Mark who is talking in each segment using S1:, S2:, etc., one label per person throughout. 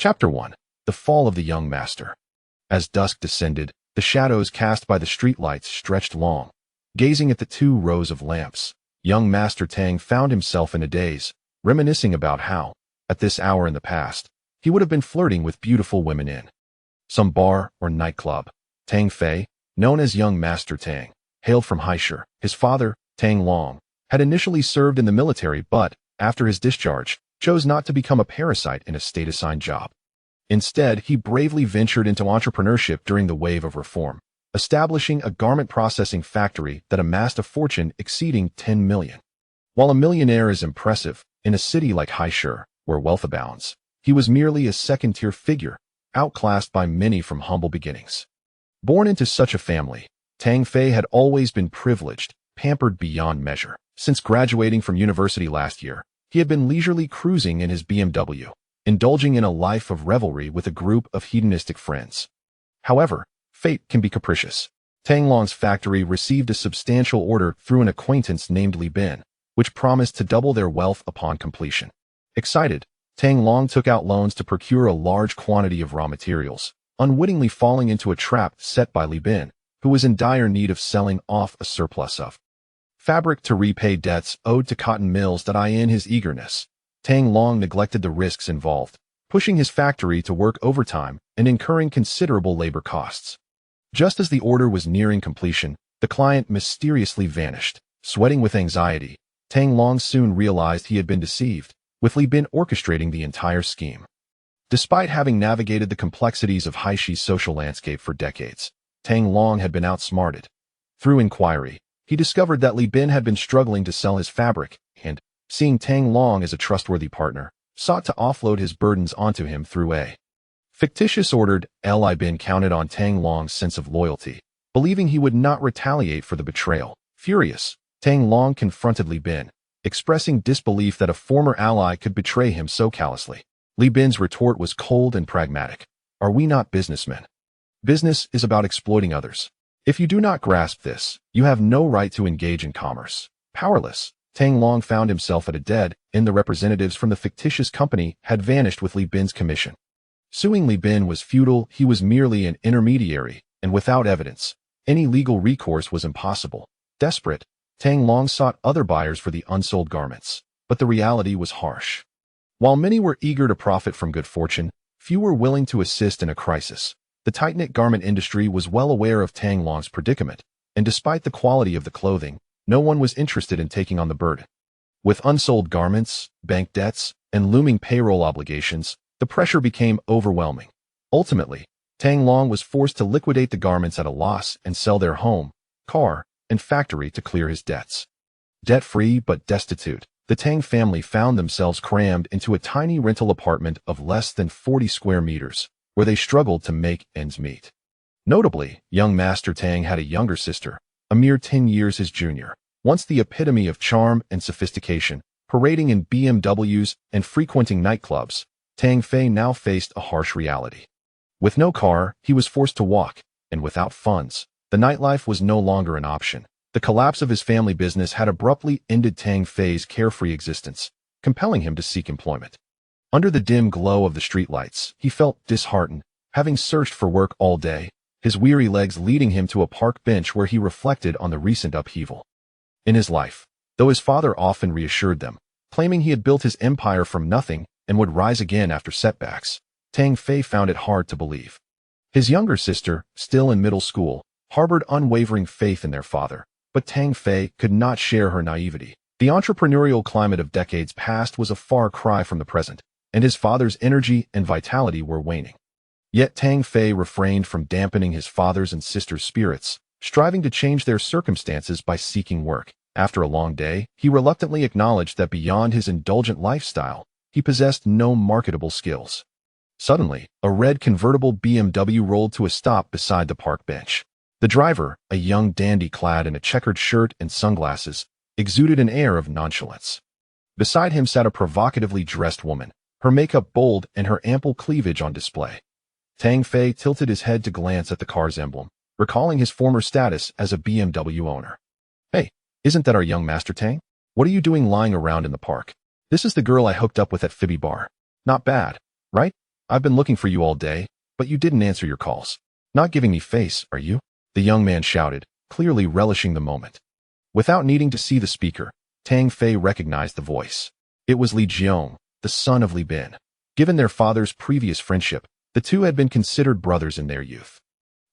S1: Chapter 1. The Fall of the Young Master. As dusk descended, the shadows cast by the streetlights stretched long. Gazing at the 2 rows of lamps, young Master Tang found himself in a daze, reminiscing about how, at this hour in the past, he would have been flirting with beautiful women in some bar or nightclub. Tang Fei, known as young Master Tang, hailed from Haisher. His father, Tang Long, had initially served in the military but, after his discharge, chose not to become a parasite in a state-assigned job. Instead, he bravely ventured into entrepreneurship during the wave of reform, establishing a garment processing factory that amassed a fortune exceeding 10 million. While a millionaire is impressive, in a city like Haisher, where wealth abounds, he was merely a second-tier figure, outclassed by many from humble beginnings. Born into such a family, Tang Fei had always been privileged, pampered beyond measure. Since graduating from university last year, he had been leisurely cruising in his BMW, indulging in a life of revelry with a group of hedonistic friends. However, fate can be capricious. Tang Long's factory received a substantial order through an acquaintance named Li Bin, which promised to double their wealth upon completion. Excited, Tang Long took out loans to procure a large quantity of raw materials, unwittingly falling into a trap set by Li Bin, who was in dire need of selling off a surplus of fabric to repay debts owed to cotton mills. In his eagerness, Tang Long neglected the risks involved, pushing his factory to work overtime and incurring considerable labor costs. Just as the order was nearing completion, the client mysteriously vanished. Sweating with anxiety, Tang Long soon realized he had been deceived, with Li Bin orchestrating the entire scheme. Despite having navigated the complexities of Haishi's social landscape for decades, Tang Long had been outsmarted. Through inquiry, he discovered that Li Bin had been struggling to sell his fabric and, seeing Tang Long as a trustworthy partner, sought to offload his burdens onto him through a fictitious order. Li Bin counted on Tang Long's sense of loyalty, believing he would not retaliate for the betrayal. Furious, Tang Long confronted Li Bin, expressing disbelief that a former ally could betray him so callously. Li Bin's retort was cold and pragmatic. Are we not businessmen? Business is about exploiting others. If you do not grasp this, you have no right to engage in commerce. Powerless, Tang Long found himself at a dead end. The representatives from the fictitious company had vanished with Li Bin's commission. Suing Li Bin was futile. He was merely an intermediary, and without evidence, any legal recourse was impossible. Desperate, Tang Long sought other buyers for the unsold garments, but the reality was harsh. While many were eager to profit from good fortune, few were willing to assist in a crisis. The tight-knit garment industry was well aware of Tang Long's predicament, and despite the quality of the clothing, no one was interested in taking on the burden. With unsold garments, bank debts, and looming payroll obligations, the pressure became overwhelming. Ultimately, Tang Long was forced to liquidate the garments at a loss and sell their home, car, and factory to clear his debts. Debt-free but destitute, the Tang family found themselves crammed into a tiny rental apartment of less than 40 square meters, where they struggled to make ends meet. Notably, young Master Tang had a younger sister, a mere 10 years his junior, once the epitome of charm and sophistication, parading in BMWs and frequenting nightclubs. Tang Fei now faced a harsh reality. With no car, he was forced to walk, and without funds, the nightlife was no longer an option. The collapse of his family business had abruptly ended Tang Fei's carefree existence, compelling him to seek employment. Under the dim glow of the streetlights, he felt disheartened, having searched for work all day, his weary legs leading him to a park bench where he reflected on the recent upheaval in his life. Though his father often reassured them, claiming he had built his empire from nothing and would rise again after setbacks, Tang Fei found it hard to believe. His younger sister, still in middle school, harbored unwavering faith in their father, but Tang Fei could not share her naivety. The entrepreneurial climate of decades past was a far cry from the present, and his father's energy and vitality were waning. Yet Tang Fei refrained from dampening his father's and sister's spirits, striving to change their circumstances by seeking work. After a long day, he reluctantly acknowledged that beyond his indulgent lifestyle, he possessed no marketable skills. Suddenly, a red convertible BMW rolled to a stop beside the park bench. The driver, a young dandy clad in a checkered shirt and sunglasses, exuded an air of nonchalance. Beside him sat a provocatively dressed woman, her makeup bold and her ample cleavage on display. Tang Fei tilted his head to glance at the car's emblem, recalling his former status as a BMW owner. Hey, isn't that our young Master Tang? What are you doing lying around in the park? This is the girl I hooked up with at Phoebe Bar. Not bad, right? I've been looking for you all day, but you didn't answer your calls. Not giving me face, are you? The young man shouted, clearly relishing the moment. Without needing to see the speaker, Tang Fei recognized the voice. It was Li Jiong, the son of Li Bin. Given their father's previous friendship, the two had been considered brothers in their youth.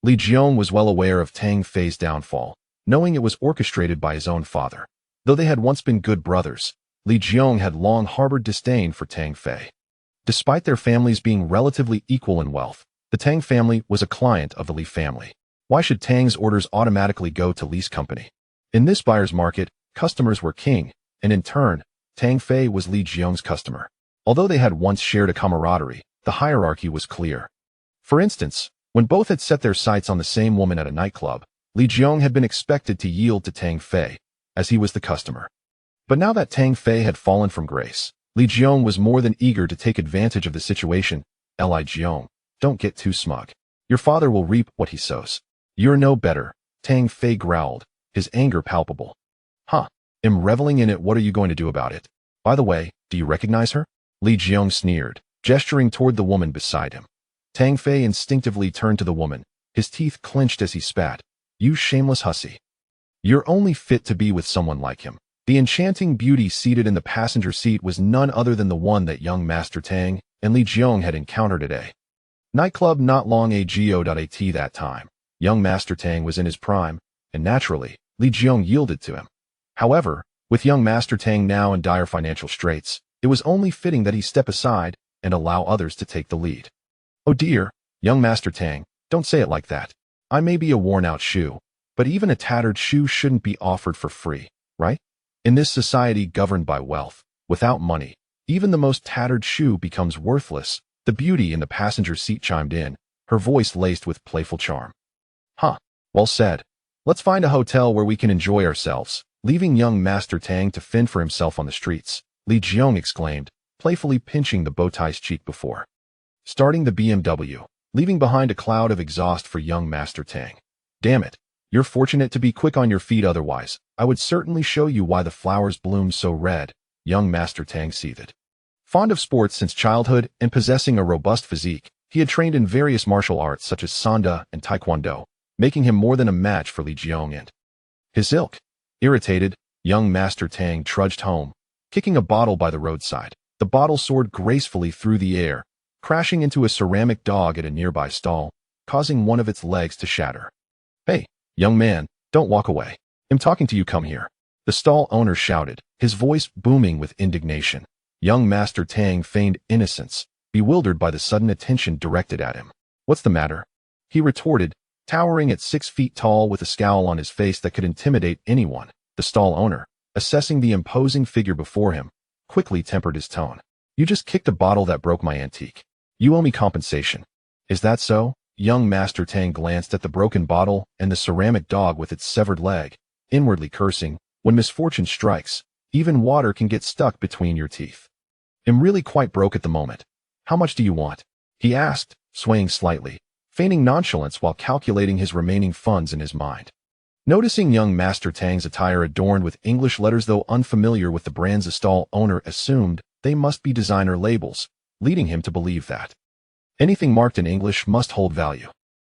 S1: Li Jiong was well aware of Tang Fei's downfall, knowing it was orchestrated by his own father. Though they had once been good brothers, Li Jiong had long harbored disdain for Tang Fei. Despite their families being relatively equal in wealth, the Tang family was a client of the Li family. Why should Tang's orders automatically go to Li's company? In this buyer's market, customers were king, and in turn, Tang Fei was Li Jiong's customer. Although they had once shared a camaraderie, the hierarchy was clear. For instance, when both had set their sights on the same woman at a nightclub, Li Jiong had been expected to yield to Tang Fei, as he was the customer. But now that Tang Fei had fallen from grace, Li Jiong was more than eager to take advantage of the situation. Li Jiong, don't get too smug. Your father will reap what he sows. You're no better, Tang Fei growled, his anger palpable. Am reveling in it. What are you going to do about it? By the way, do you recognize her? Li Jiong sneered, gesturing toward the woman beside him. Tang Fei instinctively turned to the woman, his teeth clenched as he spat. You shameless hussy. You're only fit to be with someone like him. The enchanting beauty seated in the passenger seat was none other than the one that young Master Tang and Li Jiong had encountered at a nightclub not long ago. At that time, young Master Tang was in his prime, and naturally, Li Jiong yielded to him. However, with young Master Tang now in dire financial straits, it was only fitting that he step aside and allow others to take the lead. Oh dear, young Master Tang, don't say it like that. I may be a worn-out shoe, but even a tattered shoe shouldn't be offered for free, right? In this society governed by wealth, without money, even the most tattered shoe becomes worthless. The beauty in the passenger seat chimed in, her voice laced with playful charm. Well said. Let's find a hotel where we can enjoy ourselves. Leaving young Master Tang to fend for himself on the streets, Li Jiong exclaimed, playfully pinching the bow tie's cheek before starting the BMW, leaving behind a cloud of exhaust for young Master Tang. Damn it, you're fortunate to be quick on your feet, otherwise, I would certainly show you why the flowers bloom so red, young Master Tang seethed. Fond of sports since childhood and possessing a robust physique, he had trained in various martial arts such as Sanda and Taekwondo, making him more than a match for Li Jiong and his ilk. Irritated, young Master Tang trudged home, kicking a bottle by the roadside. The bottle soared gracefully through the air, crashing into a ceramic dog at a nearby stall, causing one of its legs to shatter. Hey, young man, don't walk away. I'm talking to you, come here. The stall owner shouted, his voice booming with indignation. Young Master Tang feigned innocence, bewildered by the sudden attention directed at him. What's the matter? He retorted, towering at 6 feet tall with a scowl on his face that could intimidate anyone. The stall owner, assessing the imposing figure before him, quickly tempered his tone. You just kicked a bottle that broke my antique. You owe me compensation. Is that so? Young Master Tang glanced at the broken bottle and the ceramic dog with its severed leg, inwardly cursing, when misfortune strikes, even water can get stuck between your teeth. I'm really quite broke at the moment. How much do you want? He asked, swaying slightly, feigning nonchalance while calculating his remaining funds in his mind. Noticing young Master Tang's attire adorned with English letters, though unfamiliar with the brands, the stall owner assumed they must be designer labels, leading him to believe that anything marked in English must hold value.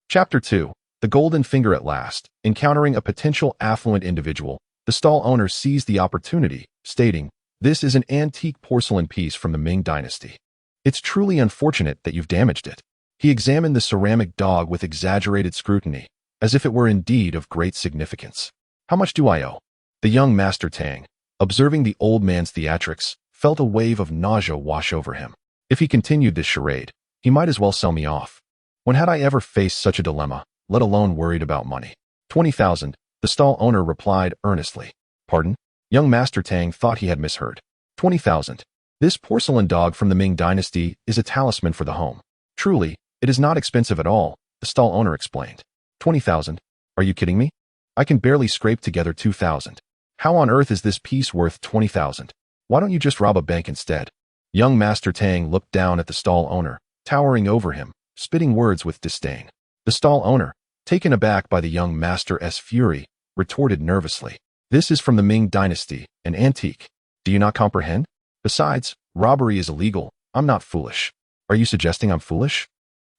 S1: Chapter 2. The Golden Finger. At last, encountering a potential affluent individual, the stall owner seized the opportunity, stating, "This is an antique porcelain piece from the Ming Dynasty. It's truly unfortunate that you've damaged it." He examined the ceramic dog with exaggerated scrutiny, as if it were indeed of great significance. How much do I owe? The young Master Tang, observing the old man's theatrics, felt a wave of nausea wash over him. If he continued this charade, he might as well sell me off. When had I ever faced such a dilemma, let alone worried about money? 20,000, the stall owner replied earnestly. Pardon? Young Master Tang thought he had misheard. 20,000. This porcelain dog from the Ming Dynasty is a talisman for the home. Truly, it is not expensive at all, the stall owner explained. 20,000? Are you kidding me? I can barely scrape together 2,000. How on earth is this piece worth 20,000? Why don't you just rob a bank instead? Young Master Tang looked down at the stall owner, towering over him, spitting words with disdain. The stall owner, taken aback by the young master's fury, retorted nervously. This is from the Ming Dynasty, an antique. Do you not comprehend? Besides, robbery is illegal. I'm not foolish. Are you suggesting I'm foolish?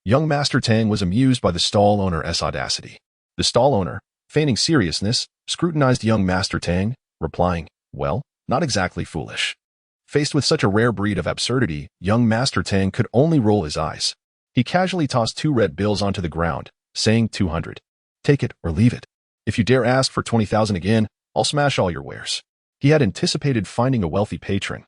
S1: Young Master Tang was amused by the stall owner's audacity. The stall owner, feigning seriousness, scrutinized young Master Tang, replying, well, not exactly foolish. Faced with such a rare breed of absurdity, young Master Tang could only roll his eyes. He casually tossed 2 red bills onto the ground, saying 200. Take it or leave it. If you dare ask for 20,000 again, I'll smash all your wares. He had anticipated finding a wealthy patron.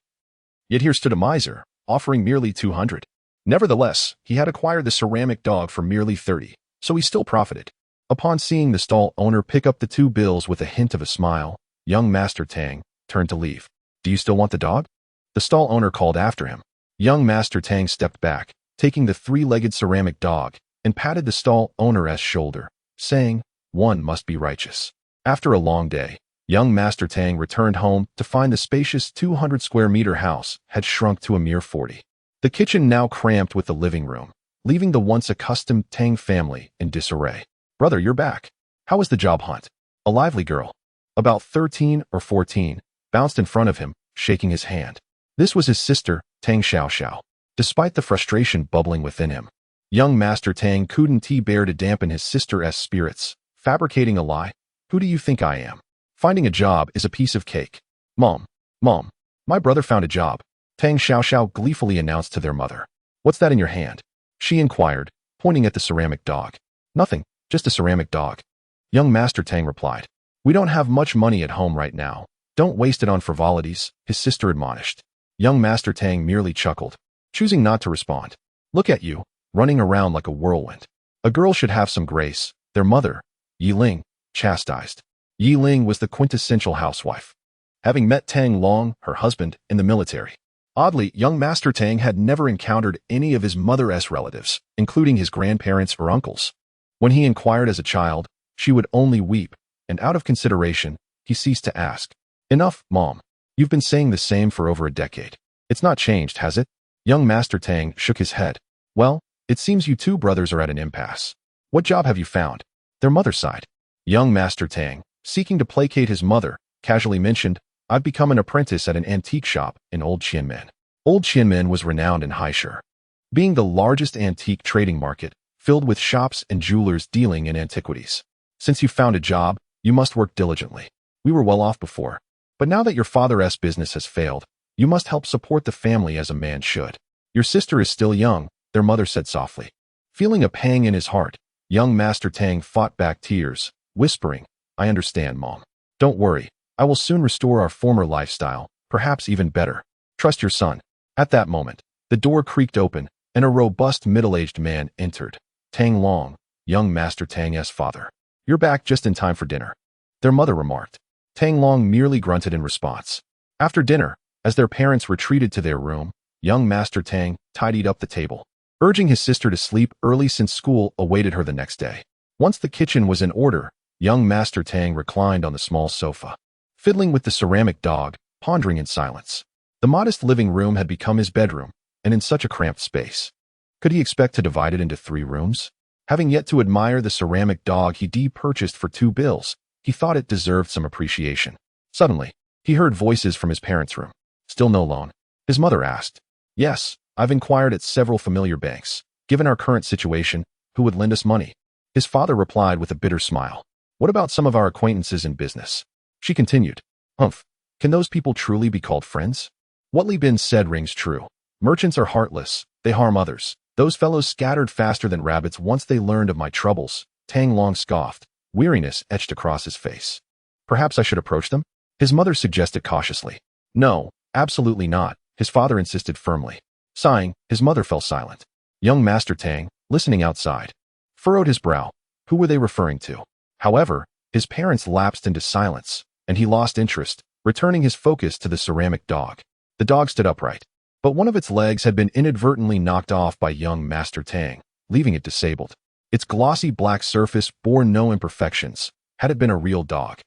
S1: Yet here stood a miser, offering merely 200. Nevertheless, he had acquired the ceramic dog for merely 30, so he still profited. Upon seeing the stall owner pick up the 2 bills with a hint of a smile, young Master Tang turned to leave. Do you still want the dog? The stall owner called after him. Young Master Tang stepped back, taking the 3-legged ceramic dog, and patted the stall owner's shoulder, saying, one must be righteous. After a long day, young Master Tang returned home to find the spacious 200-square-meter house had shrunk to a mere 40. The kitchen now cramped with the living room, leaving the once accustomed Tang family in disarray. Brother, you're back. How was the job hunt? A lively girl, about 13 or 14, bounced in front of him, shaking his hand. This was his sister, Tang Xiao. Despite the frustration bubbling within him, young Master Tang couldn't bear to dampen his sister's spirits, fabricating a lie. Who do you think I am? Finding a job is a piece of cake. Mom, my brother found a job, Tang Xiao gleefully announced to their mother. What's that in your hand? She inquired, pointing at the ceramic dog. Nothing, just a ceramic dog. Young Master Tang replied. We don't have much money at home right now. Don't waste it on frivolities, his sister admonished. Young Master Tang merely chuckled, choosing not to respond. Look at you, running around like a whirlwind. A girl should have some grace, their mother, Yi Ling, chastised. Yi Ling was the quintessential housewife, having met Tang Long, her husband, in the military. Oddly, young Master Tang had never encountered any of his mother's relatives, including his grandparents or uncles. When he inquired as a child, she would only weep, and out of consideration, he ceased to ask. Enough, Mom. You've been saying the same for over a decade. It's not changed, has it? Young Master Tang shook his head. Well, it seems you 2 brothers are at an impasse. What job have you found? Their mother sighed. Young Master Tang, seeking to placate his mother, casually mentioned, I've become an apprentice at an antique shop in Old Qianmen. Old Qianmen was renowned in Haishur, being the largest antique trading market, filled with shops and jewelers dealing in antiquities. Since you found a job, you must work diligently. We were well off before. But now that your father's business has failed, you must help support the family as a man should. Your sister is still young, their mother said softly. Feeling a pang in his heart, young Master Tang fought back tears, whispering, I understand, Mom. Don't worry, I will soon restore our former lifestyle, perhaps even better. Trust your son. At that moment, the door creaked open, and a robust middle-aged man entered. Tang Long, young Master Tang's father. You're back just in time for dinner, their mother remarked. Tang Long merely grunted in response. After dinner, as their parents retreated to their room, young Master Tang tidied up the table, urging his sister to sleep early since school awaited her the next day. Once the kitchen was in order, young Master Tang reclined on the small sofa, fiddling with the ceramic dog, pondering in silence. The modest living room had become his bedroom, and in such a cramped space. Could he expect to divide it into 3 rooms? Having yet to admire the ceramic dog he purchased for 2 bills, he thought it deserved some appreciation. Suddenly, he heard voices from his parents' room. Still no loan? His mother asked. Yes, I've inquired at several familiar banks. Given our current situation, who would lend us money? His father replied with a bitter smile. What about some of our acquaintances in business? She continued. Humph, can those people truly be called friends? What Li Bin said rings true. Merchants are heartless, they harm others. Those fellows scattered faster than rabbits once they learned of my troubles, Tang Long scoffed. Weariness etched across his face. Perhaps I should approach them? His mother suggested cautiously. No, absolutely not, his father insisted firmly. Sighing, his mother fell silent. Young Master Tang, listening outside, furrowed his brow. Who were they referring to? However, his parents lapsed into silence, and he lost interest, returning his focus to the ceramic dog. The dog stood upright, but one of its legs had been inadvertently knocked off by young Master Tang, leaving it disabled. Its glossy black surface bore no imperfections. Had it been a real dog,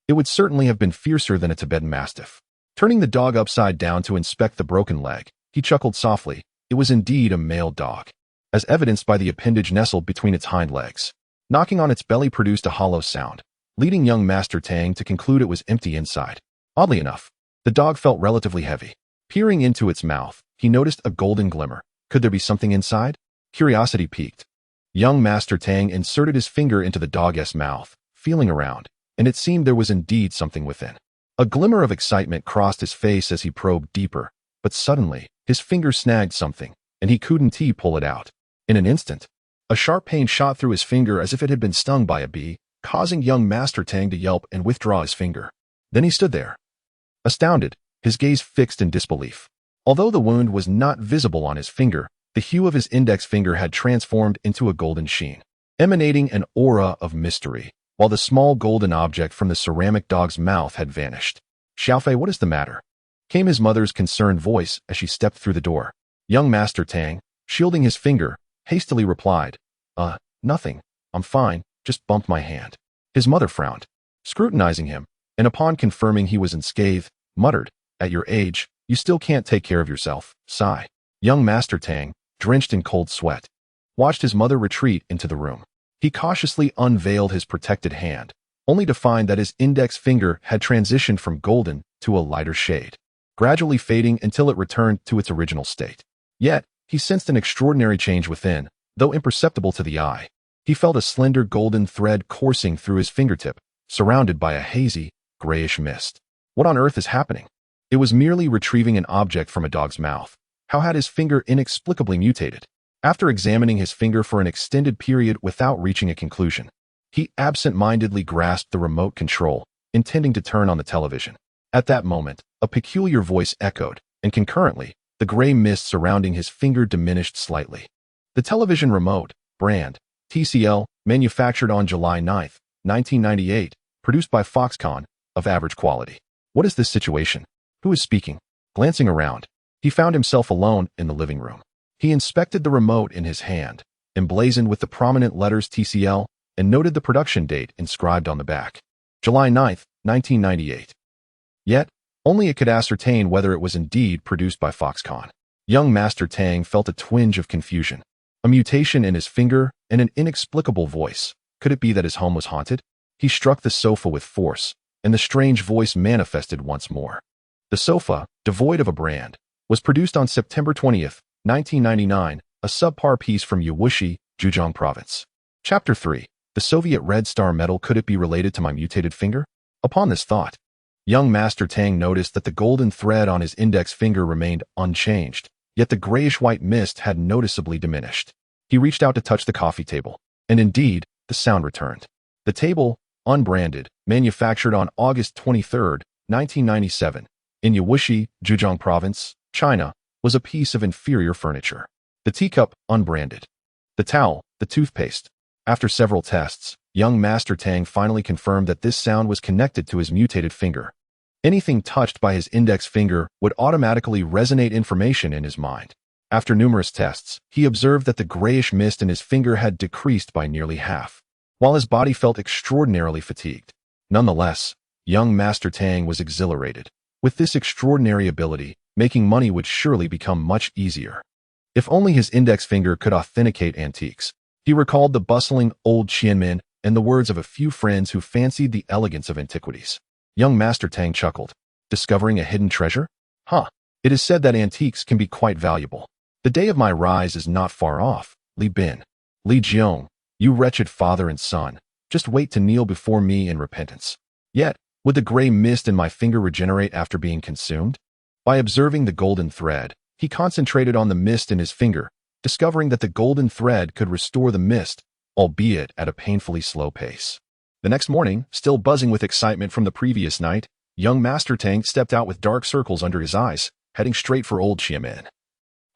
S1: it would certainly have been fiercer than a Tibetan Mastiff. Turning the dog upside down to inspect the broken leg, he chuckled softly. It was indeed a male dog, as evidenced by the appendage nestled between its hind legs. Knocking on its belly produced a hollow sound, leading young Master Tang to conclude it was empty inside. Oddly enough, the dog felt relatively heavy. Peering into its mouth, he noticed a golden glimmer. Could there be something inside? Curiosity piqued. Young Master Tang inserted his finger into the dog's mouth, feeling around, and it seemed there was indeed something within. A glimmer of excitement crossed his face as he probed deeper, but suddenly, his finger snagged something, and he couldn't pull it out. In an instant, a sharp pain shot through his finger as if it had been stung by a bee, causing young Master Tang to yelp and withdraw his finger. Then he stood there, astounded, his gaze fixed in disbelief. Although the wound was not visible on his finger, the hue of his index finger had transformed into a golden sheen, emanating an aura of mystery, while the small golden object from the ceramic dog's mouth had vanished. "Xiaofei, what is the matter?" came his mother's concerned voice as she stepped through the door. Young Master Tang, shielding his finger, hastily replied, Nothing. I'm fine, just bumped my hand." His mother frowned, scrutinizing him, and upon confirming he was unscathed, muttered, "At your age, you still can't take care of yourself." Sigh. Young Master Tang, drenched in cold sweat, watched his mother retreat into the room. He cautiously unveiled his protected hand, only to find that his index finger had transitioned from golden to a lighter shade, gradually fading until it returned to its original state. Yet, he sensed an extraordinary change within, though imperceptible to the eye. He felt a slender golden thread coursing through his fingertip, surrounded by a hazy, grayish mist. What on earth is happening? It was merely retrieving an object from a dog's mouth. How had his finger inexplicably mutated? After examining his finger for an extended period without reaching a conclusion, he absent-mindedly grasped the remote control, intending to turn on the television. At that moment, a peculiar voice echoed, and concurrently, the gray mist surrounding his finger diminished slightly. The television remote, brand, TCL, manufactured on July 9, 1998, produced by Foxconn, of average quality. What is this situation? Who is speaking? Glancing around, he found himself alone in the living room. He inspected the remote in his hand, emblazoned with the prominent letters TCL, and noted the production date inscribed on the back. July 9, 1998. Yet, only it could ascertain whether it was indeed produced by Foxconn. Young Master Tang felt a twinge of confusion. A mutation in his finger and an inexplicable voice. Could it be that his home was haunted? He struck the sofa with force, and the strange voice manifested once more. The sofa, devoid of a brand, was produced on September 20th, 1999, a subpar piece from Yiwushi, Zhejiang Province. Chapter 3. The Soviet Red Star Medal. Could it be related to my mutated finger? Upon this thought, young Master Tang noticed that the golden thread on his index finger remained unchanged, yet the grayish-white mist had noticeably diminished. He reached out to touch the coffee table, and indeed, the sound returned. The table, unbranded, manufactured on August 23, 1997, in Yiwushi, Zhejiang Province, China, was a piece of inferior furniture. The teacup, unbranded. The towel, the toothpaste. After several tests, young Master Tang finally confirmed that this sound was connected to his mutated finger. Anything touched by his index finger would automatically resonate information in his mind. After numerous tests, he observed that the grayish mist in his finger had decreased by nearly half, while his body felt extraordinarily fatigued. Nonetheless, young Master Tang was exhilarated. With this extraordinary ability, making money would surely become much easier. If only his index finger could authenticate antiques. He recalled the bustling old Qianmen and the words of a few friends who fancied the elegance of antiquities. Young Master Tang chuckled. Discovering a hidden treasure? It is said that antiques can be quite valuable. The day of my rise is not far off. Li Bin. Li Jiong, you wretched father and son, just wait to kneel before me in repentance. Yet, would the gray mist in my finger regenerate after being consumed? By observing the golden thread, he concentrated on the mist in his finger, discovering that the golden thread could restore the mist, albeit at a painfully slow pace. The next morning, still buzzing with excitement from the previous night, young Master Tang stepped out with dark circles under his eyes, heading straight for old Qianmen.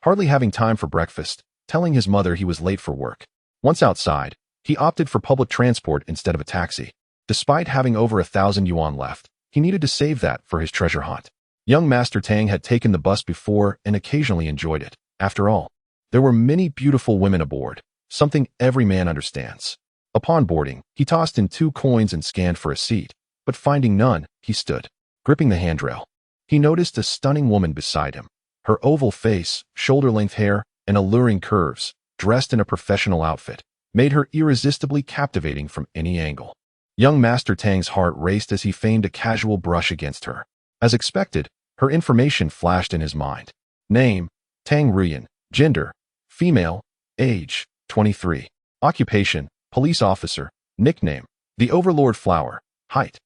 S1: Hardly having time for breakfast, telling his mother he was late for work. Once outside, he opted for public transport instead of a taxi. Despite having over 1,000 yuan left, he needed to save that for his treasure hunt. Young Master Tang had taken the bus before and occasionally enjoyed it. After all, there were many beautiful women aboard, something every man understands. Upon boarding, he tossed in 2 coins and scanned for a seat, but finding none, he stood, gripping the handrail. He noticed a stunning woman beside him. Her oval face, shoulder-length hair, and alluring curves, dressed in a professional outfit, made her irresistibly captivating from any angle. Young Master Tang's heart raced as he feigned a casual brush against her. As expected, her information flashed in his mind. Name, Tang Ruyan. Gender, Female. Age, 23. Occupation, police officer. Nickname, the Overlord Flower. Height,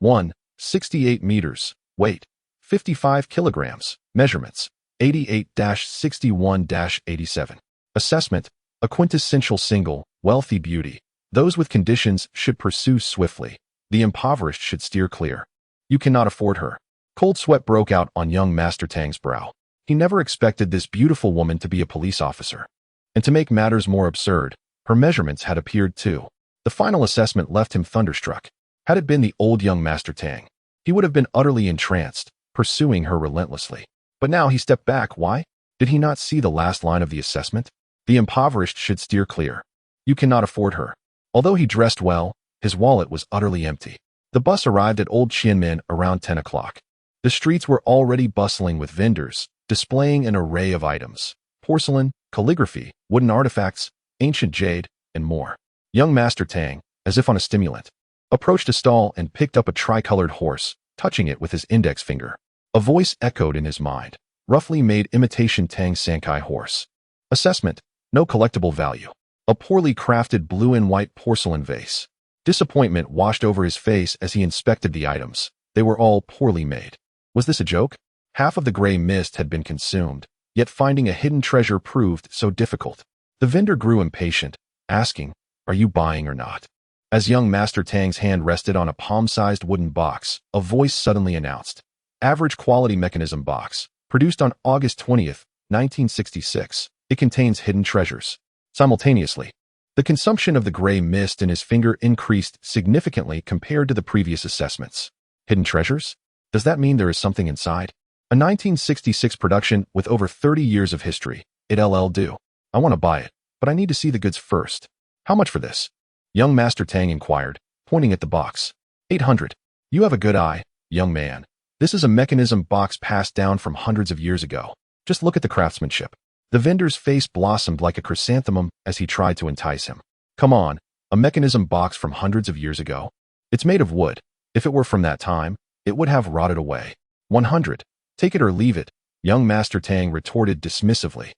S1: 1.68 meters. Weight, 55 kilograms. Measurements, 88-61-87. Assessment, a quintessential single, wealthy beauty. Those with conditions should pursue swiftly. The impoverished should steer clear. You cannot afford her. Cold sweat broke out on young Master Tang's brow. He never expected this beautiful woman to be a police officer. And to make matters more absurd, her measurements had appeared too. The final assessment left him thunderstruck. Had it been the old young Master Tang, he would have been utterly entranced, pursuing her relentlessly. But now he stepped back. Why? Did he not see the last line of the assessment? The impoverished should steer clear. You cannot afford her. Although he dressed well, his wallet was utterly empty. The bus arrived at Old Qianmen around 10 o'clock. The streets were already bustling with vendors, displaying an array of items: porcelain, calligraphy, wooden artifacts, ancient jade, and more. Young Master Tang, as if on a stimulant, approached a stall and picked up a tricolored horse, touching it with his index finger. A voice echoed in his mind. Roughly made imitation Tang Sankai horse. Assessment, no collectible value. A poorly crafted blue and white porcelain vase. Disappointment washed over his face as he inspected the items. They were all poorly made. Was this a joke? Half of the gray mist had been consumed, yet finding a hidden treasure proved so difficult. The vendor grew impatient, asking, "Are you buying or not?" As young Master Tang's hand rested on a palm-sized wooden box, a voice suddenly announced, "Average quality mechanism box, produced on August 20th, 1966. It contains hidden treasures." Simultaneously, the consumption of the gray mist in his finger increased significantly compared to the previous assessments. Hidden treasures? Does that mean there is something inside? A 1966 production with over 30 years of history. It'll do. I want to buy it, but I need to see the goods first. How much for this? Young Master Tang inquired, pointing at the box. 800. You have a good eye, young man. This is a mechanism box passed down from hundreds of years ago. Just look at the craftsmanship. The vendor's face blossomed like a chrysanthemum as he tried to entice him. Come on, a mechanism box from hundreds of years ago. It's made of wood. If it were from that time, it would have rotted away. 100. Take it or leave it, young Master Tang retorted dismissively.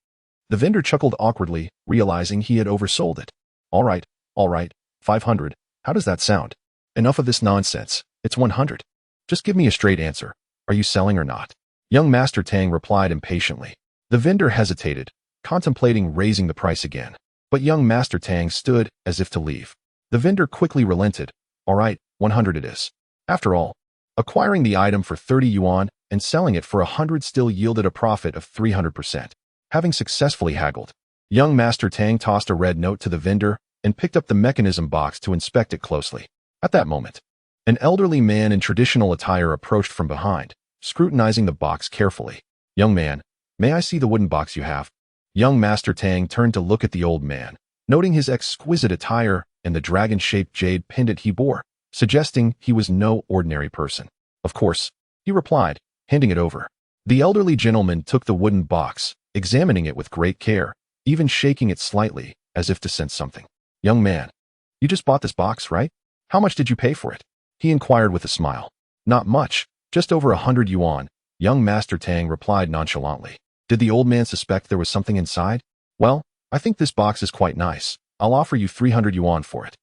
S1: The vendor chuckled awkwardly, realizing he had oversold it. All right, 500. How does that sound? Enough of this nonsense. It's 100. Just give me a straight answer. Are you selling or not? Young Master Tang replied impatiently. The vendor hesitated, contemplating raising the price again. But young Master Tang stood as if to leave. The vendor quickly relented. All right, 100 it is. After all, acquiring the item for 30 yuan and selling it for 100 still yielded a profit of 300%. Having successfully haggled, young Master Tang tossed a red note to the vendor and picked up the mechanism box to inspect it closely. At that moment, an elderly man in traditional attire approached from behind, scrutinizing the box carefully. Young man, may I see the wooden box you have? Young Master Tang turned to look at the old man, noting his exquisite attire and the dragon-shaped jade pendant he bore, suggesting he was no ordinary person. Of course, he replied, handing it over. The elderly gentleman took the wooden box, examining it with great care, even shaking it slightly, as if to sense something. Young man, you just bought this box, right? How much did you pay for it? He inquired with a smile. Not much, just over 100 yuan, young Master Tang replied nonchalantly. Did the old man suspect there was something inside? Well, I think this box is quite nice. I'll offer you 300 yuan for it.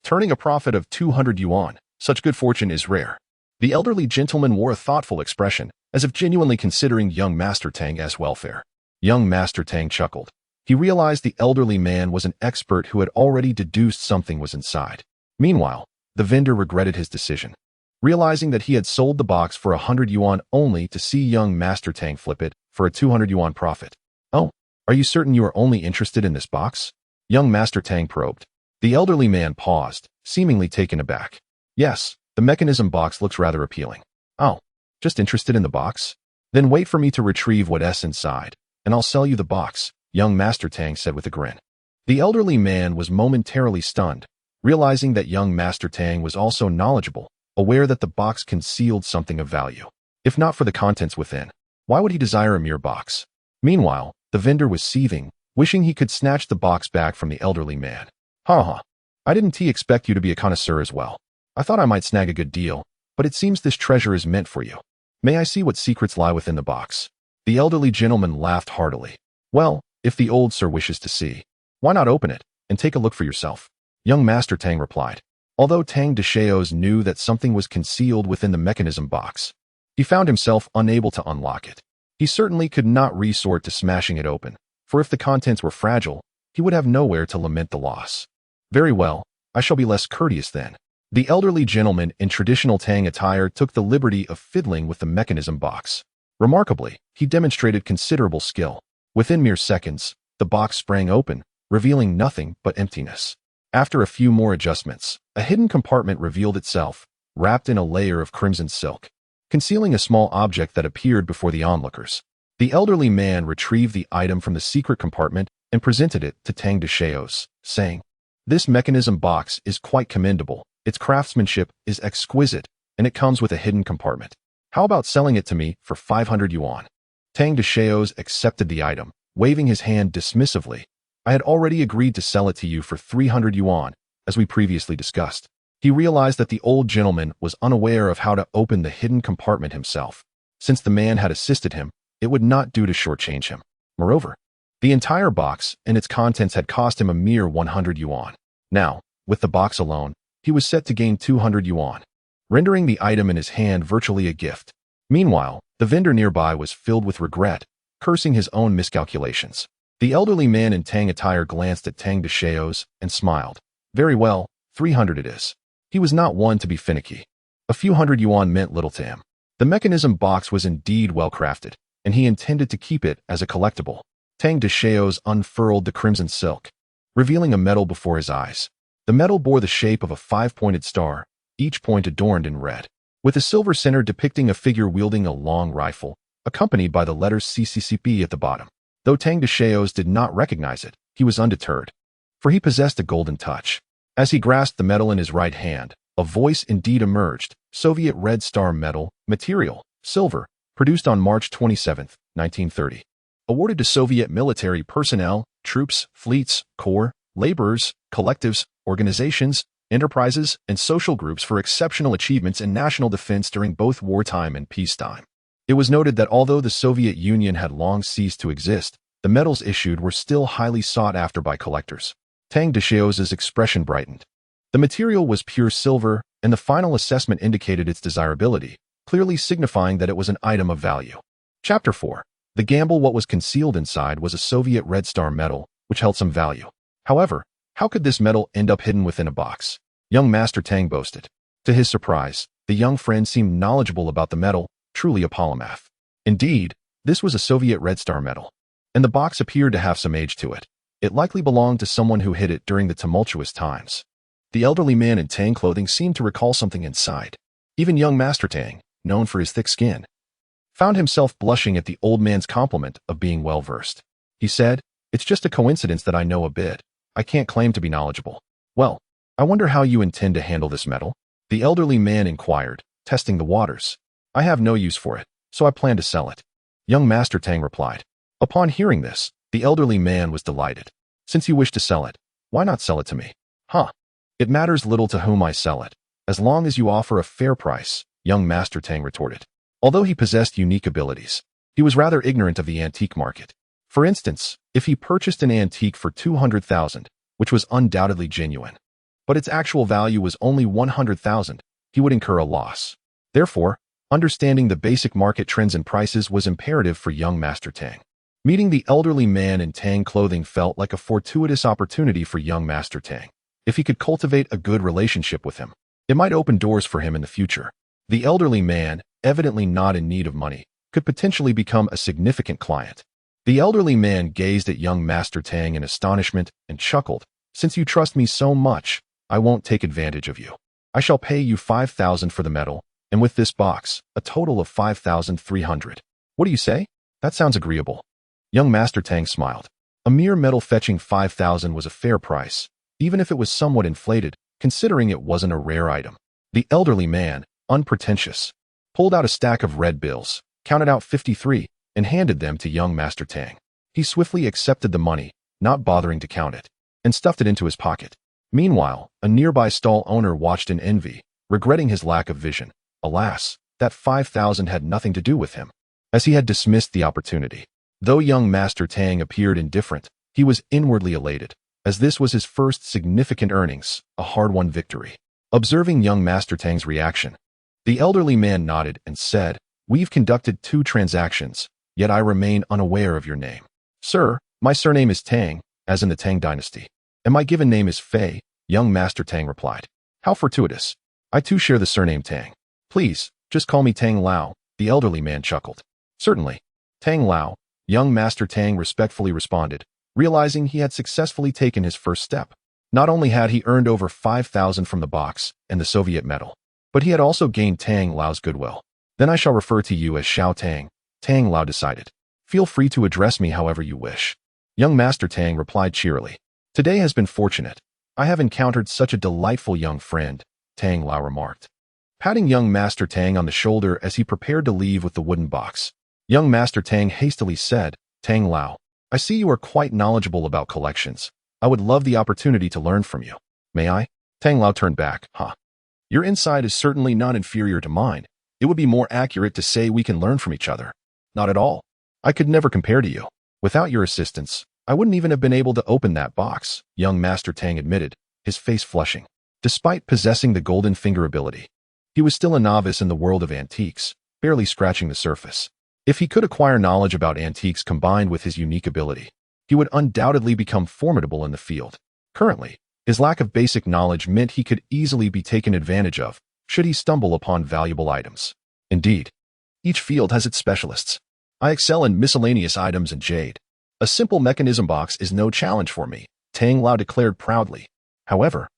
S1: Turning a profit of 200 yuan, such good fortune is rare. The elderly gentleman wore a thoughtful expression, as if genuinely considering young Master Tang as welfare. Young Master Tang chuckled. He realized the elderly man was an expert who had already deduced something was inside. Meanwhile, the vendor regretted his decision, realizing that he had sold the box for 100 yuan only to see young Master Tang flip it for a 200 yuan profit. Oh, are you certain you are only interested in this box? Young Master Tang probed. The elderly man paused, seemingly taken aback. Yes, the mechanism box looks rather appealing. Oh, just interested in the box? Then wait for me to retrieve what's inside, and I'll sell you the box, young Master Tang said with a grin. The elderly man was momentarily stunned, realizing that young Master Tang was also knowledgeable, aware that the box concealed something of value. If not for the contents within, why would he desire a mere box? Meanwhile, the vendor was seething, wishing he could snatch the box back from the elderly man. Ha. I didn't expect you to be a connoisseur as well. I thought I might snag a good deal, but it seems this treasure is meant for you. May I see what secrets lie within the box? The elderly gentleman laughed heartily. Well, If the old sir wishes to see, why not open it and take a look for yourself? Young Master Tang replied. Although Tang Deschaos knew that something was concealed within the mechanism box, he found himself unable to unlock it. He certainly could not resort to smashing it open, for if the contents were fragile, he would have nowhere to lament the loss. Very well, I shall be less courteous then. The elderly gentleman in traditional Tang attire took the liberty of fiddling with the mechanism box. Remarkably, he demonstrated considerable skill. Within mere seconds, the box sprang open, revealing nothing but emptiness. After a few more adjustments, a hidden compartment revealed itself, wrapped in a layer of crimson silk, concealing a small object that appeared before the onlookers. The elderly man retrieved the item from the secret compartment and presented it to Tang Deschaos, saying, "This mechanism box is quite commendable. Its craftsmanship is exquisite, and it comes with a hidden compartment. How about selling it to me for 500 yuan? Tang Deschaos accepted the item, waving his hand dismissively. I had already agreed to sell it to you for 300 yuan, as we previously discussed. He realized that the old gentleman was unaware of how to open the hidden compartment himself. Since the man had assisted him, it would not do to shortchange him. Moreover, the entire box and its contents had cost him a mere 100 yuan. Now, with the box alone, he was set to gain 200 yuan, rendering the item in his hand virtually a gift. Meanwhile, the vendor nearby was filled with regret, cursing his own miscalculations. The elderly man in Tang attire glanced at Tang Deschaos and smiled. Very well, 300 it is. He was not one to be finicky. A few hundred yuan meant little to him. The mechanism box was indeed well crafted, and he intended to keep it as a collectible. Tang Deschaos unfurled the crimson silk, revealing a medal before his eyes. The medal bore the shape of a 5-pointed star, each point adorned in red, with a silver center depicting a figure wielding a long rifle, accompanied by the letters CCCP at the bottom. Though Tang Deschaos did not recognize it, he was undeterred, for he possessed a golden touch. As he grasped the medal in his right hand, a voice indeed emerged. Soviet Red Star Medal, material, silver, produced on March 27, 1930. Awarded to Soviet military personnel, troops, fleets, corps, laborers, collectives, organizations, enterprises, and social groups for exceptional achievements in national defense during both wartime and peacetime. It was noted that although the Soviet Union had long ceased to exist, the medals issued were still highly sought after by collectors. Tang Deschaos' expression brightened. The material was pure silver, and the final assessment indicated its desirability, clearly signifying that it was an item of value. Chapter 4. The gamble. What was concealed inside was a Soviet Red Star medal, which held some value. However, how could this medal end up hidden within a box? Young Master Tang boasted. To his surprise, the young friend seemed knowledgeable about the medal, truly a polymath. Indeed, this was a Soviet Red Star medal, and the box appeared to have some age to it. It likely belonged to someone who hid it during the tumultuous times. The elderly man in Tang clothing seemed to recall something inside. Even young Master Tang, known for his thick skin, found himself blushing at the old man's compliment of being well-versed. He said, "It's just a coincidence that I know a bit. I can't claim to be knowledgeable." "Well, I wonder how you intend to handle this medal?" the elderly man inquired, testing the waters. "I have no use for it, so I plan to sell it," young Master Tang replied. Upon hearing this, the elderly man was delighted. "Since you wish to sell it, why not sell it to me?" "Huh. It matters little to whom I sell it, as long as you offer a fair price," young Master Tang retorted. Although he possessed unique abilities, he was rather ignorant of the antique market. For instance, if he purchased an antique for 200,000, which was undoubtedly genuine, but its actual value was only 100,000, he would incur a loss. Therefore, understanding the basic market trends and prices was imperative for young Master Tang. Meeting the elderly man in Tang clothing felt like a fortuitous opportunity for young Master Tang. If he could cultivate a good relationship with him, it might open doors for him in the future. The elderly man, evidently not in need of money, could potentially become a significant client. The elderly man gazed at young Master Tang in astonishment and chuckled. "Since you trust me so much, I won't take advantage of you. I shall pay you 5,000 for the medal, and with this box, a total of 5,300. What do you say? That sounds agreeable." Young Master Tang smiled. A mere medal fetching 5,000 was a fair price, even if it was somewhat inflated, considering it wasn't a rare item. The elderly man, unpretentious, pulled out a stack of red bills, counted out 53, and handed them to young Master Tang. He swiftly accepted the money, not bothering to count it, and stuffed it into his pocket. Meanwhile, a nearby stall owner watched in envy, regretting his lack of vision. Alas, that 5,000 had nothing to do with him, as he had dismissed the opportunity. Though young Master Tang appeared indifferent, he was inwardly elated, as this was his first significant earnings, a hard-won victory. Observing young Master Tang's reaction, the elderly man nodded and said, "We've conducted 2 transactions, yet I remain unaware of your name." "Sir, my surname is Tang, as in the Tang dynasty, and my given name is Fei," young Master Tang replied. "How fortuitous. I too share the surname Tang. Please, just call me Tang Lao," the elderly man chuckled. "Certainly, Tang Lao," young Master Tang respectfully responded, realizing he had successfully taken his first step. Not only had he earned over 5,000 from the box and the Soviet medal, but he had also gained Tang Lao's goodwill. "Then I shall refer to you as Xiao Tang," Tang Lao decided. "Feel free to address me however you wish." Young Master Tang replied cheerily. "Today has been fortunate. I have encountered such a delightful young friend," Tang Lao remarked, patting young Master Tang on the shoulder as he prepared to leave with the wooden box. Young Master Tang hastily said, "Tang Lao, I see you are quite knowledgeable about collections. I would love the opportunity to learn from you. May I?" Tang Lao turned back. "Huh. Your insight is certainly not inferior to mine. It would be more accurate to say we can learn from each other." "Not at all. I could never compare to you. Without your assistance, I wouldn't even have been able to open that box," young Master Tang admitted, his face flushing. Despite possessing the golden finger ability, he was still a novice in the world of antiques, barely scratching the surface. If he could acquire knowledge about antiques combined with his unique ability, he would undoubtedly become formidable in the field. Currently, his lack of basic knowledge meant he could easily be taken advantage of should he stumble upon valuable items. Indeed, each field has its specialists. I excel in miscellaneous items and jade. A simple mechanism box is no challenge for me, Tang Lao declared proudly. However,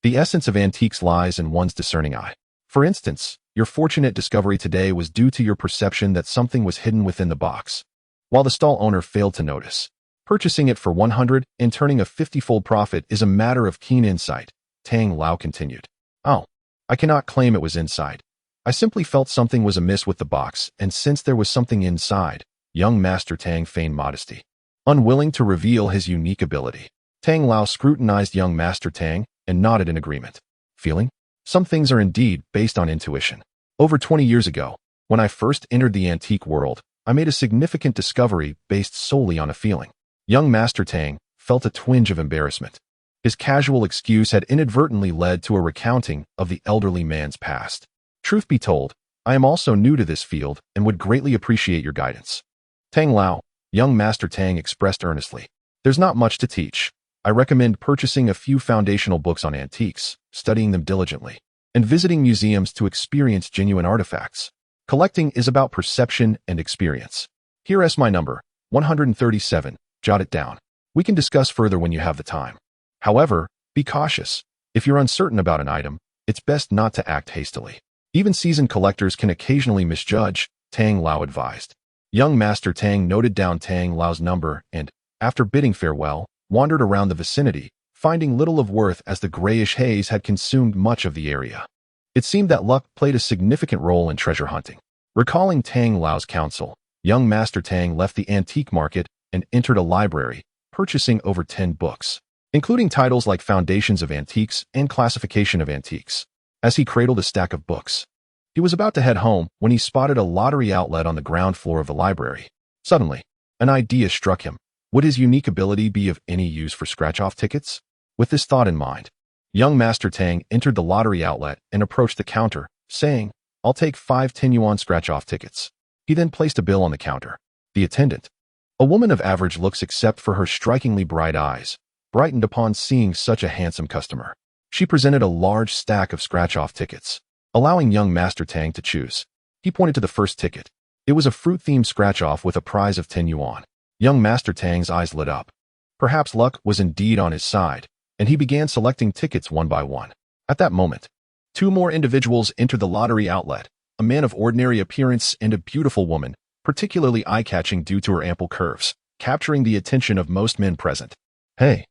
S1: the essence of antiques lies in one's discerning eye. For instance, your fortunate discovery today was due to your perception that something was hidden within the box, while the stall owner failed to notice. Purchasing it for 100 and turning a 50-fold profit is a matter of keen insight, Tang Lao continued. "Oh, I cannot claim it was inside. I simply felt something was amiss with the box, and since there was something inside," young Master Tang feigned modesty, unwilling to reveal his unique ability. Tang Lao scrutinized young Master Tang and nodded in agreement. "Feeling? Some things are indeed based on intuition. Over 20 years ago, when I first entered the antique world, I made a significant discovery based solely on a feeling." Young Master Tang felt a twinge of embarrassment. His casual excuse had inadvertently led to a recounting of the elderly man's past. "Truth be told, I am also new to this field and would greatly appreciate your guidance." "Tang Lao," young Master Tang expressed earnestly, "there's not much to teach. I recommend purchasing a few foundational books on antiques, studying them diligently, and visiting museums to experience genuine artifacts. Collecting is about perception and experience. Here is my number, 137. Jot it down. We can discuss further when you have the time. However, be cautious. If you're uncertain about an item, it's best not to act hastily. Even seasoned collectors can occasionally misjudge," Tang Lao advised. Young Master Tang noted down Tang Lao's number and, after bidding farewell, wandered around the vicinity, finding little of worth as the grayish haze had consumed much of the area. It seemed that luck played a significant role in treasure hunting. Recalling Tang Lao's counsel, young Master Tang left the antique market and entered a library, purchasing over 10 books, including titles like Foundations of Antiques and Classification of Antiques. As he cradled a stack of books, he was about to head home when he spotted a lottery outlet on the ground floor of the library. Suddenly, an idea struck him. Would his unique ability be of any use for scratch-off tickets? With this thought in mind, young Master Tang entered the lottery outlet and approached the counter, saying, "I'll take 5 10-yuan scratch-off tickets." He then placed a bill on the counter. The attendant, a woman of average looks except for her strikingly bright eyes, brightened upon seeing such a handsome customer. She presented a large stack of scratch-off tickets, allowing young Master Tang to choose. He pointed to the first ticket. It was a fruit-themed scratch-off with a prize of 10 yuan. Young Master Tang's eyes lit up. Perhaps luck was indeed on his side, and he began selecting tickets one by one. At that moment, 2 more individuals entered the lottery outlet, a man of ordinary appearance and a beautiful woman, particularly eye-catching due to her ample curves, capturing the attention of most men present. "Hey,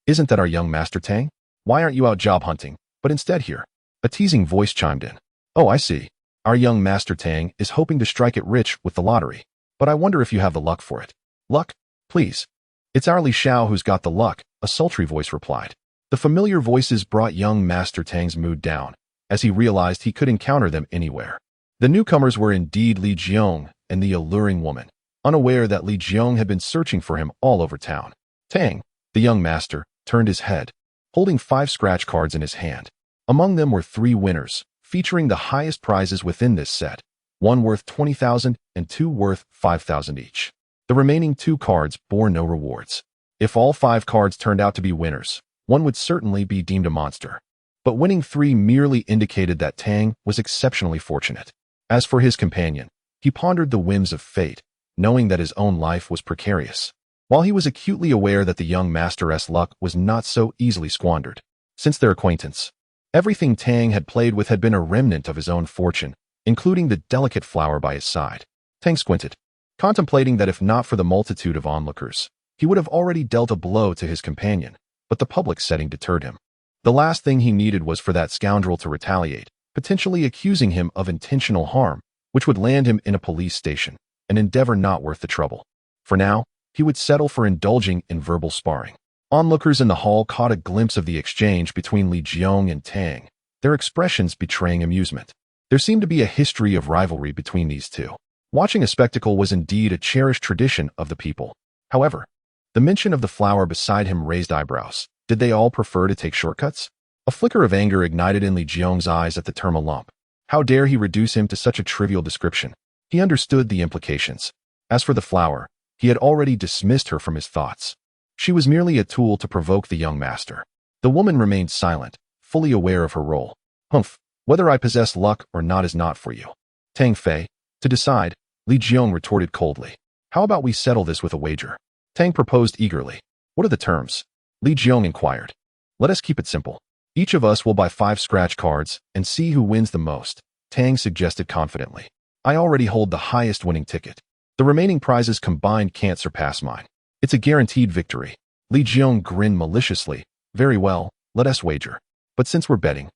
S1: isn't that our young Master Tang? Why aren't you out job hunting, but instead here?" A teasing voice chimed in. "Oh, I see. Our young Master Tang is hoping to strike it rich with the lottery, but I wonder if you have the luck for it." "Luck? Please. It's our Li Xiao who's got the luck," a sultry voice replied. The familiar voices brought young Master Tang's mood down, as he realized he could encounter them anywhere. The newcomers were indeed Li Jiong and the alluring woman. unaware that Li Jiang had been searching for him all over town. Tang, the young master, turned his head, holding 5 scratch cards in his hand. Among them were 3 winners, featuring the highest prizes within this set, one worth 20,000 and 2 worth 5,000 each. The remaining 2 cards bore no rewards. If all 5 cards turned out to be winners, one would certainly be deemed a monster. But winning 3 merely indicated that Tang was exceptionally fortunate. As for his companion, he pondered the whims of fate, knowing that his own life was precarious. While he was acutely aware that the young master's luck was not so easily squandered. Since their acquaintance, everything Tang had played with had been a remnant of his own fortune, including the delicate flower by his side. Tang squinted, contemplating that if not for the multitude of onlookers, he would have already dealt a blow to his companion, but the public setting deterred him. The last thing he needed was for that scoundrel to retaliate, potentially accusing him of intentional harm, which would land him in a police station, an endeavor not worth the trouble. For now, he would settle for indulging in verbal sparring. Onlookers in the hall caught a glimpse of the exchange between Li Jiang and Tang, their expressions betraying amusement. There seemed to be a history of rivalry between these two. Watching a spectacle was indeed a cherished tradition of the people. However, the mention of the flower beside him raised eyebrows. Did they all prefer to take shortcuts? A flicker of anger ignited in Li Jiang's eyes at the term a lump. How dare he reduce him to such a trivial description? He understood the implications. As for the flower, he had already dismissed her from his thoughts. She was merely a tool to provoke the young master. The woman remained silent, fully aware of her role. Humph, whether I possess luck or not is not for you, Tang Fei. To decide, Li Jiang retorted coldly. How about we settle this with a wager? Tang proposed eagerly. What are the terms? Li Jiang inquired. Let us keep it simple. Each of us will buy 5 scratch cards and see who wins the most, Tang suggested confidently. I already hold the highest winning ticket. The remaining prizes combined can't surpass mine. It's a guaranteed victory. Li Jiang grinned maliciously. Very well, let us wager. But since we're betting,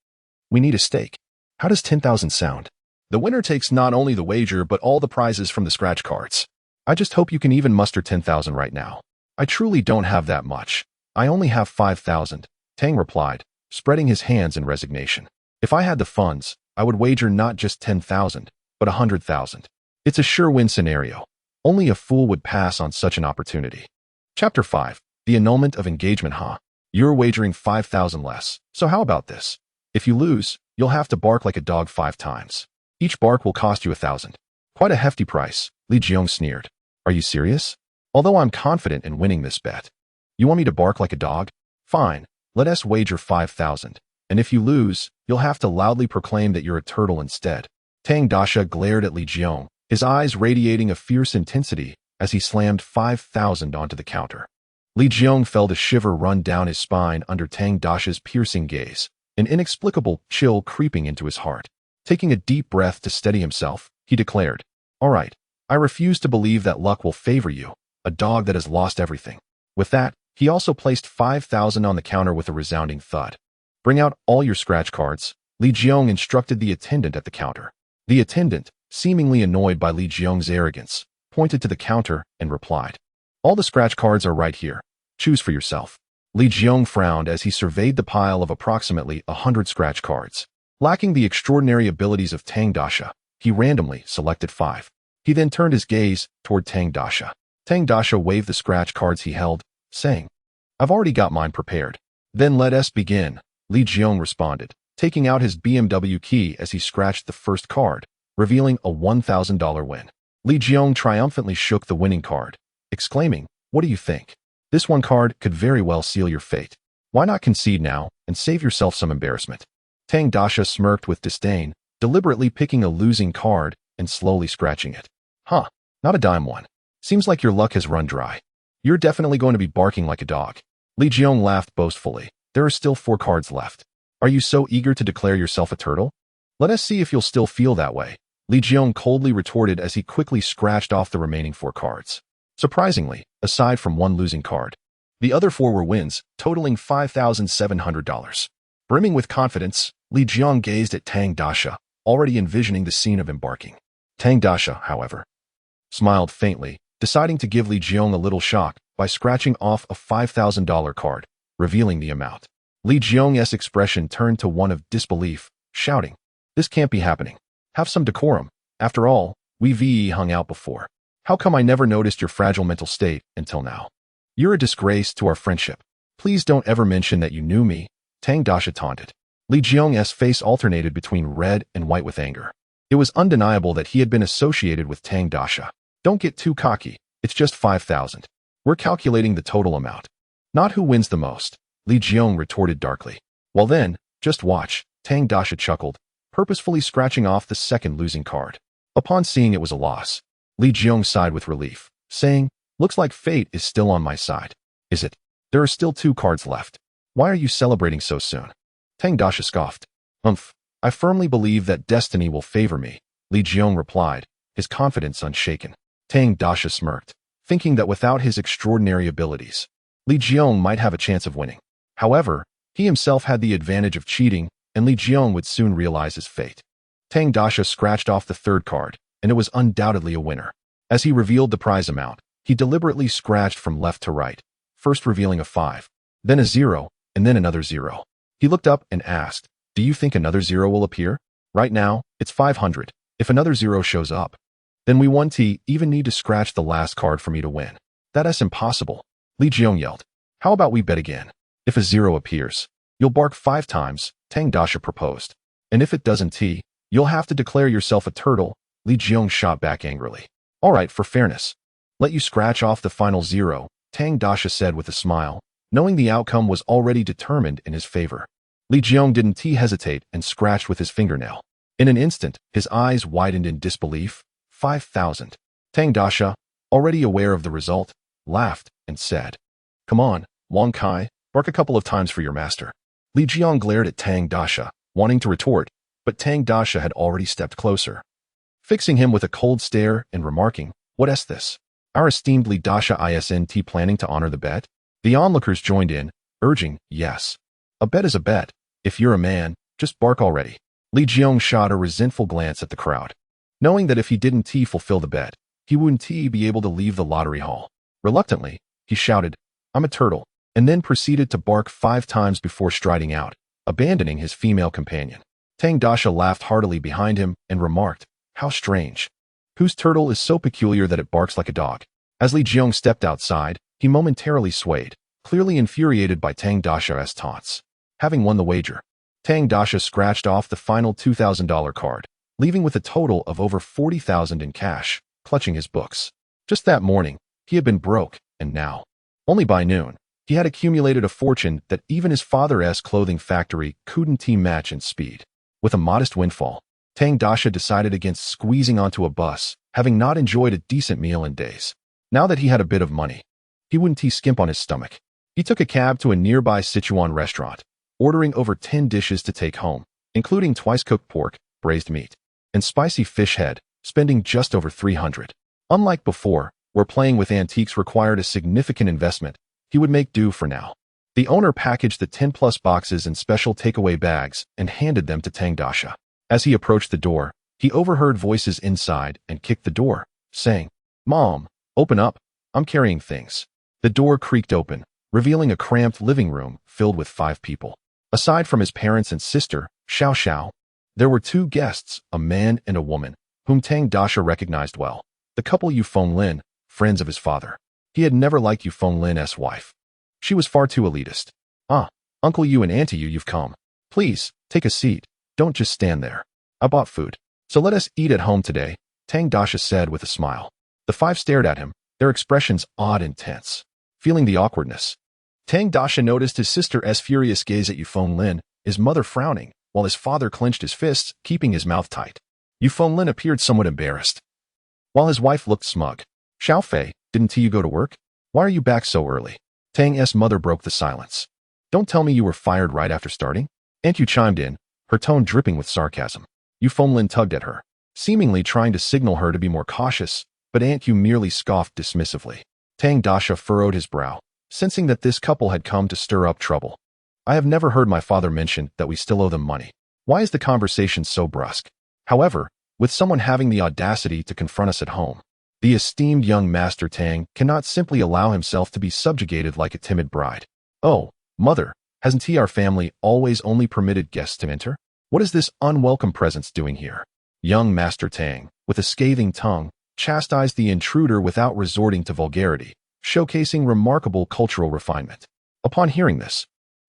S1: we need a stake. How does 10,000 sound? The winner takes not only the wager but all the prizes from the scratch cards. I just hope you can even muster 10,000 right now. I truly don't have that much. I only have 5,000, Tang replied, spreading his hands in resignation. If I had the funds, I would wager not just 10,000, but 100,000. It's a sure-win scenario. Only a fool would pass on such an opportunity. Chapter 5. The annulment of engagement. You're wagering 5,000 less, so how about this? If you lose, you'll have to bark like a dog 5 times. Each bark will cost you 1,000. Quite a hefty price, Li Jiang sneered. Are you serious? Although I'm confident in winning this bet. You want me to bark like a dog? Fine, let us wager 5,000. And if you lose, you'll have to loudly proclaim that you're a turtle instead. Tang Dasha glared at Li Jiang, his eyes radiating a fierce intensity as he slammed 5,000 onto the counter. Li Jiang felt a shiver run down his spine under Tang Dasha's piercing gaze, an inexplicable chill creeping into his heart. Taking a deep breath to steady himself, he declared, All right, I refuse to believe that luck will favor you, a dog that has lost everything. With that, he also placed 5,000 on the counter with a resounding thud. Bring out all your scratch cards, Li Jiang instructed the attendant at the counter. The attendant, seemingly annoyed by Li Jiang's arrogance, pointed to the counter and replied, All the scratch cards are right here. Choose for yourself. Li Jiang frowned as he surveyed the pile of approximately 100 scratch cards. Lacking the extraordinary abilities of Tang Dasha, he randomly selected 5. He then turned his gaze toward Tang Dasha. Tang Dasha waved the scratch cards he held, saying, I've already got mine prepared. Then let us begin, Li Jiang responded, taking out his BMW key as he scratched the first card, revealing a $1,000 win. Li Jiang triumphantly shook the winning card, exclaiming, What do you think? This one card could very well seal your fate. Why not concede now and save yourself some embarrassment? Tang Dasha smirked with disdain, deliberately picking a losing card and slowly scratching it. Not a dime one. Seems like your luck has run dry. You're definitely going to be barking like a dog. Li Jiang laughed boastfully. There are still 4 cards left. Are you so eager to declare yourself a turtle? Let us see if you'll still feel that way, Li Jiang coldly retorted as he quickly scratched off the remaining 4 cards. Surprisingly, aside from one losing card, the other 4 were wins, totaling $5,700. Brimming with confidence, Li Jiang gazed at Tang Dasha, already envisioning the scene of embarking. Tang Dasha, however, smiled faintly, deciding to give Li Jiang a little shock by scratching off a $5,000 card, revealing the amount. Li Jiang's expression turned to one of disbelief, shouting, This can't be happening. Have some decorum. After all, we've hung out before. How come I never noticed your fragile mental state until now? You're a disgrace to our friendship. Please don't ever mention that you knew me, Tang Dasha taunted. Li Jiong's face alternated between red and white with anger. It was undeniable that he had been associated with Tang Dasha. Don't get too cocky. It's just 5,000. We're calculating the total amount. Not who wins the most, Li Jiong retorted darkly. Well then, just watch, Tang Dasha chuckled, purposefully scratching off the second losing card. Upon seeing it was a loss, Li Jiong sighed with relief, saying, looks like fate is still on my side. Is it? There are still 2 cards left. Why are you celebrating so soon? Tang Dasha scoffed. I firmly believe that destiny will favor me, Li Jiong replied, his confidence unshaken. Tang Dasha smirked, thinking that without his extraordinary abilities, Li Jiong might have a chance of winning. However, he himself had the advantage of cheating, and Li Jiong would soon realize his fate. Tang Dasha scratched off the 3rd card, and it was undoubtedly a winner. As he revealed the prize amount, he deliberately scratched from left to right, first revealing a 5, then a 0, and then another 0. He looked up and asked, do you think another 0 will appear? Right now, it's 500. If another 0 shows up, then we won't even need to scratch the last card for me to win. That's impossible, Li Jiong yelled. How about we bet again? If a 0 appears, you'll bark 5 times, Tang Dasha proposed. And if it doesn't, you'll have to declare yourself a turtle, Li Jiong shot back angrily. All right, for fairness. Let you scratch off the final 0, Tang Dasha said with a smile, knowing the outcome was already determined in his favor. Li Jiong didn't hesitate and scratched with his fingernail. In an instant, his eyes widened in disbelief. 5,000. Tang Dasha, already aware of the result, laughed and said, come on, Wang Kai, bark a couple of times for your master. Li Jiong glared at Tang Dasha, wanting to retort, but Tang Dasha had already stepped closer, fixing him with a cold stare and remarking, what is this? Our esteemed Li Dasha isn't planning to honor the bet? The onlookers joined in, urging, yes. A bet is a bet. If you're a man, just bark already. Li Jiong shot a resentful glance at the crowd, knowing that if he didn't fulfill the bet, he wouldn't be able to leave the lottery hall. Reluctantly, he shouted, I'm a turtle, and then proceeded to bark 5 times before striding out, abandoning his female companion. Tang Dasha laughed heartily behind him and remarked, how strange. Whose turtle is so peculiar that it barks like a dog? As Li Jiong stepped outside, he momentarily swayed, clearly infuriated by Tang Dasha's taunts. Having won the wager, Tang Dasha scratched off the final $2,000 card, leaving with a total of over 40,000 in cash, clutching his books. Just that morning, he had been broke, and now, only by noon, he had accumulated a fortune that even his father's clothing factory couldn't match in speed. With a modest windfall, Tang Dasha decided against squeezing onto a bus, having not enjoyed a decent meal in days. Now that he had a bit of money, he wouldn't skimp on his stomach. He took a cab to a nearby Sichuan restaurant, ordering over 10 dishes to take home, including twice-cooked pork, braised meat, and spicy fish head, spending just over 300. Unlike before, where playing with antiques required a significant investment, he would make do for now. The owner packaged the 10-plus boxes in special takeaway bags and handed them to Tang Dasha. As he approached the door, he overheard voices inside and kicked the door, saying, Mom, open up, I'm carrying things. The door creaked open, revealing a cramped living room filled with 5 people. Aside from his parents and sister, Xiao Xiao, there were 2 guests, a man and a woman, whom Tang Dasha recognized well. The couple Yufeng Lin, friends of his father. He had never liked Yufeng Lin's wife. She was far too elitist. Uncle Yu and Auntie Yu, you've come. Please, take a seat. Don't just stand there. I bought food, so let us eat at home today, Tang Dasha said with a smile. The 5 stared at him, their expressions odd and tense. Feeling the awkwardness, Tang Dasha noticed his sister's furious gaze at Yufeng Lin, his mother frowning, while his father clenched his fists, keeping his mouth tight. Yufeng Lin appeared somewhat embarrassed, while his wife looked smug. Xiao Fei, didn't you go to work? Why are you back so early? Tang's mother broke the silence. Don't tell me you were fired right after starting? Aunt Yu chimed in, her tone dripping with sarcasm. Yufeng Lin tugged at her, seemingly trying to signal her to be more cautious, but Aunt Yu merely scoffed dismissively. Tang Dasha furrowed his brow, sensing that this couple had come to stir up trouble. I have never heard my father mention that we still owe them money. Why is the conversation so brusque? However, with someone having the audacity to confront us at home, the esteemed young Master Tang cannot simply allow himself to be subjugated like a timid bride. Oh, mother, hasn't our family always only permitted guests to enter? What is this unwelcome presence doing here? Young Master Tang, with a scathing tongue, chastised the intruder without resorting to vulgarity, showcasing remarkable cultural refinement. Upon hearing this,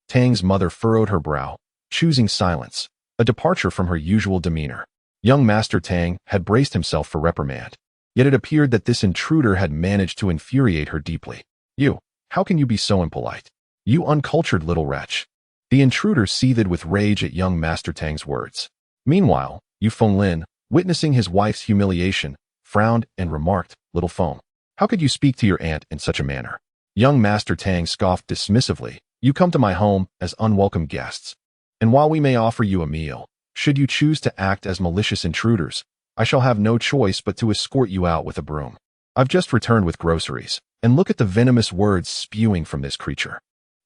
S1: Tang's mother furrowed her brow, choosing silence, a departure from her usual demeanor. Young Master Tang had braced himself for reprimand, yet it appeared that this intruder had managed to infuriate her deeply. "You, how can you be so impolite? You uncultured little wretch." The intruder seethed with rage at young Master Tang's words. Meanwhile, Yu Fenglin, witnessing his wife's humiliation, frowned and remarked, "Little Feng, how could you speak to your aunt in such a manner?" Young Master Tang scoffed dismissively. "You come to my home as unwelcome guests, and while we may offer you a meal, should you choose to act as malicious intruders, I shall have no choice but to escort you out with a broom. I've just returned with groceries, and look at the venomous words spewing from this creature.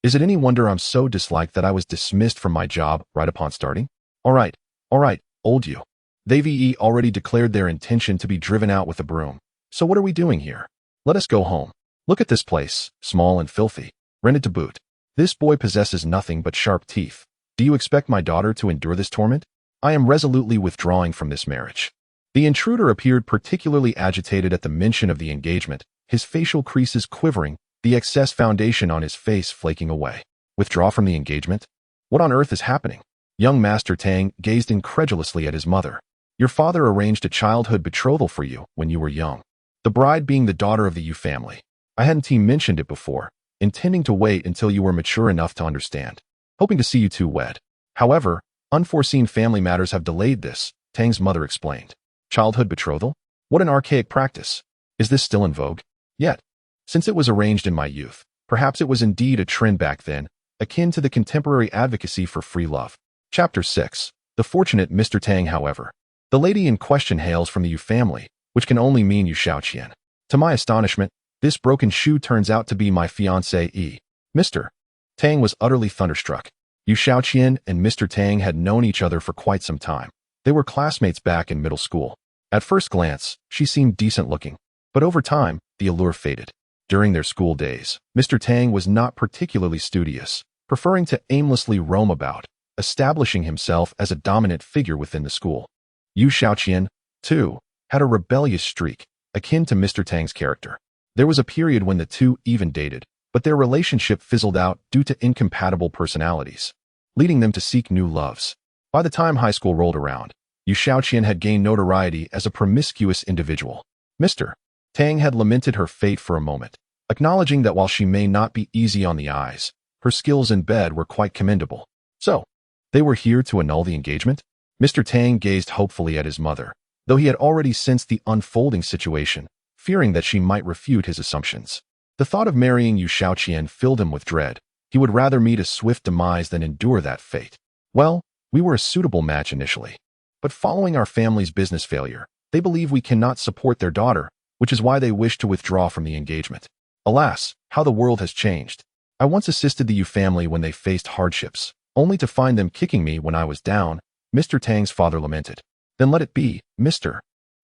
S1: Is it any wonder I'm so disliked that I was dismissed from my job right upon starting? All right, old you. They've already declared their intention to be driven out with a broom. So what are we doing here? Let us go home. Look at this place, small and filthy, rented to boot. This boy possesses nothing but sharp teeth. Do you expect my daughter to endure this torment? I am resolutely withdrawing from this marriage." The intruder appeared particularly agitated at the mention of the engagement, his facial creases quivering, the excess foundation on his face flaking away. "Withdraw from the engagement? What on earth is happening?" Young Master Tang gazed incredulously at his mother. "Your father arranged a childhood betrothal for you when you were young, the bride being the daughter of the Yu family. I hadn't mentioned it before, intending to wait until you were mature enough to understand, hoping to see you two wed. However, unforeseen family matters have delayed this," Tang's mother explained. "Childhood betrothal? What an archaic practice. Is this still in vogue? Yet, since it was arranged in my youth, perhaps it was indeed a trend back then, akin to the contemporary advocacy for free love." Chapter 6. The Fortunate Mr. Tang. However, the lady in question hails from the Yu family, which can only mean Yu Shaoqian. To my astonishment, this broken shoe turns out to be my fiancé. Mr. Tang was utterly thunderstruck. Yu Shaoqian and Mr. Tang had known each other for quite some time. They were classmates back in middle school. At first glance, she seemed decent looking, but over time, the allure faded. During their school days, Mr. Tang was not particularly studious, preferring to aimlessly roam about, establishing himself as a dominant figure within the school. Yu Shaoqian, too, had a rebellious streak, akin to Mr. Tang's character. There was a period when the two even dated, but their relationship fizzled out due to incompatible personalities, leading them to seek new loves. By the time high school rolled around, Yu Shaoqian had gained notoriety as a promiscuous individual. Mr. Tang had lamented her fate for a moment, acknowledging that while she may not be easy on the eyes, her skills in bed were quite commendable. So, they were here to annul the engagement? Mr. Tang gazed hopefully at his mother, though he had already sensed the unfolding situation, fearing that she might refute his assumptions. The thought of marrying Yu Shaoqian filled him with dread. He would rather meet a swift demise than endure that fate. Well, we were a suitable match initially, but following our family's business failure, they believe we cannot support their daughter, which is why they wish to withdraw from the engagement. Alas, how the world has changed. I once assisted the Yu family when they faced hardships, only to find them kicking me when I was down, Mr. Tang's father lamented. Then let it be, Mr.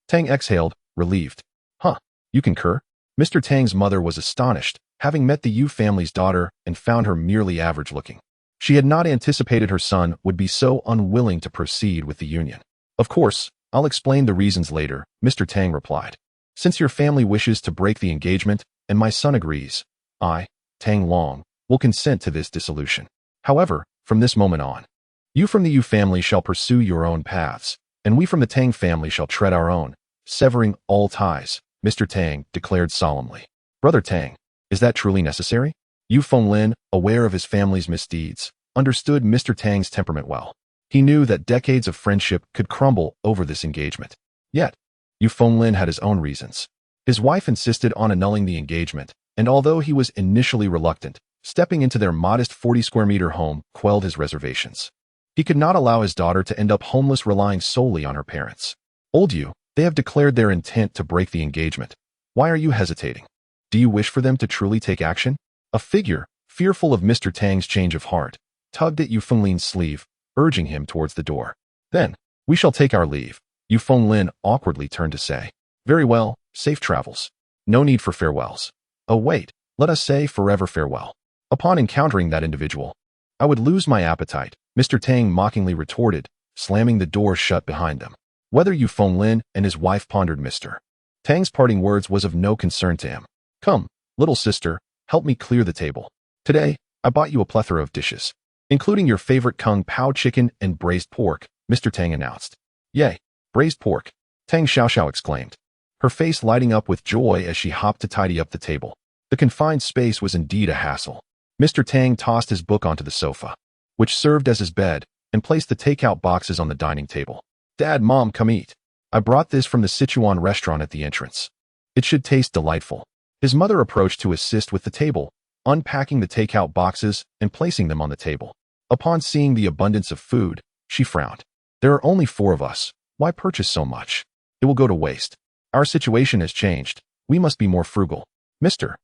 S1: Tang exhaled, relieved. Huh, you concur? Mr. Tang's mother was astonished, having met the Yu family's daughter and found her merely average looking. She had not anticipated her son would be so unwilling to proceed with the union. Of course, I'll explain the reasons later, Mr. Tang replied. Since your family wishes to break the engagement, and my son agrees, I, Tang Long, will consent to this dissolution. However, from this moment on, you from the Yu family shall pursue your own paths, and we from the Tang family shall tread our own, severing all ties, Mr. Tang declared solemnly. Brother Tang, is that truly necessary? Yu Fenglin, aware of his family's misdeeds, understood Mr. Tang's temperament well. He knew that decades of friendship could crumble over this engagement. Yet, Yu Fenglin had his own reasons. His wife insisted on annulling the engagement, and although he was initially reluctant, stepping into their modest 40-square-meter home quelled his reservations. He could not allow his daughter to end up homeless relying solely on her parents. Old Yu, they have declared their intent to break the engagement. Why are you hesitating? Do you wish for them to truly take action? A figure, fearful of Mr. Tang's change of heart, tugged at Yu Fenglin's sleeve, urging him towards the door. Then, we shall take our leave, Yu Fenglin awkwardly turned to say. Very well, safe travels. No need for farewells. Oh wait, let us say forever farewell. Upon encountering that individual, I would lose my appetite, Mr. Tang mockingly retorted, slamming the door shut behind them. Whether Yu Fenglin and his wife pondered Mr. Tang's parting words was of no concern to him. Come, little sister, help me clear the table. Today, I bought you a plethora of dishes, including your favorite Kung Pao chicken and braised pork, Mr. Tang announced. Yay, braised pork, Tang Xiaoxiao exclaimed, her face lighting up with joy as she hopped to tidy up the table. The confined space was indeed a hassle. Mr. Tang tossed his book onto the sofa, which served as his bed, and placed the takeout boxes on the dining table. Dad, Mom, come eat. I brought this from the Sichuan restaurant at the entrance. It should taste delightful. His mother approached to assist with the table, unpacking the takeout boxes and placing them on the table. Upon seeing the abundance of food, she frowned. There are only 4 of us. Why purchase so much? It will go to waste. Our situation has changed. We must be more frugal. Mr.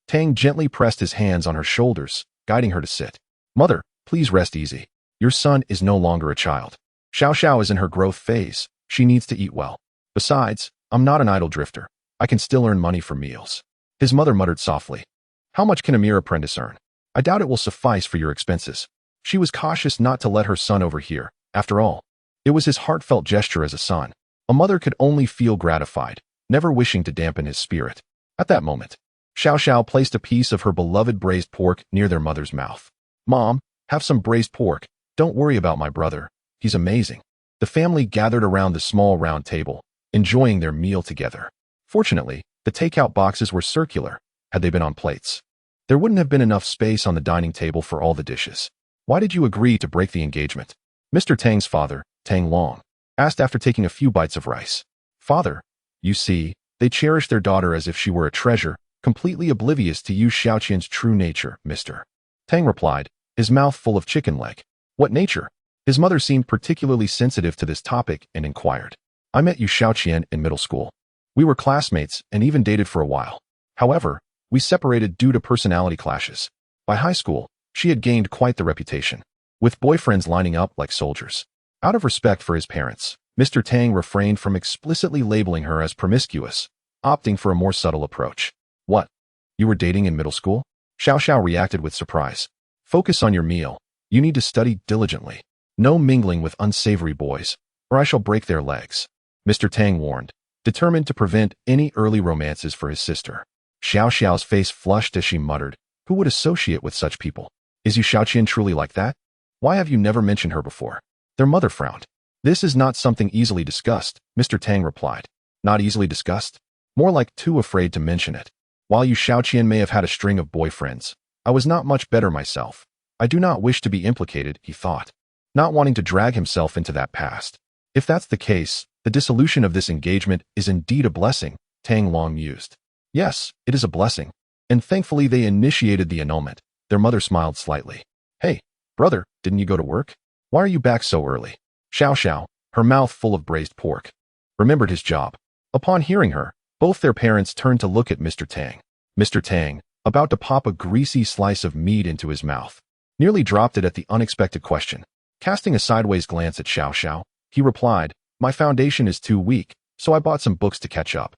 S1: Tang gently pressed his hands on her shoulders, guiding her to sit. Mother, please rest easy. Your son is no longer a child. Xiao Xiao is in her growth phase. She needs to eat well. Besides, I'm not an idle drifter. I can still earn money for meals. His mother muttered softly. How much can a mere apprentice earn? I doubt it will suffice for your expenses. She was cautious not to let her son overhear. After all, it was his heartfelt gesture as a son. A mother could only feel gratified, never wishing to dampen his spirit. At that moment, Xiao Xiao placed a piece of her beloved braised pork near their mother's mouth. Mom, have some braised pork. Don't worry about my brother. He's amazing. The family gathered around the small round table, enjoying their meal together. Fortunately, the takeout boxes were circular. Had they been on plates, there wouldn't have been enough space on the dining table for all the dishes. Why did you agree to break the engagement? Mr. Tang's father, Tang Long, asked after taking a few bites of rice. Father, you see, they cherish their daughter as if she were a treasure, completely oblivious to Yu Xiaoqian's true nature, Mr. Tang replied, his mouth full of chicken leg. What nature? His mother seemed particularly sensitive to this topic and inquired. I met Yu Xiaoqian in middle school. We were classmates and even dated for a while. However, we separated due to personality clashes. By high school, she had gained quite the reputation, with boyfriends lining up like soldiers. Out of respect for his parents, Mr. Tang refrained from explicitly labeling her as promiscuous, opting for a more subtle approach. What? You were dating in middle school? Xiao Xiao reacted with surprise. Focus on your meal. You need to study diligently. No mingling with unsavory boys, or I shall break their legs, Mr. Tang warned, determined to prevent any early romances for his sister. Xiao Xiao's face flushed as she muttered, who would associate with such people? Is Yu Xiaoqian truly like that? Why have you never mentioned her before? Their mother frowned. This is not something easily discussed, Mr. Tang replied. Not easily discussed? More like too afraid to mention it. While Yu Xiaoqian may have had a string of boyfriends, I was not much better myself. I do not wish to be implicated, he thought, not wanting to drag himself into that past. If that's the case, the dissolution of this engagement is indeed a blessing, Tang Long mused. Yes, it is a blessing. And thankfully they initiated the annulment. Their mother smiled slightly. Hey, brother, didn't you go to work? Why are you back so early? Xiao Xiao, her mouth full of braised pork, remembered his job. Upon hearing her, both their parents turned to look at Mr. Tang. Mr. Tang, about to pop a greasy slice of meat into his mouth, nearly dropped it at the unexpected question. Casting a sideways glance at Xiao Xiao, he replied, my foundation is too weak, so I bought some books to catch up.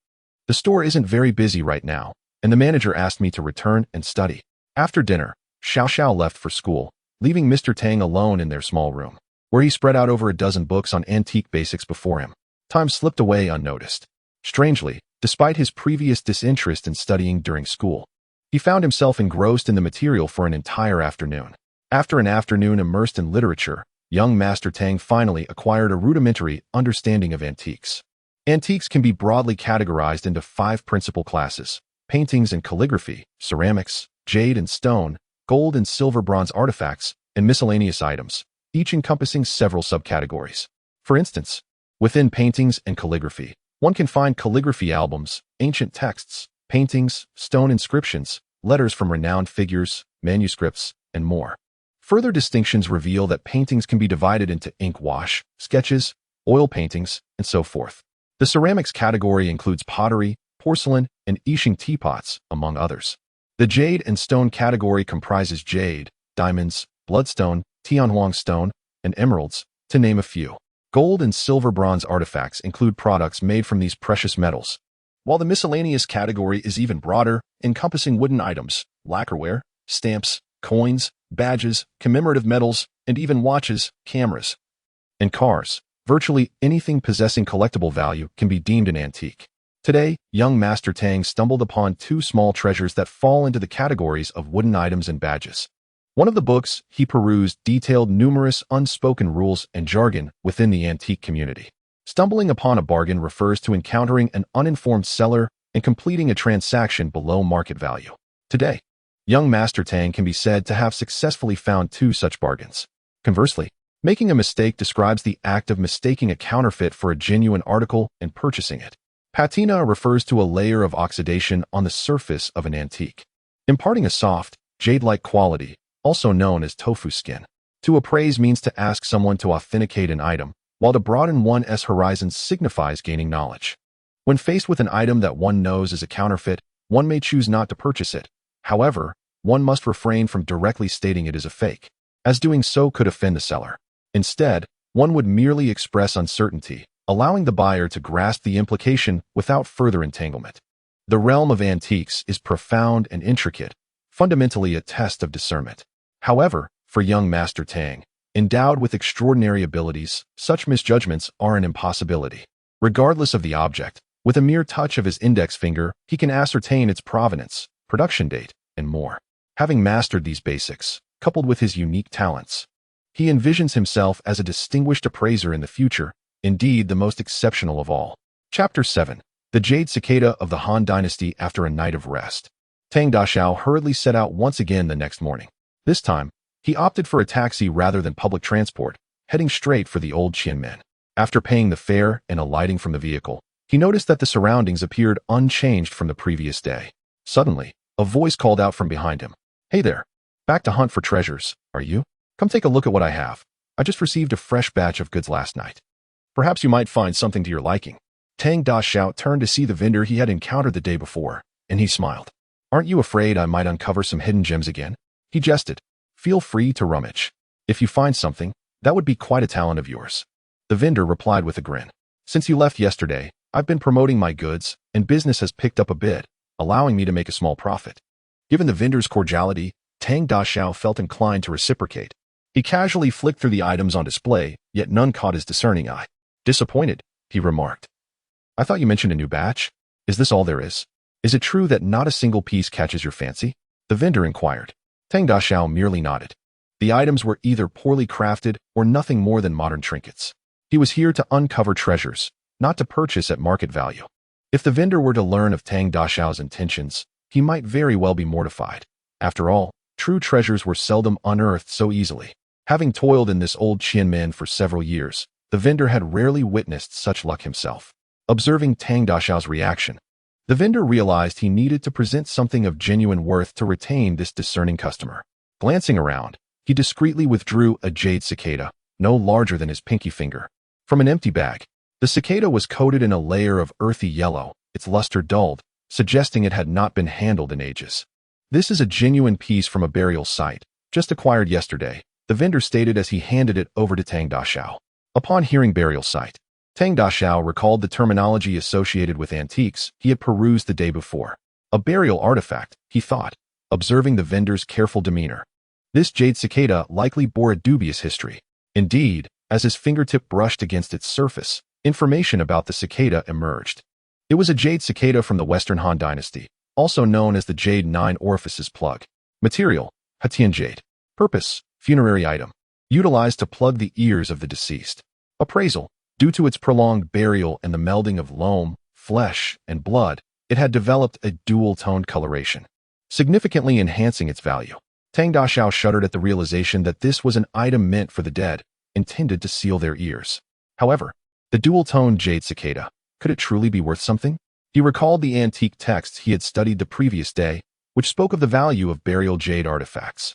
S1: The store isn't very busy right now, and the manager asked me to return and study. After dinner, Xiao Xiao left for school, leaving Mr. Tang alone in their small room, where he spread out over a dozen books on antique basics before him. Time slipped away unnoticed. Strangely, despite his previous disinterest in studying during school, he found himself engrossed in the material for an entire afternoon. After an afternoon immersed in literature, young Master Tang finally acquired a rudimentary understanding of antiques. Antiques can be broadly categorized into 5 principal classes: paintings and calligraphy, ceramics, jade and stone, gold and silver bronze artifacts, and miscellaneous items, each encompassing several subcategories. For instance, within paintings and calligraphy, one can find calligraphy albums, ancient texts, paintings, stone inscriptions, letters from renowned figures, manuscripts, and more. Further distinctions reveal that paintings can be divided into ink wash, sketches, oil paintings, and so forth. The ceramics category includes pottery, porcelain, and Yixing teapots, among others. The jade and stone category comprises jade, diamonds, bloodstone, Tianhuang stone, and emeralds, to name a few. Gold and silver bronze artifacts include products made from these precious metals, while the miscellaneous category is even broader, encompassing wooden items, lacquerware, stamps, coins, badges, commemorative medals, and even watches, cameras, and cars. Virtually anything possessing collectible value can be deemed an antique. Today, young Master Tang stumbled upon two small treasures that fall into the categories of wooden items and badges. One of the books he perused detailed numerous unspoken rules and jargon within the antique community. Stumbling upon a bargain refers to encountering an uninformed seller and completing a transaction below market value. Today, young Master Tang can be said to have successfully found two such bargains. Conversely, making a mistake describes the act of mistaking a counterfeit for a genuine article and purchasing it. Patina refers to a layer of oxidation on the surface of an antique, imparting a soft, jade-like quality, also known as tofu skin. To appraise means to ask someone to authenticate an item, while to broaden one's horizon signifies gaining knowledge. When faced with an item that one knows is a counterfeit, one may choose not to purchase it. However, one must refrain from directly stating it is a fake, as doing so could offend the seller. Instead, one would merely express uncertainty, allowing the buyer to grasp the implication without further entanglement. The realm of antiques is profound and intricate, fundamentally a test of discernment. However, for young Master Tang, endowed with extraordinary abilities, such misjudgments are an impossibility. Regardless of the object, with a mere touch of his index finger, he can ascertain its provenance, production date, and more. Having mastered these basics, coupled with his unique talents, he envisions himself as a distinguished appraiser in the future, indeed the most exceptional of all. Chapter 7. The Jade Cicada of the Han Dynasty after a night of rest. Tang Daxiao hurriedly set out once again the next morning. This time, he opted for a taxi rather than public transport, heading straight for the old Qianmen. After paying the fare and alighting from the vehicle, he noticed that the surroundings appeared unchanged from the previous day. Suddenly, a voice called out from behind him. "Hey there, back to hunt for treasures, are you? Come take a look at what I have. I just received a fresh batch of goods last night. Perhaps you might find something to your liking." Tang Daxiao turned to see the vendor he had encountered the day before, and he smiled. "Aren't you afraid I might uncover some hidden gems again?" He jested. "Feel free to rummage. If you find something, that would be quite a talent of yours." The vendor replied with a grin. "Since you left yesterday, I've been promoting my goods, and business has picked up a bit, allowing me to make a small profit." Given the vendor's cordiality, Tang Daxiao felt inclined to reciprocate. He casually flicked through the items on display, yet none caught his discerning eye. "Disappointed," he remarked. "I thought you mentioned a new batch. Is this all there is? Is it true that not a single piece catches your fancy?" the vendor inquired. Tang Daxiao merely nodded. The items were either poorly crafted or nothing more than modern trinkets. He was here to uncover treasures, not to purchase at market value. If the vendor were to learn of Tang Daxiao's intentions, he might very well be mortified. After all, true treasures were seldom unearthed so easily. Having toiled in this old Qianmen for several years, the vendor had rarely witnessed such luck himself. Observing Tang Daxiao's reaction, the vendor realized he needed to present something of genuine worth to retain this discerning customer. Glancing around, he discreetly withdrew a jade cicada, no larger than his pinky finger, from an empty bag. The cicada was coated in a layer of earthy yellow, its luster dulled, suggesting it had not been handled in ages. "This is a genuine piece from a burial site, just acquired yesterday," the vendor stated as he handed it over to Tang Daxiao. Upon hearing burial site, Tang Daxiao recalled the terminology associated with antiques he had perused the day before. A burial artifact, he thought, observing the vendor's careful demeanor. This jade cicada likely bore a dubious history. Indeed, as his fingertip brushed against its surface, information about the cicada emerged. It was a jade cicada from the Western Han Dynasty, also known as the Jade 9 Orifices plug. Material, Hatian jade. Purpose, funerary item. Utilized to plug the ears of the deceased. Appraisal. Due to its prolonged burial and the melding of loam, flesh, and blood, it had developed a dual-toned coloration, significantly enhancing its value. Tang Daxiao shuddered at the realization that this was an item meant for the dead, intended to seal their ears. However, the dual-toned jade cicada, could it truly be worth something? He recalled the antique texts he had studied the previous day, which spoke of the value of burial jade artifacts.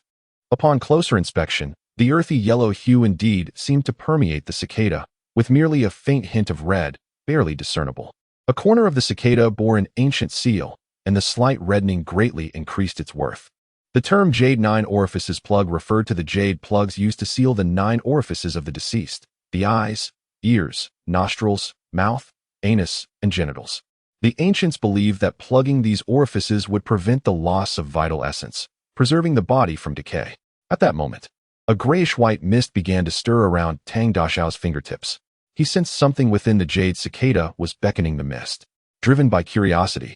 S1: Upon closer inspection, the earthy yellow hue indeed seemed to permeate the cicada, with merely a faint hint of red, barely discernible. A corner of the cicada bore an ancient seal, and the slight reddening greatly increased its worth. The term Jade 9 Orifices plug referred to the jade plugs used to seal the 9 orifices of the deceased: the eyes, ears, nostrils, mouth, anus, and genitals. The ancients believed that plugging these orifices would prevent the loss of vital essence, preserving the body from decay. At that moment, a grayish-white mist began to stir around Tang Daxiao's fingertips. He sensed something within the jade cicada was beckoning the mist. driven by curiosity.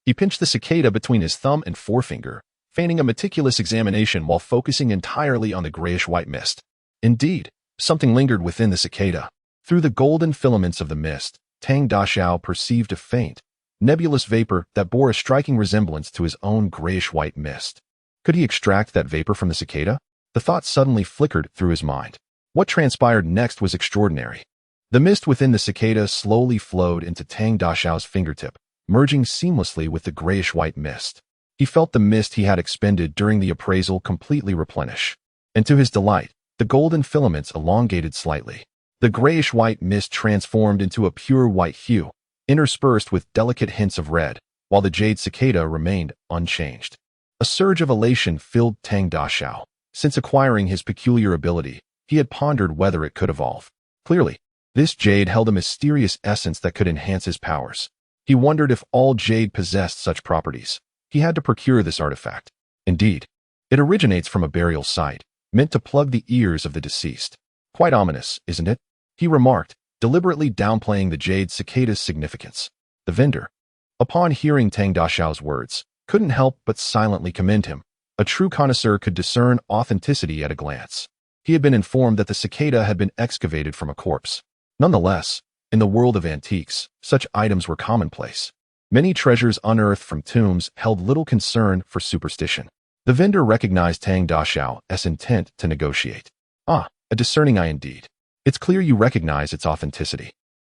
S1: He pinched the cicada between his thumb and forefinger, feigning a meticulous examination while focusing entirely on the grayish-white mist. Indeed, something lingered within the cicada. Through the golden filaments of the mist, Tang Daxiao perceived a faint, nebulous vapor that bore a striking resemblance to his own grayish-white mist. Could he extract that vapor from the cicada? The thought suddenly flickered through his mind. What transpired next was extraordinary. The mist within the cicada slowly flowed into Tang Daxiao's fingertip, merging seamlessly with the grayish-white mist. He felt the mist he had expended during the appraisal completely replenish. And to his delight, the golden filaments elongated slightly. The grayish-white mist transformed into a pure white hue, interspersed with delicate hints of red, while the jade cicada remained unchanged. A surge of elation filled Tang Daxiao. Since acquiring his peculiar ability, he had pondered whether it could evolve. Clearly, this jade held a mysterious essence that could enhance his powers. He wondered if all jade possessed such properties. He had to procure this artifact. Indeed, it originates from a burial site, meant to plug the ears of the deceased. Quite ominous, isn't it? He remarked, deliberately downplaying the jade cicada's significance. The vendor, upon hearing Tang Daxiao's words, couldn't help but silently commend him. A true connoisseur could discern authenticity at a glance. He had been informed that the cicada had been excavated from a corpse. Nonetheless, in the world of antiques, such items were commonplace. Many treasures unearthed from tombs held little concern for superstition. The vendor recognized Tang Daxiao's intent to negotiate. Ah, a discerning eye indeed. It's clear you recognize its authenticity.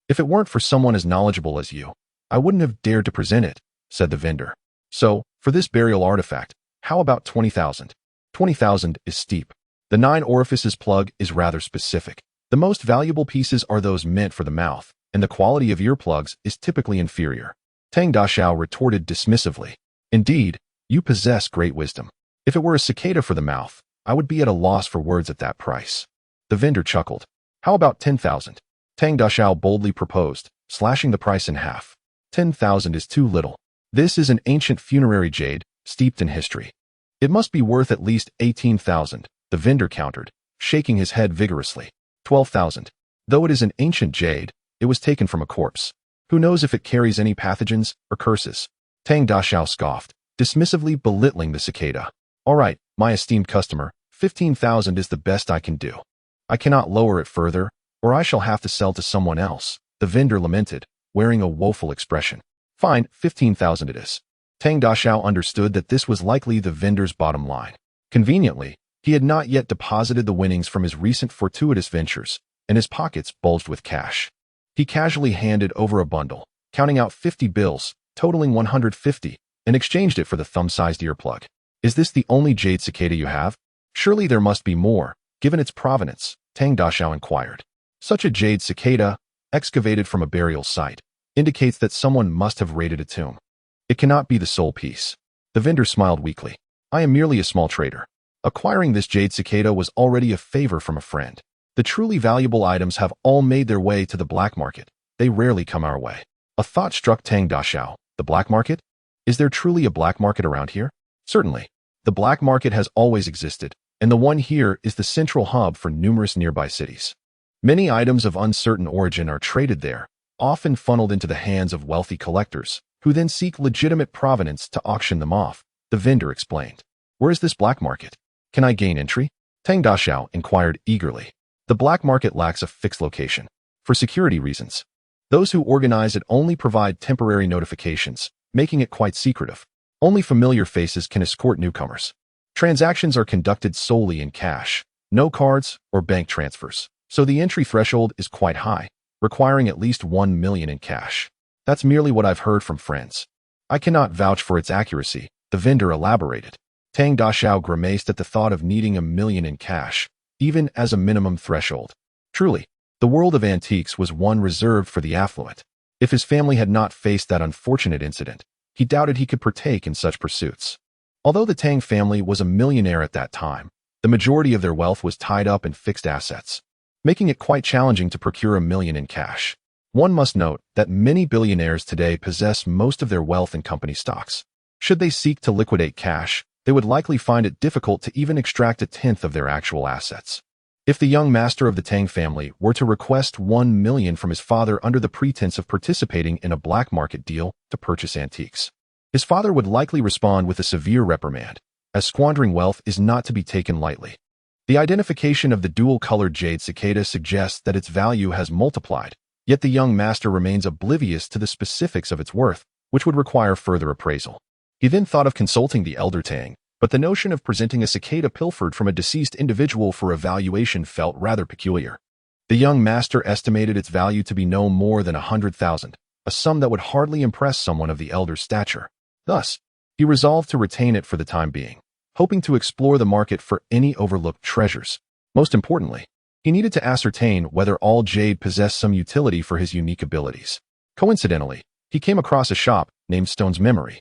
S1: If it weren't for someone as knowledgeable as you, I wouldn't have dared to present it, said the vendor. So, for this burial artifact, how about 20,000? 20,000 is steep. The 9 orifices plug is rather specific. The most valuable pieces are those meant for the mouth, and the quality of earplugs is typically inferior. Tang Daxiao retorted dismissively. Indeed, you possess great wisdom. If it were a cicada for the mouth, I would be at a loss for words at that price. The vendor chuckled. How about 10,000? Tang Daxiao boldly proposed, slashing the price in half. 10,000 is too little. This is an ancient funerary jade, steeped in history. It must be worth at least 18,000, the vendor countered, shaking his head vigorously. 12,000. Though it is an ancient jade, it was taken from a corpse. Who knows if it carries any pathogens or curses? Tang Daxiao scoffed, dismissively belittling the cicada. All right, my esteemed customer, 15,000 is the best I can do. I cannot lower it further, or I shall have to sell to someone else, the vendor lamented, wearing a woeful expression. Fine, 15,000 it is. Tang Daxiao understood that this was likely the vendor's bottom line. Conveniently, he had not yet deposited the winnings from his recent fortuitous ventures, and his pockets bulged with cash. He casually handed over a bundle, counting out 50 bills, totaling 150, and exchanged it for the thumb-sized earplug. Is this the only jade cicada you have? Surely there must be more, given its provenance, Tang Daxiao inquired. Such a jade cicada, excavated from a burial site, indicates that someone must have raided a tomb. It cannot be the sole piece. The vendor smiled weakly. I am merely a small trader. Acquiring this jade cicada was already a favor from a friend. The truly valuable items have all made their way to the black market. They rarely come our way. A thought struck Tang Daxiao. The black market? Is there truly a black market around here? Certainly. The black market has always existed, and the one here is the central hub for numerous nearby cities. Many items of uncertain origin are traded there, often funneled into the hands of wealthy collectors, who then seek legitimate provenance to auction them off, the vendor explained. Where is this black market? Can I gain entry? Tang Daxiao inquired eagerly. The black market lacks a fixed location. For security reasons, those who organize it only provide temporary notifications, making it quite secretive. Only familiar faces can escort newcomers. Transactions are conducted solely in cash, no cards or bank transfers, so the entry threshold is quite high, requiring at least 1 million in cash. That's merely what I've heard from friends. I cannot vouch for its accuracy, the vendor elaborated. Tang Daxiao grimaced at the thought of needing 1 million in cash, even as a minimum threshold. Truly, the world of antiques was one reserved for the affluent. If his family had not faced that unfortunate incident, he doubted he could partake in such pursuits. Although the Tang family was a millionaire at that time, the majority of their wealth was tied up in fixed assets, making it quite challenging to procure 1 million in cash. One must note that many billionaires today possess most of their wealth in company stocks. Should they seek to liquidate cash, they would likely find it difficult to even extract 1/10 of their actual assets. If the young master of the Tang family were to request 1 million from his father under the pretense of participating in a black market deal to purchase antiques, his father would likely respond with a severe reprimand, as squandering wealth is not to be taken lightly. The identification of the dual-colored jade cicada suggests that its value has multiplied, yet the young master remains oblivious to the specifics of its worth, which would require further appraisal. He then thought of consulting the elder Tang, but the notion of presenting a cicada pilfered from a deceased individual for evaluation felt rather peculiar. The young master estimated its value to be no more than 100,000, a sum that would hardly impress someone of the elder's stature. Thus, he resolved to retain it for the time being, hoping to explore the market for any overlooked treasures. Most importantly, he needed to ascertain whether all jade possessed some utility for his unique abilities. Coincidentally, he came across a shop named Stone's Memory,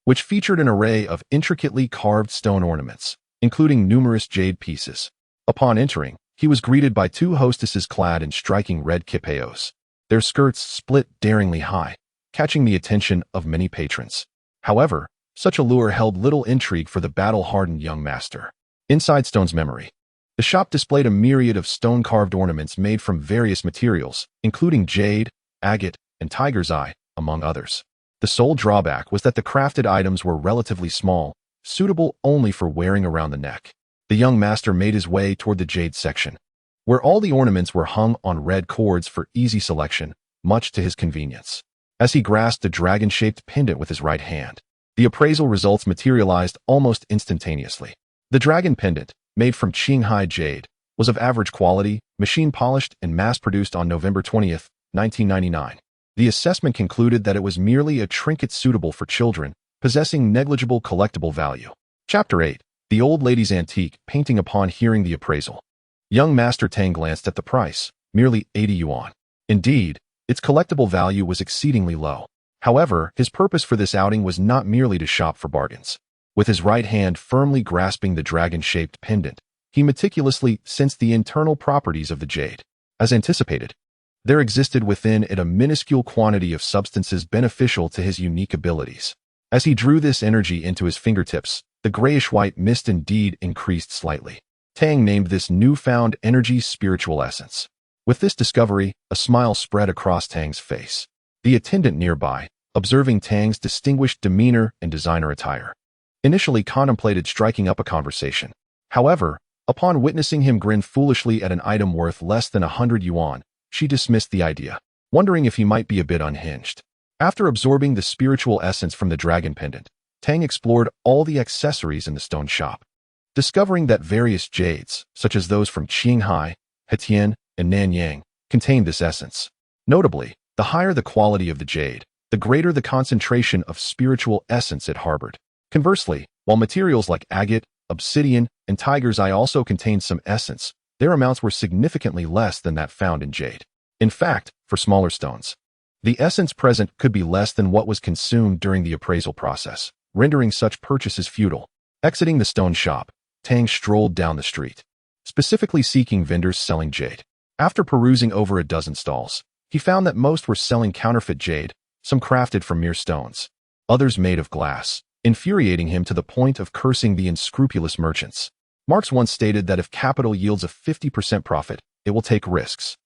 S1: which featured an array of intricately carved stone ornaments, including numerous jade pieces. Upon entering, he was greeted by two hostesses clad in striking red kipayos. Their skirts split daringly high, catching the attention of many patrons. However, such allure held little intrigue for the battle-hardened young master. Inside Stone's Memory, the shop displayed a myriad of stone-carved ornaments made from various materials, including jade, agate, and tiger's eye, among others. The sole drawback was that the crafted items were relatively small, suitable only for wearing around the neck. The young master made his way toward the jade section, where all the ornaments were hung on red cords for easy selection, much to his convenience. As he grasped a dragon-shaped pendant with his right hand, the appraisal results materialized almost instantaneously. The dragon pendant, made from Qinghai jade, was of average quality, machine-polished and mass-produced on November 20th, 1999. The assessment concluded that it was merely a trinket suitable for children, possessing negligible collectible value. Chapter 8. The Old Lady's Antique Painting. Upon hearing the appraisal, young Master Tang glanced at the price, merely 80 yuan. Indeed, its collectible value was exceedingly low. However, his purpose for this outing was not merely to shop for bargains. With his right hand firmly grasping the dragon-shaped pendant, he meticulously sensed the internal properties of the jade. As anticipated, there existed within it a minuscule quantity of substances beneficial to his unique abilities. As he drew this energy into his fingertips, the grayish-white mist indeed increased slightly. Tang named this newfound energy spiritual essence. With this discovery, a smile spread across Tang's face. The attendant nearby, observing Tang's distinguished demeanor and designer attire, initially contemplated striking up a conversation. However, upon witnessing him grin foolishly at an item worth less than 100 yuan, she dismissed the idea, wondering if he might be a bit unhinged. After absorbing the spiritual essence from the dragon pendant, Tang explored all the accessories in the stone shop, discovering that various jades, such as those from Qinghai, Hetian, and Nanyang, contained this essence. Notably, the higher the quality of the jade, the greater the concentration of spiritual essence it harbored. Conversely, while materials like agate, obsidian, and tiger's eye also contained some essence, their amounts were significantly less than that found in jade. In fact, for smaller stones, the essence present could be less than what was consumed during the appraisal process, rendering such purchases futile. Exiting the stone shop, Tang strolled down the street, specifically seeking vendors selling jade. After perusing over a dozen stalls, he found that most were selling counterfeit jade, some crafted from mere stones, others made of glass, infuriating him to the point of cursing the unscrupulous merchants. Marx once stated that if capital yields a 50% profit, it will take risks.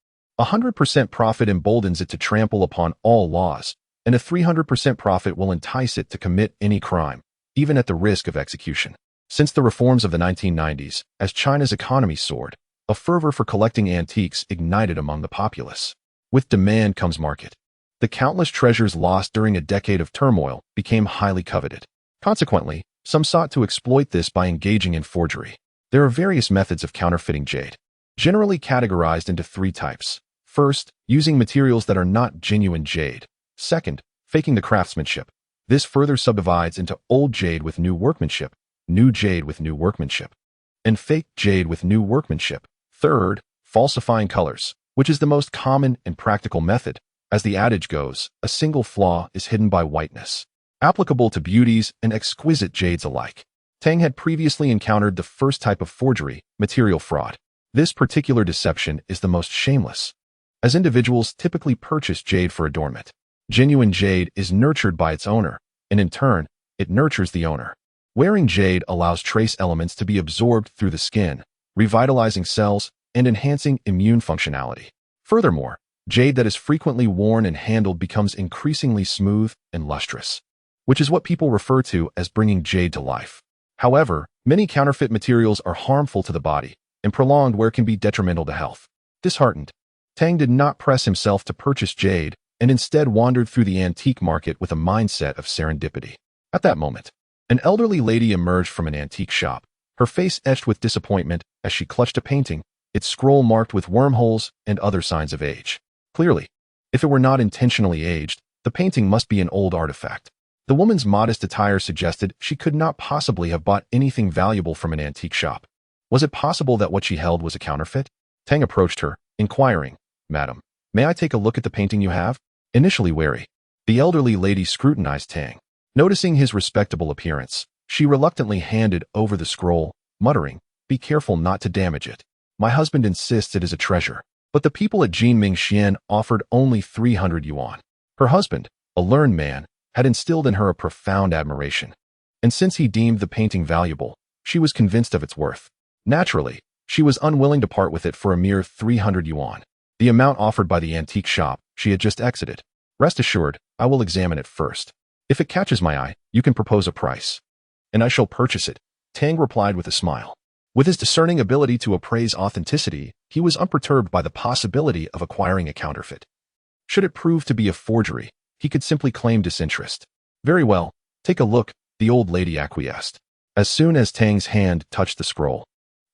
S1: 100% profit emboldens it to trample upon all laws, and a 300% profit will entice it to commit any crime, even at the risk of execution. Since the reforms of the 1990s, as China's economy soared, a fervor for collecting antiques ignited among the populace. With demand comes market. The countless treasures lost during a decade of turmoil became highly coveted. Consequently, some sought to exploit this by engaging in forgery. There are various methods of counterfeiting jade, generally categorized into three types. First, using materials that are not genuine jade. Second, faking the craftsmanship. This further subdivides into old jade with new workmanship, new jade with new workmanship, and fake jade with new workmanship. Third, falsifying colors, which is the most common and practical method. As the adage goes, a single flaw is hidden by whiteness, applicable to beauties and exquisite jades alike. Tang had previously encountered the first type of forgery, material fraud. This particular deception is the most shameless, as individuals typically purchase jade for adornment. Genuine jade is nurtured by its owner, and in turn, it nurtures the owner. Wearing jade allows trace elements to be absorbed through the skin, revitalizing cells and enhancing immune functionality. Furthermore, jade that is frequently worn and handled becomes increasingly smooth and lustrous, which is what people refer to as bringing jade to life. However, many counterfeit materials are harmful to the body, and prolonged wear can be detrimental to health. Disheartened, Tang did not press himself to purchase jade and instead wandered through the antique market with a mindset of serendipity. At that moment, an elderly lady emerged from an antique shop, her face etched with disappointment as she clutched a painting, its scroll marked with wormholes and other signs of age. Clearly, if it were not intentionally aged, the painting must be an old artifact. The woman's modest attire suggested she could not possibly have bought anything valuable from an antique shop. Was it possible that what she held was a counterfeit? Tang approached her, inquiring, "Madam, may I take a look at the painting you have?" Initially wary, the elderly lady scrutinized Tang. Noticing his respectable appearance, she reluctantly handed over the scroll, muttering, "Be careful not to damage it. My husband insists it is a treasure." But the people at Jinming Xian offered only 300 yuan. Her husband, a learned man, had instilled in her a profound admiration. And since he deemed the painting valuable, she was convinced of its worth. Naturally, she was unwilling to part with it for a mere 300 yuan, the amount offered by the antique shop she had just exited. "Rest assured, I will examine it first. If it catches my eye, you can propose a price, and I shall purchase it," Tang replied with a smile. With his discerning ability to appraise authenticity, he was unperturbed by the possibility of acquiring a counterfeit. Should it prove to be a forgery, he could simply claim disinterest. "Very well, take a look," the old lady acquiesced. As soon as Tang's hand touched the scroll,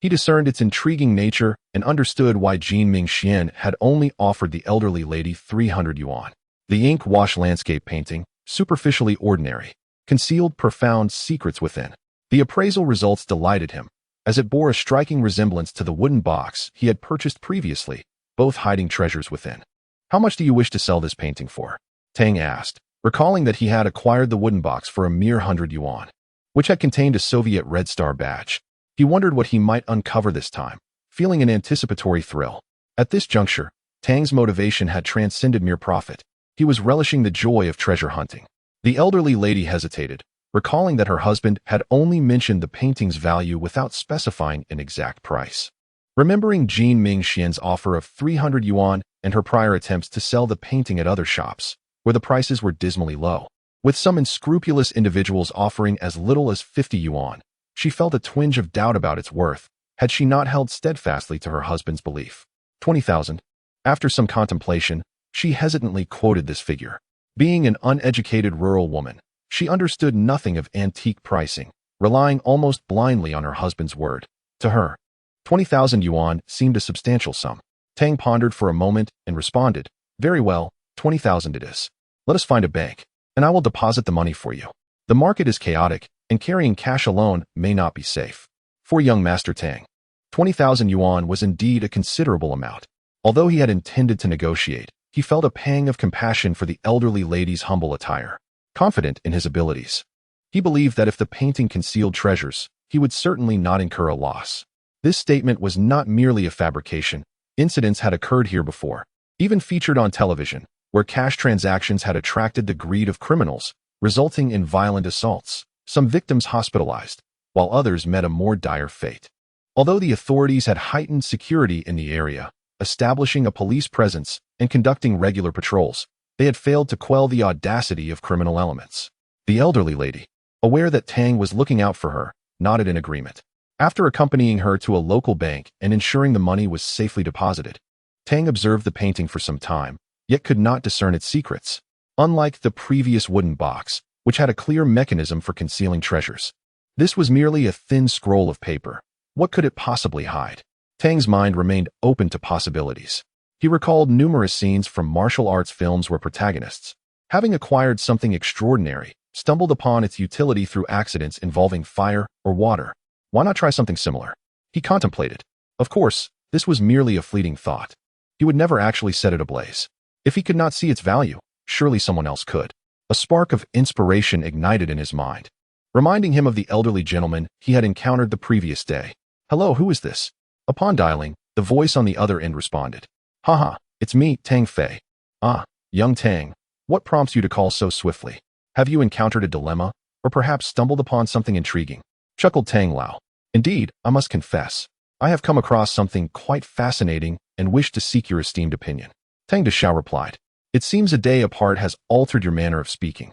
S1: he discerned its intriguing nature and understood why Jinming Xian had only offered the elderly lady 300 yuan. The ink-wash landscape painting, superficially ordinary, concealed profound secrets within. The appraisal results delighted him, as it bore a striking resemblance to the wooden box he had purchased previously, both hiding treasures within. "How much do you wish to sell this painting for?" Tang asked, recalling that he had acquired the wooden box for a mere 100 yuan, which had contained a Soviet Red Star badge. He wondered what he might uncover this time, feeling an anticipatory thrill. At this juncture, Tang's motivation had transcended mere profit. He was relishing the joy of treasure hunting. The elderly lady hesitated, recalling that her husband had only mentioned the painting's value without specifying an exact price. Remembering Jinming Xian's offer of 300 yuan and her prior attempts to sell the painting at other shops, where the prices were dismally low, with some unscrupulous individuals offering as little as 50 yuan, she felt a twinge of doubt about its worth, had she not held steadfastly to her husband's belief. 20,000. After some contemplation, she hesitantly quoted this figure. Being an uneducated rural woman, she understood nothing of antique pricing, relying almost blindly on her husband's word. To her, 20,000 yuan seemed a substantial sum. Tang pondered for a moment and responded, "Very well, 20,000 it is. Let us find a bank, and I will deposit the money for you. The market is chaotic, and carrying cash alone may not be safe." For young Master Tang, 20,000 yuan was indeed a considerable amount. Although he had intended to negotiate, he felt a pang of compassion for the elderly lady's humble attire. Confident in his abilities, he believed that if the painting concealed treasures, he would certainly not incur a loss. This statement was not merely a fabrication. Incidents had occurred here before, even featured on television, where cash transactions had attracted the greed of criminals, resulting in violent assaults. Some victims hospitalized, while others met a more dire fate. Although the authorities had heightened security in the area, establishing a police presence and conducting regular patrols, they had failed to quell the audacity of criminal elements. The elderly lady, aware that Tang was looking out for her, nodded in agreement. After accompanying her to a local bank and ensuring the money was safely deposited, Tang observed the painting for some time, yet could not discern its secrets. Unlike the previous wooden box, which had a clear mechanism for concealing treasures, this was merely a thin scroll of paper. What could it possibly hide? Tang's mind remained open to possibilities. He recalled numerous scenes from martial arts films where protagonists, having acquired something extraordinary, stumbled upon its utility through accidents involving fire or water. Why not try something similar? He contemplated. Of course, this was merely a fleeting thought. He would never actually set it ablaze. If he could not see its value, surely someone else could. A spark of inspiration ignited in his mind, reminding him of the elderly gentleman he had encountered the previous day. "Hello, who is this?" Upon dialing, the voice on the other end responded. "Haha, it's me, Tang Fei." "Ah, young Tang, what prompts you to call so swiftly? Have you encountered a dilemma, or perhaps stumbled upon something intriguing?" Chuckled Tang Lao. "Indeed, I must confess, I have come across something quite fascinating and wish to seek your esteemed opinion. Tang Deshao replied, "It seems a day apart has altered your manner of speaking.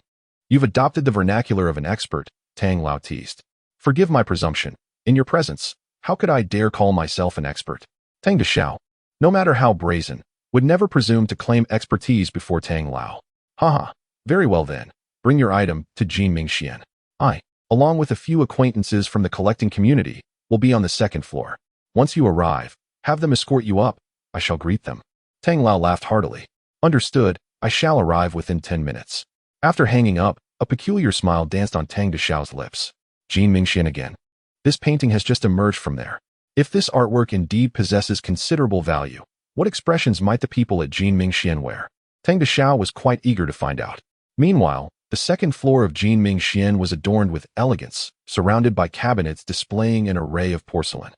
S1: You've adopted the vernacular of an expert," Tang Lao teased. "Forgive my presumption. In your presence, how could I dare call myself an expert?" Tang Deshao, no matter how brazen, would never presume to claim expertise before Tang Lao. Haha, very well then. Bring your item to Jinming Xian. I, along with a few acquaintances from the collecting community, will be on the second floor. Once you arrive, have them escort you up. I shall greet them." Tang Lao laughed heartily. "Understood, I shall arrive within 10 minutes. After hanging up, a peculiar smile danced on Tang Deshao's lips. Jinming Xian again. This painting has just emerged from there. If this artwork indeed possesses considerable value, what expressions might the people at Jinming Xian wear? Tang Deshao was quite eager to find out. Meanwhile, the second floor of Jinming Xian was adorned with elegance, surrounded by cabinets displaying an array of porcelain,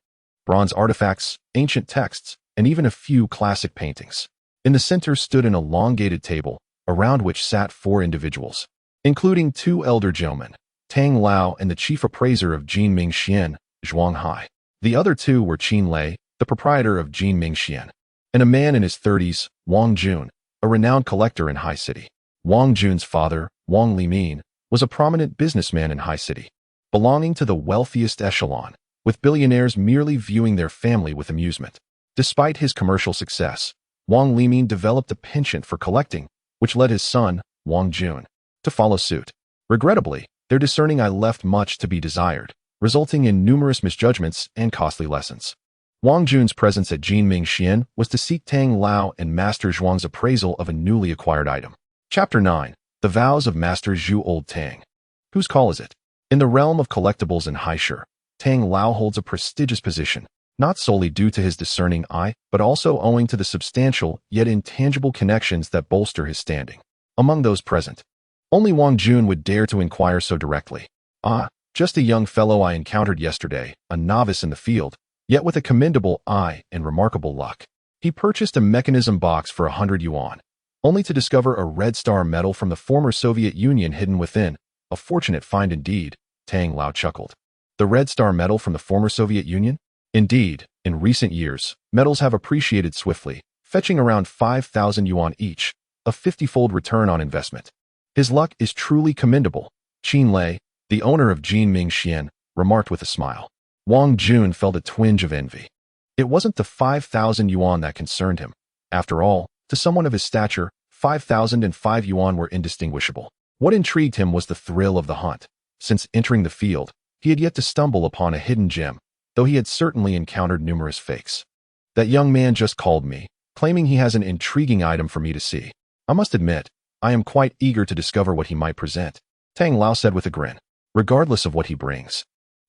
S1: bronze artifacts, ancient texts, and even a few classic paintings. In the center stood an elongated table, around which sat 4 individuals, including 2 elder gentlemen, Tang Lao and the chief appraiser of Jinming Xian, Zhuang Hai. The other 2 were Qin Lei, the proprietor of Jinming Xian, and a man in his 30s, Wang Jun, a renowned collector in High City. Wang Jun's father, Wang Limin, was a prominent businessman in High City, belonging to the wealthiest echelon, with billionaires merely viewing their family with amusement. Despite his commercial success, Wang Limin developed a penchant for collecting, which led his son, Wang Jun, to follow suit. Regrettably, their discerning eye left much to be desired, resulting in numerous misjudgments and costly lessons. Wang Jun's presence at Jinming Xian was to seek Tang Lao and Master Zhuang's appraisal of a newly acquired item. Chapter 9. The Vows of Master Zhu Old Tang. Whose call is it? In the realm of collectibles and Haisher, Tang Lao holds a prestigious position, not solely due to his discerning eye, but also owing to the substantial yet intangible connections that bolster his standing. Among those present, only Wang Jun would dare to inquire so directly. "Ah, just a young fellow I encountered yesterday, a novice in the field, yet with a commendable eye and remarkable luck. He purchased a mechanism box for 100 yuan, only to discover a red star medal from the former Soviet Union hidden within. A fortunate find indeed," Tang Lao chuckled. "The red star medal from the former Soviet Union? Indeed, in recent years, metals have appreciated swiftly, fetching around 5,000 yuan each, a 50-fold return on investment. His luck is truly commendable," Qin Lei, the owner of Jinming Xian, remarked with a smile. Wang Jun felt a twinge of envy. It wasn't the 5,000 yuan that concerned him. After all, to someone of his stature, 5,005 yuan were indistinguishable. What intrigued him was the thrill of the hunt. Since entering the field, he had yet to stumble upon a hidden gem, though he had certainly encountered numerous fakes. "That young man just called me, claiming he has an intriguing item for me to see. I must admit, I am quite eager to discover what he might present," Tang Lao said with a grin. "Regardless of what he brings.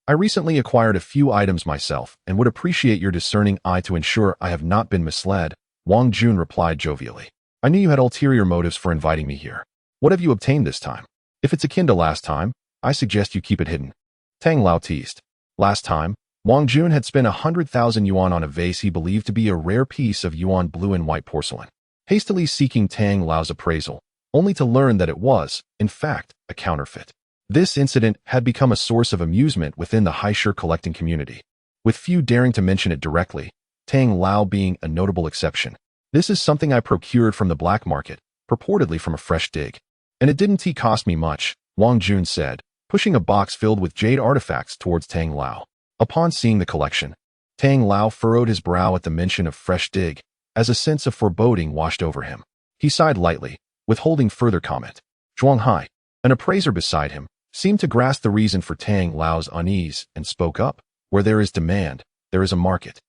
S1: I recently acquired a few items myself and would appreciate your discerning eye to ensure I have not been misled," Wang Jun replied jovially. "I knew you had ulterior motives for inviting me here. What have you obtained this time? If it's akin to last time, I suggest you keep it hidden." Tang Lao teased. Last time, Wang Jun had spent 100,000 yuan on a vase he believed to be a rare piece of yuan blue and white porcelain, hastily seeking Tang Lao's appraisal, only to learn that it was, in fact, a counterfeit. This incident had become a source of amusement within the Haisher collecting community, with few daring to mention it directly, Tang Lao being a notable exception. "This is something I procured from the black market, purportedly from a fresh dig. And it didn't cost me much," Wang Jun said, pushing a box filled with jade artifacts towards Tang Lao. Upon seeing the collection, Tang Lao furrowed his brow at the mention of fresh dig, as a sense of foreboding washed over him. He sighed lightly, withholding further comment. Zhuang Hai, an appraiser beside him, seemed to grasp the reason for Tang Lao's unease and spoke up. "Where there is demand, there is a market.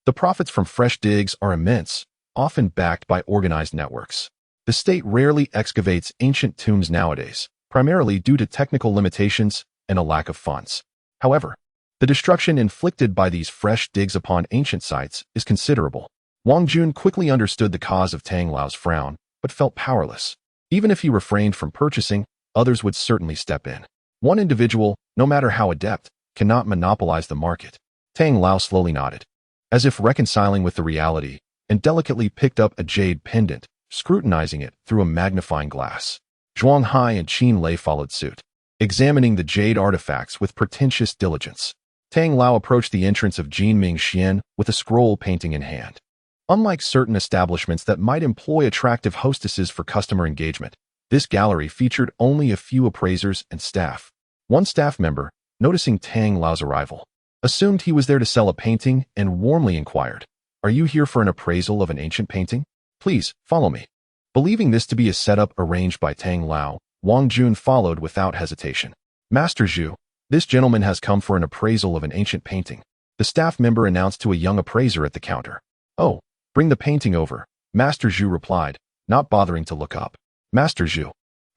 S1: The profits from fresh digs are immense, often backed by organized networks. The state rarely excavates ancient tombs nowadays, primarily due to technical limitations and a lack of funds. However, the destruction inflicted by these fresh digs upon ancient sites is considerable." Wang Jun quickly understood the cause of Tang Lao's frown, but felt powerless. Even if he refrained from purchasing, others would certainly step in. One individual, no matter how adept, cannot monopolize the market. Tang Lao slowly nodded, as if reconciling with the reality, and delicately picked up a jade pendant, scrutinizing it through a magnifying glass. Zhuang Hai and Qin Lei followed suit, examining the jade artifacts with pretentious diligence. Tang Lao approached the entrance of Jinming Xian with a scroll painting in hand. Unlike certain establishments that might employ attractive hostesses for customer engagement, this gallery featured only a few appraisers and staff. One staff member, noticing Tang Lao's arrival, assumed he was there to sell a painting and warmly inquired, "Are you here for an appraisal of an ancient painting? Please, follow me." Believing this to be a setup arranged by Tang Lao, Wang Jun followed without hesitation. "Master Zhu, this gentleman has come for an appraisal of an ancient painting," the staff member announced to a young appraiser at the counter. "Oh, bring the painting over," Master Zhu replied, not bothering to look up. Master Zhu,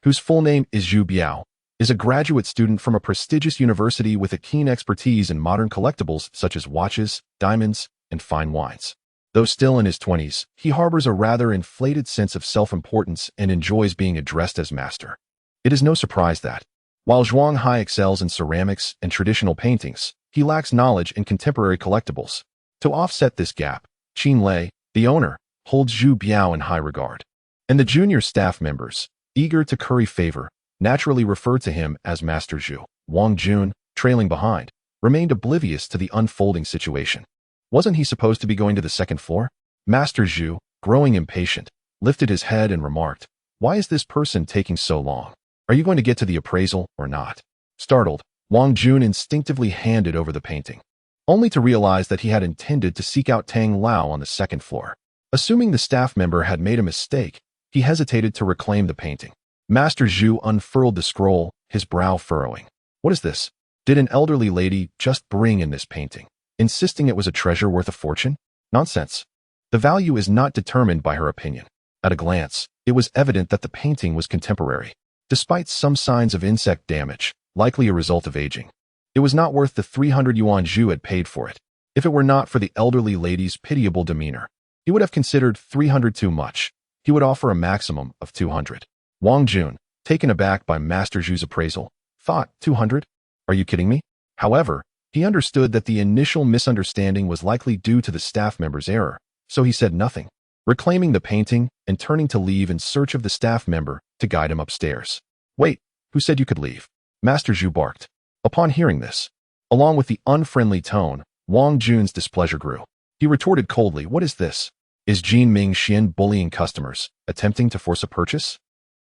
S1: whose full name is Zhu Biao, is a graduate student from a prestigious university with a keen expertise in modern collectibles such as watches, diamonds, and fine wines. Though still in his 20s, he harbors a rather inflated sense of self-importance and enjoys being addressed as master. It is no surprise that, while Zhuang Hai excels in ceramics and traditional paintings, he lacks knowledge in contemporary collectibles. To offset this gap, Qin Lei, the owner, holds Zhu Biao in high regard. And the junior staff members, eager to curry favor, naturally refer to him as Master Zhu. Wang Jun, trailing behind, remained oblivious to the unfolding situation. Wasn't he supposed to be going to the second floor? Master Zhu, growing impatient, lifted his head and remarked, "Why is this person taking so long? Are you going to get to the appraisal or not?" Startled, Wang Jun instinctively handed over the painting, only to realize that he had intended to seek out Tang Lao on the second floor. Assuming the staff member had made a mistake, he hesitated to reclaim the painting. Master Zhu unfurled the scroll, his brow furrowing. "What is this? Did an elderly lady just bring in this painting, insisting it was a treasure worth a fortune? Nonsense. The value is not determined by her opinion." At a glance, it was evident that the painting was contemporary, despite some signs of insect damage, likely a result of aging. It was not worth the 300 yuan Zhu had paid for it. If it were not for the elderly lady's pitiable demeanor, he would have considered 300 too much. He would offer a maximum of 200. Wang Jun, taken aback by Master Zhu's appraisal, thought, 200? Are you kidding me? However, he understood that the initial misunderstanding was likely due to the staff member's error, so he said nothing, reclaiming the painting and turning to leave in search of the staff member to guide him upstairs. "Wait, who said you could leave?" Master Zhu barked. Upon hearing this, along with the unfriendly tone, Wang Jun's displeasure grew. He retorted coldly, "What is this? Is Jinming Xian bullying customers, attempting to force a purchase?"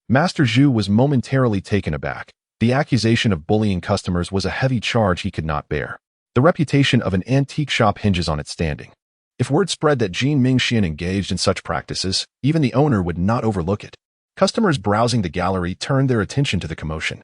S1: Master Zhu was momentarily taken aback. The accusation of bullying customers was a heavy charge he could not bear. The reputation of an antique shop hinges on its standing. If word spread that Jinming Xian engaged in such practices, even the owner would not overlook it. Customers browsing the gallery turned their attention to the commotion,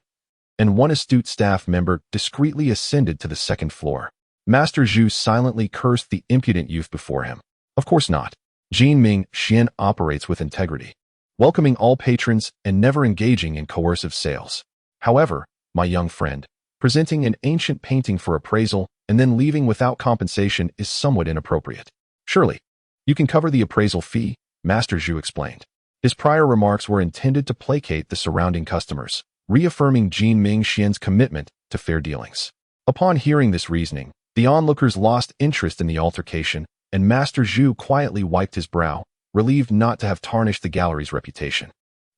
S1: and one astute staff member discreetly ascended to the second floor. Master Zhu silently cursed the impudent youth before him. Of course not. Jinming Xian operates with integrity, welcoming all patrons and never engaging in coercive sales. However, my young friend, presenting an ancient painting for appraisal and then leaving without compensation is somewhat inappropriate. Surely, you can cover the appraisal fee, Master Zhu explained. His prior remarks were intended to placate the surrounding customers, reaffirming Jinming Xian's commitment to fair dealings. Upon hearing this reasoning, the onlookers lost interest in the altercation, and Master Zhu quietly wiped his brow, relieved not to have tarnished the gallery's reputation.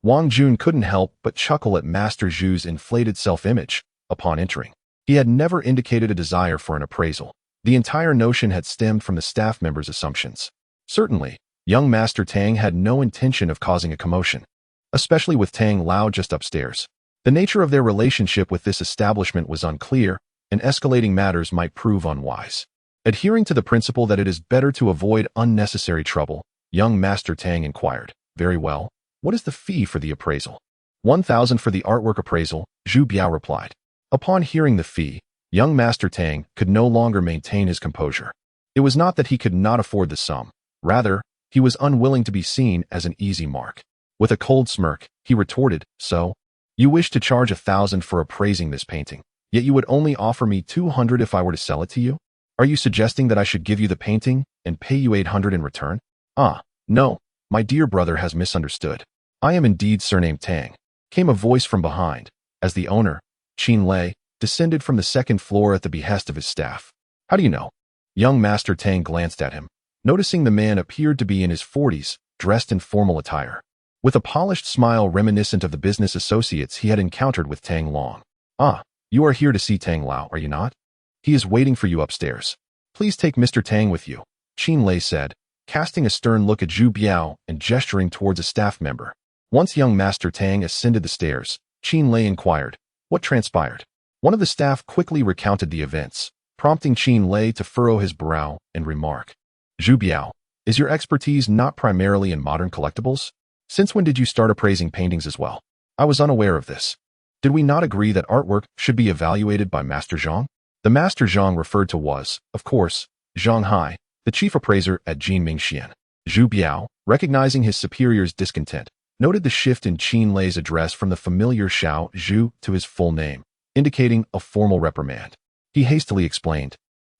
S1: Wang Jun couldn't help but chuckle at Master Zhu's inflated self-image. Upon entering, he had never indicated a desire for an appraisal. The entire notion had stemmed from the staff members' assumptions. Certainly, young Master Tang had no intention of causing a commotion, especially with Tang Lao just upstairs. The nature of their relationship with this establishment was unclear, and escalating matters might prove unwise. Adhering to the principle that it is better to avoid unnecessary trouble, young Master Tang inquired, "Very well. What is the fee for the appraisal?" 1,000 for the artwork appraisal, Zhu Biao replied. Upon hearing the fee, young Master Tang could no longer maintain his composure. It was not that he could not afford the sum. Rather, he was unwilling to be seen as an easy mark. With a cold smirk, he retorted, "So, you wish to charge 1,000 for appraising this painting, yet you would only offer me 200 if I were to sell it to you? Are you suggesting that I should give you the painting and pay you 800 in return?" "Ah, no, my dear brother has misunderstood. I am indeed surnamed Tang," came a voice from behind, as the owner, Qin Lei, descended from the second floor at the behest of his staff. "How do you know?" Young Master Tang glanced at him, noticing the man appeared to be in his 40s, dressed in formal attire, with a polished smile reminiscent of the business associates he had encountered with Tang Long. "Ah, you are here to see Tang Lao, are you not?" He is waiting for you upstairs. Please take Mr. Tang with you, Qin Lei said, casting a stern look at Zhu Biao and gesturing towards a staff member. Once young Master Tang ascended the stairs, Qin Lei inquired, "What transpired?" One of the staff quickly recounted the events, prompting Qin Lei to furrow his brow and remark, "Zhu Biao, is your expertise not primarily in modern collectibles? Since when did you start appraising paintings as well? I was unaware of this. Did we not agree that artwork should be evaluated by Master Zhang?" The Master Zhang referred to was, of course, Zhang Hai, the chief appraiser at Jinming Xian. Zhu Biao, recognizing his superior's discontent, noted the shift in Qin Lei's address from the familiar Xiao Zhu to his full name, indicating a formal reprimand. He hastily explained,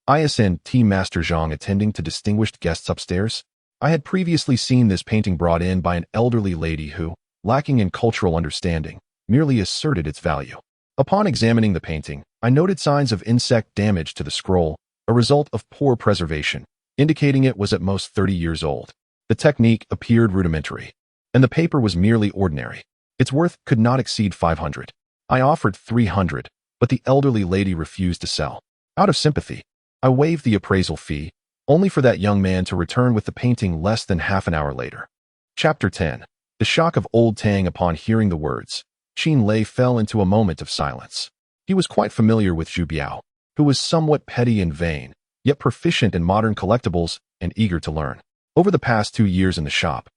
S1: "ISNT Master Zhang attending to distinguished guests upstairs? I had previously seen this painting brought in by an elderly lady who, lacking in cultural understanding, merely asserted its value. Upon examining the painting, I noted signs of insect damage to the scroll, a result of poor preservation, indicating it was at most 30 years old. The technique appeared rudimentary, and the paper was merely ordinary. Its worth could not exceed 500. I offered 300, but the elderly lady refused to sell. Out of sympathy, I waived the appraisal fee, only for that young man to return with the painting less than half an hour later." Chapter 10. The shock of old Tang upon hearing the words. Qin Lei fell into a moment of silence. He was quite familiar with Zhu Biao, who was somewhat petty and vain, yet proficient in modern collectibles and eager to learn. Over the past 2 years in the shop,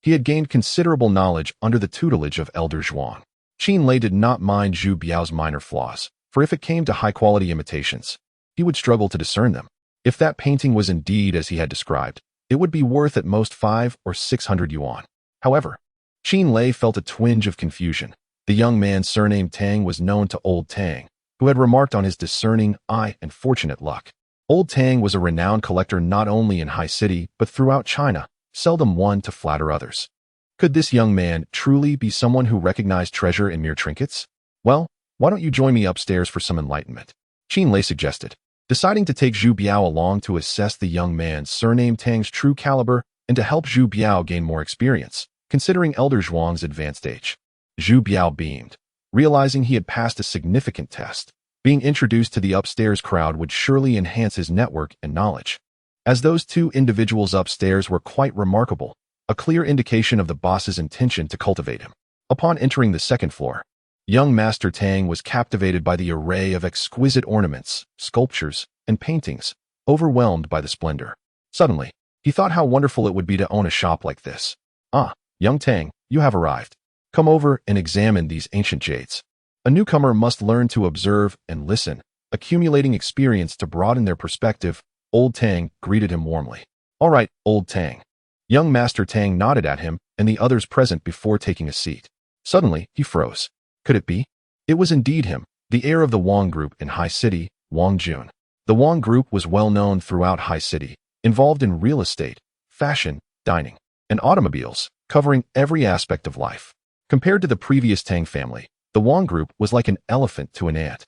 S1: he had gained considerable knowledge under the tutelage of Elder Zhuang. Qin Lei did not mind Zhu Biao's minor flaws, for if it came to high-quality imitations, he would struggle to discern them. If that painting was indeed as he had described, it would be worth at most 500 or 600 yuan. However, Qin Lei felt a twinge of confusion. The young man surnamed Tang was known to Old Tang, who had remarked on his discerning eye and fortunate luck. Old Tang was a renowned collector not only in High City but throughout China, seldom one to flatter others. Could this young man truly be someone who recognized treasure in mere trinkets? "Well, why don't you join me upstairs for some enlightenment?" Qin Lei suggested, deciding to take Zhu Biao along to assess the young man's surnamed Tang's true caliber and to help Zhu Biao gain more experience, considering Elder Zhuang's advanced age. Zhu Biao beamed, realizing he had passed a significant test. Being introduced to the upstairs crowd would surely enhance his network and knowledge. As those two individuals upstairs were quite remarkable, a clear indication of the boss's intention to cultivate him. Upon entering the second floor, young Master Tang was captivated by the array of exquisite ornaments, sculptures, and paintings, overwhelmed by the splendor. Suddenly, he thought how wonderful it would be to own a shop like this. "Ah, young Tang, you have arrived. Come over and examine these ancient jades." A newcomer must learn to observe and listen, accumulating experience to broaden their perspective. Old Tang greeted him warmly. "All right, Old Tang." Young Master Tang nodded at him and the others present before taking a seat. Suddenly, he froze. Could it be? It was indeed him, the heir of the Wang Group in High City, Wang Jun. The Wang Group was well known throughout High City, involved in real estate, fashion, dining, and automobiles, covering every aspect of life. Compared to the previous Tang family, the Wang Group was like an elephant to an ant.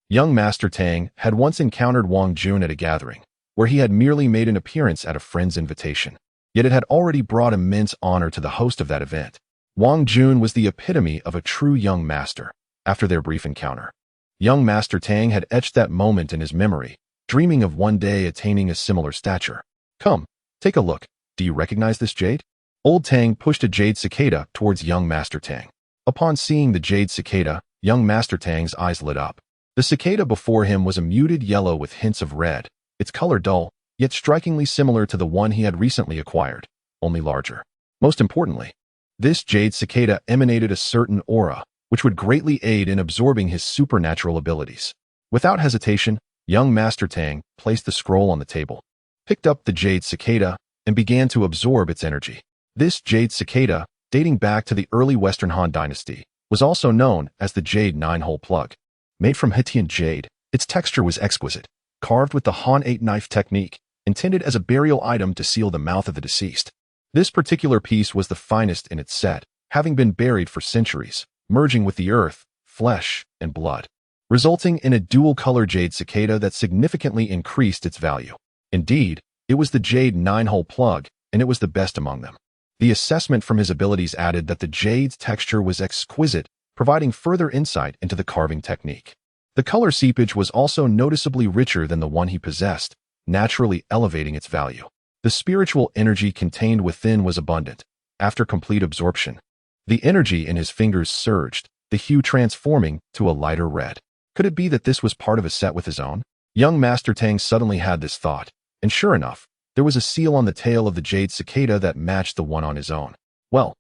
S1: Young Master Tang had once encountered Wang Jun at a gathering, where he had merely made an appearance at a friend's invitation. Yet it had already brought immense honor to the host of that event. Wang Jun was the epitome of a true young master. After their brief encounter, young Master Tang had etched that moment in his memory, dreaming of one day attaining a similar stature. "Come, take a look. Do you recognize this jade?" Old Tang pushed a jade cicada towards young Master Tang. Upon seeing the jade cicada, young Master Tang's eyes lit up. The cicada before him was a muted yellow with hints of red, its color dull, yet strikingly similar to the one he had recently acquired, only larger. Most importantly, this jade cicada emanated a certain aura, which would greatly aid in absorbing his supernatural abilities. Without hesitation, young Master Tang placed the scroll on the table, picked up the jade cicada, and began to absorb its energy. This jade cicada, dating back to the early Western Han Dynasty, was also known as the Jade 9-hole plug. Made from Hitian jade, its texture was exquisite, carved with the Han 8 knife technique, intended as a burial item to seal the mouth of the deceased. This particular piece was the finest in its set, having been buried for centuries, merging with the earth, flesh, and blood, resulting in a dual-color jade cicada that significantly increased its value. Indeed, it was the Jade 9-hole plug, and it was the best among them. The assessment from his abilities added that the jade's texture was exquisite, providing further insight into the carving technique. The color seepage was also noticeably richer than the one he possessed, naturally elevating its value. The spiritual energy contained within was abundant. After complete absorption, the energy in his fingers surged, the hue transforming to a lighter red. Could it be that this was part of a set with his own? Young Master Tang suddenly had this thought, and sure enough, there was a seal on the tail of the jade cicada that matched the one on his own. Well,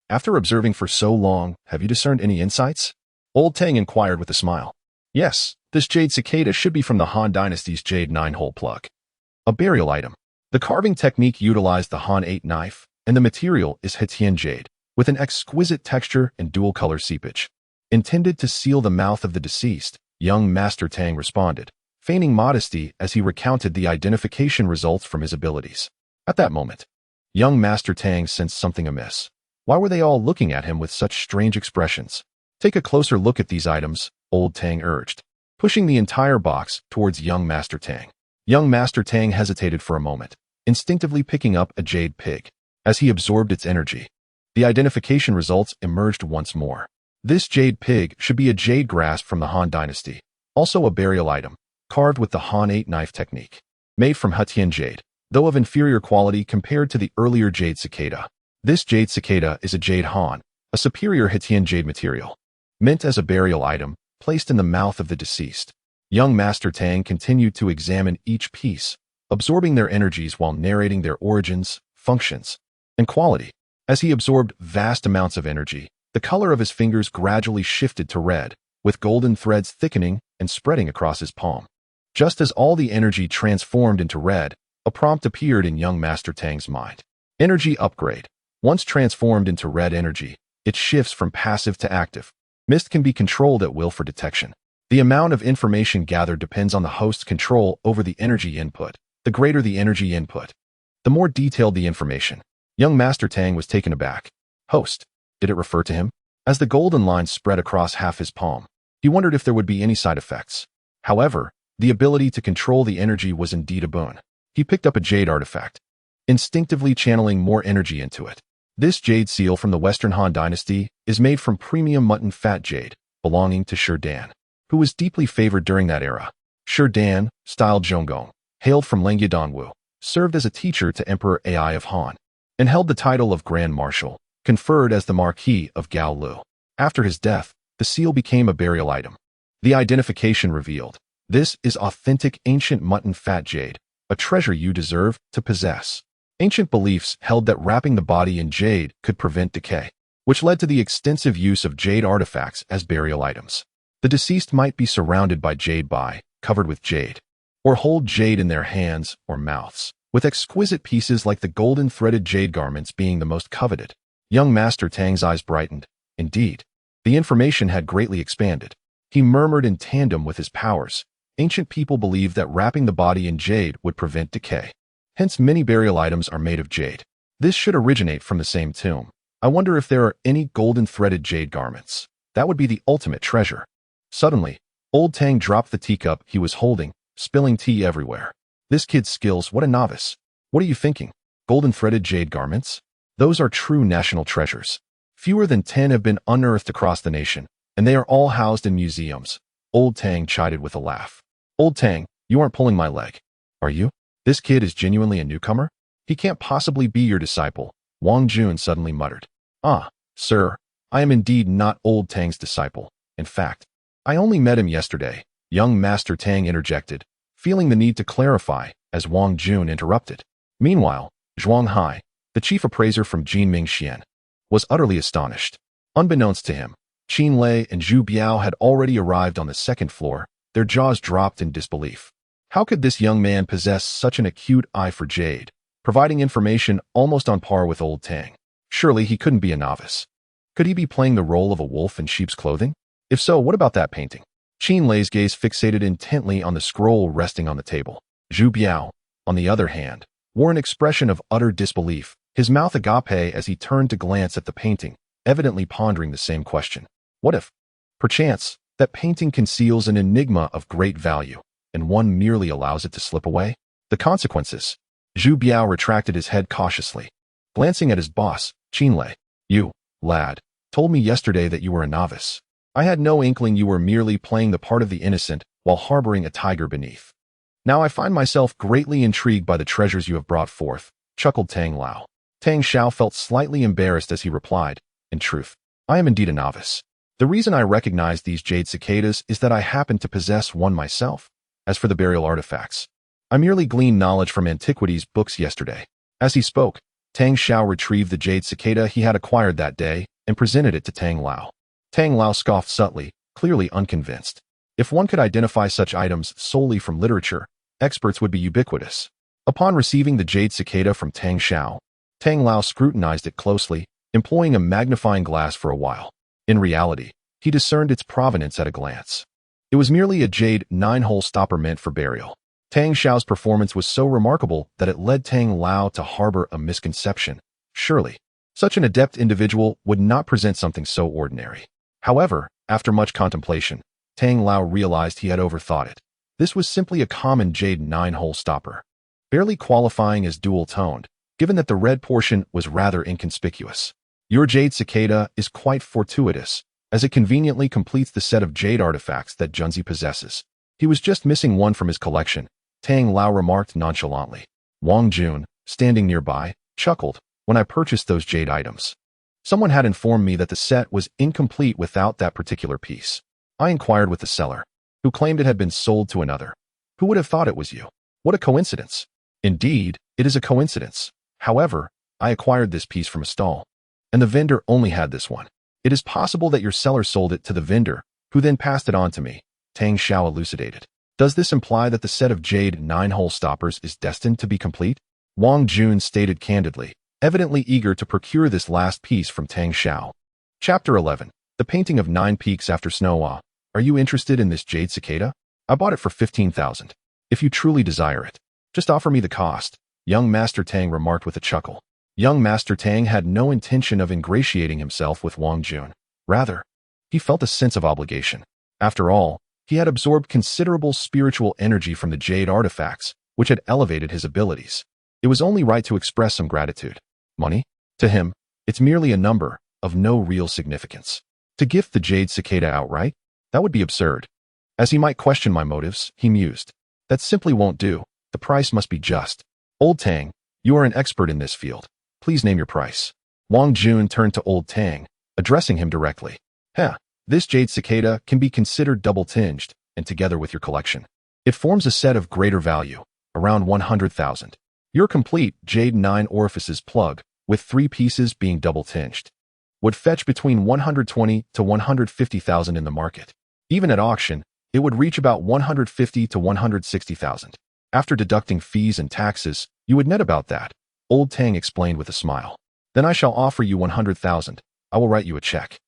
S1: after observing for so long, have you discerned any insights? Old Tang inquired with a smile. Yes, this jade cicada should be from the Han Dynasty's jade 9-hole plug. A burial item. The carving technique utilized the Han 8 knife, and the material is Hetian jade, with an exquisite texture and dual-color seepage. Intended to seal the mouth of the deceased, young Master Tang responded, feigning modesty as he recounted the identification results from his abilities. At that moment, young Master Tang sensed something amiss. Why were they all looking at him with such strange expressions? Take a closer look at these items, Old Tang urged, pushing the entire box towards young Master Tang. Young Master Tang hesitated for a moment, instinctively picking up a jade pig. As he absorbed its energy, the identification results emerged once more. This jade pig should be a jade grasp from the Han Dynasty, also a burial item, carved with the Han 8 knife technique. Made from Hetian jade, though of inferior quality compared to the earlier jade cicada. This jade cicada is a jade Han, a superior Hetian jade material. Meant as a burial item, placed in the mouth of the deceased. Young Master Tang continued to examine each piece, absorbing their energies while narrating their origins, functions, and quality. As he absorbed vast amounts of energy, the color of his fingers gradually shifted to red, with golden threads thickening and spreading across his palm. Just as all the energy transformed into red, a prompt appeared in young Master Tang's mind. Energy upgrade. Once transformed into red energy, it shifts from passive to active. Mist can be controlled at will for detection. The amount of information gathered depends on the host's control over the energy input. The greater the energy input, the more detailed the information. Young Master Tang was taken aback. Host. Did it refer to him? As the golden line spread across half his palm, he wondered if there would be any side effects. However, the ability to control the energy was indeed a boon. He picked up a jade artifact, instinctively channeling more energy into it. This jade seal from the Western Han Dynasty is made from premium mutton fat jade, belonging to Shi Dan, who was deeply favored during that era. Shi Dan, styled Zhonggong, hailed from Lengye Danwu, served as a teacher to Emperor Ai of Han, and held the title of Grand Marshal, conferred as the Marquis of Gaolu. After his death, the seal became a burial item. The identification revealed, this is authentic ancient mutton fat jade, a treasure you deserve to possess. Ancient beliefs held that wrapping the body in jade could prevent decay, which led to the extensive use of jade artifacts as burial items. The deceased might be surrounded by jade covered with jade, or hold jade in their hands or mouths, with exquisite pieces like the golden threaded jade garments being the most coveted. Young Master Tang's eyes brightened. Indeed, the information had greatly expanded. He murmured in tandem with his powers. Ancient people believed that wrapping the body in jade would prevent decay. Hence, many burial items are made of jade. This should originate from the same tomb. I wonder if there are any golden threaded jade garments. That would be the ultimate treasure. Suddenly, Old Tang dropped the teacup he was holding, spilling tea everywhere. This kid's skills, what a novice. What are you thinking? Golden threaded jade garments? Those are true national treasures. Fewer than 10 have been unearthed across the nation, and they are all housed in museums. Old Tang chided with a laugh. Old Tang, you aren't pulling my leg, are you? This kid is genuinely a newcomer? He can't possibly be your disciple, Wang Jun suddenly muttered. Ah, sir, I am indeed not Old Tang's disciple. In fact, I only met him yesterday, young Master Tang interjected, feeling the need to clarify, as Wang Jun interrupted. Meanwhile, Zhuang Hai, the chief appraiser from Jinming Xian, was utterly astonished. Unbeknownst to him, Qin Lei and Zhu Biao had already arrived on the second floor, their jaws dropped in disbelief. How could this young man possess such an acute eye for jade, providing information almost on par with Old Tang? Surely he couldn't be a novice. Could he be playing the role of a wolf in sheep's clothing? If so, what about that painting? Qin Lei's gaze fixated intently on the scroll resting on the table. Zhu Biao, on the other hand, wore an expression of utter disbelief, his mouth agape as he turned to glance at the painting, evidently pondering the same question. What if, perchance, that painting conceals an enigma of great value, and one merely allows it to slip away? The consequences. Zhu Biao retracted his head cautiously. Glancing at his boss, Qin Lei. You, lad, told me yesterday that you were a novice. I had no inkling you were merely playing the part of the innocent while harboring a tiger beneath. Now I find myself greatly intrigued by the treasures you have brought forth, chuckled Tang Lao. Tang Xiao felt slightly embarrassed as he replied, in truth, I am indeed a novice. The reason I recognize these jade cicadas is that I happen to possess one myself. As for the burial artifacts, I merely gleaned knowledge from antiquities books yesterday. As he spoke, Tang Xiao retrieved the jade cicada he had acquired that day and presented it to Tang Lao. Tang Lao scoffed subtly, clearly unconvinced. If one could identify such items solely from literature, experts would be ubiquitous. Upon receiving the jade cicada from Tang Xiao, Tang Lao scrutinized it closely, employing a magnifying glass for a while. In reality, he discerned its provenance at a glance. It was merely a jade 9-hole stopper meant for burial. Tang Xiao's performance was so remarkable that it led Tang Lao to harbor a misconception. Surely, such an adept individual would not present something so ordinary. However, after much contemplation, Tang Lao realized he had overthought it. This was simply a common jade 9-hole stopper, barely qualifying as dual-toned, given that the red portion was rather inconspicuous. Your jade cicada is quite fortuitous, as it conveniently completes the set of jade artifacts that Junzi possesses. He was just missing one from his collection, Tang Lao remarked nonchalantly. Wang Jun, standing nearby, chuckled. When I purchased those jade items, someone had informed me that the set was incomplete without that particular piece. I inquired with the seller, who claimed it had been sold to another. Who would have thought it was you? What a coincidence. Indeed, it is a coincidence. However, I acquired this piece from a stall, and the vendor only had this one. It is possible that your seller sold it to the vendor, who then passed it on to me, Tang Xiao elucidated. Does this imply that the set of jade 9-hole stoppers is destined to be complete? Wang Jun stated candidly, evidently eager to procure this last piece from Tang Xiao. Chapter 11. The Painting of 9 Peaks After Snow. Are you interested in this jade cicada? I bought it for 15,000. If you truly desire it, just offer me the cost, young Master Tang remarked with a chuckle. Young Master Tang had no intention of ingratiating himself with Wang Jun. Rather, he felt a sense of obligation. After all, he had absorbed considerable spiritual energy from the jade artifacts, which had elevated his abilities. It was only right to express some gratitude. Money? To him, it's merely a number, of no real significance. To gift the jade cicada outright? That would be absurd. As he might question my motives, he mused. That simply won't do. The price must be just. Old Tang, you are an expert in this field. Please name your price. Wang Jun turned to Old Tang, addressing him directly. This jade cicada can be considered double-tinged, and together with your collection, it forms a set of greater value, around 100,000. Your complete jade 9 orifices plug, with 3 pieces being double-tinged, would fetch between 120 to 150,000 in the market. Even at auction, it would reach about 150 to 160,000. After deducting fees and taxes, you would net about that, Old Tang explained with a smile. Then I shall offer you 100,000. I will write you a check.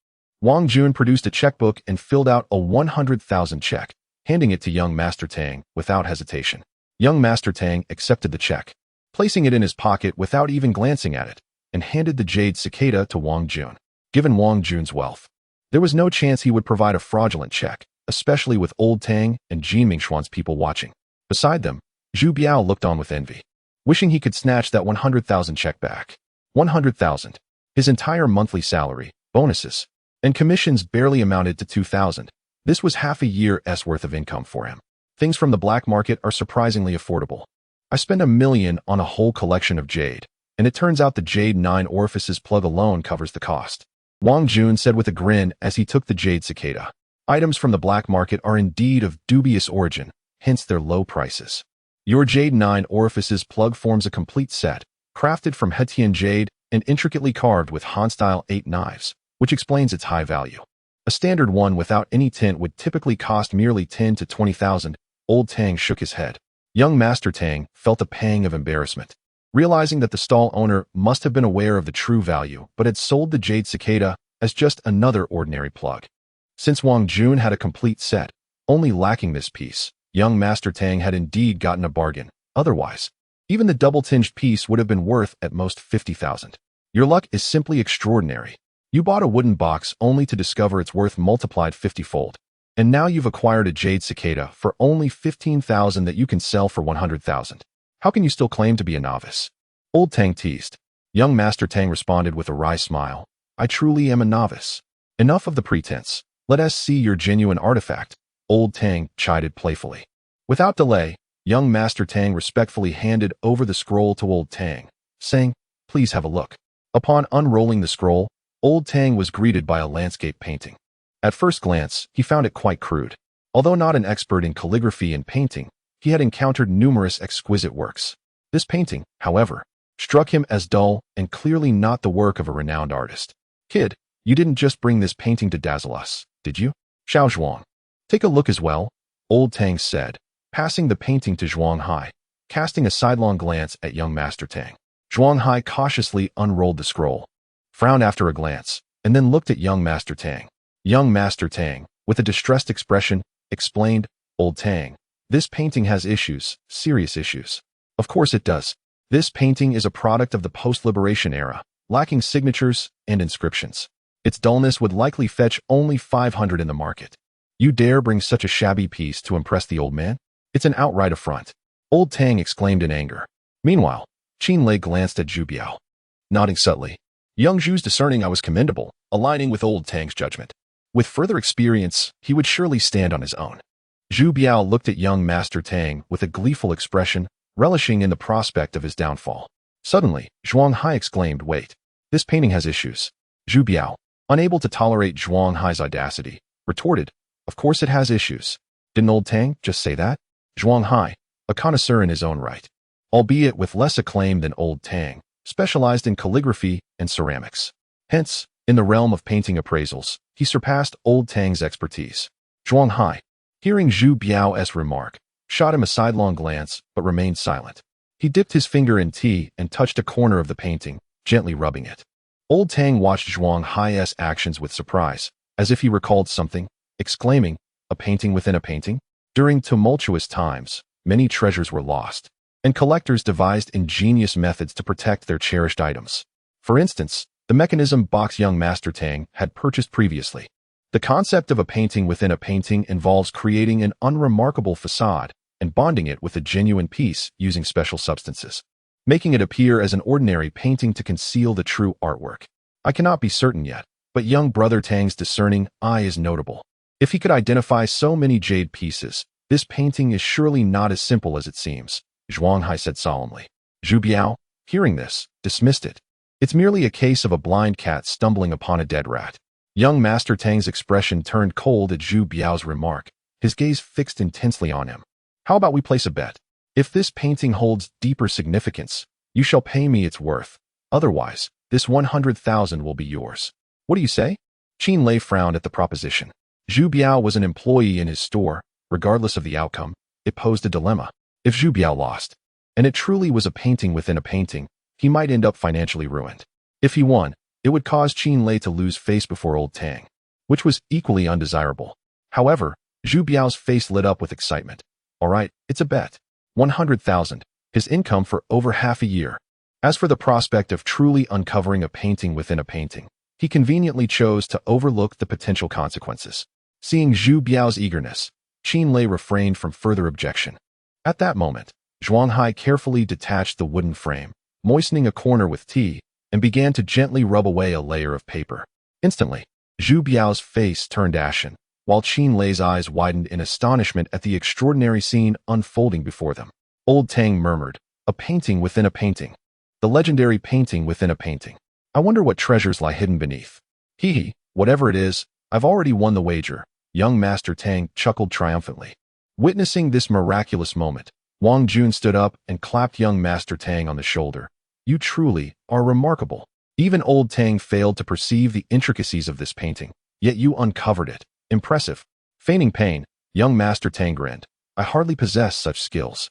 S1: Wang Jun produced a checkbook and filled out a 100,000 check, handing it to young Master Tang without hesitation. Young Master Tang accepted the check, placing it in his pocket without even glancing at it, and handed the jade cicada to Wang Jun. Given Wang Jun's wealth, there was no chance he would provide a fraudulent check, especially with Old Tang and Jin Mingxuan's people watching. Beside them, Zhu Biao looked on with envy, wishing he could snatch that 100,000 check back. 100,000. His entire monthly salary, bonuses, and commissions barely amounted to 2,000. This was half a year's worth of income for him. Things from the black market are surprisingly affordable. I spend $1 million on a whole collection of jade, and it turns out the jade 9 orifices plug alone covers the cost. Wang Jun said with a grin as he took the jade cicada. Items from the black market are indeed of dubious origin, hence their low prices. Your jade 9 orifices plug forms a complete set, crafted from Hetian jade and intricately carved with Han-style 8 knives, which explains its high value. A standard one without any tint would typically cost merely 10 to 20,000. Old Tang shook his head. Young Master Tang felt a pang of embarrassment, realizing that the stall owner must have been aware of the true value but had sold the jade cicada as just another ordinary plug. Since Wang Jun had a complete set, only lacking this piece, young Master Tang had indeed gotten a bargain. Otherwise, even the double-tinged piece would have been worth at most 50,000. Your luck is simply extraordinary. You bought a wooden box only to discover its worth multiplied 50-fold. And now you've acquired a jade cicada for only 15,000 that you can sell for 100,000. How can you still claim to be a novice? Old Tang teased. Young Master Tang responded with a wry smile. I truly am a novice. Enough of the pretense. Let us see your genuine artifact, old Tang chided playfully. Without delay, young Master Tang respectfully handed over the scroll to old Tang, saying, "Please have a look." Upon unrolling the scroll, old Tang was greeted by a landscape painting. At first glance, he found it quite crude. Although not an expert in calligraphy and painting, he had encountered numerous exquisite works. This painting, however, struck him as dull and clearly not the work of a renowned artist. "Kid, you didn't just bring this painting to dazzle us, did you?" "Xiao Zhuang. Take a look as well," old Tang said, passing the painting to Zhuang Hai, casting a sidelong glance at young Master Tang. Zhuang Hai cautiously unrolled the scroll, frowned after a glance, and then looked at young Master Tang. Young Master Tang, with a distressed expression, explained, "Old Tang, this painting has issues, serious issues." "Of course it does. This painting is a product of the post-liberation era, lacking signatures and inscriptions. Its dullness would likely fetch only 500 in the market. You dare bring such a shabby piece to impress the old man? It's an outright affront," old Tang exclaimed in anger. Meanwhile, Qin Lei glanced at Zhu Biao, nodding subtly. Young Zhu's discerning I was commendable, aligning with old Tang's judgment. With further experience, he would surely stand on his own. Zhu Biao looked at young Master Tang with a gleeful expression, relishing in the prospect of his downfall. Suddenly, Zhuang Hai exclaimed, "Wait, this painting has issues." Zhu Biao, unable to tolerate Zhuang Hai's audacity, retorted, "Of course it has issues. Didn't old Tang just say that?" Zhuang Hai, a connoisseur in his own right, albeit with less acclaim than old Tang, specialized in calligraphy and ceramics. Hence, in the realm of painting appraisals, he surpassed old Tang's expertise. Zhuang Hai, hearing Zhu Biao's remark, shot him a sidelong glance but remained silent. He dipped his finger in tea and touched a corner of the painting, gently rubbing it. Old Tang watched Zhuang Hai's actions with surprise, as if he recalled something, exclaiming, "A painting within a painting?" During tumultuous times, many treasures were lost, and collectors devised ingenious methods to protect their cherished items. For instance, the mechanism box young Master Tang had purchased previously. The concept of a painting within a painting involves creating an unremarkable facade and bonding it with a genuine piece using special substances, making it appear as an ordinary painting to conceal the true artwork. I cannot be certain yet, but young brother Tang's discerning eye is notable. If he could identify so many jade pieces, this painting is surely not as simple as it seems, Zhuang Hai said solemnly. Zhu Biao, hearing this, dismissed it. It's merely a case of a blind cat stumbling upon a dead rat. Young Master Tang's expression turned cold at Zhu Biao's remark, his gaze fixed intensely on him. How about we place a bet? If this painting holds deeper significance, you shall pay me its worth. Otherwise, this 100,000 will be yours. What do you say? Qin Lei frowned at the proposition. Zhu Biao was an employee in his store. Regardless of the outcome, it posed a dilemma. If Zhu Biao lost, and it truly was a painting within a painting, he might end up financially ruined. If he won, it would cause Qin Lei to lose face before old Tang, which was equally undesirable. However, Zhu Biao's face lit up with excitement. All right, it's a bet. 100,000, his income for over half a year. As for the prospect of truly uncovering a painting within a painting, he conveniently chose to overlook the potential consequences. Seeing Zhu Biao's eagerness, Qin Lei refrained from further objection. At that moment, Zhuang Hai carefully detached the wooden frame, moistening a corner with tea, and began to gently rub away a layer of paper. Instantly, Zhu Biao's face turned ashen, while Qin Lei's eyes widened in astonishment at the extraordinary scene unfolding before them. Old Tang murmured, "A painting within a painting. The legendary painting within a painting. I wonder what treasures lie hidden beneath." "Hee, whatever it is, I've already won the wager," young Master Tang chuckled triumphantly. Witnessing this miraculous moment, Wang Jun stood up and clapped young Master Tang on the shoulder. "You truly are remarkable. Even old Tang failed to perceive the intricacies of this painting, yet you uncovered it. Impressive." Feigning pain, young Master Tang grinned. "I hardly possess such skills.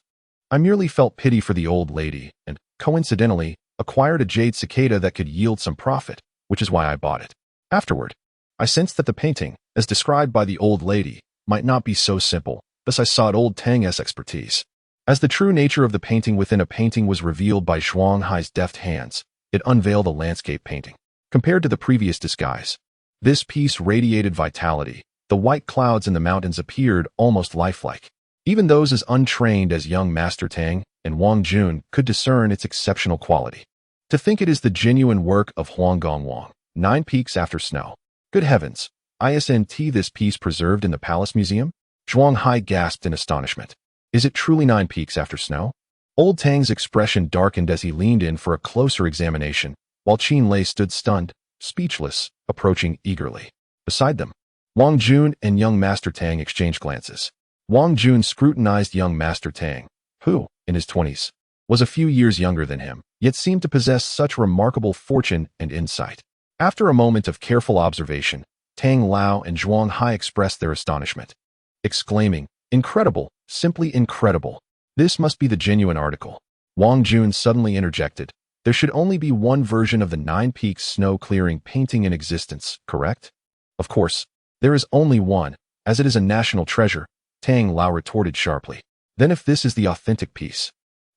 S1: I merely felt pity for the old lady and, coincidentally, acquired a jade cicada that could yield some profit, which is why I bought it. Afterward, I sensed that the painting, as described by the old lady, might not be so simple, thus I sought old Tang's expertise. As the true nature of the painting within a painting was revealed by Zhuang Hai's deft hands, it unveiled a landscape painting. Compared to the previous disguise, this piece radiated vitality. The white clouds in the mountains appeared almost lifelike. Even those as untrained as young Master Tang and Wang Jun could discern its exceptional quality. To think it is the genuine work of Huang Gongwang, 9 peaks after snow. Good heavens, Isn't this piece preserved in the Palace Museum? Zhuang Hai gasped in astonishment. Is it truly 9 peaks after snow? Old Tang's expression darkened as he leaned in for a closer examination, while Qin Lei stood stunned, speechless, approaching eagerly. Beside them, Wang Jun and young Master Tang exchanged glances. Wang Jun scrutinized young Master Tang, who, in his 20s, was a few years younger than him, yet seemed to possess such remarkable fortune and insight. After a moment of careful observation, Tang Lao and Zhuang Hai expressed their astonishment, exclaiming, "Incredible, simply incredible. This must be the genuine article." Wang Jun suddenly interjected, "There should only be one version of the 9 Peaks snow-clearing painting in existence, correct?" "Of course, there is only one, as it is a national treasure," Tang Lao retorted sharply. "Then if this is the authentic piece,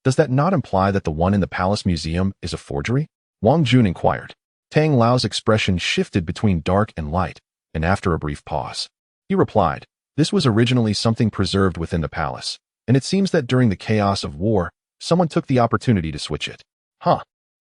S1: does that not imply that the one in the Palace Museum is a forgery?" Wang Jun inquired. Tang Lao's expression shifted between dark and light, and after a brief pause, he replied, "This was originally something preserved within the palace, and it seems that during the chaos of war, someone took the opportunity to switch it.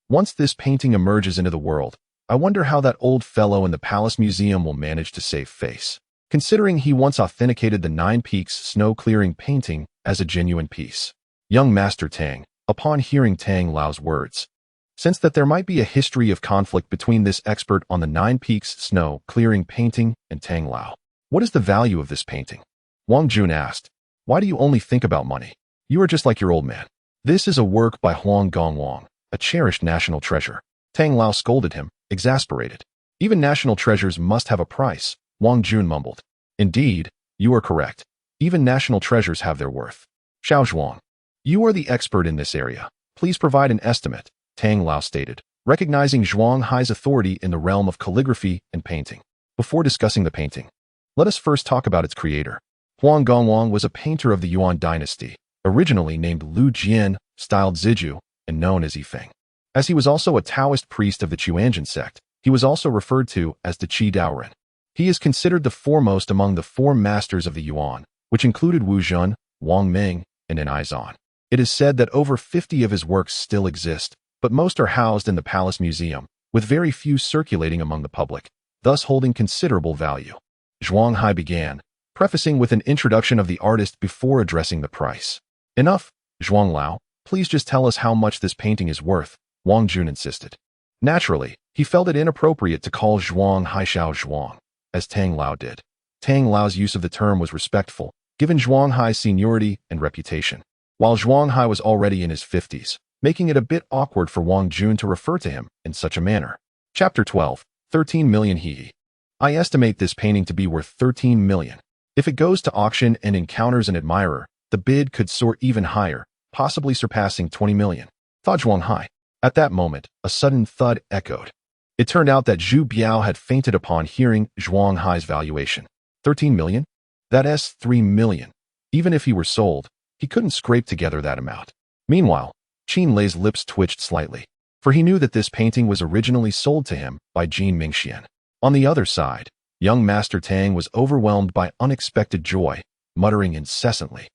S1: Once this painting emerges into the world, I wonder how that old fellow in the Palace Museum will manage to save face, considering he once authenticated the 9 Peaks snow-clearing painting as a genuine piece." Young Master Tang, upon hearing Tang Lao's words, sensed that there might be a history of conflict between this expert on the 9 Peaks snow-clearing painting and Tang Lao. "What is the value of this painting?" Wang Jun asked. "Why do you only think about money? You are just like your old man." "This is a work by Huang Gongwang, a cherished national treasure." Tang Lao scolded him, exasperated. "Even national treasures must have a price," Wang Jun mumbled. "Indeed, you are correct. Even national treasures have their worth." "Xiao Zhuang, you are the expert in this area. Please provide an estimate," Tang Lao stated, recognizing Zhuang Hai's authority in the realm of calligraphy and painting. "Before discussing the painting, let us first talk about its creator." Huang Gongwang was a painter of the Yuan dynasty, originally named Lu Jian, styled Ziju, and known as Yifeng. As he was also a Taoist priest of the Chuanjin sect, he was also referred to as the Qi Daoren. He is considered the foremost among the 4 masters of the Yuan, which included Wu Jun, Wang Ming, and Aizan. It is said that over 50 of his works still exist, but most are housed in the Palace Museum, with very few circulating among the public, thus holding considerable value. Zhuang Hai began, prefacing with an introduction of the artist before addressing the price. "Enough, Zhuang Lao, please just tell us how much this painting is worth," Wang Jun insisted. Naturally, he felt it inappropriate to call Zhuang Hai Xiao Zhuang, as Tang Lao did. Tang Lao's use of the term was respectful, given Zhuang Hai's seniority and reputation, while Zhuang Hai was already in his 50s, making it a bit awkward for Wang Jun to refer to him in such a manner. Chapter 12, 13 million he. "I estimate this painting to be worth 13 million. If it goes to auction and encounters an admirer, the bid could soar even higher, possibly surpassing 20 million, thought Zhuang Hai. At that moment, a sudden thud echoed. It turned out that Zhu Biao had fainted upon hearing Zhuang Hai's valuation. 13 million? That's 3 million. Even if he were sold, he couldn't scrape together that amount. Meanwhile, Qin Lei's lips twitched slightly, for he knew that this painting was originally sold to him by Jin Mingxian. On the other side, young Master Tang was overwhelmed by unexpected joy, muttering incessantly,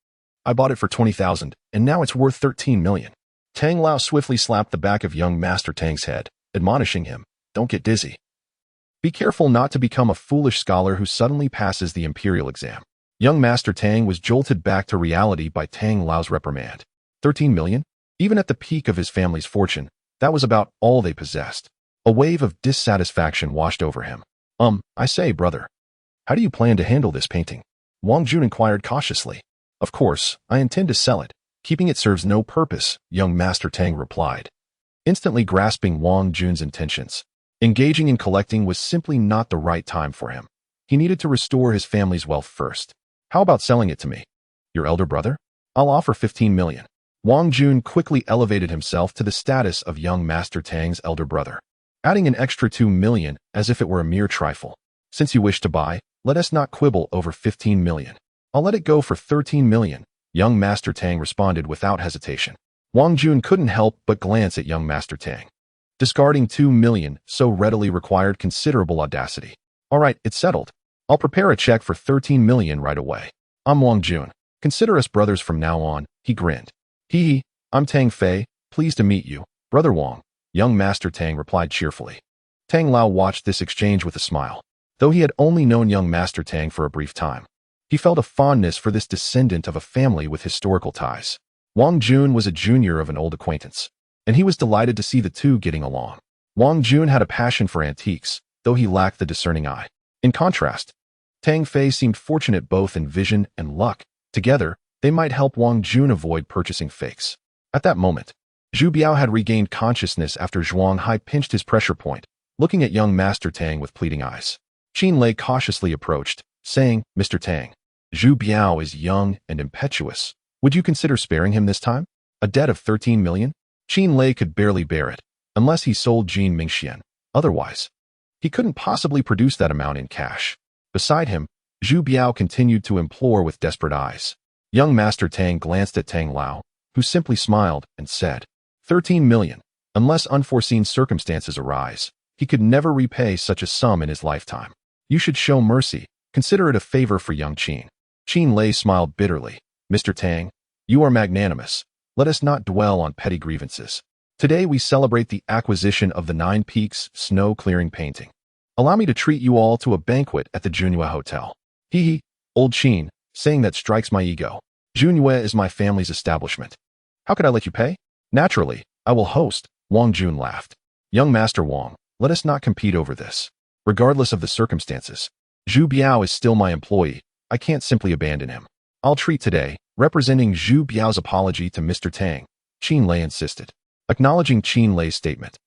S1: "I bought it for 20,000, and now it's worth 13 million. Tang Lao swiftly slapped the back of young Master Tang's head, admonishing him, "Don't get dizzy. Be careful not to become a foolish scholar who suddenly passes the imperial exam." Young Master Tang was jolted back to reality by Tang Lao's reprimand. 13 million? Even at the peak of his family's fortune, that was about all they possessed. A wave of dissatisfaction washed over him. I say, brother, how do you plan to handle this painting?" Wang Jun inquired cautiously. "Of course, I intend to sell it. Keeping it serves no purpose," young Master Tang replied, instantly grasping Wang Jun's intentions. Engaging in collecting was simply not the right time for him. He needed to restore his family's wealth first. "How about selling it to me? Your elder brother? I'll offer 15 million. Wang Jun quickly elevated himself to the status of young Master Tang's elder brother, adding an extra 2 million as if it were a mere trifle. "Since you wish to buy, let us not quibble over 15 million. I'll let it go for 13 million, young Master Tang responded without hesitation. Wang Jun couldn't help but glance at young Master Tang. Discarding 2 million so readily required considerable audacity. "All right, it's settled. I'll prepare a check for 13 million right away. I'm Wang Jun. Consider us brothers from now on," he grinned. "Hee, I'm Tang Fei, pleased to meet you, Brother Wang," young Master Tang replied cheerfully. Tang Lao watched this exchange with a smile. Though he had only known young Master Tang for a brief time, he felt a fondness for this descendant of a family with historical ties. Wang Jun was a junior of an old acquaintance, and he was delighted to see the two getting along. Wang Jun had a passion for antiques, though he lacked the discerning eye. In contrast, Tang Fei seemed fortunate both in vision and luck. Together, they might help Wang Jun avoid purchasing fakes. At that moment, Zhu Biao had regained consciousness after Zhuang Hai pinched his pressure point, looking at young Master Tang with pleading eyes. Qin Lei cautiously approached, saying, "Mr. Tang, Zhu Biao is young and impetuous. Would you consider sparing him this time? A debt of 13 million? Qin Lei could barely bear it, unless he sold Jin Mingxian. Otherwise, he couldn't possibly produce that amount in cash. Beside him, Zhu Biao continued to implore with desperate eyes. Young Master Tang glanced at Tang Lao, who simply smiled and said, 13 million. Unless unforeseen circumstances arise, he could never repay such a sum in his lifetime. You should show mercy. Consider it a favor for young Qin. Qin Lei smiled bitterly. Mr. Tang, you are magnanimous. Let us not dwell on petty grievances. Today we celebrate the acquisition of the 9 Peaks snow-clearing painting. Allow me to treat you all to a banquet at the Junyue Hotel. Hee, old Qin, saying that strikes my ego. Junyue is my family's establishment. How could I let you pay? Naturally, I will host, Wang Jun laughed. Young Master Wang, let us not compete over this. Regardless of the circumstances, Zhu Biao is still my employee. I can't simply abandon him. I'll treat today, representing Zhu Biao's apology to Mr. Tang, Qin Lei insisted. Acknowledging Qin Lei's statement,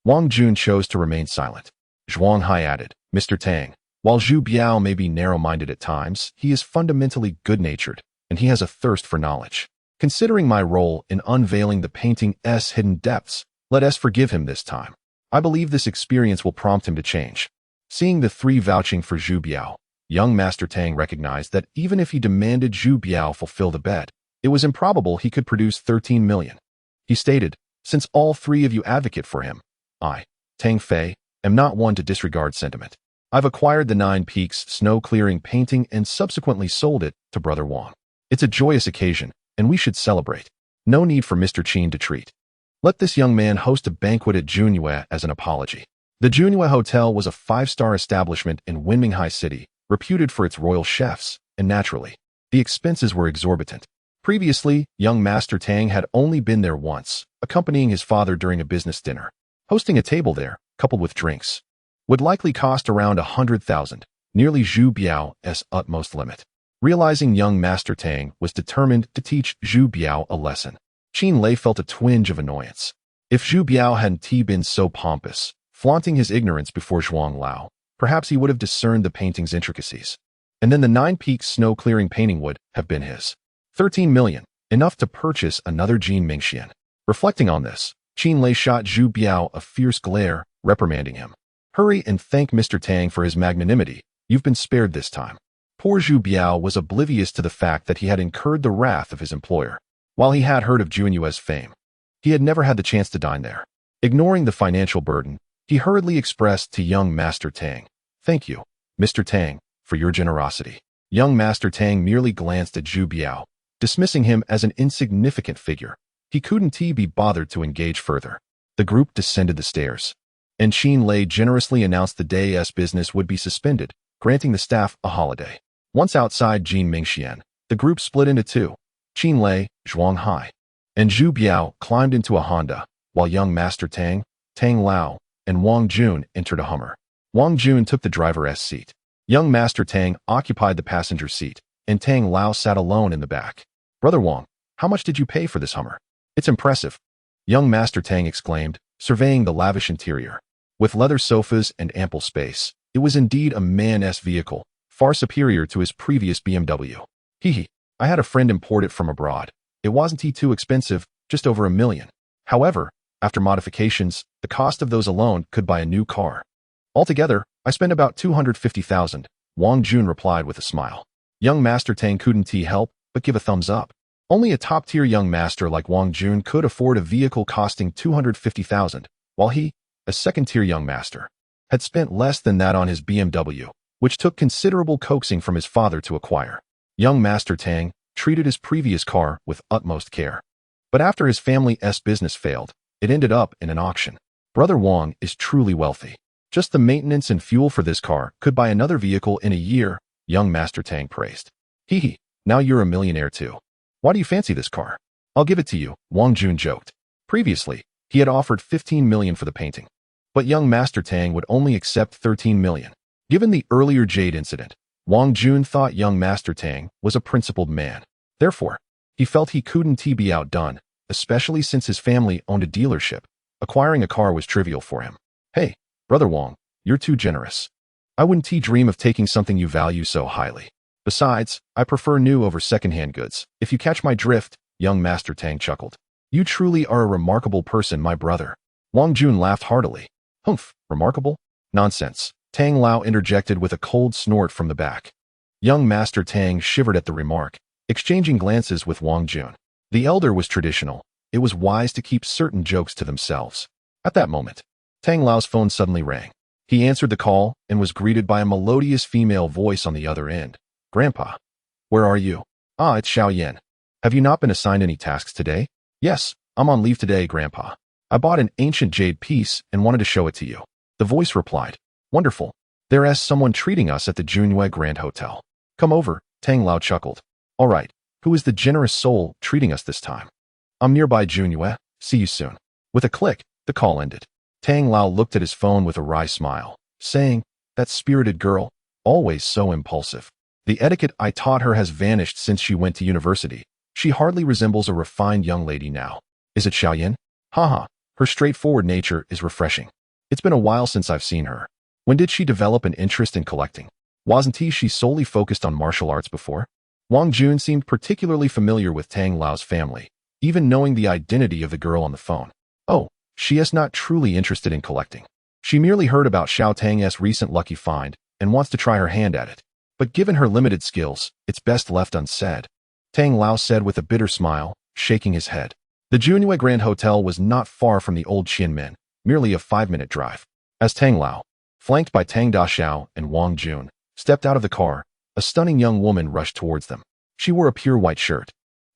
S1: Wang Jun chose to remain silent. Zhuang Hai added, Mr. Tang, while Zhu Biao may be narrow-minded at times, he is fundamentally good-natured, and he has a thirst for knowledge. Considering my role in unveiling the painting's hidden depths, let us forgive him this time. I believe this experience will prompt him to change. Seeing the three vouching for Zhu Biao, young Master Tang recognized that even if he demanded Zhu Biao fulfill the bet, it was improbable he could produce 13 million. He stated, since all three of you advocate for him, I, Tang Fei, am not one to disregard sentiment. I've acquired the 9 Peaks snow-clearing painting and subsequently sold it to Brother Wang. It's a joyous occasion, and we should celebrate. No need for Mr. Qin to treat. Let this young man host a banquet at Junyue as an apology. The Junyue Hotel was a 5-star establishment in Wenminghai City, reputed for its royal chefs, and naturally, the expenses were exorbitant. Previously, young Master Tang had only been there once, accompanying his father during a business dinner. Hosting a table there, coupled with drinks, would likely cost around 100,000, nearly Zhu Biao's utmost limit. Realizing young Master Tang was determined to teach Zhu Biao a lesson, Qin Lei felt a twinge of annoyance. If Zhu Biao hadn't been so pompous, flaunting his ignorance before Zhuang Lao, perhaps he would have discerned the painting's intricacies. And then the 9 Peaks snow-clearing painting would have been his. 13 million, enough to purchase another Jin Mingxian. Reflecting on this, Qin Lei shot Zhu Biao a fierce glare, reprimanding him. Hurry and thank Mr. Tang for his magnanimity. You've been spared this time. Poor Zhu Biao was oblivious to the fact that he had incurred the wrath of his employer. While he had heard of Junyue's fame, he had never had the chance to dine there. Ignoring the financial burden, he hurriedly expressed to young Master Tang, Thank you, Mr. Tang, for your generosity. Young Master Tang merely glanced at Zhu Biao, dismissing him as an insignificant figure. He couldn't be bothered to engage further. The group descended the stairs, and Qin Lei generously announced the day's business would be suspended, granting the staff a holiday. Once outside Jin Mingxian, the group split into two. Qin Lei, Zhuang Hai, and Zhu Biao climbed into a Honda, while young Master Tang, Tang Lao, and Wang Jun entered a Hummer. Wang Jun took the driver's seat. Young Master Tang occupied the passenger seat, and Tang Lao sat alone in the back. Brother Wang, how much did you pay for this Hummer? It's impressive, young Master Tang exclaimed, surveying the lavish interior. With leather sofas and ample space, it was indeed a man's vehicle, far superior to his previous BMW. I had a friend import it from abroad. It wasn't too expensive, just over $1 million. However, after modifications, the cost of those alone could buy a new car. Altogether, I spent about 250,000, Wang Jun replied with a smile. Young Master Tang couldn't help but give a thumbs up. Only a top-tier young master like Wang Jun could afford a vehicle costing 250,000, while he, a second-tier young master, had spent less than that on his BMW, which took considerable coaxing from his father to acquire. Young Master Tang treated his previous car with utmost care. But after his family's business failed, it ended up in an auction. Brother Wang is truly wealthy. Just the maintenance and fuel for this car could buy another vehicle in a year, young Master Tang praised. Hee hee, now you're a millionaire too. Why do you fancy this car? I'll give it to you, Wang Jun joked. Previously, he had offered 15 million for the painting. But young Master Tang would only accept 13 million. Given the earlier Jade incident, Wang Jun thought young Master Tang was a principled man. Therefore, he felt he couldn't be outdone, especially since his family owned a dealership. Acquiring a car was trivial for him. Hey, Brother Wang, you're too generous. I wouldn't dream of taking something you value so highly. Besides, I prefer new over second-hand goods. If you catch my drift, young Master Tang chuckled. You truly are a remarkable person, my brother. Wang Jun laughed heartily. Humph, remarkable? Nonsense. Tang Lao interjected with a cold snort from the back. Young Master Tang shivered at the remark, exchanging glances with Wang Jun. The elder was traditional. It was wise to keep certain jokes to themselves. At that moment, Tang Lao's phone suddenly rang. He answered the call and was greeted by a melodious female voice on the other end. Grandpa. Where are you? Ah, it's Xiao Yan. Have you not been assigned any tasks today? Yes, I'm on leave today, Grandpa. I bought an ancient jade piece and wanted to show it to you. The voice replied. Wonderful. There is someone treating us at the Junyue Grand Hotel. Come over, Tang Lao chuckled. All right, who is the generous soul treating us this time? I'm nearby Junyue. See you soon. With a click, the call ended. Tang Lao looked at his phone with a wry smile, saying, that spirited girl, always so impulsive. The etiquette I taught her has vanished since she went to university. She hardly resembles a refined young lady now. Is it Xiaoyan? Haha, her straightforward nature is refreshing. It's been a while since I've seen her. When did she develop an interest in collecting? Wasn't she solely focused on martial arts before? Wang Jun seemed particularly familiar with Tang Lao's family, even knowing the identity of the girl on the phone. Oh, she is not truly interested in collecting. She merely heard about Xiao Tang's recent lucky find and wants to try her hand at it. But given her limited skills, it's best left unsaid. Tang Lao said with a bitter smile, shaking his head. The Junyue Grand Hotel was not far from the old Qianmen, merely a 5-minute drive. As Tang Lao, flanked by Tang Daxiao and Wang Jun, stepped out of the car, a stunning young woman rushed towards them. She wore a pure white shirt,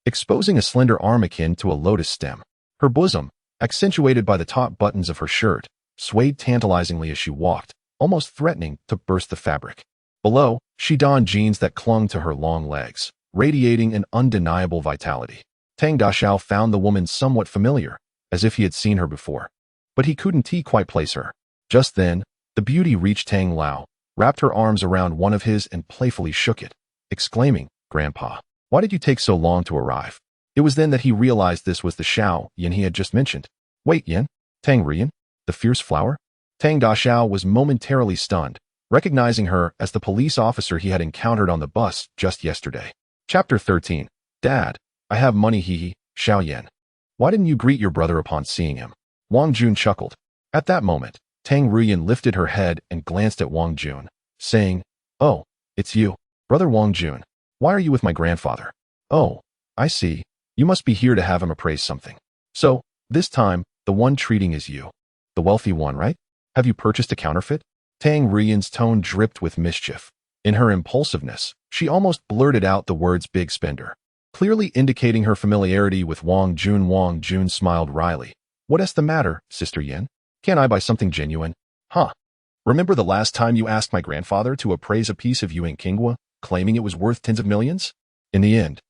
S1: exposing a slender arm akin to a lotus stem. Her bosom, accentuated by the top buttons of her shirt, swayed tantalizingly as she walked, almost threatening to burst the fabric. Below, she donned jeans that clung to her long legs, radiating an undeniable vitality. Tang Daxiao found the woman somewhat familiar, as if he had seen her before. But he couldn't quite place her. Just then, the beauty reached Tang Lao, wrapped her arms around one of his and playfully shook it, exclaiming, Grandpa, why did you take so long to arrive? It was then that he realized this was the Xiao Yan he had just mentioned. Wait, Yan? Tang Rian? The fierce flower? Tang Daxiao was momentarily stunned, recognizing her as the police officer he had encountered on the bus just yesterday. Chapter 13. Dad, I have money, hee, Xiao Yan. Why didn't you greet your brother upon seeing him? Wang Jun chuckled. At that moment, Tang Ruyan lifted her head and glanced at Wang Jun, saying, Oh, it's you, brother Wang Jun. Why are you with my grandfather? Oh, I see. You must be here to have him appraise something. So, this time, the one treating is you. The wealthy one, right? Have you purchased a counterfeit? Tang Ruyan's tone dripped with mischief. In her impulsiveness, she almost blurted out the words big spender. Clearly indicating her familiarity with Wang Jun. Wang Jun smiled wryly. What is the matter, Sister Yan? Can't I buy something genuine? Huh. Remember the last time you asked my grandfather to appraise a piece of Yuan Qingwa, claiming it was worth tens of millions? In the end,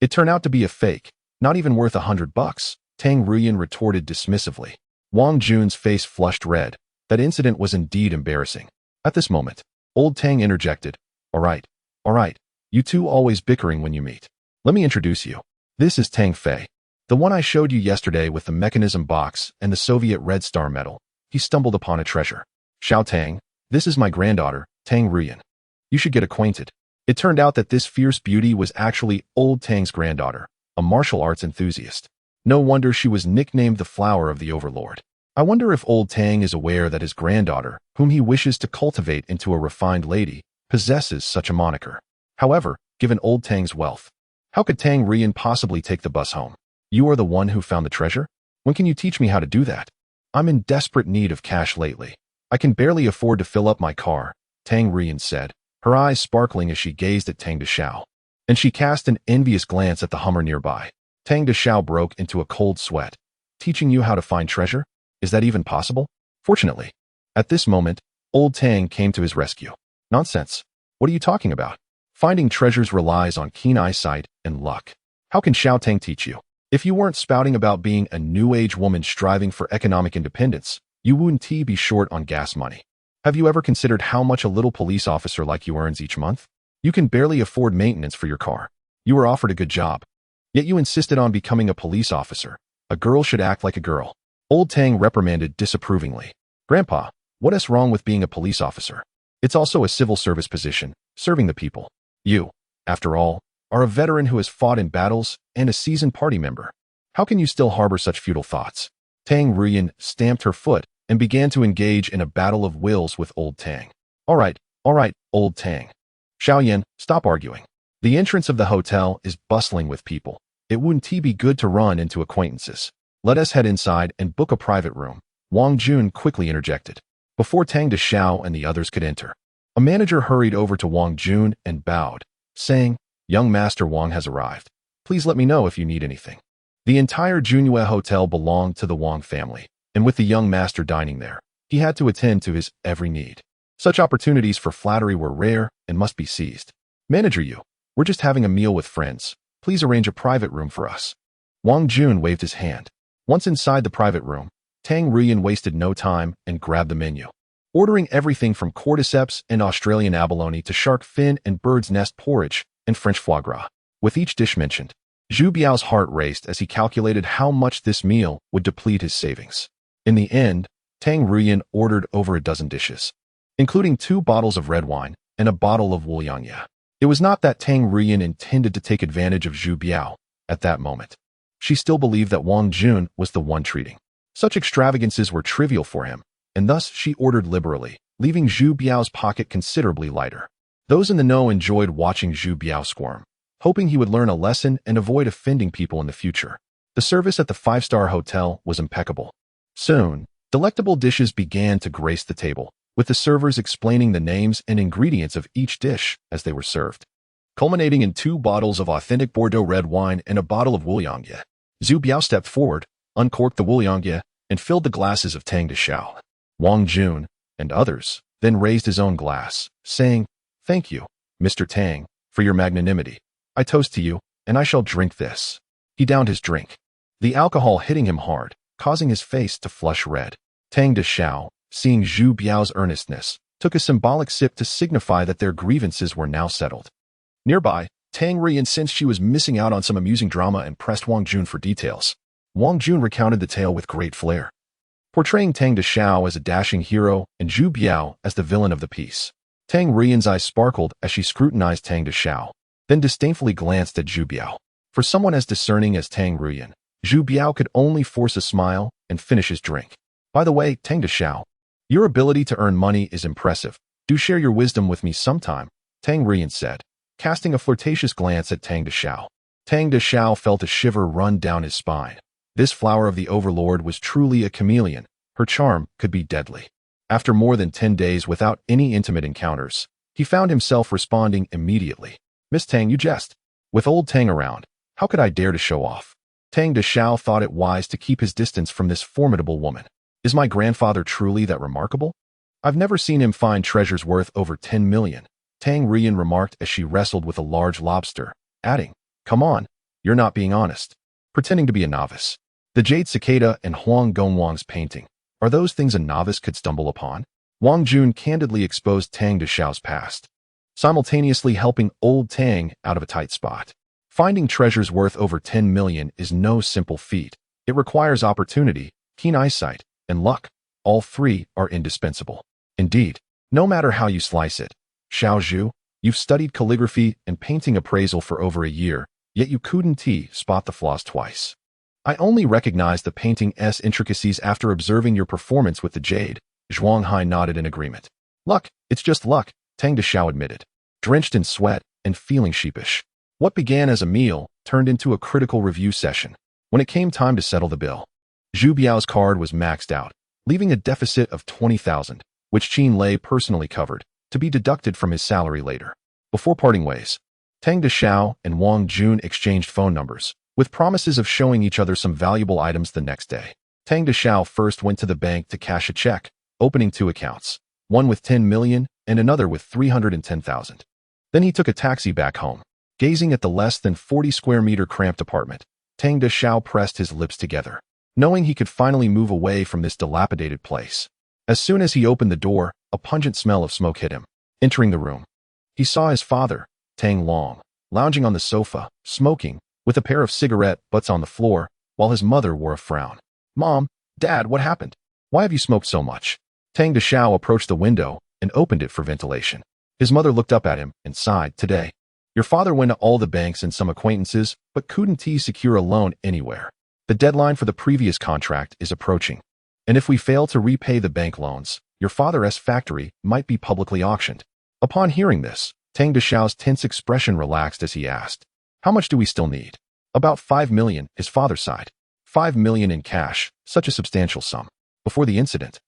S1: it turned out to be a fake, not even worth $100, Tang Ruyan retorted dismissively. Wang Jun's face flushed red. That incident was indeed embarrassing. At this moment, old Tang interjected. All right. You two always bickering when you meet. Let me introduce you. This is Tang Fei, the one I showed you yesterday with the mechanism box and the Soviet Red Star medal. He stumbled upon a treasure. Xiao Tang, this is my granddaughter, Tang Ruyan. You should get acquainted. It turned out that this fierce beauty was actually old Tang's granddaughter, a martial arts enthusiast. No wonder she was nicknamed the Flower of the Overlord. I wonder if old Tang is aware that his granddaughter, whom he wishes to cultivate into a refined lady, possesses such a moniker. However, given old Tang's wealth, how could Tang Ruyan possibly take the bus home? You are the one who found the treasure? When can you teach me how to do that? I'm in desperate need of cash lately. I can barely afford to fill up my car, Tang Ruyan said, her eyes sparkling as she gazed at Tang Daxiao. And she cast an envious glance at the Hummer nearby. Tang Daxiao broke into a cold sweat. Teaching you how to find treasure? Is that even possible? Fortunately, At this moment, old Tang came to his rescue. Nonsense. What are you talking about? Finding treasures relies on keen eyesight and luck. How can Xiao Tang teach you? If you weren't spouting about being a new age woman striving for economic independence, you wouldn't be short on gas money. Have you ever considered how much a little police officer like you earns each month? You can barely afford maintenance for your car. You were offered a good job, yet you insisted on becoming a police officer. A girl should act like a girl. Old Tang reprimanded disapprovingly. Grandpa, what is wrong with being a police officer? It's also a civil service position, serving the people. You, after all, are a veteran who has fought in battles and a seasoned party member. How can you still harbor such futile thoughts? Tang Ruyan stamped her foot and began to engage in a battle of wills with old Tang. All right, old Tang. Xiao Yan, stop arguing. The entrance of the hotel is bustling with people. It wouldn't be good to run into acquaintances. Let us head inside and book a private room. Wang Jun quickly interjected. Before Tang Dexiao and the others could enter, a manager hurried over to Wang Jun and bowed, saying, Young Master Wang has arrived. Please let me know if you need anything. The entire Junyue Hotel belonged to the Wang family, and with the young master dining there, he had to attend to his every need. Such opportunities for flattery were rare and must be seized. Manager Yu, we're just having a meal with friends. Please arrange a private room for us. Wang Jun waved his hand. Once inside the private room, Tang Ruyan wasted no time and grabbed the menu, ordering everything from cordyceps and Australian abalone to shark fin and bird's nest porridge and French foie gras. With each dish mentioned, Zhu Biao's heart raced as he calculated how much this meal would deplete his savings. In the end, Tang Ruyan ordered over a dozen dishes, including 2 bottles of red wine and a bottle of Wuliangye. It was not that Tang Ruyan intended to take advantage of Zhu Biao at that moment. She still believed that Wang Jun was the one treating. Such extravagances were trivial for him, and thus she ordered liberally, leaving Zhu Biao's pocket considerably lighter. Those in the know enjoyed watching Zhu Biao squirm, hoping he would learn a lesson and avoid offending people in the future. The service at the 5-star hotel was impeccable. Soon, delectable dishes began to grace the table, with the servers explaining the names and ingredients of each dish as they were served, culminating in 2 bottles of authentic Bordeaux red wine and a bottle of Wuliangye. Zhu Biao stepped forward, uncorked the Wuliangye, and filled the glasses of Tang Dexiao. Wang Jun and others then raised his own glass, saying, Thank you, Mr. Tang, for your magnanimity. I toast to you, and I shall drink this. He downed his drink, the alcohol hitting him hard, causing his face to flush red. Tang Dexiao, seeing Zhu Biao's earnestness, took a symbolic sip to signify that their grievances were now settled. Nearby, Tang Ruyan sensed she was missing out on some amusing drama and pressed Wang Jun for details. Wang Jun recounted the tale with great flair, portraying Tang Dexiao as a dashing hero and Zhu Biao as the villain of the piece. Tang Ruyan's eyes sparkled as she scrutinized Tang Dexiao, then disdainfully glanced at Zhu Biao. For someone as discerning as Tang Ruyan, Zhu Biao could only force a smile and finish his drink. By the way, Tang Dexiao, your ability to earn money is impressive. Do share your wisdom with me sometime, Tang Ruyan said, casting a flirtatious glance at Tang Dexiao. Tang Dexiao felt a shiver run down his spine. This flower of the overlord was truly a chameleon. Her charm could be deadly. After more than 10 days without any intimate encounters, he found himself responding immediately. Miss Tang, you jest. With old Tang around, how could I dare to show off? Tang Dexiao thought it wise to keep his distance from this formidable woman. Is my grandfather truly that remarkable? I've never seen him find treasures worth over 10 million. Tang Ruyan remarked as she wrestled with a large lobster, adding, Come on, you're not being honest. Pretending to be a novice. The jade cicada and Huang Gongwang's painting. Are those things a novice could stumble upon? Wang Jun candidly exposed Tang Dexiao's past, simultaneously helping old Tang out of a tight spot. Finding treasures worth over 10 million is no simple feat. It requires opportunity, keen eyesight, and luck. All 3 are indispensable. Indeed, no matter how you slice it. Xiao Zhu, you've studied calligraphy and painting appraisal for over a year, yet you couldn't spot the flaws twice. I only recognized the painting's intricacies after observing your performance with the jade. Zhuang Hai nodded in agreement. Luck, it's just luck, Tang Dexiao admitted, drenched in sweat and feeling sheepish. What began as a meal turned into a critical review session. When it came time to settle the bill, Zhu Biao's card was maxed out, leaving a deficit of 20,000, which Qin Lei personally covered, to be deducted from his salary later. Before parting ways, Tang Dexiao and Wang Jun exchanged phone numbers, with promises of showing each other some valuable items the next day. Tang Dexiao first went to the bank to cash a check, opening two accounts, one with 10 million and another with 310,000. Then he took a taxi back home. Gazing at the less than 40 square meter cramped apartment, Tang Deshao pressed his lips together, knowing he could finally move away from this dilapidated place. As soon as he opened the door, a pungent smell of smoke hit him. Entering the room, he saw his father, Tang Long, lounging on the sofa, smoking, with a pair of cigarette butts on the floor, while his mother wore a frown. "Mom, Dad, what happened? Why have you smoked so much?" Tang Deshao approached the window and opened it for ventilation. His mother looked up at him and sighed. "Today, your father went to all the banks and some acquaintances, but couldn't he secure a loan anywhere? The deadline for the previous contract is approaching, and if we fail to repay the bank loans, your father's factory might be publicly auctioned." Upon hearing this, Tang Deshao's tense expression relaxed as he asked, "How much do we still need?" "About 5 million, his father sighed. 5 million in cash, such a substantial sum. Before the incident,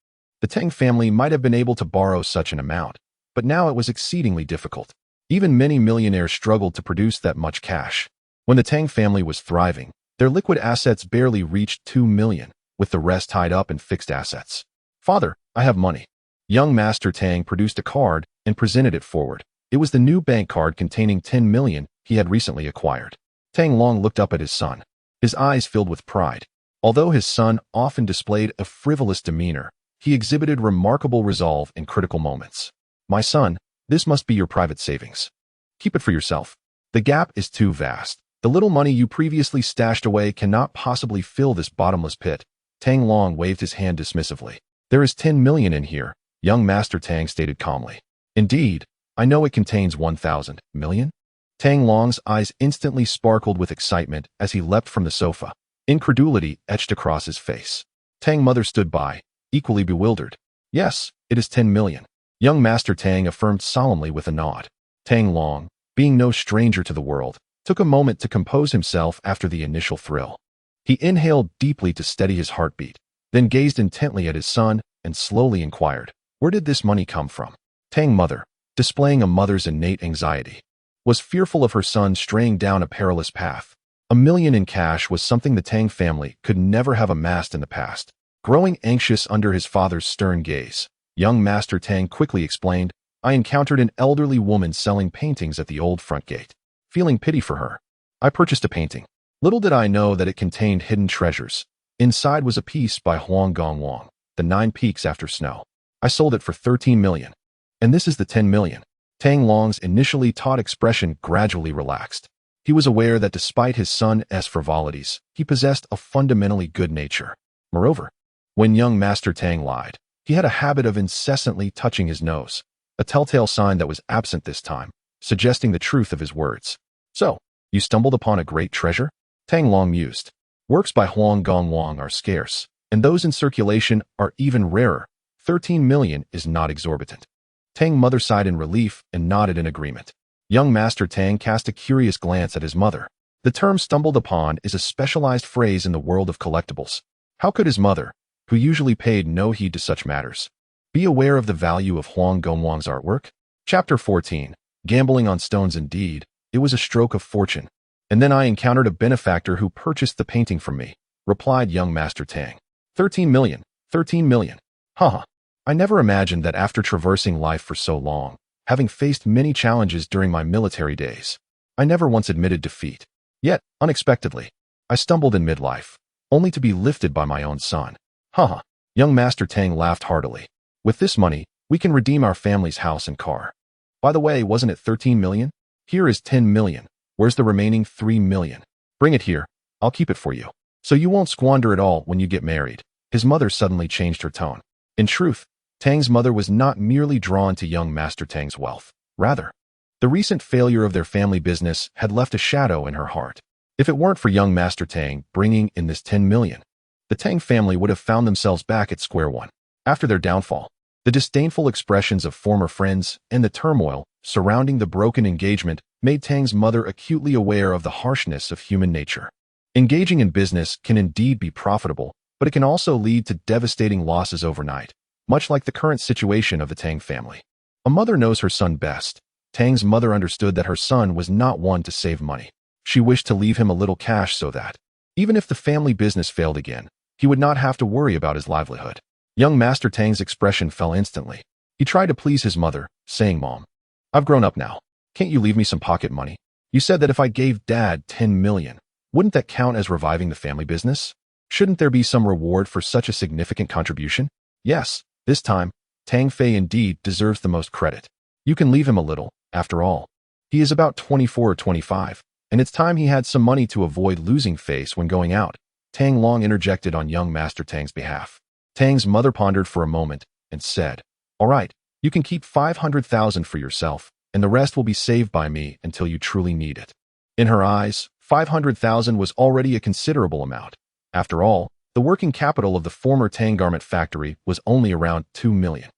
S1: the Tang family might have been able to borrow such an amount, but now it was exceedingly difficult. Even many millionaires struggled to produce that much cash. When the Tang family was thriving, their liquid assets barely reached 2 million, with the rest tied up in fixed assets. "Father, I have money." Young Master Tang produced a card and presented it forward. It was the new bank card containing 10 million he had recently acquired. Tang Long looked up at his son, his eyes filled with pride. Although his son often displayed a frivolous demeanor, he exhibited remarkable resolve in critical moments. "My son, this must be your private savings. Keep it for yourself. The gap is too vast. The little money you previously stashed away cannot possibly fill this bottomless pit." Tang Long waved his hand dismissively. "There is 10 million in here," young Master Tang stated calmly. "Indeed, I know it contains 1,000 million." Tang Long's eyes instantly sparkled with excitement as he leapt from the sofa. Incredulity etched across his face. Tang mother stood by, equally bewildered. "Yes, it is 10 million. Young Master Tang affirmed solemnly with a nod. Tang Long, being no stranger to the world, took a moment to compose himself after the initial thrill. He inhaled deeply to steady his heartbeat, then gazed intently at his son and slowly inquired, "Where did this money come from?" Tang mother, displaying a mother's innate anxiety, was fearful of her son straying down a perilous path. 1 million in cash was something the Tang family could never have amassed in the past. Growing anxious under his father's stern gaze, young Master Tang quickly explained, "I encountered an elderly woman selling paintings at the old front gate. Feeling pity for her, I purchased a painting. Little did I know that it contained hidden treasures. Inside was a piece by Huang Gongwang, The 9 Peaks After Snow. I sold it for 13 million. And this is the 10 million. Tang Long's initially taut expression gradually relaxed. He was aware that despite his son's frivolities, he possessed a fundamentally good nature. Moreover, when young Master Tang lied, he had a habit of incessantly touching his nose, a telltale sign that was absent this time, suggesting the truth of his words. "So, you stumbled upon a great treasure?" Tang Long mused. "Works by Huang Gongwang are scarce, and those in circulation are even rarer. 13 million is not exorbitant." Tang mother sighed in relief and nodded in agreement. Young Master Tang cast a curious glance at his mother. The term "stumbled upon" is a specialized phrase in the world of collectibles. How could his mother, who usually paid no heed to such matters, be aware of the value of Huang Gongwang's artwork? Chapter 14. Gambling on stones. Indeed, it was a stroke of fortune. "And then I encountered a benefactor who purchased the painting from me," replied young Master Tang. 13 million. 13 million. Haha. I never imagined that after traversing life for so long, having faced many challenges during my military days, I never once admitted defeat. Yet, unexpectedly, I stumbled in midlife, only to be lifted by my own son. Haha. Young Master Tang laughed heartily. "With this money, we can redeem our family's house and car. By the way, wasn't it 13 million? Here is 10 million. Where's the remaining 3 million? Bring it here. I'll keep it for you. So you won't squander it all when you get married." His mother suddenly changed her tone. In truth, Tang's mother was not merely drawn to young Master Tang's wealth. Rather, the recent failure of their family business had left a shadow in her heart. If it weren't for young Master Tang bringing in this 10 million, the Tang family would have found themselves back at square one. After their downfall, the disdainful expressions of former friends and the turmoil surrounding the broken engagement made Tang's mother acutely aware of the harshness of human nature. Engaging in business can indeed be profitable, but it can also lead to devastating losses overnight, much like the current situation of the Tang family. A mother knows her son best. Tang's mother understood that her son was not one to save money. She wished to leave him a little cash so that, even if the family business failed again, he would not have to worry about his livelihood. Young Master Tang's expression fell instantly. He tried to please his mother, saying, "Mom, I've grown up now. Can't you leave me some pocket money? You said that if I gave Dad 10 million, wouldn't that count as reviving the family business? Shouldn't there be some reward for such a significant contribution?" Yes, this time, Tang Fei indeed deserves the most credit. You can leave him a little, after all. He is about 24 or 25, and it's time he had some money to avoid losing face when going out. Tang Long interjected on young Master Tang's behalf. Tang's mother pondered for a moment and said, "All right, you can keep 500,000 for yourself, and the rest will be saved by me until you truly need it." In her eyes, 500,000 was already a considerable amount. After all, the working capital of the former Tang garment factory was only around 2 million.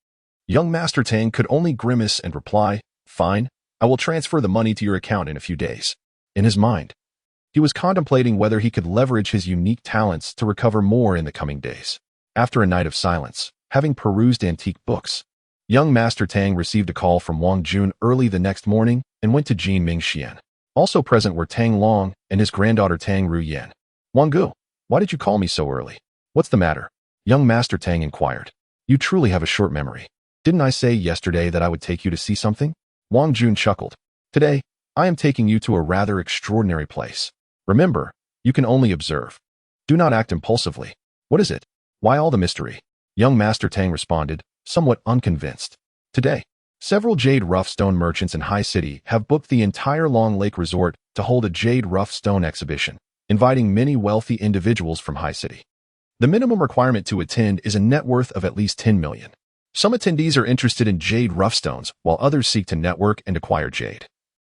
S1: Young Master Tang could only grimace and reply, "Fine, I will transfer the money to your account in a few days." In his mind, he was contemplating whether he could leverage his unique talents to recover more in the coming days. After a night of silence, having perused antique books, young Master Tang received a call from Wang Jun early the next morning and went to Jin Mingxian. Also present were Tang Long and his granddaughter Tang Ruyan. "Wang Gu, why did you call me so early? What's the matter?" Young Master Tang inquired. "You truly have a short memory. Didn't I say yesterday that I would take you to see something?" Wang Jun chuckled. "Today, I am taking you to a rather extraordinary place. Remember, you can only observe. Do not act impulsively. What is it? Why all the mystery?" Young Master Tang responded, somewhat unconvinced. "Today, several jade rough stone merchants in High City have booked the entire Long Lake Resort to hold a jade rough stone exhibition, inviting many wealthy individuals from High City. The minimum requirement to attend is a net worth of at least 10 million. Some attendees are interested in jade rough stones, while others seek to network and acquire jade,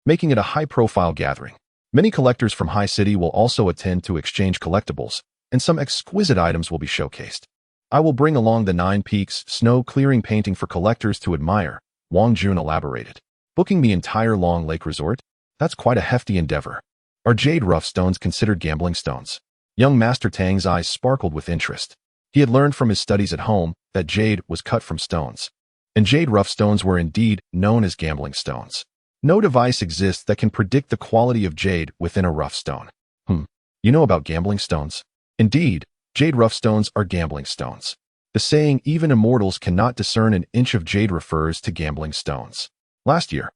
S1: making it a high-profile gathering. Many collectors from High City will also attend to exchange collectibles, and some exquisite items will be showcased. I will bring along the 9 Peaks snow-clearing painting for collectors to admire," Wang Jun elaborated. "Booking the entire Long Lake Resort? That's quite a hefty endeavor. Are jade rough stones considered gambling stones?" Young Master Tang's eyes sparkled with interest. He had learned from his studies at home that jade was cut from stones, and jade rough stones were indeed known as gambling stones. No device exists that can predict the quality of jade within a rough stone. You know about gambling stones? Indeed, jade rough stones are gambling stones. The saying, "even immortals cannot discern an inch of jade," refers to gambling stones. Last year,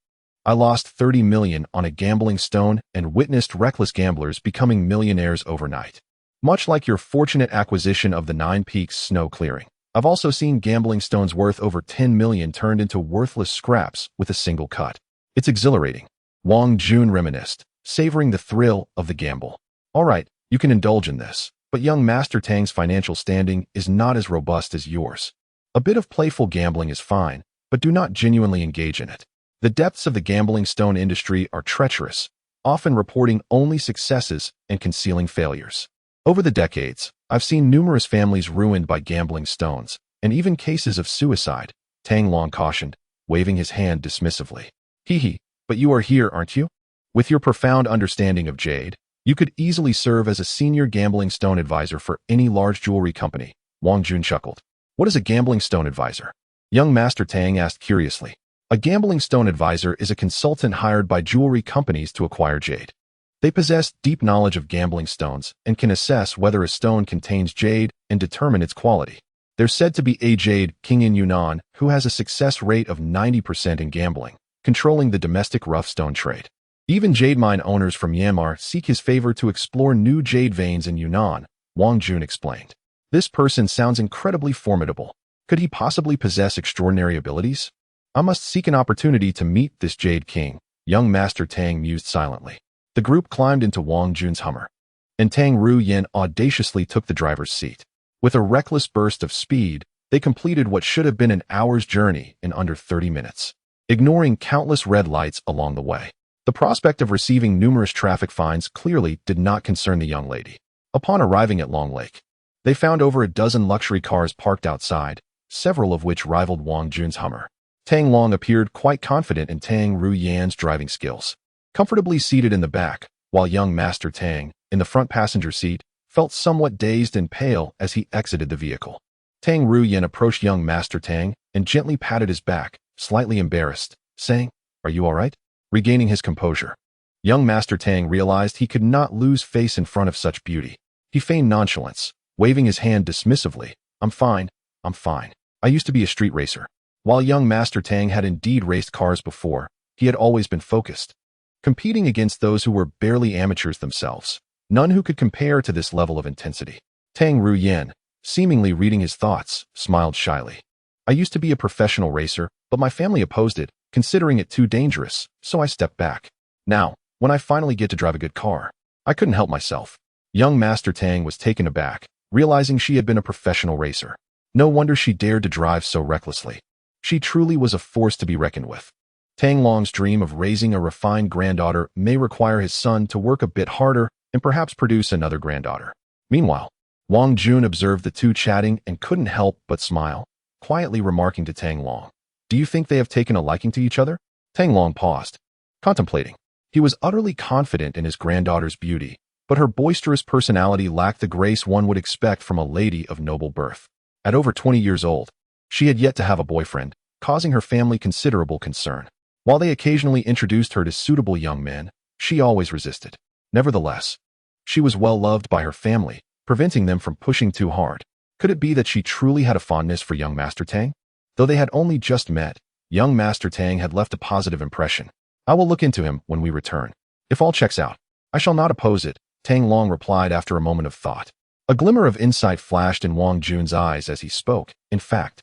S1: I lost 30 million on a gambling stone and witnessed reckless gamblers becoming millionaires overnight. Much like your fortunate acquisition of the 9 Peaks snow clearing, I've also seen gambling stones worth over 10 million turned into worthless scraps with a single cut. It's exhilarating. Wang Jun reminisced, savoring the thrill of the gamble. "All right, you can indulge in this, but young Master Tang's financial standing is not as robust as yours. A bit of playful gambling is fine, but do not genuinely engage in it. The depths of the gambling stone industry are treacherous, often reporting only successes and concealing failures. Over the decades, I've seen numerous families ruined by gambling stones, and even cases of suicide," Tang Long cautioned, waving his hand dismissively. "Hee, but you are here, aren't you? With your profound understanding of jade, you could easily serve as a senior gambling stone advisor for any large jewelry company," Wang Jun chuckled. "What is a gambling stone advisor?" Young Master Tang asked curiously. A gambling stone advisor is a consultant hired by jewelry companies to acquire jade. They possess deep knowledge of gambling stones and can assess whether a stone contains jade and determine its quality. They're said to be a jade king in Yunnan who has a success rate of 90% in gambling, controlling the domestic rough stone trade. Even jade mine owners from Myanmar seek his favor to explore new jade veins in Yunnan, Wang Jun explained. "This person sounds incredibly formidable. Could he possibly possess extraordinary abilities? I must seek an opportunity to meet this jade king," young Master Tang mused silently. The group climbed into Wang Jun's Hummer, and Tang Ruyan audaciously took the driver's seat. With a reckless burst of speed, they completed what should have been an hour's journey in under 30 minutes, ignoring countless red lights along the way. The prospect of receiving numerous traffic fines clearly did not concern the young lady. Upon arriving at Long Lake, they found over a dozen luxury cars parked outside, several of which rivaled Wang Jun's Hummer. Tang Long appeared quite confident in Tang Ruyan's driving skills. Comfortably seated in the back, while young Master Tang, in the front passenger seat, felt somewhat dazed and pale as he exited the vehicle. Tang Ruyan approached young Master Tang and gently patted his back, slightly embarrassed, saying, "Are you all right?" Regaining his composure, young Master Tang realized he could not lose face in front of such beauty. He feigned nonchalance, waving his hand dismissively. "I'm fine. I'm fine. I used to be a street racer. While young Master Tang had indeed raced cars before, he had always been focused, competing against those who were barely amateurs themselves. None who could compare to this level of intensity. Tang Ruyan, seemingly reading his thoughts, smiled shyly. I used to be a professional racer, but my family opposed it, considering it too dangerous, so I stepped back. Now, when I finally get to drive a good car, I couldn't help myself. Young Master Tang was taken aback, realizing she had been a professional racer. No wonder she dared to drive so recklessly. She truly was a force to be reckoned with. Tang Long's dream of raising a refined granddaughter may require his son to work a bit harder and perhaps produce another granddaughter. Meanwhile, Wang Jun observed the two chatting and couldn't help but smile, quietly remarking to Tang Long, "Do you think they have taken a liking to each other?" Tang Long paused, contemplating. He was utterly confident in his granddaughter's beauty, but her boisterous personality lacked the grace one would expect from a lady of noble birth. At over 20 years old, she had yet to have a boyfriend, causing her family considerable concern. While they occasionally introduced her to suitable young men, she always resisted. Nevertheless, she was well loved by her family, preventing them from pushing too hard. Could it be that she truly had a fondness for young Master Tang? Though they had only just met, young Master Tang had left a positive impression. I will look into him when we return. If all checks out, I shall not oppose it, Tang Long replied after a moment of thought. A glimmer of insight flashed in Wang Jun's eyes as he spoke. In fact,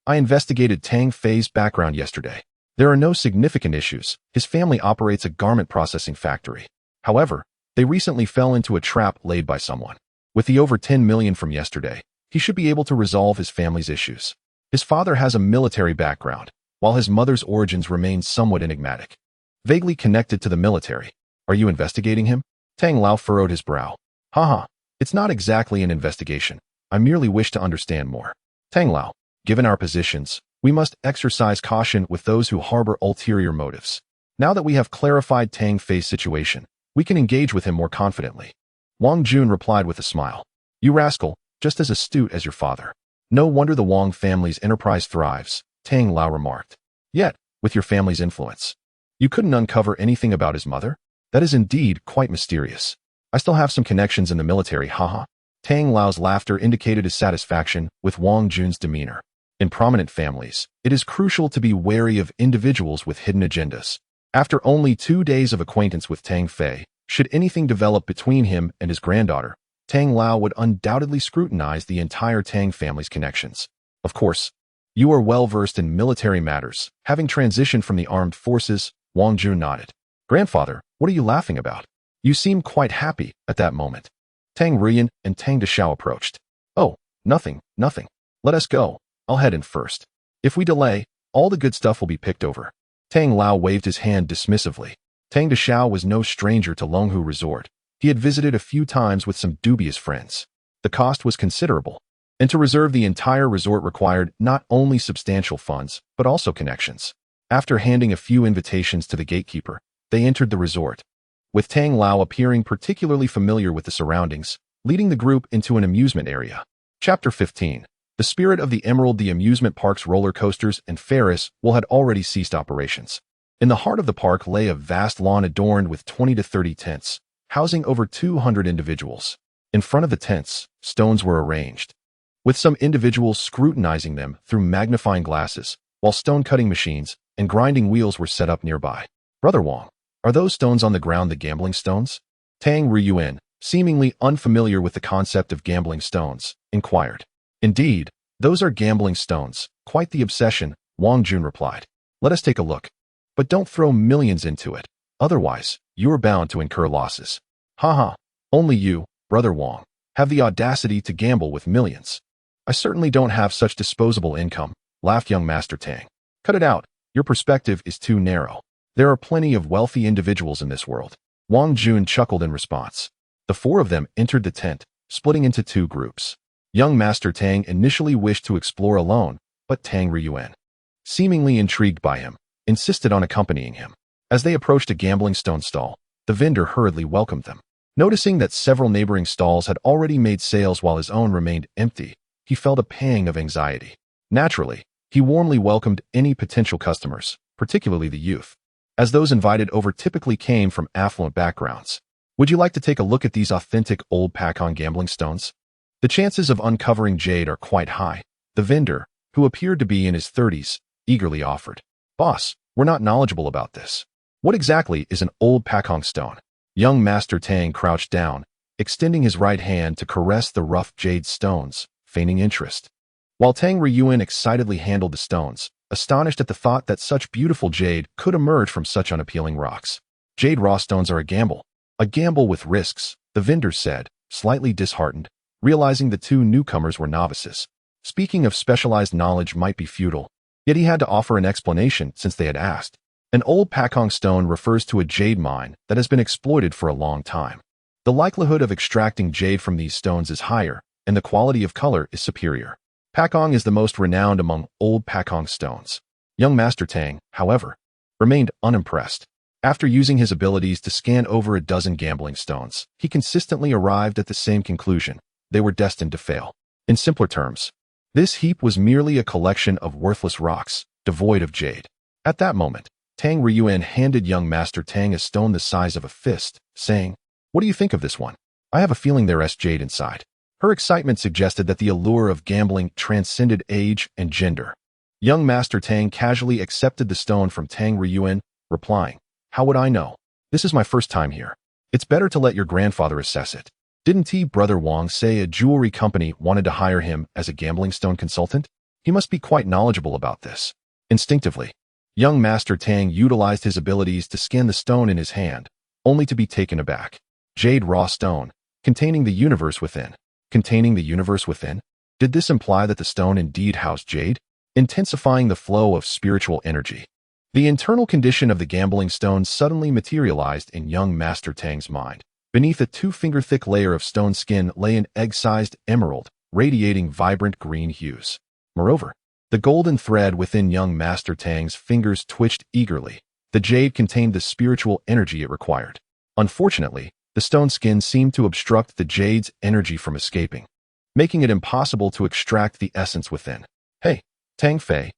S1: I investigated Tang Fei's background yesterday. There are no significant issues. His family operates a garment processing factory. However, they recently fell into a trap laid by someone. With the over 10 million from yesterday, he should be able to resolve his family's issues. His father has a military background, while his mother's origins remain somewhat enigmatic. Vaguely connected to the military. Are you investigating him? Tang Lao furrowed his brow. Haha, it's not exactly an investigation. I merely wish to understand more. Tang Lao, given our positions, we must exercise caution with those who harbor ulterior motives. Now that we have clarified Tang Fei's situation, we can engage with him more confidently. Wang Jun replied with a smile. You rascal, just as astute as your father. No wonder the Wang family's enterprise thrives, Tang Lao remarked. Yet, with your family's influence, you couldn't uncover anything about his mother? That is indeed quite mysterious. I still have some connections in the military, haha. Tang Lao's laughter indicated his satisfaction with Wang Jun's demeanor. In prominent families, it is crucial to be wary of individuals with hidden agendas. After only 2 days of acquaintance with Tang Fei, should anything develop between him and his granddaughter, Tang Lao would undoubtedly scrutinize the entire Tang family's connections. Of course, you are well versed in military matters. Having transitioned from the armed forces, Wang Jun nodded. Grandfather, what are you laughing about? You seem quite happy at that moment. Tang Ruyan and Tang Deshao approached. Oh, nothing. Let us go. I'll head in first. If we delay, all the good stuff will be picked over. Tang Lao waved his hand dismissively. Tang Deshao was no stranger to Longhu Resort. He had visited a few times with some dubious friends. The cost was considerable, and to reserve the entire resort required not only substantial funds, but also connections. After handing a few invitations to the gatekeeper, they entered the resort, with Tang Lao appearing particularly familiar with the surroundings, leading the group into an amusement area. Chapter 15. The Spirit of the Emerald. The amusement park's roller coasters and Ferris wheel had already ceased operations. In the heart of the park lay a vast lawn adorned with 20 to 30 tents, housing over 200 individuals. In front of the tents, stones were arranged, with some individuals scrutinizing them through magnifying glasses, while stone-cutting machines and grinding wheels were set up nearby. Brother Wang, are those stones on the ground the gambling stones? Tang Ruyan, seemingly unfamiliar with the concept of gambling stones, inquired. Indeed, those are gambling stones. Quite the obsession, Wang Jun replied. Let us take a look. But don't throw millions into it. Otherwise, you are bound to incur losses. Haha, only you, Brother Wang, have the audacity to gamble with millions. I certainly don't have such disposable income, laughed young Master Tang. Cut it out. Your perspective is too narrow. There are plenty of wealthy individuals in this world. Wang Jun chuckled in response. The four of them entered the tent, splitting into two groups. Young Master Tang initially wished to explore alone, but Tang Ruyan, seemingly intrigued by him, insisted on accompanying him. As they approached a gambling stone stall, the vendor hurriedly welcomed them. Noticing that several neighboring stalls had already made sales while his own remained empty, he felt a pang of anxiety. Naturally, he warmly welcomed any potential customers, particularly the youth, as those invited over typically came from affluent backgrounds. Would you like to take a look at these authentic old Pakon gambling stones? The chances of uncovering jade are quite high. The vendor, who appeared to be in his 30s, eagerly offered. Boss, we're not knowledgeable about this. What exactly is an old Pakong stone? Young Master Tang crouched down, extending his right hand to caress the rough jade stones, feigning interest. While Tang Ryuan excitedly handled the stones, astonished at the thought that such beautiful jade could emerge from such unappealing rocks. Jade raw stones are a gamble with risks, the vendor said, slightly disheartened, realizing the two newcomers were novices. Speaking of specialized knowledge might be futile, yet he had to offer an explanation since they had asked. An old Pakong stone refers to a jade mine that has been exploited for a long time. The likelihood of extracting jade from these stones is higher, and the quality of color is superior. Pakong is the most renowned among old Pakong stones. Young Master Tang, however, remained unimpressed. After using his abilities to scan over a dozen gambling stones, he consistently arrived at the same conclusion: they were destined to fail. In simpler terms, this heap was merely a collection of worthless rocks, devoid of jade. At that moment, Tang Ryuan handed young Master Tang a stone the size of a fist, saying, "What do you think of this one? I have a feeling there's jade inside." Her excitement suggested that the allure of gambling transcended age and gender. Young Master Tang casually accepted the stone from Tang Ryuan, replying, "How would I know? This is my first time here. It's better to let your grandfather assess it. Didn't Brother Wang say a jewelry company wanted to hire him as a gambling stone consultant? He must be quite knowledgeable about this." Instinctively, young Master Tang utilized his abilities to scan the stone in his hand, only to be taken aback. Jade raw stone, containing the universe within. Containing the universe within? Did this imply that the stone indeed housed jade, intensifying the flow of spiritual energy? The internal condition of the gambling stone suddenly materialized in young Master Tang's mind. Beneath a 2-finger-thick layer of stone skin lay an egg-sized emerald, radiating vibrant green hues. Moreover, the golden thread within young Master Tang's fingers twitched eagerly. The jade contained the spiritual energy it required. Unfortunately, the stone skin seemed to obstruct the jade's energy from escaping, making it impossible to extract the essence within. "Hey, Tang Fei,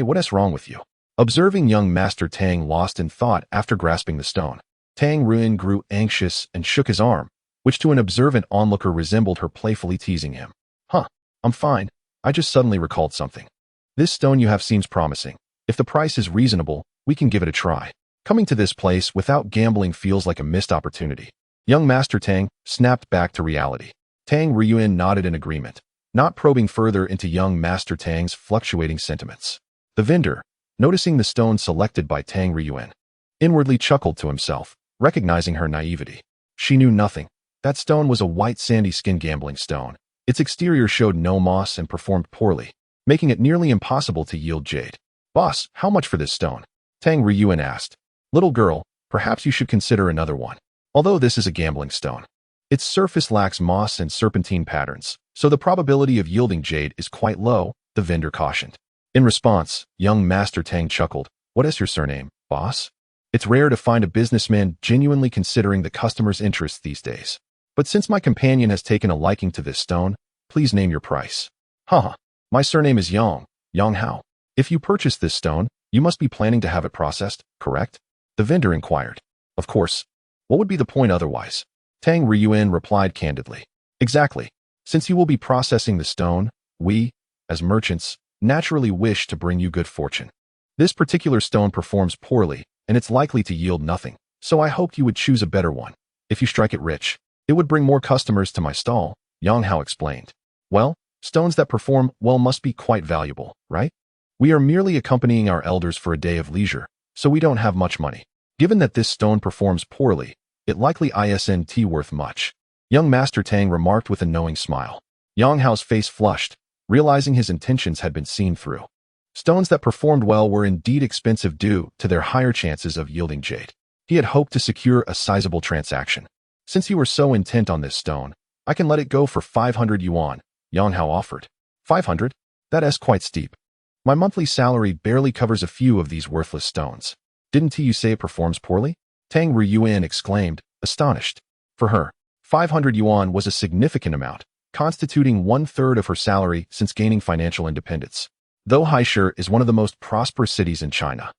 S1: what is wrong with you?" Observing young Master Tang lost in thought after grasping the stone, Tang Ryuan grew anxious and shook his arm, which to an observant onlooker resembled her playfully teasing him. "Huh, I'm fine. I just suddenly recalled something. This stone you have seems promising. If the price is reasonable, we can give it a try. Coming to this place without gambling feels like a missed opportunity." Young Master Tang snapped back to reality. Tang Ryuan nodded in agreement, not probing further into young Master Tang's fluctuating sentiments. The vendor, noticing the stone selected by Tang Ryuan, inwardly chuckled to himself, recognizing her naivety. She knew nothing. That stone was a white sandy skin gambling stone. Its exterior showed no moss and performed poorly, making it nearly impossible to yield jade. "Boss, how much for this stone?" Tang Ryuan asked. "Little girl, perhaps you should consider another one. Although this is a gambling stone, its surface lacks moss and serpentine patterns, so the probability of yielding jade is quite low," the vendor cautioned. In response, young Master Tang chuckled. "What is your surname, boss? It's rare to find a businessman genuinely considering the customer's interests these days. But since my companion has taken a liking to this stone, please name your price." "Haha, my surname is Yang Hao. If you purchase this stone, you must be planning to have it processed, correct?" the vendor inquired. "Of course. What would be the point otherwise?" Tang Ryuan replied candidly. "Exactly. Since you will be processing the stone, we, as merchants, naturally wish to bring you good fortune. This particular stone performs poorly, and it's likely to yield nothing, so I hoped you would choose a better one. If you strike it rich, it would bring more customers to my stall," Yang Hao explained. "Well, stones that perform well must be quite valuable, right? We are merely accompanying our elders for a day of leisure, so we don't have much money. Given that this stone performs poorly, it likely isn't worth much," young Master Tang remarked with a knowing smile. Yang Hao's face flushed, realizing his intentions had been seen through. Stones that performed well were indeed expensive due to their higher chances of yielding jade. He had hoped to secure a sizable transaction. "Since you were so intent on this stone, I can let it go for 500 yuan, Yang Hao offered. 500? That is quite steep. My monthly salary barely covers a few of these worthless stones. Didn't you say it performs poorly?" Tang Ryuan exclaimed, astonished. For her, 500 yuan was a significant amount, constituting 1/3 of her salary since gaining financial independence. Though Haisher is one of the most prosperous cities in China,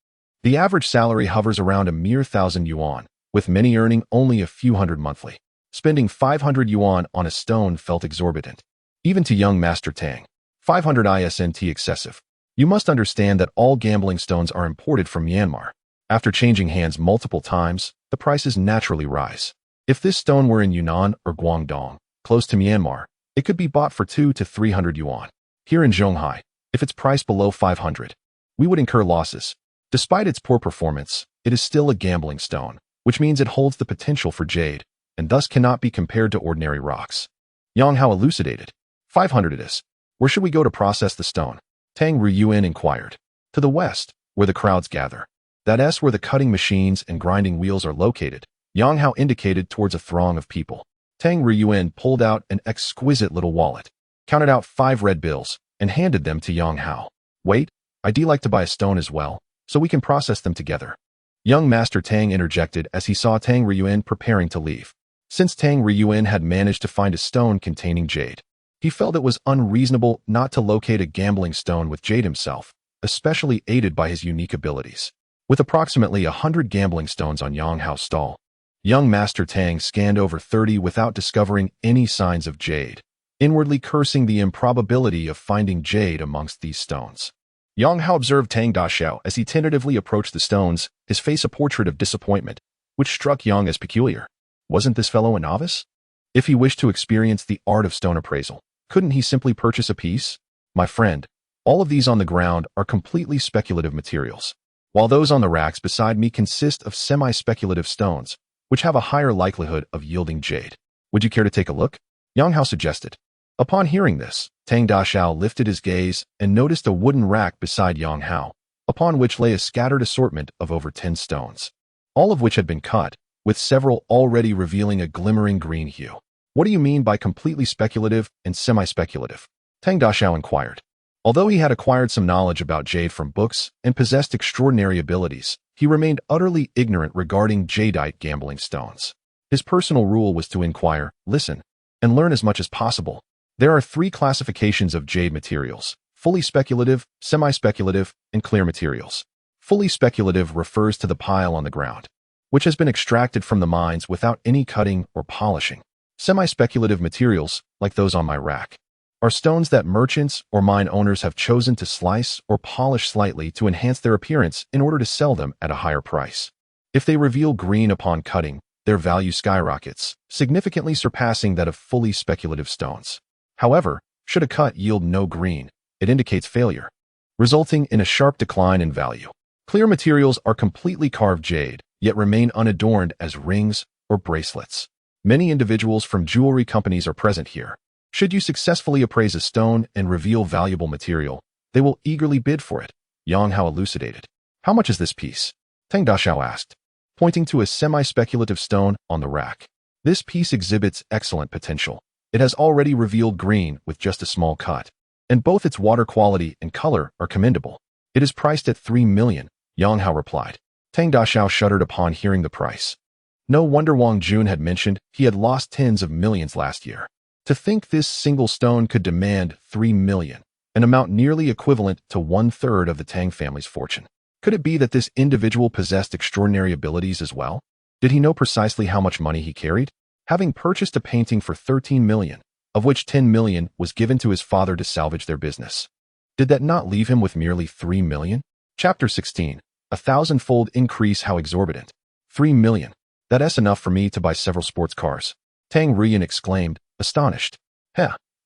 S1: the average salary hovers around a mere 1,000 yuan, with many earning only a few hundred monthly. Spending 500 yuan on a stone felt exorbitant. Even to young Master Tang, 500 ISNT excessive. You must understand that all gambling stones are imported from Myanmar. After changing hands multiple times, the prices naturally rise. If this stone were in Yunnan or Guangdong, close to Myanmar, it could be bought for 2 to 300 yuan. Here in Zhonghai, if it's priced below 500, we would incur losses. Despite its poor performance, it is still a gambling stone, which means it holds the potential for jade, and thus cannot be compared to ordinary rocks. Yang Hao elucidated. 500 it is. Where should we go to process the stone? Tang Ruyuan inquired. To the west, where the crowds gather. That's where the cutting machines and grinding wheels are located. Yang Hao indicated towards a throng of people. Tang Ruyuan pulled out an exquisite little wallet, counted out 5 red bills, and handed them to Yang Hao. Wait, I'd like to buy a stone as well, so we can process them together. Young Master Tang interjected as he saw Tang Ruyuan preparing to leave. Since Tang Ruyuan had managed to find a stone containing jade, he felt it was unreasonable not to locate a gambling stone with jade himself, especially aided by his unique abilities. With approximately 100 gambling stones on Yang Hao's stall, young Master Tang scanned over 30 without discovering any signs of jade, inwardly cursing the improbability of finding jade amongst these stones. Yang Hao observed Tang Daxiao as he tentatively approached the stones, his face a portrait of disappointment, which struck Yang as peculiar. Wasn't this fellow a novice? If he wished to experience the art of stone appraisal, couldn't he simply purchase a piece? My friend, all of these on the ground are completely speculative materials, while those on the racks beside me consist of semi-speculative stones, which have a higher likelihood of yielding jade. Would you care to take a look? Yang Hao suggested. Upon hearing this, Tang Daxiao lifted his gaze and noticed a wooden rack beside Yang Hao, upon which lay a scattered assortment of over 10 stones, all of which had been cut, with several already revealing a glimmering green hue. What do you mean by completely speculative and semi-speculative? Tang Daxiao inquired. Although he had acquired some knowledge about jade from books and possessed extraordinary abilities, he remained utterly ignorant regarding jadeite gambling stones. His personal rule was to inquire, listen, and learn as much as possible. There are 3 classifications of jade materials: fully speculative, semi-speculative, and clear materials. Fully speculative refers to the pile on the ground, which has been extracted from the mines without any cutting or polishing. Semi-speculative materials, like those on my rack, are stones that merchants or mine owners have chosen to slice or polish slightly to enhance their appearance in order to sell them at a higher price. If they reveal green upon cutting, their value skyrockets, significantly surpassing that of fully speculative stones. However, should a cut yield no green, it indicates failure, resulting in a sharp decline in value. Clear materials are completely carved jade, yet remain unadorned as rings or bracelets. Many individuals from jewelry companies are present here. Should you successfully appraise a stone and reveal valuable material, they will eagerly bid for it. Yang Hao elucidated. How much is this piece? Tang Daxiao asked, pointing to a semi-speculative stone on the rack. This piece exhibits excellent potential. It has already revealed green with just a small cut, and both its water quality and color are commendable. It is priced at 3 million, Yang Hao replied. Tang Daxiao shuddered upon hearing the price. No wonder Wang Jun had mentioned he had lost tens of millions last year. To think this single stone could demand 3 million, an amount nearly equivalent to 1/3 of the Tang family's fortune. Could it be that this individual possessed extraordinary abilities as well? Did he know precisely how much money he carried? Having purchased a painting for 13 million, of which 10 million was given to his father to salvage their business, did that not leave him with merely 3 million? Chapter 16. A 1,000-fold increase. How exorbitant. 3 million. That's enough for me to buy several sports cars. Tang Ruyuan exclaimed, astonished.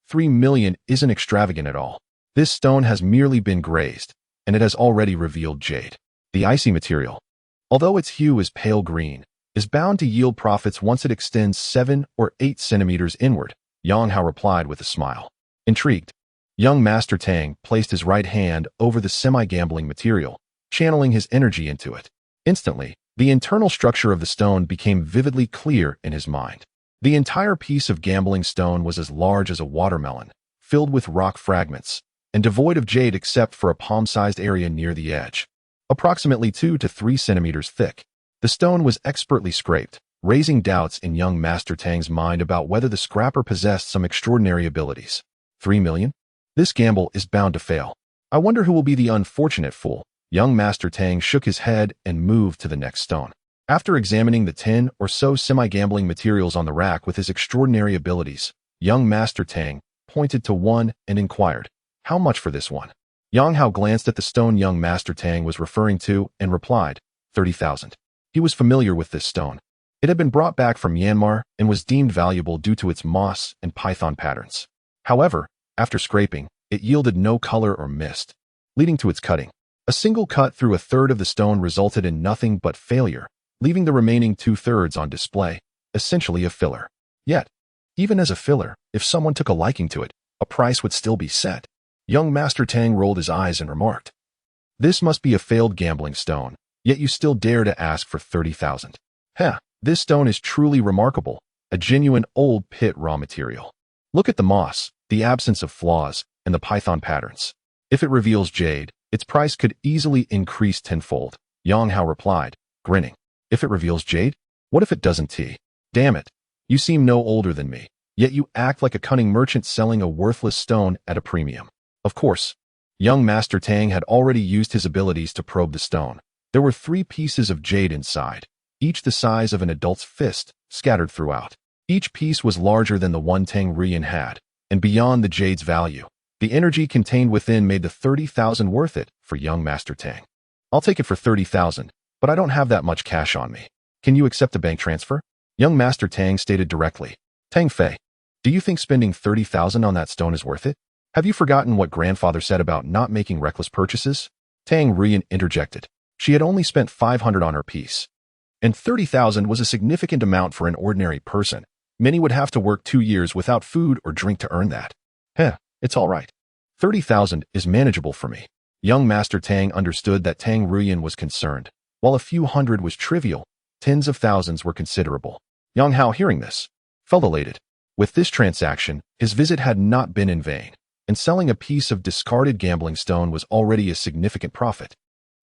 S1: 3 million isn't extravagant at all. This stone has merely been grazed, and it has already revealed jade. The icy material, although its hue is pale green, is bound to yield profits once it extends 7 or 8 centimeters inward, Yang Hao replied with a smile. Intrigued, young Master Tang placed his right hand over the semi-gambling material, channeling his energy into it. Instantly, the internal structure of the stone became vividly clear in his mind. The entire piece of gambling stone was as large as a watermelon, filled with rock fragments, and devoid of jade except for a palm-sized area near the edge. Approximately 2 to 3 centimeters thick, the stone was expertly scraped, raising doubts in young Master Tang's mind about whether the scrapper possessed some extraordinary abilities. 3 million? This gamble is bound to fail. I wonder who will be the unfortunate fool. Young Master Tang shook his head and moved to the next stone. After examining the 10 or so semi-gambling materials on the rack with his extraordinary abilities, young Master Tang pointed to one and inquired, How much for this one? Yang Hao glanced at the stone young Master Tang was referring to and replied, 30,000. He was familiar with this stone. It had been brought back from Myanmar and was deemed valuable due to its moss and python patterns. However, after scraping, it yielded no color or mist, leading to its cutting. A single cut through a third of the stone resulted in nothing but failure, leaving the remaining 2/3 on display, essentially a filler. Yet, even as a filler, if someone took a liking to it, a price would still be set. Young Master Tang rolled his eyes and remarked, "This must be a failed gambling stone, yet you still dare to ask for 30,000. Heh, this stone is truly remarkable, a genuine old pit raw material. Look at the moss, the absence of flaws, and the python patterns. If it reveals jade, its price could easily increase tenfold." Yang Hao replied, grinning. "If it reveals jade? What if it doesn't? Damn it. You seem no older than me, yet you act like a cunning merchant selling a worthless stone at a premium." Of course, young Master Tang had already used his abilities to probe the stone. There were 3 pieces of jade inside, each the size of an adult's fist, scattered throughout. Each piece was larger than the one Tang Rian had, and beyond the jade's value, the energy contained within made the 30,000 worth it for young Master Tang. "I'll take it for 30,000, but I don't have that much cash on me. Can you accept a bank transfer?" Young Master Tang stated directly. "Tang Fei, do you think spending 30,000 on that stone is worth it? Have you forgotten what grandfather said about not making reckless purchases?" Tang Rian interjected. She had only spent 500 on her piece, and 30,000 was a significant amount for an ordinary person. Many would have to work 2 years without food or drink to earn that. It's all right. 30,000 is manageable for me. Young Master Tang understood that Tang Rian was concerned. While a few hundred was trivial, tens of thousands were considerable. Yang Hao, hearing this, felt elated. With this transaction, his visit had not been in vain, and selling a piece of discarded gambling stone was already a significant profit.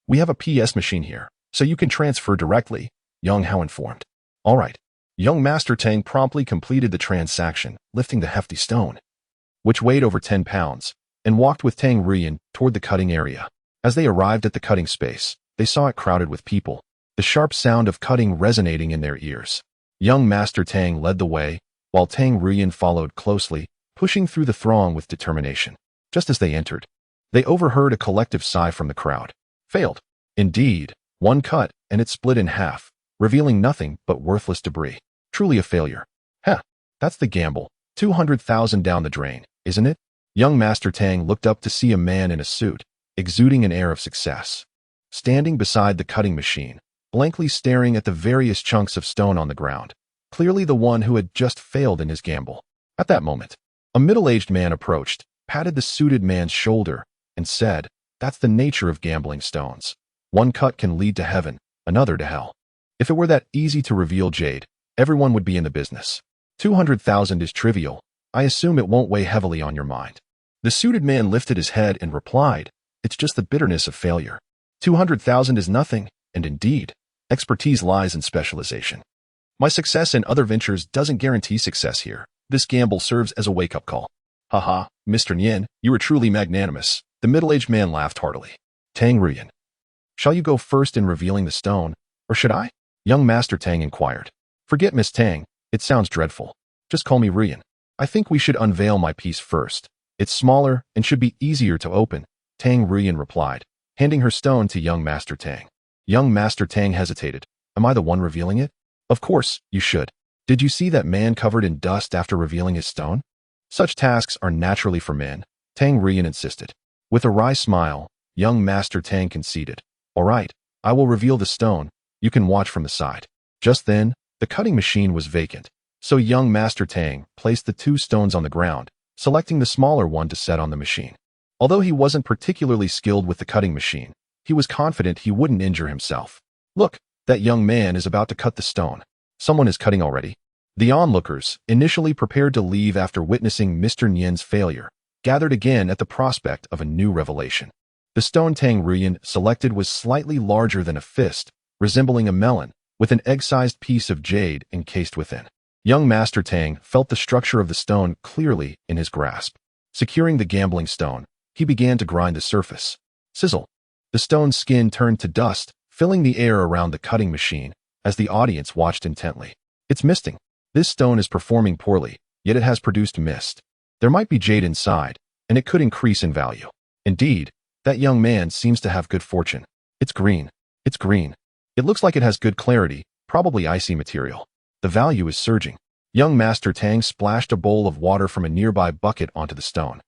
S1: "We have a PS machine here, so you can transfer directly," Yang Hao informed. "All right." Young Master Tang promptly completed the transaction, lifting the hefty stone, which weighed over 10 pounds, and walked with Tang Rian toward the cutting area. As they arrived at the cutting space, they saw it crowded with people, the sharp sound of cutting resonating in their ears. Young Master Tang led the way, while Tang Rian followed closely, pushing through the throng with determination. Just as they entered, they overheard a collective sigh from the crowd. Failed. Indeed, one cut, and it split in half, revealing nothing but worthless debris. Truly a failure. That's the gamble. 200,000 down the drain, isn't it? Young Master Tang looked up to see a man in a suit, exuding an air of success, standing beside the cutting machine, blankly staring at the various chunks of stone on the ground, clearly the one who had just failed in his gamble. At that moment, a middle-aged man approached, patted the suited man's shoulder, and said, "That's the nature of gambling stones. One cut can lead to heaven, another to hell. If it were that easy to reveal jade, everyone would be in the business. 200,000 is trivial. I assume it won't weigh heavily on your mind." The suited man lifted his head and replied, "It's just the bitterness of failure. 200,000 is nothing, and indeed, expertise lies in specialization. My success in other ventures doesn't guarantee success here. This gamble serves as a wake-up call." "Haha, Mr. Nien, you are truly magnanimous." The middle-aged man laughed heartily. "Tang Rian, shall you go first in revealing the stone, or should I?" Young Master Tang inquired. "Forget Miss Tang, it sounds dreadful. Just call me Rian. I think we should unveil my piece first. It's smaller and should be easier to open," Tang Rian replied, handing her stone to young Master Tang. Young Master Tang hesitated. "Am I the one revealing it?" "Of course, you should. Did you see that man covered in dust after revealing his stone? Such tasks are naturally for men," Tang Rian insisted. With a wry smile, young Master Tang conceded. "All right, I will reveal the stone. You can watch from the side." Just then, the cutting machine was vacant, so young Master Tang placed the 2 stones on the ground, selecting the smaller one to set on the machine. Although he wasn't particularly skilled with the cutting machine, he was confident he wouldn't injure himself. "Look, that young man is about to cut the stone. Someone is cutting already." The onlookers, initially prepared to leave after witnessing Mr. Nien's failure, gathered again at the prospect of a new revelation. The stone Tang Rian selected was slightly larger than a fist, resembling a melon, with an egg-sized piece of jade encased within. Young Master Tang felt the structure of the stone clearly in his grasp. Securing the gambling stone, he began to grind the surface. Sizzle! The stone's skin turned to dust, filling the air around the cutting machine, as the audience watched intently. "It's misting. This stone is performing poorly, yet it has produced mist. There might be jade inside, and it could increase in value. Indeed, that young man seems to have good fortune. It's green. It's green. It looks like it has good clarity, probably icy material. The value is surging. Young Master Tang splashed a bowl of water from a nearby bucket onto the stone,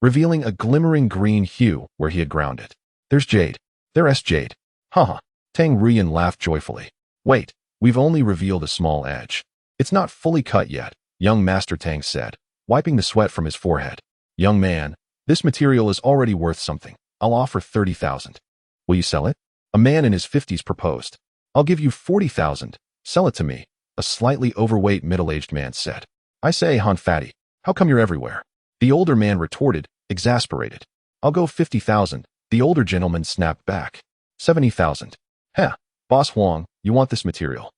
S1: revealing a glimmering green hue where he had ground it. There's jade. There's jade. Haha. Tang Ruyan laughed joyfully. Wait, we've only revealed a small edge. It's not fully cut yet, young Master Tang said, wiping the sweat from his forehead. Young man, this material is already worth something. I'll offer 30,000. Will you sell it? A man in his 50s proposed. I'll give you 40,000. Sell it to me, a slightly overweight middle-aged man said. I say, Han Fatty, how come you're everywhere? The older man retorted, exasperated. I'll go 50,000. The older gentleman snapped back. 70,000. Heh, Boss Huang, you want this material.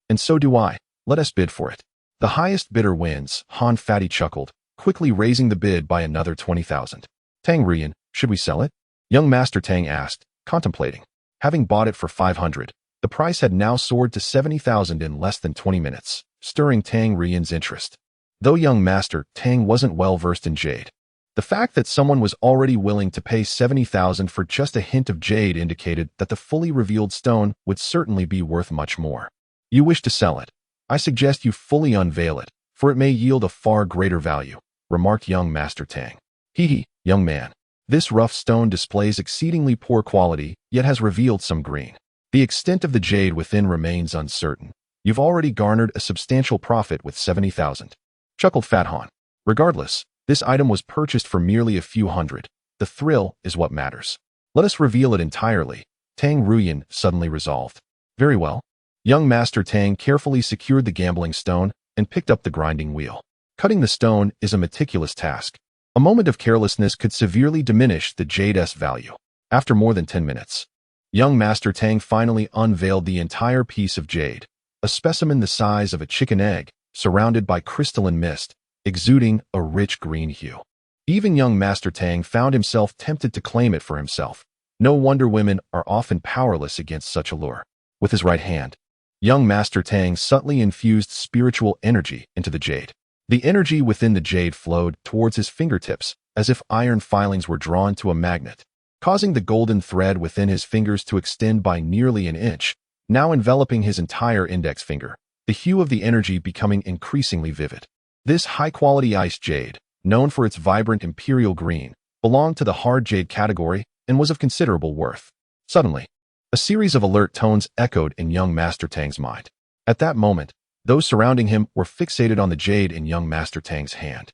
S1: And so do I. Let us bid for it. The highest bidder wins, Han Fatty chuckled, quickly raising the bid by another 20,000. Tang Ruyan, should we sell it? Young Master Tang asked, contemplating. Having bought it for 500, the price had now soared to 70,000 in less than 20 minutes, stirring Tang Ruyan's interest. Though young Master Tang wasn't well versed in jade, the fact that someone was already willing to pay 70,000 for just a hint of jade indicated that the fully revealed stone would certainly be worth much more. You wish to sell it. I suggest you fully unveil it, for it may yield a far greater value, remarked young Master Tang. Hee, young man. This rough stone displays exceedingly poor quality, yet has revealed some green. The extent of the jade within remains uncertain. You've already garnered a substantial profit with 70,000. Chuckled Fat Han. Regardless, this item was purchased for merely a few hundred. The thrill is what matters. Let us reveal it entirely. Tang Ruyan suddenly resolved. Very well. Young Master Tang carefully secured the gambling stone and picked up the grinding wheel. Cutting the stone is a meticulous task. A moment of carelessness could severely diminish the jade's value. After more than 10 minutes, young Master Tang finally unveiled the entire piece of jade, a specimen the size of a chicken egg, surrounded by crystalline mist, exuding a rich green hue. Even young Master Tang found himself tempted to claim it for himself. No wonder women are often powerless against such allure. With his right hand, young Master Tang subtly infused spiritual energy into the jade. The energy within the jade flowed towards his fingertips, as if iron filings were drawn to a magnet, causing the golden thread within his fingers to extend by nearly an inch, now enveloping his entire index finger, the hue of the energy becoming increasingly vivid. This high-quality ice jade, known for its vibrant imperial green, belonged to the hard jade category and was of considerable worth. Suddenly, a series of alert tones echoed in young Master Tang's mind. At that moment, those surrounding him were fixated on the jade in young Master Tang's hand,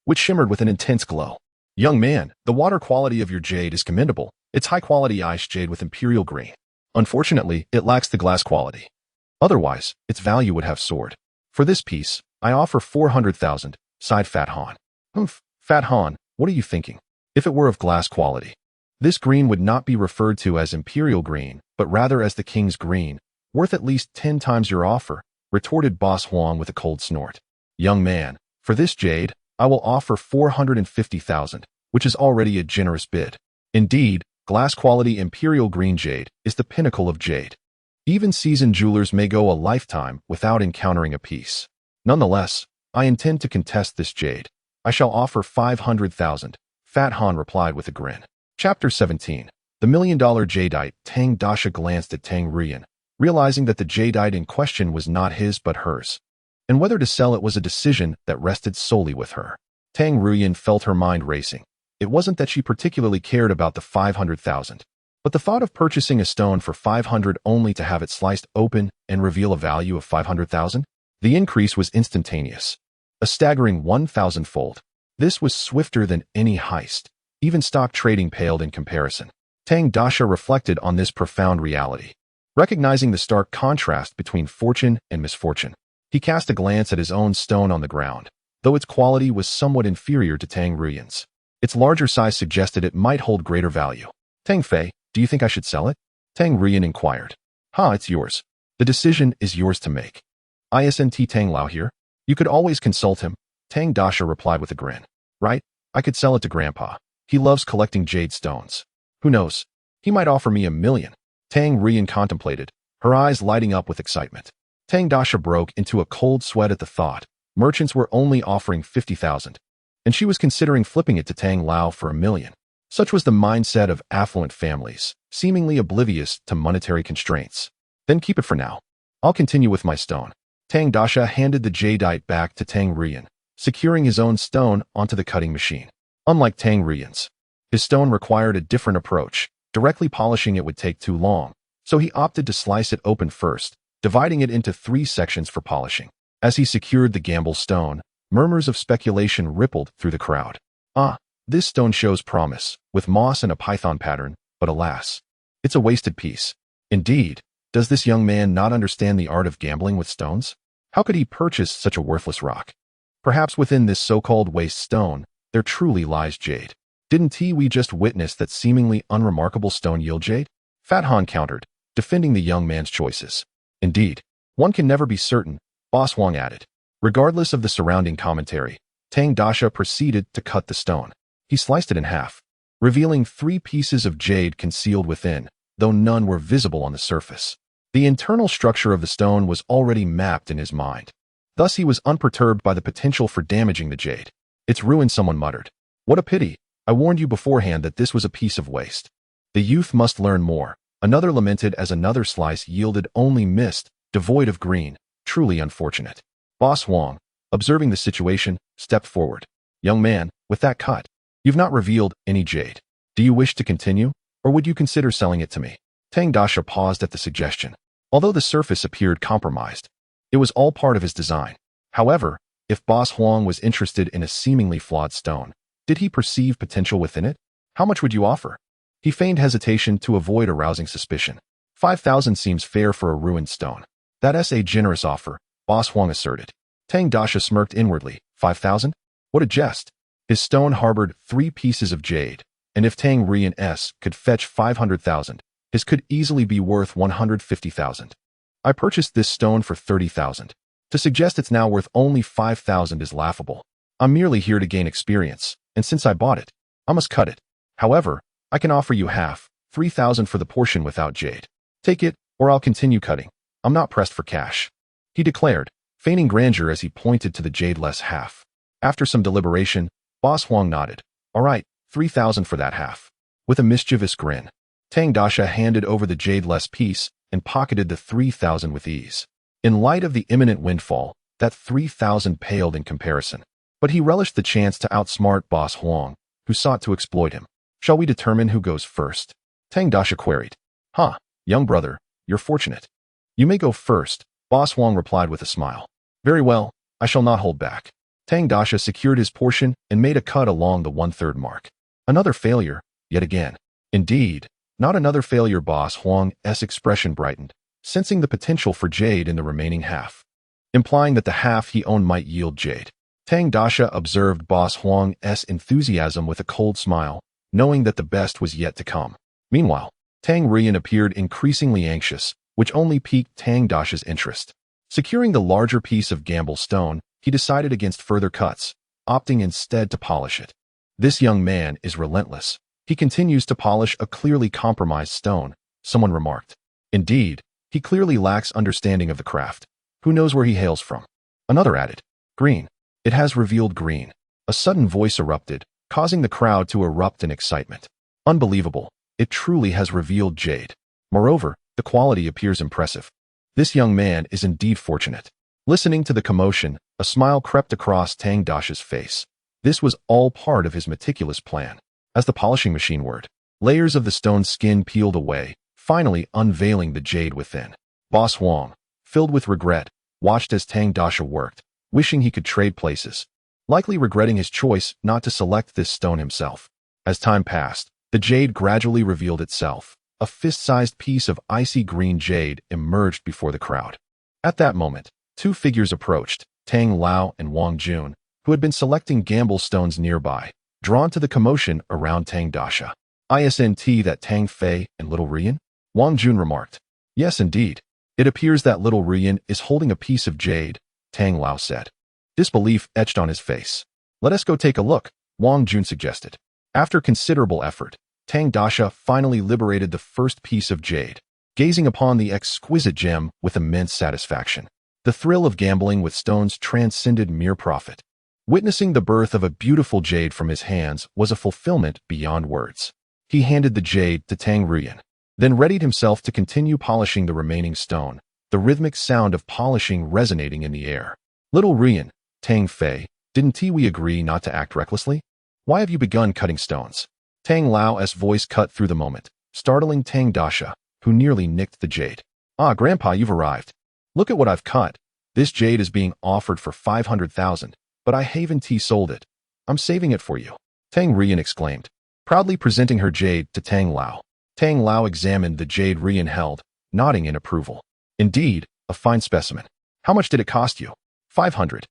S1: which shimmered with an intense glow. Young man, the water quality of your jade is commendable. It's high-quality ice jade with imperial green. Unfortunately, it lacks the glass quality. Otherwise, its value would have soared. For this piece, I offer 400,000, sighed Fat Han. Humph, Fat Han, what are you thinking? If it were of glass quality, this green would not be referred to as imperial green, but rather as the king's green, worth at least 10 times your offer, retorted Boss Huang with a cold snort. Young man, for this jade, I will offer 450,000, which is already a generous bid. Indeed, glass-quality imperial green jade is the pinnacle of jade. Even seasoned jewelers may go a lifetime without encountering a piece. Nonetheless, I intend to contest this jade. I shall offer 500,000, Fat Han replied with a grin. Chapter 17. The $1 Million Jadeite. Tang Dasha glanced at Tang Ruyan, realizing that the jadeite in question was not his but hers, and whether to sell it was a decision that rested solely with her. Tang Ruyan felt her mind racing. It wasn't that she particularly cared about the 500,000, but the thought of purchasing a stone for 500 only to have it sliced open and reveal a value of 500,000? The increase was instantaneous, a staggering 1,000-fold. This was swifter than any heist. Even stock trading paled in comparison. Tang Dasha reflected on this profound reality. Recognizing the stark contrast between fortune and misfortune, he cast a glance at his own stone on the ground, though its quality was somewhat inferior to Tang Ruyan's. Its larger size suggested it might hold greater value. Tang Fei, do you think I should sell it? Tang Ruyan inquired. It's yours. The decision is yours to make. Isn't Tang Lao here? You could always consult him. Tang Dasha replied with a grin. Right? I could sell it to Grandpa. He loves collecting jade stones. Who knows? He might offer me $1 million. Tang Ruyan contemplated, her eyes lighting up with excitement. Tang Dasha broke into a cold sweat at the thought. Merchants were only offering 50,000. and she was considering flipping it to Tang Lao for $1 million. Such was the mindset of affluent families, seemingly oblivious to monetary constraints. Then keep it for now. I'll continue with my stone. Tang Dasha handed the jadeite back to Tang Rian, securing his own stone onto the cutting machine. Unlike Tang Rian's, his stone required a different approach. Directly polishing it would take too long, so he opted to slice it open first, dividing it into 3 sections for polishing. As he secured the gamble stone, murmurs of speculation rippled through the crowd. This stone shows promise, with moss and a python pattern, but alas, it's a wasted piece. Indeed, does this young man not understand the art of gambling with stones? How could he purchase such a worthless rock? Perhaps within this so-called waste stone, there truly lies jade. Didn't we just witness that seemingly unremarkable stone yield jade? Fat Han countered, defending the young man's choices. Indeed, one can never be certain, Boss Huang added. Regardless of the surrounding commentary, Tang Dasha proceeded to cut the stone. He sliced it in half, revealing 3 pieces of jade concealed within, though none were visible on the surface. The internal structure of the stone was already mapped in his mind. Thus he was unperturbed by the potential for damaging the jade. It's ruined, someone muttered. What a pity. I warned you beforehand that this was a piece of waste. The youth must learn more. Another lamented as another slice yielded only mist, devoid of green. Truly unfortunate. Boss Huang, observing the situation, stepped forward. Young man, with that cut, you've not revealed any jade. Do you wish to continue, or would you consider selling it to me? Tang Dasha paused at the suggestion. Although the surface appeared compromised, it was all part of his design. However, if Boss Huang was interested in a seemingly flawed stone, did he perceive potential within it? How much would you offer? He feigned hesitation to avoid arousing suspicion. 5,000 seems fair for a ruined stone. That's a generous offer, Boss Huang asserted. Tang Dasha smirked inwardly. 5,000? What a jest. His stone harbored 3 pieces of jade, and if Tang Rian could fetch 500,000, his could easily be worth 150,000. I purchased this stone for 30,000. To suggest it's now worth only 5,000 is laughable. I'm merely here to gain experience, and since I bought it, I must cut it. However, I can offer you half, 3,000 for the portion without jade. Take it, or I'll continue cutting. I'm not pressed for cash, he declared, feigning grandeur as he pointed to the jade-less half. After some deliberation, Boss Huang nodded. All right, 3,000 for that half. With a mischievous grin, Tang Dasha handed over the jade-less piece and pocketed the 3,000 with ease. In light of the imminent windfall, that 3,000 paled in comparison. But he relished the chance to outsmart Boss Huang, who sought to exploit him. Shall we determine who goes first? Tang Dasha queried. Young brother, you're fortunate. You may go first, Boss Huang replied with a smile. Very well, I shall not hold back. Tang Dasha secured his portion and made a cut along the 1/3 mark. Another failure, yet again. Indeed, not another failure. Boss Huang's expression brightened, sensing the potential for jade in the remaining half, implying that the half he owned might yield jade. Tang Dasha observed Boss Huang's enthusiasm with a cold smile, knowing that the best was yet to come. Meanwhile, Tang Rian appeared increasingly anxious, which only piqued Tang Dasha's interest. Securing the larger piece of gamble stone, he decided against further cuts, opting instead to polish it. This young man is relentless. He continues to polish a clearly compromised stone, someone remarked. Indeed, he clearly lacks understanding of the craft. Who knows where he hails from? Another added. Green. It has revealed green. A sudden voice erupted, causing the crowd to erupt in excitement. Unbelievable. It truly has revealed jade. Moreover, the quality appears impressive. This young man is indeed fortunate. Listening to the commotion, a smile crept across Tang Dasha's face. This was all part of his meticulous plan. As the polishing machine whirred, layers of the stone skin peeled away, finally unveiling the jade within. Boss Huang, filled with regret, watched as Tang Dasha worked, wishing he could trade places, likely regretting his choice not to select this stone himself. As time passed, the jade gradually revealed itself. A fist-sized piece of icy green jade emerged before the crowd. At that moment, 2 figures approached, Tang Lao and Wang Jun, who had been selecting gamble stones nearby, drawn to the commotion around Tang Dasha. Isn't that Tang Fei and Little Rian? Wang Jun remarked. Yes, indeed. It appears that Little Rian is holding a piece of jade, Tang Lao said. Disbelief etched on his face. Let us go take a look, Wang Jun suggested. After considerable effort, Tang Dasha finally liberated the first piece of jade, gazing upon the exquisite gem with immense satisfaction. The thrill of gambling with stones transcended mere profit. Witnessing the birth of a beautiful jade from his hands was a fulfillment beyond words. He handed the jade to Tang Ruyan, then readied himself to continue polishing the remaining stone, the rhythmic sound of polishing resonating in the air. Little Ruyan, Tang Fei, didn't we agree not to act recklessly? Why have you begun cutting stones? Tang Lao's voice cut through the moment, startling Tang Dasha, who nearly nicked the jade. Ah, Grandpa, you've arrived. Look at what I've cut. This jade is being offered for 500,000, but I haven't sold it. I'm saving it for you. Tang Ruyan exclaimed, proudly presenting her jade to Tang Lao. Tang Lao examined the jade Ruyan held, nodding in approval. Indeed, a fine specimen. How much did it cost you? 500.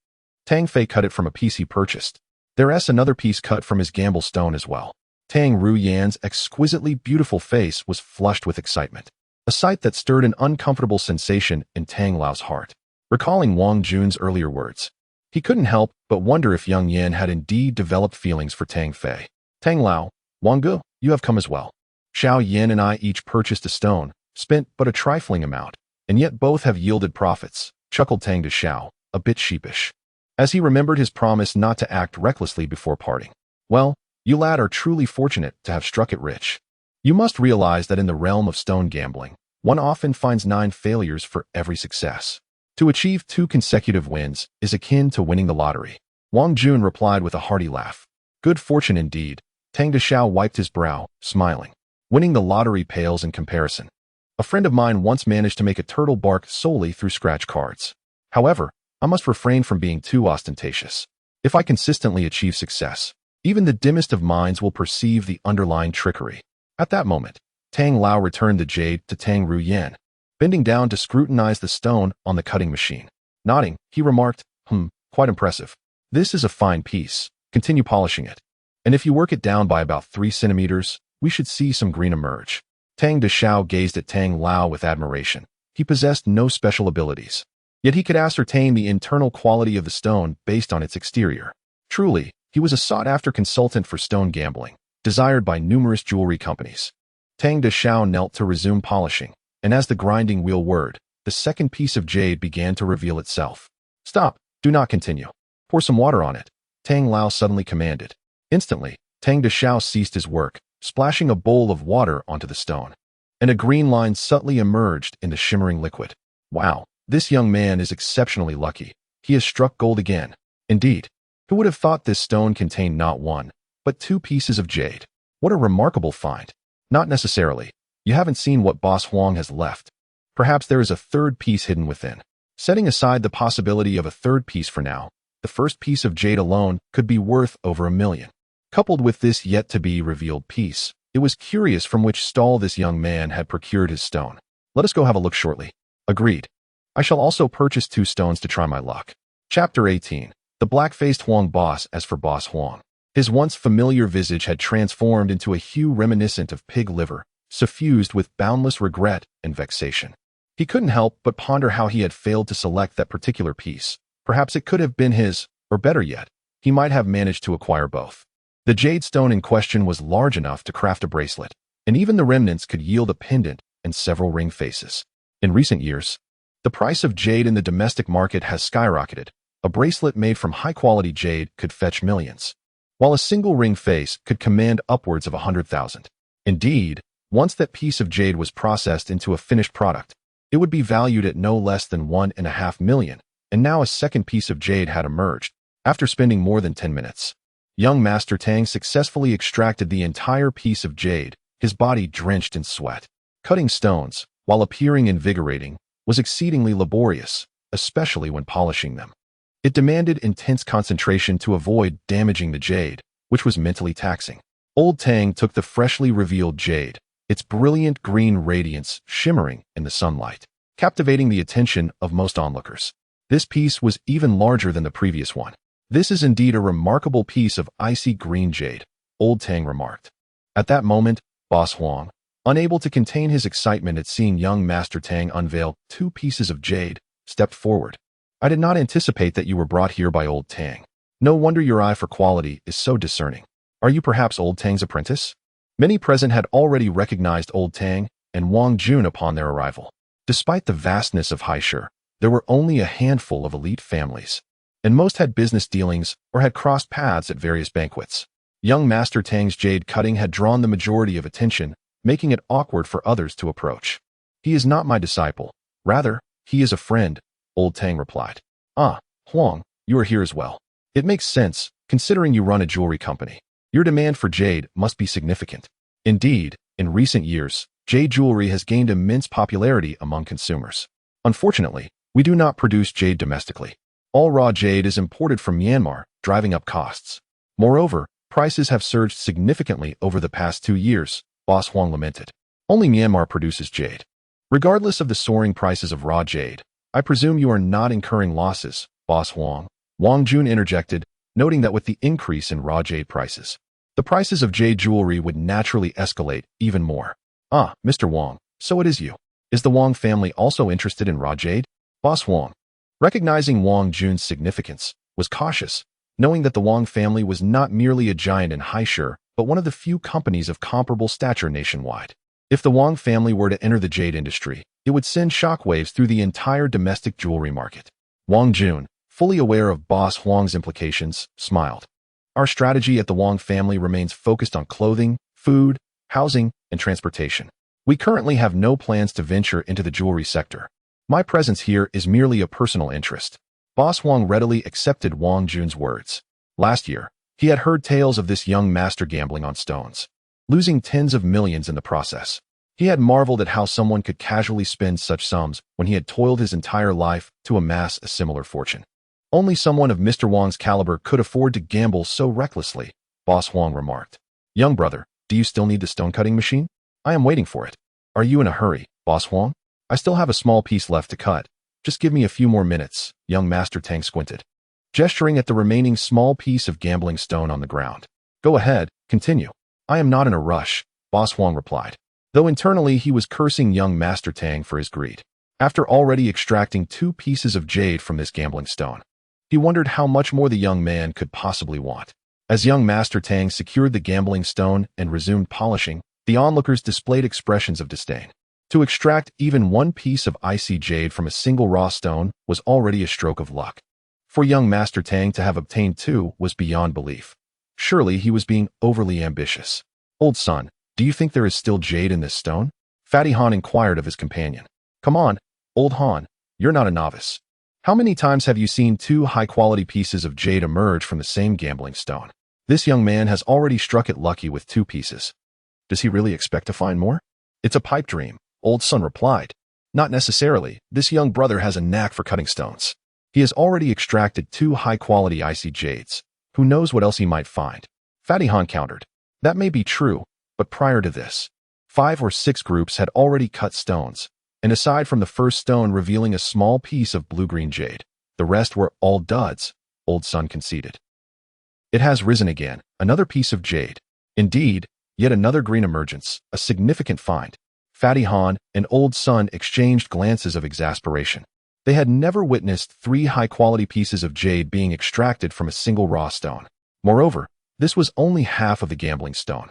S1: Tang Fei cut it from a piece he purchased. There's another piece cut from his gamble stone as well. Tang Ruyan's exquisitely beautiful face was flushed with excitement, a sight that stirred an uncomfortable sensation in Tang Lao's heart. Recalling Wang Jun's earlier words, he couldn't help but wonder if young Yan had indeed developed feelings for Tang Fei. Tang Lao, Wang Gu, you have come as well. Xiao Yan and I each purchased a stone, spent but a trifling amount, and yet both have yielded profits, chuckled Tang to Xiao, a bit sheepish, as he remembered his promise not to act recklessly before parting. Well, you lad are truly fortunate to have struck it rich. You must realize that in the realm of stone gambling, one often finds 9 failures for every success. To achieve 2 consecutive wins is akin to winning the lottery. Wang Jun replied with a hearty laugh. Good fortune indeed. Tang Deshao wiped his brow, smiling. Winning the lottery pales in comparison. A friend of mine once managed to make a turtle bark solely through scratch cards. However, I must refrain from being too ostentatious. If I consistently achieve success, even the dimmest of minds will perceive the underlying trickery. At that moment, Tang Lao returned the jade to Tang Ruyan, bending down to scrutinize the stone on the cutting machine. Nodding, he remarked, quite impressive. This is a fine piece. Continue polishing it. And if you work it down by about 3 centimeters, we should see some green emerge. Tang Deshao gazed at Tang Lao with admiration. He possessed no special abilities, yet he could ascertain the internal quality of the stone based on its exterior. Truly, he was a sought-after consultant for stone gambling, desired by numerous jewelry companies. Tang Deshao knelt to resume polishing, and as the grinding wheel whirred, the second piece of jade began to reveal itself. Stop, do not continue. Pour some water on it, Tang Lao suddenly commanded. Instantly, Tang Deshao ceased his work, splashing a bowl of water onto the stone, and a green line subtly emerged in the shimmering liquid. Wow, this young man is exceptionally lucky. He has struck gold again. Indeed, who would have thought this stone contained not 1, but 2 pieces of jade? What a remarkable find. Not necessarily. You haven't seen what Boss Huang has left. Perhaps there is a 3rd piece hidden within. Setting aside the possibility of a 3rd piece for now, the first piece of jade alone could be worth over $1 million. Coupled with this yet-to-be-revealed piece, it was curious from which stall this young man had procured his stone. Let us go have a look shortly. Agreed. I shall also purchase 2 stones to try my luck. Chapter 18. The black-faced Huang boss. As for Boss Huang, his once familiar visage had transformed into a hue reminiscent of pig liver, suffused with boundless regret and vexation. He couldn't help but ponder how he had failed to select that particular piece. Perhaps it could have been his, or better yet, he might have managed to acquire both. The jade stone in question was large enough to craft a bracelet, and even the remnants could yield a pendant and several ring faces. In recent years, the price of jade in the domestic market has skyrocketed. A bracelet made from high-quality jade could fetch millions, while a single ring face could command upwards of 100,000. Indeed, once that piece of jade was processed into a finished product, it would be valued at no less than $1.5 million, and now a second piece of jade had emerged. After spending more than 10 minutes, young Master Tang successfully extracted the entire piece of jade, his body drenched in sweat. Cutting stones, while appearing invigorating, was exceedingly laborious, especially when polishing them. It demanded intense concentration to avoid damaging the jade, which was mentally taxing. Old Tang took the freshly revealed jade, its brilliant green radiance shimmering in the sunlight, captivating the attention of most onlookers. This piece was even larger than the previous one. This is indeed a remarkable piece of icy green jade, Old Tang remarked. At that moment, Boss Huang, unable to contain his excitement at seeing young Master Tang unveil 2 pieces of jade, stepped forward. I did not anticipate that you were brought here by Old Tang. No wonder your eye for quality is so discerning. Are you perhaps Old Tang's apprentice? Many present had already recognized Old Tang and Wang Jun upon their arrival. Despite the vastness of Haishur, there were only a handful of elite families. and most had business dealings or had crossed paths at various banquets. Young Master Tang's jade cutting had drawn the majority of attention, making it awkward for others to approach. "He is not my disciple. Rather, he is a friend," old Tang replied. "Ah, Huang, you are here as well. It makes sense, considering you run a jewelry company. Your demand for jade must be significant." Indeed, in recent years, jade jewelry has gained immense popularity among consumers. Unfortunately, we do not produce jade domestically. All raw jade is imported from Myanmar, driving up costs. Moreover, prices have surged significantly over the past 2 years, Boss Huang lamented. Only Myanmar produces jade. Regardless of the soaring prices of raw jade, I presume you are not incurring losses, Boss Huang. Wang Jun interjected, noting that with the increase in raw jade prices, the prices of jade jewelry would naturally escalate even more. "Ah, Mr. Wang, so it is you. Is the Wang family also interested in raw jade?" Boss Huang, recognizing Wang Jun's significance, was cautious, knowing that the Wang family was not merely a giant in Haishur, but one of the few companies of comparable stature nationwide. If the Wang family were to enter the jade industry, it would send shockwaves through the entire domestic jewelry market. Wang Jun, fully aware of Boss Huang's implications, smiled. "Our strategy at the Wang family remains focused on clothing, food, housing, and transportation. We currently have no plans to venture into the jewelry sector. My presence here is merely a personal interest." Boss Huang readily accepted Wang Jun's words. Last year, he had heard tales of this young master gambling on stones, losing tens of millions in the process. He had marveled at how someone could casually spend such sums when he had toiled his entire life to amass a similar fortune. Only someone of Mr. Wang's caliber could afford to gamble so recklessly, Boss Huang remarked. "Young brother, do you still need the stone-cutting machine? I am waiting for it." "Are you in a hurry, Boss Huang? I still have a small piece left to cut. Just give me a few more minutes," young Master Tang squinted, gesturing at the remaining small piece of gambling stone on the ground. "Go ahead, continue." "I am not in a rush," Boss Huang replied, though internally he was cursing young Master Tang for his greed. After already extracting 2 pieces of jade from this gambling stone, he wondered how much more the young man could possibly want. As young Master Tang secured the gambling stone and resumed polishing, the onlookers displayed expressions of disdain. To extract even 1 piece of icy jade from a single raw stone was already a stroke of luck. For young Master Tang to have obtained 2 was beyond belief. Surely he was being overly ambitious. "Old son, do you think there is still jade in this stone?" Fatty Han inquired of his companion. "Come on, old Han, you're not a novice. How many times have you seen 2 high-quality pieces of jade emerge from the same gambling stone? This young man has already struck it lucky with 2 pieces. Does he really expect to find more?" "It's a pipe dream," old son replied. "Not necessarily. This young brother has a knack for cutting stones. He has already extracted 2 high-quality icy jades. Who knows what else he might find?" Fatty Han countered. "That may be true, but prior to this, 5 or 6 groups had already cut stones, and aside from the first stone revealing a small piece of blue-green jade, the rest were all duds," old son conceded. "It has risen again, another piece of jade. Indeed, yet another green emergence, a significant find." Fatty Han and old son exchanged glances of exasperation. They had never witnessed 3 high-quality pieces of jade being extracted from a single raw stone. Moreover, this was only half of the gambling stone,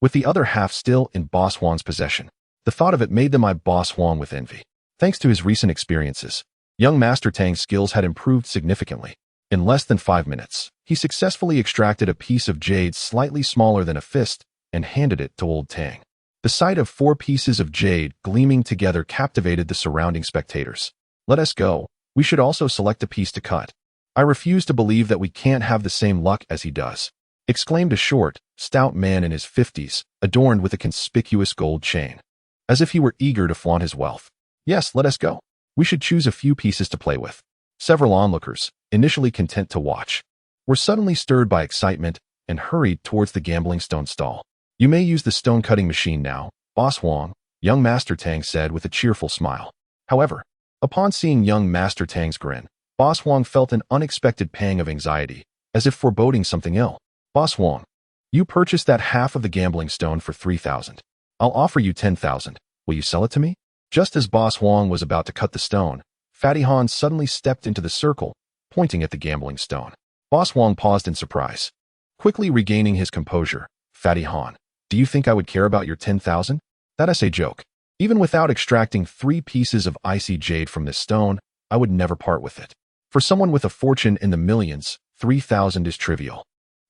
S1: with the other half still in Boss Huang's possession. The thought of it made them eye Boss Huang with envy. Thanks to his recent experiences, young Master Tang's skills had improved significantly. In less than 5 minutes, he successfully extracted a piece of jade slightly smaller than a fist and handed it to old Tang. The sight of 4 pieces of jade gleaming together captivated the surrounding spectators. "Let us go. We should also select a piece to cut. I refuse to believe that we can't have the same luck as he does," exclaimed a short, stout man in his 50s, adorned with a conspicuous gold chain, as if he were eager to flaunt his wealth. "Yes, let us go. We should choose a few pieces to play with." Several onlookers, initially content to watch, were suddenly stirred by excitement and hurried towards the gambling stone stall. "You may use the stone-cutting machine now, Boss Huang," young Master Tang said with a cheerful smile. However, upon seeing young Master Tang's grin, Boss Huang felt an unexpected pang of anxiety, as if foreboding something ill. "Boss Huang, you purchased that half of the gambling stone for 3,000. I'll offer you 10,000. Will you sell it to me?" Just as Boss Huang was about to cut the stone, Fatty Han suddenly stepped into the circle, pointing at the gambling stone. Boss Huang paused in surprise. Quickly regaining his composure, "Fatty Han, do you think I would care about your 10,000? That is a joke. Even without extracting 3 pieces of icy jade from this stone, I would never part with it." For someone with a fortune in the millions, 3,000 is trivial.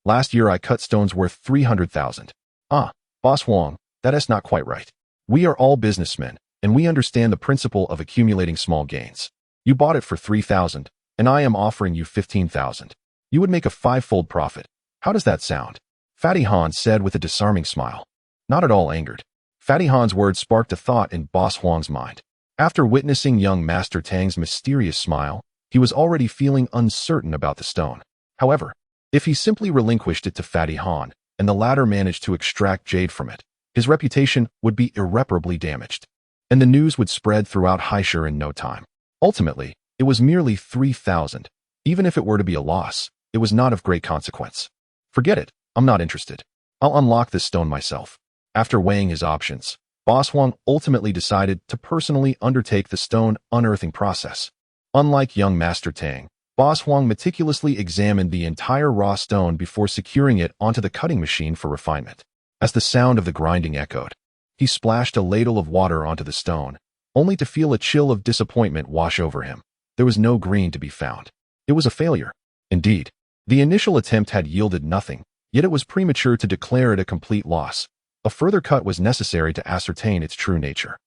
S1: Last year I cut stones worth 300,000. Ah, Boss Huang, that is not quite right. We are all businessmen, and we understand the principle of accumulating small gains. You bought it for 3,000, and I am offering you 15,000. You would make a five-fold profit. How does that sound? Fatty Han said with a disarming smile. Not at all angered. Fatty Han's words sparked a thought in Boss Huang's mind. After witnessing young Master Tang's mysterious smile, he was already feeling uncertain about the stone. However, if he simply relinquished it to Fatty Han, and the latter managed to extract jade from it, his reputation would be irreparably damaged, and the news would spread throughout Haishur in no time. Ultimately, it was merely 3,000. Even if it were to be a loss, it was not of great consequence. Forget it, I'm not interested. I'll unlock this stone myself. After weighing his options, Boss Huang ultimately decided to personally undertake the stone unearthing process. Unlike young Master Tang, Boss Huang meticulously examined the entire raw stone before securing it onto the cutting machine for refinement. As the sound of the grinding echoed, he splashed a ladle of water onto the stone, only to feel a chill of disappointment wash over him. There was no green to be found. It was a failure. Indeed, the initial attempt had yielded nothing, yet it was premature to declare it a complete loss. A further cut was necessary to ascertain its true nature.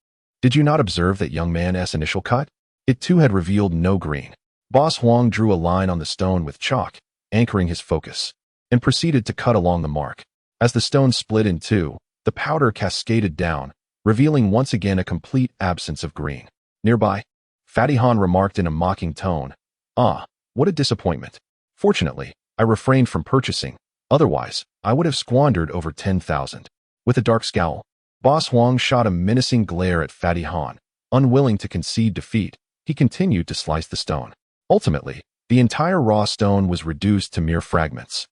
S1: Did you not observe that young man's initial cut? It too had revealed no green. Boss Huang drew a line on the stone with chalk, anchoring his focus, and proceeded to cut along the mark. As the stone split in two, the powder cascaded down, revealing once again a complete absence of green. Nearby, Fatty Han remarked in a mocking tone, "Ah, what a disappointment. Fortunately, I refrained from purchasing, otherwise, I would have squandered over 10,000. With a dark scowl, Boss Huang shot a menacing glare at Fatty Han. Unwilling to concede defeat, he continued to slice the stone. Ultimately, the entire raw stone was reduced to mere fragments,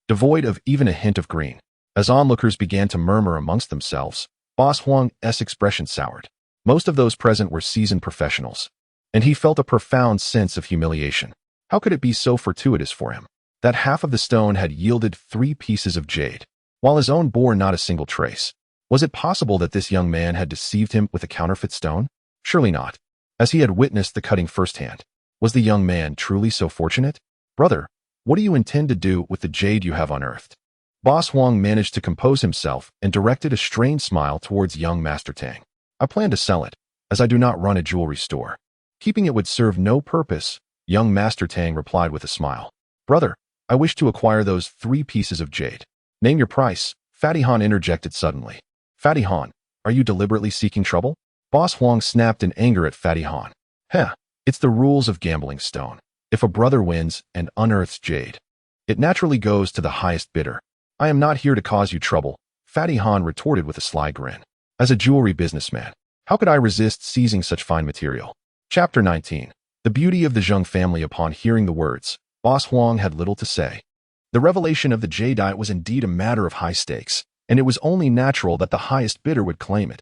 S1: devoid of even a hint of green. As onlookers began to murmur amongst themselves, Boss Huang's expression soured. Most of those present were seasoned professionals, and he felt a profound sense of humiliation. How could it be so fortuitous for him that half of the stone had yielded 3 pieces of jade, while his own bore not a single trace? Was it possible that this young man had deceived him with a counterfeit stone? Surely not, as he had witnessed the cutting firsthand. Was the young man truly so fortunate? Brother, what do you intend to do with the jade you have unearthed? Boss Huang managed to compose himself and directed a strained smile towards young Master Tang. I plan to sell it, as I do not run a jewelry store. Keeping it would serve no purpose, young Master Tang replied with a smile. Brother, I wish to acquire those 3 pieces of jade. Name your price, Fatty Han interjected suddenly. Fatty Han, are you deliberately seeking trouble? Boss Huang snapped in anger at Fatty Han. Heh, it's the rules of gambling stone. If a brother wins and unearths jade, it naturally goes to the highest bidder. I am not here to cause you trouble, Fatty Han retorted with a sly grin. As a jewelry businessman, how could I resist seizing such fine material? Chapter 19. The beauty of the Zheng family. Upon hearing the words, Boss Huang had little to say. The revelation of the jadeite was indeed a matter of high stakes, and it was only natural that the highest bidder would claim it.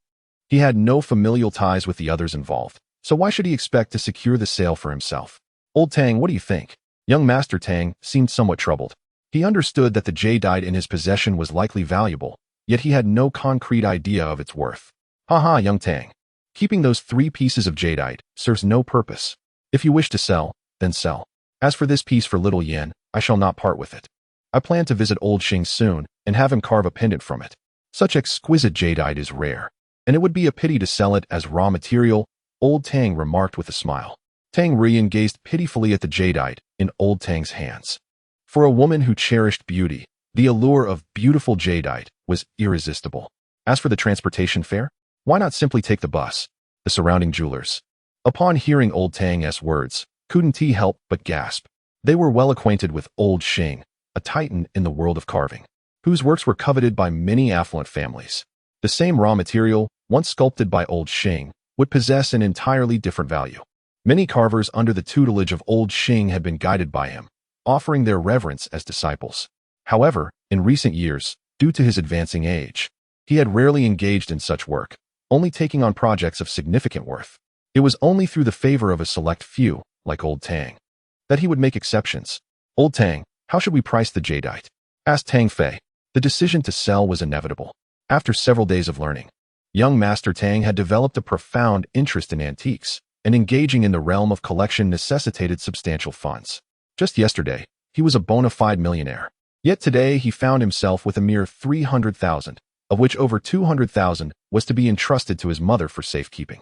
S1: He had no familial ties with the others involved, so why should he expect to secure the sale for himself? Old Tang, what do you think? Young Master Tang seemed somewhat troubled. He understood that the jadeite in his possession was likely valuable, yet he had no concrete idea of its worth. Haha, young Tang. Keeping those 3 pieces of jadeite serves no purpose. If you wish to sell, then sell. As for this piece for little yen, I shall not part with it. I plan to visit Old Xing soon and have him carve a pendant from it. Such exquisite jadeite is rare, and it would be a pity to sell it as raw material, Old Tang remarked with a smile. Tang Rian gazed pitifully at the jadeite in Old Tang's hands. For a woman who cherished beauty, the allure of beautiful jadeite was irresistible. As for the transportation fare, why not simply take the bus? The surrounding jewelers, upon hearing Old Tang's words, couldn't help but gasp. They were well acquainted with Old Xing, a titan in the world of carving, whose works were coveted by many affluent families. The same raw material, once sculpted by Old Xing, would possess an entirely different value. Many carvers under the tutelage of Old Xing had been guided by him, offering their reverence as disciples. However, in recent years, due to his advancing age, he had rarely engaged in such work, only taking on projects of significant worth. It was only through the favor of a select few, like Old Tang, that he would make exceptions. Old Tang, how should we price the jadeite? Asked Tang Fei. The decision to sell was inevitable. After several days of learning, young Master Tang had developed a profound interest in antiques. and engaging in the realm of collection necessitated substantial funds. Just yesterday, he was a bona fide millionaire. Yet today he found himself with a mere 300,000, of which over 200,000 was to be entrusted to his mother for safekeeping.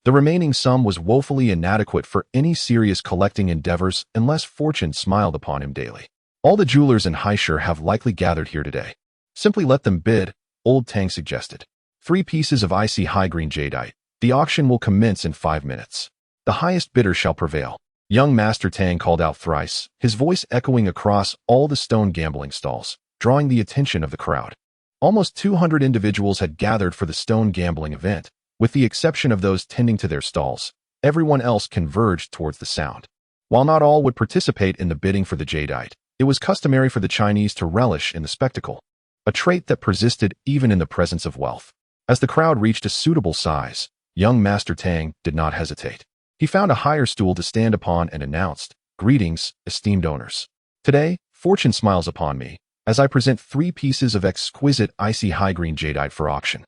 S1: The remaining sum was woefully inadequate for any serious collecting endeavors unless fortune smiled upon him daily. All the jewelers in Haishur have likely gathered here today. Simply let them bid, old Tang suggested. 3 pieces of icy high-green jadeite. The auction will commence in 5 minutes. The highest bidder shall prevail. Young Master Tang called out thrice, his voice echoing across all the stone gambling stalls, drawing the attention of the crowd. Almost 200 individuals had gathered for the stone gambling event. With the exception of those tending to their stalls, everyone else converged towards the sound. While not all would participate in the bidding for the jadeite, it was customary for the Chinese to relish in the spectacle, a trait that persisted even in the presence of wealth. As the crowd reached a suitable size, young Master Tang did not hesitate. He found a higher stool to stand upon and announced, "Greetings, esteemed owners. Today, fortune smiles upon me, as I present 3 pieces of exquisite icy high-green jadeite for auction.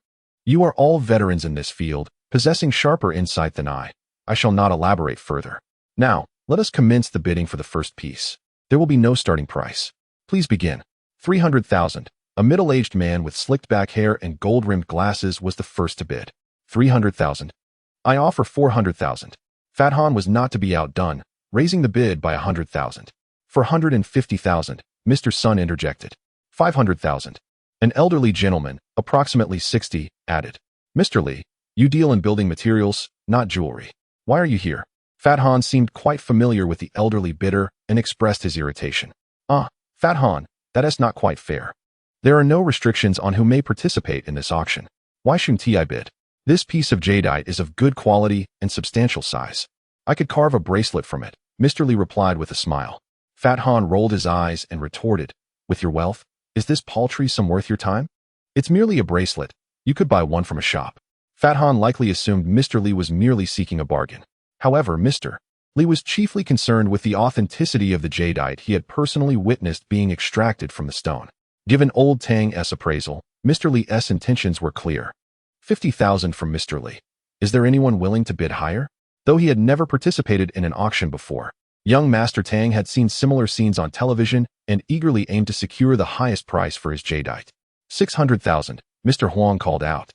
S1: You are all veterans in this field, possessing sharper insight than I. I shall not elaborate further. Now, let us commence the bidding for the first piece. There will be no starting price. Please begin." 300,000. A middle-aged man with slicked-back hair and gold-rimmed glasses was the first to bid. 300,000. I offer 400,000. Fat Han was not to be outdone, raising the bid by 100,000. 450,000, Mr. Sun interjected. 500,000. An elderly gentleman, approximately 60, added. "Mr. Li, you deal in building materials, not jewelry. Why are you here?" Fat Han seemed quite familiar with the elderly bidder and expressed his irritation. Fat Han, that is not quite fair. There are no restrictions on who may participate in this auction. Why shouldn't I bid? This piece of jadeite is of good quality and substantial size. I could carve a bracelet from it," Mr. Li replied with a smile. Fat Han rolled his eyes and retorted, "With your wealth, is this paltry sum worth your time? It's merely a bracelet. You could buy one from a shop." Fat Han likely assumed Mr. Li was merely seeking a bargain. However, Mr. Li was chiefly concerned with the authenticity of the jadeite he had personally witnessed being extracted from the stone. Given old Tang's appraisal, Mr. Li's intentions were clear. 50,000 from Mr. Li. Is there anyone willing to bid higher? Though he had never participated in an auction before, young Master Tang had seen similar scenes on television and eagerly aimed to secure the highest price for his jadeite. 600,000, Mr. Huang called out,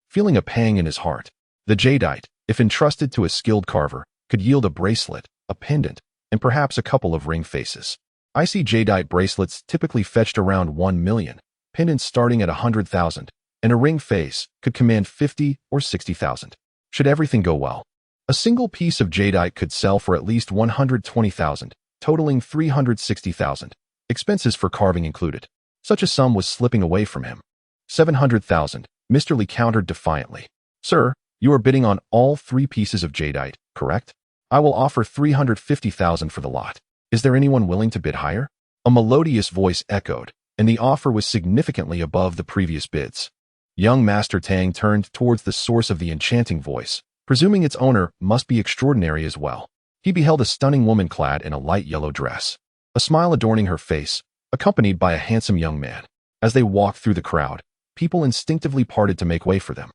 S1: feeling a pang in his heart. The jadeite, if entrusted to a skilled carver, could yield a bracelet, a pendant, and perhaps a couple of ring faces. Icy jadeite bracelets typically fetched around 1 million, pendants starting at 100,000, and a ring face could command 50 or 60,000. Should everything go well, a single piece of jadeite could sell for at least 120,000, totaling 360,000, expenses for carving included. Such a sum was slipping away from him. 700,000, Mr. Li countered defiantly. "Sir, you are bidding on all 3 pieces of jadeite, correct? I will offer 350,000 for the lot. Is there anyone willing to bid higher?" A melodious voice echoed, and the offer was significantly above the previous bids. Young Master Tang turned towards the source of the enchanting voice, presuming its owner must be extraordinary as well. He beheld a stunning woman clad in a light yellow dress, a smile adorning her face, accompanied by a handsome young man. As they walked through the crowd, people instinctively parted to make way for them.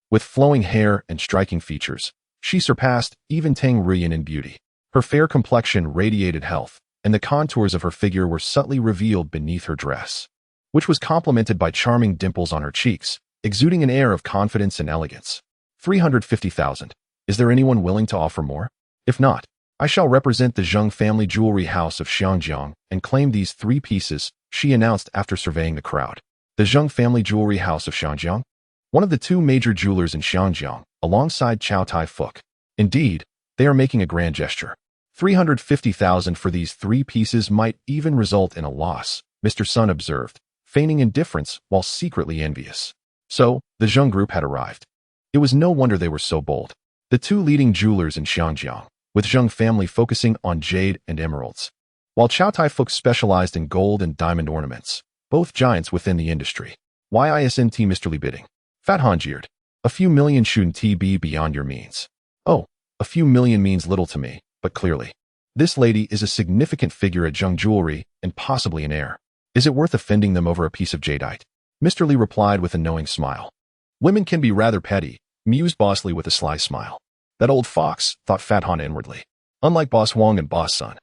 S1: With flowing hair and striking features, she surpassed even Tang Ruyan in beauty. Her fair complexion radiated health, and the contours of her figure were subtly revealed beneath her dress, which was complemented by charming dimples on her cheeks, exuding an air of confidence and elegance. 350,000. Is there anyone willing to offer more? If not, I shall represent the Zheng family jewelry house of Xiangjiang and claim these 3 pieces, she announced after surveying the crowd. The Zheng family jewelry house of Xiangjiang? One of the 2 major jewelers in Xiangjiang, alongside Chow Tai Fook. Indeed, they are making a grand gesture. 350,000 for these 3 pieces might even result in a loss, Mr. Sun observed, feigning indifference while secretly envious. So, the Zheng group had arrived. It was no wonder they were so bold. The 2 leading jewelers in Xiangjiang, with Zheng family focusing on jade and emeralds, while Chow Tai Fook specialized in gold and diamond ornaments, both giants within the industry. "Why isn't Mr. Li bidding?" Fat Han jeered. "A few million shouldn't be beyond your means." "Oh, a few million means little to me, but clearly, this lady is a significant figure at Zheng Jewelry and possibly an heir. Is it worth offending them over a piece of jadeite?" Mr. Li replied with a knowing smile. "Women can be rather petty," mused Bosley with a sly smile. That old fox, thought Fat Han inwardly. Unlike Boss Wong and Boss Sun,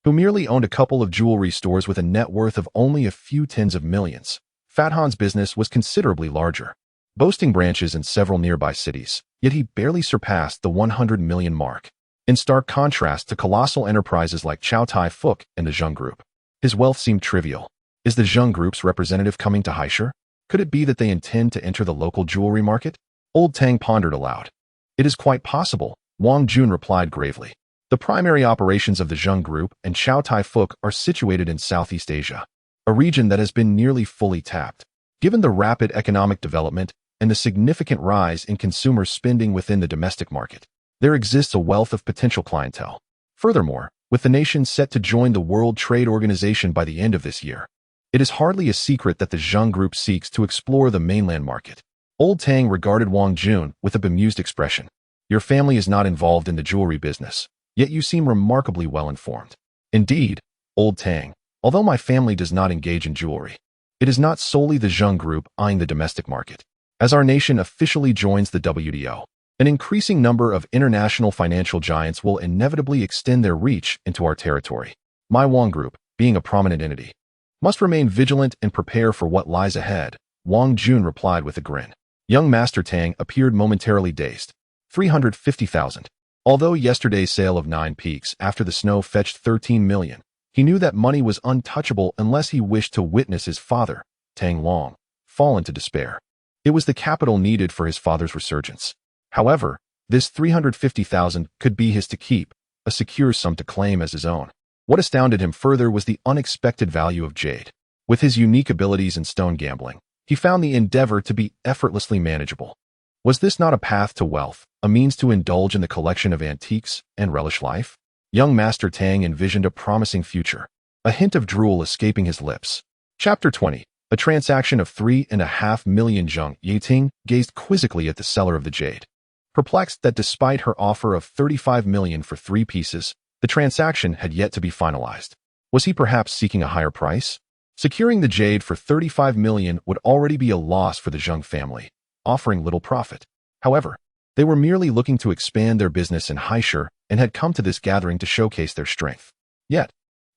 S1: who merely owned a couple of jewelry stores with a net worth of only a few tens of millions, Fat Han's business was considerably larger, boasting branches in several nearby cities, yet he barely surpassed the 100 million mark. In stark contrast to colossal enterprises like Chow Tai Fook and the Zheng Group, his wealth seemed trivial. Is the Zheng Group's representative coming to Haisher? Could it be that they intend to enter the local jewelry market? Old Tang pondered aloud. It is quite possible, Wang Jun replied gravely. The primary operations of the Zheng Group and Chow Tai Fook are situated in Southeast Asia, a region that has been nearly fully tapped. Given the rapid economic development and the significant rise in consumer spending within the domestic market, there exists a wealth of potential clientele. Furthermore, with the nation set to join the World Trade Organization by the end of this year, it is hardly a secret that the Zheng Group seeks to explore the mainland market. Old Tang regarded Wang Jun with a bemused expression. Your family is not involved in the jewelry business, yet you seem remarkably well informed. Indeed, Old Tang, although my family does not engage in jewelry, it is not solely the Zheng Group eyeing the domestic market. As our nation officially joins the WTO, an increasing number of international financial giants will inevitably extend their reach into our territory. My Wang Group, being a prominent entity, must remain vigilant and prepare for what lies ahead, Wang Jun replied with a grin. Young Master Tang appeared momentarily dazed. 350,000. Although yesterday's sale of 9 peaks after the snow fetched 13 million, he knew that money was untouchable unless he wished to witness his father, Tang Long, fall into despair. It was the capital needed for his father's resurgence. However, this 350,000 could be his to keep, a secure sum to claim as his own. What astounded him further was the unexpected value of jade. With his unique abilities in stone gambling, he found the endeavor to be effortlessly manageable. Was this not a path to wealth, a means to indulge in the collection of antiques and relish life? Young Master Tang envisioned a promising future, a hint of drool escaping his lips. Chapter 20. A transaction of 3.5 million. Zheng Yiting gazed quizzically at the seller of the jade, perplexed that despite her offer of 35 million for 3 pieces, the transaction had yet to be finalized. Was he perhaps seeking a higher price? Securing the jade for 35 million would already be a loss for the Zheng family, offering little profit. However, they were merely looking to expand their business in Haisher and had come to this gathering to showcase their strength. Yet,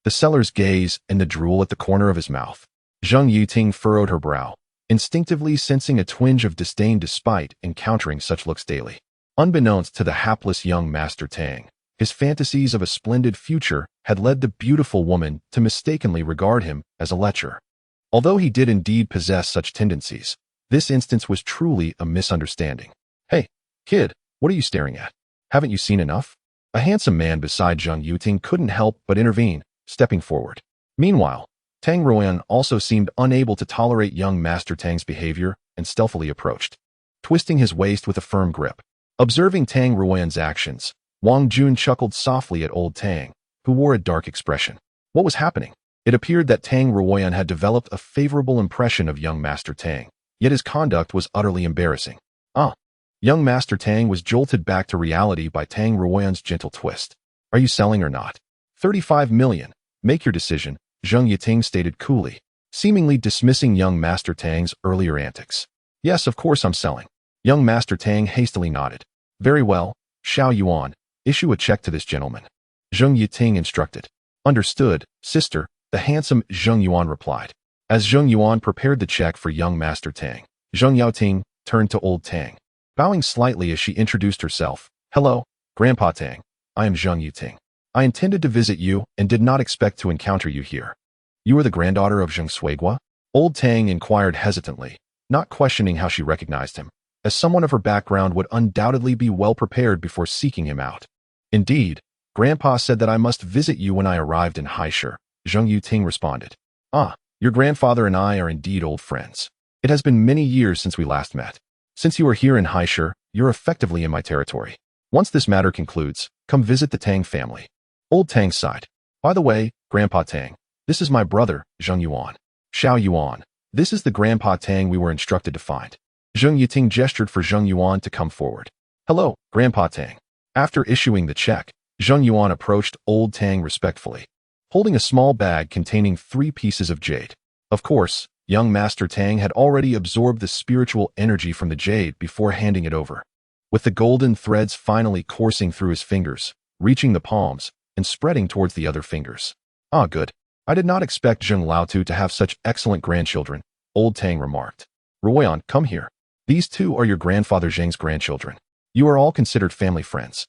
S1: the seller's gaze and the drool at the corner of his mouth. Zheng Yiting furrowed her brow, instinctively sensing a twinge of disdain despite encountering such looks daily. Unbeknownst to the hapless young Master Tang, his fantasies of a splendid future had led the beautiful woman to mistakenly regard him as a lecher. Although he did indeed possess such tendencies, this instance was truly a misunderstanding. Hey, kid, what are you staring at? Haven't you seen enough? A handsome man beside Zheng Yiting couldn't help but intervene, stepping forward. Meanwhile, Tang Ruoyan also seemed unable to tolerate young Master Tang's behavior and stealthily approached, twisting his waist with a firm grip. Observing Tang Ruoyan's actions, Wang Jun chuckled softly at old Tang, who wore a dark expression. What was happening? It appeared that Tang Ruoyan had developed a favorable impression of young Master Tang, yet his conduct was utterly embarrassing. Young Master Tang was jolted back to reality by Tang Ruoyan's gentle twist. Are you selling or not? 35 million. Make your decision, Zheng Yiting stated coolly, seemingly dismissing young Master Tang's earlier antics. Yes, of course I'm selling. Young Master Tang hastily nodded. Very well, Xiao Yuan, issue a check to this gentleman. Zheng Yiting instructed. Understood, sister, the handsome Zheng Yuan replied. As Zheng Yuan prepared the check for young Master Tang, Zheng Yaoting turned to old Tang, bowing slightly as she introduced herself. Hello, Grandpa Tang. I am Zheng Yiting. I intended to visit you and did not expect to encounter you here. You are the granddaughter of Zheng Suigua? Old Tang inquired hesitantly, not questioning how she recognized him, as someone of her background would undoubtedly be well prepared before seeking him out. Indeed, Grandpa said that I must visit you when I arrived in Haisher, Zheng Yiting responded. Your grandfather and I are indeed old friends. It has been many years since we last met. Since you are here in Haisher, you're effectively in my territory. Once this matter concludes, come visit the Tang family. Old Tang sighed. By the way, Grandpa Tang, this is my brother, Zheng Yuan. Xiao Yuan, this is the Grandpa Tang we were instructed to find. Zheng Yiting gestured for Zheng Yuan to come forward. Hello, Grandpa Tang. After issuing the check, Zheng Yuan approached old Tang respectfully, holding a small bag containing 3 pieces of jade. Of course, young Master Tang had already absorbed the spiritual energy from the jade before handing it over. with the golden threads finally coursing through his fingers, reaching the palms, and spreading towards the other fingers. Ah, good. I did not expect Zheng Laotu to have such excellent grandchildren, old Tang remarked. Ruoyan, come here. These two are your grandfather Zheng's grandchildren. You are all considered family friends.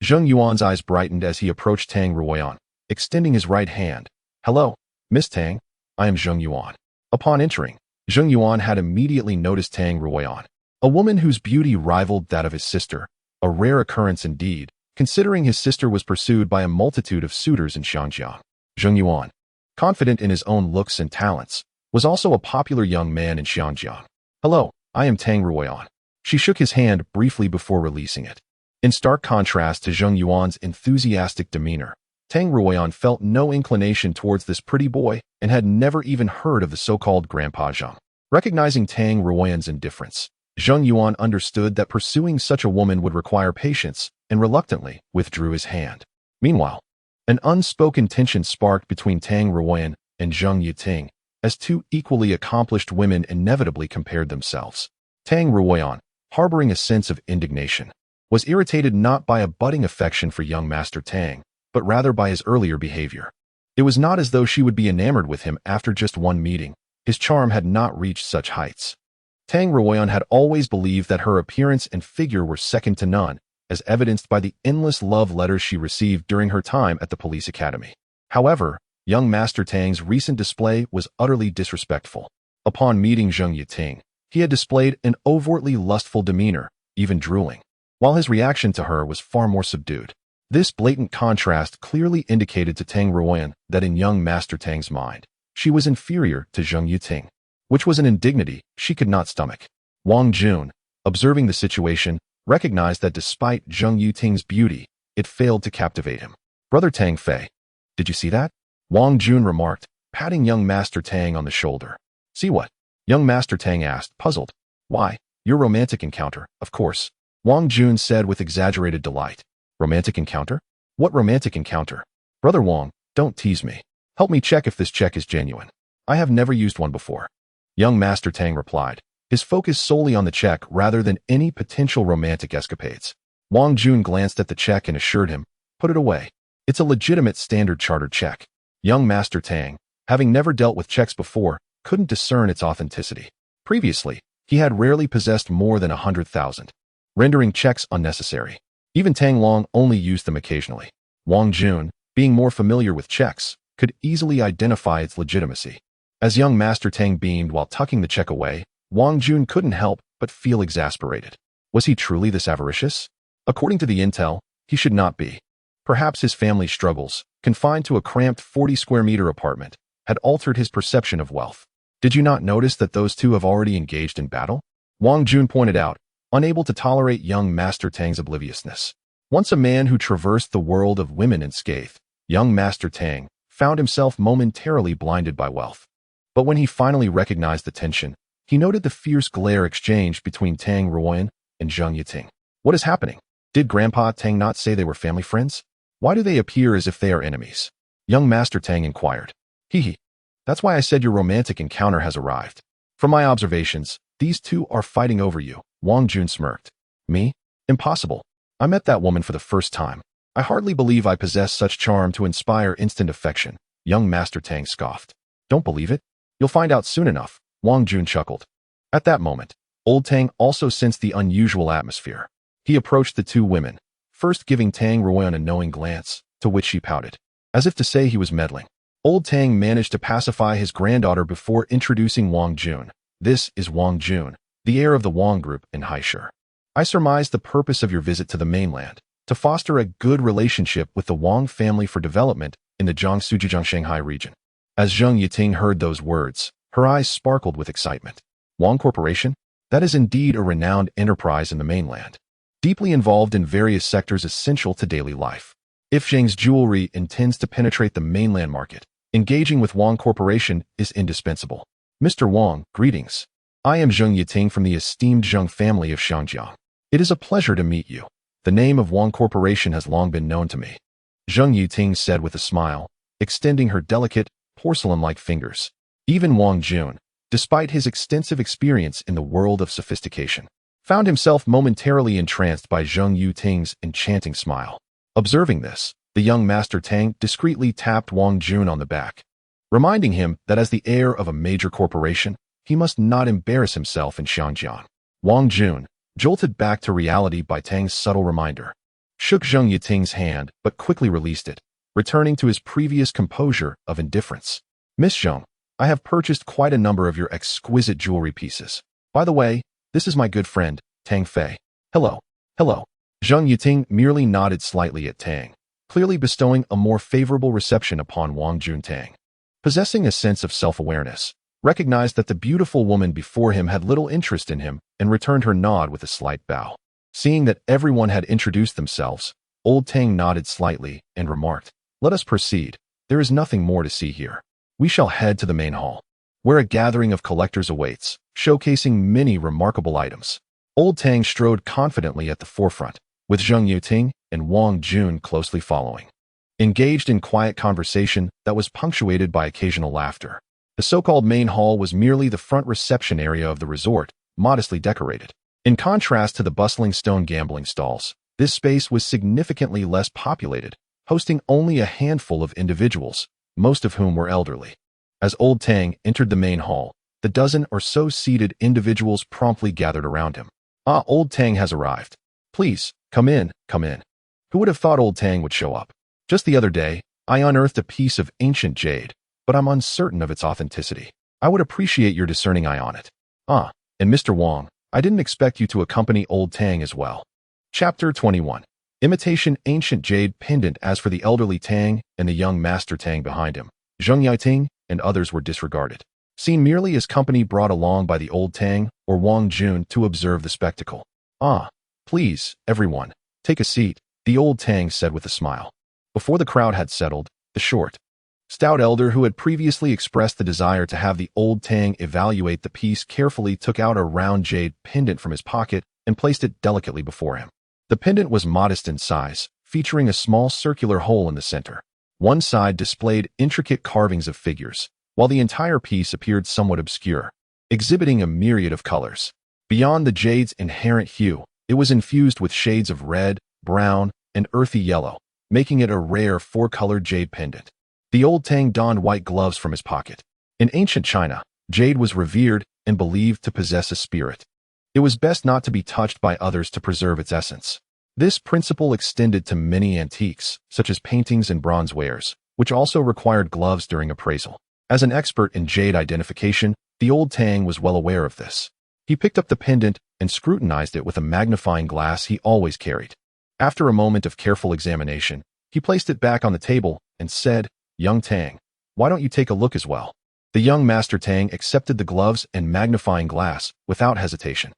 S1: Zheng Yuan's eyes brightened as he approached Tang Ruoyan, extending his right hand. Hello, Miss Tang. I am Zheng Yuan. Upon entering, Zheng Yuan had immediately noticed Tang Ruoyan, a woman whose beauty rivaled that of his sister, a rare occurrence indeed, considering his sister was pursued by a multitude of suitors in Xiangjiang. Zheng Yuan, confident in his own looks and talents, was also a popular young man in Xiangjiang. Hello, I am Tang Ruoyan. She shook his hand briefly before releasing it. In stark contrast to Zheng Yuan's enthusiastic demeanor, Tang Ruoyan felt no inclination towards this pretty boy and had never even heard of the so-called Grandpa Zheng. Recognizing Tang Ruoyan's indifference, Zheng Yuan understood that pursuing such a woman would require patience and reluctantly withdrew his hand. Meanwhile, an unspoken tension sparked between Tang Ruoyan and Zheng Yuting as two equally accomplished women inevitably compared themselves. Tang Ruoyan, harboring a sense of indignation, was irritated not by a budding affection for young Master Tang, but rather by his earlier behavior. It was not as though she would be enamored with him after just one meeting. His charm had not reached such heights. Tang Ruoyan had always believed that her appearance and figure were second to none, as evidenced by the endless love letters she received during her time at the police academy. However, young Master Tang's recent display was utterly disrespectful. Upon meeting Zheng Yuting, he had displayed an overtly lustful demeanor, even drooling, while his reaction to her was far more subdued. This blatant contrast clearly indicated to Tang Ruoyan that in young Master Tang's mind, she was inferior to Zheng Yuting, which was an indignity she could not stomach. Wang Jun, observing the situation, recognized that despite Zheng Yuting's beauty, it failed to captivate him. Brother Tang Fei, did you see that? Wang Jun remarked, patting young Master Tang on the shoulder. See what? Young Master Tang asked, puzzled. Why, your romantic encounter, of course. Wang Jun said with exaggerated delight. Romantic encounter? What romantic encounter? Brother Wang, don't tease me. Help me check if this check is genuine. I have never used one before. Young Master Tang replied, his focus solely on the check rather than any potential romantic escapades. Wang Jun glanced at the check and assured him, put it away. It's a legitimate Standard Chartered check. Young Master Tang, having never dealt with checks before, couldn't discern its authenticity. Previously, he had rarely possessed more than 100,000, rendering checks unnecessary. Even Tang Long only used them occasionally. Wang Jun, being more familiar with checks, could easily identify its legitimacy. As young Master Tang beamed while tucking the check away, Wang Jun couldn't help but feel exasperated. Was he truly this avaricious? According to the intel, he should not be. Perhaps his family struggles, confined to a cramped 40-square-meter apartment, had altered his perception of wealth. Did you not notice that those two have already engaged in battle? Wang Jun pointed out, unable to tolerate young Master Tang's obliviousness. Once a man who traversed the world of women unscathed, young Master Tang found himself momentarily blinded by wealth. But when he finally recognized the tension, he noted the fierce glare exchanged between Tang Ruoyan and Zheng Yuting. What is happening? Did Grandpa Tang not say they were family friends? Why do they appear as if they are enemies? Young Master Tang inquired. Hee. That's why I said your romantic encounter has arrived. From my observations, these two are fighting over you. Wang Jun smirked. Me? Impossible. I met that woman for the first time. I hardly believe I possess such charm to inspire instant affection. Young Master Tang scoffed. Don't believe it? You'll find out soon enough. Wang Jun chuckled. At that moment, old Tang also sensed the unusual atmosphere. He approached the two women, first giving Tang Ruoyan a knowing glance, to which she pouted, as if to say he was meddling. Old Tang managed to pacify his granddaughter before introducing Wang Jun. This is Wang Jun, the heir of the Wang Group in Haishur. I surmise the purpose of your visit to the mainland, to foster a good relationship with the Wang family for development in the Jiangsu Shanghai region. As Zheng Yuting heard those words, her eyes sparkled with excitement. Wang Corporation? That is indeed a renowned enterprise in the mainland, deeply involved in various sectors essential to daily life. If Zheng's jewelry intends to penetrate the mainland market, engaging with Wang Corporation is indispensable. Mr. Wang, greetings. I am Zheng Yuting from the esteemed Zheng family of Xiangjiang. It is a pleasure to meet you. The name of Wang Corporation has long been known to me. Zheng Yuting said with a smile, extending her delicate, porcelain-like fingers. Even Wang Jun, despite his extensive experience in the world of sophistication, found himself momentarily entranced by Zheng Yuting's enchanting smile. Observing this, the young Master Tang discreetly tapped Wang Jun on the back, reminding him that as the heir of a major corporation, he must not embarrass himself in Xiangjiang. Wang Jun, jolted back to reality by Tang's subtle reminder, shook Zheng Yuting's hand but quickly released it, returning to his previous composure of indifference. Miss Zheng, I have purchased quite a number of your exquisite jewelry pieces. By the way, this is my good friend, Tang Fei. Hello. Hello. Zheng Yuting merely nodded slightly at Tang, clearly bestowing a more favorable reception upon Wang Jun. Tang, possessing a sense of self-awareness, recognized that the beautiful woman before him had little interest in him and returned her nod with a slight bow. Seeing that everyone had introduced themselves, old Tang nodded slightly and remarked, "Let us proceed. There is nothing more to see here. We shall head to the main hall, where a gathering of collectors awaits, showcasing many remarkable items." Old Tang strode confidently at the forefront, with Zheng Yuting and Wang Jun closely following, engaged in quiet conversation that was punctuated by occasional laughter. The so-called main hall was merely the front reception area of the resort, modestly decorated. In contrast to the bustling stone gambling stalls, this space was significantly less populated, hosting only a handful of individuals, most of whom were elderly. As Old Tang entered the main hall, the dozen or so seated individuals promptly gathered around him. "Ah, Old Tang has arrived. Please, come in, come in." Who would have thought Old Tang would show up? Just the other day, I unearthed a piece of ancient jade, but I'm uncertain of its authenticity. I would appreciate your discerning eye on it. Ah, and Mr. Wang, I didn't expect you to accompany Old Tang as well. Chapter 21. Imitation ancient jade pendant. As for the elderly Tang and the young Master Tang behind him, Zheng Yuting and others were disregarded, seen merely as company brought along by the Old Tang or Wang Jun to observe the spectacle. "Ah, please, everyone, take a seat," the Old Tang said with a smile. Before the crowd had settled, the short, stout elder who had previously expressed the desire to have the Old Tang evaluate the piece carefully took out a round jade pendant from his pocket and placed it delicately before him. The pendant was modest in size, featuring a small circular hole in the center. One side displayed intricate carvings of figures, while the entire piece appeared somewhat obscure, exhibiting a myriad of colors. Beyond the jade's inherent hue, it was infused with shades of red, brown, and earthy yellow, making it a rare four-colored jade pendant. The Old Tang donned white gloves from his pocket. In ancient China, jade was revered and believed to possess a spirit. It was best not to be touched by others to preserve its essence. This principle extended to many antiques, such as paintings and bronze wares, which also required gloves during appraisal. As an expert in jade identification, the Old Tang was well aware of this. He picked up the pendant and scrutinized it with a magnifying glass he always carried. After a moment of careful examination, he placed it back on the table and said, "Young Tang, why don't you take a look as well?" The young Master Tang accepted the gloves and magnifying glass without hesitation.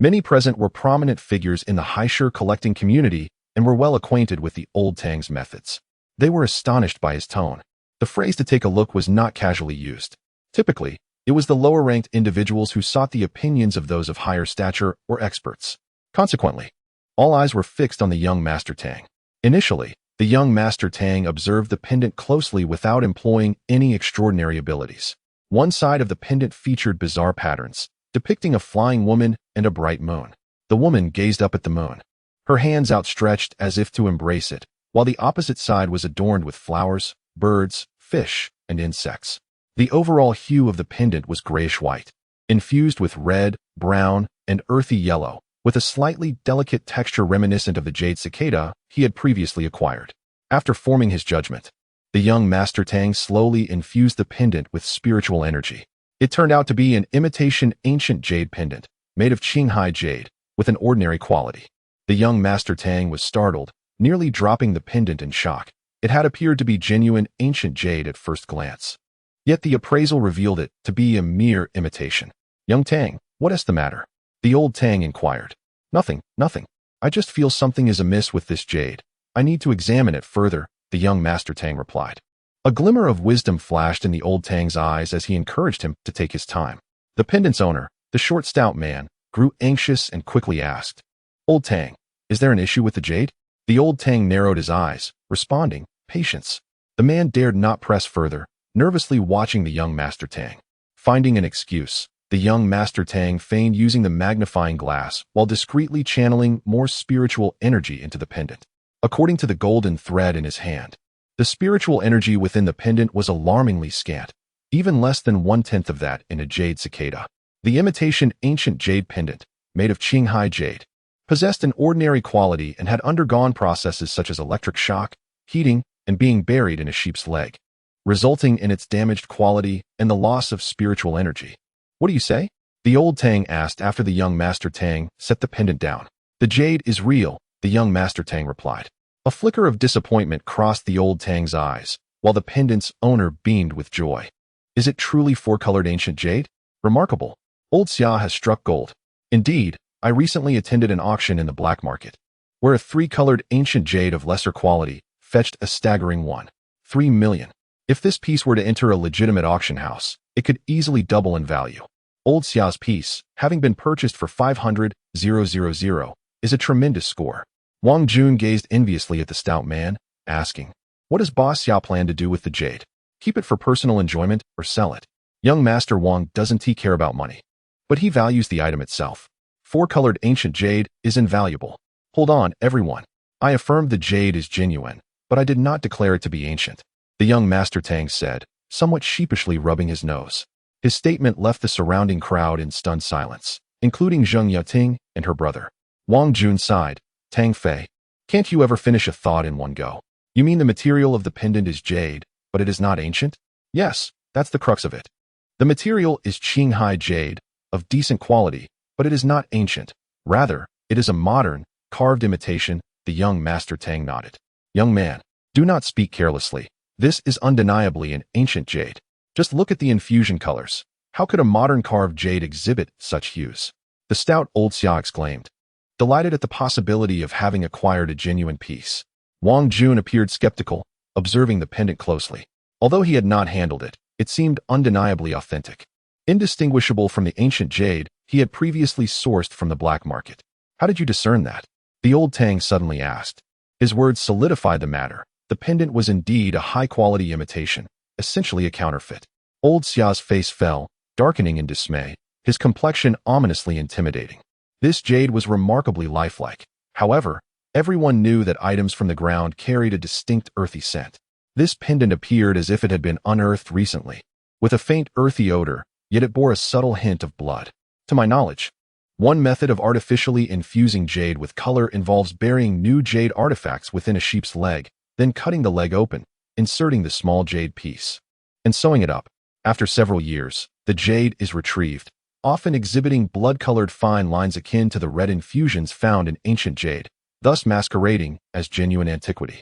S1: Many present were prominent figures in the Haisher collecting community and were well acquainted with the Old Tang's methods. They were astonished by his tone. The phrase "to take a look" was not casually used. Typically, it was the lower-ranked individuals who sought the opinions of those of higher stature or experts. Consequently, all eyes were fixed on the young Master Tang. Initially, the young Master Tang observed the pendant closely without employing any extraordinary abilities. One side of the pendant featured bizarre patterns, depicting a flying woman and a bright moon. The woman gazed up at the moon, her hands outstretched as if to embrace it, while the opposite side was adorned with flowers, birds, fish, and insects. The overall hue of the pendant was grayish-white, infused with red, brown, and earthy yellow, with a slightly delicate texture reminiscent of the jade cicada he had previously acquired. After forming his judgment, the young Master Tang slowly infused the pendant with spiritual energy. It turned out to be an imitation ancient jade pendant, made of Qinghai jade, with an ordinary quality. The young Master Tang was startled, nearly dropping the pendant in shock. It had appeared to be genuine ancient jade at first glance. Yet the appraisal revealed it to be a mere imitation. "Young Tang, what is the matter?" the Old Tang inquired. Nothing. I just feel something is amiss with this jade. I need to examine it further," the young Master Tang replied. A glimmer of wisdom flashed in the Old Tang's eyes as he encouraged him to take his time. The pendant's owner, the short stout man, grew anxious and quickly asked, "Old Tang, is there an issue with the jade?" The Old Tang narrowed his eyes, responding, "Patience." The man dared not press further, nervously watching the young Master Tang. Finding an excuse, The young Master Tang feigned using the magnifying glass while discreetly channeling more spiritual energy into the pendant. According to the golden thread in his hand, the spiritual energy within the pendant was alarmingly scant, even less than 1/10 of that in a jade cicada. The imitation ancient jade pendant, made of Qinghai jade, possessed an ordinary quality and had undergone processes such as electric shock, heating, and being buried in a sheep's leg, resulting in its damaged quality and the loss of spiritual energy. What do you say? The old Tang asked after the young Master Tang set the pendant down. The jade is real, the young Master Tang replied. A flicker of disappointment crossed the old Tang's eyes, while the pendant's owner beamed with joy. Is it truly four-colored ancient jade? Remarkable. Old Xia has struck gold. Indeed, I recently attended an auction in the black market, where a three-colored ancient jade of lesser quality fetched a staggering 1.3 million. If this piece were to enter a legitimate auction house, it could easily double in value. Old Xia's piece, having been purchased for 500,000, is a tremendous score. Wang Jun gazed enviously at the stout man, asking, what does Boss Xia plan to do with the jade? Keep it for personal enjoyment or sell it? Young Master Wang doesn't care about money, but he values the item itself. Four-colored ancient jade is invaluable. Hold on, everyone. I affirmed the jade is genuine, but I did not declare it to be ancient. The young Master Tang said, somewhat sheepishly rubbing his nose. His statement left the surrounding crowd in stunned silence, including Zheng Yating and her brother. Wang Jun sighed. Tang Fei, can't you ever finish a thought in one go? You mean the material of the pendant is jade, but it is not ancient? Yes, that's the crux of it. The material is Qinghai jade, of decent quality, but it is not ancient. Rather, it is a modern, carved imitation. The young Master Tang nodded. Young man, do not speak carelessly. This is undeniably an ancient jade. Just look at the infusion colors. How could a modern carved jade exhibit such hues? The stout old Xia exclaimed, delighted at the possibility of having acquired a genuine piece. Wang Jun appeared skeptical, observing the pendant closely. Although he had not handled it, it seemed undeniably authentic. Indistinguishable from the ancient jade he had previously sourced from the black market. How did you discern that? The old Tang suddenly asked. His words solidified the matter. The pendant was indeed a high-quality imitation, essentially a counterfeit. Old Xia's face fell, darkening in dismay, his complexion ominously intimidating. This jade was remarkably lifelike. However, everyone knew that items from the ground carried a distinct earthy scent. This pendant appeared as if it had been unearthed recently, with a faint earthy odor, yet it bore a subtle hint of blood. To my knowledge, one method of artificially infusing jade with color involves burying new jade artifacts within a sheep's leg, then cutting the leg open, inserting the small jade piece, and sewing it up. After several years, the jade is retrieved, often exhibiting blood-colored fine lines akin to the red infusions found in ancient jade, thus masquerading as genuine antiquity.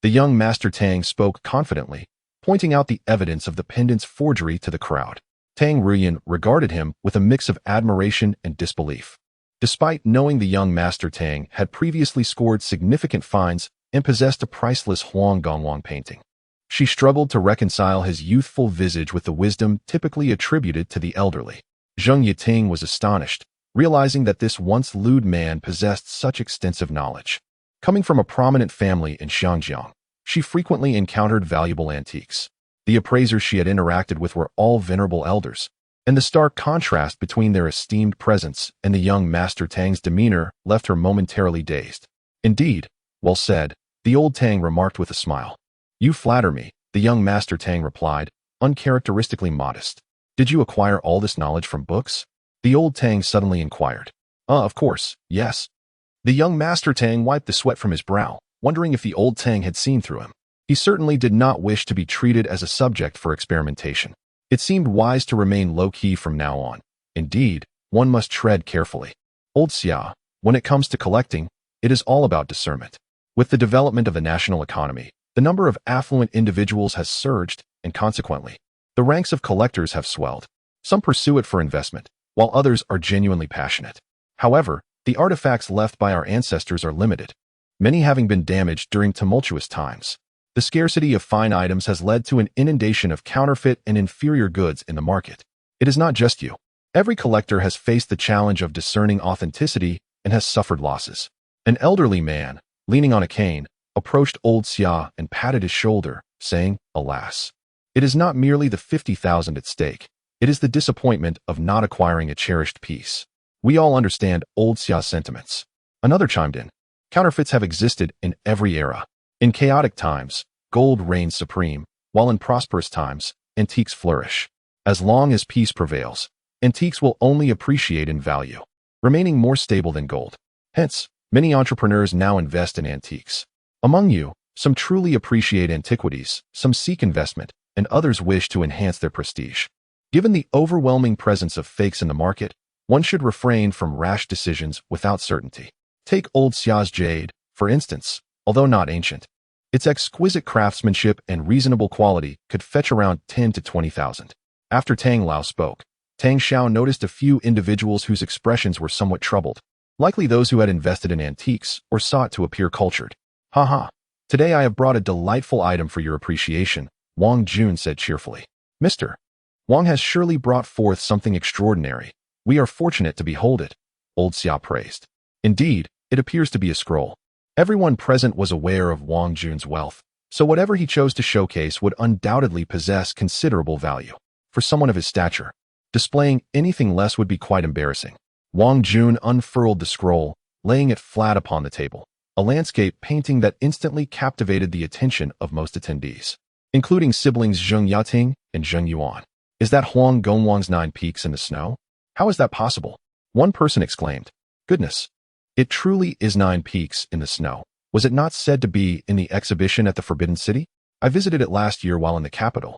S1: The young Master Tang spoke confidently, pointing out the evidence of the pendant's forgery to the crowd. Tang Ruyan regarded him with a mix of admiration and disbelief. Despite knowing the young Master Tang had previously scored significant fines and possessed a priceless Huang Gongwang painting, she struggled to reconcile his youthful visage with the wisdom typically attributed to the elderly. Zheng Yiting was astonished, realizing that this once lewd man possessed such extensive knowledge. Coming from a prominent family in Xiangjiang, she frequently encountered valuable antiques. The appraisers she had interacted with were all venerable elders, and the stark contrast between their esteemed presence and the young Master Tang's demeanor left her momentarily dazed. Indeed, well said, the old Tang remarked with a smile. You flatter me, the young Master Tang replied, uncharacteristically modest. Did you acquire all this knowledge from books? The old Tang suddenly inquired. Of course, yes. The young Master Tang wiped the sweat from his brow, wondering if the old Tang had seen through him. He certainly did not wish to be treated as a subject for experimentation. It seemed wise to remain low-key from now on. Indeed, one must tread carefully. Old Xia, when it comes to collecting, it is all about discernment. With the development of the national economy, the number of affluent individuals has surged, and consequently, the ranks of collectors have swelled. Some pursue it for investment, while others are genuinely passionate. However, the artifacts left by our ancestors are limited, many having been damaged during tumultuous times. The scarcity of fine items has led to an inundation of counterfeit and inferior goods in the market. It is not just you. Every collector has faced the challenge of discerning authenticity and has suffered losses. An elderly man, leaning on a cane, approached old Xia and patted his shoulder, saying, alas, it is not merely the 50,000 at stake. It is the disappointment of not acquiring a cherished piece. We all understand old Xia's sentiments. Another chimed in. Counterfeits have existed in every era. In chaotic times, gold reigns supreme, while in prosperous times, antiques flourish. As long as peace prevails, antiques will only appreciate in value, remaining more stable than gold. Hence, many entrepreneurs now invest in antiques. Among you, some truly appreciate antiquities, some seek investment, and others wish to enhance their prestige. Given the overwhelming presence of fakes in the market, one should refrain from rash decisions without certainty. Take old Xia's jade, for instance, although not ancient. Its exquisite craftsmanship and reasonable quality could fetch around 10 to 20,000. After Tang Lao spoke, Tang Xiao noticed a few individuals whose expressions were somewhat troubled, likely those who had invested in antiques or sought to appear cultured. Haha. Today I have brought a delightful item for your appreciation, Wang Jun said cheerfully. Mr. Wang has surely brought forth something extraordinary. We are fortunate to behold it, old Xia praised. Indeed, it appears to be a scroll. Everyone present was aware of Wang Jun's wealth, so whatever he chose to showcase would undoubtedly possess considerable value. For someone of his stature, displaying anything less would be quite embarrassing. Wang Jun unfurled the scroll, laying it flat upon the table, a landscape painting that instantly captivated the attention of most attendees, including siblings Zheng Yating and Zheng Yuan. Is that Huang Gongwang's 9 peaks in the snow? How is that possible? One person exclaimed. Goodness. It truly is 9 peaks in the snow. Was it not said to be in the exhibition at the Forbidden City? I visited it last year while in the capital.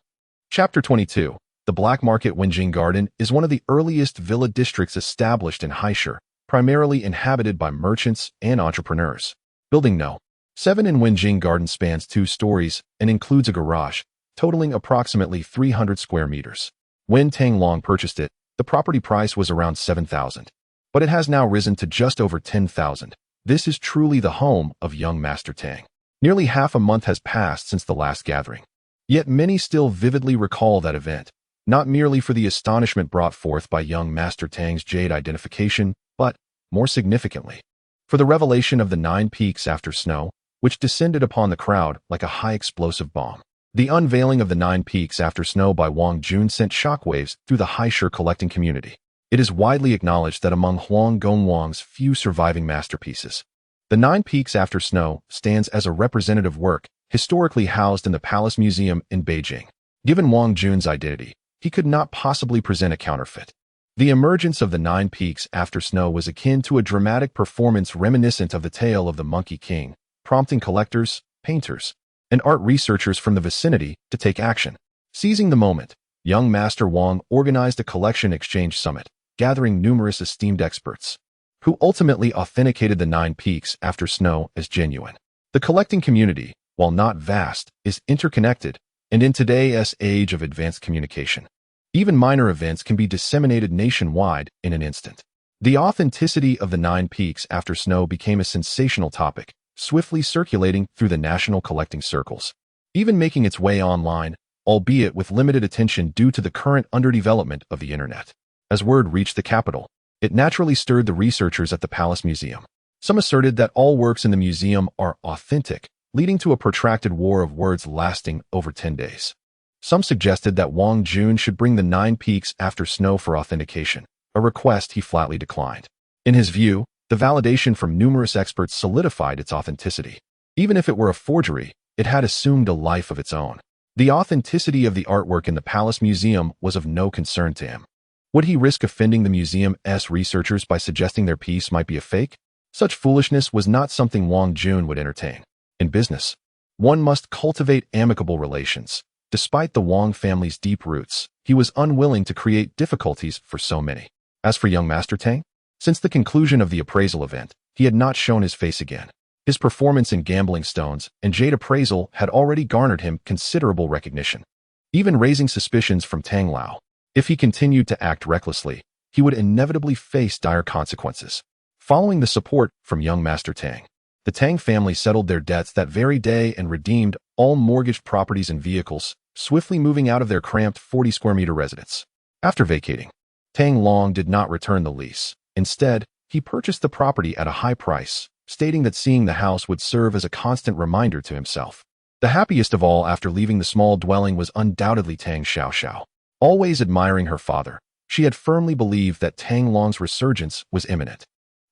S1: Chapter 22. The Black Market Wenjing Garden is one of the earliest villa districts established in Haisher, primarily inhabited by merchants and entrepreneurs. Building No. 7 in Wenjing Garden spans 2 stories and includes a garage, totaling approximately 300 square meters. When Tang Long purchased it, the property price was around 7,000, but it has now risen to just over 10,000. This is truly the home of young Master Tang. Nearly half a month has passed since the last gathering. Yet many still vividly recall that event, not merely for the astonishment brought forth by young Master Tang's jade identification, but, more significantly, for the revelation of the 9 peaks after snow, which descended upon the crowd like a high explosive bomb. The unveiling of the 9 peaks after snow by Wang Jun sent shockwaves through the Haisher collecting community. It is widely acknowledged that among Huang Gongwang's few surviving masterpieces, the 9 peaks after snow stands as a representative work, historically housed in the Palace Museum in Beijing. Given Wang Jun's identity, he could not possibly present a counterfeit. The emergence of the 9 peaks after snow was akin to a dramatic performance reminiscent of the tale of the Monkey King, prompting collectors, painters, and art researchers from the vicinity to take action. Seizing the moment, young Master Wang organized a collection exchange summit, gathering numerous esteemed experts, who ultimately authenticated the 9 peaks after snow as genuine. The collecting community, while not vast, is interconnected, and in today's age of advanced communication, even minor events can be disseminated nationwide in an instant. The authenticity of the 9 peaks after snow became a sensational topic, swiftly circulating through the national collecting circles, even making its way online, albeit with limited attention due to the current underdevelopment of the internet. As word reached the capital, it naturally stirred the researchers at the Palace Museum. Some asserted that all works in the museum are authentic, leading to a protracted war of words lasting over 10 days. Some suggested that Wang Jun should bring the 9 peaks after snow for authentication, a request he flatly declined. In his view, the validation from numerous experts solidified its authenticity. Even if it were a forgery, it had assumed a life of its own. The authenticity of the artwork in the Palace Museum was of no concern to him. Would he risk offending the museum's researchers by suggesting their piece might be a fake? Such foolishness was not something Wang Jun would entertain. In business, one must cultivate amicable relations. Despite the Wang family's deep roots, he was unwilling to create difficulties for so many. As for young Master Tang, since the conclusion of the appraisal event, he had not shown his face again. His performance in gambling stones and jade appraisal had already garnered him considerable recognition, even raising suspicions from Tang Lao. If he continued to act recklessly, he would inevitably face dire consequences. Following the support from young Master Tang, the Tang family settled their debts that very day and redeemed all mortgaged properties and vehicles, swiftly moving out of their cramped 40-square-meter residence. After vacating, Tang Long did not return the lease. Instead, he purchased the property at a high price, stating that seeing the house would serve as a constant reminder to himself. The happiest of all after leaving the small dwelling was undoubtedly Tang Xiaoxiao. Always admiring her father, she had firmly believed that Tang Long's resurgence was imminent.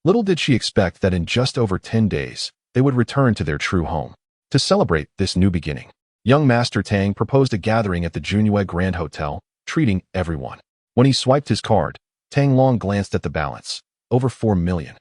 S1: Little did she expect that in just over 10 days, they would return to their true home. To celebrate this new beginning, young Master Tang proposed a gathering at the Junhue Grand Hotel, treating everyone. When he swiped his card, Tang Long glanced at the balance. Over 4 million.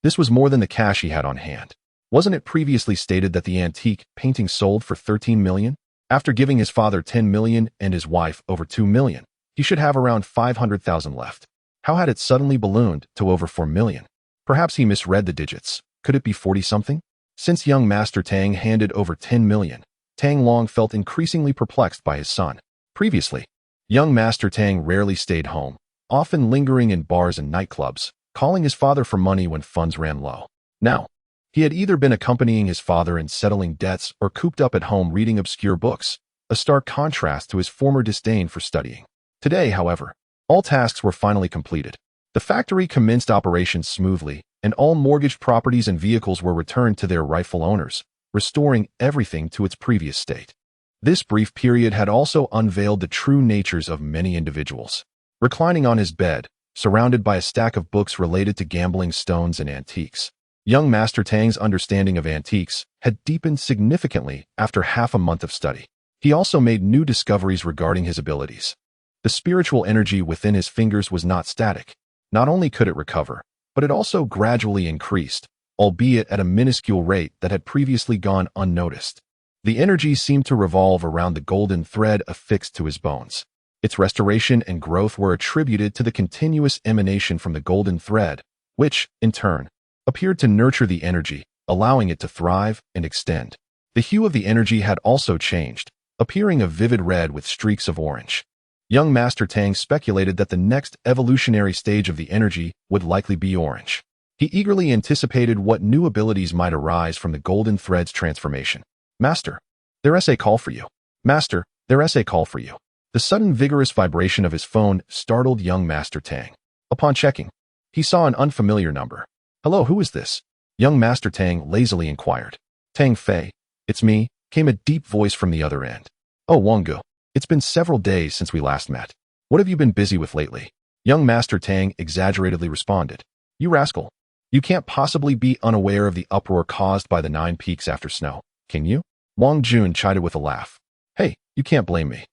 S1: This was more than the cash he had on hand. Wasn't it previously stated that the antique painting sold for 13 million? After giving his father 10 million and his wife over 2 million, he should have around 500,000 left. How had it suddenly ballooned to over 4 million? Perhaps he misread the digits. Could it be 40-something? Since young Master Tang handed over 10 million, Tang Long felt increasingly perplexed by his son. Previously, young Master Tang rarely stayed home, often lingering in bars and nightclubs, calling his father for money when funds ran low. Now, he had either been accompanying his father in settling debts or cooped up at home reading obscure books, a stark contrast to his former disdain for studying. Today, however, all tasks were finally completed. The factory commenced operations smoothly, and all mortgaged properties and vehicles were returned to their rightful owners, restoring everything to its previous state. This brief period had also unveiled the true natures of many individuals. Reclining on his bed, surrounded by a stack of books related to gambling, stones, and antiques, young Master Tang's understanding of antiques had deepened significantly after half a month of study. He also made new discoveries regarding his abilities. The spiritual energy within his fingers was not static. Not only could it recover, but it also gradually increased, albeit at a minuscule rate that had previously gone unnoticed. The energy seemed to revolve around the golden thread affixed to his bones. Its restoration and growth were attributed to the continuous emanation from the golden thread, which, in turn, appeared to nurture the energy, allowing it to thrive and extend. The hue of the energy had also changed, appearing a vivid red with streaks of orange. Young Master Tang speculated that the next evolutionary stage of the energy would likely be orange. He eagerly anticipated what new abilities might arise from the golden thread's transformation. Master, there's a call for you. Master, there's a call for you. The sudden vigorous vibration of his phone startled young Master Tang. Upon checking, he saw an unfamiliar number. Hello, who is this? Young Master Tang lazily inquired. Tang Fei, it's me, came a deep voice from the other end. Oh, Wanggu, it's been several days since we last met. What have you been busy with lately? Young Master Tang exaggeratedly responded. You rascal. You can't possibly be unaware of the uproar caused by the 9 peaks after snow, can you? Wang Jun chided with a laugh. Hey, you can't blame me.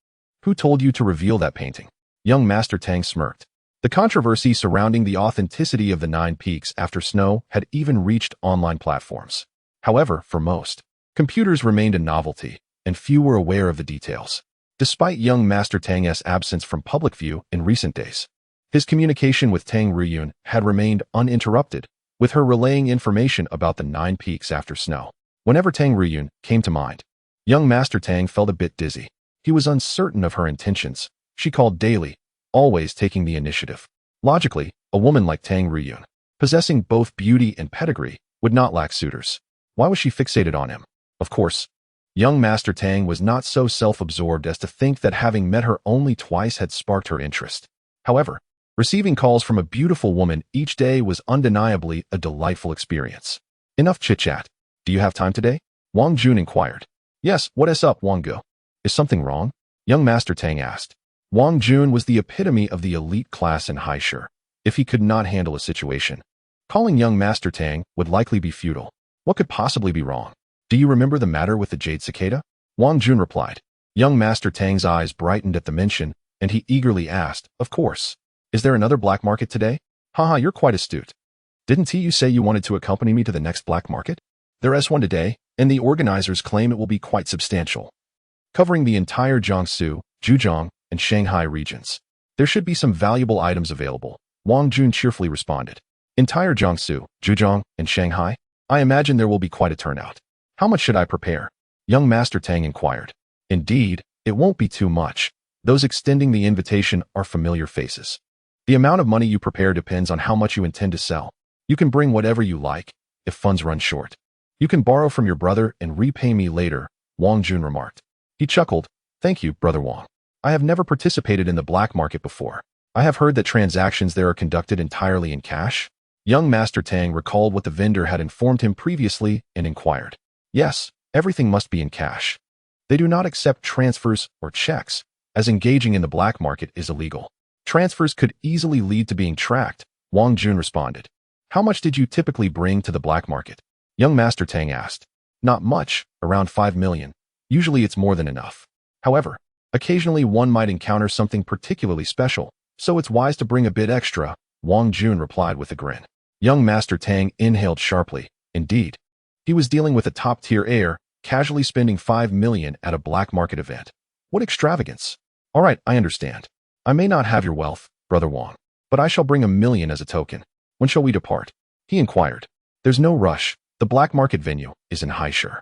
S1: Who told you to reveal that painting? Young Master Tang smirked. The controversy surrounding the authenticity of the 9 peaks after snow had even reached online platforms. However, for most, computers remained a novelty, and few were aware of the details. Despite young Master Tang's absence from public view in recent days, his communication with Tang Ruyun had remained uninterrupted, with her relaying information about the 9 peaks after snow. Whenever Tang Ruyun came to mind, young Master Tang felt a bit dizzy. He was uncertain of her intentions. She called daily, always taking the initiative. Logically, a woman like Tang Ruyun, possessing both beauty and pedigree, would not lack suitors. Why was she fixated on him? Of course, young Master Tang was not so self-absorbed as to think that having met her only twice had sparked her interest. However, receiving calls from a beautiful woman each day was undeniably a delightful experience. Enough chit-chat. Do you have time today? Wang Jun inquired. Yes, what is up, Wanggu? Is something wrong? Young Master Tang asked. Wang Jun was the epitome of the elite class in Haisher. If he could not handle a situation, calling young Master Tang would likely be futile. What could possibly be wrong? Do you remember the matter with the jade cicada? Wang Jun replied. Young Master Tang's eyes brightened at the mention, and he eagerly asked, of course. Is there another black market today? Haha, you're quite astute. Didn't you say you wanted to accompany me to the next black market? There is one today, and the organizers claim it will be quite substantial, covering the entire Jiangsu, Zhejiang, and Shanghai regions. There should be some valuable items available, Wang Jun cheerfully responded. Entire Jiangsu, Zhejiang, and Shanghai? I imagine there will be quite a turnout. How much should I prepare? Young Master Tang inquired. Indeed, it won't be too much. Those extending the invitation are familiar faces. The amount of money you prepare depends on how much you intend to sell. You can bring whatever you like, if funds run short. You can borrow from your brother and repay me later, Wang Jun remarked. He chuckled. Thank you, Brother Wang. I have never participated in the black market before. I have heard that transactions there are conducted entirely in cash. Young Master Tang recalled what the vendor had informed him previously and inquired. Yes, everything must be in cash. They do not accept transfers or checks, as engaging in the black market is illegal. Transfers could easily lead to being tracked, Wang Jun responded. How much did you typically bring to the black market? Young Master Tang asked. Not much, around 5 million. Usually it's more than enough. However, occasionally one might encounter something particularly special, so it's wise to bring a bit extra, Wang Jun replied with a grin. Young Master Tang inhaled sharply. Indeed. He was dealing with a top-tier heir, casually spending 5 million at a black market event. What extravagance. All right, I understand. I may not have your wealth, Brother Wang, but I shall bring 1 million as a token. When shall we depart? He inquired. There's no rush. The black market venue is in Haishur.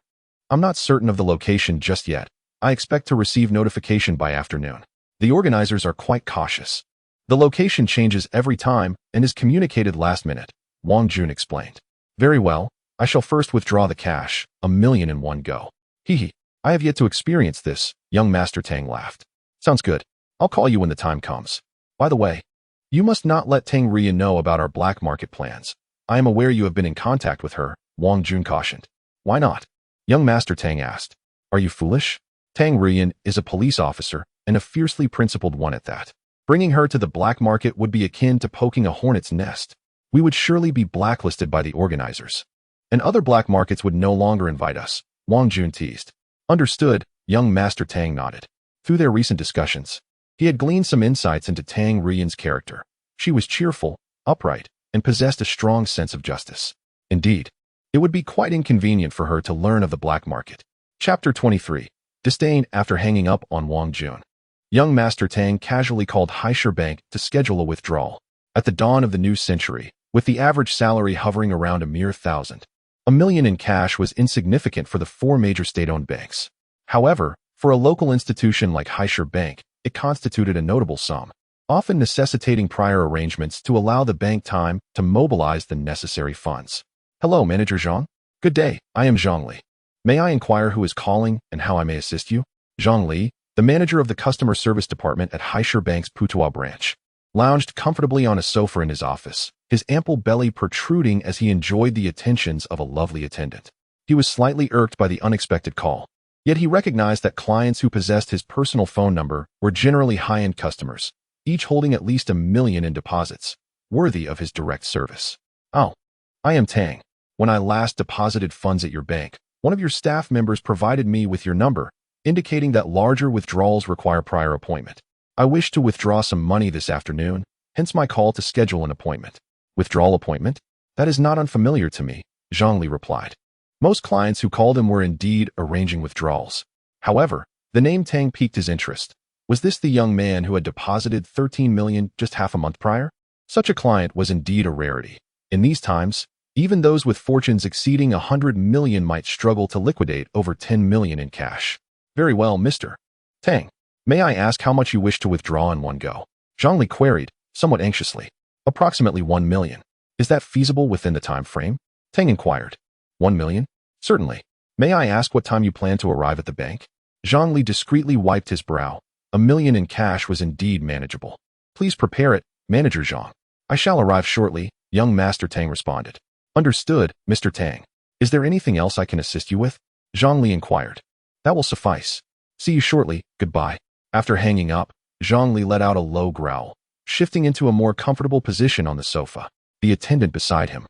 S1: I'm not certain of the location just yet. I expect to receive notification by afternoon. The organizers are quite cautious. The location changes every time and is communicated last minute, Wang Jun explained. Very well. I shall first withdraw the cash, 1 million in one go. Hee. I have yet to experience this, young Master Tang laughed. Sounds good. I'll call you when the time comes. By the way, you must not let Tang Rian know about our black market plans. I am aware you have been in contact with her, Wang Jun cautioned. Why not? Young Master Tang asked. Are you foolish? Tang Rian is a police officer, and a fiercely principled one at that. Bringing her to the black market would be akin to poking a hornet's nest. We would surely be blacklisted by the organizers. And other black markets would no longer invite us, Wang Jun teased. Understood, young Master Tang nodded. Through their recent discussions, he had gleaned some insights into Tang Rian's character. She was cheerful, upright, and possessed a strong sense of justice. Indeed, it would be quite inconvenient for her to learn of the black market. Chapter 23. Disdain after hanging up on Wang Jun. Young Master Tang casually called Haishur Bank to schedule a withdrawal. At the dawn of the new century, with the average salary hovering around a mere 1,000, 1 million in cash was insignificant for the 4 major state-owned banks. However, for a local institution like Haishur Bank, it constituted a notable sum, often necessitating prior arrangements to allow the bank time to mobilize the necessary funds. Hello, Manager Zhang. Good day, I am Zhang Li. May I inquire who is calling and how I may assist you? Zhang Li, the manager of the customer service department at Haishur Bank's Putuo branch, lounged comfortably on a sofa in his office, his ample belly protruding as he enjoyed the attentions of a lovely attendant. He was slightly irked by the unexpected call, yet he recognized that clients who possessed his personal phone number were generally high-end customers, each holding at least 1 million in deposits, worthy of his direct service. Oh, I am Tang. When I last deposited funds at your bank, one of your staff members provided me with your number, indicating that larger withdrawals require prior appointment. I wish to withdraw some money this afternoon, hence my call to schedule an appointment. Withdrawal appointment? That is not unfamiliar to me, Zhang Li replied. Most clients who called him were indeed arranging withdrawals. However, the name Tang piqued his interest. Was this the young man who had deposited 13 million just half a month prior? Such a client was indeed a rarity. In these times, even those with fortunes exceeding 100 million might struggle to liquidate over 10 million in cash. Very well, Mr. Tang. May I ask how much you wish to withdraw in one go? Zhang Li queried, somewhat anxiously. Approximately 1 million. Is that feasible within the time frame? Tang inquired. 1 million? Certainly. May I ask what time you plan to arrive at the bank? Zhang Li discreetly wiped his brow. 1 million in cash was indeed manageable. Please prepare it, Manager Zhang. I shall arrive shortly, young Master Tang responded. Understood, Mr. Tang. Is there anything else I can assist you with? Zhang Li inquired. That will suffice. See you shortly, goodbye. After hanging up, Zhang Li let out a low growl, shifting into a more comfortable position on the sofa, the attendant beside him.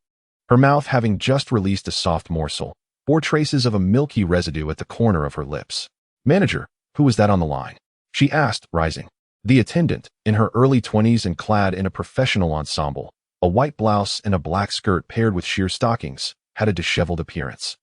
S1: Her mouth, having just released a soft morsel, bore traces of a milky residue at the corner of her lips. Manager, who was that on the line? She asked, rising. The attendant, in her early 20s and clad in a professional ensemble, a white blouse and a black skirt paired with sheer stockings, had a disheveled appearance.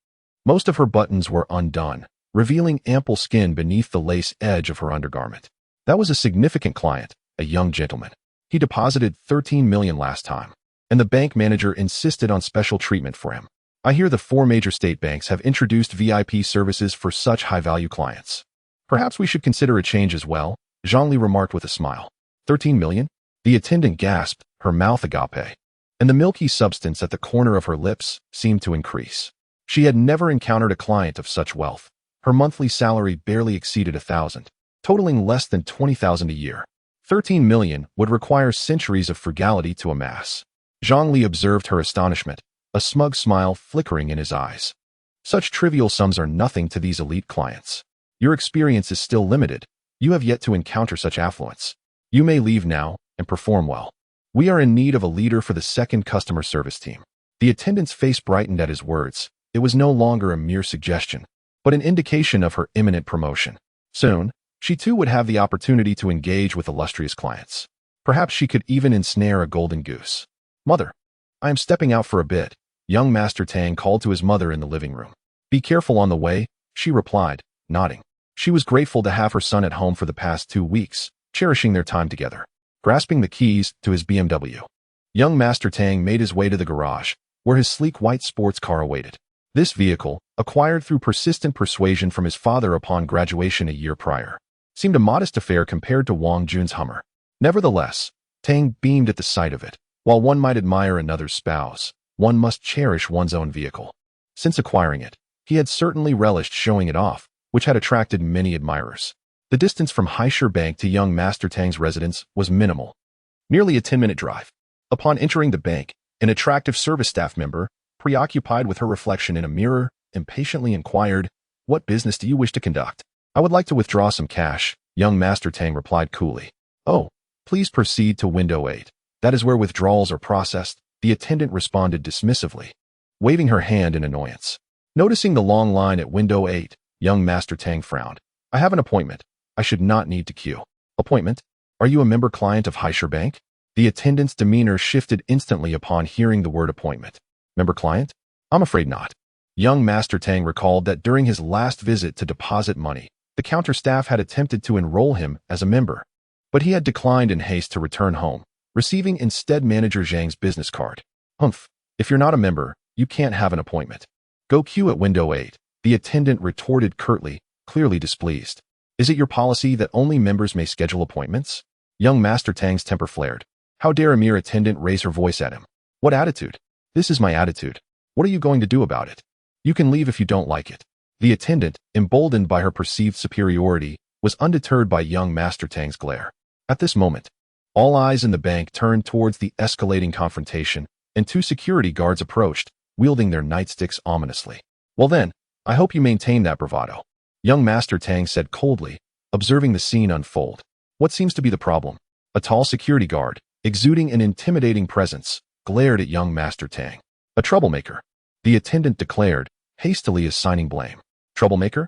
S1: Most of her buttons were undone, revealing ample skin beneath the lace edge of her undergarment. That was a significant client, a young gentleman. He deposited 13 million last time, and the bank manager insisted on special treatment for him. I hear the 4 major state banks have introduced VIP services for such high-value clients. Perhaps we should consider a change as well, Zhang Li remarked with a smile. 13 million? The attendant gasped, her mouth agape, and the milky substance at the corner of her lips seemed to increase. She had never encountered a client of such wealth. Her monthly salary barely exceeded 1,000, totaling less than 20,000 a year. 13 million would require centuries of frugality to amass. Zhang Li observed her astonishment, a smug smile flickering in his eyes. Such trivial sums are nothing to these elite clients. Your experience is still limited, You have yet to encounter such affluence. You may leave now and perform well. We are in need of a leader for the second customer service team. The attendant's face brightened at his words. It was no longer a mere suggestion, but an indication of her imminent promotion. Soon, she too would have the opportunity to engage with illustrious clients. Perhaps she could even ensnare a golden goose. Mother, I am stepping out for a bit, young Master Tang called to his mother in the living room. Be careful on the way, she replied, nodding. She was grateful to have her son at home for the past 2 weeks, cherishing their time together. Grasping the keys to his BMW, young Master Tang made his way to the garage, where his sleek white sports car awaited. This vehicle, acquired through persistent persuasion from his father upon graduation a year prior, seemed a modest affair compared to Wang Jun's Hummer. Nevertheless, Tang beamed at the sight of it. While one might admire another's spouse, one must cherish one's own vehicle. Since acquiring it, he had certainly relished showing it off, which had attracted many admirers. The distance from Haisher Bank to young Master Tang's residence was minimal, nearly a 10-minute drive. Upon entering the bank, an attractive service staff member, preoccupied with her reflection in a mirror, impatiently inquired, "What business do you wish to conduct?" "I would like to withdraw some cash," young Master Tang replied coolly. "Oh, please proceed to window 8. That is where withdrawals are processed," the attendant responded dismissively, waving her hand in annoyance. Noticing the long line at window 8, young Master Tang frowned. "I have an appointment. I should not need to queue." "Appointment? Are you a member client of Haisher Bank?" The attendant's demeanor shifted instantly upon hearing the word appointment. "Member client? I'm afraid not." Young Master Tang recalled that during his last visit to deposit money, the counter staff had attempted to enroll him as a member, but he had declined in haste to return home, receiving instead Manager Zhang's business card. "Humph, if you're not a member, you can't have an appointment. Go queue at window 8, the attendant retorted curtly, clearly displeased. "Is it your policy that only members may schedule appointments?" Young Master Tang's temper flared. How dare a mere attendant raise her voice at him? What attitude? "This is my attitude. What are you going to do about it? You can leave if you don't like it." The attendant, emboldened by her perceived superiority, was undeterred by young Master Tang's glare. At this moment, all eyes in the bank turned towards the escalating confrontation, and 2 security guards approached, wielding their nightsticks ominously. "Well then, I hope you maintain that bravado," young Master Tang said coldly, observing the scene unfold. "What seems to be the problem?" A tall security guard, exuding an intimidating presence, glared at young Master Tang. "A troublemaker," the attendant declared, hastily assigning blame. "Troublemaker?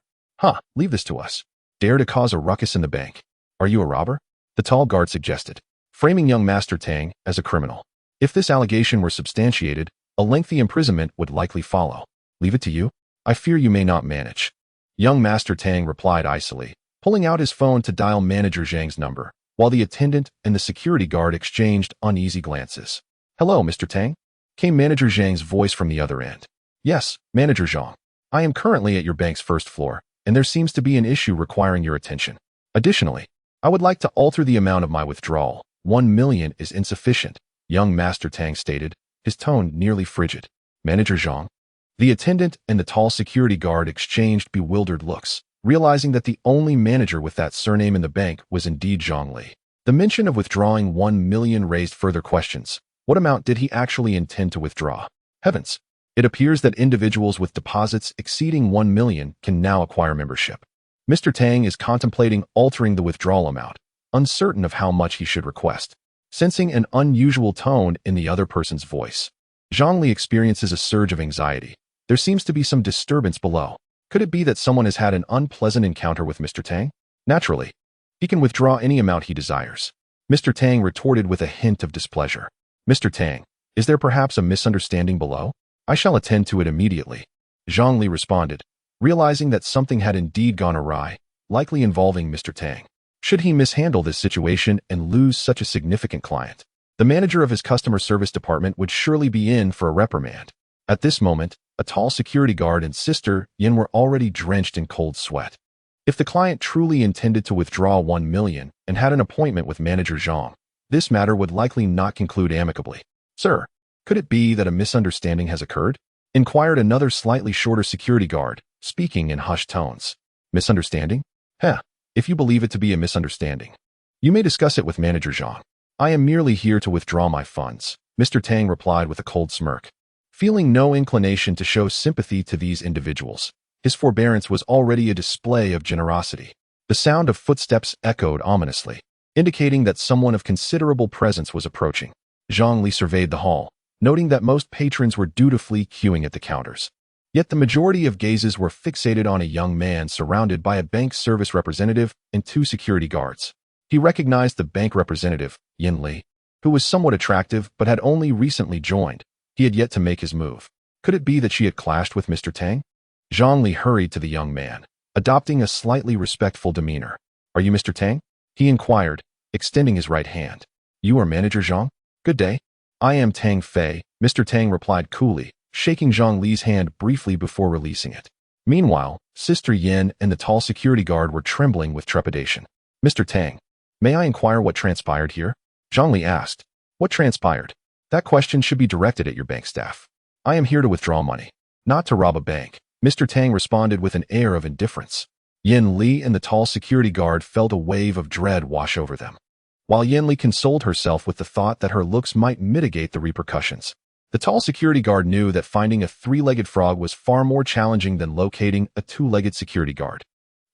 S1: Leave this to us. Dare to cause a ruckus in the bank. Are you a robber?" the tall guard suggested, framing young Master Tang as a criminal. If this allegation were substantiated, a lengthy imprisonment would likely follow. "Leave it to you? I fear you may not manage," young Master Tang replied icily, pulling out his phone to dial Manager Zhang's number, while the attendant and the security guard exchanged uneasy glances. "Hello, Mr. Tang?" came Manager Zhang's voice from the other end. "Yes, Manager Zhang. I am currently at your bank's first floor, and there seems to be an issue requiring your attention. Additionally, I would like to alter the amount of my withdrawal. 1 million is insufficient," young Master Tang stated, his tone nearly frigid. "Manager Zhang?" The attendant and the tall security guard exchanged bewildered looks, realizing that the only manager with that surname in the bank was indeed Zhang Li. The mention of withdrawing 1 million raised further questions. What amount did he actually intend to withdraw? Heavens! It appears that individuals with deposits exceeding 1 million can now acquire membership. Mr. Tang is contemplating altering the withdrawal amount, uncertain of how much he should request. Sensing an unusual tone in the other person's voice, Zhang Li experiences a surge of anxiety. There seems to be some disturbance below. Could it be that someone has had an unpleasant encounter with Mr. Tang? Naturally, he can withdraw any amount he desires. Mr. Tang retorted with a hint of displeasure. "Mr. Tang, is there perhaps a misunderstanding below? I shall attend to it immediately," Zhang Li responded, realizing that something had indeed gone awry, likely involving Mr. Tang. Should he mishandle this situation and lose such a significant client, the manager of his customer service department would surely be in for a reprimand. At this moment, a tall security guard and Sister Yin were already drenched in cold sweat. If the client truly intended to withdraw 1 million and had an appointment with Manager Zhang, this matter would likely not conclude amicably. "Sir, could it be that a misunderstanding has occurred?" inquired another slightly shorter security guard, speaking in hushed tones. "Misunderstanding? If you believe it to be a misunderstanding, you may discuss it with Manager Zhang. I am merely here to withdraw my funds," Mr. Tang replied with a cold smirk. Feeling no inclination to show sympathy to these individuals, his forbearance was already a display of generosity. The sound of footsteps echoed ominously, indicating that someone of considerable presence was approaching. Zhang Li surveyed the hall, noting that most patrons were dutifully queuing at the counters. Yet the majority of gazes were fixated on a young man surrounded by a bank service representative and 2 security guards. He recognized the bank representative, Yin Li, who was somewhat attractive but had only recently joined. He had yet to make his move. Could it be that she had clashed with Mr. Tang? Zhang Li hurried to the young man, adopting a slightly respectful demeanor. "Are you Mr. Tang?" he inquired, extending his right hand. "You are Manager Zhang? Good day." "I am Tang Fei," Mr. Tang replied coolly, shaking Zhang Li's hand briefly before releasing it. Meanwhile, Sister Yin and the tall security guard were trembling with trepidation. "Mr. Tang, may I inquire what transpired here?" Zhang Li asked. "What transpired? That question should be directed at your bank staff. I am here to withdraw money, not to rob a bank," Mr. Tang responded with an air of indifference. Yin Li and the tall security guard felt a wave of dread wash over them, while Yin Li consoled herself with the thought that her looks might mitigate the repercussions. The tall security guard knew that finding a 3-legged frog was far more challenging than locating a 2-legged security guard.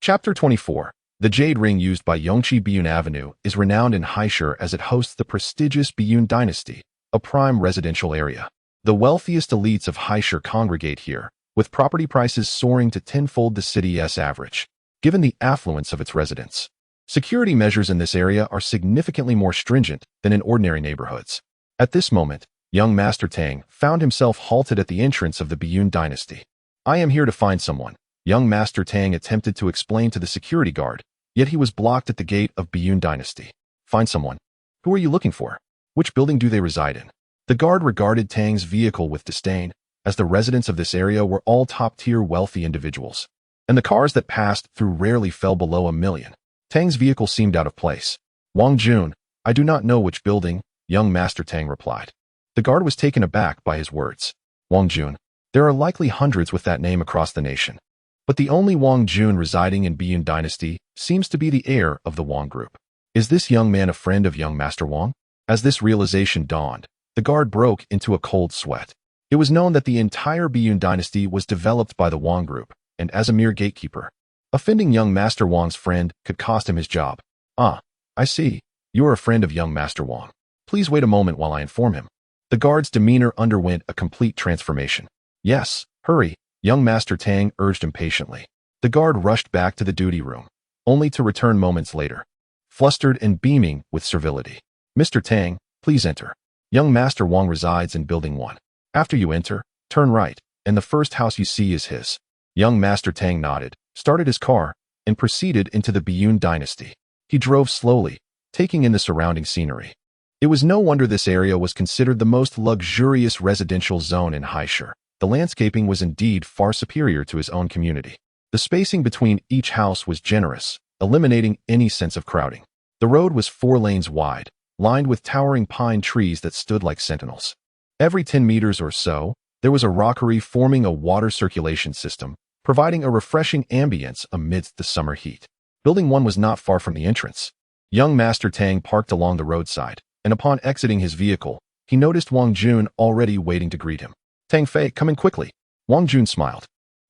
S1: Chapter 24. The Jade Ring used by Yongqi Biyun Avenue is renowned in Haishur as it hosts the prestigious Biyun dynasty, a prime residential area. The wealthiest elites of Haishur congregate here, with property prices soaring to tenfold the city's average, given the affluence of its residents. Security measures in this area are significantly more stringent than in ordinary neighborhoods. At this moment, young Master Tang found himself halted at the entrance of the Biyun dynasty. "I am here to find someone," young Master Tang attempted to explain to the security guard, yet he was blocked at the gate of Biyun dynasty. "Find someone? Who are you looking for? Which building do they reside in?" The guard regarded Tang's vehicle with disdain, as the residents of this area were all top-tier wealthy individuals, and the cars that passed through rarely fell below $1 million. Tang's vehicle seemed out of place. "Wang Jun, I do not know which building," young Master Tang replied. The guard was taken aback by his words. "Wang Jun, there are likely hundreds with that name across the nation, but the only Wang Jun residing in Biyun dynasty seems to be the heir of the Wang group. Is this young man a friend of young Master Wang?" As this realization dawned, the guard broke into a cold sweat. It was known that the entire Biyun dynasty was developed by the Wang group, and as a mere gatekeeper, offending young Master Wang's friend could cost him his job. "Ah, I see. You are a friend of young Master Wang. Please wait a moment while I inform him." The guard's demeanor underwent a complete transformation. "Yes, hurry," young Master Tang urged impatiently. The guard rushed back to the duty room, only to return moments later, flustered and beaming with servility. "Mr. Tang, please enter. Young Master Wang resides in Building 1. After you enter, turn right, and the first house you see is his." Young Master Tang nodded, started his car, and proceeded into the Biyun dynasty. He drove slowly, taking in the surrounding scenery. It was no wonder this area was considered the most luxurious residential zone in Haishur. The landscaping was indeed far superior to his own community. The spacing between each house was generous, eliminating any sense of crowding. The road was 4 lanes wide, lined with towering pine trees that stood like sentinels. Every 10 meters or so, there was a rockery forming a water circulation system, providing a refreshing ambience amidst the summer heat. Building 1 was not far from the entrance. Young Master Tang parked along the roadside, and upon exiting his vehicle, he noticed Wang Jun already waiting to greet him. "Tang Fei, come in quickly." Wang Jun smiled.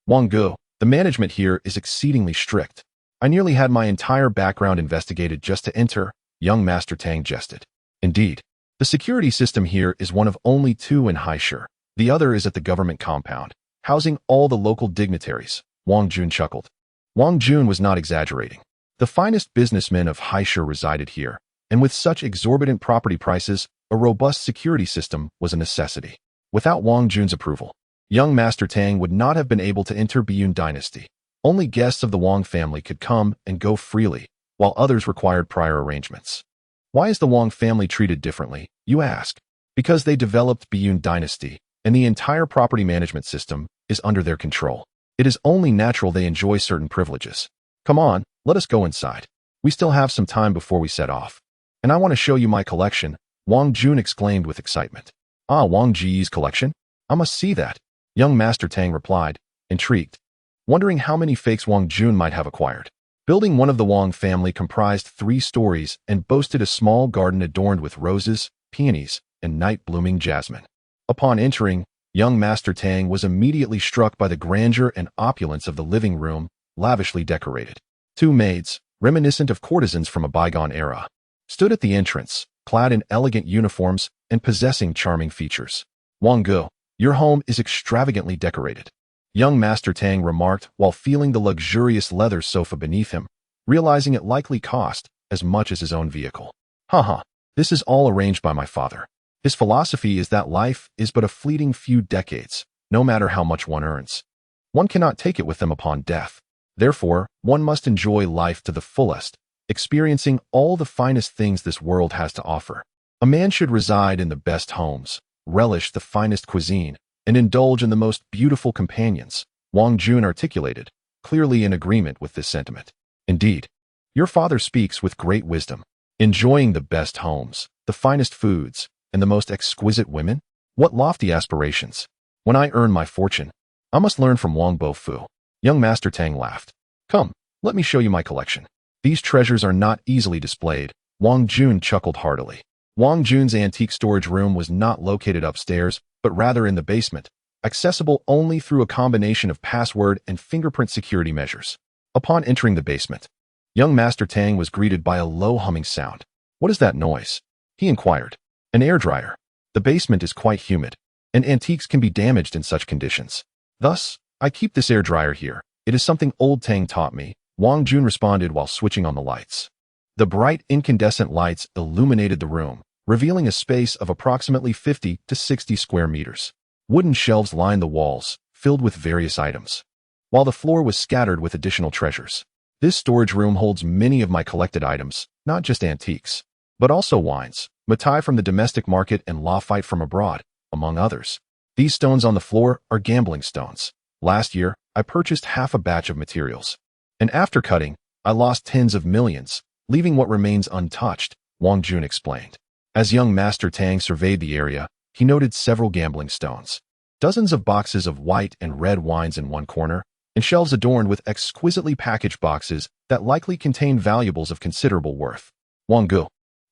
S1: "Wang Gu, the management here is exceedingly strict. I nearly had my entire background investigated just to enter," young Master Tang jested. "Indeed, the security system here is one of only 2 in Haishur. The other is at the government compound, housing all the local dignitaries," Wang Jun chuckled. Wang Jun was not exaggerating. The finest businessmen of Haishur resided here, and with such exorbitant property prices, a robust security system was a necessity. Without Wang Jun's approval, young Master Tang would not have been able to enter Biyun dynasty. Only guests of the Wang family could come and go freely, while others required prior arrangements. Why is the Wang family treated differently, you ask? Because they developed Biyun dynasty, and the entire property management system is under their control. It is only natural they enjoy certain privileges. Come on, let us go inside. We still have some time before we set off. And I want to show you my collection, Wang Jun exclaimed with excitement. "Ah, Wang Ji's collection? I must see that," young Master Tang replied, intrigued, wondering how many fakes Wang Jun might have acquired. Building 1 of the Wang family comprised 3 stories and boasted a small garden adorned with roses, peonies, and night-blooming jasmine. Upon entering, young Master Tang was immediately struck by the grandeur and opulence of the living room, lavishly decorated. 2 maids, reminiscent of courtesans from a bygone era, stood at the entrance, clad in elegant uniforms and possessing charming features. Wang Gu, your home is extravagantly decorated, young Master Tang remarked while feeling the luxurious leather sofa beneath him, realizing it likely cost as much as his own vehicle. Haha, this is all arranged by my father. His philosophy is that life is but a fleeting few decades, no matter how much one earns. One cannot take it with them upon death. Therefore, one must enjoy life to the fullest, experiencing all the finest things this world has to offer. A man should reside in the best homes, relish the finest cuisine, and indulge in the most beautiful companions, Wang Jun articulated, clearly in agreement with this sentiment. Indeed, your father speaks with great wisdom. Enjoying the best homes, the finest foods, and the most exquisite women? What lofty aspirations! When I earn my fortune, I must learn from Wang Bofu. Young Master Tang laughed. Come, let me show you my collection. These treasures are not easily displayed. Wang Jun chuckled heartily. Wang Jun's antique storage room was not located upstairs, but rather in the basement, accessible only through a combination of password and fingerprint security measures. Upon entering the basement, young Master Tang was greeted by a low humming sound. What is that noise? He inquired. An air dryer. The basement is quite humid, and antiques can be damaged in such conditions. Thus, I keep this air dryer here. It is something old Tang taught me, Wang Jun responded while switching on the lights. The bright incandescent lights illuminated the room, revealing a space of approximately 50 to 60 square meters. Wooden shelves lined the walls, filled with various items, while the floor was scattered with additional treasures. This storage room holds many of my collected items, not just antiques, but also wines, matai from the domestic market and lawfite from abroad, among others. These stones on the floor are gambling stones. Last year, I purchased half a batch of materials, and after cutting, I lost tens of millions, leaving what remains untouched, Wang Jun explained. As young Master Tang surveyed the area, he noted several gambling stones, dozens of boxes of white and red wines in one corner, and shelves adorned with exquisitely packaged boxes that likely contain valuables of considerable worth. Wang Gu,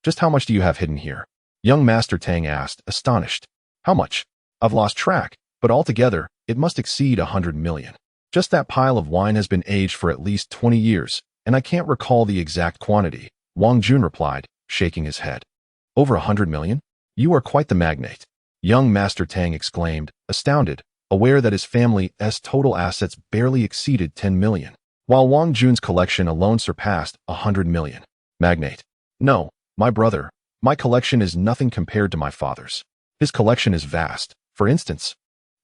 S1: just how much do you have hidden here? Young Master Tang asked, astonished. How much? I've lost track, but altogether, it must exceed 100 million. Just that pile of wine has been aged for at least 20 years, and I can't recall the exact quantity, Wang Jun replied, shaking his head. Over 100 million? You are quite the magnate, young Master Tang exclaimed, astounded, aware that his family's total assets barely exceeded 10 million, while Wang Jun's collection alone surpassed 100 million. Magnate. No, my brother, my collection is nothing compared to my father's. His collection is vast. For instance,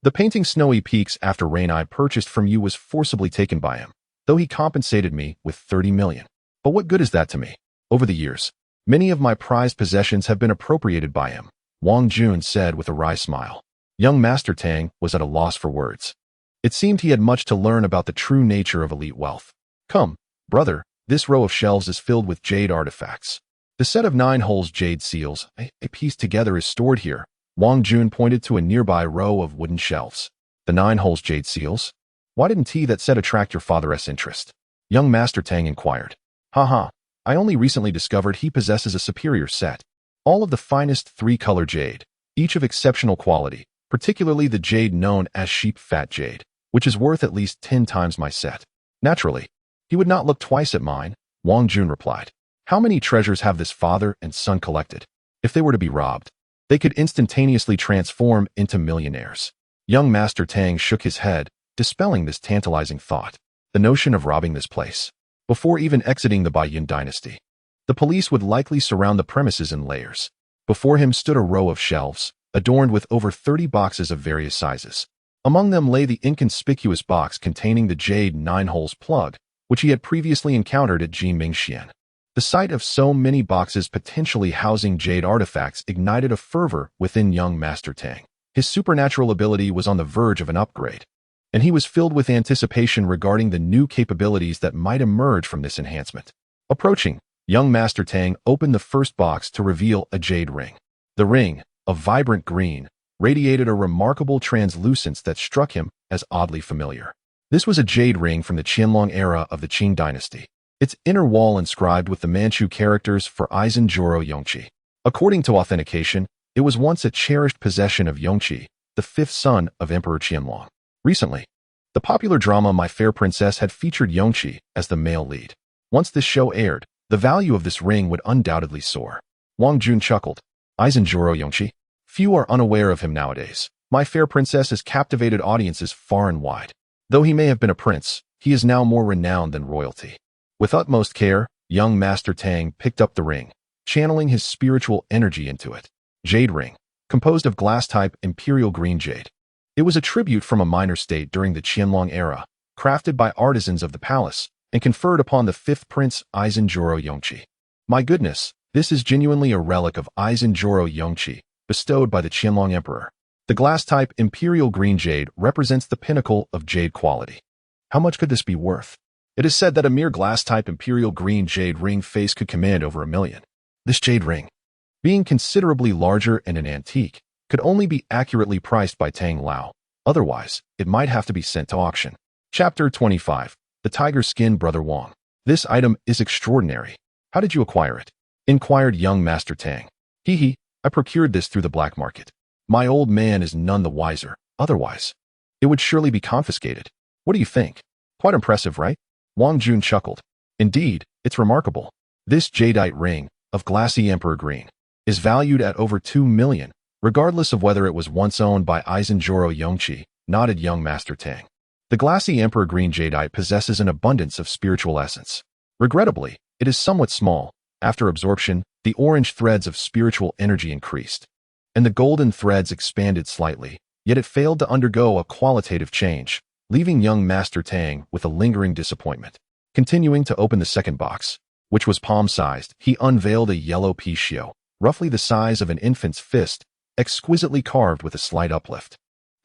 S1: the painting Snowy Peaks After Rain I purchased from you was forcibly taken by him, though he compensated me with 30 million. But what good is that to me? Over the years, many of my prized possessions have been appropriated by him, Wang Jun said with a wry smile. Young Master Tang was at a loss for words. It seemed he had much to learn about the true nature of elite wealth. Come, brother, this row of shelves is filled with jade artifacts. The set of 9 holes jade seals, a piece together, is stored here. Wang Jun pointed to a nearby row of wooden shelves. The 9 holes jade seals? Why didn't that set attract your father's interest? Young Master Tang inquired. Haha, I only recently discovered he possesses a superior set. All of the finest 3-color jade, each of exceptional quality, particularly the jade known as sheep fat jade, which is worth at least 10 times my set. Naturally, he would not look twice at mine, Wang Jun replied. How many treasures have this father and son collected? If they were to be robbed, they could instantaneously transform into millionaires. Young Master Tang shook his head, dispelling this tantalizing thought. The notion of robbing this place, before even exiting the Baiyin dynasty. The police would likely surround the premises in layers. Before him stood a row of shelves, adorned with over 30 boxes of various sizes. Among them lay the inconspicuous box containing the jade 9 holes plug, which he had previously encountered at Jinmingxian. The sight of so many boxes potentially housing jade artifacts ignited a fervor within young Master Tang. His supernatural ability was on the verge of an upgrade, and he was filled with anticipation regarding the new capabilities that might emerge from this enhancement. Approaching, young Master Tang opened the first box to reveal a jade ring. The ring, a vibrant green, radiated a remarkable translucence that struck him as oddly familiar. This was a jade ring from the Qianlong era of the Qing dynasty, its inner wall inscribed with the Manchu characters for Aizen Juro Yongqi. According to authentication, it was once a cherished possession of Yongqi, the 5th son of Emperor Qianlong. Recently, the popular drama My Fair Princess had featured Yongqi as the male lead. Once this show aired, the value of this ring would undoubtedly soar. Wang Jun chuckled. Aizenjuro Yongqi? Few are unaware of him nowadays. My fair princess has captivated audiences far and wide. Though he may have been a prince, he is now more renowned than royalty. With utmost care, young Master Tang picked up the ring, channeling his spiritual energy into it. Jade ring, composed of glass-type imperial green jade. It was a tribute from a minor state during the Qianlong era, crafted by artisans of the palace, and conferred upon the fifth prince Aizenjuro Yongqi. My goodness, this is genuinely a relic of Aizenjuro Yongqi, bestowed by the Qianlong emperor. The glass-type imperial green jade represents the pinnacle of jade quality. How much could this be worth? It is said that a mere glass-type imperial green jade ring face could command over $1 million. This jade ring, being considerably larger and an antique, could only be accurately priced by Tang Lao. Otherwise, it might have to be sent to auction. Chapter 25. The Tiger Skin Brother Wang. This item is extraordinary. How did you acquire it? Inquired young Master Tang. Hee, I procured this through the black market. My old man is none the wiser. Otherwise, it would surely be confiscated. What do you think? Quite impressive, right? Wang Jun chuckled. Indeed, it's remarkable. This jadeite ring, of glassy emperor green, is valued at over 2 million, regardless of whether it was once owned by Aizenjuro Yongqi, nodded young Master Tang. The glassy emperor green jadeite possesses an abundance of spiritual essence. Regrettably, it is somewhat small. After absorption, the orange threads of spiritual energy increased, and the golden threads expanded slightly, yet it failed to undergo a qualitative change, leaving young Master Tang with a lingering disappointment. Continuing to open the second box, which was palm-sized, he unveiled a yellow picio, roughly the size of an infant's fist, exquisitely carved with a slight uplift.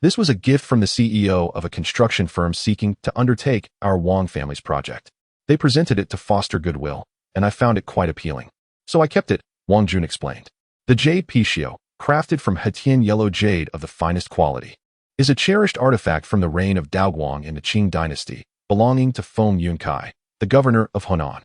S1: This was a gift from the CEO of a construction firm seeking to undertake our Wang family's project. They presented it to foster goodwill, and I found it quite appealing. So I kept it, Wang Jun explained. The jade picio, crafted from Hetian yellow jade of the finest quality, is a cherished artifact from the reign of Daoguang in the Qing dynasty, belonging to Feng Yunkai, the governor of Hunan.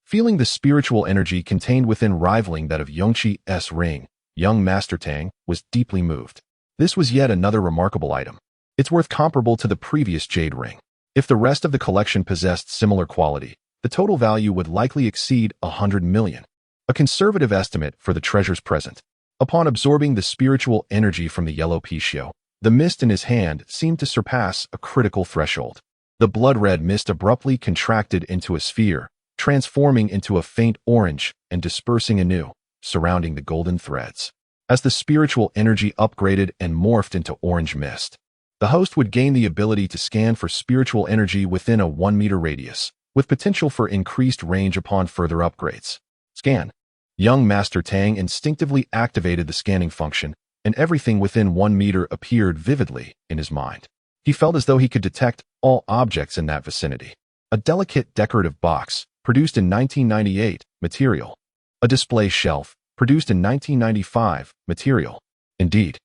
S1: Feeling the spiritual energy contained within rivaling that of Yongqi's ring, young Master Tang was deeply moved. This was yet another remarkable item. It's worth comparable to the previous jade ring. If the rest of the collection possessed similar quality, the total value would likely exceed 100 million. A conservative estimate for the treasures present. Upon absorbing the spiritual energy from the yellow picio, the mist in his hand seemed to surpass a critical threshold. The blood-red mist abruptly contracted into a sphere, transforming into a faint orange and dispersing anew, surrounding the golden threads. As the spiritual energy upgraded and morphed into orange mist, the host would gain the ability to scan for spiritual energy within a 1-meter radius, with potential for increased range upon further upgrades. Scan. Young Master Tang instinctively activated the scanning function, and everything within 1 meter appeared vividly in his mind. He felt as though he could detect all objects in that vicinity. A delicate decorative box, produced in 1998, material. A display shelf, produced in 1995, material. Indeed,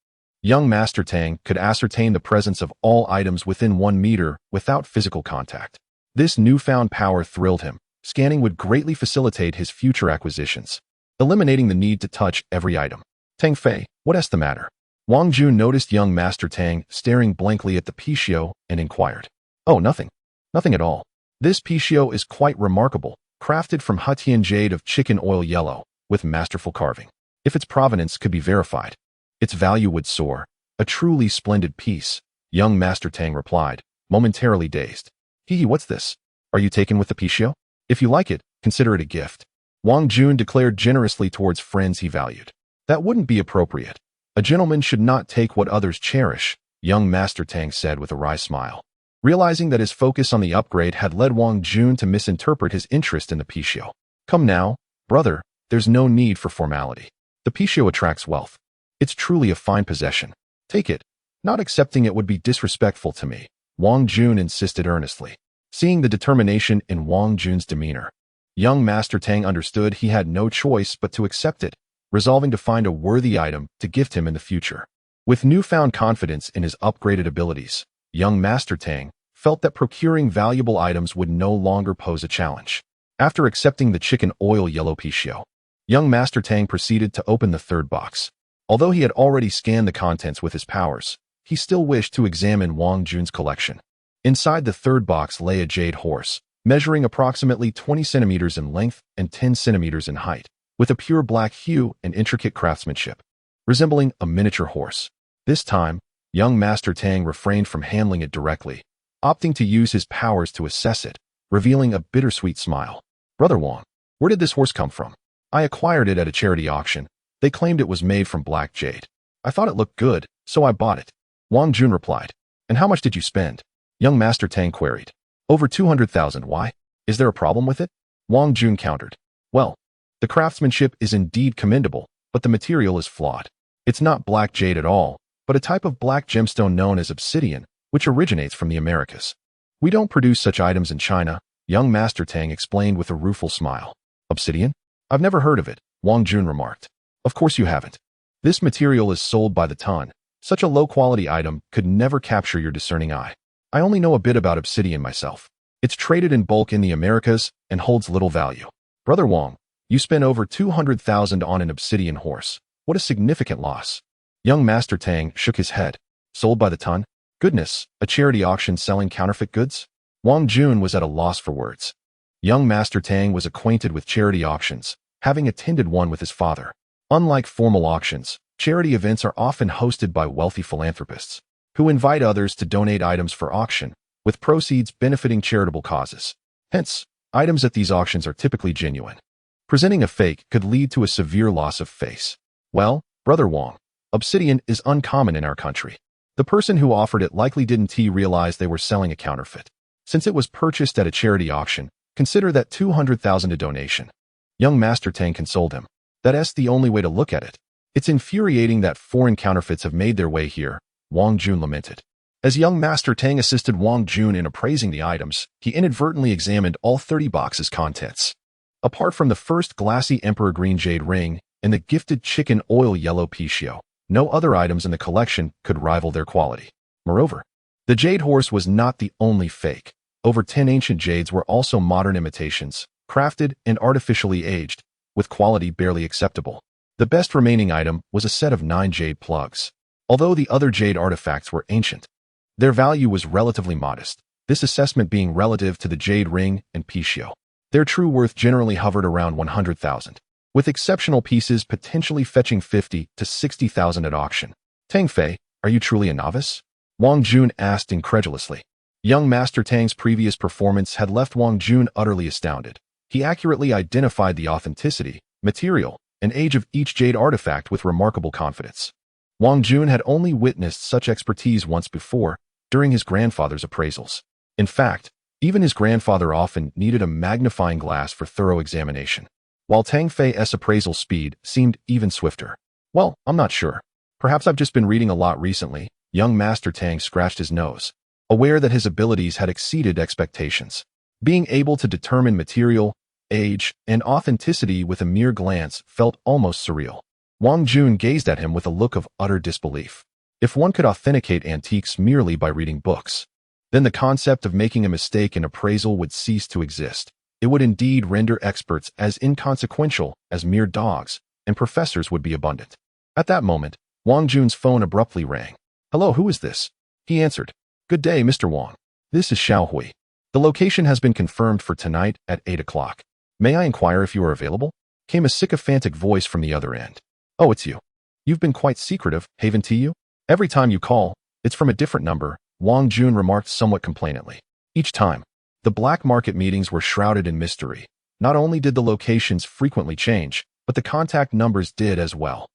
S1: young Master Tang could ascertain the presence of all items within 1 meter without physical contact. This newfound power thrilled him. Scanning would greatly facilitate his future acquisitions, eliminating the need to touch every item. Tang Fei, what's the matter? Wang Jun noticed young Master Tang staring blankly at the picio and inquired. Oh, nothing. Nothing at all. This picio is quite remarkable, crafted from Hetian jade of chicken oil yellow, with masterful carving. If its provenance could be verified, its value would soar. A truly splendid piece, young Master Tang replied, momentarily dazed. Hee, what's this? Are you taken with the picio? If you like it, consider it a gift. Wang Jun declared generously towards friends he valued. That wouldn't be appropriate. A gentleman should not take what others cherish, young Master Tang said with a wry smile. Realizing that his focus on the upgrade had led Wang Jun to misinterpret his interest in the picio. Come now, brother, there's no need for formality. The picio attracts wealth. It's truly a fine possession. Take it. Not accepting it would be disrespectful to me, Wang Jun insisted earnestly. Seeing the determination in Wang Jun's demeanor, young Master Tang understood he had no choice but to accept it, resolving to find a worthy item to gift him in the future. With newfound confidence in his upgraded abilities, young Master Tang felt that procuring valuable items would no longer pose a challenge. After accepting the chicken oil yellow picio, young Master Tang proceeded to open the third box. Although he had already scanned the contents with his powers, he still wished to examine Wang Jun's collection. Inside the third box lay a jade horse, measuring approximately 20 centimeters in length and 10 centimeters in height, with a pure black hue and intricate craftsmanship, resembling a miniature horse. This time, young Master Tang refrained from handling it directly, opting to use his powers to assess it, revealing a bittersweet smile. Brother Wang, where did this horse come from? I acquired it at a charity auction. They claimed it was made from black jade. I thought it looked good, so I bought it. Wang Jun replied. And how much did you spend? Young Master Tang queried. Over 200,000. Why? Is there a problem with it? Wang Jun countered. Well, the craftsmanship is indeed commendable, but the material is flawed. It's not black jade at all, but a type of black gemstone known as obsidian, which originates from the Americas. We don't produce such items in China, young Master Tang explained with a rueful smile. Obsidian? I've never heard of it, Wang Jun remarked. Of course you haven't. This material is sold by the ton. Such a low-quality item could never capture your discerning eye. I only know a bit about obsidian myself. It's traded in bulk in the Americas and holds little value. Brother Wang, you spent over 200,000 on an obsidian horse. What a significant loss. Young Master Tang shook his head. Sold by the ton? Goodness, a charity auction selling counterfeit goods? Wang Jun was at a loss for words. Young Master Tang was acquainted with charity auctions, having attended one with his father. Unlike formal auctions, charity events are often hosted by wealthy philanthropists, who invite others to donate items for auction, with proceeds benefiting charitable causes. Hence, items at these auctions are typically genuine. Presenting a fake could lead to a severe loss of face. Well, Brother Wang, obsidian is uncommon in our country. The person who offered it likely didn't realize they were selling a counterfeit. Since it was purchased at a charity auction, consider that 200,000 a donation. Young Master Tang consoled him. That's the only way to look at it. It's infuriating that foreign counterfeits have made their way here, Wang Jun lamented. As young Master Tang assisted Wang Jun in appraising the items, he inadvertently examined all 30 boxes' contents. Apart from the first glassy emperor green jade ring and the gifted chicken oil yellow picio, no other items in the collection could rival their quality. Moreover, the jade horse was not the only fake. Over 10 ancient jades were also modern imitations, crafted and artificially aged, with quality barely acceptable. The best remaining item was a set of 9 jade plugs. Although the other jade artifacts were ancient, their value was relatively modest, this assessment being relative to the jade ring and picio. Their true worth generally hovered around 100,000, with exceptional pieces potentially fetching 50 to 60,000 at auction. Tang Fei, are you truly a novice? Wang Jun asked incredulously. Young Master Tang's previous performance had left Wang Jun utterly astounded. He accurately identified the authenticity, material, and age of each jade artifact with remarkable confidence. Wang Jun had only witnessed such expertise once before, during his grandfather's appraisals. In fact, even his grandfather often needed a magnifying glass for thorough examination, while Tang Fei's appraisal speed seemed even swifter. Well, I'm not sure. Perhaps I've just been reading a lot recently. Young Master Tang scratched his nose, aware that his abilities had exceeded expectations. Being able to determine material, age, and authenticity with a mere glance felt almost surreal. Wang Jun gazed at him with a look of utter disbelief. If one could authenticate antiques merely by reading books, then the concept of making a mistake in appraisal would cease to exist. It would indeed render experts as inconsequential as mere dogs, and professors would be abundant. At that moment, Wang Jun's phone abruptly rang. Hello, who is this? He answered. Good day, Mr. Wang. This is Xiao Hui. The location has been confirmed for tonight at 8 o'clock. May I inquire if you are available? Came a sycophantic voice from the other end. Oh, it's you. You've been quite secretive, haven't you? Every time you call, it's from a different number, Wang Jun remarked somewhat complainantly. Each time, the black market meetings were shrouded in mystery. Not only did the locations frequently change, but the contact numbers did as well.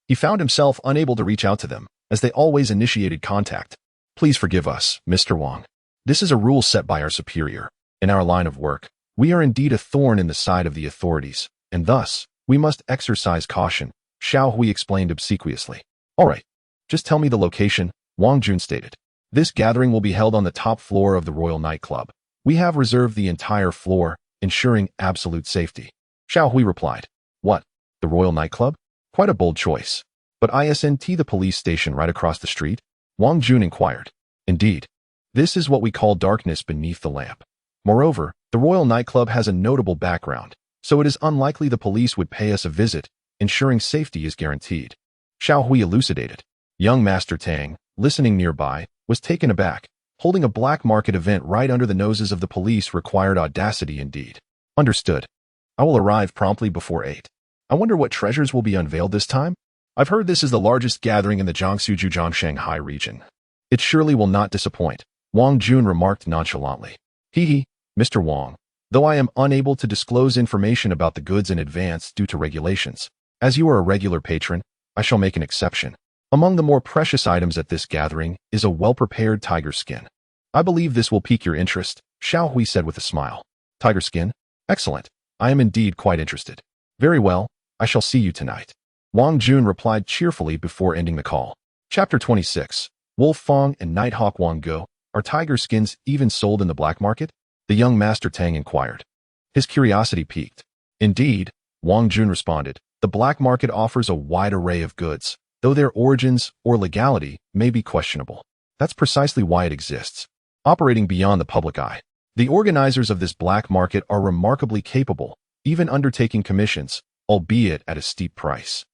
S1: He found himself unable to reach out to them, as they always initiated contact. Please forgive us, Mr. Wang. This is a rule set by our superior. In our line of work, we are indeed a thorn in the side of the authorities, and thus, we must exercise caution, Xiao Hui explained obsequiously. All right, just tell me the location, Wang Jun stated. This gathering will be held on the top floor of the Royal Nightclub. We have reserved the entire floor, ensuring absolute safety. Xiao Hui replied. What? The Royal Nightclub? Quite a bold choice. But isn't the police station right across the street? Wang Jun inquired. Indeed. This is what we call darkness beneath the lamp. Moreover, the Royal Nightclub has a notable background, so it is unlikely the police would pay us a visit, ensuring safety is guaranteed. Xiao Hui elucidated. Young Master Tang, listening nearby, was taken aback. Holding a black market event right under the noses of the police required audacity indeed. Understood. I will arrive promptly before 8. I wonder what treasures will be unveiled this time? I've heard this is the largest gathering in the Jiangsu-Zhujiang Shanghai region. It surely will not disappoint, Wang Jun remarked nonchalantly. Hee, Mr. Wang, though I am unable to disclose information about the goods in advance due to regulations. As you are a regular patron, I shall make an exception. Among the more precious items at this gathering is a well-prepared tiger skin. I believe this will pique your interest, Xiao Hui said with a smile. Tiger skin? Excellent. I am indeed quite interested. Very well, I shall see you tonight. Wang Jun replied cheerfully before ending the call. Chapter 26. Wolf Fong and Nighthawk Wang Go. Are tiger skins even sold in the black market? The young master Tang inquired. His curiosity piqued. Indeed, Wang Jun responded, the black market offers a wide array of goods, though their origins or legality may be questionable. That's precisely why it exists, operating beyond the public eye. The organizers of this black market are remarkably capable, even undertaking commissions, albeit at a steep price.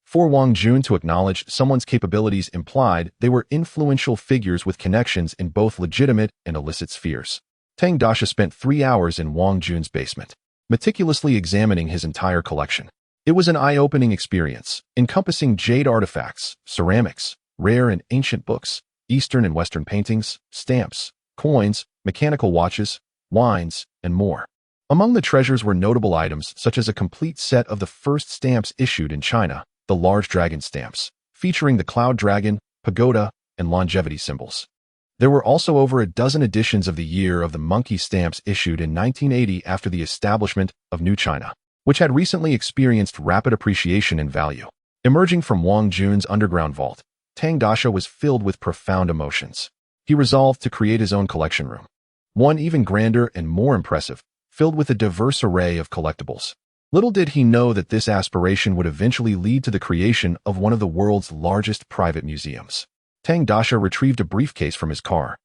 S1: For Wang Jun to acknowledge someone's capabilities implied they were influential figures with connections in both legitimate and illicit spheres. Tang Dasha spent 3 hours in Wang Jun's basement, meticulously examining his entire collection. It was an eye-opening experience, encompassing jade artifacts, ceramics, rare and ancient books, Eastern and Western paintings, stamps, coins, mechanical watches, wines, and more. Among the treasures were notable items such as a complete set of the first stamps issued in China, the large dragon stamps, featuring the cloud dragon, pagoda, and longevity symbols. There were also over a dozen editions of the Year of the Monkey stamps issued in 1980 after the establishment of New China, which had recently experienced rapid appreciation in value. Emerging from Wang Jun's underground vault, Tang Dasha was filled with profound emotions. He resolved to create his own collection room. One even grander and more impressive, filled with a diverse array of collectibles. Little did he know that this aspiration would eventually lead to the creation of one of the world's largest private museums. Tang Dasha retrieved a briefcase from his car,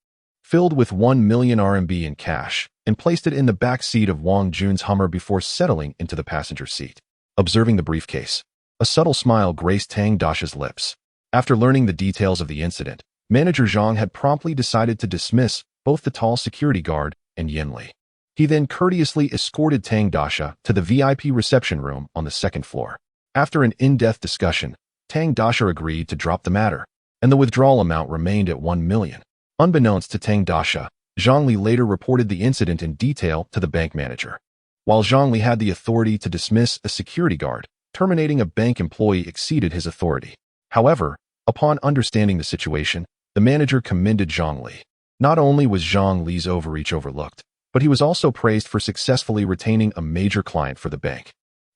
S1: filled with 1 million RMB in cash, and placed it in the back seat of Wang Jun's Hummer before settling into the passenger seat. Observing the briefcase, a subtle smile graced Tang Dasha's lips. After learning the details of the incident, Manager Zhang had promptly decided to dismiss both the tall security guard and Yin Li. He then courteously escorted Tang Dasha to the VIP reception room on the second floor. After an in-depth discussion, Tang Dasha agreed to drop the matter, and the withdrawal amount remained at 1 million. Unbeknownst to Tang Dasha, Zhang Li later reported the incident in detail to the bank manager. While Zhang Li had the authority to dismiss a security guard, terminating a bank employee exceeded his authority. However, upon understanding the situation, the manager commended Zhang Li. Not only was Zhang Li's overreach overlooked, but he was also praised for successfully retaining a major client for the bank,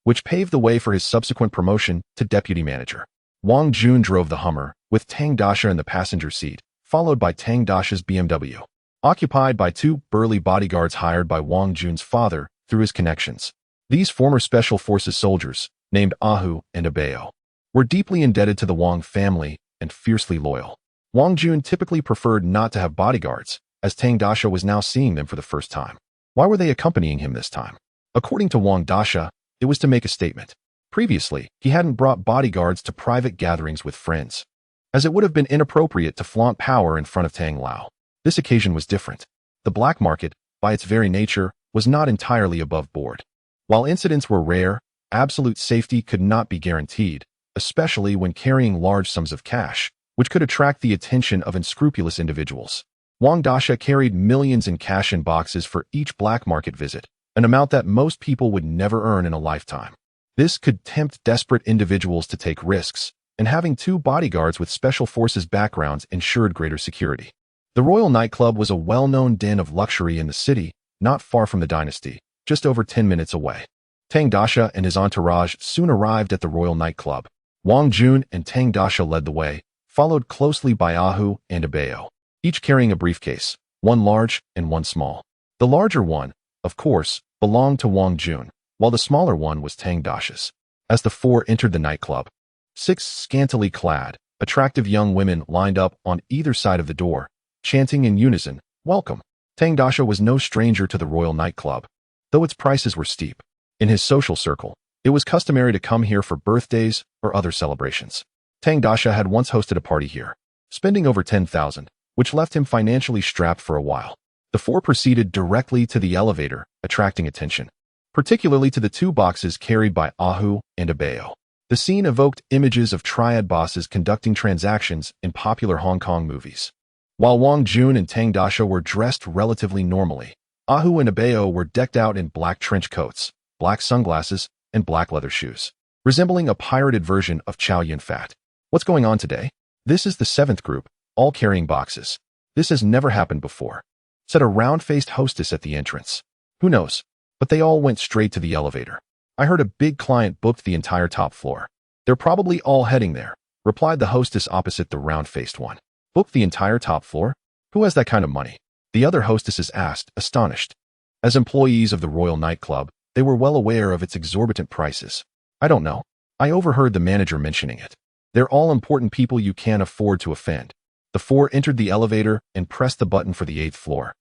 S1: which paved the way for his subsequent promotion to deputy manager. Wang Jun drove the Hummer, with Tang Dasha in the passenger seat, followed by Tang Dasha's BMW, occupied by 2 burly bodyguards hired by Wang Jun's father through his connections. These former Special Forces soldiers, named Ahu and Abeo, were deeply indebted to the Wang family and fiercely loyal. Wang Jun typically preferred not to have bodyguards, as Tang Dasha was now seeing them for the first time. Why were they accompanying him this time? According to Wang Dasha, it was to make a statement. Previously, he hadn't brought bodyguards to private gatherings with friends, as it would have been inappropriate to flaunt power in front of Tang Lao. This occasion was different. The black market, by its very nature, was not entirely above board. While incidents were rare, absolute safety could not be guaranteed, especially when carrying large sums of cash, which could attract the attention of unscrupulous individuals. Wang Dasha carried millions in cash in boxes for each black market visit, an amount that most people would never earn in a lifetime. This could tempt desperate individuals to take risks, and having 2 bodyguards with special forces backgrounds ensured greater security. The Royal Nightclub was a well-known den of luxury in the city, not far from the dynasty, just over 10 minutes away. Tang Dasha and his entourage soon arrived at the Royal Nightclub. Wang Jun and Tang Dasha led the way, followed closely by Ahu and Abeo, each carrying a briefcase, one large and one small. The larger one, of course, belonged to Wang Jun, while the smaller one was Tang Dasha's. As the 4 entered the nightclub, 6 scantily clad, attractive young women lined up on either side of the door, chanting in unison, "Welcome." Tang Dasha was no stranger to the Royal Nightclub, though its prices were steep. In his social circle, it was customary to come here for birthdays or other celebrations. Tang Dasha had once hosted a party here, spending over 10,000, which left him financially strapped for a while. The four proceeded directly to the elevator, attracting attention, particularly to the two boxes carried by Ahu and Abeo. The scene evoked images of triad bosses conducting transactions in popular Hong Kong movies. While Wang Jun and Tang Dasha were dressed relatively normally, Ahu and Abeo were decked out in black trench coats, black sunglasses, and black leather shoes, resembling a pirated version of Chow Yun Fat. What's going on today? This is the seventh group, all carrying boxes. This has never happened before, said a round-faced hostess at the entrance. Who knows? But they all went straight to the elevator. I heard a big client booked the entire top floor. They're probably all heading there, replied the hostess opposite the round-faced one. Booked the entire top floor? Who has that kind of money? The other hostesses asked, astonished. As employees of the Royal Nightclub, they were well aware of its exorbitant prices. I don't know. I overheard the manager mentioning it. They're all important people you can't afford to offend. The four entered the elevator and pressed the button for the 8th floor,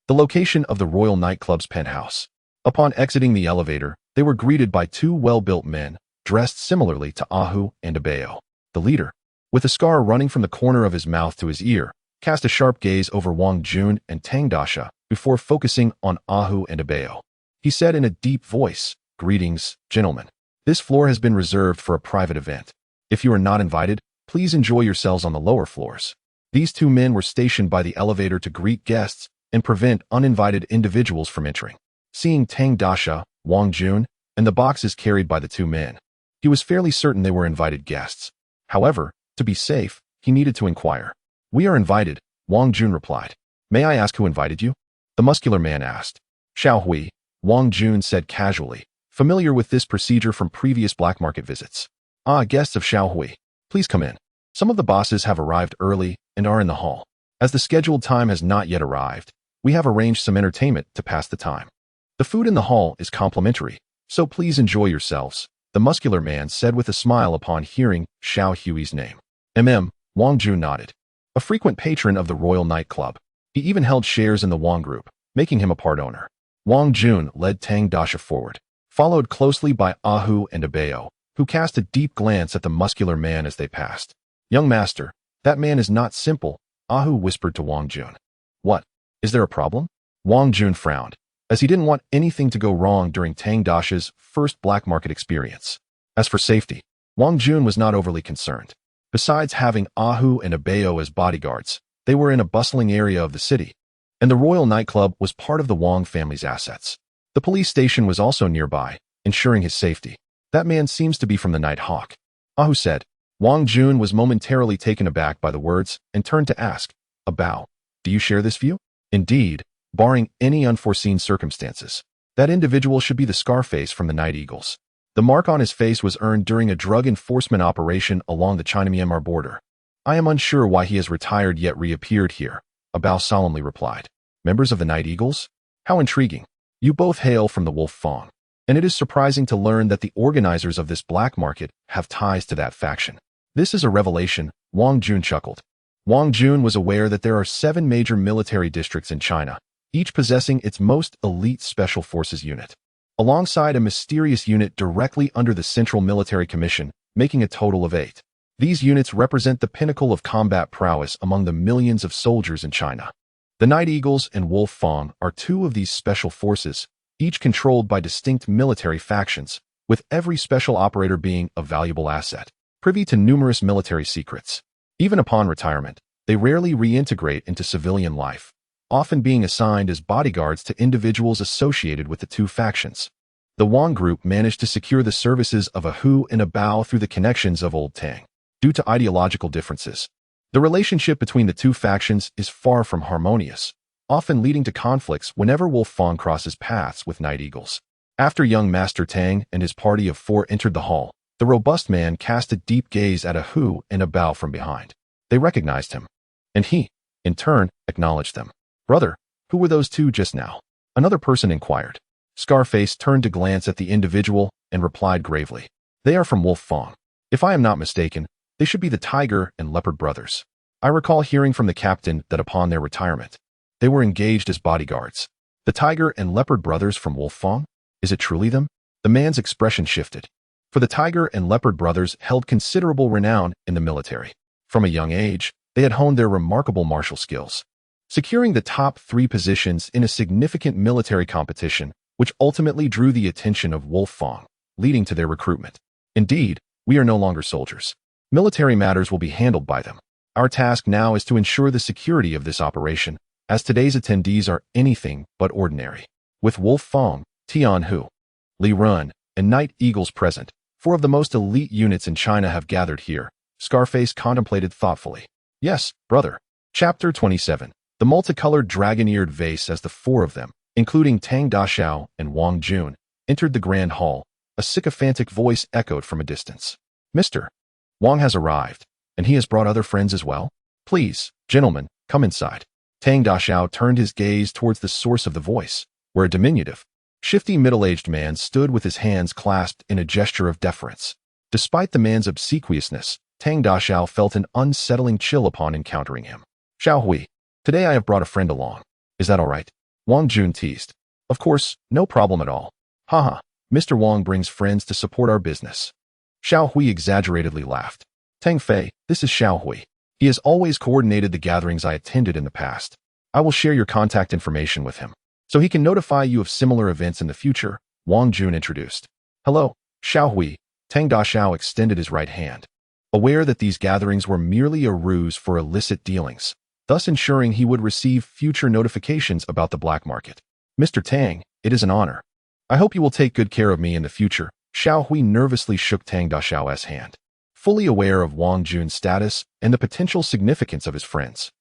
S1: the location of the Royal Nightclub's penthouse. Upon exiting the elevator, they were greeted by two well-built men, dressed similarly to Ahu and Abeo. The leader, with a scar running from the corner of his mouth to his ear, cast a sharp gaze over Wang Jun and Tang Dasha before focusing on Ahu and Abeo. He said in a deep voice, "Greetings, gentlemen. This floor has been reserved for a private event. If you are not invited, please enjoy yourselves on the lower floors." These two men were stationed by the elevator to greet guests and prevent uninvited individuals from entering. Seeing Tang Dasha, Wang Jun, and the boxes carried by the two men, he was fairly certain they were invited guests. However, to be safe, he needed to inquire. "We are invited," Wang Jun replied. "May I ask who invited you?" the muscular man asked. "Xiao Hui," Wang Jun said casually, familiar with this procedure from previous black market visits. "Ah, guests of Xiao Hui, please come in. Some of the bosses have arrived early and are in the hall. As the scheduled time has not yet arrived, we have arranged some entertainment to pass the time. The food in the hall is complimentary, so please enjoy yourselves," the muscular man said with a smile upon hearing Xiao Hui's name. Wang Jun nodded. A frequent patron of the Royal Nightclub, he even held shares in the Wang Group, making him a part owner. Wang Jun led Tang Dasha forward, followed closely by Ahu and Abeo, who cast a deep glance at the muscular man as they passed. "Young master, that man is not simple," Ahu whispered to Wang Jun. "What? Is there a problem?" Wang Jun frowned, as he didn't want anything to go wrong during Tang Dasha's first black market experience. As for safety, Wang Jun was not overly concerned. Besides having Ahu and Abeo as bodyguards, they were in a bustling area of the city, and the Royal Nightclub was part of the Wang family's assets. The police station was also nearby, ensuring his safety. "That man seems to be from the Night Hawk," Ahu said. Wang Jun was momentarily taken aback by the words and turned to ask, "Abao, do you share this view?" Indeed, barring any unforeseen circumstances, that individual should be the Scarface from the Night Eagles. The mark on his face was earned during a drug enforcement operation along the China-Myanmar border. "I am unsure why he has retired yet reappeared here," Abao solemnly replied. "Members of the Night Eagles? How intriguing. You both hail from the Wolf Fong, and it is surprising to learn that the organizers of this black market have ties to that faction." "This is a revelation," Wang Jun chuckled. Wang Jun was aware that there are 7 major military districts in China, each possessing its most elite special forces unit, alongside a mysterious unit directly under the Central Military Commission, making a total of 8. These units represent the pinnacle of combat prowess among the millions of soldiers in China. The Night Eagles and Wolf Fong are 2 of these special forces, each controlled by distinct military factions, with every special operator being a valuable asset, privy to numerous military secrets. Even upon retirement, they rarely reintegrate into civilian life, often being assigned as bodyguards to individuals associated with the 2 factions. The Wang Group managed to secure the services of a Hu and a Bao through the connections of Old Tang. Due to ideological differences, the relationship between the 2 factions is far from harmonious, often leading to conflicts whenever Wolf Fong crosses paths with Night Eagles. After young Master Tang and his party of 4 entered the hall, the robust man cast a deep gaze at a Hu and a Bao from behind. They recognized him, and he, in turn, acknowledged them. "Brother, who were those 2 just now?" another person inquired. Scarface turned to glance at the individual and replied gravely, "They are from Wolf Fong. If I am not mistaken, they should be the Tiger and Leopard brothers. I recall hearing from the captain that upon their retirement, they were engaged as bodyguards. The Tiger and Leopard brothers from Wolf Fong? Is it truly them?" The man's expression shifted. For the Tiger and Leopard brothers held considerable renown in the military. From a young age, They had honed their remarkable martial skills, securing the top 3 positions in a significant military competition, which ultimately drew the attention of Wolf Fong, leading to their recruitment. Indeed, we are no longer soldiers. Military matters will be handled by them. Our task now is to ensure the security of this operation, as today's attendees are anything but ordinary. With Wolf Fong, Tian Hu, Li Run, and Night Eagles present, 4 of the most elite units in China have gathered here. Scarface contemplated thoughtfully. Yes, brother. Chapter 27. The multicolored dragon-eared vase. As the 4 of them, including Tang Daxiao and Wang Jun, entered the grand hall, a sycophantic voice echoed from a distance. Mr. Wang has arrived, and he has brought other friends as well? Please, gentlemen, come inside. Tang Daxiao turned his gaze towards the source of the voice, where a diminutive, shifty middle-aged man stood with his hands clasped in a gesture of deference. Despite the man's obsequiousness, Tang Daxiao felt an unsettling chill upon encountering him. Xiao Hui, today I have brought a friend along. Is that all right? Wang Jun teased. Of course, no problem at all. Haha, Mr. Wang brings friends to support our business. Xiao Hui exaggeratedly laughed. Tang Fei, this is Xiao Hui. He has always coordinated the gatherings I attended in the past. I will share your contact information with him, so he can notify you of similar events in the future, Wang Jun introduced. Hello, Xiao Hui. Tang Daxiao extended his right hand, aware that these gatherings were merely a ruse for illicit dealings, thus ensuring he would receive future notifications about the black market. Mr. Tang, it is an honor. I hope you will take good care of me in the future. Xiao Hui nervously shook Tang Daxiao's hand, fully aware of Wang Jun's status and the potential significance of his friends.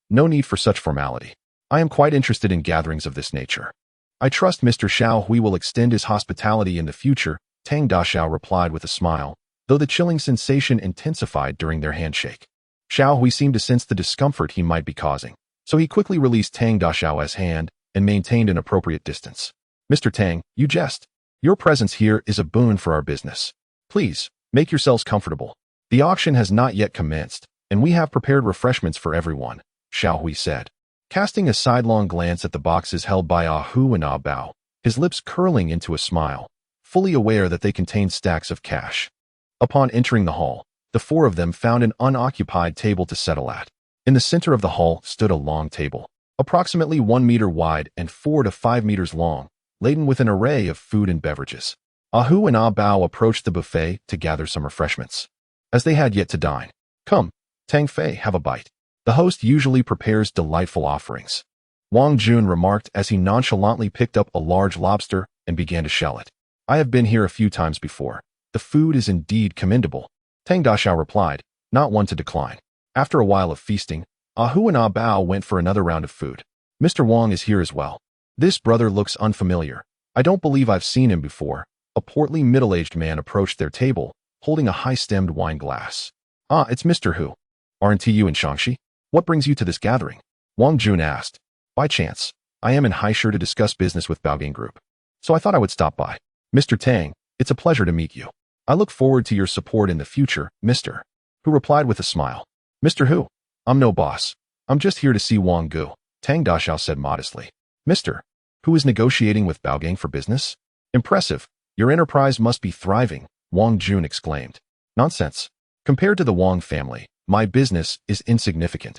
S1: No need for such formality. I am quite interested in gatherings of this nature. I trust Mr. Xiao Hui will extend his hospitality in the future, Tang Daxiao replied with a smile, though the chilling sensation intensified during their handshake. Xiao Hui seemed to sense the discomfort he might be causing, so he quickly released Tang Daxiao's hand and maintained an appropriate distance. Mr. Tang, you jest. Your presence here is a boon for our business. Please, make yourselves comfortable. The auction has not yet commenced, and we have prepared refreshments for everyone, Xiao Hui said, casting a sidelong glance at the boxes held by Ah Hu and Ah Bao, his lips curling into a smile, fully aware that they contained stacks of cash. Upon entering the hall, the 4 of them found an unoccupied table to settle at. In the center of the hall stood a long table, approximately 1 meter wide and 4 to 5 meters long, laden with an array of food and beverages. Ah Hu and Ah Bao approached the buffet to gather some refreshments, as they had yet to dine. Come, Tang Fei, have a bite. The host usually prepares delightful offerings, Wang Jun remarked as he nonchalantly picked up a large lobster and began to shell it. I have been here a few times before. The food is indeed commendable, Tang Daxiao replied, not one to decline. After a while of feasting, Ah Hu and Ah Bao went for another round of food. Mr. Wang is here as well. This brother looks unfamiliar. I don't believe I've seen him before. A portly middle-aged man approached their table, holding a high-stemmed wine glass. It's Mr. Hu. Aren't you in Shaanxi? What brings you to this gathering? Wang Jun asked. By chance, I am in Haishur to discuss business with Baogang Group, so I thought I would stop by. Mr. Tang, it's a pleasure to meet you. I look forward to your support in the future, Mr. Hu replied with a smile. Mr. Hu, I'm no boss. I'm just here to see Wang Gu, Tang Daxiao said modestly. Mr. Hu is negotiating with Baogang for business? Impressive. Your enterprise must be thriving, Wang Jun exclaimed. Nonsense. Compared to the Wang family, my business is insignificant.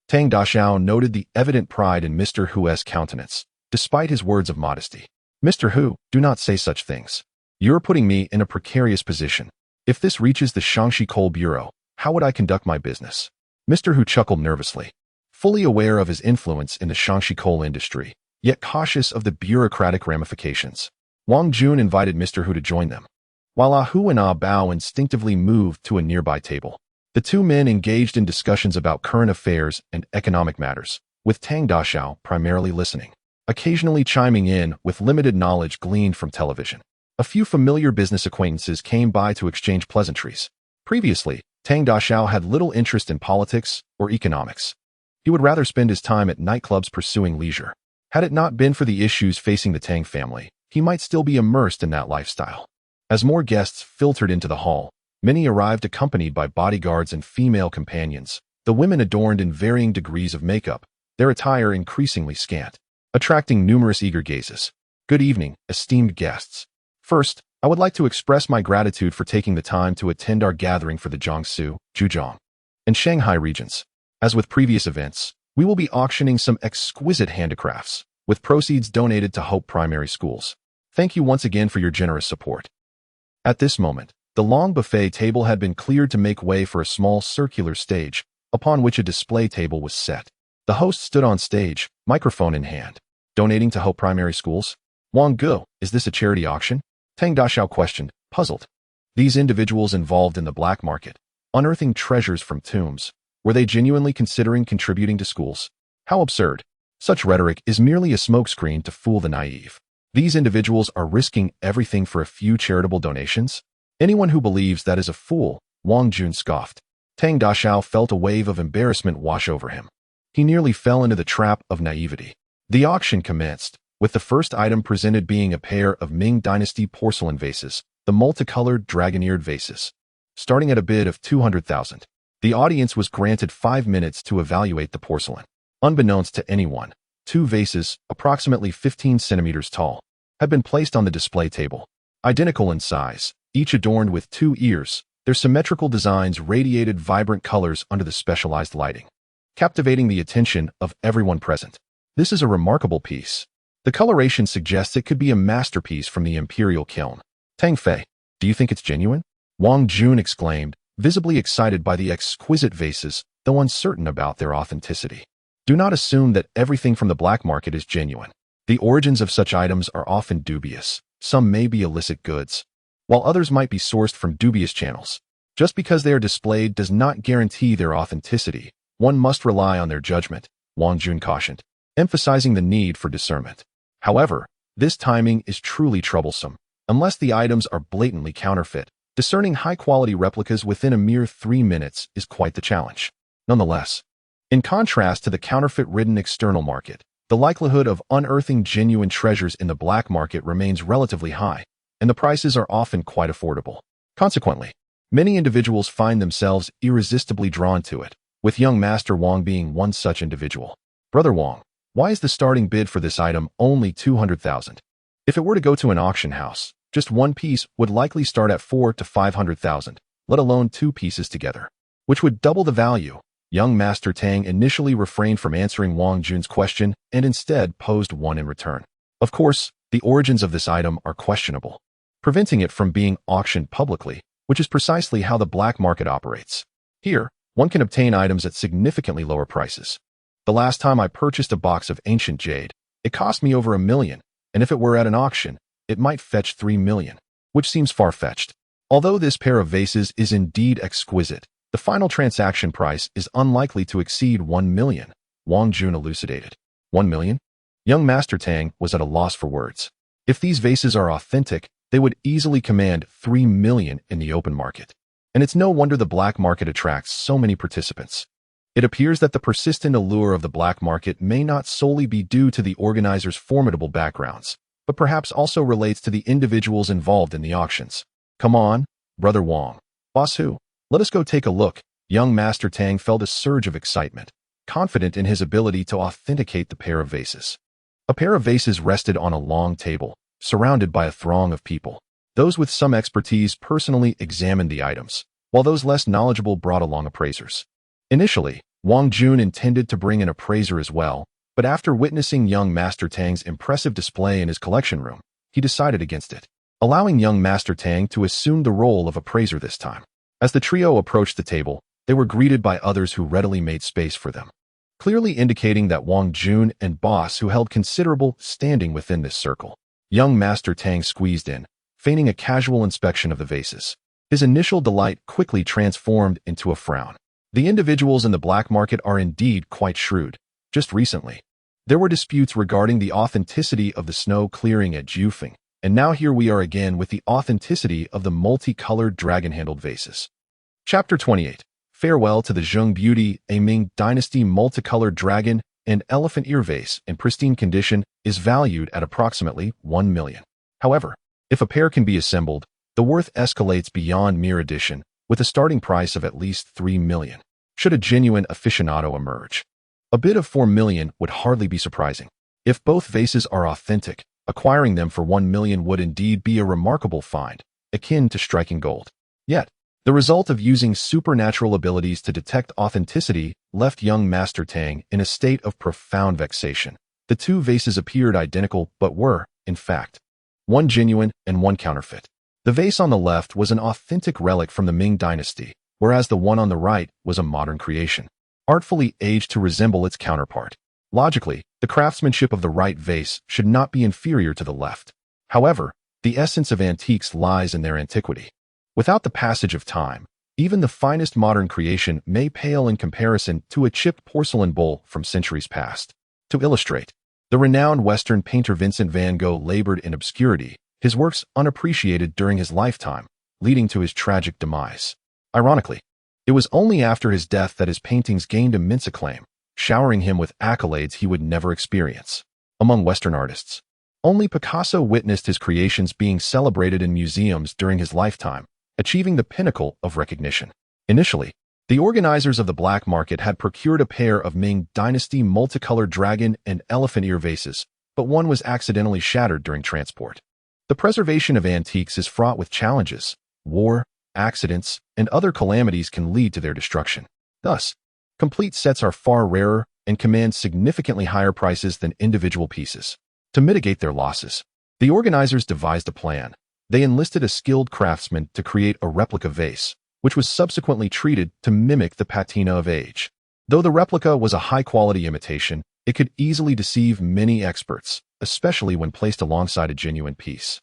S1: Tang Daxiao noted the evident pride in Mr. Hu's countenance, despite his words of modesty. Mr. Hu, do not say such things. You're putting me in a precarious position. If this reaches the Shaanxi Coal Bureau, how would I conduct my business? Mr. Hu chuckled nervously, fully aware of his influence in the Shaanxi coal industry, yet cautious of the bureaucratic ramifications. Wang Jun invited Mr. Hu to join them, while Ah Hu and Ah Bao instinctively moved to a nearby table. The 2 men engaged in discussions about current affairs and economic matters, with Tang Daxiao primarily listening, occasionally chiming in with limited knowledge gleaned from television. A few familiar business acquaintances came by to exchange pleasantries. Previously, Tang Daxiao had little interest in politics or economics. He would rather spend his time at nightclubs pursuing leisure. Had it not been for the issues facing the Tang family, he might still be immersed in that lifestyle. As more guests filtered into the hall, many arrived accompanied by bodyguards and female companions, the women adorned in varying degrees of makeup, their attire increasingly scant, attracting numerous eager gazes. Good evening, esteemed guests. First, I would like to express my gratitude for taking the time to attend our gathering for the Jiangsu, Zhejiang, and Shanghai regions. As with previous events, we will be auctioning some exquisite handicrafts, with proceeds donated to Hope Primary Schools. Thank you once again for your generous support. At this moment, the long buffet table had been cleared to make way for a small circular stage, upon which a display table was set. The host stood on stage, microphone in hand. Donating to Hope Primary Schools? Wang Gu, is this a charity auction? Tang Daxiao questioned, puzzled. These individuals involved in the black market, unearthing treasures from tombs, were they genuinely considering contributing to schools? How absurd. Such rhetoric is merely a smokescreen to fool the naive. These individuals are risking everything for a few charitable donations? Anyone who believes that is a fool, Wang Jun scoffed. Tang Daxiao felt a wave of embarrassment wash over him. He nearly fell into the trap of naivety. The auction commenced, with the first item presented being a pair of Ming Dynasty porcelain vases, the multicolored dragon-eared vases. Starting at a bid of 200,000. The audience was granted 5 minutes to evaluate the porcelain. Unbeknownst to anyone, 2 vases, approximately 15 centimeters tall, had been placed on the display table. Identical in size, each adorned with 2 ears, their symmetrical designs radiated vibrant colors under the specialized lighting, captivating the attention of everyone present. This is a remarkable piece. The coloration suggests it could be a masterpiece from the imperial kiln. Tang Fei, do you think it's genuine? Wang Jun exclaimed, visibly excited by the exquisite vases, though uncertain about their authenticity. Do not assume that everything from the black market is genuine. The origins of such items are often dubious. Some may be illicit goods, while others might be sourced from dubious channels. Just because they are displayed does not guarantee their authenticity. One must rely on their judgment, Wang Jun cautioned, emphasizing the need for discernment. However, this timing is truly troublesome. Unless the items are blatantly counterfeit, discerning high-quality replicas within a mere 3 minutes is quite the challenge. Nonetheless, in contrast to the counterfeit-ridden external market, the likelihood of unearthing genuine treasures in the black market remains relatively high, and the prices are often quite affordable. Consequently, many individuals find themselves irresistibly drawn to it, with young Master Wang being one such individual. Brother Wang, why is the starting bid for this item only 200,000? If it were to go to an auction house, just one piece would likely start at 400,000 to 500,000, let alone 2 pieces together, which would double the value. Young Master Tang initially refrained from answering Wang Jun's question and instead posed one in return. Of course, the origins of this item are questionable, preventing it from being auctioned publicly, which is precisely how the black market operates. Here, one can obtain items at significantly lower prices. The last time I purchased a box of ancient jade, it cost me over $1 million, and if it were at an auction, it might fetch 3 million, which seems far-fetched. Although this pair of vases is indeed exquisite, the final transaction price is unlikely to exceed 1 million, Wang Jun elucidated. 1 million? Young Master Tang was at a loss for words. If these vases are authentic, they would easily command 3 million in the open market. And it's no wonder the black market attracts so many participants. It appears that the persistent allure of the black market may not solely be due to the organizers' formidable backgrounds, but perhaps also relates to the individuals involved in the auctions. Come on, Brother Wang. Boss Hu, let us go take a look. Young Master Tang felt a surge of excitement, confident in his ability to authenticate the pair of vases. A pair of vases rested on a long table, surrounded by a throng of people. Those with some expertise personally examined the items, while those less knowledgeable brought along appraisers. Initially, Wang Jun intended to bring an appraiser as well, but after witnessing young Master Tang's impressive display in his collection room, he decided against it, allowing young Master Tang to assume the role of appraiser this time. As the trio approached the table, they were greeted by others who readily made space for them, clearly indicating that Wang Jun and Boss who held considerable standing within this circle. Young Master Tang squeezed in, feigning a casual inspection of the vases. His initial delight quickly transformed into a frown. The individuals in the black market are indeed quite shrewd. Just recently, there were disputes regarding the authenticity of the snow clearing at Jufeng, and now here we are again with the authenticity of the multicolored dragon-handled vases. Chapter 28. Farewell to the Zheng Beauty, a Ming Dynasty multicolored dragon and elephant ear vase in pristine condition is valued at approximately 1 million. However, if a pair can be assembled, the worth escalates beyond mere addition, with a starting price of at least 3 million. Should a genuine aficionado emerge, a bid of 4 million would hardly be surprising. If both vases are authentic, acquiring them for 1 million would indeed be a remarkable find, akin to striking gold. Yet, The result of using supernatural abilities to detect authenticity left young Master Tang in a state of profound vexation. The two vases appeared identical but were, in fact, one genuine and one counterfeit. The vase on the left was an authentic relic from the Ming dynasty, whereas the one on the right was a modern creation, artfully aged to resemble its counterpart. Logically, the craftsmanship of the right vase should not be inferior to the left. However, the essence of antiques lies in their antiquity. Without the passage of time, even the finest modern creation may pale in comparison to a chipped porcelain bowl from centuries past. To illustrate, the renowned Western painter Vincent van Gogh labored in obscurity, his works unappreciated during his lifetime, leading to his tragic demise. Ironically, it was only after his death that his paintings gained immense acclaim, showering him with accolades he would never experience. Among Western artists, only Picasso witnessed his creations being celebrated in museums during his lifetime, achieving the pinnacle of recognition. Initially, the organizers of the black market had procured a pair of Ming Dynasty multicolored dragon and elephant ear vases, but one was accidentally shattered during transport. The preservation of antiques is fraught with challenges. War, accidents, and other calamities can lead to their destruction. Thus, complete sets are far rarer and command significantly higher prices than individual pieces. To mitigate their losses, the organizers devised a plan. They enlisted a skilled craftsman to create a replica vase, which was subsequently treated to mimic the patina of age. Though the replica was a high-quality imitation, it could easily deceive many experts, especially when placed alongside a genuine piece,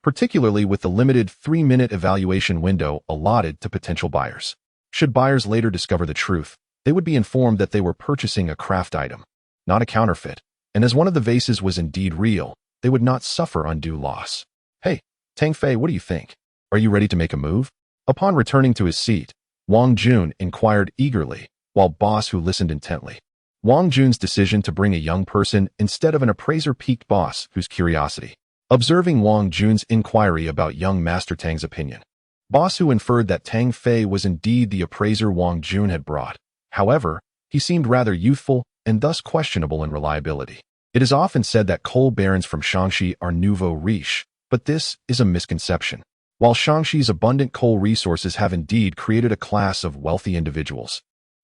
S1: particularly with the limited 3-minute evaluation window allotted to potential buyers. Should buyers later discover the truth, they would be informed that they were purchasing a craft item, not a counterfeit, and as one of the vases was indeed real, they would not suffer undue loss. Hey, Tang Fei, what do you think? Are you ready to make a move? Upon returning to his seat, Wang Jun inquired eagerly, while Boss Hu listened intently. Wang Jun's decision to bring a young person instead of an appraiser piqued Boss Hu's curiosity. Observing Wang Jun's inquiry about young Master Tang's opinion, Boss Hu inferred that Tang Fei was indeed the appraiser Wang Jun had brought. However, he seemed rather youthful and thus questionable in reliability. It is often said that coal barons from Shaanxi are nouveau riche, but this is a misconception. While Shaanxi's abundant coal resources have indeed created a class of wealthy individuals,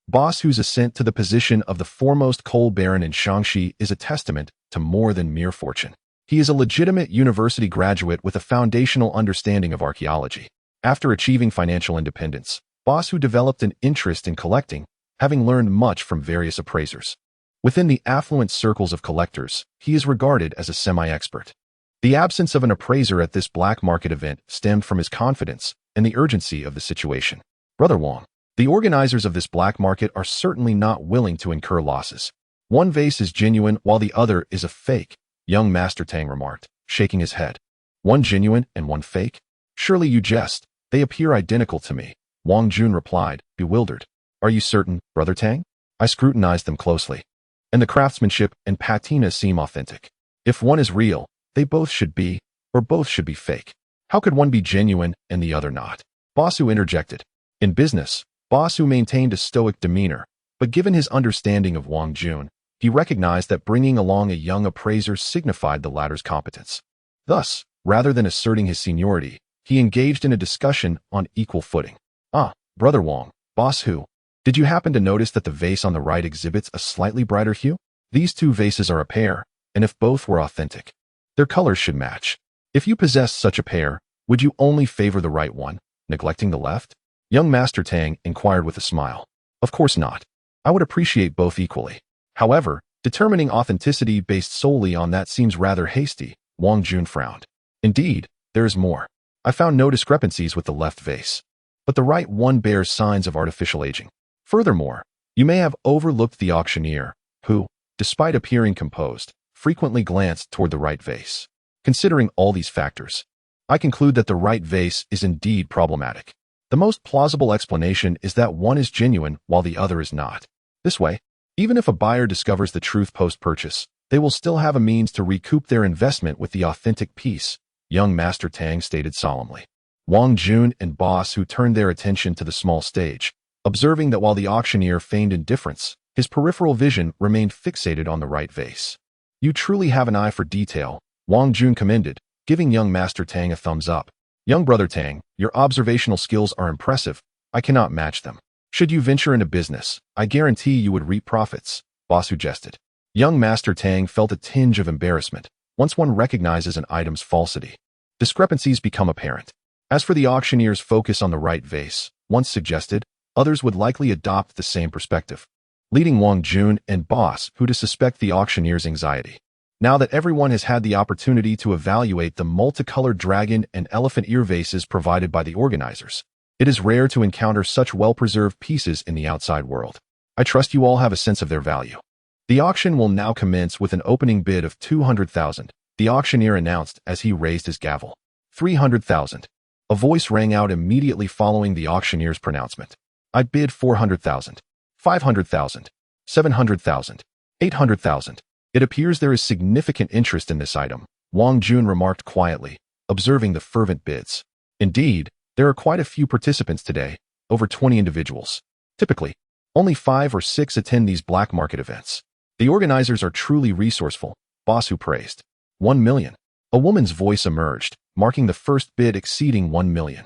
S1: Boss Hu's ascent to the position of the foremost coal baron in Shaanxi is a testament to more than mere fortune. He is a legitimate university graduate with a foundational understanding of archaeology. After achieving financial independence, Boss Hu developed an interest in collecting, having learned much from various appraisers. Within the affluent circles of collectors, he is regarded as a semi-expert. The absence of an appraiser at this black market event stemmed from his confidence and the urgency of the situation. Brother Wang, the organizers of this black market are certainly not willing to incur losses. One vase is genuine while the other is a fake, young Master Tang remarked, shaking his head. One genuine and one fake? Surely you jest. They appear identical to me. Wang Jun replied, bewildered. Are you certain, Brother Tang? I scrutinized them closely, and the craftsmanship and patina seem authentic. If one is real, they both should be, or both should be fake. How could one be genuine and the other not? Boss Hu interjected. In business, Boss Hu maintained a stoic demeanor, but given his understanding of Wang Jun, he recognized that bringing along a young appraiser signified the latter's competence. Thus, rather than asserting his seniority, he engaged in a discussion on equal footing. Brother Wang, Boss Hu, did you happen to notice that the vase on the right exhibits a slightly brighter hue? These two vases are a pair, and if both were authentic, their colors should match. If you possessed such a pair, would you only favor the right one, neglecting the left? Young Master Tang inquired with a smile. Of course not. I would appreciate both equally. However, determining authenticity based solely on that seems rather hasty. Wang Jun frowned. Indeed, there is more. I found no discrepancies with the left vase, but the right one bears signs of artificial aging. Furthermore, you may have overlooked the auctioneer, who, despite appearing composed, frequently glanced toward the right vase. Considering all these factors, I conclude that the right vase is indeed problematic. The most plausible explanation is that one is genuine while the other is not. This way, even if a buyer discovers the truth post-purchase, they will still have a means to recoup their investment with the authentic piece, young Master Tang stated solemnly. Wang Jun and Boss Hu turned their attention to the small stage, observing that while the auctioneer feigned indifference, his peripheral vision remained fixated on the right vase. You truly have an eye for detail, Wang Jun commended, giving young Master Tang a thumbs up. Young brother Tang, your observational skills are impressive. I cannot match them. Should you venture into business, I guarantee you would reap profits, boss suggested. Young Master Tang felt a tinge of embarrassment once one recognizes an item's falsity. Discrepancies become apparent. As for the auctioneer's focus on the right vase, once suggested, others would likely adopt the same perspective, leading Wang Jun and boss Hu to suspect the auctioneer's anxiety. Now that everyone has had the opportunity to evaluate the multicolored dragon and elephant ear vases provided by the organizers, it is rare to encounter such well-preserved pieces in the outside world. I trust you all have a sense of their value. The auction will now commence with an opening bid of 200,000, the auctioneer announced as he raised his gavel. 300,000. A voice rang out immediately following the auctioneer's pronouncement. I bid 400,000. 500,000. 700,000. 800,000. It appears there is significant interest in this item, Wang Jun remarked quietly, observing the fervent bids. Indeed, there are quite a few participants today, over 20 individuals. Typically, only 5 or 6 attend these black market events. The organizers are truly resourceful, boss Hu praised. 1 million. A woman's voice emerged, marking the first bid exceeding 1 million.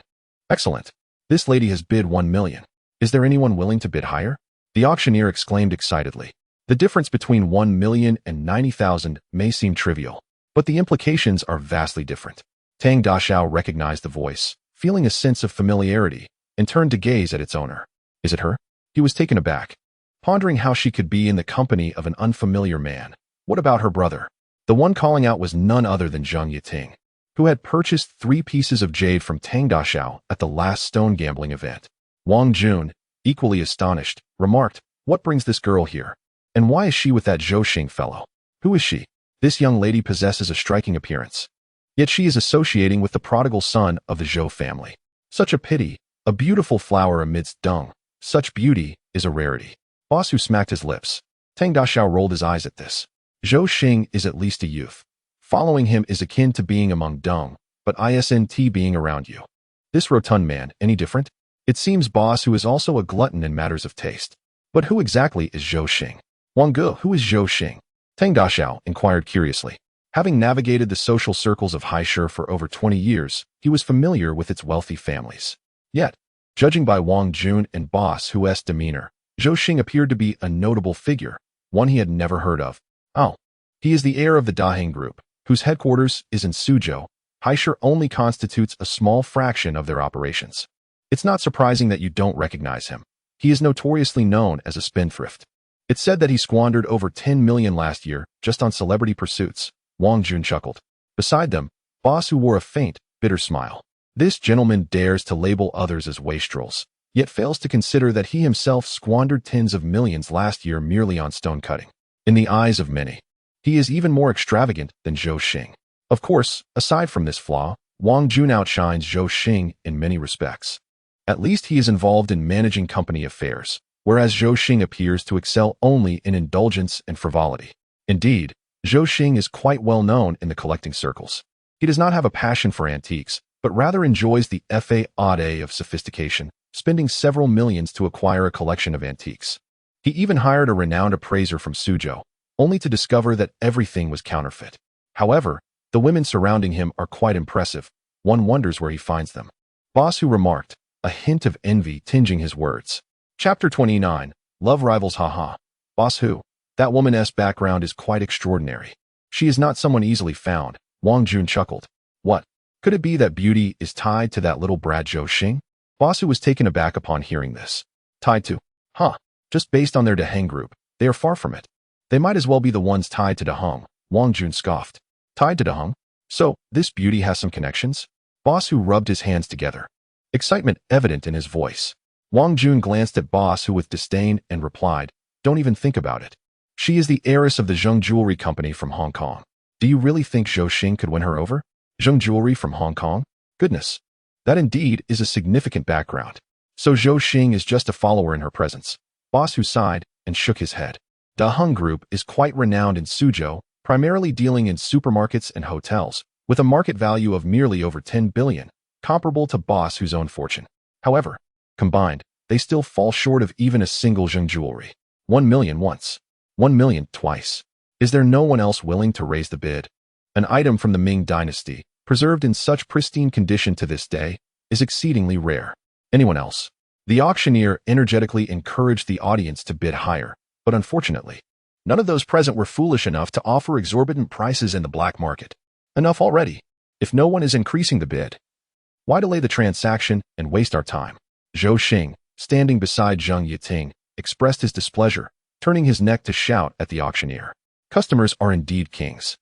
S1: Excellent. This lady has bid 1 million. Is there anyone willing to bid higher? The auctioneer exclaimed excitedly. The difference between 1 million and 90,000 may seem trivial, but the implications are vastly different. Tang Daxiao recognized the voice, feeling a sense of familiarity, and turned to gaze at its owner. Is it her? He was taken aback, pondering how she could be in the company of an unfamiliar man. What about her brother? The one calling out was none other than Zheng Yiting, who had purchased 3 pieces of jade from Tang Daxiao at the last stone gambling event. Wang Jun, equally astonished, remarked, "What brings this girl here? And why is she with that Zhou Xing fellow? Who is she? This young lady possesses a striking appearance. Yet she is associating with the prodigal son of the Zhou family. Such a pity, a beautiful flower amidst dung. Such beauty is a rarity." Boss Hu smacked his lips. Tang Daxiao rolled his eyes at this. Zhou Xing is at least a youth. Following him is akin to being among dung, but isn't being around you. This rotund man, any different? It seems boss Hu is also a glutton in matters of taste. But who exactly is Zhou Xing? Wang Ge, who is Zhou Xing? Tang Daxiao inquired curiously. Having navigated the social circles of Haisher for over 20 years, he was familiar with its wealthy families. Yet, judging by Wang Jun and boss Hu's demeanor, Zhou Xing appeared to be a notable figure, one he had never heard of. Oh, he is the heir of the Daheng Group, whose headquarters is in Suzhou. Haisher only constitutes a small fraction of their operations. It's not surprising that you don't recognize him. He is notoriously known as a spendthrift. It's said that he squandered over 10 million last year just on celebrity pursuits. Wang Jun chuckled. Beside them, boss Hu wore a faint, bitter smile. This gentleman dares to label others as wastrels, yet fails to consider that he himself squandered tens of millions last year merely on stone cutting. In the eyes of many, he is even more extravagant than Zhou Xing. Of course, aside from this flaw, Wang Jun outshines Zhou Xing in many respects. At least he is involved in managing company affairs, whereas Zhou Xing appears to excel only in indulgence and frivolity. Indeed, Zhou Xing is quite well known in the collecting circles. He does not have a passion for antiques, but rather enjoys the fade of sophistication, spending several millions to acquire a collection of antiques. He even hired a renowned appraiser from Suzhou, only to discover that everything was counterfeit. However, the women surrounding him are quite impressive. One wonders where he finds them. Boss Hu remarked, a hint of envy tinging his words. Chapter 29, Love Rivals Haha. Boss Hu, that woman's background is quite extraordinary. She is not someone easily found. Wang Jun chuckled. What? Could it be that beauty is tied to that little brat Zhou Xing? Boss Hu was taken aback upon hearing this. Tied to? Just based on their Daheng group, they are far from it. They might as well be the ones tied to Daheng, Wang Jun scoffed. Tied to Daheng? So, this beauty has some connections? Boss Hu rubbed his hands together. Excitement evident in his voice. Wang Jun glanced at Boss Hu with disdain and replied, "Don't even think about it. She is the heiress of the Zheng Jewelry Company from Hong Kong. Do you really think Zhou Xing could win her over? Zheng Jewelry from Hong Kong? Goodness. That indeed is a significant background. So Zhou Xing is just a follower in her presence." Boss Hu sighed and shook his head. Daheng Group is quite renowned in Suzhou, primarily dealing in supermarkets and hotels, with a market value of merely over 10 billion, comparable to Boss Hu's own fortune. However, combined, they still fall short of even a single Zheng Jewelry. 1 million once. 1 million twice. Is there no one else willing to raise the bid? An item from the Ming Dynasty, preserved in such pristine condition to this day, is exceedingly rare. Anyone else? The auctioneer energetically encouraged the audience to bid higher, but unfortunately, none of those present were foolish enough to offer exorbitant prices in the black market. Enough already. If no one is increasing the bid, why delay the transaction and waste our time? Zhou Xing, standing beside Zheng Yiting, expressed his displeasure, turning his neck to shout at the auctioneer. Customers are indeed kings.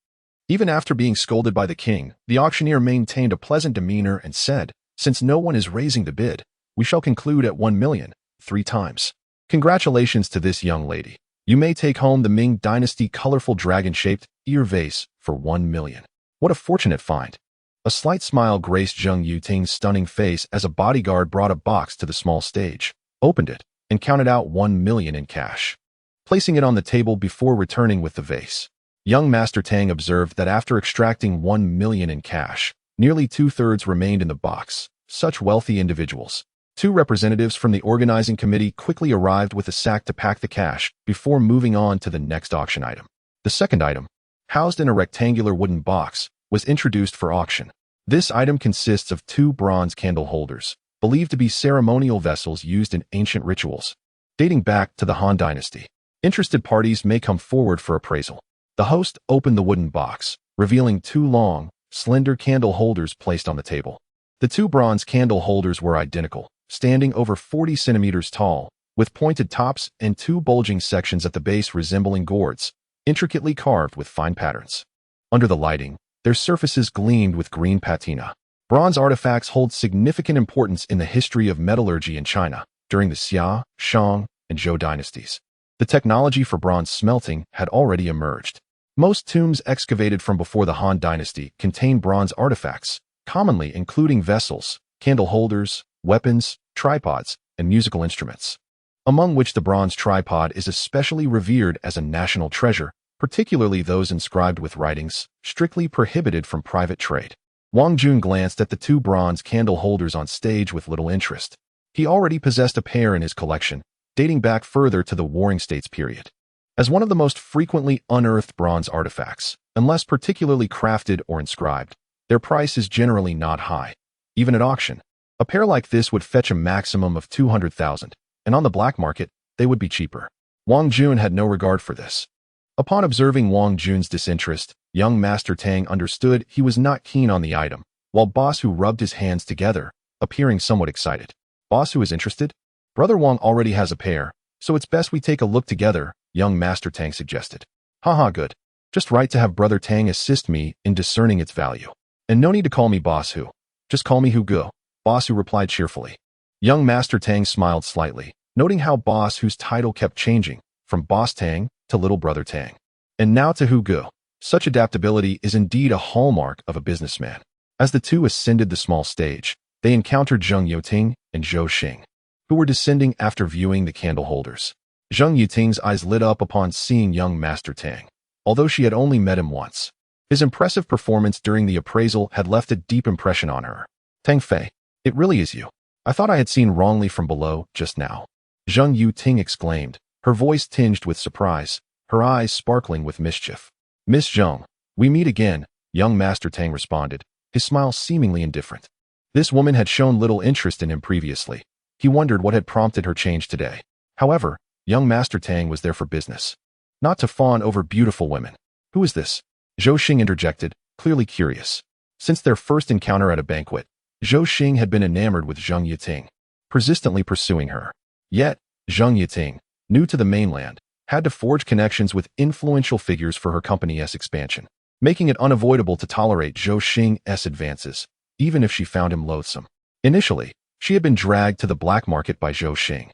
S1: Even after being scolded by the king, the auctioneer maintained a pleasant demeanor and said, "Since no one is raising the bid, we shall conclude at 1 million, 3 times. Congratulations to this young lady. You may take home the Ming Dynasty colorful dragon-shaped ear vase for 1 million. What a fortunate find." A slight smile graced Zheng Yuting's stunning face as a bodyguard brought a box to the small stage, opened it, and counted out 1 million in cash, placing it on the table before returning with the vase. Young Master Tang observed that after extracting 1 million in cash, nearly 2/3 remained in the box. Such wealthy individuals. 2 representatives from the organizing committee quickly arrived with a sack to pack the cash before moving on to the next auction item. The second item, housed in a rectangular wooden box, was introduced for auction. This item consists of 2 bronze candle holders, believed to be ceremonial vessels used in ancient rituals, dating back to the Han Dynasty. Interested parties may come forward for appraisal. The host opened the wooden box, revealing 2 long, slender candle holders placed on the table. The 2 bronze candle holders were identical, standing over 40 centimeters tall, with pointed tops and 2 bulging sections at the base resembling gourds, intricately carved with fine patterns. Under the lighting, their surfaces gleamed with green patina. Bronze artifacts hold significant importance in the history of metallurgy in China during the Xia, Shang, and Zhou dynasties. The technology for bronze smelting had already emerged. Most tombs excavated from before the Han Dynasty contain bronze artifacts, commonly including vessels, candle holders, weapons, tripods, and musical instruments, among which the bronze tripod is especially revered as a national treasure, particularly those inscribed with writings strictly prohibited from private trade. Wang Jun glanced at the 2 bronze candle holders on stage with little interest. He already possessed a pair in his collection, dating back further to the Warring States period. As one of the most frequently unearthed bronze artifacts, unless particularly crafted or inscribed, their price is generally not high. Even at auction, a pair like this would fetch a maximum of 200,000, and on the black market, they would be cheaper. Wang Jun had no regard for this. Upon observing Wang Jun's disinterest, young Master Tang understood he was not keen on the item, while Boss Hu rubbed his hands together, appearing somewhat excited. Boss Hu is interested? Brother Wang already has a pair, so it's best we take a look together, young Master Tang suggested. Haha, good. Just right to have Brother Tang assist me in discerning its value. And no need to call me Boss Hu. Just call me Hu Gu, Boss Hu replied cheerfully. Young Master Tang smiled slightly, noting how Boss Hu's title kept changing, from Boss Tang to Little Brother Tang, and now to Hu Gu. Such adaptability is indeed a hallmark of a businessman. As the 2 ascended the small stage, they encountered Zheng Yiting and Zhou Xing, who were descending after viewing the candle holders. Zheng Yiting's eyes lit up upon seeing young Master Tang, although she had only met him once. His impressive performance during the appraisal had left a deep impression on her. Tang Fei, it really is you. I thought I had seen wrongly from below just now. Zheng Yiting exclaimed, her voice tinged with surprise, her eyes sparkling with mischief. Miss Zheng, we meet again, young Master Tang responded, his smile seemingly indifferent. This woman had shown little interest in him previously. He wondered what had prompted her change today. However, young Master Tang was there for business, not to fawn over beautiful women. Who is this? Zhou Xing interjected, clearly curious. Since their first encounter at a banquet, Zhou Xing had been enamored with Zheng Yiting, persistently pursuing her. Yet, Zheng Yiting, new to the mainland, had to forge connections with influential figures for her company's expansion, making it unavoidable to tolerate Zhou Xing's advances, even if she found him loathsome. Initially, she had been dragged to the black market by Zhou Xing,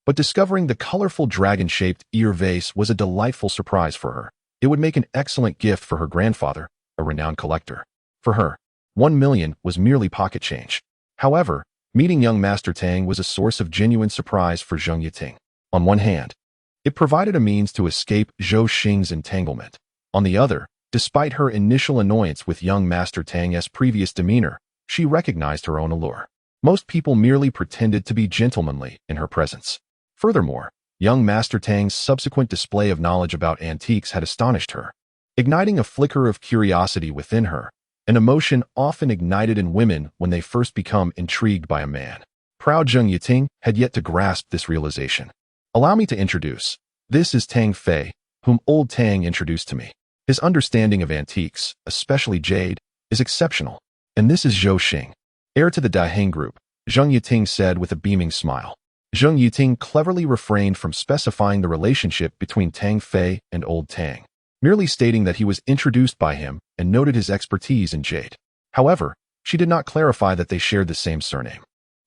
S1: but discovering the colorful dragon-shaped ear vase was a delightful surprise for her. It would make an excellent gift for her grandfather, a renowned collector. For her, 1 million was merely pocket change. However, meeting young Master Tang was a source of genuine surprise for Zheng Yiting. On one hand, it provided a means to escape Zhou Xing's entanglement. On the other, despite her initial annoyance with young Master Tang's previous demeanor, she recognized her own allure. Most people merely pretended to be gentlemanly in her presence. Furthermore, young Master Tang's subsequent display of knowledge about antiques had astonished her, igniting a flicker of curiosity within her, an emotion often ignited in women when they first become intrigued by a man. Proud Zheng Yiting had yet to grasp this realization. Allow me to introduce. This is Tang Fei, whom old Tang introduced to me. His understanding of antiques, especially jade, is exceptional. And this is Zhou Xing, heir to the Daiheng group, Zheng Yiting said with a beaming smile. Zheng Yiting cleverly refrained from specifying the relationship between Tang Fei and old Tang, merely stating that he was introduced by him and noted his expertise in jade. However, she did not clarify that they shared the same surname,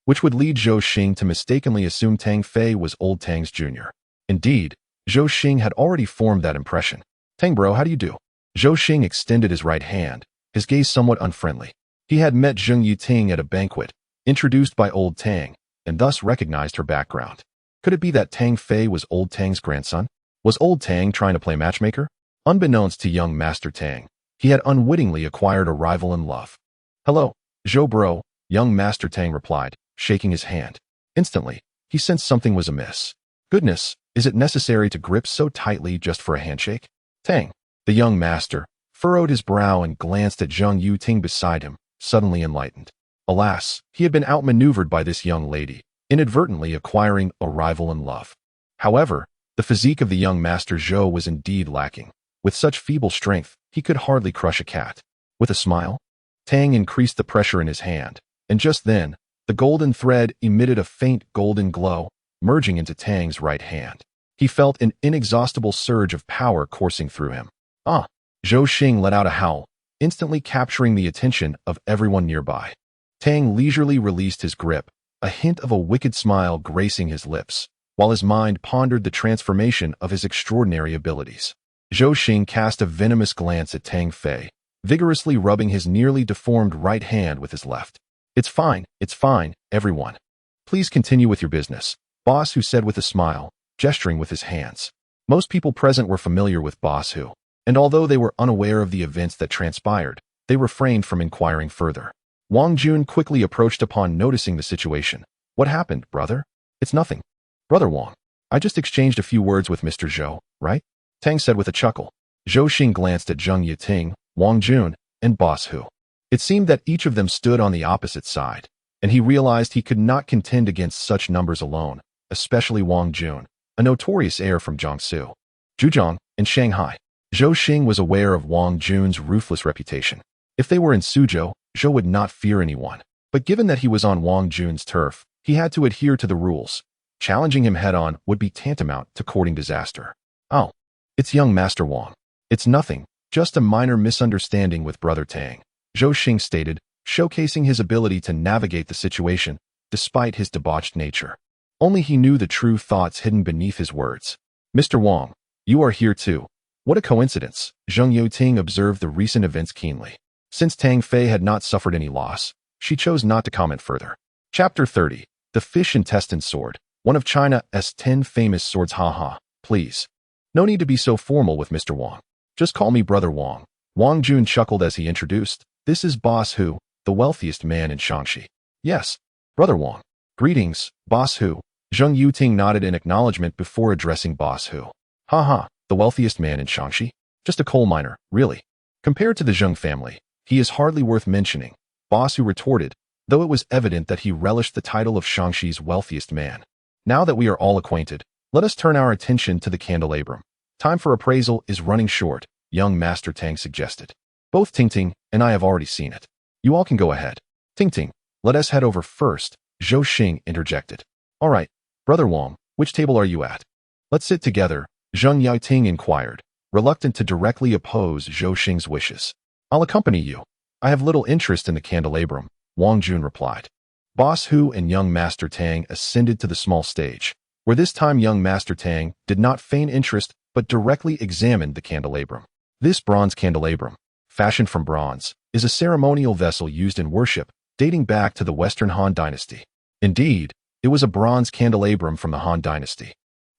S1: which would lead Zhou Xing to mistakenly assume Tang Fei was old Tang's junior. Indeed, Zhou Xing had already formed that impression. Tang bro, how do you do? Zhou Xing extended his right hand, his gaze somewhat unfriendly. He had met Zheng Yiting at a banquet, introduced by old Tang, and thus recognized her background. Could it be that Tang Fei was old Tang's grandson? Was old Tang trying to play matchmaker? Unbeknownst to young Master Tang, he had unwittingly acquired a rival in love. Hello, Zhou bro, young Master Tang replied, shaking his hand. Instantly, he sensed something was amiss. Goodness, is it necessary to grip so tightly just for a handshake? Tang, the young master, furrowed his brow and glanced at Zheng Yiting beside him, suddenly enlightened. Alas, he had been outmaneuvered by this young lady, inadvertently acquiring a rival in love. However, the physique of the young Master Zhou was indeed lacking. With such feeble strength, he could hardly crush a cat. With a smile, Tang increased the pressure in his hand, and just then, the golden thread emitted a faint golden glow, merging into Tang's right hand. He felt an inexhaustible surge of power coursing through him. Ah! Zhou Xing let out a howl, instantly capturing the attention of everyone nearby. Tang leisurely released his grip, a hint of a wicked smile gracing his lips, while his mind pondered the transformation of his extraordinary abilities. Zhou Xing cast a venomous glance at Tang Fei, vigorously rubbing his nearly deformed right hand with his left. It's fine, everyone. Please continue with your business, Boss Hu said with a smile, gesturing with his hands. Most people present were familiar with Boss Hu, and although they were unaware of the events that transpired, they refrained from inquiring further. Wang Jun quickly approached upon noticing the situation. What happened, brother? It's nothing. Brother Wang, I just exchanged a few words with Mr. Zhou, right? Tang said with a chuckle. Zhou Xing glanced at Zheng Yiting, Wang Jun, and Boss Hu. It seemed that each of them stood on the opposite side, and he realized he could not contend against such numbers alone, especially Wang Jun, a notorious heir from Jiangsu, Zhejiang, and Shanghai. Zhou Xing was aware of Wang Jun's ruthless reputation. If they were in Suzhou, Zhou would not fear anyone. But given that he was on Wang Jun's turf, he had to adhere to the rules. Challenging him head-on would be tantamount to courting disaster. Oh, it's young Master Wang. It's nothing, just a minor misunderstanding with Brother Tang, Zhou Xing stated, showcasing his ability to navigate the situation, despite his debauched nature. Only he knew the true thoughts hidden beneath his words. Mr. Wang, you are here too. What a coincidence, Zheng Yiting observed the recent events keenly. Since Tang Fei had not suffered any loss, she chose not to comment further. Chapter 30. The Fish Intestine Sword, one of China's 10 famous swords. Haha, please. No need to be so formal with Mr. Wang. Just call me Brother Wang. Wang Jun chuckled as he introduced. This is Boss Hu, the wealthiest man in Shaanxi. Yes, Brother Wang. Greetings, Boss Hu. Zheng Yiting nodded in acknowledgement before addressing Boss Hu. Haha, the wealthiest man in Shaanxi? Just a coal miner, really. Compared to the Zheng family, he is hardly worth mentioning, Boss Hu retorted, though it was evident that he relished the title of Shaanxi's wealthiest man. Now that we are all acquainted, let us turn our attention to the candelabrum. Time for appraisal is running short, young Master Tang suggested. Both Tingting and I have already seen it. You all can go ahead. Tingting, let us head over first, Zhou Xing interjected. All right, Brother Wang, which table are you at? Let's sit together, Zheng Yiting inquired, reluctant to directly oppose Zhou Xing's wishes. I'll accompany you. I have little interest in the candelabrum, Wang Jun replied. Boss Hu and young Master Tang ascended to the small stage, where this time young Master Tang did not feign interest but directly examined the candelabrum. This bronze candelabrum, fashioned from bronze, is a ceremonial vessel used in worship, dating back to the Western Han Dynasty. Indeed, it was a bronze candelabrum from the Han Dynasty.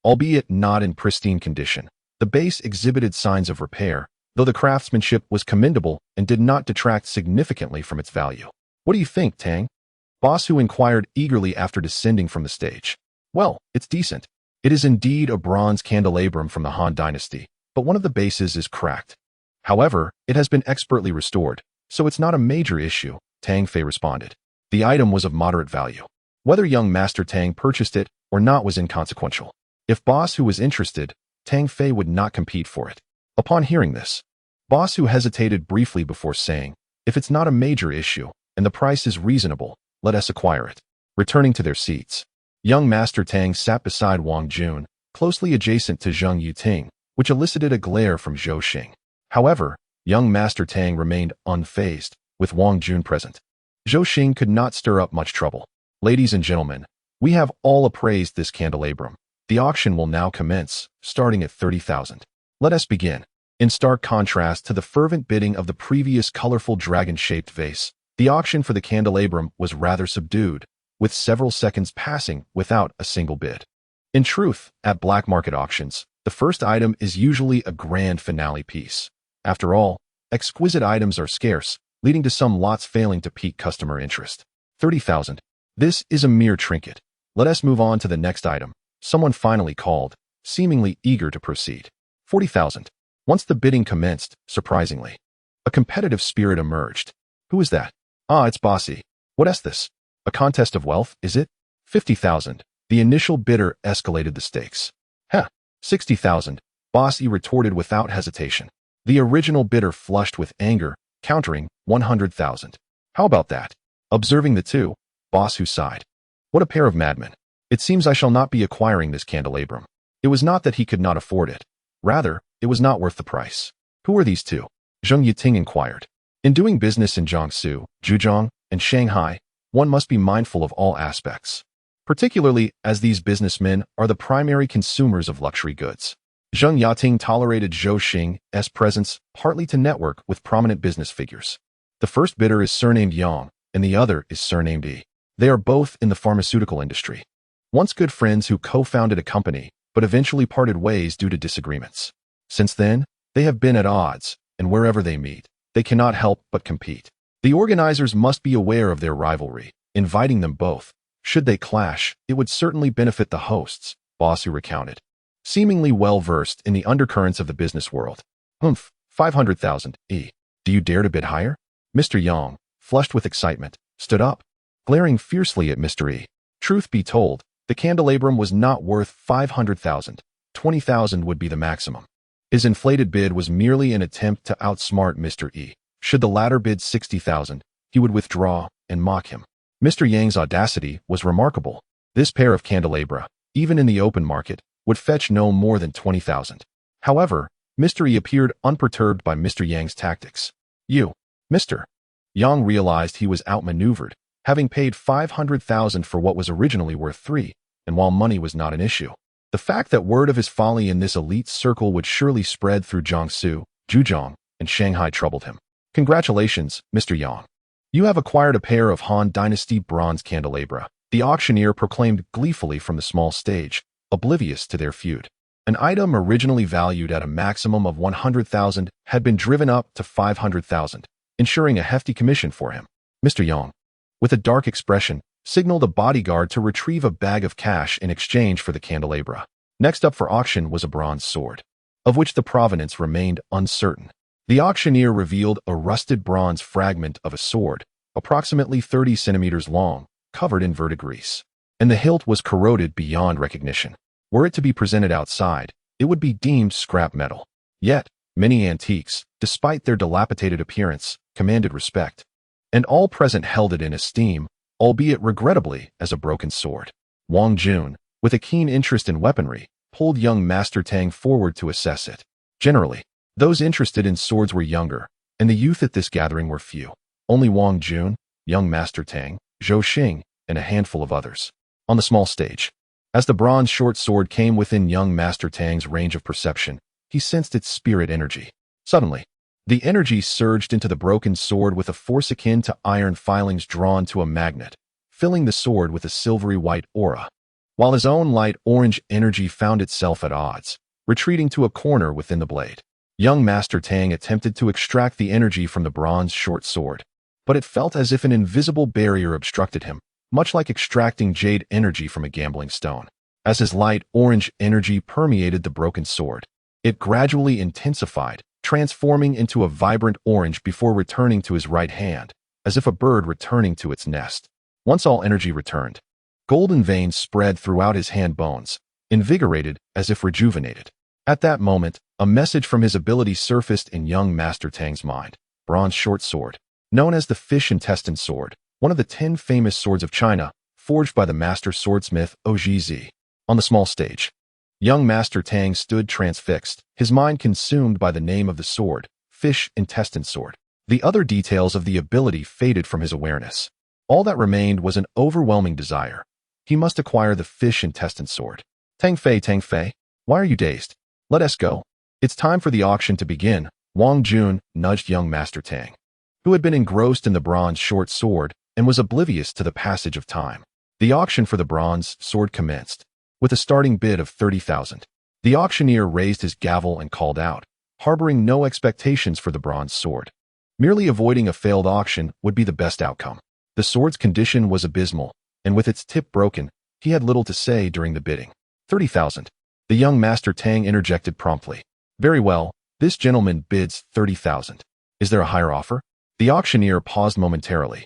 S1: Albeit not in pristine condition, the base exhibited signs of repair, though the craftsmanship was commendable and did not detract significantly from its value. What do you think, Tang? Boss Hu inquired eagerly after descending from the stage. Well, it's decent. It is indeed a bronze candelabrum from the Han Dynasty, but one of the bases is cracked. However, it has been expertly restored, So it's not a major issue, Tang Fei responded. The item was of moderate value. Whether young Master Tang purchased it or not was inconsequential. If Boss Hu was interested, Tang Fei would not compete for it. Upon hearing this, Boss Hu hesitated briefly before saying, if it's not a major issue and the price is reasonable, let us acquire it. Returning to their seats, young Master Tang sat beside Wang Jun, closely adjacent to Zheng Yuting, which elicited a glare from Zhou Xing. However, young Master Tang remained unfazed, with Wang Jun present. Zhou Xing could not stir up much trouble. Ladies and gentlemen, we have all appraised this candelabrum. The auction will now commence, starting at 30,000. Let us begin. In stark contrast to the fervent bidding of the previous colorful dragon-shaped vase, the auction for the candelabrum was rather subdued, with several seconds passing without a single bid. In truth, at black market auctions, the first item is usually a grand finale piece. After all, exquisite items are scarce, leading to some lots failing to pique customer interest. 30,000. This is a mere trinket. Let us move on to the next item. Someone finally called, seemingly eager to proceed. 40,000. Once the bidding commenced, surprisingly, a competitive spirit emerged. Who is that? Ah, it's Bossy. What is this? A contest of wealth, is it? 50,000. The initial bidder escalated the stakes. 60,000. Bossy retorted without hesitation. The original bidder flushed with anger, countering 100,000. How about that? Observing the two, Boss Hu sighed. What a pair of madmen. It seems I shall not be acquiring this candelabrum. It was not that he could not afford it. Rather, it was not worth the price. Who are these two? Zheng Yuting inquired. In doing business in Jiangsu, Zhejiang, and Shanghai, one must be mindful of all aspects, particularly as these businessmen are the primary consumers of luxury goods. Zheng Yuting tolerated Zhou Xing's presence partly to network with prominent business figures. The first bidder is surnamed Yang, and the other is surnamed Yi. They are both in the pharmaceutical industry. Once good friends who co-founded a company, but eventually parted ways due to disagreements. Since then, they have been at odds, and wherever they meet, they cannot help but compete. The organizers must be aware of their rivalry, inviting them both. Should they clash, it would certainly benefit the hosts, Boss Hu recounted. Seemingly well-versed in the undercurrents of the business world. 500,000, E. Do you dare to bid higher? Mr. Yang, flushed with excitement, stood up, glaring fiercely at Mr. E. Truth be told, the candelabrum was not worth 500,000. 20,000 would be the maximum. His inflated bid was merely an attempt to outsmart Mr. E. Should the latter bid 60,000, he would withdraw and mock him. Mr. Yang's audacity was remarkable. This pair of candelabra, even in the open market, would fetch no more than 20,000. However, Mr. E appeared unperturbed by Mr. Yang's tactics. You, Mr. Yang realized he was outmaneuvered, having paid 500,000 for what was originally worth 3, and while money was not an issue, the fact that word of his folly in this elite circle would surely spread through Jiangsu, Zhejiang, and Shanghai troubled him. Congratulations, Mr. Yang. You have acquired a pair of Han Dynasty bronze candelabra, the auctioneer proclaimed gleefully from the small stage, oblivious to their feud. An item originally valued at a maximum of 100,000 had been driven up to 500,000, ensuring a hefty commission for him. Mr. Yang, with a dark expression, signaled a bodyguard to retrieve a bag of cash in exchange for the candelabra. Next up for auction was a bronze sword, of which the provenance remained uncertain. The auctioneer revealed a rusted bronze fragment of a sword, approximately 30 centimeters long, covered in verdigris, and the hilt was corroded beyond recognition. Were it to be presented outside, it would be deemed scrap metal. Yet, many antiques, despite their dilapidated appearance, commanded respect, and all present held it in esteem, albeit regrettably as a broken sword. Wang Jun, with a keen interest in weaponry, pulled young Master Tang forward to assess it. Generally, those interested in swords were younger, and the youth at this gathering were few. Only Wang Jun, young Master Tang, Zhou Xing, and a handful of others. On the small stage, as the bronze short sword came within young Master Tang's range of perception, he sensed its spirit energy. Suddenly, the energy surged into the broken sword with a force akin to iron filings drawn to a magnet, filling the sword with a silvery white aura, while his own light orange energy found itself at odds, retreating to a corner within the blade. Young Master Tang attempted to extract the energy from the bronze short sword, but it felt as if an invisible barrier obstructed him, much like extracting jade energy from a gambling stone. As his light orange energy permeated the broken sword, it gradually intensified, transforming into a vibrant orange before returning to his right hand, as if a bird returning to its nest. Once all energy returned, golden veins spread throughout his hand bones, invigorated as if rejuvenated. At that moment, a message from his ability surfaced in young Master Tang's mind. Bronze short sword. Known as the fish intestine sword, one of the 10 famous swords of China, forged by the master swordsmith OGZ. On the small stage, young Master Tang stood transfixed, his mind consumed by the name of the sword, fish intestine sword. The other details of the ability faded from his awareness. All that remained was an overwhelming desire. He must acquire the fish intestine sword. Tang Fei, why are you dazed? Let us go. It's time for the auction to begin. Wang Jun nudged young Master Tang, who had been engrossed in the bronze short sword and was oblivious to the passage of time. The auction for the bronze sword commenced, with a starting bid of 30,000. The auctioneer raised his gavel and called out, harboring no expectations for the bronze sword. Merely avoiding a failed auction would be the best outcome. The sword's condition was abysmal, and with its tip broken, he had little to say during the bidding. 30,000. The young Master Tang interjected promptly. Very well, this gentleman bids 30,000. Is there a higher offer? The auctioneer paused momentarily,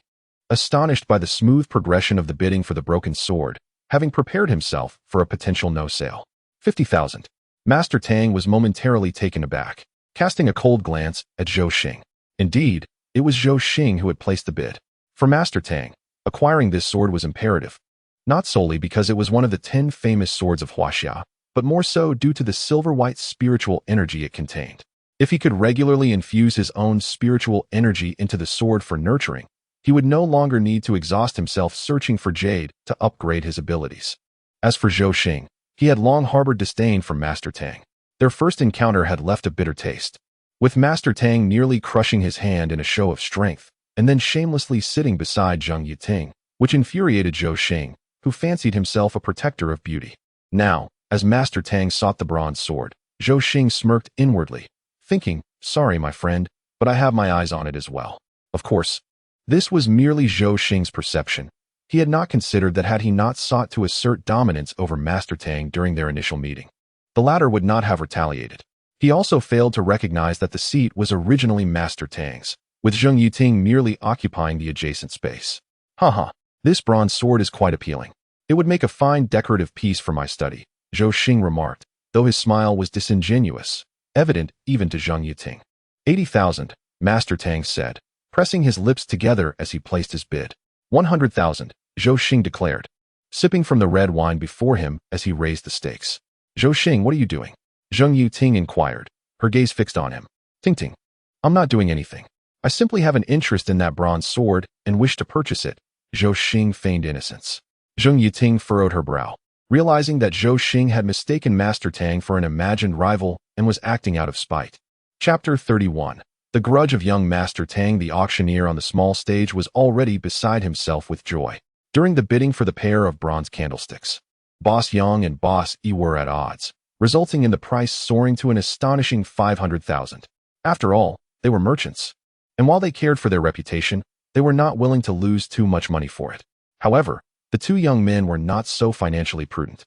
S1: astonished by the smooth progression of the bidding for the broken sword, having prepared himself for a potential no-sale. 50,000. Master Tang was momentarily taken aback, casting a cold glance at Zhou Xing. Indeed, it was Zhou Xing who had placed the bid. For Master Tang, acquiring this sword was imperative, not solely because it was one of the 10 famous swords of Huaxia, but more so due to the silver-white spiritual energy it contained. If he could regularly infuse his own spiritual energy into the sword for nurturing, he would no longer need to exhaust himself searching for jade to upgrade his abilities. As for Zhou Xing, he had long harbored disdain for Master Tang. Their first encounter had left a bitter taste, with Master Tang nearly crushing his hand in a show of strength, and then shamelessly sitting beside Zheng Yiting, which infuriated Zhou Xing, who fancied himself a protector of beauty. Now, as Master Tang sought the bronze sword, Zhou Xing smirked inwardly, thinking, sorry my friend, but I have my eyes on it as well. Of course, this was merely Zhou Xing's perception. He had not considered that had he not sought to assert dominance over Master Tang during their initial meeting, the latter would not have retaliated. He also failed to recognize that the seat was originally Master Tang's, with Zheng Yiting merely occupying the adjacent space. Haha, this bronze sword is quite appealing. It would make a fine decorative piece for my study, Zhou Xing remarked, though his smile was disingenuous, evident even to Zheng Yiting. 80,000, Master Tang said, pressing his lips together as he placed his bid. 100,000, Zhou Xing declared, sipping from the red wine before him as he raised the stakes. Zhou Xing, what are you doing? Zheng Yiting inquired, her gaze fixed on him. Ting. I'm not doing anything. I simply have an interest in that bronze sword and wish to purchase it. Zhou Xing feigned innocence. Zheng Yiting furrowed her brow, realizing that Zhou Xing had mistaken Master Tang for an imagined rival and was acting out of spite. Chapter 31. The grudge of young Master Tang. The auctioneer on the small stage was already beside himself with joy. During the bidding for the pair of bronze candlesticks, Boss Yang and Boss Yi were at odds, resulting in the price soaring to an astonishing 500,000. After all, they were merchants, and while they cared for their reputation, they were not willing to lose too much money for it. However, the two young men were not so financially prudent.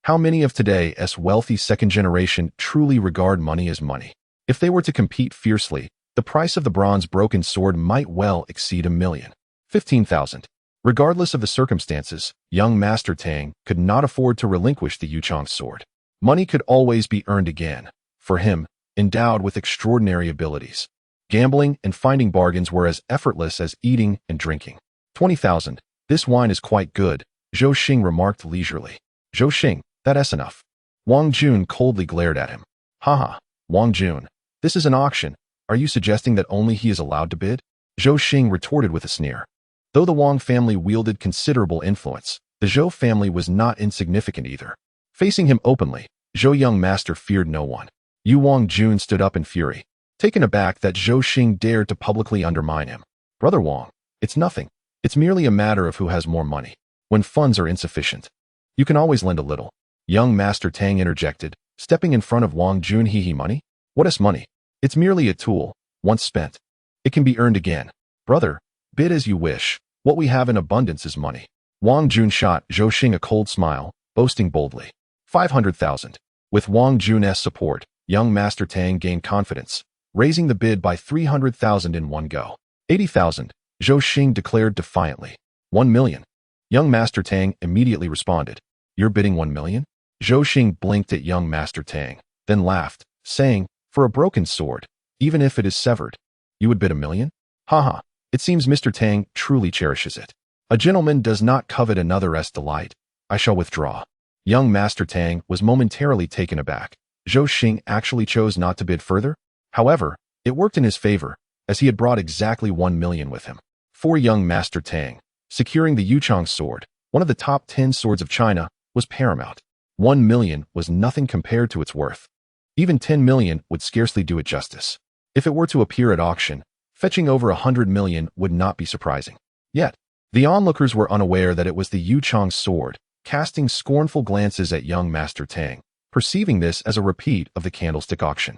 S1: How many of today's wealthy second generation truly regard money as money? If they were to compete fiercely, the price of the bronze broken sword might well exceed 1,000,000. 15,000. Regardless of the circumstances, young Master Tang could not afford to relinquish the Yuchang sword. Money could always be earned again. For him, endowed with extraordinary abilities, gambling and finding bargains were as effortless as eating and drinking. 20,000. This wine is quite good, Zhou Xing remarked leisurely. Zhou Xing, that's enough. Wang Jun coldly glared at him. Haha, Wang Jun, this is an auction. Are you suggesting that only he is allowed to bid? Zhou Xing retorted with a sneer. Though the Wang family wielded considerable influence, the Zhou family was not insignificant either. Facing him openly, Zhou young master feared no one. Wang Jun stood up in fury, taken aback that Zhou Xing dared to publicly undermine him. Brother Wang, it's nothing. It's merely a matter of who has more money. When funds are insufficient, you can always lend a little. Young Master Tang interjected, stepping in front of Wang Jun. Money? What is money? It's merely a tool, once spent. It can be earned again. Brother, bid as you wish. What we have in abundance is money. Wang Jun shot Zhou Xing a cold smile, boasting boldly. 500,000. With Wang Jun's support, young Master Tang gained confidence, raising the bid by 300,000 in one go. 80,000, Zhou Xing declared defiantly. 1 million. Young Master Tang immediately responded. You're bidding 1 million? Zhou Xing blinked at young Master Tang, then laughed, saying, for a broken sword, even if it is severed, you would bid 1 million? Haha, it seems Mr. Tang truly cherishes it. A gentleman does not covet another's delight. I shall withdraw. Young Master Tang was momentarily taken aback. Zhou Xing actually chose not to bid further? However, it worked in his favor, as he had brought exactly 1 million with him. For young Master Tang, securing the Yuchang sword, one of the top 10 swords of China, was paramount. 1 million was nothing compared to its worth. Even 10 million would scarcely do it justice. If it were to appear at auction, fetching over 100 million would not be surprising. Yet, the onlookers were unaware that it was the Yuchang sword, casting scornful glances at young Master Tang, perceiving this as a repeat of the candlestick auction.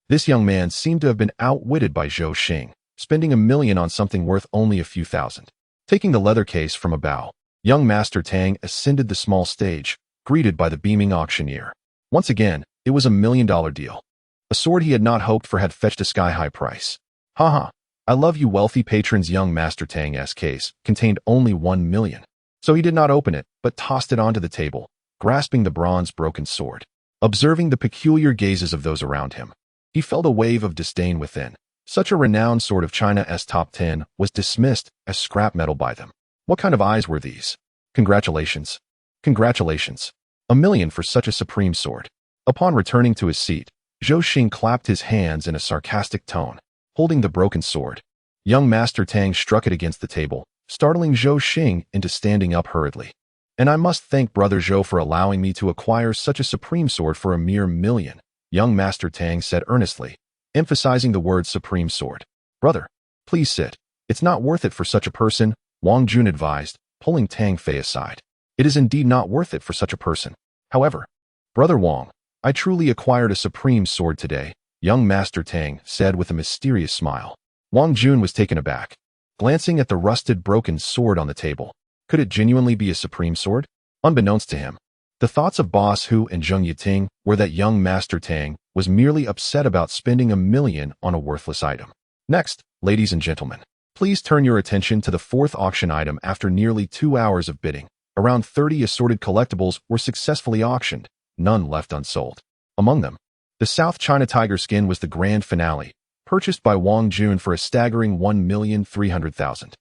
S1: This young man seemed to have been outwitted by Zhou Xing, spending 1 million on something worth only a few thousand. Taking the leather case from a bow, young Master Tang ascended the small stage, greeted by the beaming auctioneer. Once again, it was $1 million deal. A sword he had not hoped for had fetched a sky-high price. Haha, I love you wealthy patrons. Young Master Tang's case contained only 1 million. So he did not open it, but tossed it onto the table, grasping the bronze broken sword. Observing the peculiar gazes of those around him, he felt a wave of disdain within. Such a renowned sword of China's top 10 was dismissed as scrap metal by them. What kind of eyes were these? Congratulations. Congratulations. 1 million for such a supreme sword. Upon returning to his seat, Zhou Xing clapped his hands in a sarcastic tone, holding the broken sword. Young Master Tang struck it against the table, startling Zhou Xing into standing up hurriedly. And I must thank Brother Zhou for allowing me to acquire such a supreme sword for a mere 1 million, young Master Tang said earnestly, emphasizing the word supreme sword. Brother, please sit. It's not worth it for such a person, Wang Jun advised, pulling Tang Fei aside. It is indeed not worth it for such a person. However, Brother Wang, I truly acquired a supreme sword today, young Master Tang said with a mysterious smile. Wang Jun was taken aback, glancing at the rusted broken sword on the table. Could it genuinely be a supreme sword? Unbeknownst to him, the thoughts of Boss Hu and Zheng Yiting were that young Master Tang was merely upset about spending 1 million on a worthless item. Next, ladies and gentlemen, please turn your attention to the fourth auction item. After nearly 2 hours of bidding, around 30 assorted collectibles were successfully auctioned, none left unsold. Among them, the South China tiger skin was the grand finale, purchased by Wang Jun for a staggering 1,300,000.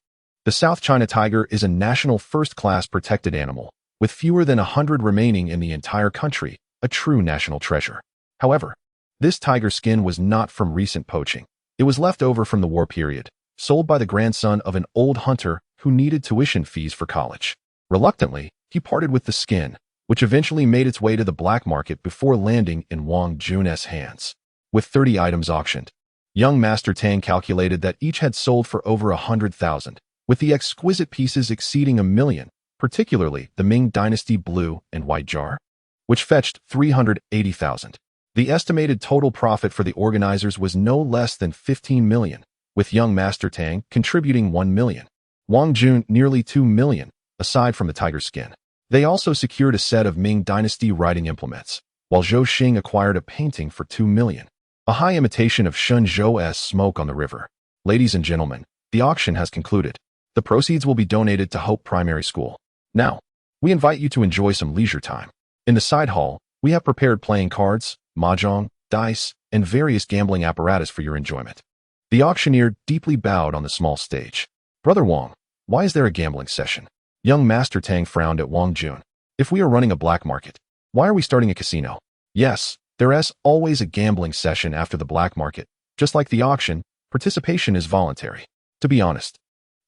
S1: The South China tiger is a national first-class protected animal, with fewer than 100 remaining in the entire country, a true national treasure. However, this tiger skin was not from recent poaching. It was left over from the war period, sold by the grandson of an old hunter who needed tuition fees for college. Reluctantly, he parted with the skin, which eventually made its way to the black market before landing in Wang Jun's hands. With 30 items auctioned, young Master Tang calculated that each had sold for over 100,000, with the exquisite pieces exceeding 1 million, particularly the Ming Dynasty blue and white jar, which fetched 380,000. The estimated total profit for the organizers was no less than 15 million, with young Master Tang contributing 1 million. Wang Jun nearly 2 million, aside from the tiger skin. They also secured a set of Ming Dynasty writing implements, while Zhou Xing acquired a painting for 2 million. A high imitation of Shun Zhou's Smoke on the River. Ladies and gentlemen, the auction has concluded. The proceeds will be donated to Hope Primary School. Now, we invite you to enjoy some leisure time. In the side hall, we have prepared playing cards, mahjong, dice, and various gambling apparatus for your enjoyment. The auctioneer deeply bowed on the small stage. Brother Wang, why is there a gambling session? Young Master Tang frowned at Wang Jun. If we are running a black market, why are we starting a casino? Yes, there is always a gambling session after the black market. Just like the auction, participation is voluntary. To be honest,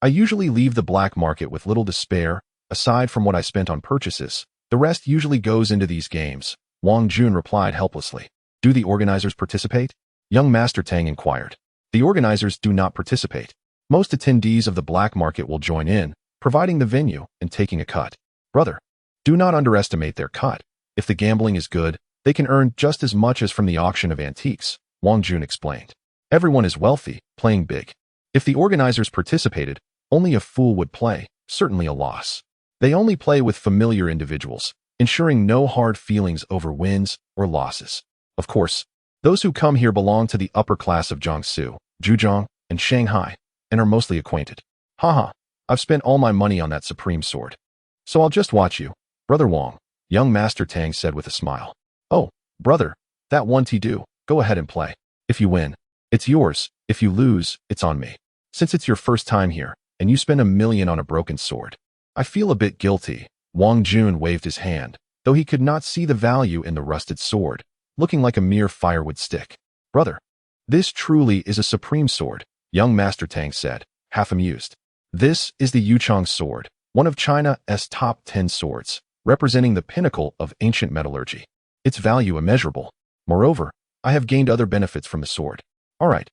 S1: I usually leave the black market with little to spare. Aside from what I spent on purchases, the rest usually goes into these games, Wang Jun replied helplessly. Do the organizers participate? Young Master Tang inquired. The organizers do not participate. Most attendees of the black market will join in, providing the venue and taking a cut. Brother, do not underestimate their cut. If the gambling is good, they can earn just as much as from the auction of antiques, Wang Jun explained. Everyone is wealthy, playing big. If the organizers participated, only a fool would play, certainly a loss. They only play with familiar individuals, ensuring no hard feelings over wins or losses. Of course, Those who come here belong to the upper class of Jiangsu, Zhejiang, and Shanghai, and are mostly acquainted. Haha, I've spent all my money on that supreme sword. So I'll just watch you, Brother Wang, young Master Tang said with a smile. Oh, brother, that one do. Go ahead and play. If you win, it's yours. If you lose, it's on me. Since it's your first time here, and you spend $1 million on a broken sword, I feel a bit guilty. Wang Jun waved his hand, though he could not see the value in the rusted sword, looking like a mere firewood stick. Brother, this truly is a supreme sword, young Master Tang said, half amused. This is the Yuchang sword, one of China's top 10 swords, representing the pinnacle of ancient metallurgy. Its value immeasurable. Moreover, I have gained other benefits from the sword. All right,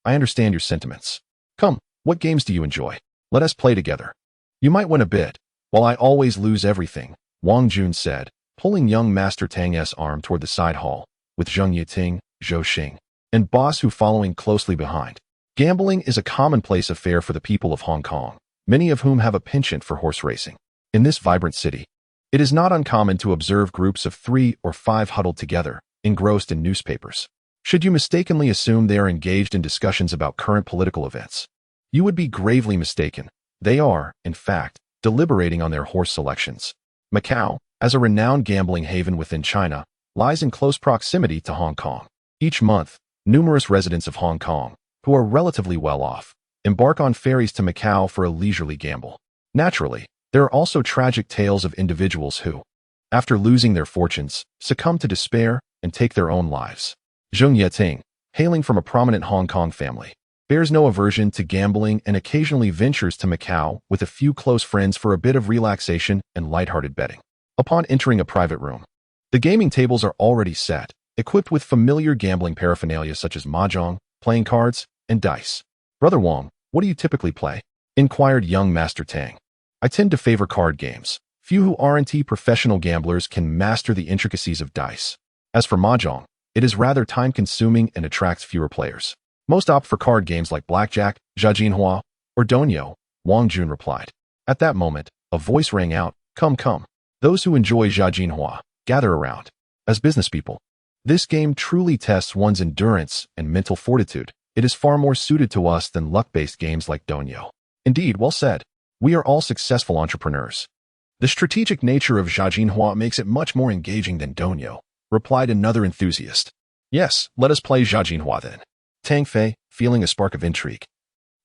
S1: I understand your sentiments. Come, what games do you enjoy? Let us play together. You might win a bit, while I always lose everything, Wang Jun said, pulling young Master Tang's arm toward the side hall, with Zheng Yiting, Zhou Xing, and Boss Hu following closely behind. Gambling is a commonplace affair for the people of Hong Kong, many of whom have a penchant for horse racing. In this vibrant city, it is not uncommon to observe groups of 3 or 5 huddled together, engrossed in newspapers. Should you mistakenly assume they are engaged in discussions about current political events, you would be gravely mistaken. They are, in fact, deliberating on their horse selections. Macau, as a renowned gambling haven within China, lies in close proximity to Hong Kong. Each month, numerous residents of Hong Kong, who are relatively well off, embark on ferries to Macau for a leisurely gamble. Naturally, there are also tragic tales of individuals who, after losing their fortunes, succumb to despair and take their own lives. Zheng Yiting, hailing from a prominent Hong Kong family, bears no aversion to gambling and occasionally ventures to Macau with a few close friends for a bit of relaxation and lighthearted betting. Upon entering a private room, the gaming tables are already set, equipped with familiar gambling paraphernalia such as mahjong, playing cards, and dice. Brother Wang, what do you typically play? Inquired young Master Tang. I tend to favor card games. Few who aren't professional gamblers can master the intricacies of dice. As for mahjong, it is rather time-consuming and attracts fewer players. Most opt for card games like blackjack, jiajinhua, or donyo, Wang Jun replied. At that moment, a voice rang out, Come. Those who enjoy jiajinhua, gather around. As business people, this game truly tests one's endurance and mental fortitude. It is far more suited to us than luck-based games like donyo. Indeed, well said. We are all successful entrepreneurs. The strategic nature of jiajinhua makes it much more engaging than donyo, replied another enthusiast. Yes, let us play jiajinhua then. Tang Fei, feeling a spark of intrigue,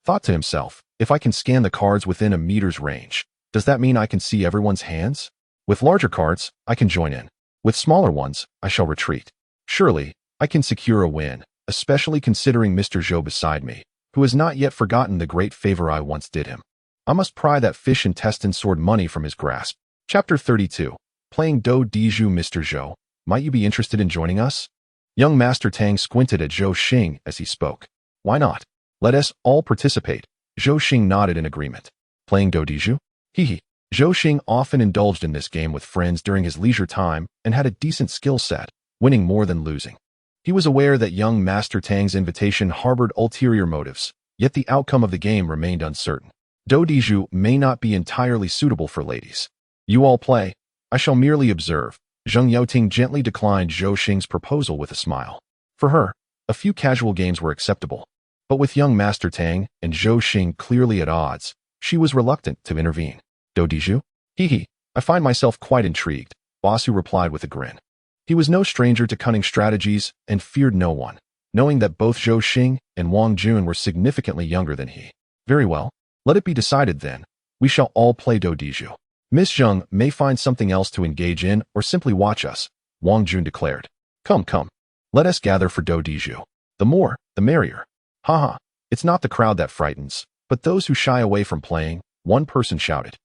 S1: thought to himself, if I can scan the cards within a meter's range, does that mean I can see everyone's hands? With larger cards, I can join in. With smaller ones, I shall retreat. Surely, I can secure a win, especially considering Mr. Zhou beside me, who has not yet forgotten the great favor I once did him. I must pry that fish intestine sword money from his grasp. Chapter 32. Playing Do Diju. Mr. Zhou, might you be interested in joining us? Young Master Tang squinted at Zhou Xing as he spoke. Why not? Let us all participate. Zhou Xing nodded in agreement. Playing Do Diju? Hee. Zhou Xing often indulged in this game with friends during his leisure time and had a decent skill set, winning more than losing. He was aware that young Master Tang's invitation harbored ulterior motives, yet the outcome of the game remained uncertain. Do Diju may not be entirely suitable for ladies. You all play. I shall merely observe. Zheng Yiting gently declined Zhou Xing's proposal with a smile. For her, a few casual games were acceptable. But with young Master Tang and Zhou Xing clearly at odds, she was reluctant to intervene. Do Diju? Hee. I find myself quite intrigued, Boss Hu replied with a grin. He was no stranger to cunning strategies and feared no one, knowing that both Zhou Xing and Wang Jun were significantly younger than he. Very well. Let it be decided then. We shall all play Do Diju. Miss Zheng may find something else to engage in or simply watch us, Wang Jun declared. Come. Let us gather for Do Diju. The more, the merrier. Haha, it's not the crowd that frightens, but those who shy away from playing, one person shouted,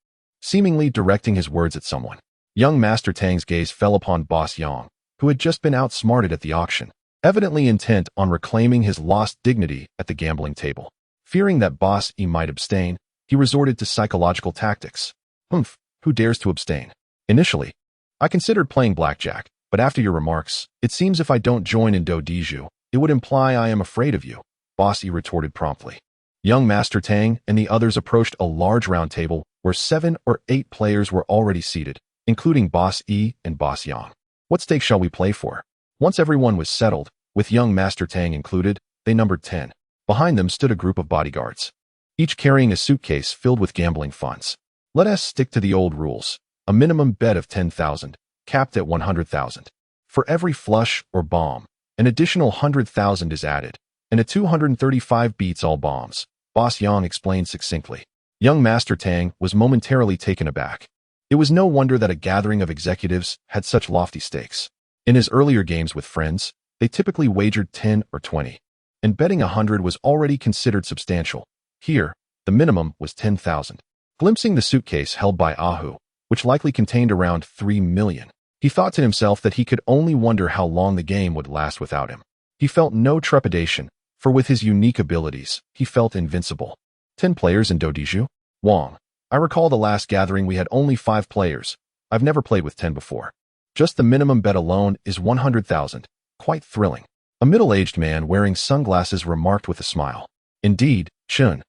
S1: seemingly directing his words at someone. Young Master Tang's gaze fell upon Boss Yang, who had just been outsmarted at the auction, evidently intent on reclaiming his lost dignity at the gambling table. Fearing that Boss E might abstain, he resorted to psychological tactics. Who dares to abstain? Initially, I considered playing blackjack, but after your remarks, it seems if I don't join in Do Diju, it would imply I am afraid of you, Boss E retorted promptly. Young Master Tang and the others approached a large round table where 7 or 8 players were already seated, including Boss E and Boss Yang. What stake shall we play for? Once everyone was settled, With young Master Tang included, they numbered 10. Behind them stood a group of bodyguards, each carrying a suitcase filled with gambling funds. Let us stick to the old rules. A minimum bet of 10,000, capped at 100,000. For every flush or bomb, an additional 100,000 is added, and a 235 beats all bombs, Boss Yang explained succinctly. Young Master Tang was momentarily taken aback. It was no wonder that a gathering of executives had such lofty stakes. In his earlier games with friends, they typically wagered 10 or 20, and betting 100 was already considered substantial. Here, the minimum was 10,000. Glimpsing the suitcase held by Ahu, which likely contained around 3 million, he thought to himself that he could only wonder how long the game would last without him. He felt no trepidation, for with his unique abilities, he felt invincible. 10 players in Dodiju? Wong. I recall the last gathering we had only 5 players. I've never played with 10 before. Just the minimum bet alone is 100,000. Quite thrilling. A middle-aged man wearing sunglasses remarked with a smile. Indeed, Chun.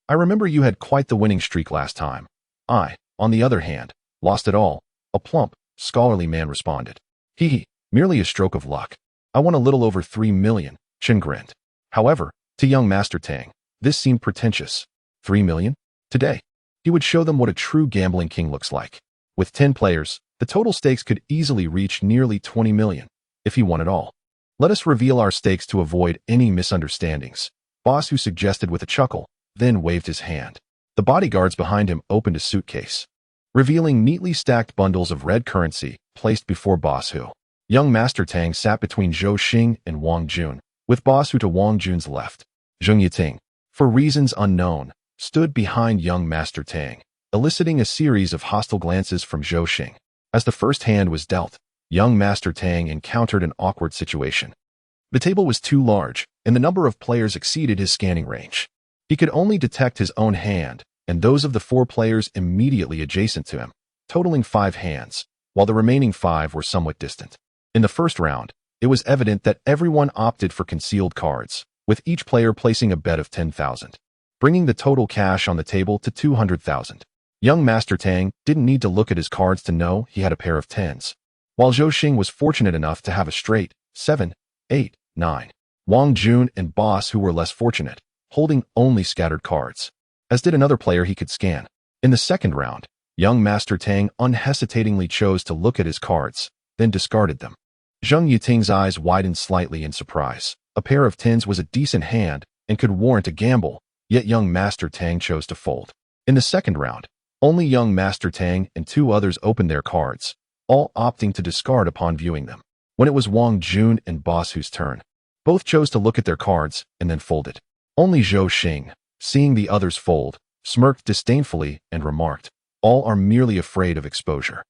S1: I remember you had quite the winning streak last time. I, on the other hand, lost it all. A plump, scholarly man responded. Hee, merely a stroke of luck. I won a little over 3 million, Chun grinned. However, to young Master Tang, this seemed pretentious. 3 million? Today, he would show them what a true gambling king looks like. With 10 players, the total stakes could easily reach nearly 20 million, if he won it all. Let us reveal our stakes to avoid any misunderstandings, Boss Hu suggested with a chuckle, then waved his hand. The bodyguards behind him opened a suitcase, revealing neatly stacked bundles of red currency placed before Boss Hu. Young Master Tang sat between Zhou Xing and Wang Jun, with Boss Hu to Wang Jun's left. Zheng Yiting, for reasons unknown, stood behind young Master Tang, eliciting a series of hostile glances from Zhou Xing. As the first hand was dealt, young Master Tang encountered an awkward situation. The table was too large, and the number of players exceeded his scanning range. He could only detect his own hand, and those of the 4 players immediately adjacent to him, totaling 5 hands, while the remaining 5 were somewhat distant. In the first round, it was evident that everyone opted for concealed cards, with each player placing a bet of 10,000, bringing the total cash on the table to 200,000. Young Master Tang didn't need to look at his cards to know he had a pair of 10s, while Zhou Xing was fortunate enough to have a straight 7, 8, 9. Wang Jun and Boss Hu were less fortunate, holding only scattered cards, as did another player he could scan. In the second round, young Master Tang unhesitatingly chose to look at his cards, then discarded them. Zheng Yiting's eyes widened slightly in surprise. A pair of 10s was a decent hand and could warrant a gamble, yet young Master Tang chose to fold. In the second round, only young Master Tang and 2 others opened their cards, all opting to discard upon viewing them. When it was Wang Jun and Boss Hu's turn, both chose to look at their cards and then folded. Only Zhou Xing, seeing the others fold, smirked disdainfully and remarked, all are merely afraid of exposure.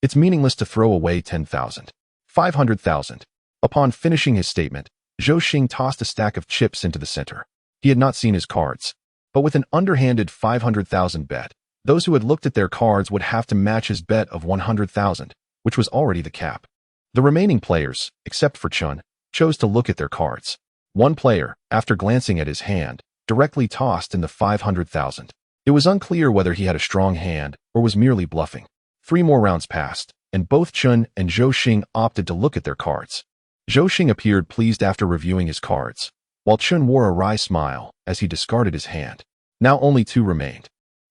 S1: It's meaningless to throw away 10,000. 500,000. Upon finishing his statement, Zhou Xing tossed a stack of chips into the center. He had not seen his cards, but with an underhanded 500,000 bet, those who had looked at their cards would have to match his bet of 100,000, which was already the cap. The remaining players, except for Chun, chose to look at their cards. One player, after glancing at his hand, directly tossed in the 500,000. It was unclear whether he had a strong hand or was merely bluffing. 3 more rounds passed, and both Chun and Zhou Xing opted to look at their cards. Zhou Xing appeared pleased after reviewing his cards, while Chun wore a wry smile as he discarded his hand. Now only 2 remained,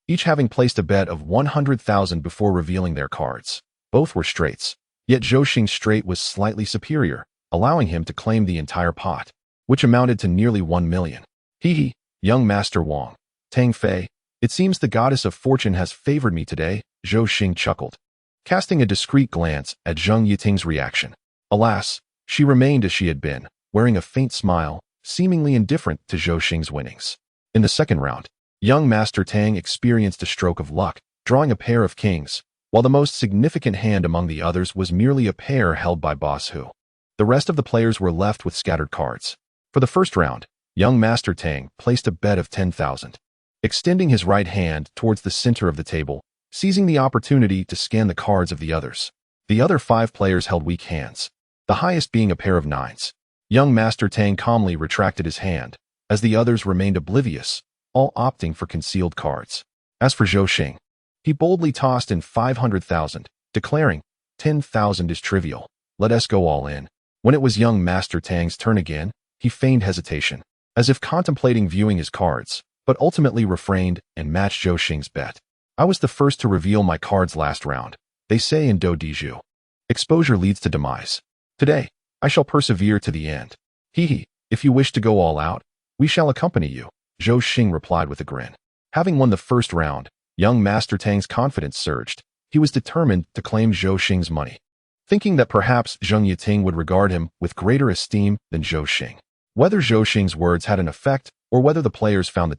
S1: each having placed a bet of 100,000 before revealing their cards. Both were straights, yet Zhou Xing's straight was slightly superior, allowing him to claim the entire pot, which amounted to nearly 1 million. Hee, young Master Wang. Tang Fei, it seems the goddess of fortune has favored me today, Zhou Xing chuckled, casting a discreet glance at Zheng Yiting's reaction. Alas, she remained as she had been, wearing a faint smile, seemingly indifferent to Zhou Xing's winnings. In the second round, young Master Tang experienced a stroke of luck, drawing a pair of kings, while the most significant hand among the others was merely a pair held by Boss Hu. The rest of the players were left with scattered cards. For the first round, young Master Tang placed a bet of 10,000, extending his right hand towards the center of the table, seizing the opportunity to scan the cards of the others. The other 5 players held weak hands, the highest being a pair of 9s. Young Master Tang calmly retracted his hand, as the others remained oblivious, all opting for concealed cards. As for Zhou Xing, he boldly tossed in 500,000, declaring, 10,000 is trivial, let us go all in. When it was young Master Tang's turn again, he feigned hesitation, as if contemplating viewing his cards, but ultimately refrained and matched Zhou Xing's bet. I was the first to reveal my cards last round. They say in Do Diju. Exposure leads to demise. Today, I shall persevere to the end. Hee, if you wish to go all out, we shall accompany you, Zhou Xing replied with a grin. Having won the first round, young Master Tang's confidence surged. He was determined to claim Zhou Xing's money, thinking that perhaps Zheng Yiting would regard him with greater esteem than Zhou Xing. Whether Zhou Xing's words had an effect or whether the players found the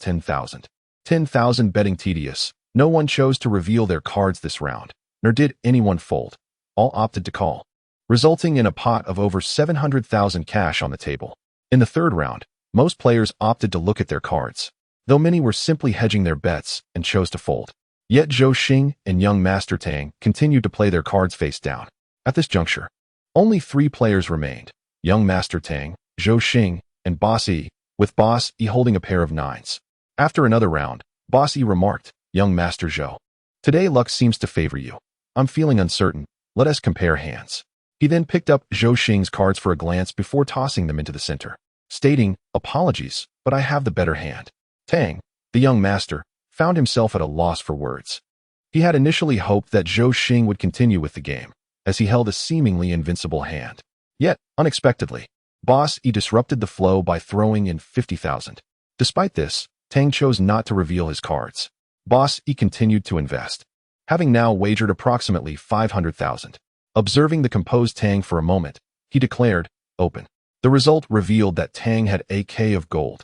S1: 10,000 betting tedious, no one chose to reveal their cards this round, nor did anyone fold. All opted to call, resulting in a pot of over 700,000 cash on the table. In the third round, most players opted to look at their cards, though many were simply hedging their bets and chose to fold. Yet Zhou Xing and young Master Tang continued to play their cards face down. At this juncture, only 3 players remained, young Master Tang, Zhou Xing, and Boss E, with Boss E holding a pair of 9s. After another round, Boss E remarked, young Master Zhou, today luck seems to favor you. I'm feeling uncertain. Let us compare hands. He then picked up Zhou Xing's cards for a glance before tossing them into the center, stating, apologies, but I have the better hand. Tang, the young master, found himself at a loss for words. He had initially hoped that Zhou Xing would continue with the game, as he held a seemingly invincible hand. Yet, unexpectedly, Boss E disrupted the flow by throwing in 50,000. Despite this, Tang chose not to reveal his cards. Boss E continued to invest, having now wagered approximately 500,000. Observing the composed Tang for a moment, he declared, open. The result revealed that Tang had a K of gold,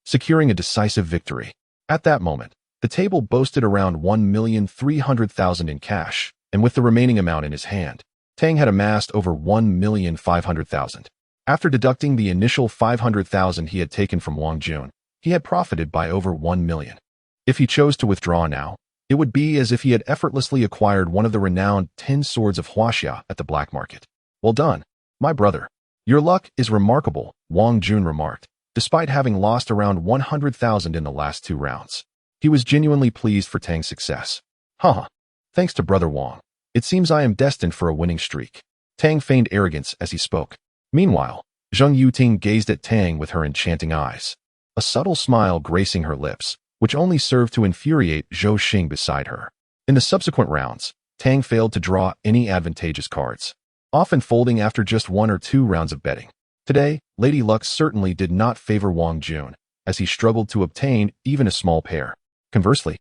S1: securing a decisive victory. At that moment, the table boasted around 1,300,000 in cash, and with the remaining amount in his hand, Tang had amassed over 1,500,000. After deducting the initial 500,000 he had taken from Wang Jun, he had profited by over 1 million. If he chose to withdraw now, it would be as if he had effortlessly acquired one of the renowned 10 swords of Huaxia at the black market. Well done, my brother. Your luck is remarkable, Wang Jun remarked, despite having lost around 100,000 in the last 2 rounds. He was genuinely pleased for Tang's success. Haha. Thanks to brother Wang, it seems I am destined for a winning streak. Tang feigned arrogance as he spoke. Meanwhile, Zheng Yiting gazed at Tang with her enchanting eyes, a subtle smile gracing her lips, which only served to infuriate Zhou Xing beside her. In the subsequent rounds, Tang failed to draw any advantageous cards, often folding after just 1 or 2 rounds of betting. Today, Lady Luck certainly did not favor Wang Jun, as he struggled to obtain even a small pair. Conversely,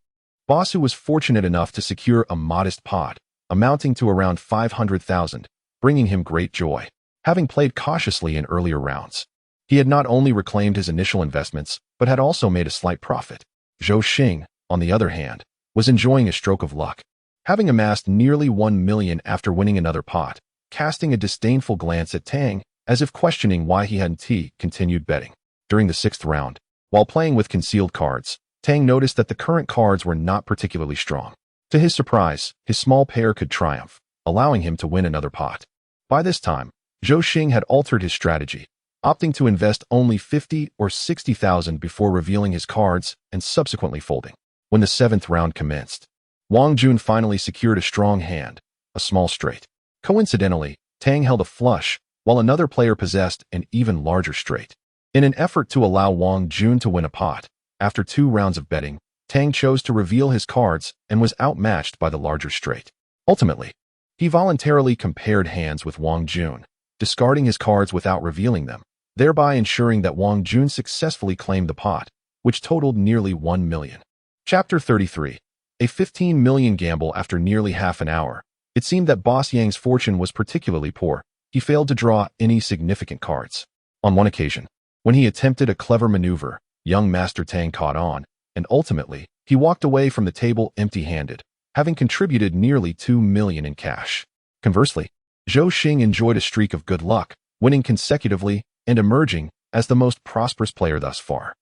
S1: Bossu was fortunate enough to secure a modest pot, amounting to around 500,000, bringing him great joy. Having played cautiously in earlier rounds, he had not only reclaimed his initial investments, but had also made a slight profit. Zhou Xing, on the other hand, was enjoying a stroke of luck, having amassed nearly 1 million after winning another pot, casting a disdainful glance at Tang, as if questioning why he hadn't continued betting. During the 6th round, while playing with concealed cards, Tang noticed that the current cards were not particularly strong. To his surprise, his small pair could triumph, allowing him to win another pot. By this time, Zhou Xing had altered his strategy, opting to invest only 50 or 60,000 before revealing his cards and subsequently folding. When the 7th round commenced, Wang Jun finally secured a strong hand, a small straight. Coincidentally, Tang held a flush, while another player possessed an even larger straight. In an effort to allow Wang Jun to win a pot, after 2 rounds of betting, Tang chose to reveal his cards and was outmatched by the larger straight. Ultimately, he voluntarily compared hands with Wang Jun, discarding his cards without revealing them, thereby ensuring that Wang Jun successfully claimed the pot, which totaled nearly 1 million. Chapter 33. A 15 million gamble. After nearly half an hour, it seemed that Boss Yang's fortune was particularly poor. He failed to draw any significant cards. On one occasion, when he attempted a clever maneuver, young Master Tang caught on, and ultimately, he walked away from the table empty-handed, having contributed nearly 2 million in cash. Conversely, Zhou Xing enjoyed a streak of good luck, winning consecutively and emerging as the most prosperous player thus far.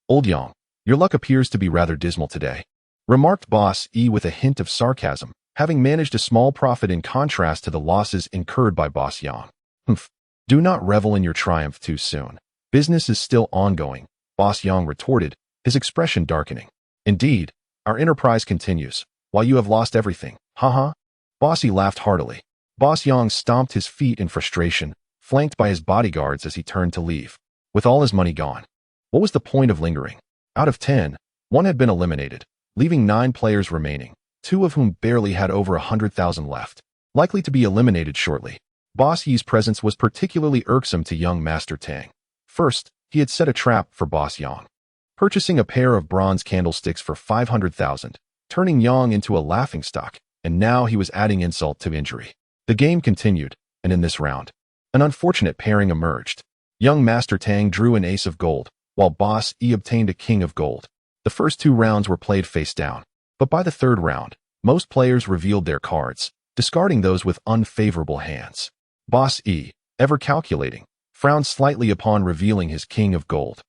S1: Old Yang, your luck appears to be rather dismal today, remarked Boss E with a hint of sarcasm, having managed a small profit in contrast to the losses incurred by Boss Yang. Do not revel in your triumph too soon. Business is still ongoing, Boss Yang retorted, his expression darkening. Indeed, our enterprise continues, while you have lost everything. Haha. Boss E laughed heartily. Boss Yang stomped his feet in frustration, flanked by his bodyguards as he turned to leave. With all his money gone, what was the point of lingering? Out of 10, one had been eliminated, leaving 9 players remaining, 2 of whom barely had over 100,000 left, likely to be eliminated shortly. Boss Yi's presence was particularly irksome to young Master Tang. First, he had set a trap for Boss Yang, purchasing a pair of bronze candlesticks for 500,000, turning Yang into a laughingstock, and now he was adding insult to injury. The game continued, and in this round, an unfortunate pairing emerged. Young Master Tang drew an ace of gold, while Boss Yi obtained a king of gold. The first 2 rounds were played face down, but by the third round, most players revealed their cards, discarding those with unfavorable hands. Boss Yi, ever calculating, frowned slightly upon revealing his king of gold.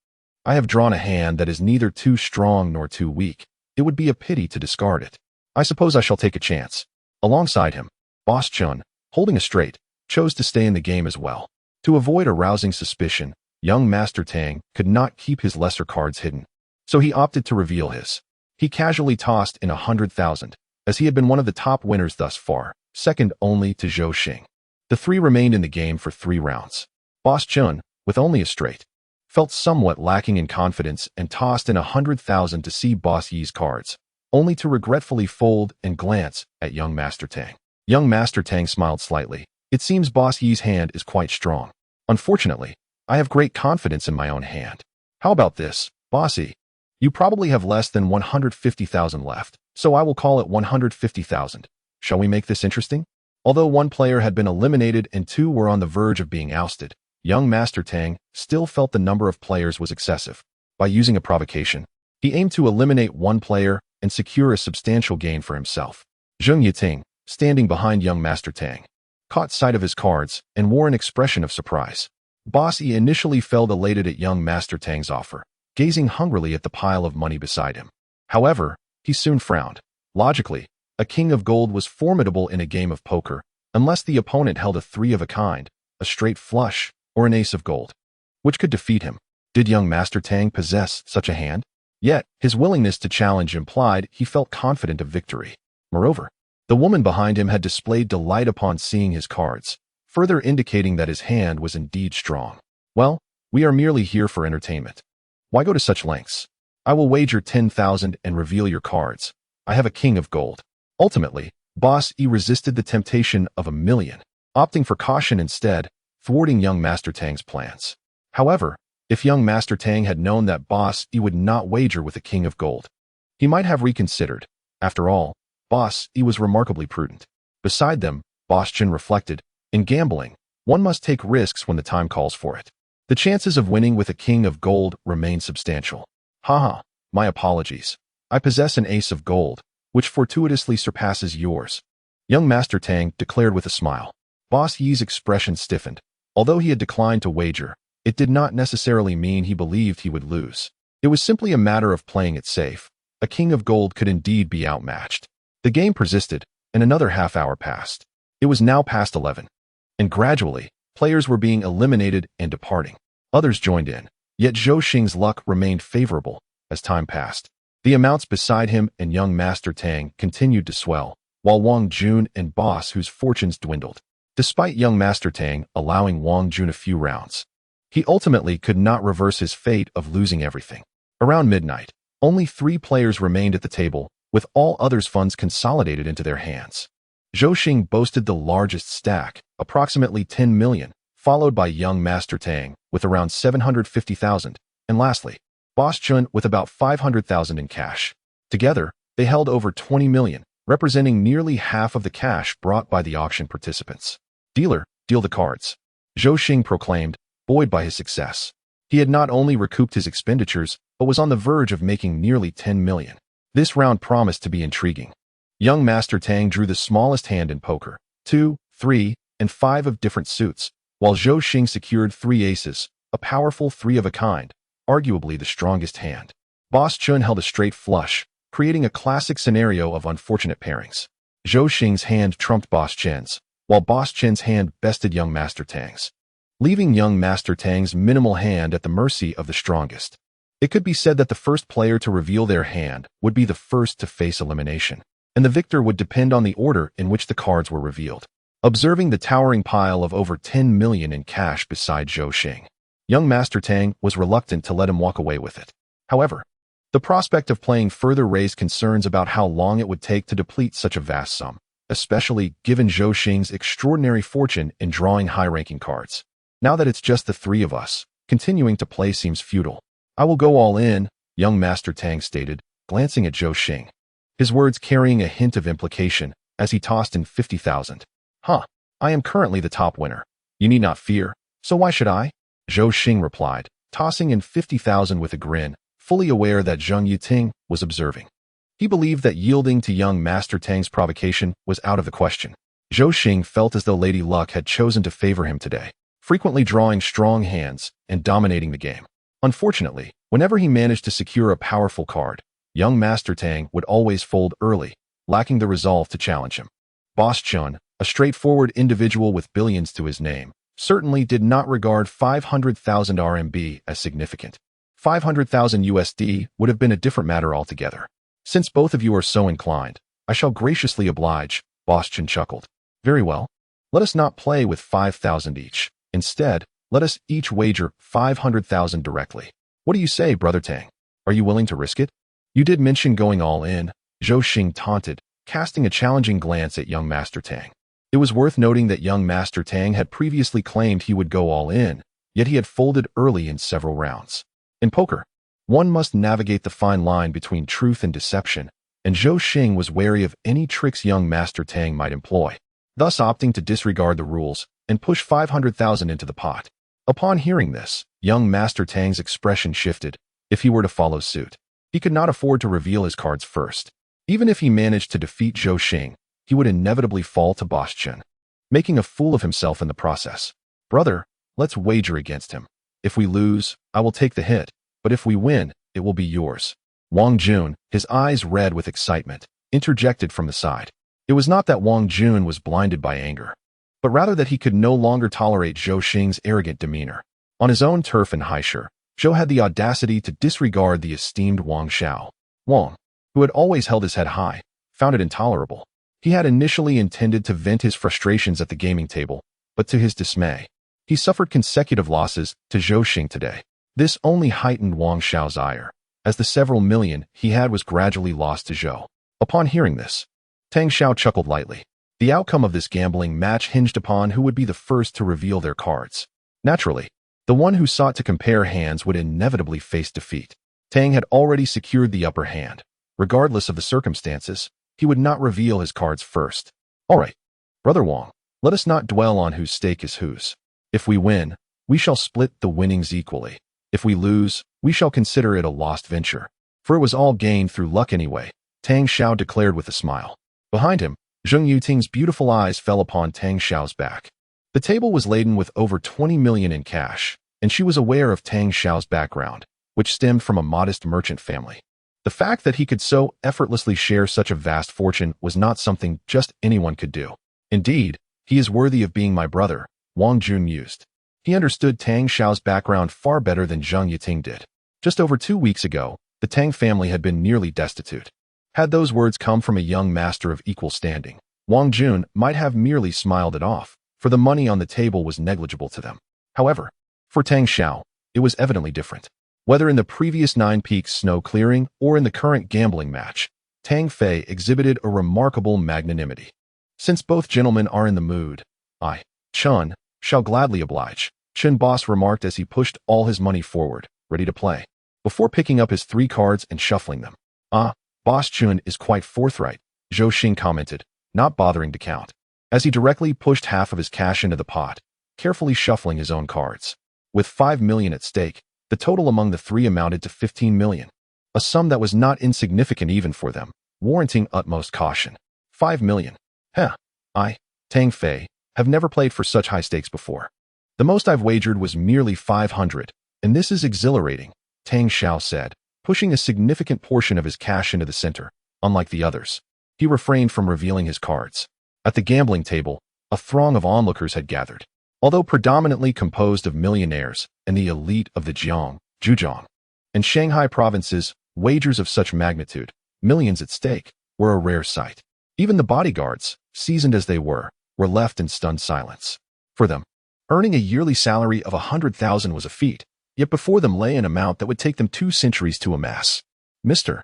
S1: I have drawn a hand that is neither too strong nor too weak. It would be a pity to discard it. I suppose I shall take a chance. Alongside him, Boss Chun, holding a straight, chose to stay in the game as well. To avoid arousing suspicion, young Master Tang could not keep his lesser cards hidden, so he opted to reveal his. He casually tossed in 100,000, as he had been one of the top winners thus far, second only to Zhou Xing. The 3 remained in the game for 3 rounds. Boss Chun, with only a straight, felt somewhat lacking in confidence and tossed in 100,000 to see Boss Yi's cards, only to regretfully fold and glance at young Master Tang. Young Master Tang smiled slightly. It seems Boss Yi's hand is quite strong. Unfortunately, I have great confidence in my own hand. How about this, Boss Yi? You probably have less than 150,000 left, so I will call it 150,000. Shall we make this interesting? Although 1 player had been eliminated and 2 were on the verge of being ousted, young Master Tang still felt the number of players was excessive. By using a provocation, he aimed to eliminate 1 player and secure a substantial gain for himself. Zheng Yiting, standing behind young Master Tang, caught sight of his cards and wore an expression of surprise. Boss Yi initially felt elated at young Master Tang's offer, gazing hungrily at the pile of money beside him. However, he soon frowned. Logically, a king of gold was formidable in a game of poker, unless the opponent held a 3 of a kind, a straight flush, or an ace of gold, which could defeat him. Did young Master Tang possess such a hand? Yet, his willingness to challenge implied he felt confident of victory. Moreover, the woman behind him had displayed delight upon seeing his cards, further indicating that his hand was indeed strong. Well, we are merely here for entertainment. Why go to such lengths? I will wager 10,000 and reveal your cards. I have a king of gold. Ultimately, Boss Yi resisted the temptation of 1,000,000, opting for caution instead, thwarting young Master Tang's plans. However, if young Master Tang had known that Boss Yi would not wager with a king of gold, he might have reconsidered. After all, Boss Yi was remarkably prudent. Beside them, Boss Chun reflected, in gambling, one must take risks when the time calls for it. The chances of winning with a king of gold remain substantial. Haha, my apologies. I possess an ace of gold, which fortuitously surpasses yours. Young Master Tang declared with a smile. Boss Yi's expression stiffened. Although he had declined to wager, it did not necessarily mean he believed he would lose. It was simply a matter of playing it safe. A king of gold could indeed be outmatched. The game persisted, and another half hour passed. It was now past 11. And gradually, players were being eliminated and departing. Others joined in, yet Zhou Xing's luck remained favorable as time passed. The amounts beside him and young Master Tang continued to swell, while Wang Jun and Boss whose fortunes dwindled. Despite young Master Tang allowing Wang Jun a few rounds, he ultimately could not reverse his fate of losing everything. Around midnight, only 3 players remained at the table, with all others' funds consolidated into their hands. Zhou Xing boasted the largest stack, approximately 10 million, followed by young Master Tang with around 750,000, and lastly, Boss Chun with about 500,000 in cash. Together, they held over 20 million, representing nearly half of the cash brought by the auction participants. Dealer, deal the cards. Zhou Xing proclaimed, buoyed by his success. He had not only recouped his expenditures, but was on the verge of making nearly 10 million. This round promised to be intriguing. Young Master Tang drew the smallest hand in poker, 2, 3, and 5 of different suits, while Zhou Xing secured 3 aces, a powerful 3 of a kind, arguably the strongest hand. Boss Chun held a straight flush, creating a classic scenario of unfortunate pairings. Zhou Xing's hand trumped Boss Chen's, while Boss Chen's hand bested young Master Tang's, leaving young Master Tang's minimal hand at the mercy of the strongest. It could be said that the first player to reveal their hand would be the first to face elimination, and the victor would depend on the order in which the cards were revealed. observing the towering pile of over 10 million in cash beside Zhou Xing. Young Master Tang was reluctant to let him walk away with it. However, the prospect of playing further raised concerns about how long it would take to deplete such a vast sum, especially given Zhou Xing's extraordinary fortune in drawing high-ranking cards. Now that it's just the three of us, continuing to play seems futile. I will go all in, young Master Tang stated, glancing at Zhou Xing. His words carrying a hint of implication as he tossed in 50,000. Huh, I am currently the top winner. You need not fear, so why should I? Zhou Xing replied, tossing in 50,000 with a grin, fully aware that Zheng Yuting was observing. He believed that yielding to young Master Tang's provocation was out of the question. Zhou Xing felt as though Lady Luck had chosen to favor him today, frequently drawing strong hands and dominating the game. Unfortunately, whenever he managed to secure a powerful card, young Master Tang would always fold early, lacking the resolve to challenge him. Boss Chun, a straightforward individual with billions to his name, certainly did not regard 500,000 RMB as significant. 500,000 USD would have been a different matter altogether. Since both of you are so inclined, I shall graciously oblige, Boss Chun chuckled. Very well. Let us not play with 5,000 each. Instead, let us each wager 500,000 directly. What do you say, Brother Tang? Are you willing to risk it? You did mention going all in, Zhou Xing taunted, casting a challenging glance at young Master Tang. It was worth noting that young Master Tang had previously claimed he would go all in, yet he had folded early in several rounds. In poker, one must navigate the fine line between truth and deception, and Zhou Xing was wary of any tricks young Master Tang might employ, thus opting to disregard the rules and push 500,000 into the pot. Upon hearing this, young Master Tang's expression shifted. If he were to follow suit, he could not afford to reveal his cards first. Even if he managed to defeat Zhou Xing, he would inevitably fall to Boss Chun, making a fool of himself in the process. Brother, let's wager against him. If we lose, I will take the hit, but if we win, it will be yours. Wang Jun, his eyes red with excitement, interjected from the side. It was not that Wang Jun was blinded by anger, but rather that he could no longer tolerate Zhou Xing's arrogant demeanor. On his own turf in Haisher, Zhou had the audacity to disregard the esteemed Wang Xiao. Wang, who had always held his head high, found it intolerable. He had initially intended to vent his frustrations at the gaming table, but to his dismay, he suffered consecutive losses to Zhou Xing today. This only heightened Wang Xiao's ire, as the several million he had was gradually lost to Zhou. Upon hearing this, Tang Xiao chuckled lightly. The outcome of this gambling match hinged upon who would be the first to reveal their cards. Naturally, the one who sought to compare hands would inevitably face defeat. Tang had already secured the upper hand. Regardless of the circumstances, he would not reveal his cards first. All right, Brother Wang, let us not dwell on whose stake is whose. If we win, we shall split the winnings equally. If we lose, we shall consider it a lost venture. For it was all gained through luck anyway, Tang Xiao declared with a smile. Behind him, Zheng Yuting's beautiful eyes fell upon Tang Xiao's back. The table was laden with over 20 million in cash, and she was aware of Tang Xiao's background, which stemmed from a modest merchant family. The fact that he could so effortlessly share such a vast fortune was not something just anyone could do. Indeed, he is worthy of being my brother, Wang Jun mused. He understood Tang Xiao's background far better than Zheng Yuting did. Just over 2 weeks ago, the Tang family had been nearly destitute. Had those words come from a young master of equal standing, Wang Jun might have merely smiled it off, for the money on the table was negligible to them. However, for Tang Xiao, it was evidently different. Whether in the previous 9 Peaks snow clearing or in the current gambling match, Tang Fei exhibited a remarkable magnanimity. Since both gentlemen are in the mood, I, Chun, shall gladly oblige, Chen Boss remarked as he pushed all his money forward, ready to play, before picking up his 3 cards and shuffling them. Boss Chun is quite forthright, Zhou Xing commented, not bothering to count, as he directly pushed half of his cash into the pot, carefully shuffling his own cards. With 5 million at stake, the total among the 3 amounted to 15 million, a sum that was not insignificant even for them, warranting utmost caution. 5 million. I, Tang Fei, have never played for such high stakes before. The most I've wagered was merely 500, and this is exhilarating, Tang Xiao said, pushing a significant portion of his cash into the center. Unlike the others, he refrained from revealing his cards. At the gambling table, a throng of onlookers had gathered. Although predominantly composed of millionaires and the elite of the Jiang, Zhejiang, and Shanghai provinces, wagers of such magnitude, millions at stake, were a rare sight. Even the bodyguards, seasoned as they were, were left in stunned silence. For them, earning a yearly salary of 100,000 was a feat, yet before them lay an amount that would take them 2 centuries to amass. Mr.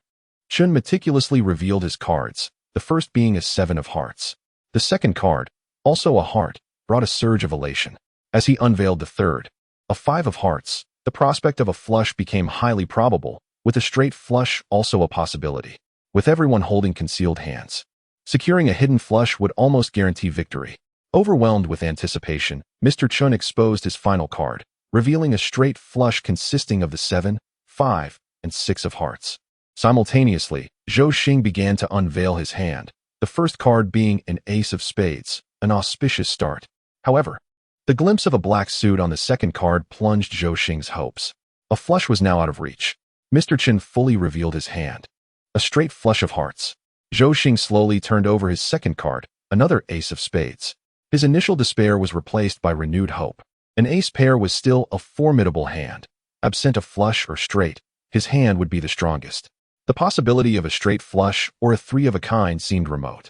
S1: Chen meticulously revealed his cards, the first being a 7 of hearts. The second card, also a heart, brought a surge of elation. As he unveiled the third, a 5 of hearts, the prospect of a flush became highly probable, with a straight flush also a possibility. With everyone holding concealed hands, securing a hidden flush would almost guarantee victory. Overwhelmed with anticipation, Mr. Chen exposed his final card, revealing a straight flush consisting of the 7, 5, and 6 of hearts. Simultaneously, Zhou Xing began to unveil his hand, the first card being an ace of spades, an auspicious start. However, the glimpse of a black suit on the second card plunged Zhou Xing's hopes. A flush was now out of reach. Mr. Chen fully revealed his hand, a straight flush of hearts. Zhou Xing slowly turned over his second card, another ace of spades. His initial despair was replaced by renewed hope. An ace pair was still a formidable hand. Absent a flush or straight, his hand would be the strongest. The possibility of a straight flush or a 3 of a kind seemed remote.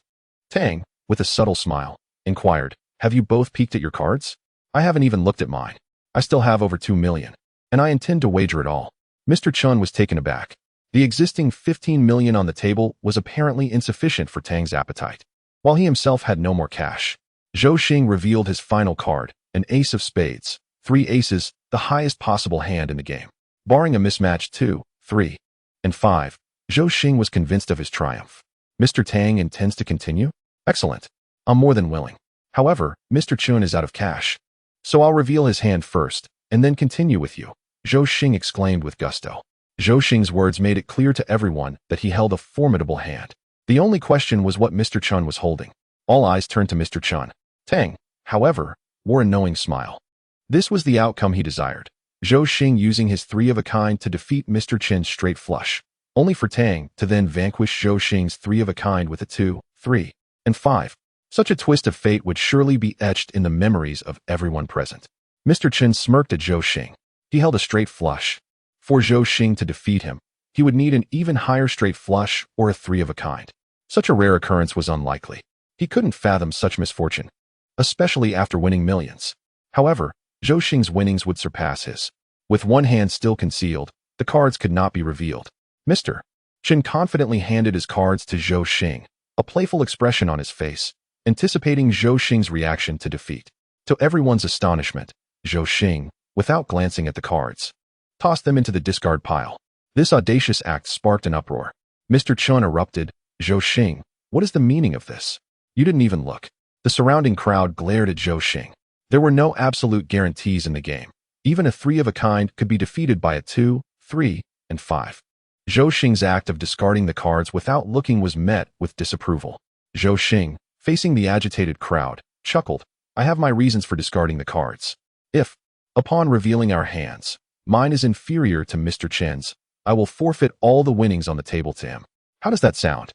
S1: Tang, with a subtle smile, inquired, "Have you both peeked at your cards?" "I haven't even looked at mine. I still have over 2 million, and I intend to wager it all." Mr. Chen was taken aback. The existing 15 million on the table was apparently insufficient for Tang's appetite. While he himself had no more cash, Zhou Xing revealed his final card, an ace of spades, 3 aces, the highest possible hand in the game. Barring a mismatched 2, 3, and 5, Zhou Xing was convinced of his triumph. "Mr. Tang intends to continue? Excellent. I'm more than willing. However, Mr. Chen is out of cash. So I'll reveal his hand first, and then continue with you," Zhou Xing exclaimed with gusto. Zhou Xing's words made it clear to everyone that he held a formidable hand. The only question was what Mr. Chen was holding. All eyes turned to Mr. Chen. Tang, however, wore a knowing smile. This was the outcome he desired. Zhou Xing using his 3 of a kind to defeat Mr. Chen's straight flush, only for Tang to then vanquish Zhou Xing's 3 of a kind with a 2, 3, and 5. Such a twist of fate would surely be etched in the memories of everyone present. Mr. Chen smirked at Zhou Xing. He held a straight flush. For Zhou Xing to defeat him, he would need an even higher straight flush or a 3 of a kind. Such a rare occurrence was unlikely. He couldn't fathom such misfortune, especially after winning millions. However, Zhou Xing's winnings would surpass his. With one hand still concealed, the cards could not be revealed. Mr. Chen confidently handed his cards to Zhou Xing, a playful expression on his face, anticipating Zhou Xing's reaction to defeat. To everyone's astonishment, Zhou Xing, without glancing at the cards, tossed them into the discard pile. This audacious act sparked an uproar. Mr. Chen erupted, "Zhou Xing, what is the meaning of this? You didn't even look." The surrounding crowd glared at Zhou Xing. There were no absolute guarantees in the game. Even a 3 of a kind could be defeated by a 2, 3, and 5. Zhou Xing's act of discarding the cards without looking was met with disapproval. Zhou Xing, facing the agitated crowd, chuckled, "I have my reasons for discarding the cards. If, upon revealing our hands, mine is inferior to Mr. Chen's, I will forfeit all the winnings on the table to him. How does that sound?"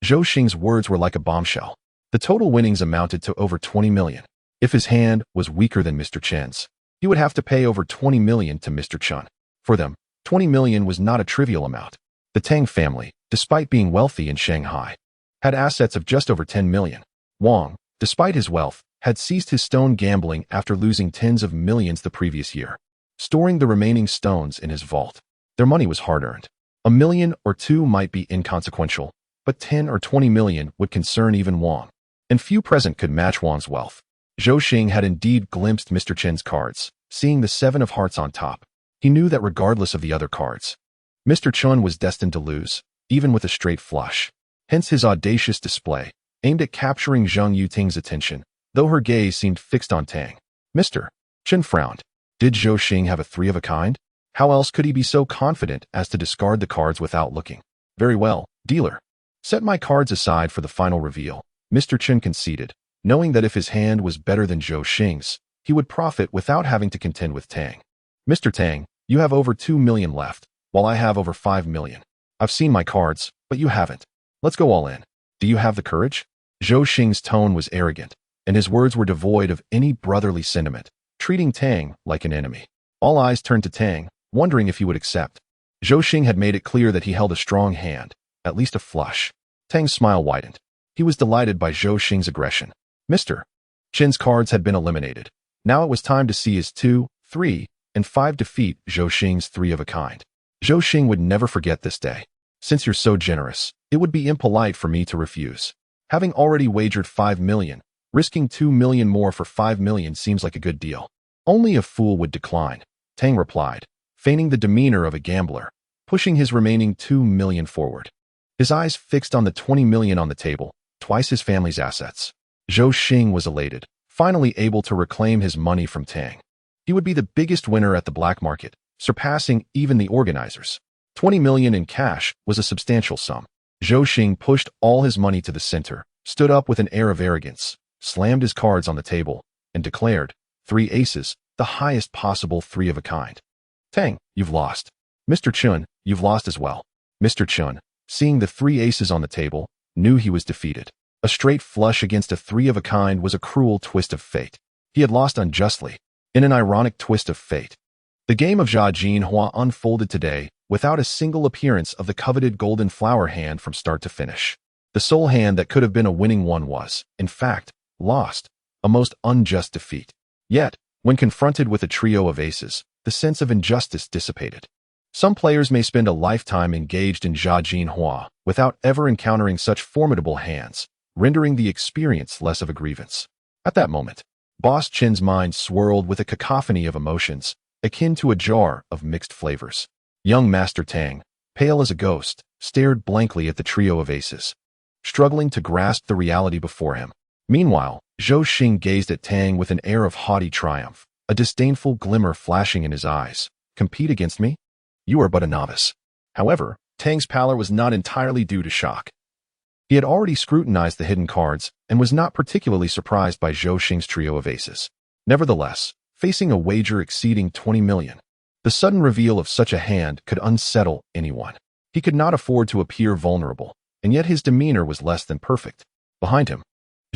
S1: Zhou Xing's words were like a bombshell. The total winnings amounted to over 20 million. If his hand was weaker than Mr. Chen's, he would have to pay over 20 million to Mr. Chen. For them, 20 million was not a trivial amount. The Tang family, despite being wealthy in Shanghai, had assets of just over 10 million. Wang, despite his wealth, had ceased his stone gambling after losing tens of millions the previous year, storing the remaining stones in his vault. Their money was hard-earned. A million or 2 might be inconsequential, but 10 or 20 million would concern even Wang. And few present could match Wang's wealth. Zhou Xing had indeed glimpsed Mr. Chen's cards, seeing the 7 of hearts on top. He knew that regardless of the other cards, Mr. Chen was destined to lose, even with a straight flush. Hence his audacious display, aimed at capturing Zhang Yuting's attention, though her gaze seemed fixed on Tang. Mr. Chen frowned. Did Zhou Xing have a 3 of a kind? How else could he be so confident as to discard the cards without looking? "Very well, dealer. Set my cards aside for the final reveal," Mr. Chen conceded, knowing that if his hand was better than Zhou Xing's, he would profit without having to contend with Tang. "Mr. Tang, you have over 2 million left, while I have over 5 million. I've seen my cards, but you haven't. Let's go all in. Do you have the courage?" Zhou Xing's tone was arrogant, and his words were devoid of any brotherly sentiment, treating Tang like an enemy. All eyes turned to Tang, wondering if he would accept. Zhou Xing had made it clear that he held a strong hand, at least a flush. Tang's smile widened. He was delighted by Zhou Xing's aggression. "Mr. Qin's cards had been eliminated. Now it was time to see his 2, 3, and 5 defeat Zhou Xing's 3 of a kind. Zhou Xing would never forget this day. Since you're so generous, it would be impolite for me to refuse. Having already wagered 5 million, risking 2 million more for 5 million seems like a good deal. Only a fool would decline, Tang replied, feigning the demeanor of a gambler, pushing his remaining 2 million forward. His eyes fixed on the 20 million on the table, twice his family's assets. Zhou Xing was elated, finally able to reclaim his money from Tang. He would be the biggest winner at the black market, surpassing even the organizers. 20 million in cash was a substantial sum. Zhou Xing pushed all his money to the center, stood up with an air of arrogance, slammed his cards on the table, and declared, 3 aces, the highest possible 3 of a kind. Tang, you've lost. Mr. Chun, you've lost as well. Mr. Chun, seeing the 3 aces on the table, knew he was defeated. A straight flush against a 3 of a kind was a cruel twist of fate. He had lost unjustly, in an ironic twist of fate. The game of Jia Jinhua unfolded today without a single appearance of the coveted golden flower hand from start to finish. The sole hand that could have been a winning one was, in fact, lost, a most unjust defeat. Yet, when confronted with a trio of aces, the sense of injustice dissipated. Some players may spend a lifetime engaged in Jia Jinhua without ever encountering such formidable hands, rendering the experience less of a grievance. At that moment, Boss Chin's mind swirled with a cacophony of emotions, akin to a jar of mixed flavors. Young Master Tang, pale as a ghost, stared blankly at the trio of aces, struggling to grasp the reality before him. Meanwhile, Zhou Xing gazed at Tang with an air of haughty triumph, a disdainful glimmer flashing in his eyes. Compete against me? You are but a novice. However, Tang's pallor was not entirely due to shock. He had already scrutinized the hidden cards and was not particularly surprised by Zhou Xing's trio of aces. Nevertheless, facing a wager exceeding 20 million, the sudden reveal of such a hand could unsettle anyone. He could not afford to appear vulnerable, and yet his demeanor was less than perfect. Behind him,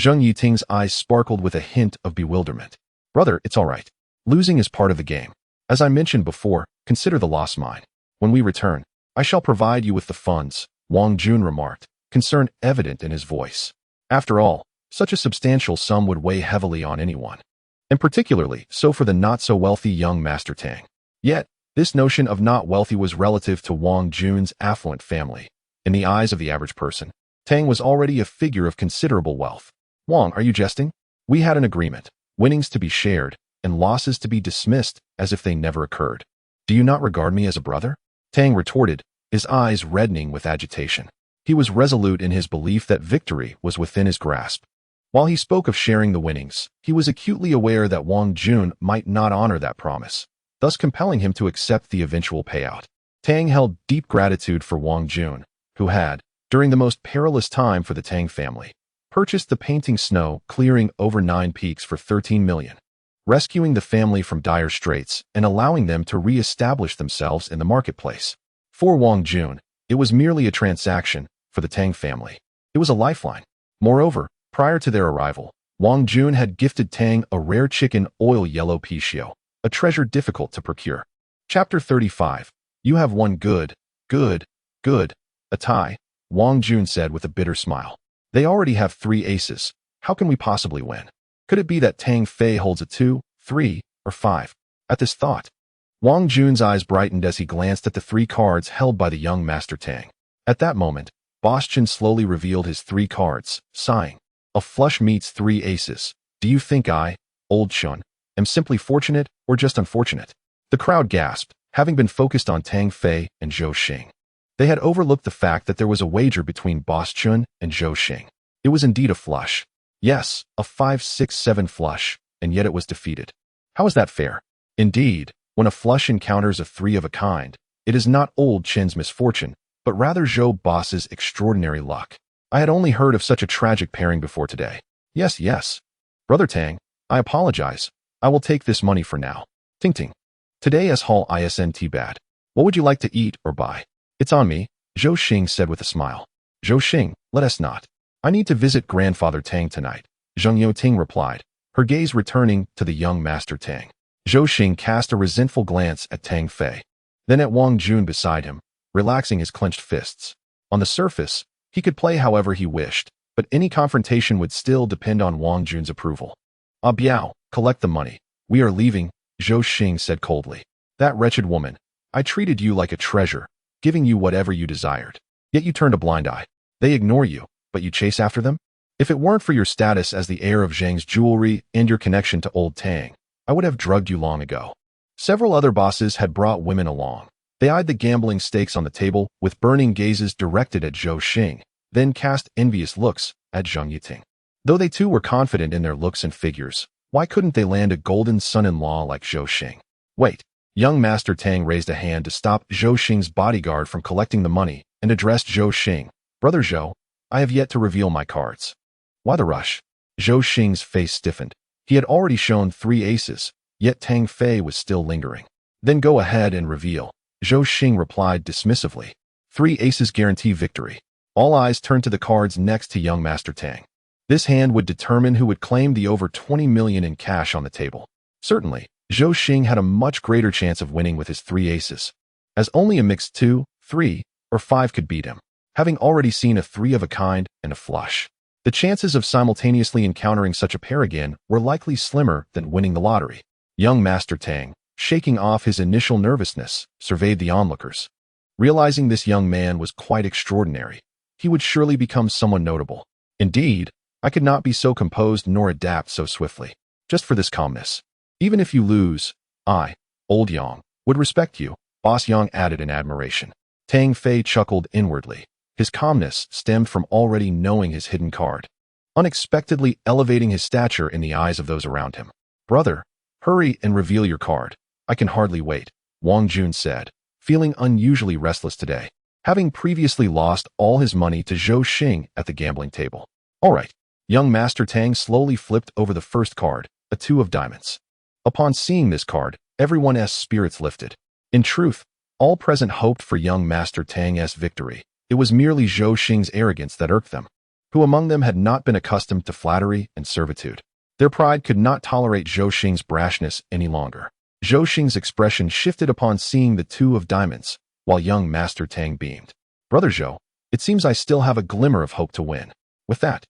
S1: Zheng Yiting's eyes sparkled with a hint of bewilderment. Brother, it's all right. Losing is part of the game. As I mentioned before, consider the loss mine. When we return, I shall provide you with the funds, Wang Jun remarked, concern evident in his voice. After all, such a substantial sum would weigh heavily on anyone, and particularly so for the not-so-wealthy young Master Tang. Yet, this notion of not wealthy was relative to Wang Jun's affluent family. In the eyes of the average person, Tang was already a figure of considerable wealth. Wang, are you jesting? We had an agreement, winnings to be shared, and losses to be dismissed as if they never occurred. Do you not regard me as a brother? Tang retorted, his eyes reddening with agitation. He was resolute in his belief that victory was within his grasp. While he spoke of sharing the winnings, he was acutely aware that Wang Jun might not honor that promise, thus compelling him to accept the eventual payout. Tang held deep gratitude for Wang Jun, who had, during the most perilous time for the Tang family, purchased the painting Snow clearing over 9 peaks for 13 million, rescuing the family from dire straits and allowing them to re-establish themselves in the marketplace. For Wang Jun, it was merely a transaction. For the Tang family, it was a lifeline. Moreover, prior to their arrival, Wang Jun had gifted Tang a rare chicken oil yellow pishio, a treasure difficult to procure. Chapter 35. You have won good, a tie, Wang Jun said with a bitter smile. They already have 3 aces. How can we possibly win? Could it be that Tang Fei holds a 2, 3, or 5? At this thought, Wang Jun's eyes brightened as he glanced at the 3 cards held by the young Master Tang. At that moment, Boss Chen slowly revealed his 3 cards, sighing. A flush meets 3 aces. Do you think I, old Chun, am simply fortunate or just unfortunate? The crowd gasped, having been focused on Tang Fei and Zhou Xing. They had overlooked the fact that there was a wager between Boss Chun and Zhou Xing. It was indeed a flush. Yes, a 5, 6, 7 flush, and yet it was defeated. How is that fair? Indeed, when a flush encounters a 3 of a kind, it is not old Chin's misfortune, but rather Zhou Boss's extraordinary luck. I had only heard of such a tragic pairing before today. Yes. Brother Tang, I apologize. I will take this money for now. Ting ting. Today as Hall Isnt bad. What would you like to eat or buy? It's on me, Zhou Xing said with a smile. Zhou Xing, let us not. I need to visit Grandfather Tang tonight, Zheng Youting replied, her gaze returning to the young Master Tang. Zhou Xing cast a resentful glance at Tang Fei, then at Wang Jun beside him, relaxing his clenched fists. On the surface, he could play however he wished, but any confrontation would still depend on Wang Jun's approval. Ah Biao, collect the money. We are leaving, Zhou Xing said coldly. That wretched woman. I treated you like a treasure, giving you whatever you desired. Yet you turned a blind eye. They ignore you, but you chase after them? If it weren't for your status as the heir of Zhang's jewelry and your connection to old Tang, I would have drugged you long ago. Several other bosses had brought women along. They eyed the gambling stakes on the table with burning gazes directed at Zhou Xing, then cast envious looks at Zhang Yiting. Though they too were confident in their looks and figures, why couldn't they land a golden son-in-law like Zhou Xing? Wait. Young Master Tang raised a hand to stop Zhou Xing's bodyguard from collecting the money and addressed Zhou Xing. Brother Zhou, I have yet to reveal my cards. Why the rush? Zhou Xing's face stiffened. He had already shown 3 aces, yet Tang Fei was still lingering. Then go ahead and reveal. Zhou Xing replied dismissively. 3 aces guarantee victory. All eyes turned to the cards next to young Master Tang. This hand would determine who would claim the over 20 million in cash on the table. Certainly, Zhou Xing had a much greater chance of winning with his 3 aces, as only a mixed 2, 3, or 5 could beat him, having already seen a 3 of a kind and a flush. The chances of simultaneously encountering such a pair again were likely slimmer than winning the lottery. Young Master Tang, shaking off his initial nervousness, surveyed the onlookers. Realizing this young man was quite extraordinary, he would surely become someone notable. Indeed, I could not be so composed nor adapt so swiftly, just for this calmness. Even if you lose, I, Old Yang, would respect you, Boss Yang added in admiration. Tang Fei chuckled inwardly. His calmness stemmed from already knowing his hidden card, unexpectedly elevating his stature in the eyes of those around him. Brother, hurry and reveal your card. I can hardly wait, Wang Jun said, feeling unusually restless today, having previously lost all his money to Zhou Xing at the gambling table. All right. Young Master Tang slowly flipped over the first card, a 2 of diamonds. Upon seeing this card, everyone's spirits lifted. In truth, all present hoped for young Master Tang's victory. It was merely Zhou Xing's arrogance that irked them. Who among them had not been accustomed to flattery and servitude? Their pride could not tolerate Zhou Xing's brashness any longer. Zhou Xing's expression shifted upon seeing the 2 of diamonds, while young Master Tang beamed. Brother Zhou, it seems I still have a glimmer of hope to win. With that,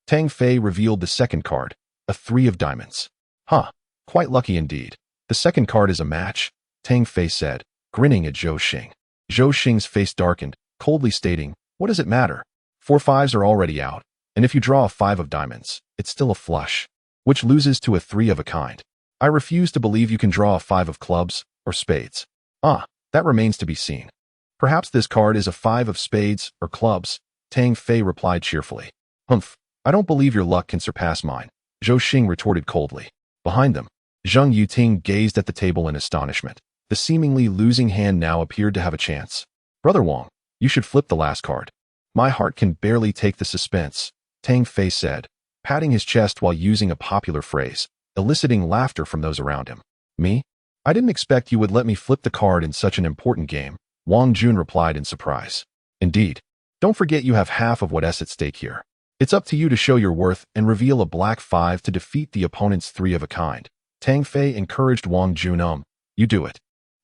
S1: Tang Fei revealed the second card, a 3 of diamonds. Huh. Quite lucky indeed. The second card is a match, Tang Fei said, grinning at Zhou Xing. Zhou Xing's face darkened, coldly stating, what does it matter? 4 5s are already out, and if you draw a 5 of diamonds, it's still a flush, which loses to a 3 of a kind. I refuse to believe you can draw a 5 of clubs or spades. Ah, that remains to be seen. Perhaps this card is a 5 of spades or clubs, Tang Fei replied cheerfully. Humph, I don't believe your luck can surpass mine, Zhou Xing retorted coldly. Behind them, Zhang Yiting gazed at the table in astonishment. The seemingly losing hand now appeared to have a chance. Brother Wang, you should flip the last card. My heart can barely take the suspense, Tang Fei said, patting his chest while using a popular phrase, eliciting laughter from those around him. Me? I didn't expect you would let me flip the card in such an important game, Wang Jun replied in surprise. Indeed. Don't forget you have half of what's at stake here. It's up to you to show your worth and reveal a black 5 to defeat the opponent's 3 of a kind. Tang Fei encouraged Wang Jun. You do it.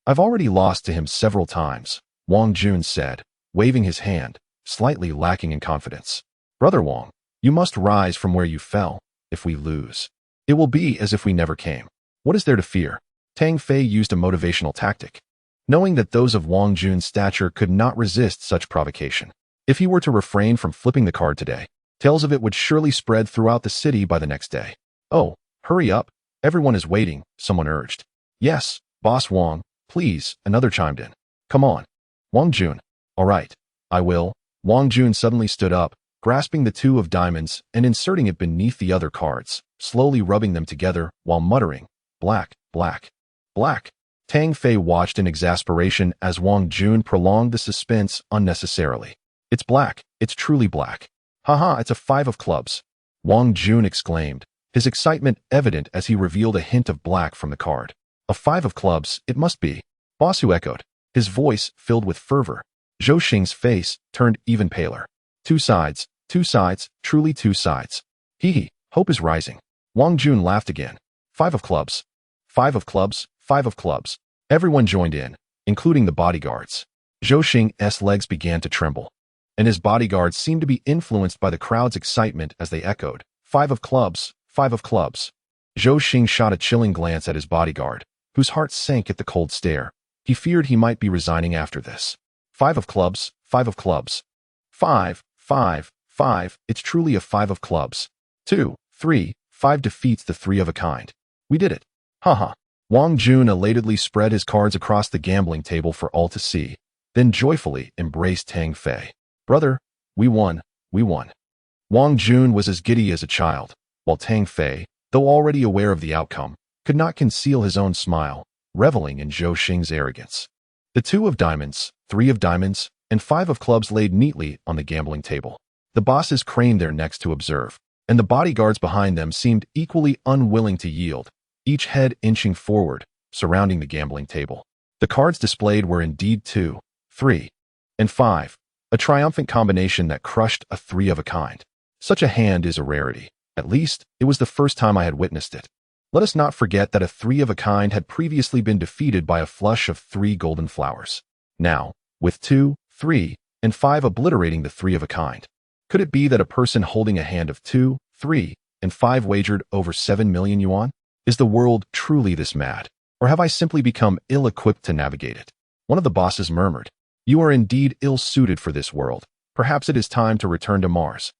S1: I've already lost to him several times, Wang Jun said, waving his hand, slightly lacking in confidence. Brother Wang, you must rise from where you fell. If we lose, it will be as if we never came. What is there to fear? Tang Fei used a motivational tactic, knowing that those of Wang Jun's stature could not resist such provocation. If he were to refrain from flipping the card today, tales of it would surely spread throughout the city by the next day. Oh, hurry up. Everyone is waiting, someone urged. Yes, Boss Wang, please, another chimed in. Come on. Wang Jun. All right, I will. Wang Jun suddenly stood up, grasping the 2 of diamonds and inserting it beneath the other cards, slowly rubbing them together while muttering, black, black, black. Tang Fei watched in exasperation as Wang Jun prolonged the suspense unnecessarily. It's black, it's truly black. Haha, it's a 5 of clubs, Wang Jun exclaimed, his excitement evident as he revealed a hint of black from the card. A 5 of clubs, it must be. Bossu echoed, his voice filled with fervor. Zhou Xing's face turned even paler. 2 sides, truly 2 sides. Hee, hope is rising. Wang Jun laughed again. 5 of clubs. 5 of clubs, 5 of clubs. Everyone joined in, including the bodyguards. Zhou Xing's legs began to tremble, and his bodyguards seemed to be influenced by the crowd's excitement as they echoed, 5 of clubs, 5 of clubs. Zhou Xing shot a chilling glance at his bodyguard, whose heart sank at the cold stare. He feared he might be resigning after this. 5 of clubs, 5 of clubs. 5, 5, 5, it's truly a 5 of clubs. 2, 3, 5 defeats the 3 of a kind. We did it. Haha. Wang Jun elatedly spread his cards across the gambling table for all to see, then joyfully embraced Tang Fei. Brother, we won, we won. Wang Jun was as giddy as a child, while Tang Fei, though already aware of the outcome, could not conceal his own smile, reveling in Zhou Xing's arrogance. The 2 of diamonds, 3 of diamonds, and 5 of clubs laid neatly on the gambling table. The bosses craned their necks to observe, and the bodyguards behind them seemed equally unwilling to yield, each head inching forward, surrounding the gambling table. The cards displayed were indeed 2, 3, and 5, a triumphant combination that crushed a 3 of a kind. Such a hand is a rarity. At least, it was the first time I had witnessed it. Let us not forget that a 3 of a kind had previously been defeated by a flush of 3 golden flowers. Now, with 2, 3, and 5 obliterating the 3 of a kind. Could it be that a person holding a hand of 2, 3, and 5 wagered over 7 million yuan? Is the world truly this mad? Or have I simply become ill-equipped to navigate it? One of the bosses murmured, "You are indeed ill-suited for this world. Perhaps it is time to return to Mars."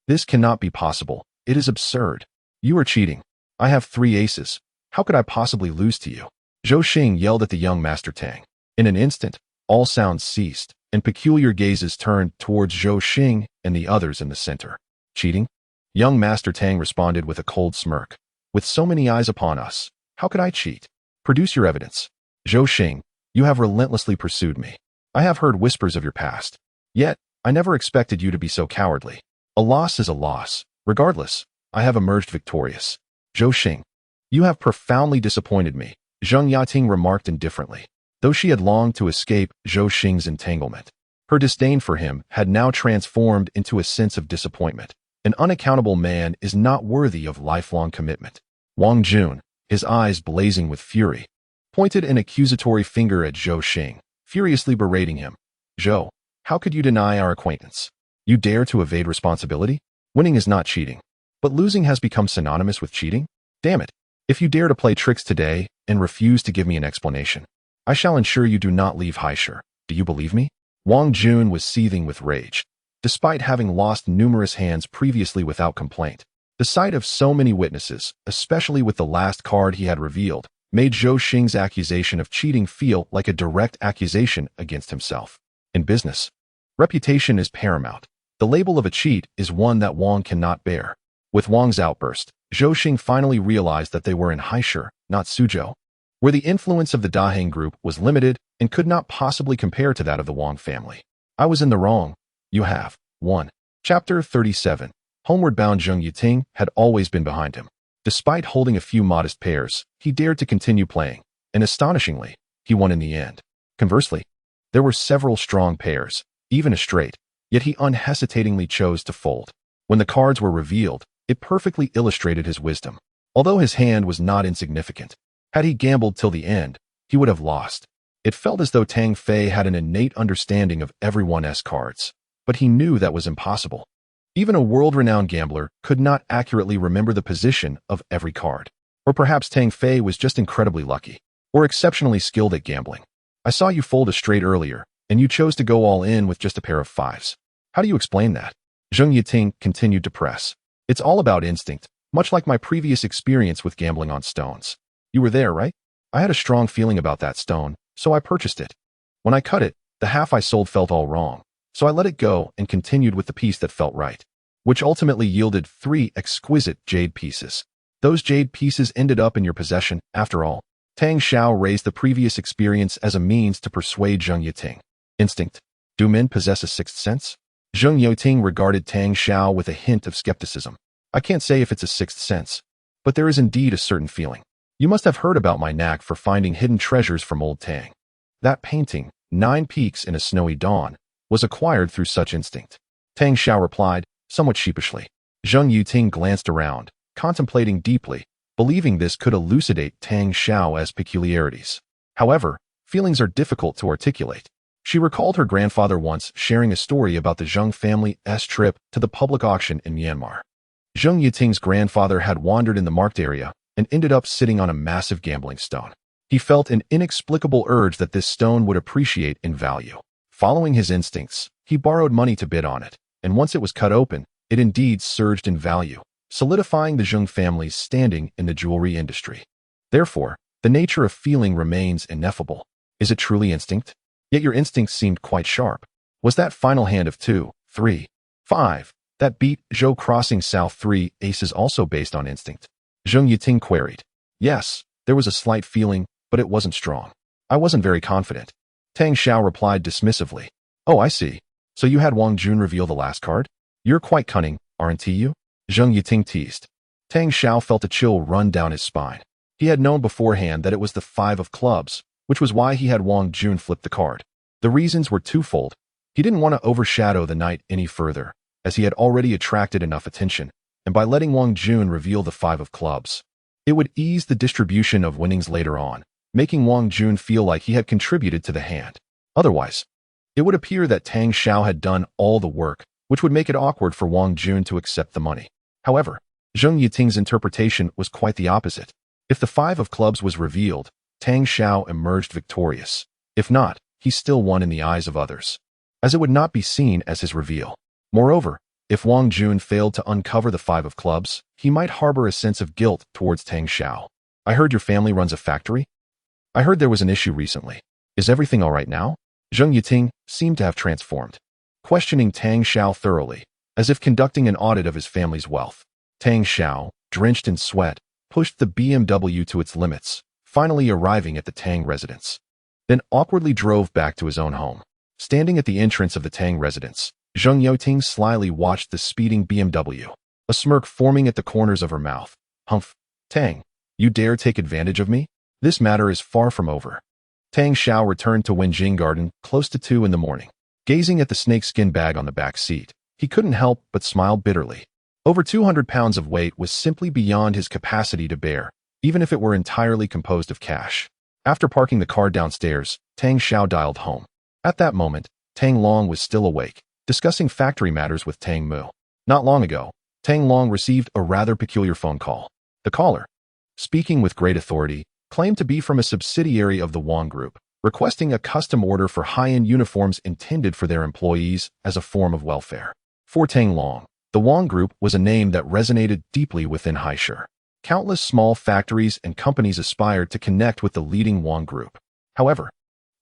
S1: This cannot be possible. It is absurd. You are cheating. I have 3 aces. How could I possibly lose to you? Zhou Xing yelled at the young Master Tang. In an instant, all sounds ceased, and peculiar gazes turned towards Zhou Xing and the others in the center. Cheating? Young Master Tang responded with a cold smirk. With so many eyes upon us, how could I cheat? Produce your evidence. Zhou Xing, you have relentlessly pursued me. I have heard whispers of your past. Yet, I never expected you to be so cowardly. A loss is a loss. Regardless, I have emerged victorious. Zhou Xing, you have profoundly disappointed me, Zheng Yating remarked indifferently. Though she had longed to escape Zhou Xing's entanglement, her disdain for him had now transformed into a sense of disappointment. An unaccountable man is not worthy of lifelong commitment. Wang Jun, his eyes blazing with fury, pointed an accusatory finger at Zhou Xing, furiously berating him. Zhou, how could you deny our acquaintance? You dare to evade responsibility? Winning is not cheating. But losing has become synonymous with cheating? Damn it. If you dare to play tricks today and refuse to give me an explanation, I shall ensure you do not leave Haisher. Do you believe me? Wang Jun was seething with rage. Despite having lost numerous hands previously without complaint, the sight of so many witnesses, especially with the last card he had revealed, made Zhou Xing's accusation of cheating feel like a direct accusation against himself. In business, reputation is paramount. The label of a cheat is one that Wang cannot bear. With Wang's outburst, Zhou Xing finally realized that they were in Haisher, not Suzhou, where the influence of the Daheng group was limited and could not possibly compare to that of the Wang family. I was in the wrong. You have won. Chapter 37. Homeward bound Zheng Yiting had always been behind him. Despite holding a few modest pairs, he dared to continue playing, and astonishingly, he won in the end. Conversely, there were several strong pairs, even a straight, yet he unhesitatingly chose to fold. When the cards were revealed, it perfectly illustrated his wisdom. Although his hand was not insignificant, had he gambled till the end, he would have lost. It felt as though Tang Fei had an innate understanding of everyone's cards, but he knew that was impossible. Even a world-renowned gambler could not accurately remember the position of every card. Or perhaps Tang Fei was just incredibly lucky, or exceptionally skilled at gambling. I saw you fold a straight earlier, and you chose to go all in with just a pair of 5s. How do you explain that? Zheng Yiting continued to press. It's all about instinct, much like my previous experience with gambling on stones. You were there, right? I had a strong feeling about that stone, so I purchased it. When I cut it, the half I sold felt all wrong, so I let it go and continued with the piece that felt right, which ultimately yielded 3 exquisite jade pieces. Those jade pieces ended up in your possession, after all. Tang Xiao raised the previous experience as a means to persuade Zheng Yiting. Instinct. Do men possess a sixth sense? Zheng Yiting regarded Tang Xiao with a hint of skepticism. I can't say if it's a sixth sense, but there is indeed a certain feeling. You must have heard about my knack for finding hidden treasures from old Tang. That painting, 9 Peaks in a Snowy Dawn, was acquired through such instinct. Tang Xiao replied, somewhat sheepishly. Zheng Yiting glanced around, contemplating deeply, believing this could elucidate Tang Xiao's peculiarities. However, feelings are difficult to articulate. She recalled her grandfather once sharing a story about the Zheng family's trip to the public auction in Myanmar. Zheng Yiting's grandfather had wandered in the marked area and ended up sitting on a massive gambling stone. He felt an inexplicable urge that this stone would appreciate in value. Following his instincts, he borrowed money to bid on it, and once it was cut open, it indeed surged in value, solidifying the Zheng family's standing in the jewelry industry. Therefore, the nature of feeling remains ineffable. Is it truly instinct? Yet your instincts seemed quite sharp. Was that final hand of 2, 3, 5, that beat Zhou crossing south 3 aces also based on instinct? Zheng Yiting queried. Yes, there was a slight feeling, but it wasn't strong. I wasn't very confident. Tang Xiao replied dismissively. Oh, I see. So you had Wang Jun reveal the last card? You're quite cunning, aren't you? Zheng Yiting teased. Tang Xiao felt a chill run down his spine. He had known beforehand that it was the 5 of clubs, which was why he had Wang Jun flip the card. The reasons were twofold. He didn't want to overshadow the night any further, as he had already attracted enough attention, and by letting Wang Jun reveal the 5 of clubs, it would ease the distribution of winnings later on, making Wang Jun feel like he had contributed to the hand. Otherwise, it would appear that Tang Xiao had done all the work, which would make it awkward for Wang Jun to accept the money. However, Zheng Yiting's interpretation was quite the opposite. If the 5 of clubs was revealed, Tang Xiao emerged victorious. If not, he still won in the eyes of others, as it would not be seen as his reveal. Moreover, if Wang Jun failed to uncover the 5 of clubs, he might harbor a sense of guilt towards Tang Xiao. I heard your family runs a factory? I heard there was an issue recently. Is everything all right now? Zheng Yiting seemed to have transformed, questioning Tang Xiao thoroughly, as if conducting an audit of his family's wealth. Tang Xiao, drenched in sweat, pushed the BMW to its limits, finally arriving at the Tang residence. Then awkwardly drove back to his own home. Standing at the entrance of the Tang residence, Zheng Yiting slyly watched the speeding BMW, a smirk forming at the corners of her mouth. Humph, Tang, you dare take advantage of me? This matter is far from over. Tang Xiao returned to Wenjing Garden close to 2 in the morning. Gazing at the snakeskin bag on the back seat, he couldn't help but smile bitterly. Over 200 pounds of weight was simply beyond his capacity to bear, even if it were entirely composed of cash. After parking the car downstairs, Tang Xiao dialed home. At that moment, Tang Long was still awake, discussing factory matters with Tang Mu. Not long ago, Tang Long received a rather peculiar phone call. The caller, speaking with great authority, claimed to be from a subsidiary of the Wang Group, requesting a custom order for high-end uniforms intended for their employees as a form of welfare. For Tang Long, the Wang Group was a name that resonated deeply within Haishur. Countless small factories and companies aspired to connect with the leading Wang Group. However,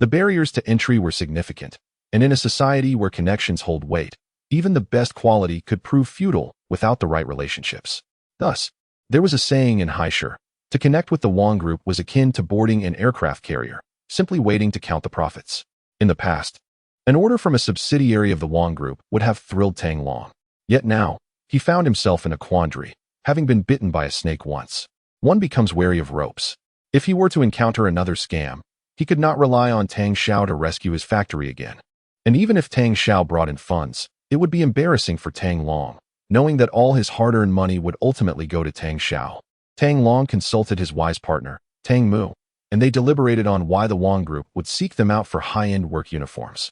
S1: the barriers to entry were significant, and in a society where connections hold weight, even the best quality could prove futile without the right relationships. Thus, there was a saying in Haishur, to connect with the Wang Group was akin to boarding an aircraft carrier, simply waiting to count the profits. In the past, an order from a subsidiary of the Wang Group would have thrilled Tang Long. Yet now, he found himself in a quandary, having been bitten by a snake once. One becomes wary of ropes. If he were to encounter another scam, he could not rely on Tang Xiao to rescue his factory again. And even if Tang Xiao brought in funds, it would be embarrassing for Tang Long, knowing that all his hard-earned money would ultimately go to Tang Xiao. Tang Long consulted his wise partner, Tang Mu, and they deliberated on why the Wang Group would seek them out for high-end work uniforms.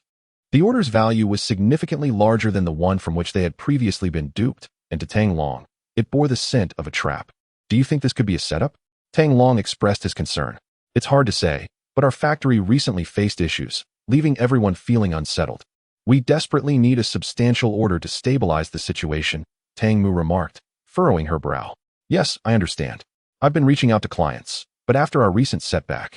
S1: The order's value was significantly larger than the one from which they had previously been duped, and to Tang Long, it bore the scent of a trap. Do you think this could be a setup? Tang Long expressed his concern. It's hard to say, but our factory recently faced issues, leaving everyone feeling unsettled. We desperately need a substantial order to stabilize the situation, Tang Mu remarked, furrowing her brow. Yes, I understand. I've been reaching out to clients, but after our recent setback,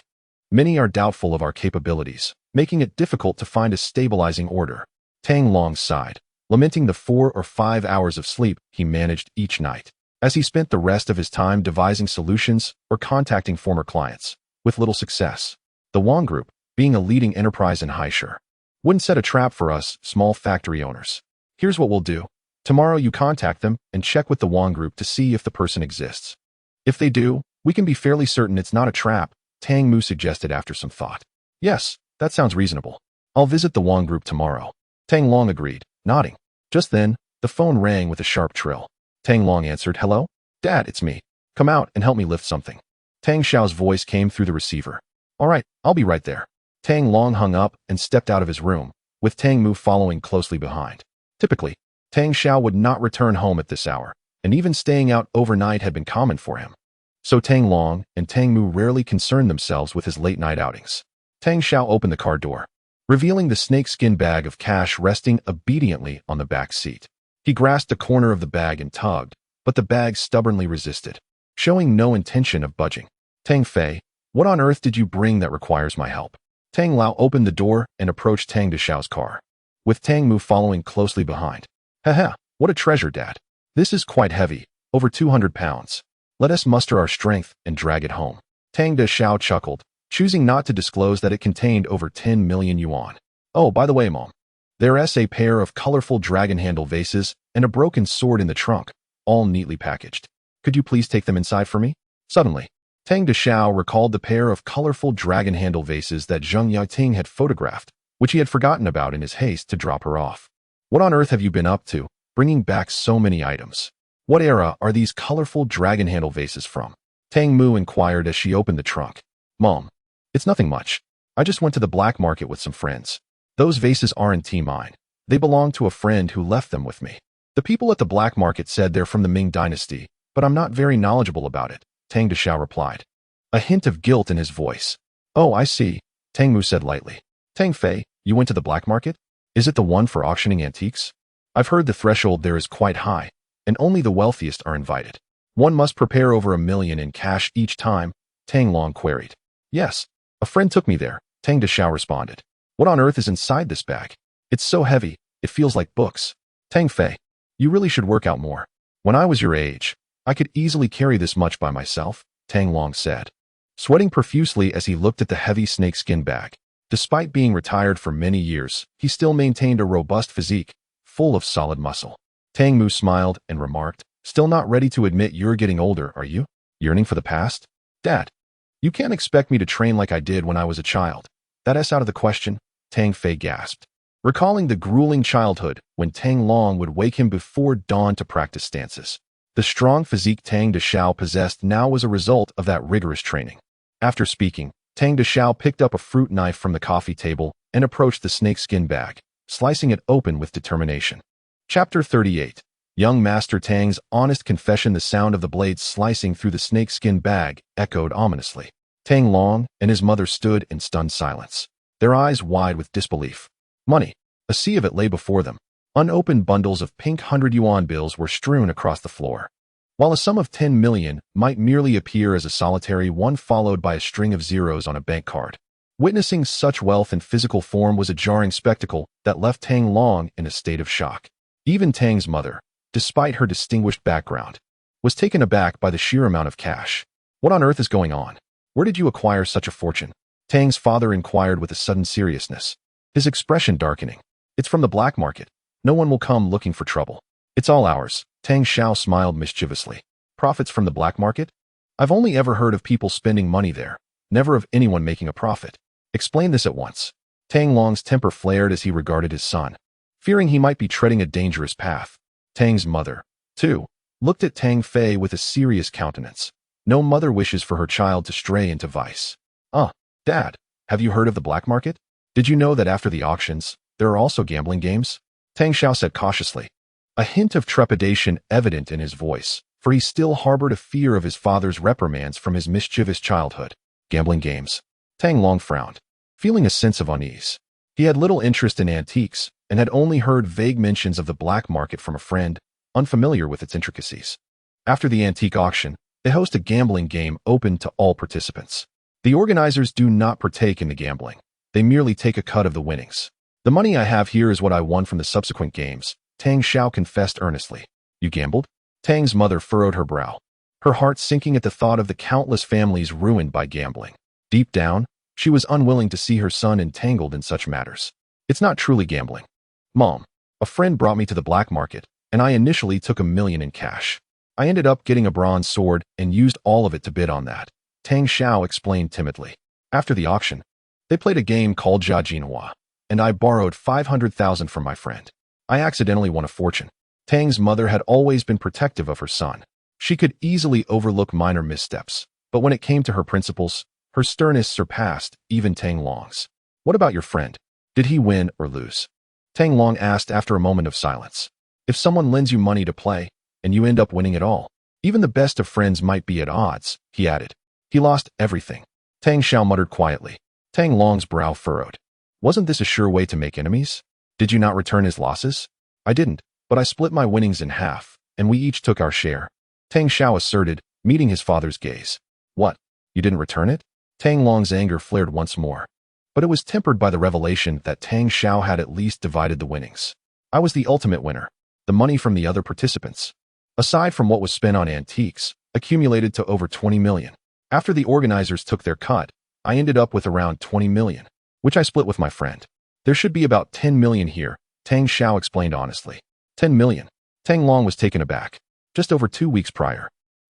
S1: many are doubtful of our capabilities, making it difficult to find a stabilizing order. Tang Long sighed, lamenting the 4 or 5 hours of sleep he managed each night, as he spent the rest of his time devising solutions or contacting former clients, with little success. The Wang Group, being a leading enterprise in Haishur, wouldn't set a trap for us small factory owners. Here's what we'll do. Tomorrow you contact them and check with the Wang Group to see if the person exists. If they do, we can be fairly certain it's not a trap, Tang Mu suggested after some thought. Yes, that sounds reasonable. I'll visit the Wang Group tomorrow. Tang Long agreed, nodding. Just then, the phone rang with a sharp trill. Tang Long answered, Hello? Dad, it's me. Come out and help me lift something. Tang Xiao's voice came through the receiver. All right, I'll be right there. Tang Long hung up and stepped out of his room, with Tang Mu following closely behind. Typically, Tang Xiao would not return home at this hour, and even staying out overnight had been common for him. So Tang Long and Tang Mu rarely concerned themselves with his late-night outings. Tang Xiao opened the car door, revealing the snakeskin bag of cash resting obediently on the back seat. He grasped a corner of the bag and tugged, but the bag stubbornly resisted, showing no intention of budging. Tang Fei, what on earth did you bring that requires my help? Tang Lao opened the door and approached Tang Deshao's car, with Tang Mu following closely behind. Haha, what a treasure, Dad. This is quite heavy, over 200 pounds. Let us muster our strength and drag it home. Tang Deshao chuckled, choosing not to disclose that it contained over 10 million yuan. Oh, by the way, Mom, there's a pair of colorful dragon handle vases and a broken sword in the trunk, all neatly packaged. Could you please take them inside for me? Suddenly, Tang Deshao recalled the pair of colorful dragon handle vases that Zheng Yating had photographed, which he had forgotten about in his haste to drop her off. What on earth have you been up to, bringing back so many items? What era are these colorful dragon handle vases from? Tang Mu inquired as she opened the trunk. Mom, it's nothing much. I just went to the black market with some friends. Those vases aren't mine. They belong to a friend who left them with me. The people at the black market said they're from the Ming dynasty, but I'm not very knowledgeable about it, Tang Deshao replied, a hint of guilt in his voice. Oh, I see, Tang Mu said lightly. Tang Fei, you went to the black market? Is it the one for auctioning antiques? I've heard the threshold there is quite high, and only the wealthiest are invited. One must prepare over 1 million in cash each time, Tang Long queried. Yes, a friend took me there, Tang Deshao responded. What on earth is inside this bag? It's so heavy, it feels like books. Tang Fei, you really should work out more. When I was your age, I could easily carry this much by myself, Tang Long said, sweating profusely as he looked at the heavy snakeskin bag. Despite being retired for many years, he still maintained a robust physique, full of solid muscle. Tang Mu smiled and remarked, still not ready to admit you're getting older, are you? Yearning for the past? Dad, you can't expect me to train like I did when I was a child. That's out of the question, Tang Fei gasped, recalling the grueling childhood when Tang Long would wake him before dawn to practice stances. The strong physique Tang Deshao possessed now was a result of that rigorous training. After speaking, Tang Deshao picked up a fruit knife from the coffee table and approached the snakeskin bag, slicing it open with determination. Chapter 38. Young Master Tang's honest confession. The sound of the blades slicing through the snakeskin bag echoed ominously. Tang Long and his mother stood in stunned silence, their eyes wide with disbelief. Money, a sea of it lay before them. Unopened bundles of pink 100 yuan bills were strewn across the floor. While a sum of 10 million might merely appear as a solitary one followed by a string of zeros on a bank card, witnessing such wealth in physical form was a jarring spectacle that left Tang Long in a state of shock. Even Tang's mother, despite her distinguished background, was taken aback by the sheer amount of cash. What on earth is going on? Where did you acquire such a fortune? Tang's father inquired with a sudden seriousness, his expression darkening. It's from the black market. No one will come looking for trouble. It's all ours. Tang Xiao smiled mischievously. Profits from the black market? I've only ever heard of people spending money there, never of anyone making a profit. Explain this at once. Tang Long's temper flared as he regarded his son, fearing he might be treading a dangerous path. Tang's mother, too, looked at Tang Fei with a serious countenance. No mother wishes for her child to stray into vice. Dad, have you heard of the black market? Did you know that after the auctions, there are also gambling games? Tang Xiao said cautiously, a hint of trepidation evident in his voice, for he still harbored a fear of his father's reprimands from his mischievous childhood. Gambling games. Tang Long frowned, feeling a sense of unease. He had little interest in antiques and had only heard vague mentions of the black market from a friend, unfamiliar with its intricacies. After the antique auction, they host a gambling game open to all participants. The organizers do not partake in the gambling. They merely take a cut of the winnings. The money I have here is what I won from the subsequent games, Tang Xiao confessed earnestly. You gambled? Tang's mother furrowed her brow, her heart sinking at the thought of the countless families ruined by gambling. Deep down, she was unwilling to see her son entangled in such matters. It's not truly gambling. Mom, a friend brought me to the black market, and I initially took 1 million in cash. I ended up getting a bronze sword and used all of it to bid on that, Tang Xiao explained timidly. After the auction, they played a game called Jia Jinhua, and I borrowed 500,000 from my friend. I accidentally won a fortune. Tang's mother had always been protective of her son. She could easily overlook minor missteps, but when it came to her principles, her sternness surpassed even Tang Long's. What about your friend? Did he win or lose? Tang Long asked after a moment of silence. If someone lends you money to play, and you end up winning it all. Even the best of friends might be at odds, he added. He lost everything. Tang Xiao muttered quietly. Tang Long's brow furrowed. Wasn't this a sure way to make enemies? Did you not return his losses? I didn't, but I split my winnings in half, and we each took our share. Tang Xiao asserted, meeting his father's gaze. What? You didn't return it? Tang Long's anger flared once more. But it was tempered by the revelation that Tang Xiao had at least divided the winnings. I was the ultimate winner. The money from the other participants, aside from what was spent on antiques, accumulated to over 20 million. After the organizers took their cut, I ended up with around 20 million, which I split with my friend. There should be about 10 million here, Tang Xiao explained honestly. 10 million. Tang Long was taken aback. Just over 2 weeks prior,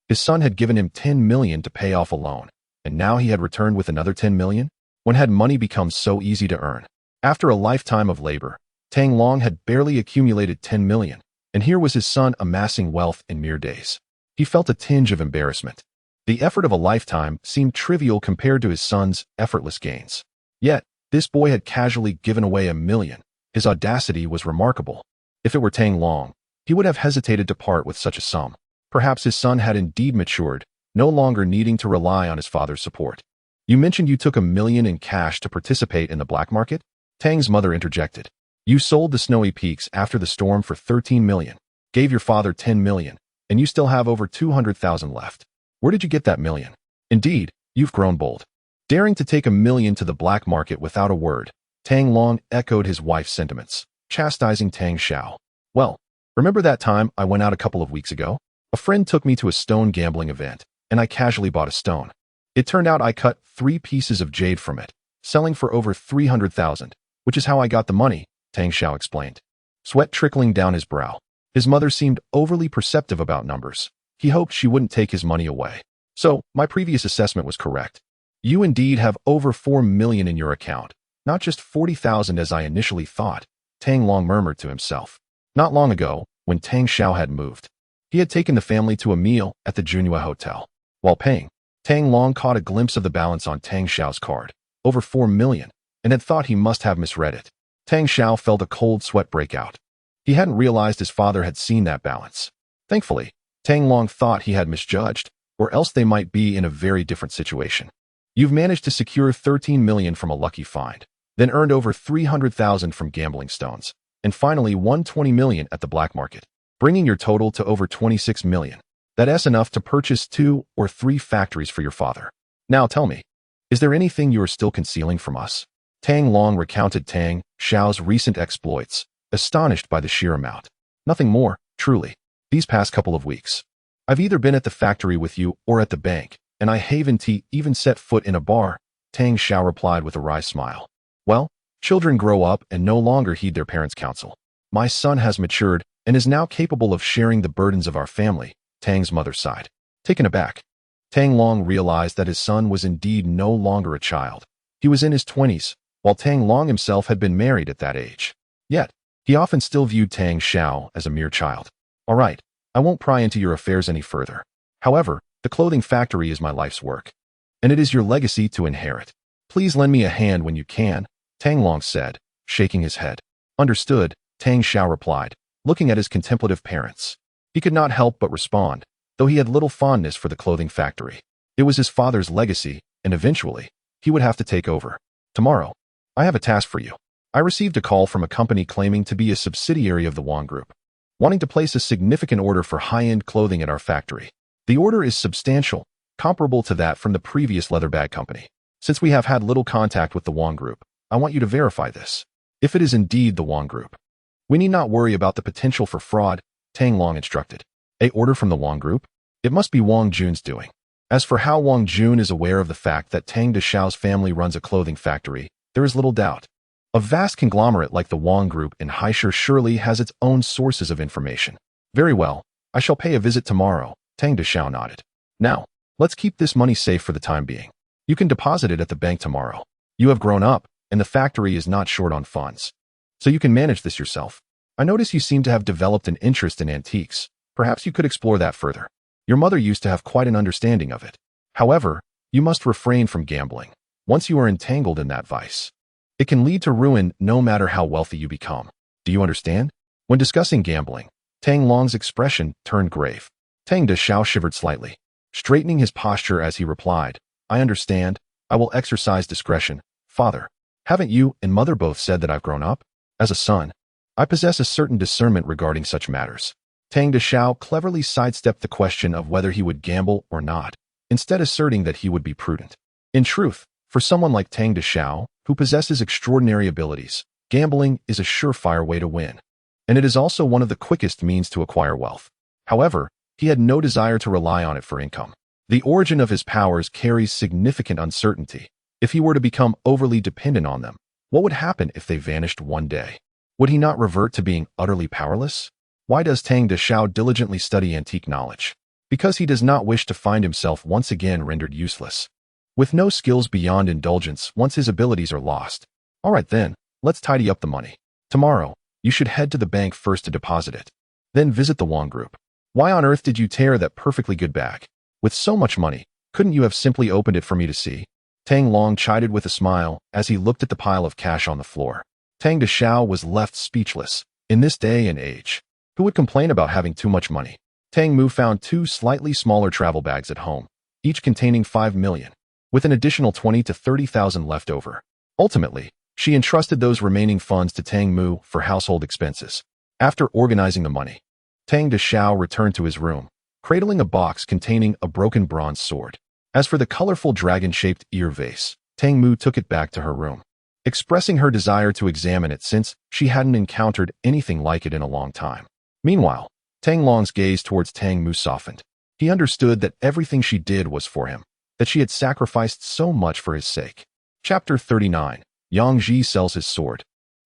S1: his son had given him 10 million to pay off a loan, and now he had returned with another 10 million? When had money become so easy to earn? After a lifetime of labor, Tang Long had barely accumulated 10 million, and here was his son amassing wealth in mere days. He felt a tinge of embarrassment. The effort of a lifetime seemed trivial compared to his son's effortless gains. Yet, this boy had casually given away 1 million. His audacity was remarkable. If it were Tang Long, he would have hesitated to part with such a sum. Perhaps his son had indeed matured, no longer needing to rely on his father's support. You mentioned you took 1 million in cash to participate in the black market? Tang's mother interjected. You sold the snowy peaks after the storm for 13 million, gave your father 10 million, and you still have over 200,000 left. Where did you get that million? Indeed, you've grown bold. Daring to take 1 million to the black market without a word, Tang Long echoed his wife's sentiments, chastising Tang Xiao. Well, remember that time I went out a couple of weeks ago? A friend took me to a stone gambling event, and I casually bought a stone. It turned out I cut 3 pieces of jade from it, selling for over 300,000, which is how I got the money, Tang Xiao explained. Sweat trickling down his brow. His mother seemed overly perceptive about numbers. He hoped she wouldn't take his money away. So, my previous assessment was correct. You indeed have over 4 million in your account, not just 40,000 as I initially thought, Tang Long murmured to himself. Not long ago, when Tang Xiao had moved, he had taken the family to a meal at the Junhua Hotel. While paying, Tang Long caught a glimpse of the balance on Tang Xiao's card, over 4 million, and had thought he must have misread it. Tang Xiao felt a cold sweat break out. He hadn't realized his father had seen that balance. Thankfully, Tang Long thought he had misjudged, or else they might be in a very different situation. You've managed to secure 13 million from a lucky find, then earned over 300,000 from gambling stones, and finally won 20 million at the black market, bringing your total to over 26 million. That's enough to purchase 2 or 3 factories for your father. Now tell me, is there anything you are still concealing from us? Tang Long recounted Tang Xiao's recent exploits, astonished by the sheer amount. Nothing more, truly. These past couple of weeks, I've either been at the factory with you or at the bank, and I haven't even set foot in a bar, Tang Xiao replied with a wry smile. Well, children grow up and no longer heed their parents' counsel. My son has matured and is now capable of sharing the burdens of our family, Tang's mother sighed. Taken aback, Tang Long realized that his son was indeed no longer a child. He was in his 20s, while Tang Long himself had been married at that age. Yet, he often still viewed Tang Xiao as a mere child. All right, I won't pry into your affairs any further. However, the clothing factory is my life's work, and it is your legacy to inherit. Please lend me a hand when you can, Tang Long said, shaking his head. Understood, Tang Xiao replied, looking at his contemplative parents. He could not help but respond, though he had little fondness for the clothing factory. It was his father's legacy, and eventually, he would have to take over. Tomorrow, I have a task for you. I received a call from a company claiming to be a subsidiary of the Wang Group, wanting to place a significant order for high-end clothing at our factory. The order is substantial, comparable to that from the previous leather bag company. Since we have had little contact with the Wang Group, I want you to verify this. If it is indeed the Wang Group, we need not worry about the potential for fraud, Tang Long instructed. A order from the Wang Group? It must be Wang Jun's doing. As for how Wang Jun is aware of the fact that Tang Deshao's family runs a clothing factory, there is little doubt. A vast conglomerate like the Wang Group in Haishur surely has its own sources of information. Very well, I shall pay a visit tomorrow, Tang Deshao nodded. Now, let's keep this money safe for the time being. You can deposit it at the bank tomorrow. You have grown up, and the factory is not short on funds. So you can manage this yourself. I notice you seem to have developed an interest in antiques. Perhaps you could explore that further. Your mother used to have quite an understanding of it. However, you must refrain from gambling. Once you are entangled in that vice, it can lead to ruin no matter how wealthy you become. Do you understand? When discussing gambling, Tang Long's expression turned grave. Tang Dashao shivered slightly, straightening his posture as he replied, I understand. I will exercise discretion, father. Haven't you and mother both said that I've grown up? As a son, I possess a certain discernment regarding such matters. Tang Dashao cleverly sidestepped the question of whether he would gamble or not, instead asserting that he would be prudent. In truth, for someone like Tang Dashao, who possesses extraordinary abilities, gambling is a surefire way to win. And it is also one of the quickest means to acquire wealth. However, he had no desire to rely on it for income. The origin of his powers carries significant uncertainty. If he were to become overly dependent on them, what would happen if they vanished one day? Would he not revert to being utterly powerless? Why does Tang Dashao diligently study antique knowledge? Because he does not wish to find himself once again rendered useless. With no skills beyond indulgence once his abilities are lost. All right then, let's tidy up the money. Tomorrow, you should head to the bank first to deposit it. Then visit the Wong Group. Why on earth did you tear that perfectly good bag? With so much money, couldn't you have simply opened it for me to see? Tang Long chided with a smile as he looked at the pile of cash on the floor. Tang Dashao was left speechless. In this day and age, who would complain about having too much money? Tang Mu found 2 slightly smaller travel bags at home, each containing 5 million, with an additional 20 to 30,000 left over. Ultimately, she entrusted those remaining funds to Tang Mu for household expenses. After organizing the money, Tang Dashao returned to his room, cradling a box containing a broken bronze sword. As for the colorful dragon-shaped ear vase, Tang Mu took it back to her room, expressing her desire to examine it since she hadn't encountered anything like it in a long time. Meanwhile, Tang Long's gaze towards Tang Mu softened. He understood that everything she did was for him, that she had sacrificed so much for his sake. Chapter 39. Yang Ji sells his sword.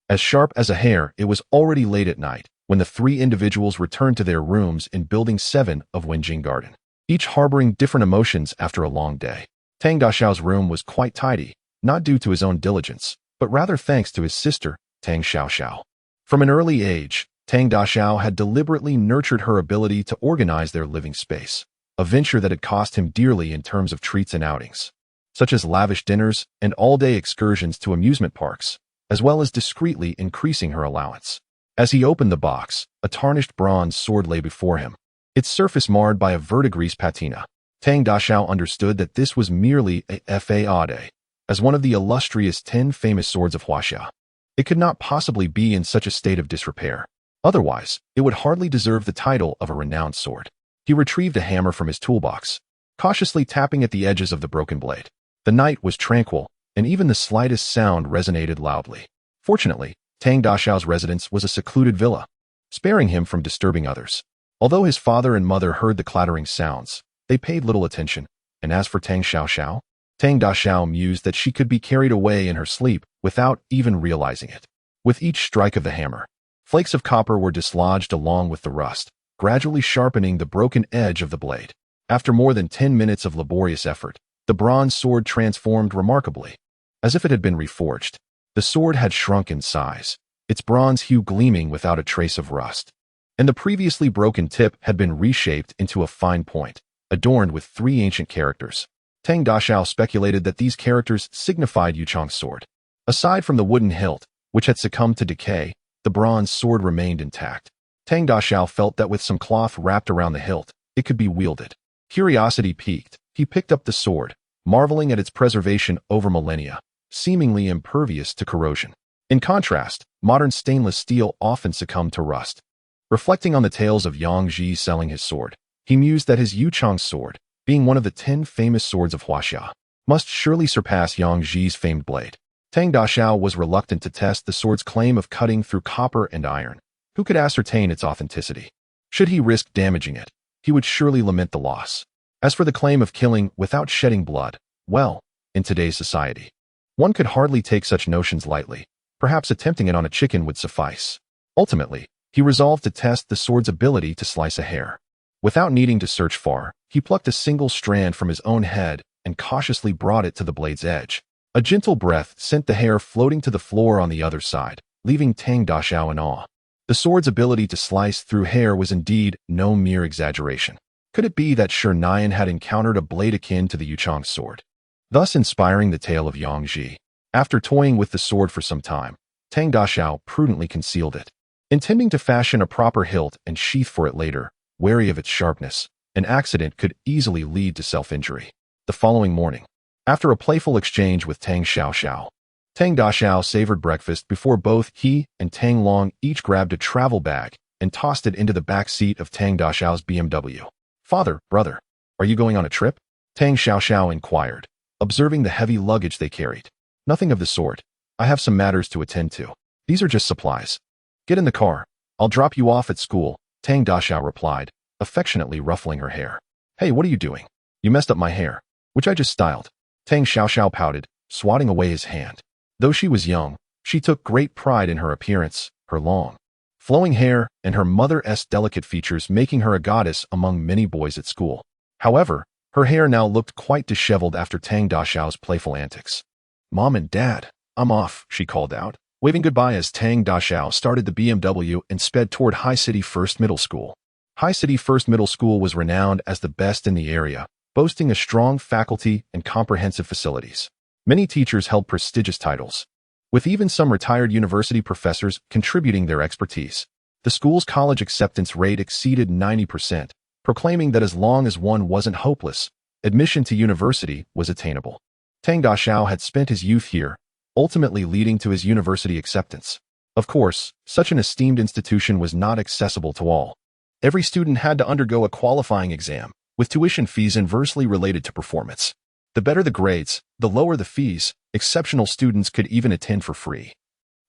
S1: As sharp as a hair, it was already late at night when the 3 individuals returned to their rooms in Building 7 of Wenjing Garden, each harboring different emotions after a long day. Tang Dashao's room was quite tidy, not due to his own diligence, but rather thanks to his sister, Tang Xiaoxiao. From an early age, Tang Dashao had deliberately nurtured her ability to organize their living space, a venture that had cost him dearly in terms of treats and outings, such as lavish dinners and all-day excursions to amusement parks, as well as discreetly increasing her allowance. As he opened the box, a tarnished bronze sword lay before him, its surface marred by a verdigris patina. Tang Dashao understood that this was merely a fade, as one of the illustrious 10 famous swords of Huaxia. It could not possibly be in such a state of disrepair. Otherwise, it would hardly deserve the title of a renowned sword. He retrieved a hammer from his toolbox, cautiously tapping at the edges of the broken blade. The night was tranquil, and even the slightest sound resonated loudly. Fortunately, Tang Dashao's residence was a secluded villa, sparing him from disturbing others. Although his father and mother heard the clattering sounds, they paid little attention, and as for Tang Xiaoxiao, Tang Dashao mused that she could be carried away in her sleep without even realizing it. With each strike of the hammer, flakes of copper were dislodged along with the rust, gradually sharpening the broken edge of the blade. After more than 10 minutes of laborious effort, the bronze sword transformed remarkably, as if it had been reforged. The sword had shrunk in size, its bronze hue gleaming without a trace of rust, and the previously broken tip had been reshaped into a fine point, adorned with 3 ancient characters. Tang Dashao speculated that these characters signified Yuchong's sword. Aside from the wooden hilt, which had succumbed to decay, the bronze sword remained intact. Tang Dashao felt that with some cloth wrapped around the hilt, it could be wielded. Curiosity piqued, he picked up the sword, marveling at its preservation over millennia, seemingly impervious to corrosion. In contrast, modern stainless steel often succumbed to rust. Reflecting on the tales of Yang Ji selling his sword, he mused that his Yuchong sword, being one of the 10 famous swords of Huaxia, must surely surpass Yang Ji's famed blade. Tang Dashao was reluctant to test the sword's claim of cutting through copper and iron. Who could ascertain its authenticity? Should he risk damaging it, he would surely lament the loss. As for the claim of killing without shedding blood, well, in today's society, one could hardly take such notions lightly. Perhaps attempting it on a chicken would suffice. Ultimately, he resolved to test the sword's ability to slice a hair. Without needing to search far, he plucked a single strand from his own head and cautiously brought it to the blade's edge. A gentle breath sent the hair floating to the floor on the other side, leaving Tang Dashao in awe. The sword's ability to slice through hair was indeed no mere exaggeration. Could it be that Shi Nian had encountered a blade akin to the Yuchong sword, thus inspiring the tale of Yang Ji? After toying with the sword for some time, Tang Dashao prudently concealed it. Intending to fashion a proper hilt and sheath for it later, wary of its sharpness, an accident could easily lead to self-injury. The following morning, after a playful exchange with Tang Xiaoxiao, Tang Daxiao savored breakfast before both he and Tang Long each grabbed a travel bag and tossed it into the back seat of Tang Daxiao's BMW. "Father, brother, are you going on a trip?" Tang Xiaoxiao inquired, observing the heavy luggage they carried. "Nothing of the sort. I have some matters to attend to. These are just supplies. Get in the car. I'll drop you off at school," Tang Daxiao replied, affectionately ruffling her hair. "Hey, what are you doing? You messed up my hair, which I just styled." Tang Xiaoxiao pouted, swatting away his hand. Though she was young, she took great pride in her appearance, her long, flowing hair, and her mother's delicate features, making her a goddess among many boys at school. However, her hair now looked quite disheveled after Tang Daxiao's playful antics. "Mom and Dad, I'm off," she called out, waving goodbye as Tang Daxiao started the BMW and sped toward High City First Middle School. High City First Middle School was renowned as the best in the area, boasting a strong faculty and comprehensive facilities. Many teachers held prestigious titles, with even some retired university professors contributing their expertise. The school's college acceptance rate exceeded 90%, proclaiming that as long as one wasn't hopeless, admission to university was attainable. Tang Daxiao had spent his youth here, ultimately leading to his university acceptance. Of course, such an esteemed institution was not accessible to all. Every student had to undergo a qualifying exam, with tuition fees inversely related to performance. The better the grades, the lower the fees. Exceptional students could even attend for free,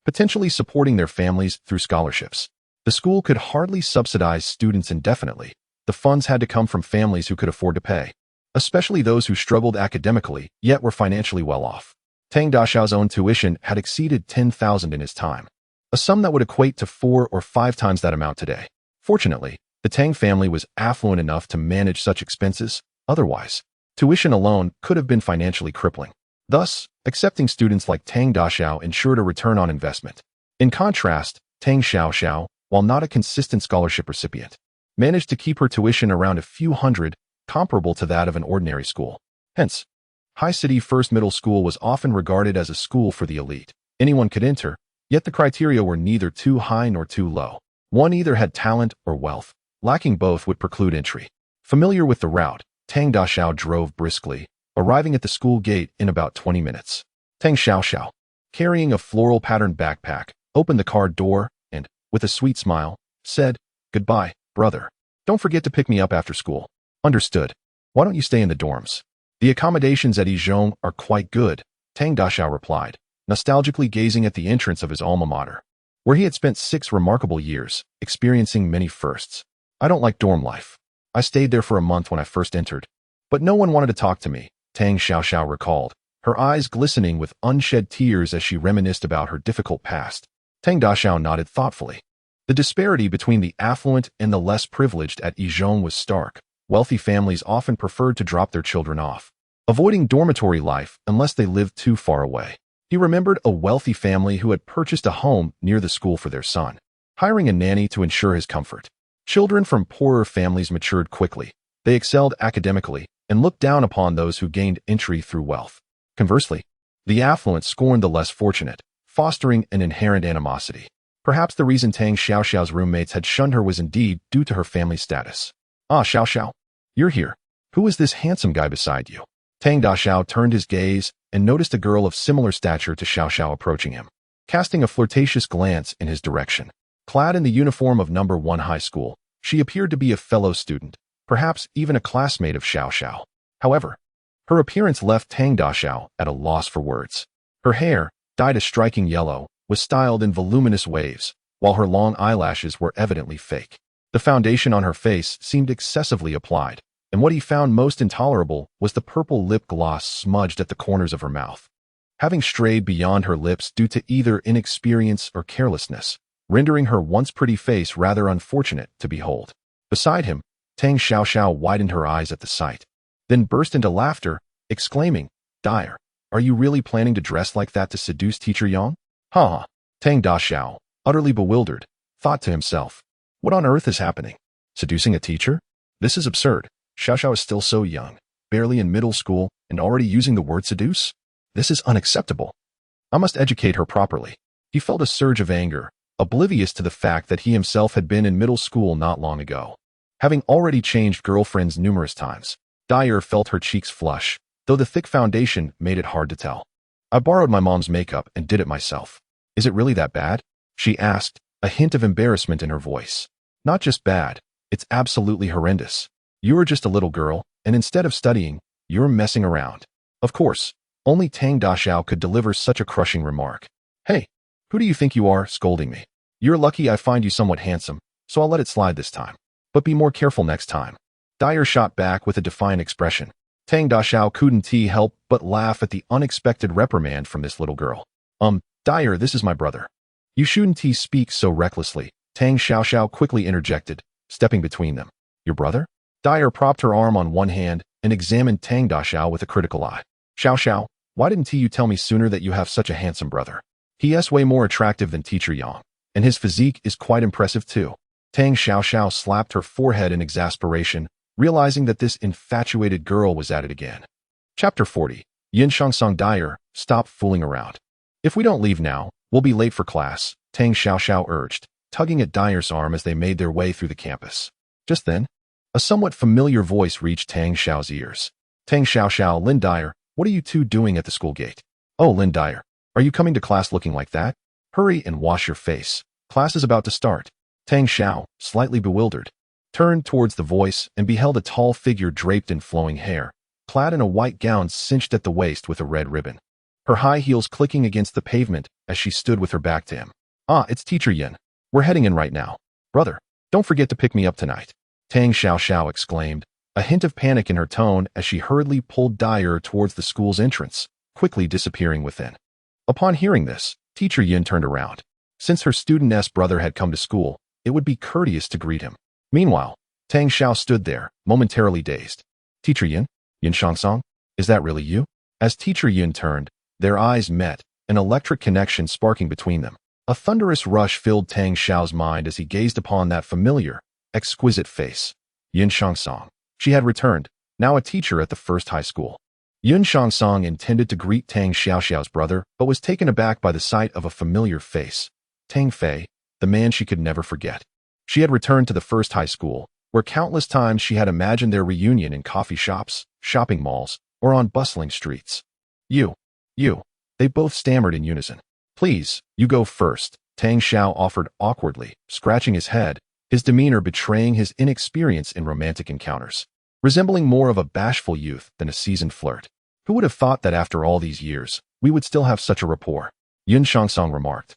S1: potentially supporting their families through scholarships. The school could hardly subsidize students indefinitely. The funds had to come from families who could afford to pay, especially those who struggled academically yet were financially well off. Tang Daxiao's own tuition had exceeded 10,000 in his time, a sum that would equate to 4 or 5 times that amount today. Fortunately, the Tang family was affluent enough to manage such expenses. Otherwise, tuition alone could have been financially crippling. Thus, accepting students like Tang Daxiao ensured a return on investment. In contrast, Tang Xiaoxiao, while not a consistent scholarship recipient, managed to keep her tuition around a few hundred, comparable to that of an ordinary school. Hence, High City First Middle School was often regarded as a school for the elite. Anyone could enter, yet the criteria were neither too high nor too low. One either had talent or wealth. Lacking both would preclude entry. Familiar with the route, Tang Daxiao drove briskly, arriving at the school gate in about 20 minutes. Tang Xiaoxiao, carrying a floral-patterned backpack, opened the car door and, with a sweet smile, said, "Goodbye, brother. Don't forget to pick me up after school." "Understood. Why don't you stay in the dorms? The accommodations at Yizhong are quite good," Tang Daxiao replied, nostalgically gazing at the entrance of his alma mater, where he had spent 6 remarkable years, experiencing many firsts. "I don't like dorm life. I stayed there for a month when I first entered, but no one wanted to talk to me," Tang Xiaoxiao recalled, her eyes glistening with unshed tears as she reminisced about her difficult past. Tang Daxiao nodded thoughtfully. The disparity between the affluent and the less privileged at Yizhong was stark. Wealthy families often preferred to drop their children off, avoiding dormitory life unless they lived too far away. He remembered a wealthy family who had purchased a home near the school for their son, hiring a nanny to ensure his comfort. Children from poorer families matured quickly. They excelled academically and looked down upon those who gained entry through wealth. Conversely, the affluent scorned the less fortunate, fostering an inherent animosity. Perhaps the reason Tang Xiaoxiao's roommates had shunned her was indeed due to her family status. "Ah, Xiaoxiao, you're here. Who is this handsome guy beside you?" Tang Daxiao turned his gaze and noticed a girl of similar stature to Xiaoxiao approaching him, casting a flirtatious glance in his direction. Clad in the uniform of No. 1 high school, she appeared to be a fellow student, perhaps even a classmate of Xiaoxiao. However, her appearance left Tang Daxiao at a loss for words. Her hair, dyed a striking yellow, was styled in voluminous waves, while her long eyelashes were evidently fake. The foundation on her face seemed excessively applied, and what he found most intolerable was the purple lip gloss smudged at the corners of her mouth, having strayed beyond her lips due to either inexperience or carelessness, rendering her once pretty face rather unfortunate to behold. Beside him, Tang Xiaoxiao widened her eyes at the sight, then burst into laughter, exclaiming, "Dyer, are you really planning to dress like that to seduce Teacher Yang?" "Ha ha." Tang Daxiao, utterly bewildered, thought to himself, "What on earth is happening? Seducing a teacher? This is absurd. Xiaoxiao is still so young, barely in middle school, and already using the word seduce? This is unacceptable. I must educate her properly." He felt a surge of anger, oblivious to the fact that he himself had been in middle school not long ago. Having already changed girlfriends numerous times, Dyer felt her cheeks flush, though the thick foundation made it hard to tell. I borrowed my mom's makeup and did it myself. Is it really that bad? She asked, a hint of embarrassment in her voice. Not just bad, it's absolutely horrendous. You are just a little girl, and instead of studying, you're messing around. Of course, only Tang Daxiao could deliver such a crushing remark. Hey, who do you think you are, scolding me? You're lucky I find you somewhat handsome, so I'll let it slide this time. But be more careful next time. Dyer shot back with a defiant expression. Tang Daxiao couldn't help but laugh at the unexpected reprimand from this little girl. Dyer, this is my brother. You shouldn't speak so recklessly, Tang Xiaoxiao quickly interjected, stepping between them. Your brother? Dyer propped her arm on one hand and examined Tang Daxiao with a critical eye. Xiaoxiao, why didn't you tell me sooner that you have such a handsome brother? He is way more attractive than Teacher Yang, and his physique is quite impressive too. Tang Xiaoxiao slapped her forehead in exasperation, realizing that this infatuated girl was at it again. Chapter 40. Yin Xiangsong. Dyer, stop fooling around. If we don't leave now, we'll be late for class, Tang Xiaoxiao urged, tugging at Dyer's arm as they made their way through the campus. Just then, a somewhat familiar voice reached Tang Xiao's ears. Tang Xiaoxiao, Lin Dyer, what are you two doing at the school gate? Oh, Lin Dyer, are you coming to class looking like that? Hurry and wash your face. Class is about to start. Tang Xiao, slightly bewildered, turned towards the voice and beheld a tall figure draped in flowing hair, clad in a white gown cinched at the waist with a red ribbon. Her high heels clicking against the pavement as she stood with her back to him. Ah, it's Teacher Yin. We're heading in right now. Brother, don't forget to pick me up tonight. Tang Xiaoxiao exclaimed, a hint of panic in her tone as she hurriedly pulled Dyer towards the school's entrance, quickly disappearing within. Upon hearing this, Teacher Yin turned around. Since her student's brother had come to school, it would be courteous to greet him. Meanwhile, Tang Xiao stood there, momentarily dazed. Teacher Yin? Yin Xiangsong? Is that really you? As Teacher Yin turned, their eyes met, an electric connection sparking between them. A thunderous rush filled Tang Xiao's mind as he gazed upon that familiar, exquisite face. Yin Xiangsong. She had returned, now a teacher at the first high school. Yin Xiangsong intended to greet Tang Xiaoxiao's brother, but was taken aback by the sight of a familiar face. Tang Fei, the man she could never forget. She had returned to the first high school, where countless times she had imagined their reunion in coffee shops, shopping malls, or on bustling streets. You, they both stammered in unison. Please, you go first, Tang Xiao offered awkwardly, scratching his head, his demeanor betraying his inexperience in romantic encounters, resembling more of a bashful youth than a seasoned flirt. Who would have thought that after all these years, we would still have such a rapport? Yin Xiangsong remarked,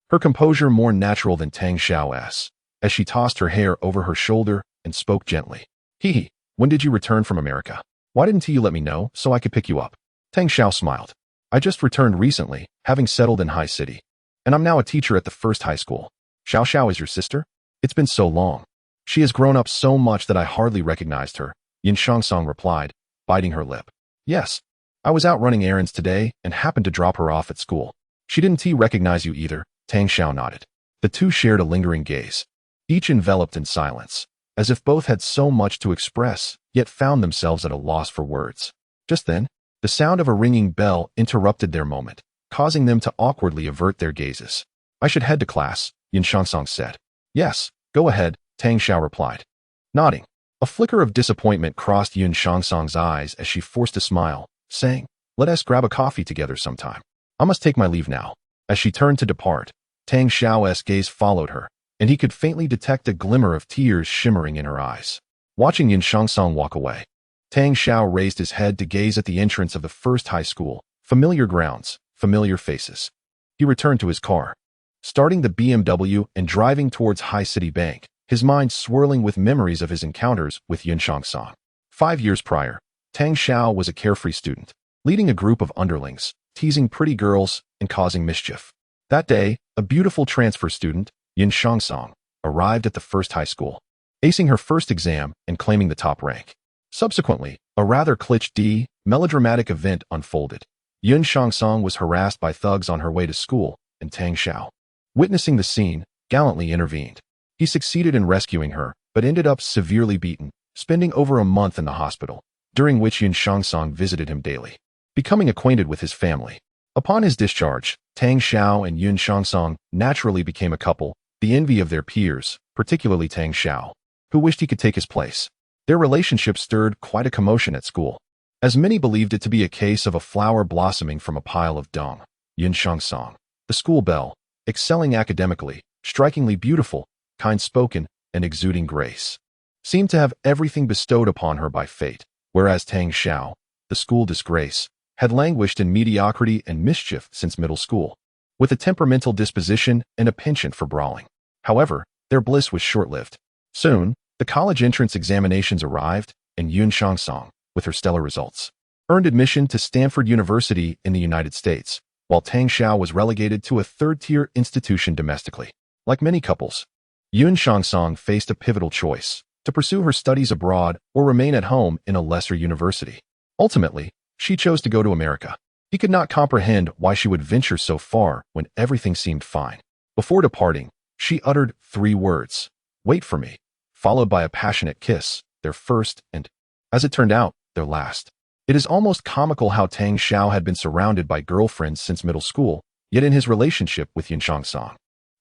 S1: her composure more natural than Tang Xiao's, as she tossed her hair over her shoulder and spoke gently. Hee, when did you return from America? Why didn't you let me know so I could pick you up? Tang Xiao smiled. I just returned recently, having settled in High City. And I'm now a teacher at the first high school. Xiao is your sister? It's been so long. She has grown up so much that I hardly recognized her, Yin Xiangsong replied, biting her lip. Yes, I was out running errands today and happened to drop her off at school. She didn't recognize you either, Tang Xiao nodded. The two shared a lingering gaze, each enveloped in silence, as if both had so much to express, yet found themselves at a loss for words. Just then, the sound of a ringing bell interrupted their moment, causing them to awkwardly avert their gazes. I should head to class, Yin Xiangsong said. Yes, go ahead, Tang Xiao replied. Nodding, a flicker of disappointment crossed Yin Xiangsong's eyes as she forced a smile, saying, let us grab a coffee together sometime. I must take my leave now. As she turned to depart, Tang Xiao's gaze followed her, and he could faintly detect a glimmer of tears shimmering in her eyes. Watching Yin Xiangsong walk away, Tang Xiao raised his head to gaze at the entrance of the first high school. Familiar grounds, familiar faces. He returned to his car, starting the BMW and driving towards High City Bank, his mind swirling with memories of his encounters with Yin Xiangsong. 5 years prior, Tang Xiao was a carefree student, leading a group of underlings, teasing pretty girls and causing mischief. That day, a beautiful transfer student, Yin Xiangsong, arrived at the first high school, acing her first exam and claiming the top rank. Subsequently, a rather cliché, melodramatic event unfolded. Yin Xiangsong was harassed by thugs on her way to school, and Tang Xiao, witnessing the scene, gallantly intervened. He succeeded in rescuing her, but ended up severely beaten, spending over a month in the hospital, during which Yin Xiangsong visited him daily, becoming acquainted with his family. Upon his discharge, Tang Xiao and Yun Xiangsong naturally became a couple, the envy of their peers, particularly Tang Xiao, who wished he could take his place. Their relationship stirred quite a commotion at school, as many believed it to be a case of a flower blossoming from a pile of dung. Yun Xiangsong, the school belle, excelling academically, strikingly beautiful, kind-spoken, and exuding grace, seemed to have everything bestowed upon her by fate, whereas Tang Xiao, the school disgrace, had languished in mediocrity and mischief since middle school, with a temperamental disposition and a penchant for brawling. However, their bliss was short-lived. Soon, the college entrance examinations arrived, and Yun Xiangsong, with her stellar results, earned admission to Stanford University in the United States, while Tang Xiao was relegated to a third-tier institution domestically. Like many couples, Yun Xiangsong faced a pivotal choice: to pursue her studies abroad or remain at home in a lesser university. Ultimately, she chose to go to America. He could not comprehend why she would venture so far when everything seemed fine. Before departing, she uttered 3 words: "Wait for me," followed by a passionate kiss, their first and, as it turned out, their last. It is almost comical how Tang Xiao had been surrounded by girlfriends since middle school, yet in his relationship with Yun Xiangsong,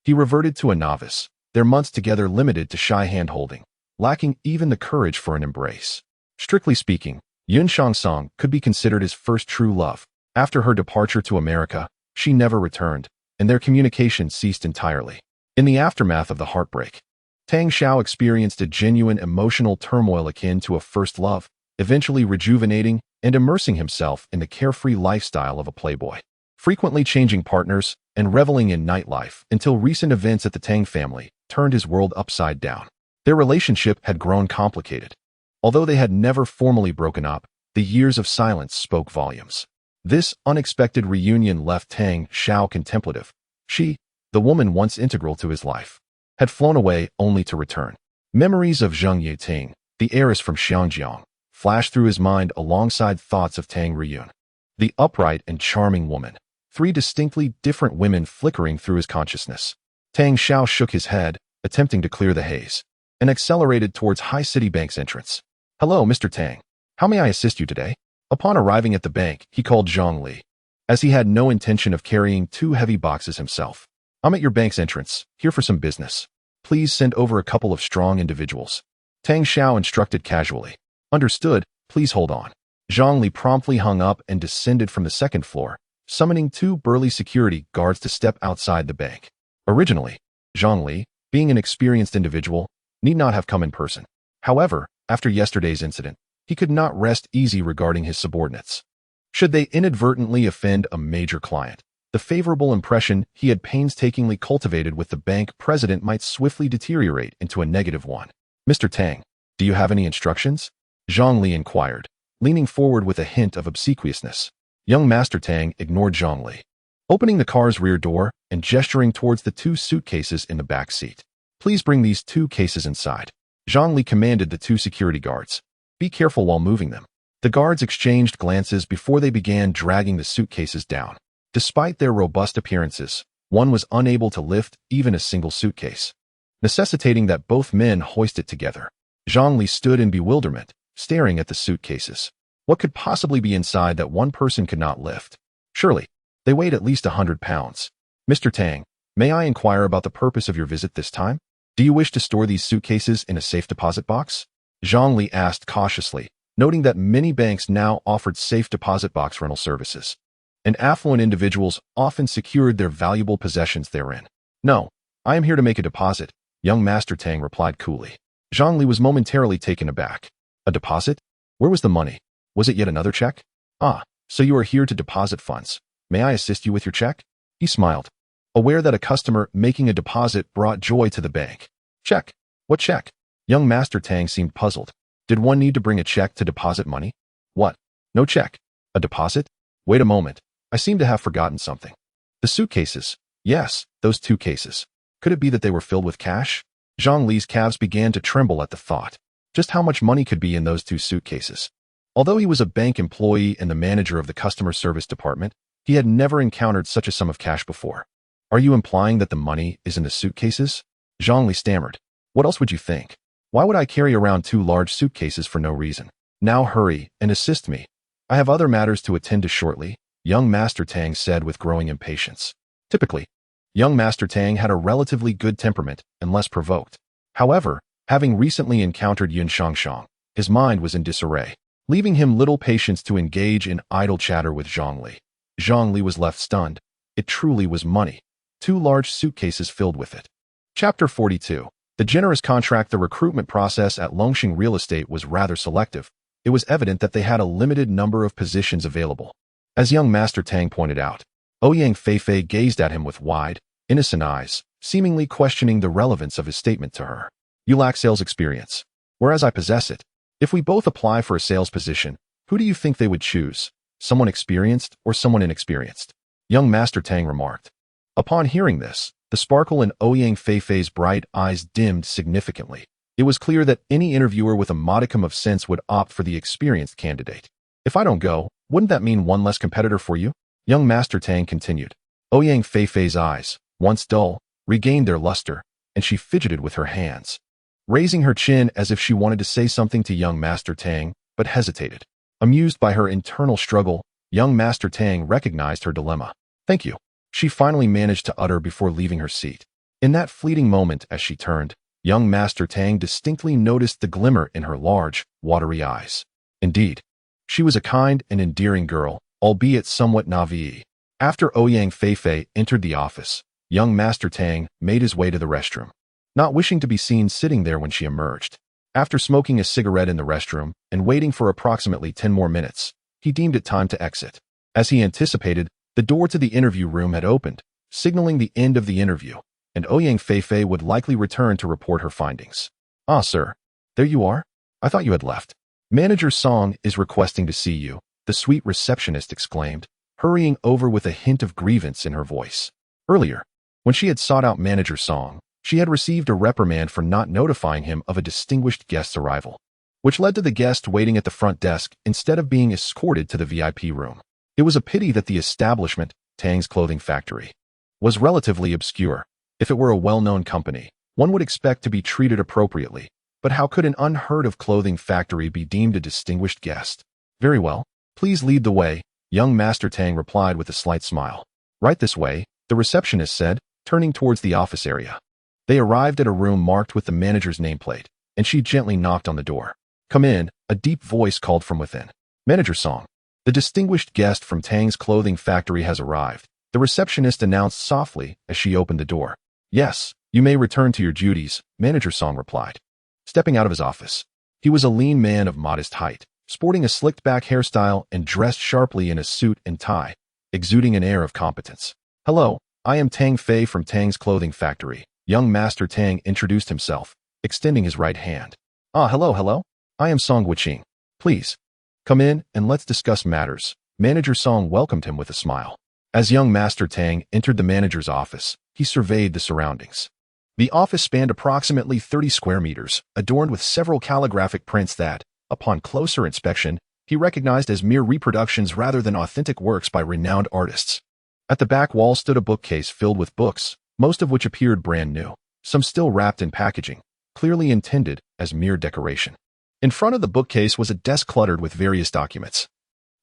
S1: he reverted to a novice, their months together limited to shy hand-holding, lacking even the courage for an embrace. Strictly speaking, Yun Xiangsong could be considered his first true love. After her departure to America, she never returned, and their communication ceased entirely. In the aftermath of the heartbreak, Tang Xiao experienced a genuine emotional turmoil akin to a first love, eventually rejuvenating and immersing himself in the carefree lifestyle of a playboy, frequently changing partners and reveling in nightlife until recent events at the Tang family turned his world upside down. Their relationship had grown complicated. Although they had never formally broken up, the years of silence spoke volumes. This unexpected reunion left Tang Xiao contemplative. She, the woman once integral to his life, had flown away only to return. Memories of Zheng Yiting, the heiress from Xiangjiang, flashed through his mind alongside thoughts of Tang Riyun, the upright and charming woman. 3 distinctly different women flickering through his consciousness. Tang Xiao shook his head, attempting to clear the haze, and accelerated towards High City Bank's entrance. "Hello, Mr. Tang. How may I assist you today?" Upon arriving at the bank, he called Zhang Li, as he had no intention of carrying 2 heavy boxes himself. "I'm at your bank's entrance, here for some business. Please send over a couple of strong individuals." Tang Xiao instructed casually. "Understood, please hold on." Zhang Li promptly hung up and descended from the 2nd floor, summoning 2 burly security guards to step outside the bank. Originally, Zhang Li, being an experienced individual, need not have come in person. However, after yesterday's incident, he could not rest easy regarding his subordinates. Should they inadvertently offend a major client, the favorable impression he had painstakingly cultivated with the bank president might swiftly deteriorate into a negative one. "Mr. Tang, do you have any instructions?" Zhang Li inquired, leaning forward with a hint of obsequiousness. Young Master Tang ignored Zhang Li, opening the car's rear door and gesturing towards the 2 suitcases in the back seat. "Please bring these 2 cases inside." Zhang Li commanded the 2 security guards. "Be careful while moving them." The guards exchanged glances before they began dragging the suitcases down. Despite their robust appearances, one was unable to lift even a single suitcase, necessitating that both men hoist it together. Zhang Li stood in bewilderment, staring at the suitcases. What could possibly be inside that one person could not lift? Surely, they weighed at least 100 pounds. "Mr. Tang, may I inquire about the purpose of your visit this time? Do you wish to store these suitcases in a safe deposit box?" Zhang Li asked cautiously, noting that many banks now offered safe deposit box rental services, and affluent individuals often secured their valuable possessions therein. "No, I am here to make a deposit," young Master Tang replied coolly. Zhang Li was momentarily taken aback. "A deposit? Where was the money? Was it yet another check?" "Ah, so you are here to deposit funds. May I assist you with your check?" He smiled, aware that a customer making a deposit brought joy to the bank. "Check? What check?" Young Master Tang seemed puzzled. Did one need to bring a check to deposit money? "What? No check? A deposit? Wait a moment. I seem to have forgotten something. The suitcases. Yes, those 2 cases. Could it be that they were filled with cash?" Zhang Li's calves began to tremble at the thought. Just how much money could be in those 2 suitcases? Although he was a bank employee and the manager of the customer service department, he had never encountered such a sum of cash before. "Are you implying that the money is in the suitcases?" Zhang Li stammered. "What else would you think? Why would I carry around 2 large suitcases for no reason? Now hurry and assist me. I have other matters to attend to shortly." young Master Tang said with growing impatience. Typically, young Master Tang had a relatively good temperament and less provoked. However, having recently encountered Yun Shangshang, his mind was in disarray, leaving him little patience to engage in idle chatter with Zhongli. Zhongli was left stunned. It truly was money. 2 large suitcases filled with it. Chapter 42. The generous contract. The recruitment process at Longxing Real Estate was rather selective. It was evident that they had a limited number of positions available. As young Master Tang pointed out, Ouyang Feifei gazed at him with wide, innocent eyes, seemingly questioning the relevance of his statement to her. You lack sales experience, whereas I possess it. If we both apply for a sales position, who do you think they would choose? Someone experienced or someone inexperienced? Young Master Tang remarked. Upon hearing this, the sparkle in Ouyang Feifei's bright eyes dimmed significantly. It was clear that any interviewer with a modicum of sense would opt for the experienced candidate. If I don't go, wouldn't that mean one less competitor for you? Young Master Tang continued. Ouyang Feifei's eyes, once dull, regained their luster, and she fidgeted with her hands, raising her chin as if she wanted to say something to young Master Tang, but hesitated. Amused by her internal struggle, young Master Tang recognized her dilemma. Thank you, she finally managed to utter before leaving her seat. In that fleeting moment as she turned, young Master Tang distinctly noticed the glimmer in her large, watery eyes. Indeed, she was a kind and endearing girl, albeit somewhat naive. After Ouyang Feifei entered the office, young Master Tang made his way to the restroom, not wishing to be seen sitting there when she emerged. After smoking a cigarette in the restroom and waiting for approximately 10 more minutes, he deemed it time to exit. As he anticipated, the door to the interview room had opened, signaling the end of the interview, and Ouyang Feifei would likely return to report her findings. Ah, sir. There you are? I thought you had left. Manager Song is requesting to see you, the sweet receptionist exclaimed, hurrying over with a hint of grievance in her voice. Earlier, when she had sought out Manager Song, she had received a reprimand for not notifying him of a distinguished guest's arrival, which led to the guest waiting at the front desk instead of being escorted to the VIP room. It was a pity that the establishment, Tang's Clothing Factory, was relatively obscure. If it were a well-known company, one would expect to be treated appropriately, but how could an unheard-of clothing factory be deemed a distinguished guest? Very well, please lead the way, young Master Tang replied with a slight smile. Right this way, the receptionist said, turning towards the office area. They arrived at a room marked with the manager's nameplate, and she gently knocked on the door. Come in, a deep voice called from within. Manager Song, the distinguished guest from Tang's Clothing Factory has arrived, the receptionist announced softly as she opened the door. Yes, you may return to your duties, Manager Song replied. Stepping out of his office, he was a lean man of modest height, sporting a slicked-back hairstyle and dressed sharply in a suit and tie, exuding an air of competence. Hello, I am Tang Fei from Tang's Clothing Factory. Young Master Tang introduced himself, extending his right hand. Ah, hello. I am Song Guiqing. Please, come in and let's discuss matters. Manager Song welcomed him with a smile. As young Master Tang entered the manager's office, he surveyed the surroundings. The office spanned approximately 30 square meters, adorned with several calligraphic prints that, upon closer inspection, he recognized as mere reproductions rather than authentic works by renowned artists. At the back wall stood a bookcase filled with books, most of which appeared brand new, some still wrapped in packaging, clearly intended as mere decoration. In front of the bookcase was a desk cluttered with various documents.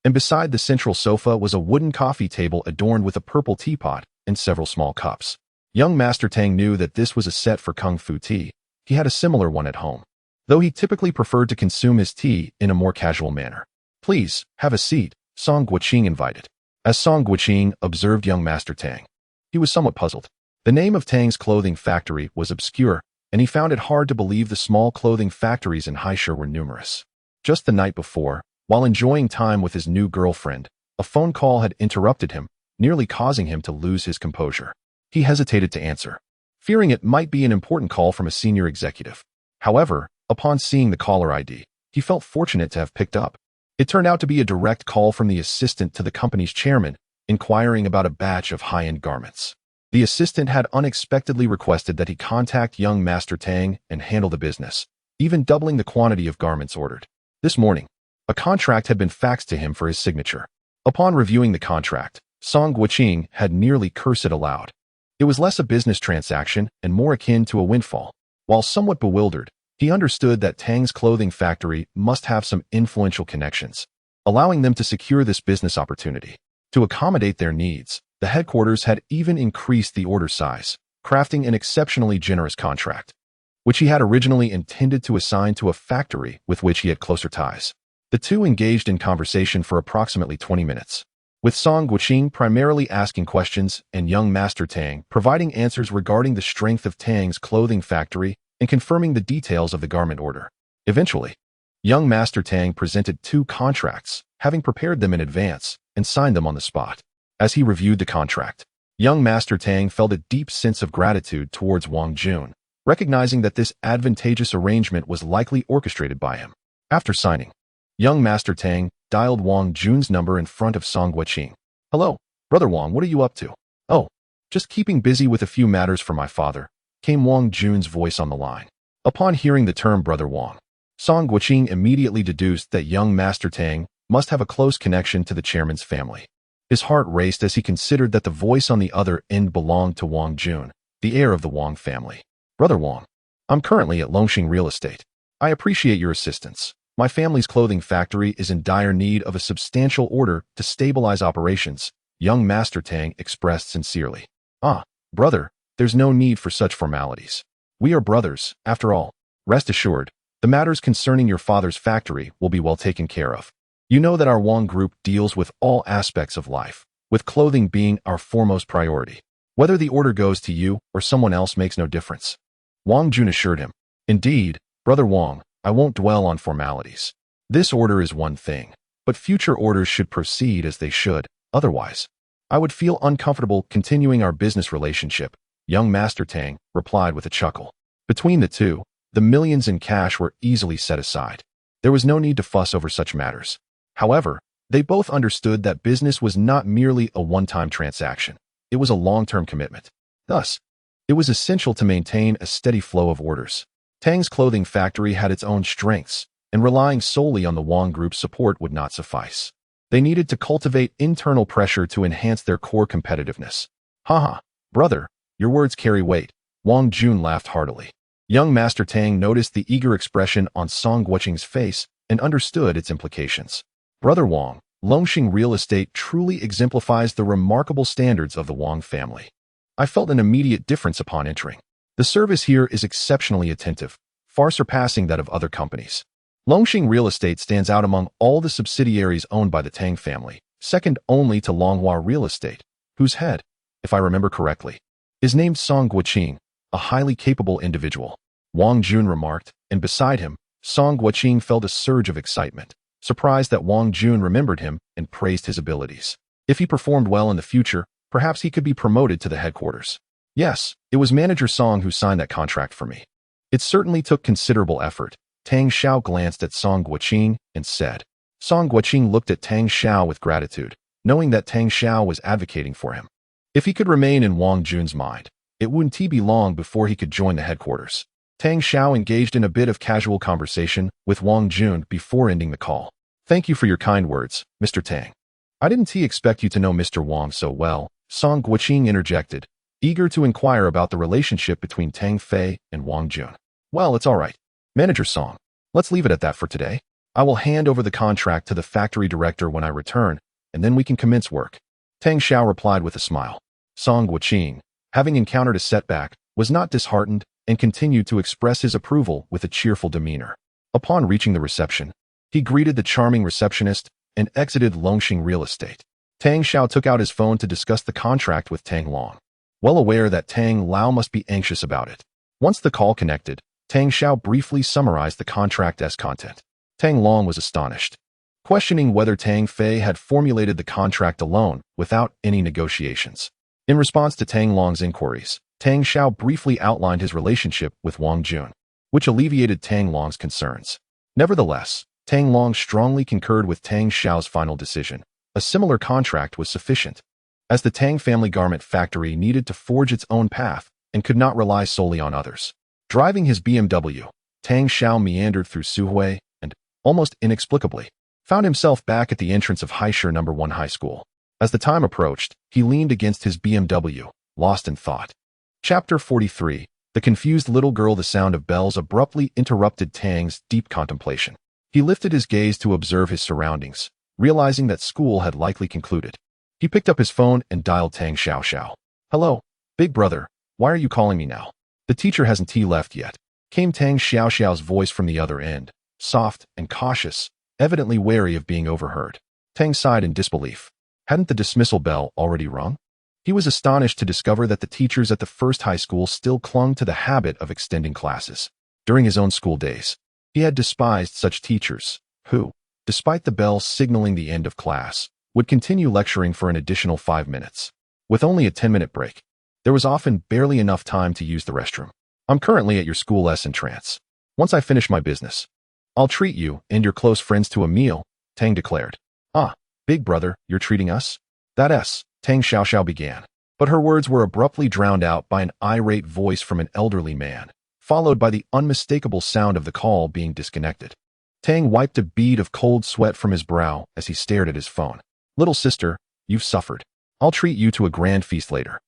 S1: And beside the central sofa was a wooden coffee table adorned with a purple teapot and several small cups. Young Master Tang knew that this was a set for Kung Fu tea. He had a similar one at home, though he typically preferred to consume his tea in a more casual manner. Please, have a seat, Song Guiqing invited. As Song Guiqing observed young Master Tang, he was somewhat puzzled. The name of Tang's Clothing Factory was obscure, and he found it hard to believe the small clothing factories in Haisher were numerous. Just the night before, while enjoying time with his new girlfriend, a phone call had interrupted him, nearly causing him to lose his composure. He hesitated to answer, fearing it might be an important call from a senior executive. However, upon seeing the caller ID, he felt fortunate to have picked up. It turned out to be a direct call from the assistant to the company's chairman, inquiring about a batch of high-end garments. The assistant had unexpectedly requested that he contact young Master Tang and handle the business, even doubling the quantity of garments ordered. This morning, a contract had been faxed to him for his signature. Upon reviewing the contract, Song Guiqing had nearly cursed it aloud. It was less a business transaction and more akin to a windfall. While somewhat bewildered, he understood that Tang's Clothing Factory must have some influential connections, allowing them to secure this business opportunity. To accommodate their needs, the headquarters had even increased the order size, crafting an exceptionally generous contract, which he had originally intended to assign to a factory with which he had closer ties. The two engaged in conversation for approximately 20 minutes, with Song Guoqing primarily asking questions and young Master Tang providing answers regarding the strength of Tang's clothing factory and confirming the details of the garment order. Eventually, young Master Tang presented two contracts, having prepared them in advance, and signed them on the spot. As he reviewed the contract, young Master Tang felt a deep sense of gratitude towards Wang Jun, recognizing that this advantageous arrangement was likely orchestrated by him. After signing, young Master Tang dialed Wang Jun's number in front of Song Guoqing. "Hello, Brother Wang, what are you up to?" "Oh, just keeping busy with a few matters for my father," came Wang Jun's voice on the line. Upon hearing the term Brother Wang, Song Guoqing immediately deduced that young Master Tang must have a close connection to the chairman's family. His heart raced as he considered that the voice on the other end belonged to Wang Jun, the heir of the Wang family. "Brother Wang, I'm currently at Longxing Real Estate. I appreciate your assistance. My family's clothing factory is in dire need of a substantial order to stabilize operations," young Master Tang expressed sincerely. "Ah, brother, there's no need for such formalities. We are brothers, after all. Rest assured, the matters concerning your father's factory will be well taken care of. You know that our Wang Group deals with all aspects of life, with clothing being our foremost priority. Whether the order goes to you or someone else makes no difference," Wang Jun assured him. "Indeed, Brother Wang, I won't dwell on formalities. This order is one thing, but future orders should proceed as they should. Otherwise, I would feel uncomfortable continuing our business relationship," young Master Tang replied with a chuckle. Between the two, the millions in cash were easily set aside. There was no need to fuss over such matters. However, they both understood that business was not merely a one-time transaction. It was a long-term commitment. Thus, it was essential to maintain a steady flow of orders. Tang's clothing factory had its own strengths, and relying solely on the Wang Group's support would not suffice. They needed to cultivate internal pressure to enhance their core competitiveness. "Haha, brother, your words carry weight," Wang Jun laughed heartily. Young Master Tang noticed the eager expression on Song Guoqing's face and understood its implications. "Brother Wang, Longxing Real Estate truly exemplifies the remarkable standards of the Wang family. I felt an immediate difference upon entering. The service here is exceptionally attentive, far surpassing that of other companies. Longxing Real Estate stands out among all the subsidiaries owned by the Tang family, second only to Longhua Real Estate, whose head, if I remember correctly, is named Song Guoqing, a highly capable individual," Wang Jun remarked, and beside him, Song Guoqing felt a surge of excitement, surprised that Wang Jun remembered him and praised his abilities. If he performed well in the future, perhaps he could be promoted to the headquarters. "Yes, it was Manager Song who signed that contract for me. It certainly took considerable effort." Tang Xiao glanced at Song Guoqing and said. Song Guoqing looked at Tang Xiao with gratitude, knowing that Tang Xiao was advocating for him. If he could remain in Wang Jun's mind, it wouldn't be long before he could join the headquarters. Tang Xiao engaged in a bit of casual conversation with Wang Jun before ending the call. "Thank you for your kind words, Mr. Tang. I didn't expect you to know Mr. Wang so well," Song Guoqing interjected, eager to inquire about the relationship between Tang Fei and Wang Jun. "Well, it's all right. Manager Song, let's leave it at that for today. I will hand over the contract to the factory director when I return, and then we can commence work," Tang Xiao replied with a smile. Song Guoqing, having encountered a setback, was not disheartened and continued to express his approval with a cheerful demeanor. Upon reaching the reception, he greeted the charming receptionist and exited Longxing Real Estate. Tang Xiao took out his phone to discuss the contract with Tang Long, well aware that Tang Lao must be anxious about it. Once the call connected, Tang Xiao briefly summarized the contract as content. Tang Long was astonished, questioning whether Tang Fei had formulated the contract alone without any negotiations. In response to Tang Long's inquiries, Tang Xiao briefly outlined his relationship with Wang Jun, which alleviated Tang Long's concerns. Nevertheless, Tang Long strongly concurred with Tang Xiao's final decision. A similar contract was sufficient, as the Tang family garment factory needed to forge its own path and could not rely solely on others. Driving his BMW, Tang Xiao meandered through Suhui and, almost inexplicably, found himself back at the entrance of Haisher No. 1 High School. As the time approached, he leaned against his BMW, lost in thought. Chapter 43. The confused little girl. The sound of bells abruptly interrupted Tang's deep contemplation. He lifted his gaze to observe his surroundings, realizing that school had likely concluded. He picked up his phone and dialed Tang Xiaoxiao. "Hello, big brother. Why are you calling me now? The teacher hasn't left yet," came Tang Xiaoxiao's voice from the other end, soft and cautious, evidently wary of being overheard. Tang sighed in disbelief. Hadn't the dismissal bell already rung? He was astonished to discover that the teachers at the first high school still clung to the habit of extending classes. During his own school days, he had despised such teachers who, despite the bell signaling the end of class, would continue lecturing for an additional 5 minutes. With only a 10-minute break, there was often barely enough time to use the restroom. "I'm currently at your school lesson trance. Once I finish my business, I'll treat you and your close friends to a meal," Tang declared. "Ah, big brother, you're treating us?" Tang Xiaoxiao began, but her words were abruptly drowned out by an irate voice from an elderly man, followed by the unmistakable sound of the call being disconnected. Tang wiped a bead of cold sweat from his brow as he stared at his phone. "Little sister, you've suffered. I'll treat you to a grand feast later."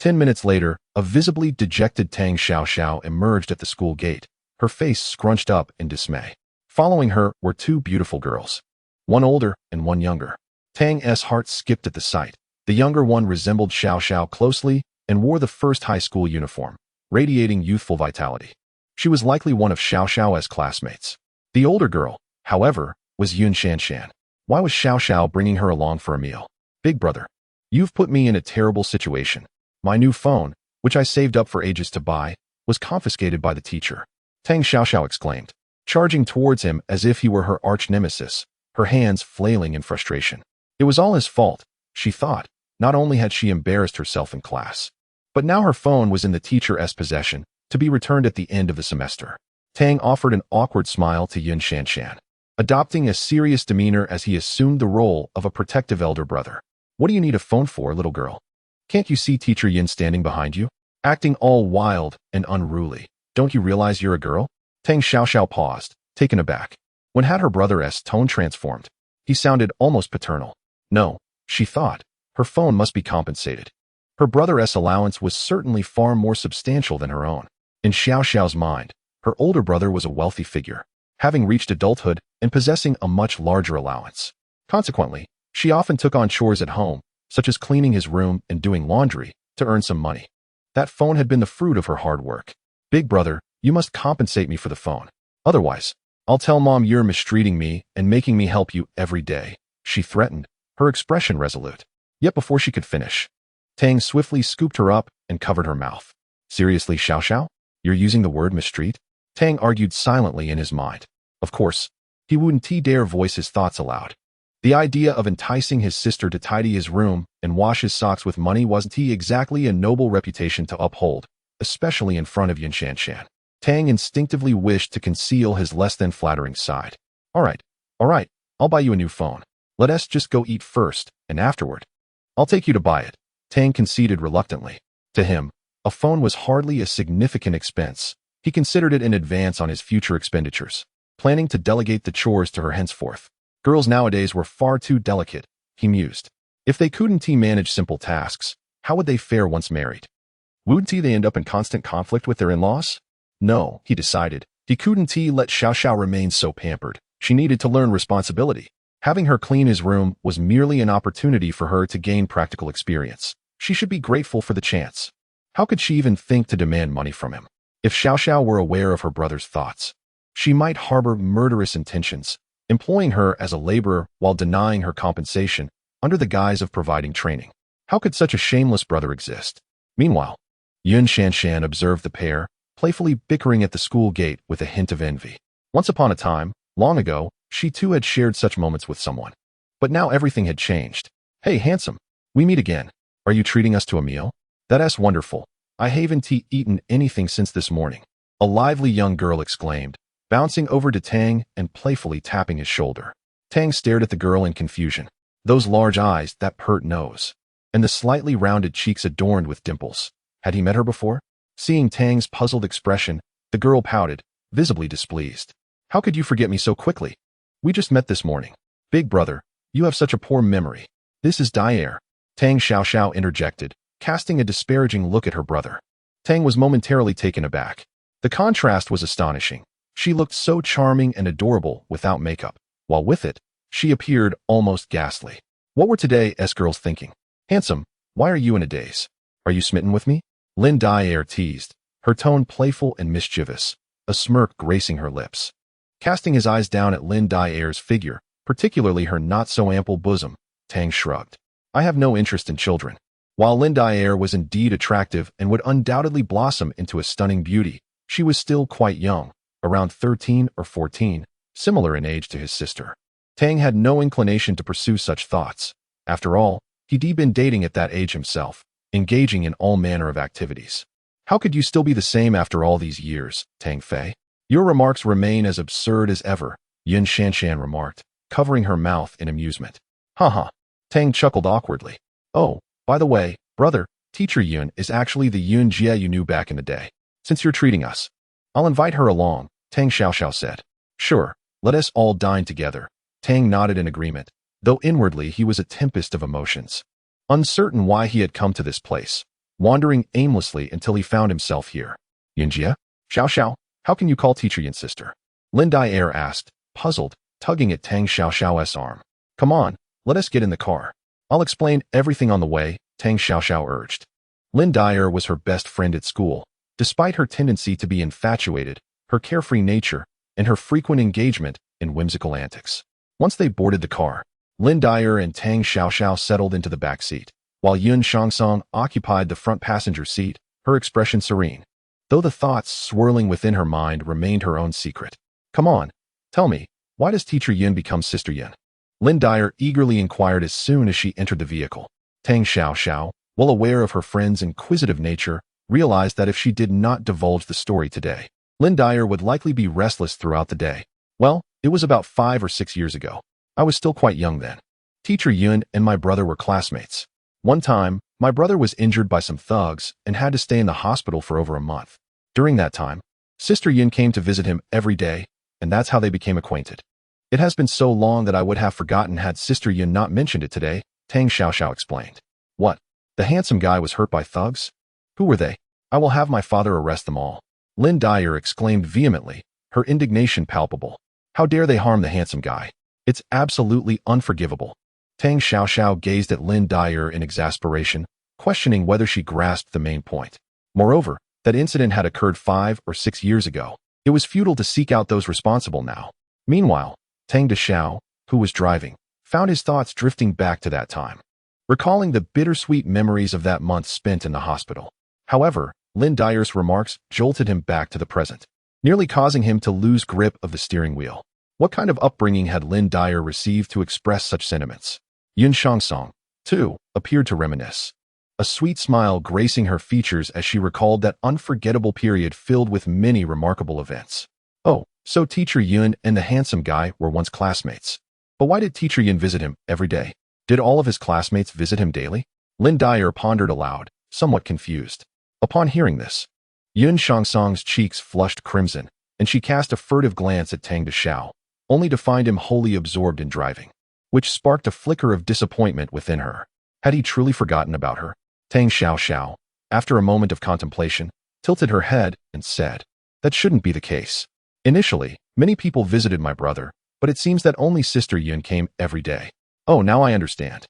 S1: 10 minutes later, a visibly dejected Tang Xiaoxiao emerged at the school gate, her face scrunched up in dismay. Following her were 2 beautiful girls, one older and one younger. Tang's heart skipped at the sight. The younger one resembled Xiaoxiao closely and wore the first high school uniform, radiating youthful vitality. She was likely one of Xiaoxiao's classmates. The older girl, however, was Yun Shanshan. Why was Xiaoxiao bringing her along for a meal? "Big brother, you've put me in a terrible situation. My new phone, which I saved up for ages to buy, was confiscated by the teacher," Tang Xiaoxiao exclaimed, charging towards him as if he were her arch-nemesis, her hands flailing in frustration. It was all his fault, she thought. Not only had she embarrassed herself in class, but now her phone was in the teacher's possession, to be returned at the end of the semester. Tang offered an awkward smile to Yun Shanshan, adopting a serious demeanor as he assumed the role of a protective elder brother. "What do you need a phone for, little girl? Can't you see Teacher Yin standing behind you? Acting all wild and unruly. Don't you realize you're a girl?" Tang Xiaoxiao paused, taken aback. When had her brother's tone transformed? He sounded almost paternal. No, she thought. Her phone must be compensated. Her brother's allowance was certainly far more substantial than her own. In Xiaoxiao's mind, her older brother was a wealthy figure, having reached adulthood and possessing a much larger allowance. Consequently, she often took on chores at home, such as cleaning his room and doing laundry, to earn some money. That phone had been the fruit of her hard work. "Big brother, you must compensate me for the phone. Otherwise, I'll tell Mom you're mistreating me and making me help you every day," she threatened, her expression resolute. Yet before she could finish, Tang swiftly scooped her up and covered her mouth. "Seriously, Xiaoxiao? You're using the word mistreat?" Tang argued silently in his mind. Of course, he wouldn't dare voice his thoughts aloud. The idea of enticing his sister to tidy his room and wash his socks with money wasn't exactly a noble reputation to uphold, especially in front of Yun Shanshan. Tang instinctively wished to conceal his less than flattering side. All right, I'll buy you a new phone. Let us just go eat first, and afterward, I'll take you to buy it," Tang conceded reluctantly. To him, a phone was hardly a significant expense. He considered it in advance on his future expenditures, planning to delegate the chores to her henceforth. Girls nowadays were far too delicate, he mused. If they couldn't manage simple tasks, how would they fare once married? Wouldn't they end up in constant conflict with their in-laws? No, he decided. He couldn't let Xiaoxiao remain so pampered. She needed to learn responsibility. Having her clean his room was merely an opportunity for her to gain practical experience. She should be grateful for the chance. How could she even think to demand money from him? If Xiaoxiao were aware of her brother's thoughts, she might harbor murderous intentions, employing her as a laborer while denying her compensation under the guise of providing training. How could such a shameless brother exist? Meanwhile, Yun Shanshan observed the pair, playfully bickering at the school gate with a hint of envy. Once upon a time, long ago, she too had shared such moments with someone. But now everything had changed. "Hey, handsome, we meet again. Are you treating us to a meal?" "That's wonderful. I haven't eaten anything since this morning," a lively young girl exclaimed, bouncing over to Tang and playfully tapping his shoulder. Tang stared at the girl in confusion. Those large eyes, that pert nose, and the slightly rounded cheeks adorned with dimples. Had he met her before? Seeing Tang's puzzled expression, the girl pouted, visibly displeased. "How could you forget me so quickly? We just met this morning." "Big brother, you have such a poor memory. This is Dyer," Tang Xiaoxiao interjected, casting a disparaging look at her brother. Tang was momentarily taken aback. The contrast was astonishing. She looked so charming and adorable without makeup, while with it, she appeared almost ghastly. What were today's girls thinking? Handsome, why are you in a daze? Are you smitten with me? Lin Dyer teased, her tone playful and mischievous, a smirk gracing her lips. Casting his eyes down at Lin Dyer's figure, particularly her not-so-ample bosom, Tang shrugged. I have no interest in children. While Lin Dyer was indeed attractive and would undoubtedly blossom into a stunning beauty, she was still quite young, around 13 or 14, similar in age to his sister. Tang had no inclination to pursue such thoughts. After all, he'd been dating at that age himself, engaging in all manner of activities. How could you still be the same after all these years, Tang Fei? Your remarks remain as absurd as ever, Yun Shanshan remarked, covering her mouth in amusement. Haha. Tang chuckled awkwardly. Oh, by the way, brother, Teacher Yun is actually the Yun Jie you knew back in the day. Since you're treating us, I'll invite her along, Tang Xiaoxiao said. Sure, let us all dine together. Tang nodded in agreement, though inwardly he was a tempest of emotions. Uncertain why he had come to this place, wandering aimlessly until he found himself here. Yunjie? Xiaoxiao, how can you call Teacher Yun sister? Lin Dyer asked, puzzled, tugging at Tang Xiaoxiao's arm. Come on, let us get in the car. I'll explain everything on the way, Tang Xiaoxiao urged. Lin Dyer was her best friend at school, despite her tendency to be infatuated, her carefree nature, and her frequent engagement in whimsical antics. Once they boarded the car, Lin Dyer and Tang Xiaoxiao settled into the back seat, while Yun Shangsong occupied the front passenger seat, her expression serene, though the thoughts swirling within her mind remained her own secret. Come on, tell me, why does Teacher Yun become Sister Yun? Lin Dyer eagerly inquired as soon as she entered the vehicle. Tang Xiaoxiao, well aware of her friend's inquisitive nature, realized that if she did not divulge the story today, Lin Dyer would likely be restless throughout the day. Well, it was about 5 or 6 years ago. I was still quite young then. Teacher Yun and my brother were classmates. One time, my brother was injured by some thugs and had to stay in the hospital for over a month. During that time, Sister Yun came to visit him every day, and that's how they became acquainted. It has been so long that I would have forgotten had Sister Yun not mentioned it today, Tang Xiaoxiao explained. What? The handsome guy was hurt by thugs? Who were they? I will have my father arrest them all. Lin Dyer exclaimed vehemently, her indignation palpable. How dare they harm the handsome guy? It's absolutely unforgivable. Tang Xiaoxiao gazed at Lin Dyer in exasperation, questioning whether she grasped the main point. Moreover, that incident had occurred 5 or 6 years ago. It was futile to seek out those responsible now. Meanwhile, Tang Dexiao, who was driving, found his thoughts drifting back to that time, recalling the bittersweet memories of that month spent in the hospital. However, Lin Dyer's remarks jolted him back to the present, nearly causing him to lose grip of the steering wheel. What kind of upbringing had Lin Dyer received to express such sentiments? Yun Shangsong, too, appeared to reminisce, a sweet smile gracing her features as she recalled that unforgettable period filled with many remarkable events. Oh, so Teacher Yun and the handsome guy were once classmates. But why did Teacher Yun visit him every day? Did all of his classmates visit him daily? Lin Dyer pondered aloud, somewhat confused. Upon hearing this, Yun Shangsong's cheeks flushed crimson, and she cast a furtive glance at Tang Dexiao, only to find him wholly absorbed in driving, which sparked a flicker of disappointment within her. Had he truly forgotten about her? Tang Xiaoxiao, after a moment of contemplation, tilted her head and said, that shouldn't be the case. Initially, many people visited my brother, but it seems that only Sister Yun came every day. Oh, now I understand.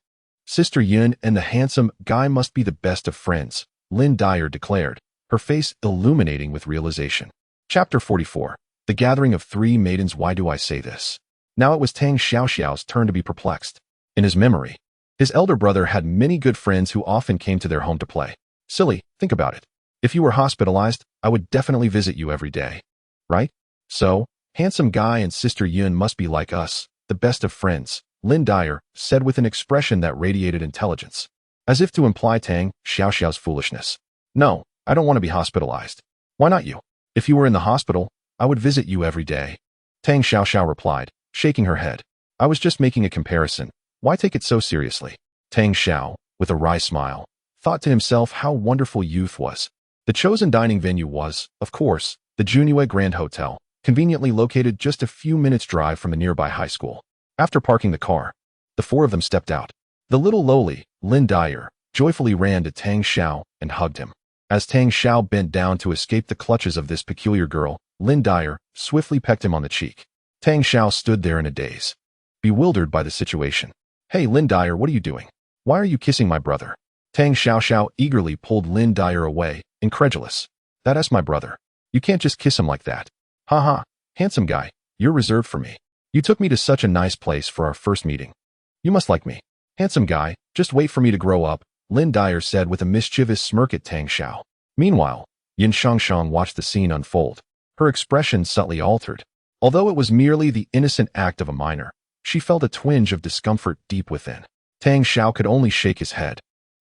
S1: Sister Yun and the handsome guy must be the best of friends, Lin Dyer declared, her face illuminating with realization. Chapter 44. The Gathering of Three Maidens. Why do I say this? Now it was Tang Xiaoxiao's turn to be perplexed. In his memory, his elder brother had many good friends who often came to their home to play. Silly, think about it. If you were hospitalized, I would definitely visit you every day. Right? So, handsome guy and Sister Yun must be like us, the best of friends, Lin Dyer said with an expression that radiated intelligence, as if to imply Tang Xiaoxiao's foolishness. No, I don't want to be hospitalized. Why not you? If you were in the hospital, I would visit you every day. Tang Xiaoxiao replied, shaking her head. I was just making a comparison. Why take it so seriously? Tang Xiao, with a wry smile, thought to himself how wonderful youth was. The chosen dining venue was, of course, the Junue Grand Hotel, conveniently located just a few minutes' drive from the nearby high school. After parking the car, the four of them stepped out. The little lowly, Lin Dyer, joyfully ran to Tang Xiao and hugged him. As Tang Xiao bent down to escape the clutches of this peculiar girl, Lin Dyer swiftly pecked him on the cheek. Tang Xiao stood there in a daze, bewildered by the situation. Hey, Lin Dyer, what are you doing? Why are you kissing my brother? Tang Xiaoxiao eagerly pulled Lin Dyer away, incredulous. That's my brother. You can't just kiss him like that. Haha, handsome guy, you're reserved for me. You took me to such a nice place for our first meeting. You must like me. Handsome guy, just wait for me to grow up, Lin Dyer said with a mischievous smirk at Tang Xiao. Meanwhile, Yin Shangshang watched the scene unfold. Her expression subtly altered. Although it was merely the innocent act of a minor, she felt a twinge of discomfort deep within. Tang Xiao could only shake his head,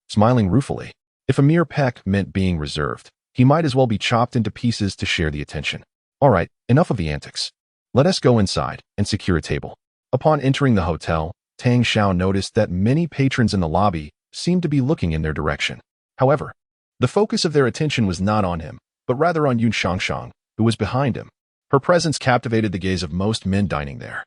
S1: smiling ruefully. If a mere peck meant being reserved, he might as well be chopped into pieces to share the attention. All right, enough of the antics. Let us go inside and secure a table. Upon entering the hotel, Tang Xiao noticed that many patrons in the lobby seemed to be looking in their direction. However, the focus of their attention was not on him, but rather on Yun Shangshang, who was behind him. Her presence captivated the gaze of most men dining there.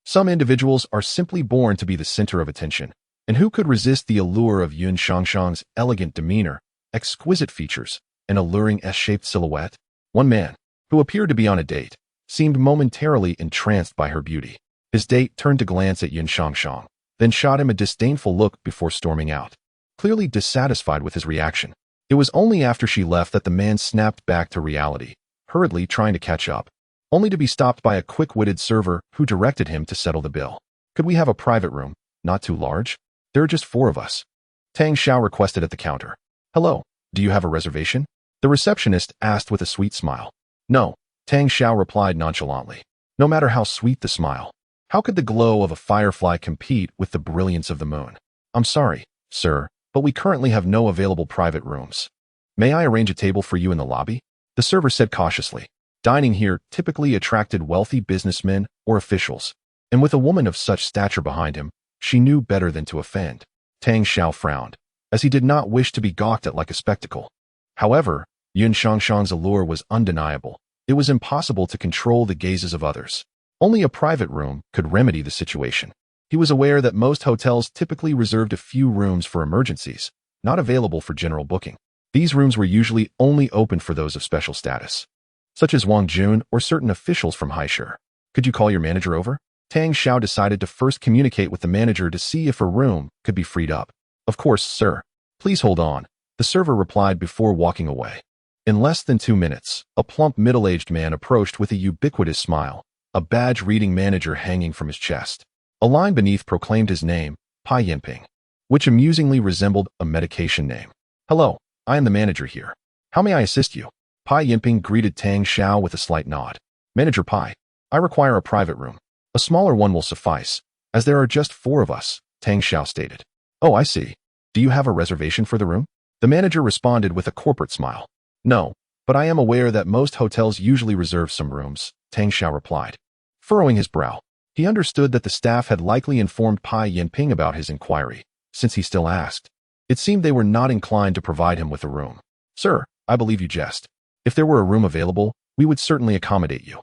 S1: Some individuals are simply born to be the center of attention, and who could resist the allure of Yun Shangshang's elegant demeanor, exquisite features, and alluring S-shaped silhouette? One man, who appeared to be on a date, seemed momentarily entranced by her beauty. His date turned to glance at Yun Shangshang, then shot him a disdainful look before storming out, clearly dissatisfied with his reaction. It was only after she left that the man snapped back to reality, hurriedly trying to catch up, only to be stopped by a quick-witted server who directed him to settle the bill. Could we have a private room, not too large? There are just 4 of us. Tang Xiao requested at the counter. Hello, do you have a reservation? The receptionist asked with a sweet smile. No, Tang Xiao replied nonchalantly. No matter how sweet the smile, how could the glow of a firefly compete with the brilliance of the moon? I'm sorry, sir, but we currently have no available private rooms. May I arrange a table for you in the lobby? The server said cautiously. Dining here typically attracted wealthy businessmen or officials, and with a woman of such stature behind him, she knew better than to offend. Tang Xiao frowned, as he did not wish to be gawked at like a spectacle. However, Yun Shangshang's allure was undeniable. It was impossible to control the gazes of others. Only a private room could remedy the situation. He was aware that most hotels typically reserved a few rooms for emergencies, not available for general booking. These rooms were usually only open for those of special status, such as Wang Jun or certain officials from Haishur. Could you call your manager over? Tang Xiao decided to first communicate with the manager to see if a room could be freed up. Of course, sir. Please hold on, the server replied before walking away. In less than 2 minutes, a plump middle-aged man approached with a ubiquitous smile, a badge-reading manager hanging from his chest. A line beneath proclaimed his name, Pai Yinping, which amusingly resembled a medication name. Hello, I am the manager here. How may I assist you? Pai Yinping greeted Tang Xiao with a slight nod. Manager Pai, I require a private room. A smaller one will suffice, as there are just 4 of us, Tang Xiao stated. Oh, I see. Do you have a reservation for the room? The manager responded with a corporate smile. No, but I am aware that most hotels usually reserve some rooms, Tang Xiao replied. Furrowing his brow, he understood that the staff had likely informed Pai Yinping about his inquiry, since he still asked. It seemed they were not inclined to provide him with a room. Sir, I believe you jest. If there were a room available, we would certainly accommodate you.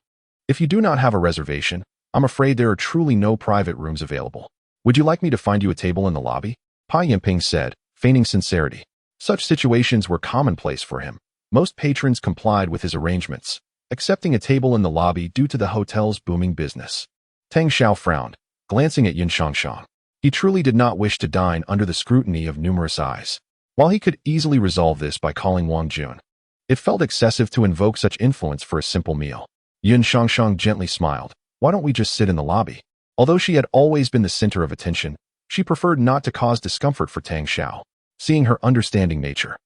S1: If you do not have a reservation, I'm afraid there are truly no private rooms available. Would you like me to find you a table in the lobby? Pai Yinping said, feigning sincerity. Such situations were commonplace for him. Most patrons complied with his arrangements, accepting a table in the lobby due to the hotel's booming business. Tang Xiao frowned, glancing at Yun Shangshang. He truly did not wish to dine under the scrutiny of numerous eyes. While he could easily resolve this by calling Wang Jun, it felt excessive to invoke such influence for a simple meal. Yun Shangshang gently smiled. Why don't we just sit in the lobby? Although she had always been the center of attention, she preferred not to cause discomfort for Tang Xiao, seeing her understanding nature.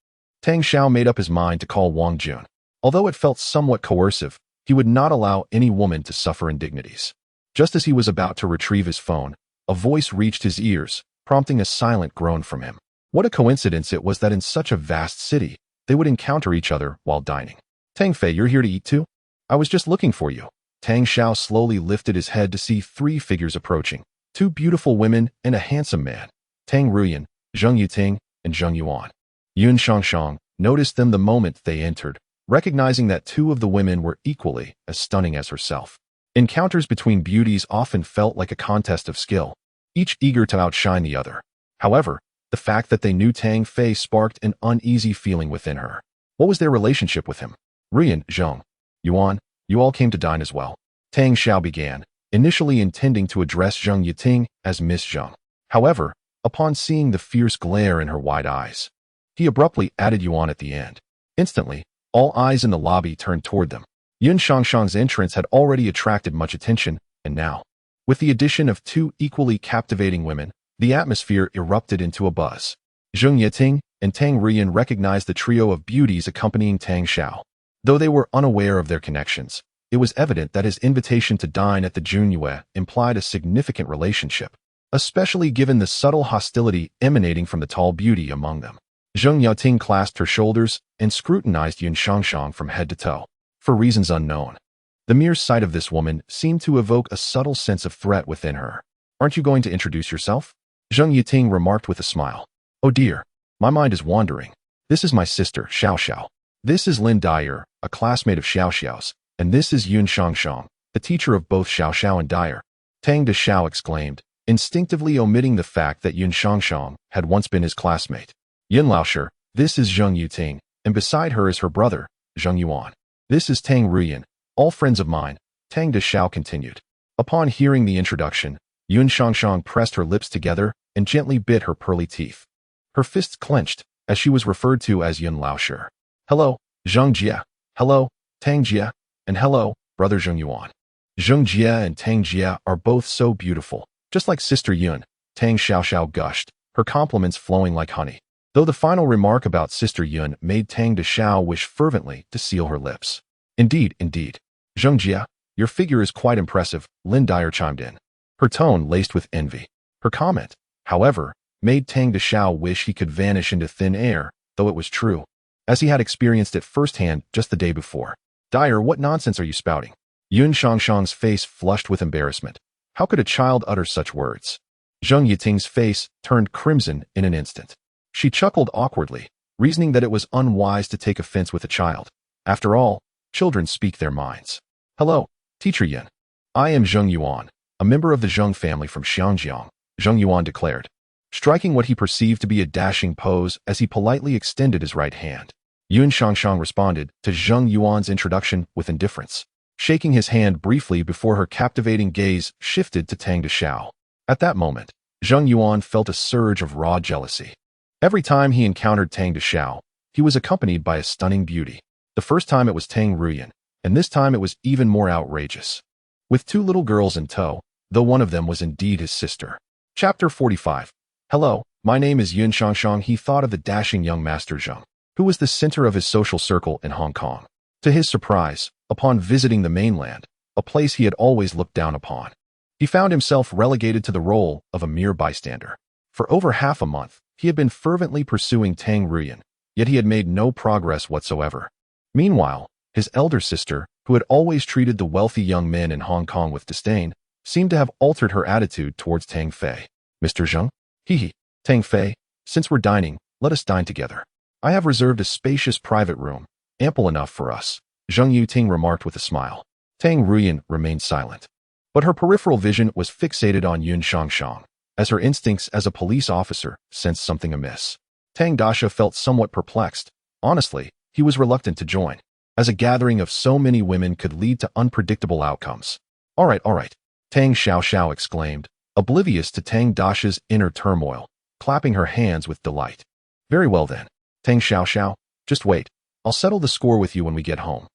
S1: Tang Xiao made up his mind to call Wang Jun. Although it felt somewhat coercive, he would not allow any woman to suffer indignities. Just as he was about to retrieve his phone, a voice reached his ears, prompting a silent groan from him. What a coincidence it was that in such a vast city, they would encounter each other while dining. Tang Fei, you're here to eat too? I was just looking for you. Tang Xiao slowly lifted his head to see 3 figures approaching, 2 beautiful women and a handsome man, Tang Ruyan, Zheng Yuting, and Zheng Yuan. Yun Shangshang noticed them the moment they entered, recognizing that 2 of the women were equally as stunning as herself. Encounters between beauties often felt like a contest of skill, each eager to outshine the other. However, the fact that they knew Tang Fei sparked an uneasy feeling within her. What was their relationship with him? Ruyan, Zheng Yuan, you all came to dine as well. Tang Xiao began, initially intending to address Zheng Yuting as Miss Zheng. However, upon seeing the fierce glare in her wide eyes, he abruptly added Yuan at the end. Instantly, all eyes in the lobby turned toward them. Yun Shangshang's entrance had already attracted much attention, and now, with the addition of two equally captivating women, the atmosphere erupted into a buzz. Zheng Yiting and Tang Ruyan recognized the trio of beauties accompanying Tang Xiao. Though they were unaware of their connections, it was evident that his invitation to dine at the Junyue implied a significant relationship, especially given the subtle hostility emanating from the tall beauty among them. Zheng Yating clasped her shoulders and scrutinized Yun Shangshang from head to toe. For reasons unknown, the mere sight of this woman seemed to evoke a subtle sense of threat within her. "Aren't you going to introduce yourself?" Zheng Yiting remarked with a smile. "Oh dear, my mind is wandering. This is my sister, Xiao Xiao. This is Lin Dyer, a classmate of Xiao Xiao's, and this is Yun Shangshang, the teacher of both Xiao Xiao and Dyer." Tang De Xiao exclaimed, instinctively omitting the fact that Yun Shangshang had once been his classmate. "Yin Laoshi, this is Zheng Yiting, and beside her is her brother, Zheng Yuan. This is Tang Ruyan, all friends of mine," Tang De Xiao continued. Upon hearing the introduction, Yun Shangshang pressed her lips together and gently bit her pearly teeth. Her fists clenched as she was referred to as Yun Laoshi. "Hello, Zheng Jie. Hello, Tang Jie. And hello, brother Zheng Yuan. Zheng Jie and Tang Jie are both so beautiful, just like sister Yun," Tang Xiaoxiao gushed, her compliments flowing like honey. Though the final remark about Sister Yun made Tang De Xiao wish fervently to seal her lips. Indeed. "Zheng Jie, your figure is quite impressive," Lin Dyer chimed in, her tone laced with envy. Her comment, however, made Tang De Xiao wish he could vanish into thin air, though it was true, as he had experienced it firsthand just the day before. "Dyer, what nonsense are you spouting?" Yun Shangshang's face flushed with embarrassment. How could a child utter such words? Zheng Yiting's face turned crimson in an instant. She chuckled awkwardly, reasoning that it was unwise to take offense with a child. After all, children speak their minds. "Hello, Teacher Yin. I am Zheng Yuan, a member of the Zheng family from Xiangjiang," Zheng Yuan declared, striking what he perceived to be a dashing pose as he politely extended his right hand. Yun Shangshang responded to Zheng Yuan's introduction with indifference, shaking his hand briefly before her captivating gaze shifted to Tang De Xiao. At that moment, Zheng Yuan felt a surge of raw jealousy. Every time he encountered Tang De Xiao, he was accompanied by a stunning beauty. The first time it was Tang Ruyan, and this time it was even more outrageous. With two little girls in tow, though one of them was indeed his sister. Chapter 45. "Hello, my name is Yun Shangshang." He thought of the dashing young Master Zheng, who was the center of his social circle in Hong Kong. To his surprise, upon visiting the mainland, a place he had always looked down upon, he found himself relegated to the role of a mere bystander. For over half a month, he had been fervently pursuing Tang Ruyan, yet he had made no progress whatsoever. Meanwhile, his elder sister, who had always treated the wealthy young men in Hong Kong with disdain, seemed to have altered her attitude towards Tang Fei. "Mr. Zheng? Hee. Tang Fei, since we're dining, let us dine together. I have reserved a spacious private room, ample enough for us," Zheng Yiting remarked with a smile. Tang Ruyan remained silent, but her peripheral vision was fixated on Yun Shangshang, as her instincts as a police officer sensed something amiss. Tang Dasha felt somewhat perplexed. Honestly, he was reluctant to join, as a gathering of so many women could lead to unpredictable outcomes. All right, Tang Xiaoxiao exclaimed, oblivious to Tang Dasha's inner turmoil, clapping her hands with delight. "Very well then, Tang Xiaoxiao, just wait. I'll settle the score with you when we get home."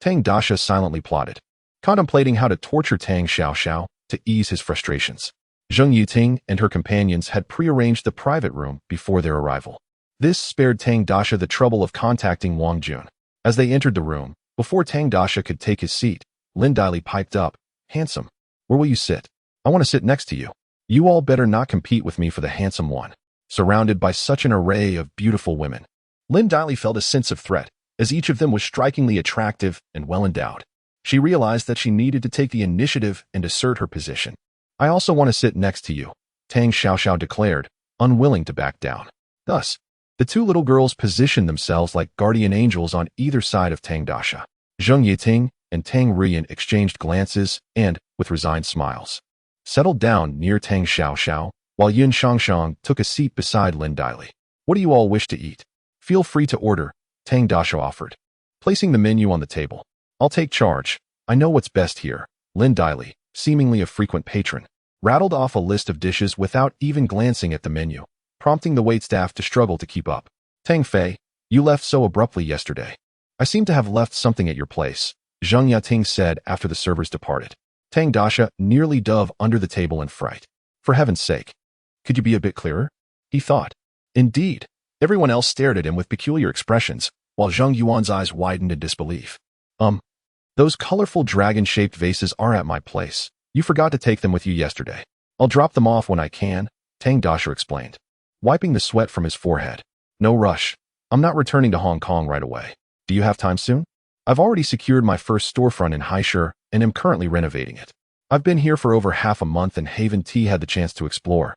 S1: Tang Dasha silently plotted, contemplating how to torture Tang Xiaoxiao to ease his frustrations. Zheng Yiting and her companions had prearranged the private room before their arrival. This spared Tang Dasha the trouble of contacting Wang Jun. As they entered the room, before Tang Dasha could take his seat, Lin Daili piped up, "Handsome, where will you sit? I want to sit next to you. You all better not compete with me for the handsome one." Surrounded by such an array of beautiful women, Lin Daili felt a sense of threat, as each of them was strikingly attractive and well-endowed. She realized that she needed to take the initiative and assert her position. "I also want to sit next to you," Tang Xiaoxiao declared, unwilling to back down. Thus, the two little girls positioned themselves like guardian angels on either side of Tang Dasha. Zheng Yiting and Tang Ruyan exchanged glances and, with resigned smiles, settled down near Tang Xiaoxiao, while Yun Shangshang took a seat beside Lin Daili. "What do you all wish to eat? Feel free to order," Tang Dasha offered, placing the menu on the table. "I'll take charge. I know what's best here," Lin Daili, seemingly a frequent patron, rattled off a list of dishes without even glancing at the menu, prompting the waitstaff to struggle to keep up. Tang Fei, you left so abruptly yesterday. I seem to have left something at your place, Zheng Yating said after the servers departed. Tang Dasha nearly dove under the table in fright. For heaven's sake, could you be a bit clearer? He thought. Indeed, everyone else stared at him with peculiar expressions, while Zheng Yuan's eyes widened in disbelief. Those colorful dragon-shaped vases are at my place. You forgot to take them with you yesterday. I'll drop them off when I can, Tang Dasha explained, wiping the sweat from his forehead. No rush. I'm not returning to Hong Kong right away. Do you have time soon? I've already secured my first storefront in Haishur and am currently renovating it. I've been here for over half a month and haven't had the chance to explore,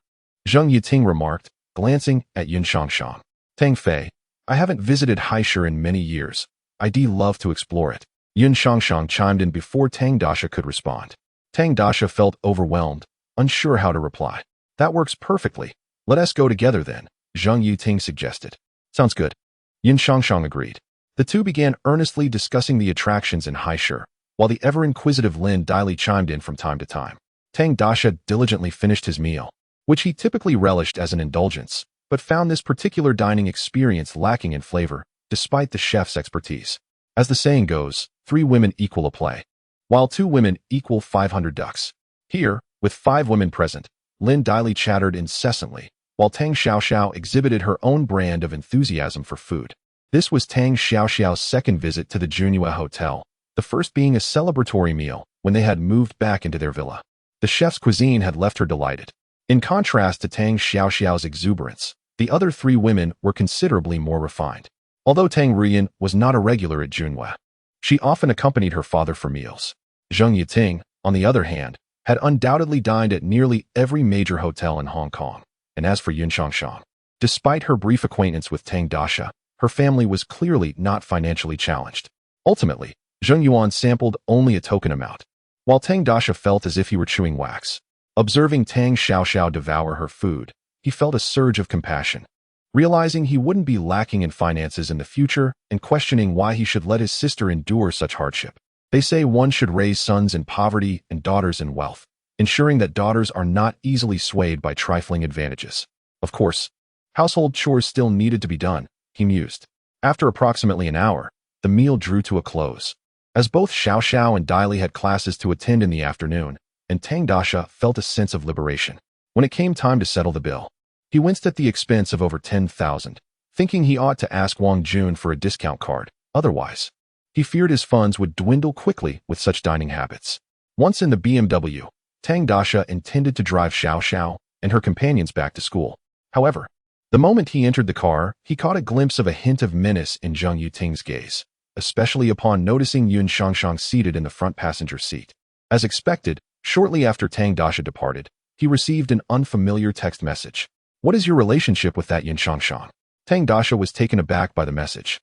S1: Zheng Yiting remarked, glancing at Yun Shangshang. Tang Fei, I haven't visited Haishur in many years. I'd love to explore it. Yun Shangshang chimed in before Tang Dasha could respond. Tang Dasha felt overwhelmed, unsure how to reply. That works perfectly. Let us go together then, Zheng Yiting suggested. Sounds good. Yun Shangshang agreed. The two began earnestly discussing the attractions in Haishur, while the ever-inquisitive Lin Daili chimed in from time to time. Tang Dasha diligently finished his meal, which he typically relished as an indulgence, but found this particular dining experience lacking in flavor, despite the chef's expertise. As the saying goes, 3 women equal a play, while 2 women equal 500 ducks. Here, with 5 women present, Lin Daili chattered incessantly, while Tang Xiaoxiao exhibited her own brand of enthusiasm for food. This was Tang Xiaoxiao's second visit to the Junhua Hotel, the first being a celebratory meal when they had moved back into their villa. The chef's cuisine had left her delighted. In contrast to Tang Xiaoxiao's exuberance, the other 3 women were considerably more refined. Although Tang Ruyan was not a regular at Junhua, she often accompanied her father for meals. Zheng Yiting, on the other hand, had undoubtedly dined at nearly every major hotel in Hong Kong. And as for Yun Shangshang, despite her brief acquaintance with Tang Dasha, her family was clearly not financially challenged. Ultimately, Zheng Yuan sampled only a token amount, while Tang Dasha felt as if he were chewing wax. Observing Tang Xiaoxiao devour her food, he felt a surge of compassion. Realizing he wouldn't be lacking in finances in the future and questioning why he should let his sister endure such hardship. They say one should raise sons in poverty and daughters in wealth, ensuring that daughters are not easily swayed by trifling advantages. Of course, household chores still needed to be done, he mused. After approximately an hour, the meal drew to a close. As both Xiaoxiao and Daili had classes to attend in the afternoon, and Tang Dasha felt a sense of liberation. When it came time to settle the bill, he winced at the expense of over 10,000, thinking he ought to ask Wang Jun for a discount card. Otherwise, he feared his funds would dwindle quickly with such dining habits. Once in the BMW, Tang Dasha intended to drive Xiaoxiao and her companions back to school. However, the moment he entered the car, he caught a glimpse of a hint of menace in Zheng Yiting's gaze, especially upon noticing Yun Shangshang seated in the front passenger seat. As expected, shortly after Tang Dasha departed, he received an unfamiliar text message. What is your relationship with that Yun Shangshang? Tang Dasha was taken aback by the message,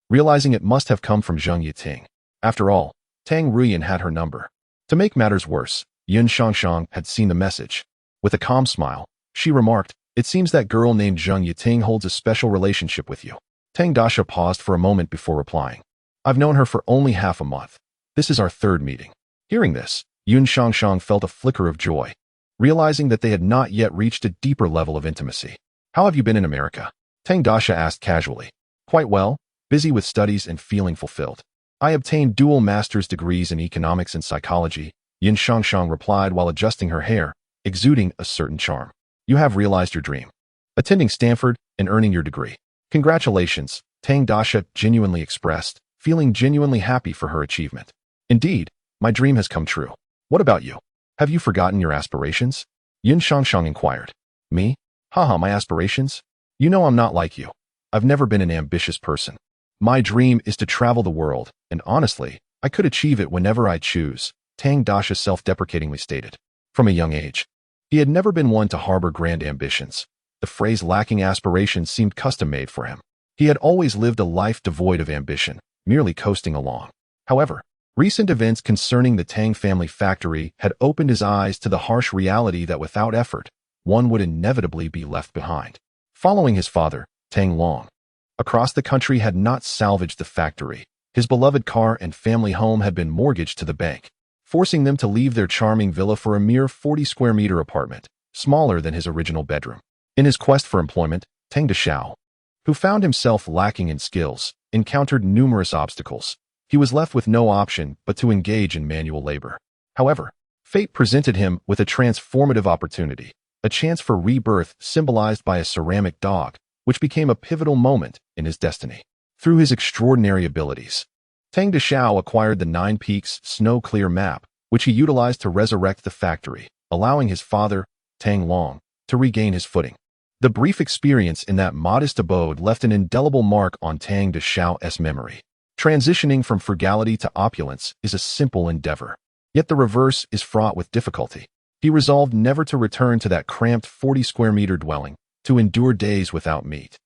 S1: realizing it must have come from Zheng Yiting. After all, Tang Ruyan had her number. To make matters worse, Yun Shangshang had seen the message. With a calm smile, she remarked, "It seems that girl named Zheng Yiting holds a special relationship with you." Tang Dasha paused for a moment before replying. "I've known her for only half a month. This is our 3rd meeting." Hearing this, Yun Shangshang felt a flicker of joy, realizing that they had not yet reached a deeper level of intimacy. "How have you been in America?" Tang Dasha asked casually. "Quite well, busy with studies and feeling fulfilled. I obtained dual master's degrees in economics and psychology," Yun Shangshang replied while adjusting her hair, exuding a certain charm. "You have realized your dream, attending Stanford and earning your degree. Congratulations," Tang Dasha genuinely expressed, feeling genuinely happy for her achievement. "Indeed, my dream has come true. What about you? Have you forgotten your aspirations?" Yun Shangshang inquired. "Me? Haha, my aspirations? You know I'm not like you. I've never been an ambitious person. My dream is to travel the world, and honestly, I could achieve it whenever I choose," Tang Dasha self-deprecatingly stated. From a young age, he had never been one to harbor grand ambitions. The phrase lacking aspirations seemed custom-made for him. He had always lived a life devoid of ambition, merely coasting along. However, recent events concerning the Tang family factory had opened his eyes to the harsh reality that without effort, one would inevitably be left behind. Following his father, Tang Long, across the country had not salvaged the factory. His beloved car and family home had been mortgaged to the bank. forcing them to leave their charming villa for a mere 40-square-meter apartment, smaller than his original bedroom. In his quest for employment, Tang Deshao, who found himself lacking in skills, encountered numerous obstacles. He was left with no option but to engage in manual labor. However, fate presented him with a transformative opportunity, a chance for rebirth symbolized by a ceramic dog, which became a pivotal moment in his destiny. Through his extraordinary abilities, Tang Deshao acquired the Nine Peaks snow-clear map, which he utilized to resurrect the factory, allowing his father, Tang Long, to regain his footing. The brief experience in that modest abode left an indelible mark on Tang Deshao's memory. Transitioning from frugality to opulence is a simple endeavor. Yet the reverse is fraught with difficulty. He resolved never to return to that cramped 40-square-meter dwelling, to endure days without meat,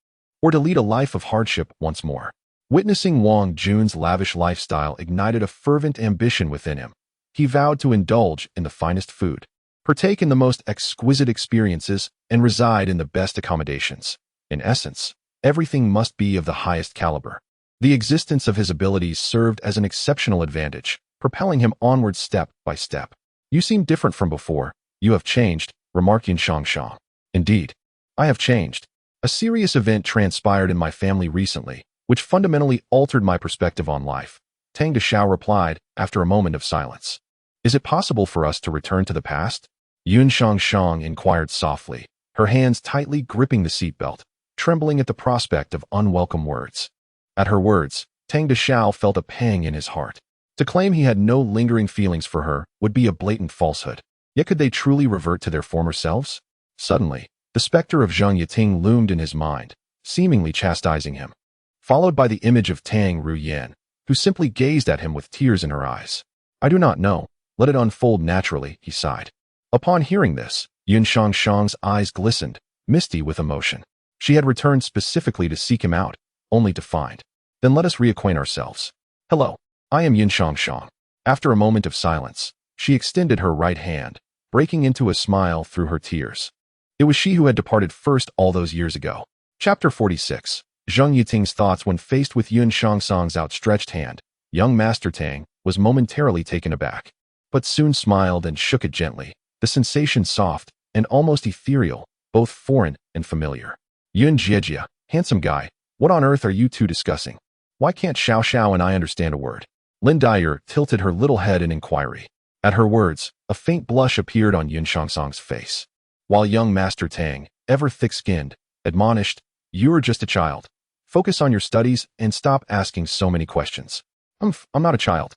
S1: or to lead a life of hardship once more. Witnessing Wang Jun's lavish lifestyle ignited a fervent ambition within him. He vowed to indulge in the finest food, partake in the most exquisite experiences, and reside in the best accommodations. In essence, everything must be of the highest caliber. The existence of his abilities served as an exceptional advantage, propelling him onward step by step. "You seem different from before. You have changed," remarked Yin Shangshang. "Indeed, I have changed. A serious event transpired in my family recently, which fundamentally altered my perspective on life," Tang Deshao replied after a moment of silence. "Is it possible for us to return to the past?" Yun Shangshang inquired softly, her hands tightly gripping the seatbelt, trembling at the prospect of unwelcome words. At her words, Tang Deshao felt a pang in his heart. To claim he had no lingering feelings for her would be a blatant falsehood. Yet could they truly revert to their former selves? Suddenly, the specter of Zhang Yiting loomed in his mind, seemingly chastising him, followed by the image of Tang Ruyan, who simply gazed at him with tears in her eyes. "I do not know. Let it unfold naturally," he sighed. Upon hearing this, Yun Shangshang's eyes glistened, misty with emotion. She had returned specifically to seek him out, only to find. "Then let us reacquaint ourselves. Hello, I am Yun Shangshang." After a moment of silence, she extended her right hand, breaking into a smile through her tears. It was she who had departed first all those years ago. Chapter 46. Zhang Yiting's thoughts when faced with Yun Shangshang's outstretched hand. Young Master Tang was momentarily taken aback, but soon smiled and shook it gently, the sensation soft and almost ethereal, both foreign and familiar. "Yun Jiejia, handsome guy, what on earth are you two discussing? Why can't Xiao Xiao and I understand a word?" Lin Dyer tilted her little head in inquiry. At her words, a faint blush appeared on Yun Shangshang's face, while young Master Tang, ever thick-skinned, admonished, "You're just a child. Focus on your studies and stop asking so many questions." I'm not a child.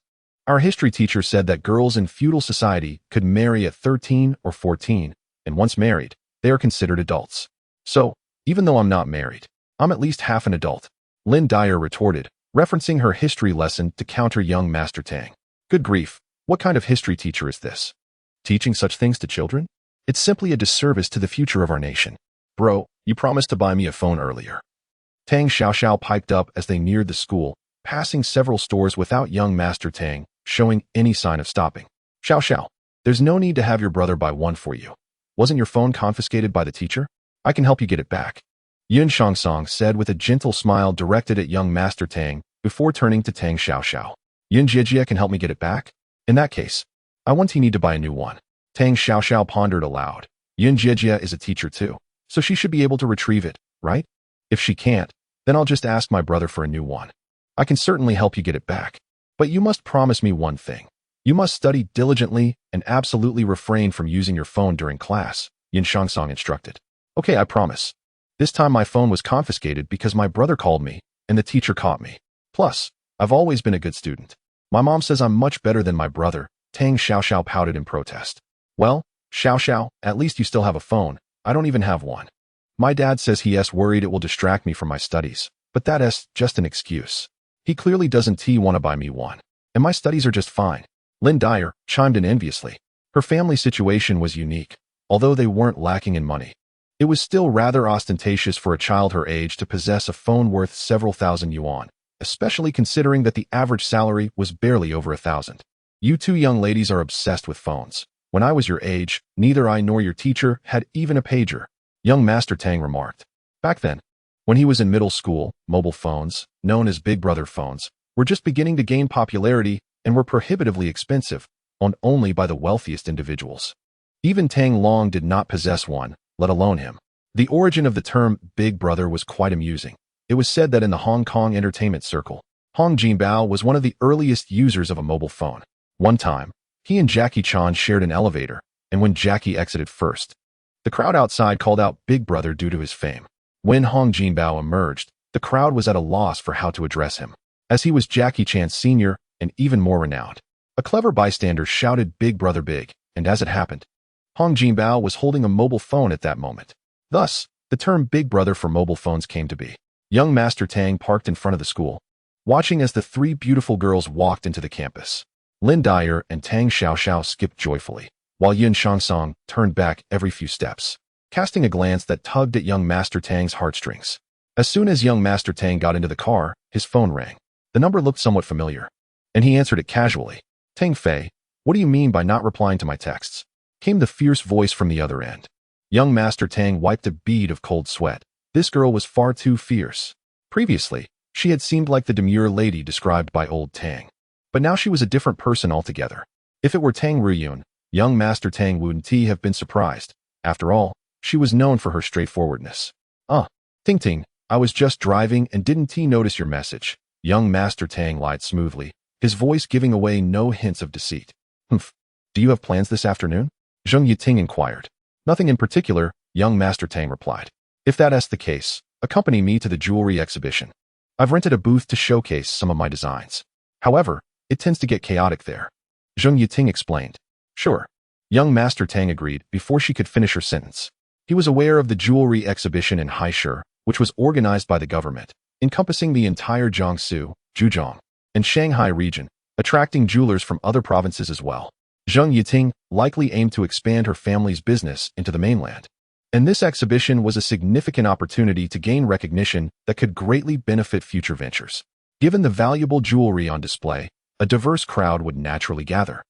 S1: Our history teacher said that girls in feudal society could marry at 13 or 14, and once married, they are considered adults. So, even though I'm not married, I'm at least half an adult," Lin Dyer retorted, referencing her history lesson to counter young Master Tang. "Good grief, what kind of history teacher is this? Teaching such things to children? It's simply a disservice to the future of our nation. Bro, you promised to buy me a phone earlier." Tang Xiaoxiao piped up as they neared the school, passing several stores without young Master Tang showing any sign of stopping. "Xiaoxiao, there's no need to have your brother buy one for you. Wasn't your phone confiscated by the teacher? I can help you get it back," Yun Shangshang said with a gentle smile directed at young Master Tang before turning to Tang Xiaoxiao. "Yun Jiejia can help me get it back? In that case, I want he need to buy a new one." Tang Xiaoxiao pondered aloud. Yun Jiejia is a teacher too, so she should be able to retrieve it, right? If she can't, then I'll just ask my brother for a new one. I can certainly help you get it back. But you must promise me one thing. You must study diligently and absolutely refrain from using your phone during class, Yin Shangshang instructed. "Okay, I promise. This time my phone was confiscated because my brother called me and the teacher caught me. Plus, I've always been a good student. My mom says I'm much better than my brother," Tang Xiaoxiao pouted in protest. "Well, Xiaoxiao, at least you still have a phone. I don't even have one. My dad says he's worried it will distract me from my studies, but that's just an excuse. He clearly doesn't want to buy me one. And my studies are just fine." Lin Dyer chimed in enviously. Her family situation was unique. Although they weren't lacking in money, it was still rather ostentatious for a child her age to possess a phone worth several thousand yuan, especially considering that the average salary was barely over 1,000. "You two young ladies are obsessed with phones. When I was your age, neither I nor your teacher had even a pager," young Master Tang remarked. Back then, when he was in middle school, mobile phones, known as Big Brother phones, were just beginning to gain popularity and were prohibitively expensive, owned only by the wealthiest individuals. Even Tang Long did not possess one, let alone him. The origin of the term Big Brother was quite amusing. It was said that in the Hong Kong entertainment circle, Hong Jinbao was one of the earliest users of a mobile phone. One time, he and Jackie Chan shared an elevator, and when Jackie exited first, the crowd outside called out Big Brother due to his fame. When Hong Jinbao emerged, the crowd was at a loss for how to address him, as he was Jackie Chan's senior and even more renowned. A clever bystander shouted Big Brother Big, and as it happened, Hong Jinbao was holding a mobile phone at that moment. Thus, the term Big Brother for mobile phones came to be. Young Master Tang parked in front of the school, watching as the three beautiful girls walked into the campus. Lin Dyer and Tang Xiaoxiao skipped joyfully, while Yun Shangsong turned back every few steps, casting a glance that tugged at young Master Tang's heartstrings. As soon as young Master Tang got into the car, his phone rang. The number looked somewhat familiar, and he answered it casually. Tang Fei, what do you mean by not replying to my texts? Came the fierce voice from the other end. Young Master Tang wiped a bead of cold sweat. This girl was far too fierce. Previously, she had seemed like the demure lady described by old Tang. But now she was a different person altogether. If it were Tang Ruyun, young Master Tang wouldn't have been surprised. After all, she was known for her straightforwardness. Ting Ting, I was just driving and didn't notice your message. Young Master Tang lied smoothly, his voice giving away no hints of deceit. Humph. Do you have plans this afternoon? Zheng Yiting inquired. Nothing in particular, young Master Tang replied. If that's the case, accompany me to the jewelry exhibition. I've rented a booth to showcase some of my designs. However, it tends to get chaotic there. Zheng Yiting explained. Sure. Young Master Tang agreed before she could finish her sentence. He was aware of the jewelry exhibition in Haisher, which was organized by the government, encompassing the entire Jiangsu, Zhejiang, and Shanghai region, attracting jewelers from other provinces as well. Zheng Yiting likely aimed to expand her family's business into the mainland. And this exhibition was a significant opportunity to gain recognition that could greatly benefit future ventures. Given the valuable jewelry on display, a diverse crowd would naturally gather.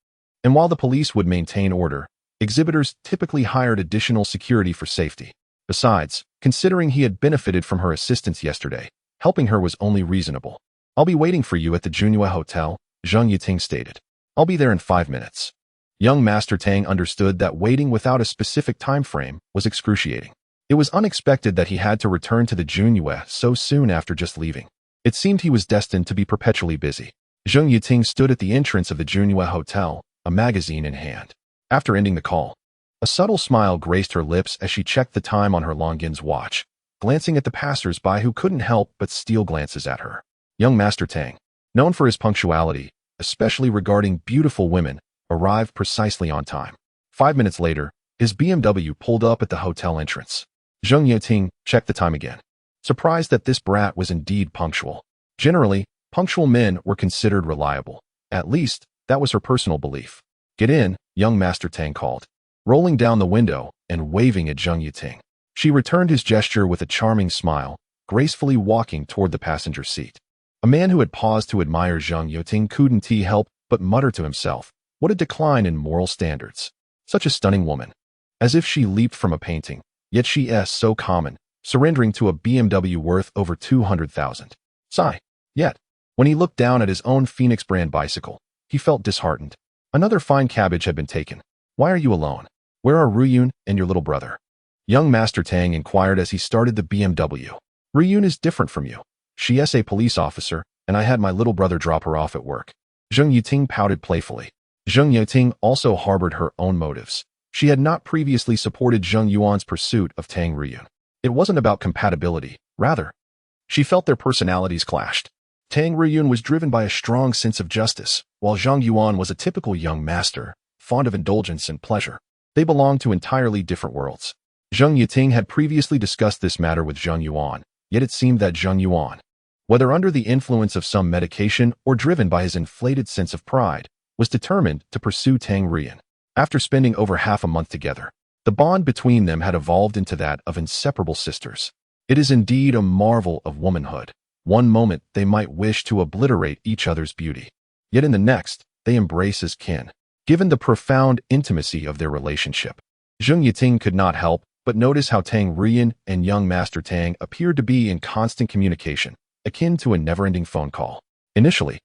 S1: And while the police would maintain order, exhibitors typically hired additional security for safety. Besides, considering he had benefited from her assistance yesterday, helping her was only reasonable. I'll be waiting for you at the Junhua Hotel, Zheng Yiting stated. I'll be there in 5 minutes. Young Master Tang understood that waiting without a specific time frame was excruciating. It was unexpected that he had to return to the Junhua so soon after just leaving. It seemed he was destined to be perpetually busy. Zheng Yiting stood at the entrance of the Junhua Hotel, a magazine in hand. After ending the call, a subtle smile graced her lips as she checked the time on her Longines watch, glancing at the passers-by who couldn't help but steal glances at her. Young Master Tang, known for his punctuality, especially regarding beautiful women, arrived precisely on time. 5 minutes later, his BMW pulled up at the hotel entrance. Zheng Yiting checked the time again, surprised that this brat was indeed punctual. Generally, punctual men were considered reliable. At least, that was her personal belief. Get in, young Master Tang called, rolling down the window and waving at Zheng Yiting. She returned his gesture with a charming smile, gracefully walking toward the passenger seat. A man who had paused to admire Zheng Yiting couldn't help but mutter to himself, what a decline in moral standards. Such a stunning woman. As if she leaped from a painting, yet she is so common, surrendering to a BMW worth over 200,000. Sigh. Yet, when he looked down at his own Phoenix brand bicycle, he felt disheartened. Another fine cabbage had been taken. Why are you alone? Where are Ruyun and your little brother? Young Master Tang inquired as he started the BMW. Ruyun is different from you. She is a police officer, and I had my little brother drop her off at work. Zheng Yiting pouted playfully. Zheng Yiting also harbored her own motives. She had not previously supported Zheng Yuan's pursuit of Tang Ruyun. It wasn't about compatibility, rather, she felt their personalities clashed. Tang Ruyun was driven by a strong sense of justice, while Zheng Yuan was a typical young master, fond of indulgence and pleasure. They belonged to entirely different worlds. Zheng Yiting had previously discussed this matter with Zheng Yuan, yet it seemed that Zheng Yuan, whether under the influence of some medication or driven by his inflated sense of pride, was determined to pursue Tang Ruyun. After spending over half a month together, the bond between them had evolved into that of inseparable sisters. It is indeed a marvel of womanhood. One moment they might wish to obliterate each other's beauty, yet in the next, they embrace as kin. Given the profound intimacy of their relationship, Zheng Yiting could not help but notice how Tang Ruyun and young Master Tang appeared to be in constant communication, akin to a never-ending phone call. Initially,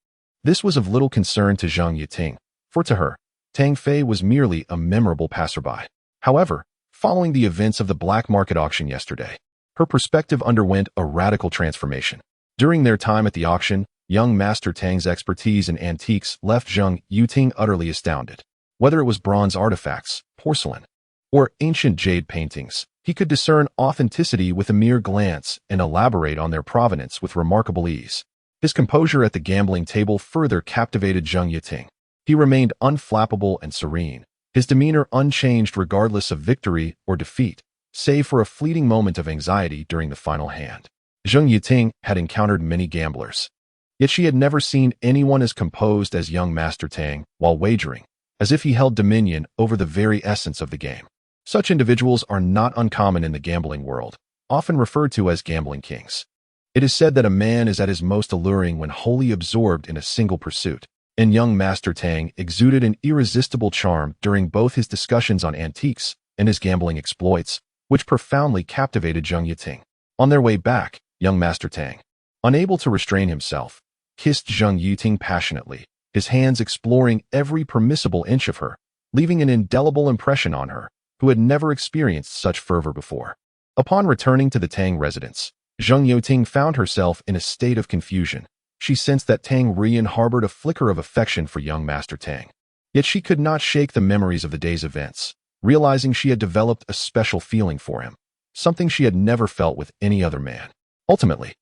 S1: this was of little concern to Zheng Yiting, for to her, Tang Fei was merely a memorable passerby. However, following the events of the black market auction yesterday, her perspective underwent a radical transformation. During their time at the auction, young Master Tang's expertise in antiques left Zheng Yuting utterly astounded. Whether it was bronze artifacts, porcelain, or ancient jade paintings, he could discern authenticity with a mere glance and elaborate on their provenance with remarkable ease. His composure at the gambling table further captivated Zheng Yuting. He remained unflappable and serene, his demeanor unchanged regardless of victory or defeat, save for a fleeting moment of anxiety during the final hand. Zheng Yuting had encountered many gamblers, yet she had never seen anyone as composed as young Master Tang while wagering, as if he held dominion over the very essence of the game. Such individuals are not uncommon in the gambling world, often referred to as gambling kings. It is said that a man is at his most alluring when wholly absorbed in a single pursuit, and young Master Tang exuded an irresistible charm during both his discussions on antiques and his gambling exploits, which profoundly captivated Zheng Yuting. On their way back, young Master Tang, unable to restrain himself, kissed Zheng Yuting passionately, his hands exploring every permissible inch of her, leaving an indelible impression on her, who had never experienced such fervor before. Upon returning to the Tang residence, Zheng Yuting found herself in a state of confusion. She sensed that Tang Rian harbored a flicker of affection for young Master Tang. Yet she could not shake the memories of the day's events, realizing she had developed a special feeling for him, something she had never felt with any other man. Ultimately,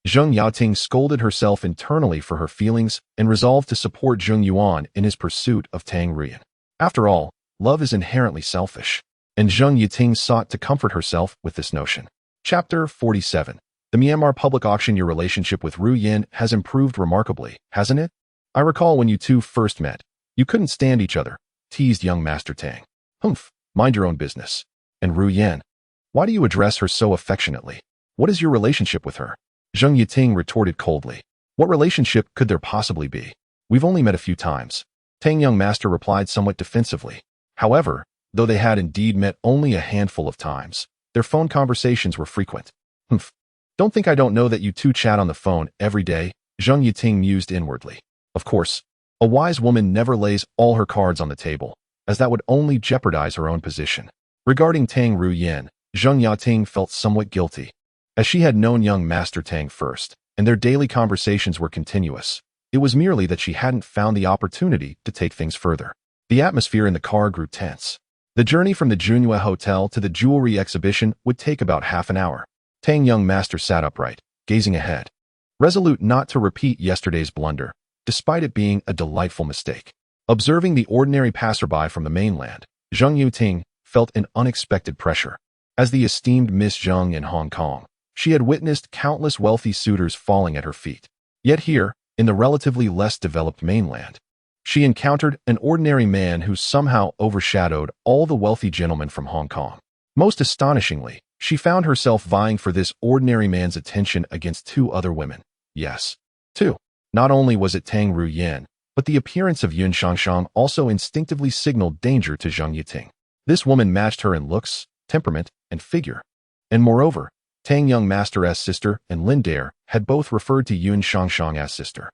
S1: Zheng Yuting scolded herself internally for her feelings and resolved to support Zheng Yuan in his pursuit of Tang Rian. After all, love is inherently selfish, and Zheng Yuting sought to comfort herself with this notion. Chapter 47. The Myanmar public auction. Your relationship with Ru Yin has improved remarkably, hasn't it? I recall when you two first met. You couldn't stand each other, teased young Master Tang. Humph, mind your own business. And Ru Yin? Why do you address her so affectionately? What is your relationship with her? Zheng Yuting retorted coldly. What relationship could there possibly be? We've only met a few times. Tang young master replied somewhat defensively. However, though they had indeed met only a handful of times, their phone conversations were frequent. Humph. Don't think I don't know that you two chat on the phone every day, Zheng Yuting mused inwardly. Of course, a wise woman never lays all her cards on the table, as that would only jeopardize her own position. Regarding Tang Ru Yin, Zheng Yuting felt somewhat guilty. As she had known young Master Tang first, and their daily conversations were continuous, it was merely that she hadn't found the opportunity to take things further. The atmosphere in the car grew tense. The journey from the Junhua Hotel to the jewelry exhibition would take about half an hour. Tang young master sat upright, gazing ahead, resolute not to repeat yesterday's blunder, despite it being a delightful mistake. Observing the ordinary passerby from the mainland, Zheng Yuting felt an unexpected pressure. As the esteemed Miss Zheng in Hong Kong, she had witnessed countless wealthy suitors falling at her feet. Yet here, in the relatively less developed mainland, she encountered an ordinary man who somehow overshadowed all the wealthy gentlemen from Hong Kong. Most astonishingly, she found herself vying for this ordinary man's attention against two other women. Yes, two. Not only was it Tang Ru Yin, but the appearance of Yun Shangshang also instinctively signaled danger to Zheng Yuting. This woman matched her in looks, temperament, and figure. And moreover, Tang young master as sister and Lin Dare had both referred to Yun Shangshang as sister.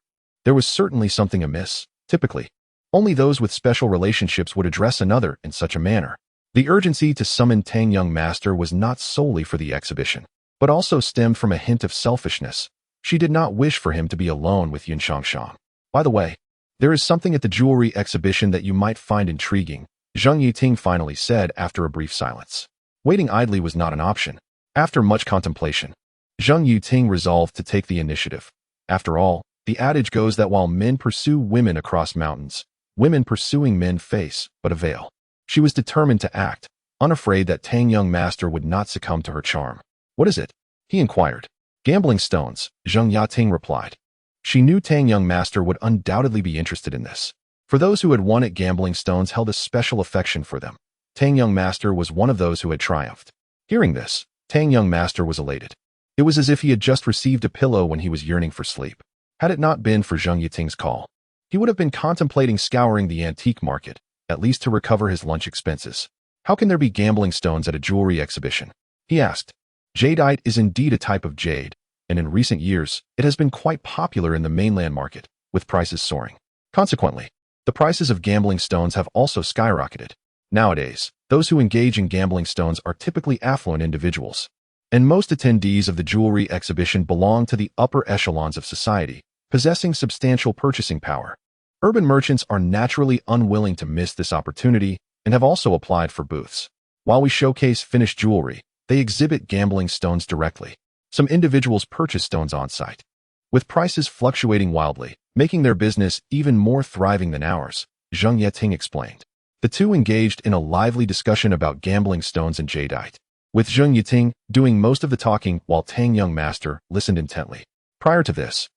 S1: There was certainly something amiss. Typically, only those with special relationships would address another in such a manner. The urgency to summon Tang young master was not solely for the exhibition, but also stemmed from a hint of selfishness. She did not wish for him to be alone with Yun Shangshang. By the way, there is something at the jewelry exhibition that you might find intriguing, Zheng Yuting finally said after a brief silence. Waiting idly was not an option. After much contemplation, Zheng Yuting resolved to take the initiative. After all, the adage goes that while men pursue women across mountains, women pursuing men face but a veil. She was determined to act, unafraid that Tang young master would not succumb to her charm. What is it? He inquired. Gambling stones, Zheng Yuting replied. She knew Tang young master would undoubtedly be interested in this. For those who had won at gambling stones held a special affection for them. Tang young master was one of those who had triumphed. Hearing this, Tang young master was elated. It was as if he had just received a pillow when he was yearning for sleep. Had it not been for Zheng Yuting's call, he would have been contemplating scouring the antique market, at least to recover his lunch expenses. How can there be gambling stones at a jewelry exhibition? He asked. Jadeite is indeed a type of jade, and in recent years, it has been quite popular in the mainland market, with prices soaring. Consequently, The prices of gambling stones have also skyrocketed. Nowadays, those who engage in gambling stones are typically affluent individuals, and most attendees of the jewelry exhibition belong to the upper echelons of society, possessing substantial purchasing power. Urban merchants are naturally unwilling to miss this opportunity and have also applied for booths. While we showcase finished jewelry, they exhibit gambling stones directly. Some individuals purchase stones on site, with prices fluctuating wildly, making their business even more thriving than ours, Zheng Yeting explained. The two engaged in a lively discussion about gambling stones and jadeite, with Zheng Yeting doing most of the talking while Tang Young Master listened intently. Prior to this,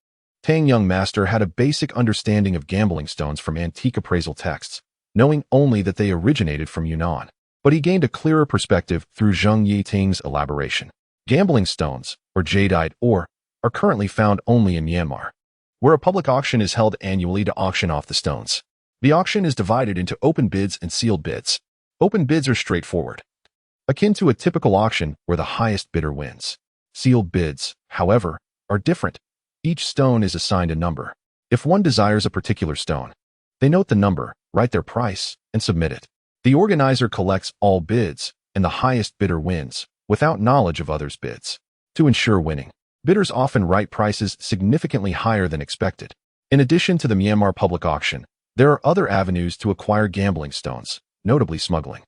S1: Tang Young Master had a basic understanding of gambling stones from antique appraisal texts, knowing only that they originated from Yunnan. But he gained a clearer perspective through Zheng Yeting's elaboration. Gambling stones, or jadeite ore, are currently found only in Myanmar, where a public auction is held annually to auction off the stones. The auction is divided into open bids and sealed bids. Open bids are straightforward, akin to a typical auction where the highest bidder wins. Sealed bids, however, are different. Each stone is assigned a number. If one desires a particular stone, they note the number, write their price, and submit it. The organizer collects all bids, and the highest bidder wins, without knowledge of others' bids. To ensure winning, bidders often write prices significantly higher than expected. In addition to the Myanmar public auction, there are other avenues to acquire gambling stones, notably smuggling.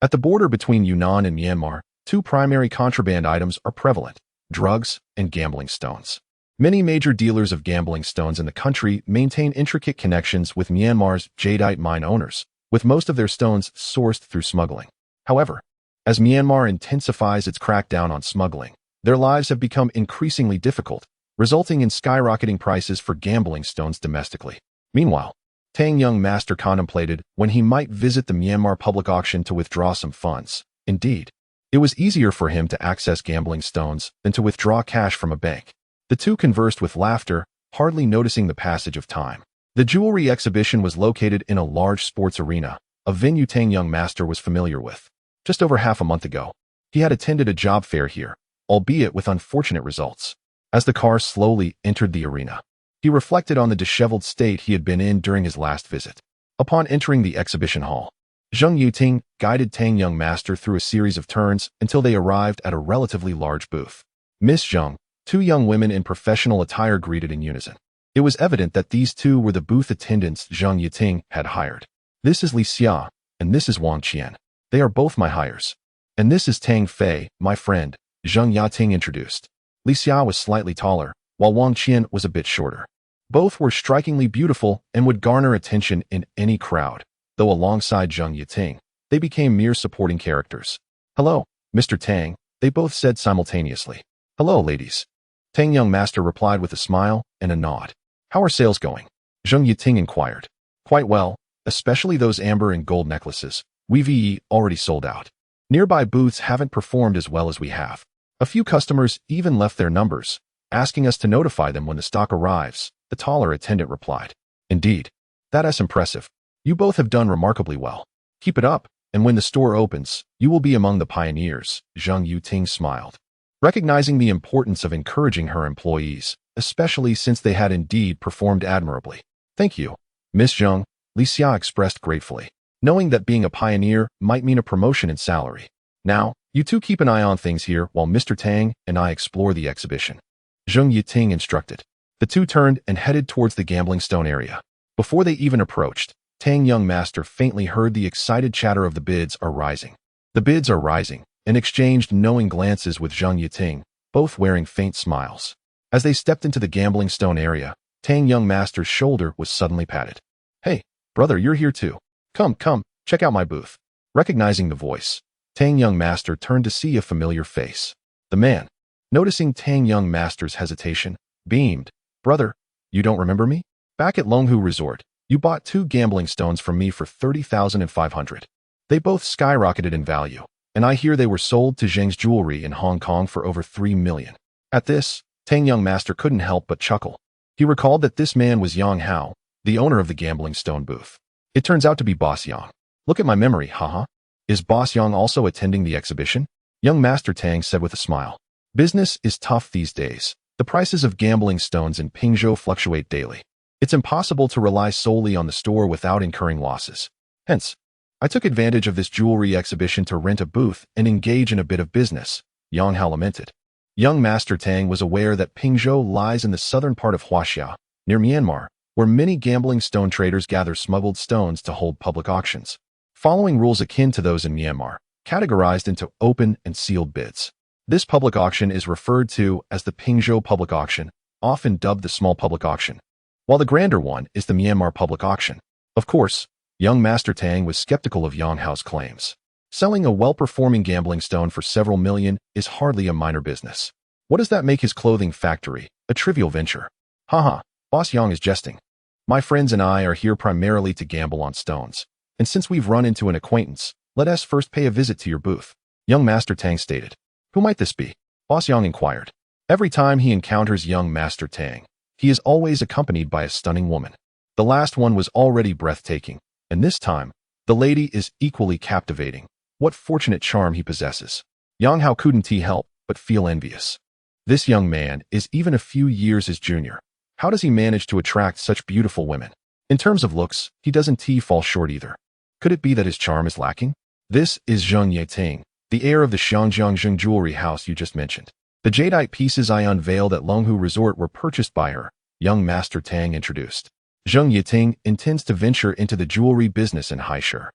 S1: At the border between Yunnan and Myanmar, two primary contraband items are prevalent: drugs and gambling stones. Many major dealers of gambling stones in the country maintain intricate connections with Myanmar's jadeite mine owners, with most of their stones sourced through smuggling. However, as Myanmar intensifies its crackdown on smuggling, their lives have become increasingly difficult, resulting in skyrocketing prices for gambling stones domestically. Meanwhile, Tang Young Master contemplated when he might visit the Myanmar public auction to withdraw some funds. Indeed, it was easier for him to access gambling stones than to withdraw cash from a bank. The two conversed with laughter, hardly noticing the passage of time. The jewelry exhibition was located in a large sports arena, a venue Tang Young Master was familiar with. Just over half a month ago, he had attended a job fair here, albeit with unfortunate results. As the car slowly entered the arena, he reflected on the disheveled state he had been in during his last visit. Upon entering the exhibition hall, Zheng Yuting guided Tang Young Master through a series of turns until they arrived at a relatively large booth. Miss Zheng, two young women in professional attire greeted in unison. It was evident that these two were the booth attendants Zheng Yuting had hired. This is Li Xia, and this is Wang Qian. They are both my hires. And this is Tang Fei, my friend, Zheng Yating introduced. Li Xia was slightly taller, while Wang Qian was a bit shorter. Both were strikingly beautiful and would garner attention in any crowd, though alongside Zheng Yating, they became mere supporting characters. Hello, Mr. Tang, they both said simultaneously. Hello, ladies. Tang Young Master replied with a smile and a nod. How are sales going? Zheng Yating inquired. Quite well, especially those amber and gold necklaces. We've already sold out. Nearby booths haven't performed as well as we have. A few customers even left their numbers, asking us to notify them when the stock arrives, the taller attendant replied. Indeed, that's impressive. You both have done remarkably well. Keep it up, and when the store opens, you will be among the pioneers, Zheng Yuting smiled, recognizing the importance of encouraging her employees, especially since they had indeed performed admirably. Thank you, Miss Zheng, Li Xia expressed gratefully, knowing that being a pioneer might mean a promotion in salary. Now, you two keep an eye on things here while Mr. Tang and I explore the exhibition, Zheng Yuting instructed. The two turned and headed towards the gambling stone area. Before they even approached, Tang Young Master faintly heard the excited chatter of the bids are rising. The bids are rising, and exchanged knowing glances with Zheng Yuting, both wearing faint smiles. As they stepped into the gambling stone area, Tang Young Master's shoulder was suddenly patted. Hey, brother, you're here too. Come, check out my booth. Recognizing the voice, Tang Young Master turned to see a familiar face. The man, noticing Tang Young Master's hesitation, beamed. Brother, you don't remember me? Back at Longhu Resort, you bought 2 gambling stones from me for 30,500. They both skyrocketed in value, and I hear they were sold to Zheng's Jewelry in Hong Kong for over 3 million. At this, Tang Young Master couldn't help but chuckle. He recalled that this man was Yang Hao, the owner of the gambling stone booth. It turns out to be Boss Yang. Look at my memory, haha. Is Boss Yang also attending the exhibition? Young Master Tang said with a smile. Business is tough these days. The prices of gambling stones in Pingzhou fluctuate daily. It's impossible to rely solely on the store without incurring losses. Hence, I took advantage of this jewelry exhibition to rent a booth and engage in a bit of business, Yang Hao lamented. Young Master Tang was aware that Pingzhou lies in the southern part of Huaxia, near Myanmar, where many gambling stone traders gather smuggled stones to hold public auctions, following rules akin to those in Myanmar, categorized into open and sealed bids. This public auction is referred to as the Pingzhou public auction, often dubbed the small public auction, while the grander one is the Myanmar public auction. Of course, young Master Tang was skeptical of Yang Hao's claims. Selling a well-performing gambling stone for several million is hardly a minor business. What does that make his clothing factory a trivial venture? Haha, Boss Yang is jesting. My friends and I are here primarily to gamble on stones, and since we've run into an acquaintance, let us first pay a visit to your booth, young Master Tang stated. Who might this be? Boss Yang inquired. Every time he encounters young Master Tang, he is always accompanied by a stunning woman. The last one was already breathtaking, and this time, the lady is equally captivating. What fortunate charm he possesses. Yang Hao couldn't help but feel envious. This young man is even a few years his junior. How does he manage to attract such beautiful women? In terms of looks, he doesn't fall short either. Could it be that his charm is lacking? This is Zheng Yiting, the heir of the Xiangjiang jewelry house you just mentioned. The jadeite pieces I unveiled at Longhu Resort were purchased by her, young Master Tang introduced. Zheng Yiting intends to venture into the jewelry business in Haishur,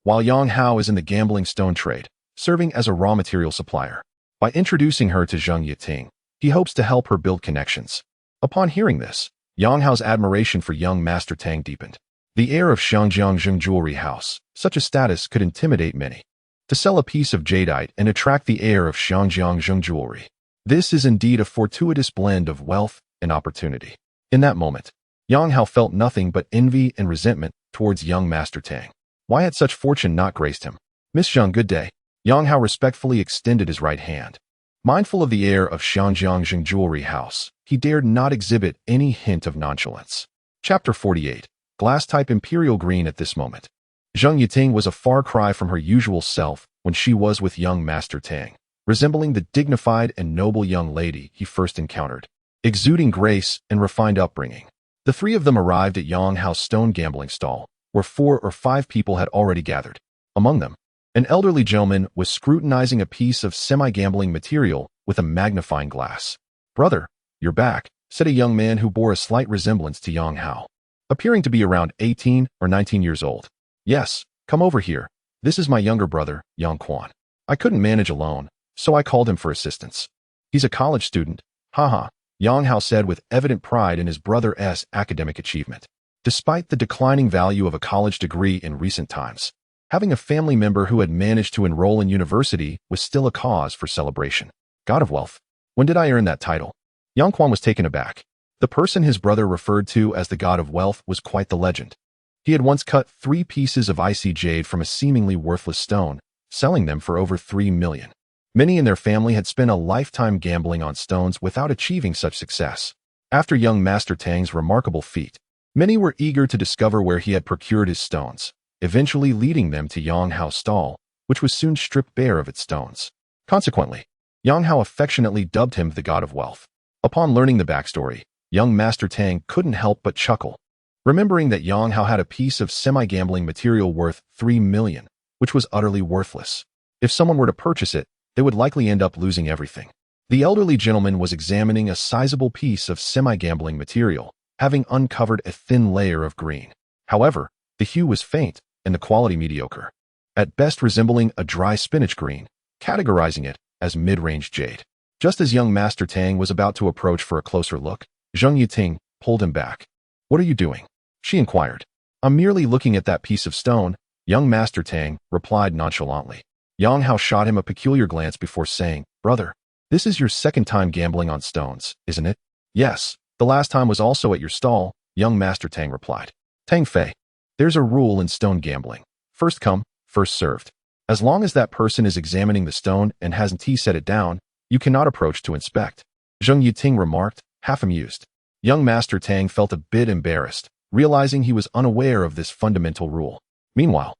S1: while Yang Hao is in the gambling stone trade, serving as a raw material supplier. By introducing her to Zheng Yiting, he hopes to help her build connections. Upon hearing this, Yang Hao's admiration for young Master Tang deepened. The heir of Xiangjiang jewelry house, such a status could intimidate many. To sell a piece of jadeite and attract the heir of Xiangjiang jewelry. This is indeed a fortuitous blend of wealth and opportunity. In that moment, Yang Hao felt nothing but envy and resentment towards young Master Tang. Why had such fortune not graced him? Miss Zheng, good day. Yang Hao respectfully extended his right hand. Mindful of the heir of Xiangjiang jewelry house, he dared not exhibit any hint of nonchalance. Chapter 48. Glass-type imperial green. At this moment, Zheng Yiting was a far cry from her usual self when she was with young Master Tang, resembling the dignified and noble young lady he first encountered, exuding grace and refined upbringing. The three of them arrived at Yang Hao's stone gambling stall, where 4 or 5 people had already gathered. Among them, an elderly gentleman was scrutinizing a piece of semi-gambling material with a magnifying glass. Brother, you're back, said a young man who bore a slight resemblance to Yang Hao, appearing to be around 18 or 19 years old. Yes, come over here. This is my younger brother, Yang Quan. I couldn't manage alone, so I called him for assistance. He's a college student. Haha, Yang Hao said with evident pride in his brother's academic achievement. Despite the declining value of a college degree in recent times, having a family member who had managed to enroll in university was still a cause for celebration. God of Wealth. When did I earn that title? Yang Quan was taken aback. The person his brother referred to as the God of Wealth was quite the legend. He had once cut 3 pieces of icy jade from a seemingly worthless stone, selling them for over 3 million. Many in their family had spent a lifetime gambling on stones without achieving such success. After young Master Tang's remarkable feat, many were eager to discover where he had procured his stones, eventually leading them to Yang Hao's stall, which was soon stripped bare of its stones. Consequently, Yang Hao affectionately dubbed him the God of Wealth. Upon learning the backstory, young Master Tang couldn't help but chuckle, remembering that Yang Hao had a piece of semi-gambling material worth 3 million, which was utterly worthless. If someone were to purchase it, they would likely end up losing everything. The elderly gentleman was examining a sizable piece of semi-gambling material, having uncovered a thin layer of green. However, the hue was faint and the quality mediocre, at best resembling a dry spinach green, categorizing it as mid-range jade. Just as young Master Tang was about to approach for a closer look, Zheng Yiting pulled him back. What are you doing? She inquired. I'm merely looking at that piece of stone, young Master Tang replied nonchalantly. Yang Hao shot him a peculiar glance before saying, Brother, this is your second time gambling on stones, isn't it? Yes, the last time was also at your stall, young Master Tang replied. Tang Fei, there's a rule in stone gambling. First come, first served. As long as that person is examining the stone and hasn't set it down, you cannot approach to inspect. Zheng Yiting remarked, half amused. Young Master Tang felt a bit embarrassed, realizing he was unaware of this fundamental rule. Meanwhile,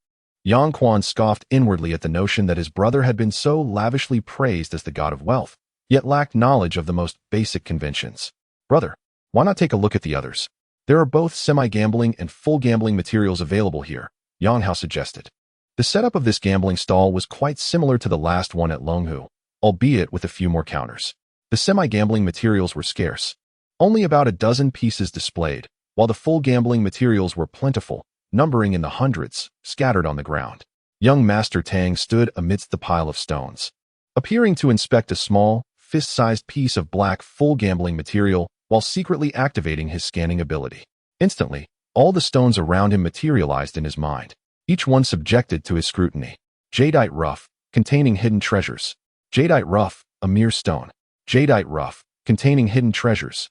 S1: Yang Quan scoffed inwardly at the notion that his brother had been so lavishly praised as the God of Wealth, yet lacked knowledge of the most basic conventions. Brother, why not take a look at the others? There are both semi-gambling and full gambling materials available here, Yang Hao suggested. The setup of this gambling stall was quite similar to the last one at Longhu, albeit with a few more counters. The semi-gambling materials were scarce. Only about a dozen pieces displayed, while the full gambling materials were plentiful, numbering in the hundreds, scattered on the ground. Young Master Tang stood amidst the pile of stones, appearing to inspect a small, fist-sized piece of black full gambling material while secretly activating his scanning ability. Instantly, all the stones around him materialized in his mind, each one subjected to his scrutiny. Jadeite rough, containing hidden treasures. Jadeite rough, a mere stone. Jadeite rough, containing hidden treasures.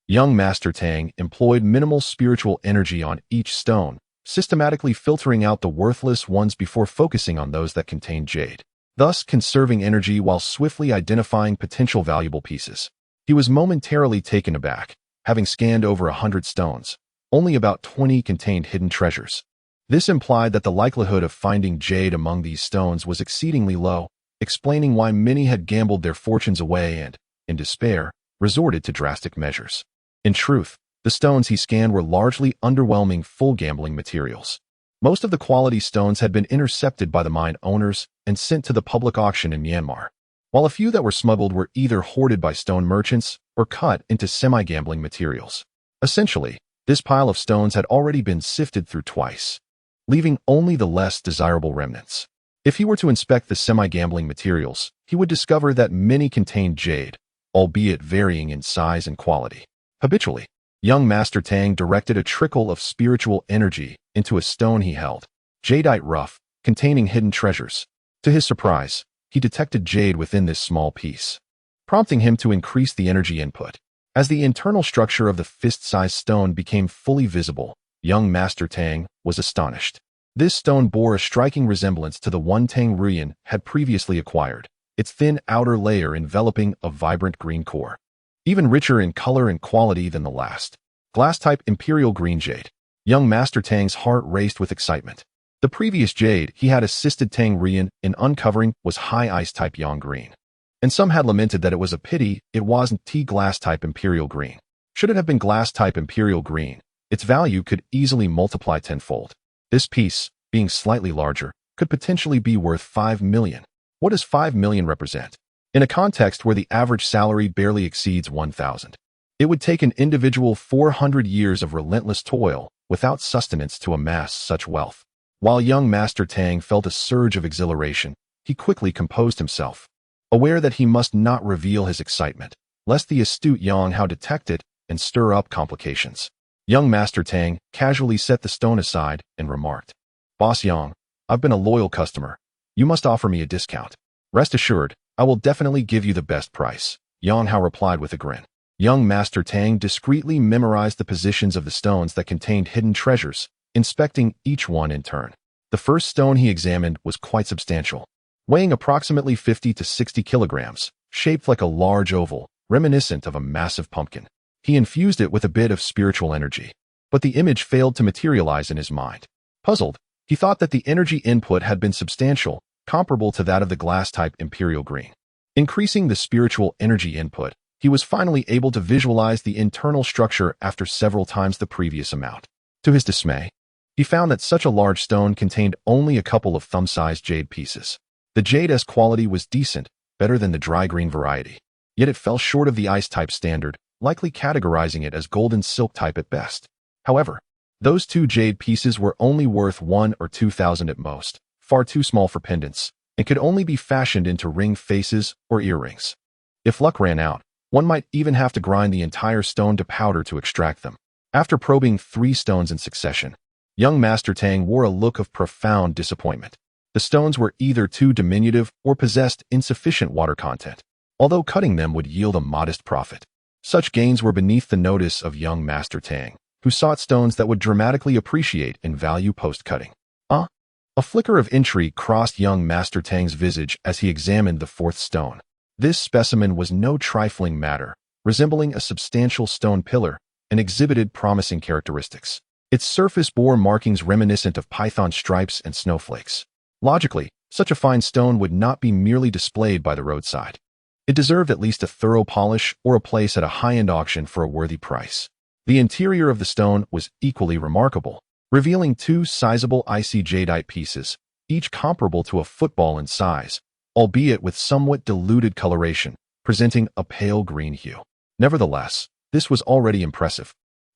S1: Young Master Tang employed minimal spiritual energy on each stone, systematically filtering out the worthless ones before focusing on those that contained jade, thus conserving energy while swiftly identifying potential valuable pieces. He was momentarily taken aback. Having scanned over 100 stones, only about 20 contained hidden treasures. This implied that the likelihood of finding jade among these stones was exceedingly low, explaining why many had gambled their fortunes away and, in despair, resorted to drastic measures. In truth, the stones he scanned were largely underwhelming full gambling materials. Most of the quality stones had been intercepted by the mine owners and sent to the public auction in Myanmar, while a few that were smuggled were either hoarded by stone merchants or cut into semi-gambling materials. Essentially, this pile of stones had already been sifted through twice, leaving only the less desirable remnants. If he were to inspect the semi-gambling materials, he would discover that many contained jade, albeit varying in size and quality. Habitually, young Master Tang directed a trickle of spiritual energy into a stone he held, jadeite rough, containing hidden treasures. To his surprise, he detected jade within this small piece, prompting him to increase the energy input. As the internal structure of the fist-sized stone became fully visible, young Master Tang was astonished. This stone bore a striking resemblance to the one Tang Ruyan had previously acquired, its thin outer layer enveloping a vibrant green core, even richer in color and quality than the last. Glass-type imperial green jade. Young Master Tang's heart raced with excitement. The previous jade he had assisted Tang Ruyan in uncovering was high ice-type yang green, and some had lamented that it was a pity it wasn't glass-type imperial green. Should it have been glass-type imperial green, its value could easily multiply tenfold. This piece, being slightly larger, could potentially be worth 5 million. What does 5 million represent? In a context where the average salary barely exceeds 1,000, it would take an individual 400 years of relentless toil without sustenance to amass such wealth. While young Master Tang felt a surge of exhilaration, he quickly composed himself, aware that he must not reveal his excitement, lest the astute Yang Hao detect it and stir up complications. Young Master Tang casually set the stone aside and remarked, "Boss Yang, I've been a loyal customer. You must offer me a discount." "Rest assured, I will definitely give you the best price," Yang Hao replied with a grin. Young Master Tang discreetly memorized the positions of the stones that contained hidden treasures, inspecting each one in turn. The first stone he examined was quite substantial, weighing approximately 50 to 60 kilograms, shaped like a large oval, reminiscent of a massive pumpkin. He infused it with a bit of spiritual energy, but the image failed to materialize in his mind. Puzzled, he thought that the energy input had been substantial, comparable to that of the glass-type imperial green. Increasing the spiritual energy input, he was finally able to visualize the internal structure after several times the previous amount. To his dismay, he found that such a large stone contained only a couple of thumb-sized jade pieces. The jade's quality was decent, better than the dry green variety, yet it fell short of the ice-type standard, likely categorizing it as golden silk type at best. However, those two jade pieces were only worth 1 or 2,000 at most, far too small for pendants, and could only be fashioned into ring faces or earrings. If luck ran out, one might even have to grind the entire stone to powder to extract them. After probing 3 stones in succession, young Master Tang wore a look of profound disappointment. The stones were either too diminutive or possessed insufficient water content, although cutting them would yield a modest profit. Such gains were beneath the notice of young Master Tang, who sought stones that would dramatically appreciate in value post-cutting. A flicker of intrigue crossed young Master Tang's visage as he examined the 4th stone. This specimen was no trifling matter, resembling a substantial stone pillar, and exhibited promising characteristics. Its surface bore markings reminiscent of python stripes and snowflakes. Logically, such a fine stone would not be merely displayed by the roadside. It deserved at least a thorough polish or a place at a high-end auction for a worthy price. The interior of the stone was equally remarkable, revealing two sizable icy jadeite pieces, each comparable to a football in size, albeit with somewhat diluted coloration, presenting a pale green hue. Nevertheless, this was already impressive.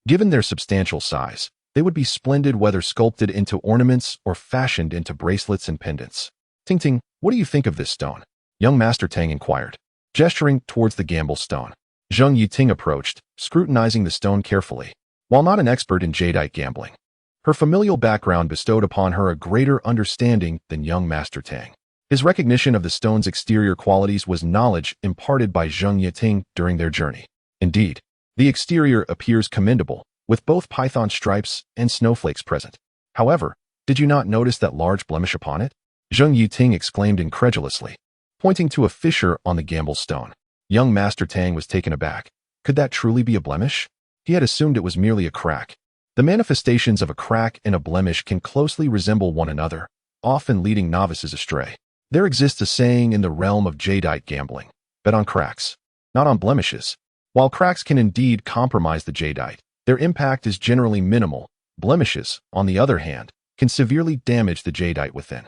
S1: Given their substantial size, they would be splendid whether sculpted into ornaments or fashioned into bracelets and pendants. Ting Ting, what do you think of this stone? Young Master Tang inquired, gesturing towards the gamble stone. Zheng Yiting approached, scrutinizing the stone carefully. While not an expert in jadeite gambling, her familial background bestowed upon her a greater understanding than young Master Tang. His recognition of the stone's exterior qualities was knowledge imparted by Zheng Yiting during their journey. Indeed, the exterior appears commendable, with both python stripes and snowflakes present. However, did you not notice that large blemish upon it? Zheng Yiting exclaimed incredulously, pointing to a fissure on the gamble stone. Young Master Tang was taken aback. Could that truly be a blemish? He had assumed it was merely a crack. The manifestations of a crack and a blemish can closely resemble one another, often leading novices astray. There exists a saying in the realm of jadeite gambling: bet on cracks, not on blemishes. While cracks can indeed compromise the jadeite, their impact is generally minimal. Blemishes, on the other hand, can severely damage the jadeite within.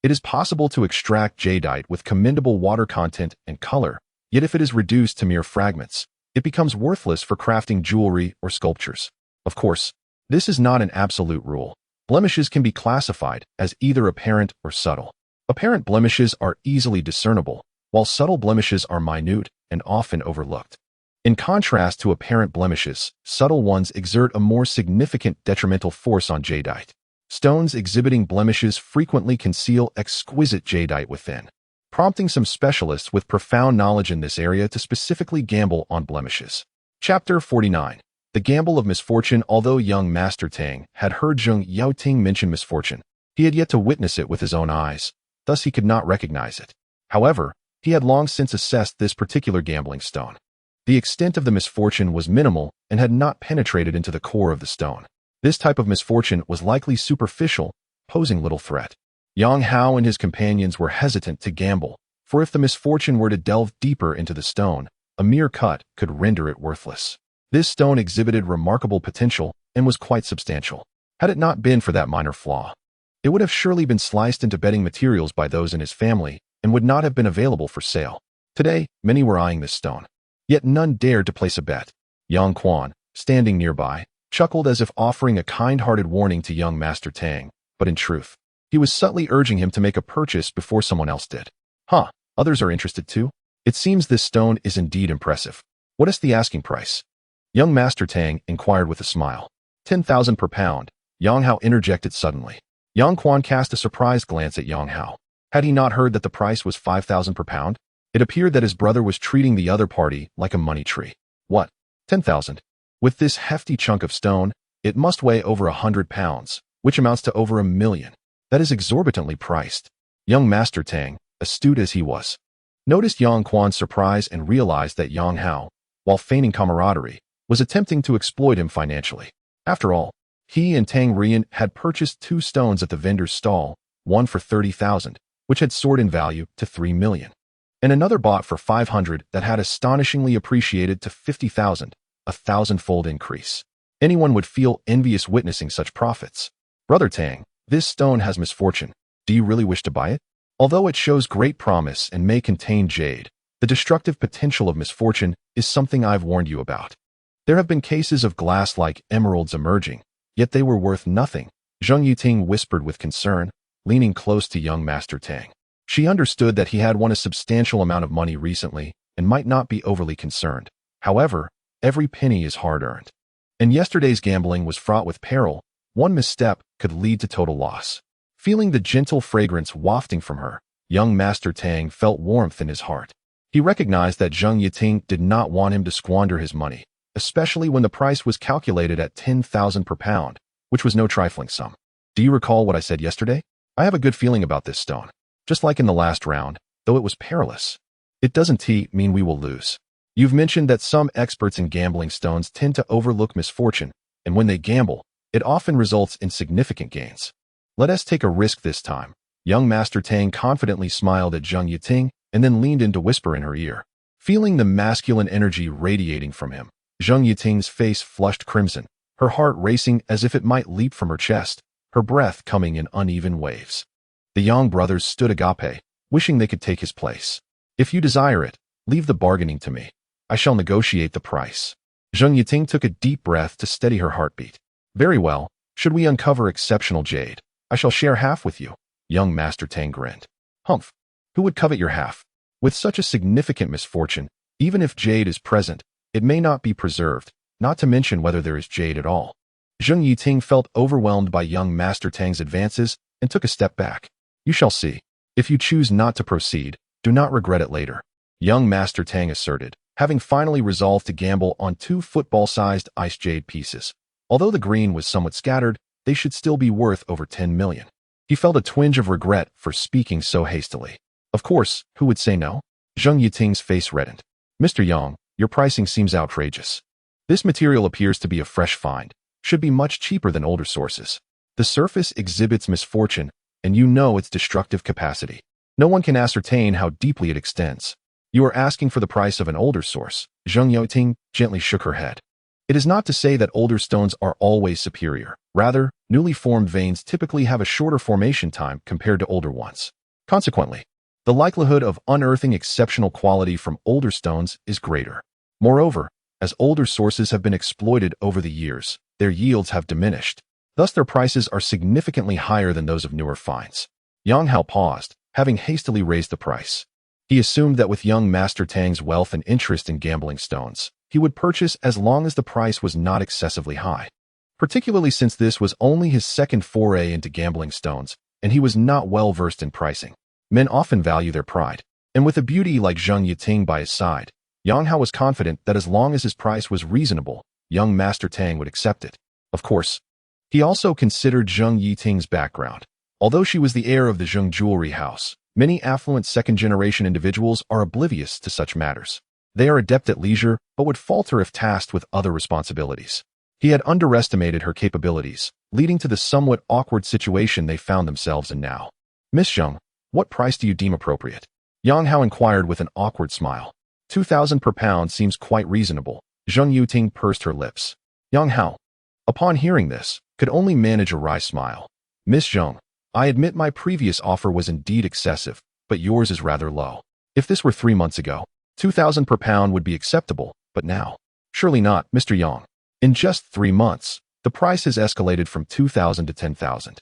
S1: It is possible to extract jadeite with commendable water content and color, yet if it is reduced to mere fragments, it becomes worthless for crafting jewelry or sculptures. Of course, this is not an absolute rule. Blemishes can be classified as either apparent or subtle. Apparent blemishes are easily discernible, while subtle blemishes are minute and often overlooked. In contrast to apparent blemishes, subtle ones exert a more significant detrimental force on jadeite. Stones exhibiting blemishes frequently conceal exquisite jadeite within, prompting some specialists with profound knowledge in this area to specifically gamble on blemishes. Chapter 49. The Gamble of Misfortune. Although young Master Tang had heard Zheng Yiting mention misfortune, he had yet to witness it with his own eyes, thus he could not recognize it. However, he had long since assessed this particular gambling stone. The extent of the misfortune was minimal and had not penetrated into the core of the stone. This type of misfortune was likely superficial, posing little threat. Yang Hao and his companions were hesitant to gamble, for if the misfortune were to delve deeper into the stone, a mere cut could render it worthless. This stone exhibited remarkable potential and was quite substantial. Had it not been for that minor flaw, it would have surely been sliced into betting materials by those in his family and would not have been available for sale. Today, many were eyeing this stone, yet none dared to place a bet. Yang Quan, standing nearby, chuckled as if offering a kind-hearted warning to young Master Tang, but in truth, he was subtly urging him to make a purchase before someone else did. Others are interested too? It seems this stone is indeed impressive. What is the asking price? Young Master Tang inquired with a smile. 10,000 per pound. Yang Hao interjected suddenly. Yang Quan cast a surprised glance at Yang Hao. Had he not heard that the price was 5,000 per pound? It appeared that his brother was treating the other party like a money tree. What? 10,000? With this hefty chunk of stone, it must weigh over 100 pounds, which amounts to over 1 million. That is exorbitantly priced. Young Master Tang, astute as he was, noticed Yang Quan's surprise and realized that Yang Hao, while feigning camaraderie, was attempting to exploit him financially. After all, he and Tang Rian had purchased 2 stones at the vendor's stall, one for 30,000, which had soared in value to 3 million, and another bought for 500 that had astonishingly appreciated to 50,000, a 1,000-fold increase. Anyone would feel envious witnessing such profits. Brother Tang, this stone has misfortune. Do you really wish to buy it? Although it shows great promise and may contain jade, the destructive potential of misfortune is something I've warned you about. There have been cases of glass-like emeralds emerging, yet they were worth nothing, Zheng Yiting whispered with concern, leaning close to young Master Tang. She understood that he had won a substantial amount of money recently and might not be overly concerned. However, every penny is hard-earned. And yesterday's gambling was fraught with peril. One misstep could lead to total loss. Feeling the gentle fragrance wafting from her, young Master Tang felt warmth in his heart. He recognized that Zheng Yiting did not want him to squander his money, especially when the price was calculated at 10,000 per pound, which was no trifling sum. Do you recall what I said yesterday? I have a good feeling about this stone. Just like in the last round, though it was perilous. It doesn't mean we will lose. You've mentioned that some experts in gambling stones tend to overlook misfortune, and when they gamble, it often results in significant gains. Let us take a risk this time. Young Master Tang confidently smiled at Zheng Yiting and then leaned in to whisper in her ear. Feeling the masculine energy radiating from him, Zheng Yiting's face flushed crimson, her heart racing as if it might leap from her chest, her breath coming in uneven waves. The Yang brothers stood agape, wishing they could take his place. If you desire it, leave the bargaining to me. I shall negotiate the price. Zheng Yiting took a deep breath to steady her heartbeat. Very well, should we uncover exceptional jade, I shall share half with you. Young Master Tang grinned. Humph. Who would covet your half? With such a significant misfortune, even if jade is present, it may not be preserved, not to mention whether there is jade at all. Zheng Yiting felt overwhelmed by young Master Tang's advances and took a step back. You shall see. If you choose not to proceed, do not regret it later. Young Master Tang asserted, having finally resolved to gamble on 2 football-sized ice jade pieces. Although the green was somewhat scattered, they should still be worth over 10 million. He felt a twinge of regret for speaking so hastily. Of course, who would say no? Zheng Yiting's face reddened. Mr. Yang, your pricing seems outrageous. This material appears to be a fresh find, should be much cheaper than older sources. The surface exhibits misfortune, and you know its destructive capacity. No one can ascertain how deeply it extends. You are asking for the price of an older source. Zheng Yiting gently shook her head. It is not to say that older stones are always superior. Rather, newly formed veins typically have a shorter formation time compared to older ones. Consequently, the likelihood of unearthing exceptional quality from older stones is greater. Moreover, as older sources have been exploited over the years, their yields have diminished. Thus their prices are significantly higher than those of newer finds. Yang Hao paused, having hastily raised the price. He assumed that with young Master Tang's wealth and interest in gambling stones, he would purchase as long as the price was not excessively high. Particularly since this was only his second foray into gambling stones, and he was not well versed in pricing. Men often value their pride, and with a beauty like Zheng Yiting by his side, Yang Hao was confident that as long as his price was reasonable, young Master Tang would accept it. Of course, he also considered Zheng Yiting's background. Although she was the heir of the Zheng jewelry house, many affluent second-generation individuals are oblivious to such matters. They are adept at leisure, but would falter if tasked with other responsibilities. He had underestimated her capabilities, leading to the somewhat awkward situation they found themselves in now. Miss Zheng, what price do you deem appropriate? Yang Hao inquired with an awkward smile. 2,000 per pound seems quite reasonable. Zheng Yiting pursed her lips. Yang Hao, upon hearing this, could only manage a wry smile. Miss Zheng, I admit my previous offer was indeed excessive, but yours is rather low. If this were 3 months ago, 2,000 per pound would be acceptable, but now, surely not, Mr. Yang. In just 3 months, the price has escalated from 2,000 to 10,000.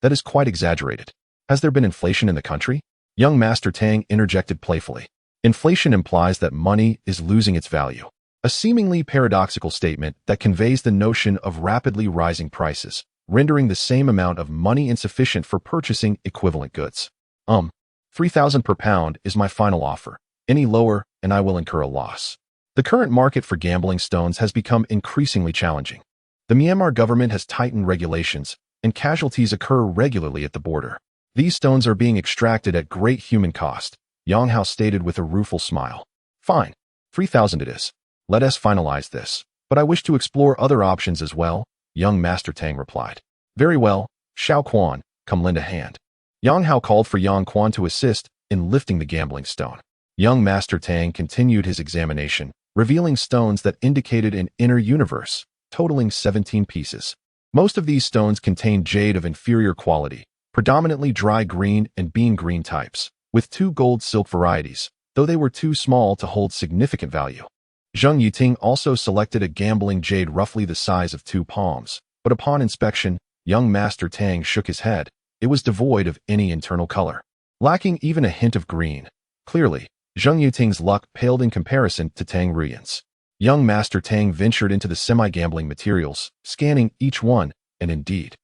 S1: That is quite exaggerated. Has there been inflation in the country? Young Master Tang interjected playfully. Inflation implies that money is losing its value. A seemingly paradoxical statement that conveys the notion of rapidly rising prices, rendering the same amount of money insufficient for purchasing equivalent goods. 3,000 per pound is my final offer. Any lower, and I will incur a loss. The current market for gambling stones has become increasingly challenging. The Myanmar government has tightened regulations, and casualties occur regularly at the border. These stones are being extracted at great human cost, Yang Hao stated with a rueful smile. Fine. 3,000 it is. Let us finalize this. But I wish to explore other options as well, young Master Tang replied. Very well, Xiao Quan, come lend a hand. Yang Hao called for Yang Quan to assist in lifting the gambling stone. Young Master Tang continued his examination, revealing stones that indicated an inner universe, totaling 17 pieces. Most of these stones contained jade of inferior quality, predominantly dry green and bean green types, with 2 gold silk varieties, though they were too small to hold significant value. Zheng Yiting also selected a gambling jade roughly the size of 2 palms, but upon inspection, young Master Tang shook his head. It was devoid of any internal color, lacking even a hint of green. Clearly, Zheng Yiting's luck paled in comparison to Tang Ruyan's. Young Master Tang ventured into the semi-gambling materials, scanning each one, and indeed,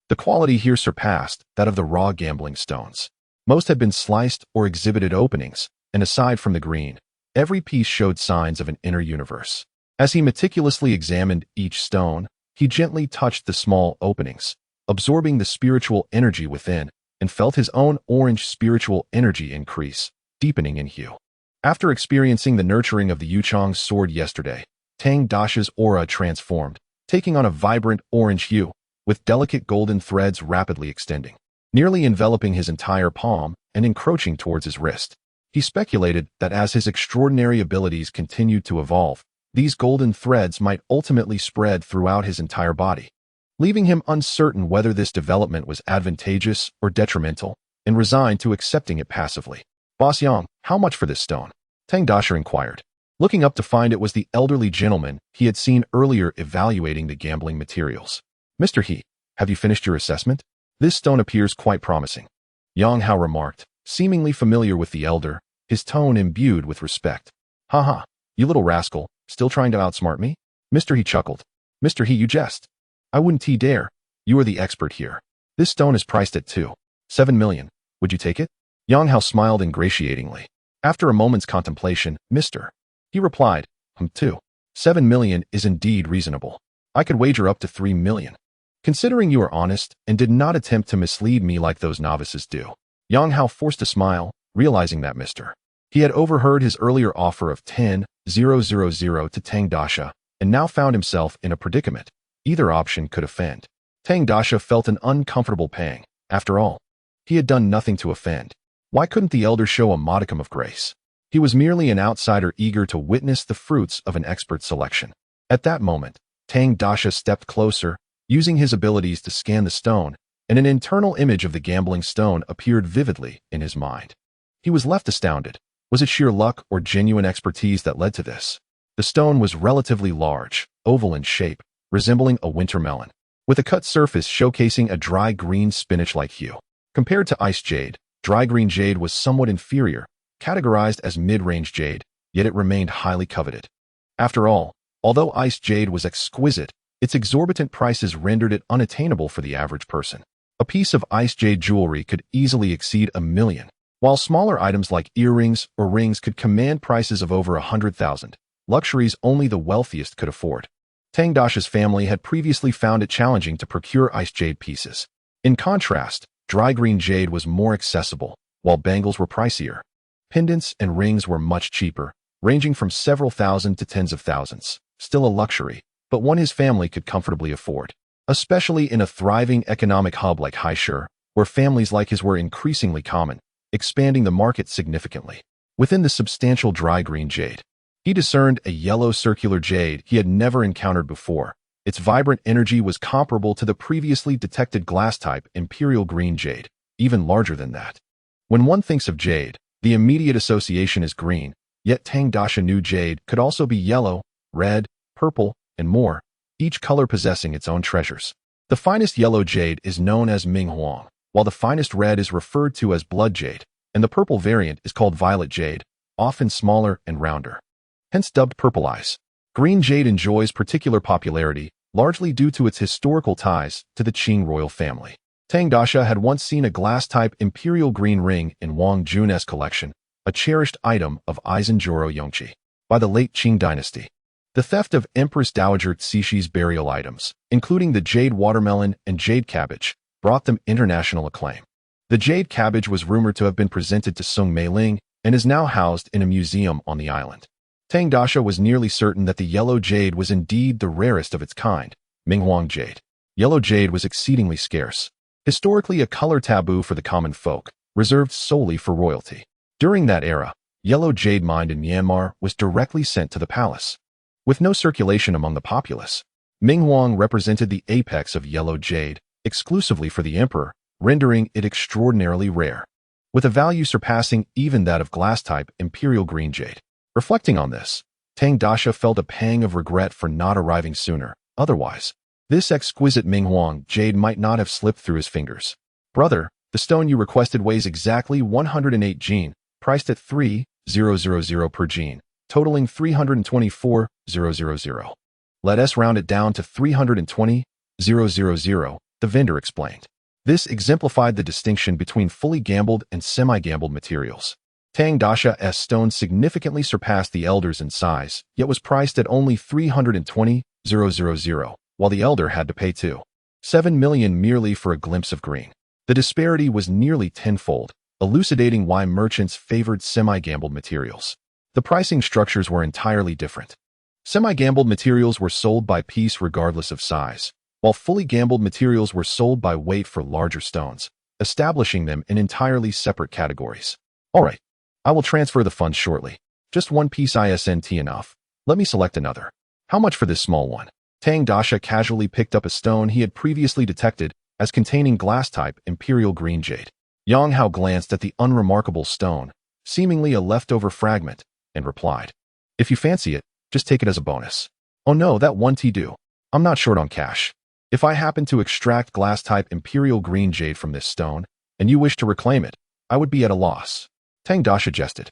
S1: the quality here surpassed that of the raw gambling stones. Most had been sliced or exhibited openings, and aside from the green, every piece showed signs of an inner universe. As he meticulously examined each stone, he gently touched the small openings, absorbing the spiritual energy within, and felt his own orange spiritual energy increase, deepening in hue. After experiencing the nurturing of the Yuchong's sword yesterday, Tang Dasha's aura transformed, taking on a vibrant orange hue, with delicate golden threads rapidly extending, nearly enveloping his entire palm and encroaching towards his wrist. He speculated that as his extraordinary abilities continued to evolve, these golden threads might ultimately spread throughout his entire body, leaving him uncertain whether this development was advantageous or detrimental, and resigned to accepting it passively. "Boss Yang, how much for this stone?" Tang Dasha inquired, looking up to find it was the elderly gentleman he had seen earlier evaluating the gambling materials. "Mr. He, have you finished your assessment? This stone appears quite promising," Yang Hao remarked, seemingly familiar with the elder, his tone imbued with respect. "Ha, you little rascal, still trying to outsmart me?" Mr. He chuckled. "Mr. He, you jest. I wouldn't dare. You are the expert here. This stone is priced at 7 million. Would you take it?" Yang Hao smiled ingratiatingly. After a moment's contemplation, Mr. He replied, 7 million is indeed reasonable. I could wager up to 3 million. Considering you are honest and did not attempt to mislead me like those novices do. Yang Hao forced a smile, realizing that Mr. He had overheard his earlier offer of 10,000 to Tang Dasha, and now found himself in a predicament. Either option could offend. Tang Dasha felt an uncomfortable pang. After all, he had done nothing to offend. Why couldn't the elder show a modicum of grace? He was merely an outsider eager to witness the fruits of an expert selection. At that moment, Tang Dasha stepped closer, using his abilities to scan the stone, and an internal image of the gambling stone appeared vividly in his mind. He was left astounded. Was it sheer luck or genuine expertise that led to this? The stone was relatively large, oval in shape, resembling a winter melon, with a cut surface showcasing a dry green spinach-like hue. Compared to ice jade, dry green jade was somewhat inferior, categorized as mid-range jade, yet it remained highly coveted. After all, although ice jade was exquisite, its exorbitant prices rendered it unattainable for the average person. A piece of ice jade jewelry could easily exceed 1 million, while smaller items like earrings or rings could command prices of over 100,000, luxuries only the wealthiest could afford. Tang Dasha's family had previously found it challenging to procure ice jade pieces. In contrast, dry green jade was more accessible, while bangles were pricier. Pendants and rings were much cheaper, ranging from several thousand to tens of thousands, still a luxury, but one his family could comfortably afford, especially in a thriving economic hub like Haishur, where families like his were increasingly common, expanding the market significantly. Within the substantial dry green jade, he discerned a yellow circular jade he had never encountered before. Its vibrant energy was comparable to the previously detected glass-type imperial green jade, even larger than that. When one thinks of jade, the immediate association is green, yet Tang Dasha knew jade could also be yellow, red, purple, and more, each color possessing its own treasures. The finest yellow jade is known as Minghuang, while the finest red is referred to as blood jade, and the purple variant is called violet jade, often smaller and rounder, hence dubbed purple eyes. Green jade enjoys particular popularity, largely due to its historical ties to the Qing royal family. Tang Dasha had once seen a glass-type imperial green ring in Wang Jun's collection, a cherished item of Eisenjoro Yongqi, by the late Qing dynasty. The theft of Empress Dowager Cixi's burial items, including the jade watermelon and jade cabbage, brought them international acclaim. The jade cabbage was rumored to have been presented to Sung Meiling and is now housed in a museum on the island. Tang Dasha was nearly certain that the yellow jade was indeed the rarest of its kind, Minghuang jade. Yellow jade was exceedingly scarce, historically a color taboo for the common folk, reserved solely for royalty. During that era, yellow jade mined in Myanmar was directly sent to the palace. With no circulation among the populace, Minghuang represented the apex of yellow jade, exclusively for the emperor, rendering it extraordinarily rare, with a value surpassing even that of glass-type imperial green jade. Reflecting on this, Tang Dasha felt a pang of regret for not arriving sooner. Otherwise, this exquisite Minghuang jade might not have slipped through his fingers. "Brother, the stone you requested weighs exactly 108 jin, priced at 3,000 per jin, totaling 324,000. Let us round it down to 320,000, the vendor explained. This exemplified the distinction between fully gambled and semi-gambled materials. Tang Dasha's stone significantly surpassed the elder's in size, yet was priced at only 320,000, while the elder had to pay 7 million merely for a glimpse of green. The disparity was nearly tenfold, elucidating why merchants favored semi-gambled materials. The pricing structures were entirely different. Semi-gambled materials were sold by piece regardless of size, while fully gambled materials were sold by weight for larger stones, establishing them in entirely separate categories. "All right, I will transfer the funds shortly. Just one piece isn't enough," Let me select another. How much for this small one? Tang Dasha casually picked up a stone he had previously detected as containing glass-type imperial green jade. Yang Hao glanced at the unremarkable stone, seemingly a leftover fragment, and replied, "If you fancy it, just take it as a bonus." "Oh no, that won't do. I'm not short on cash. If I happen to extract glass-type imperial green jade from this stone, and you wish to reclaim it, I would be at a loss." Tang Dasha jested.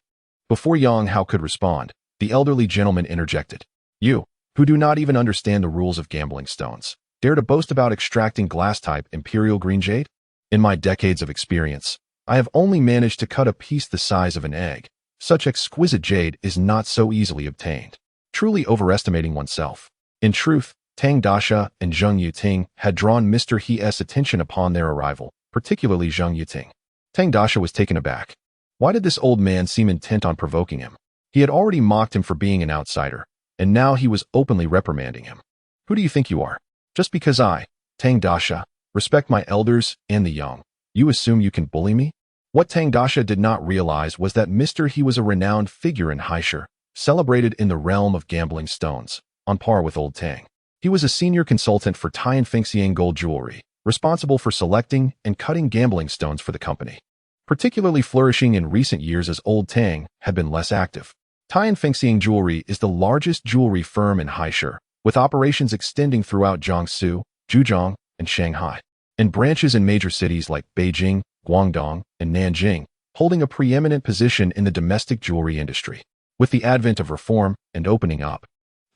S1: Before Yang Hao could respond, the elderly gentleman interjected, "You, who do not even understand the rules of gambling stones, dare to boast about extracting glass-type imperial green jade? In my decades of experience, I have only managed to cut a piece the size of an egg. Such exquisite jade is not so easily obtained." Truly overestimating oneself. In truth, Tang Dasha and Zheng Yuting had drawn Mr. He's attention upon their arrival, particularly Zheng Yuting. Tang Dasha was taken aback. Why did this old man seem intent on provoking him? He had already mocked him for being an outsider, and now he was openly reprimanding him. "Who do you think you are? Just because I, Tang Dasha, respect my elders and the young, you assume you can bully me?" What Tang Dasha did not realize was that Mr. He was a renowned figure in Haishur, celebrated in the realm of gambling stones, on par with old Tang. He was a senior consultant for Tycoon gold jewelry, responsible for selecting and cutting gambling stones for the company. Particularly flourishing in recent years as old Tang had been less active. Tycoon Jewelry is the largest jewelry firm in Haishur, with operations extending throughout Jiangsu, Zhejiang, and Shanghai, and branches in major cities like Beijing, Guangdong, and Nanjing, holding a preeminent position in the domestic jewelry industry. With the advent of reform and opening up,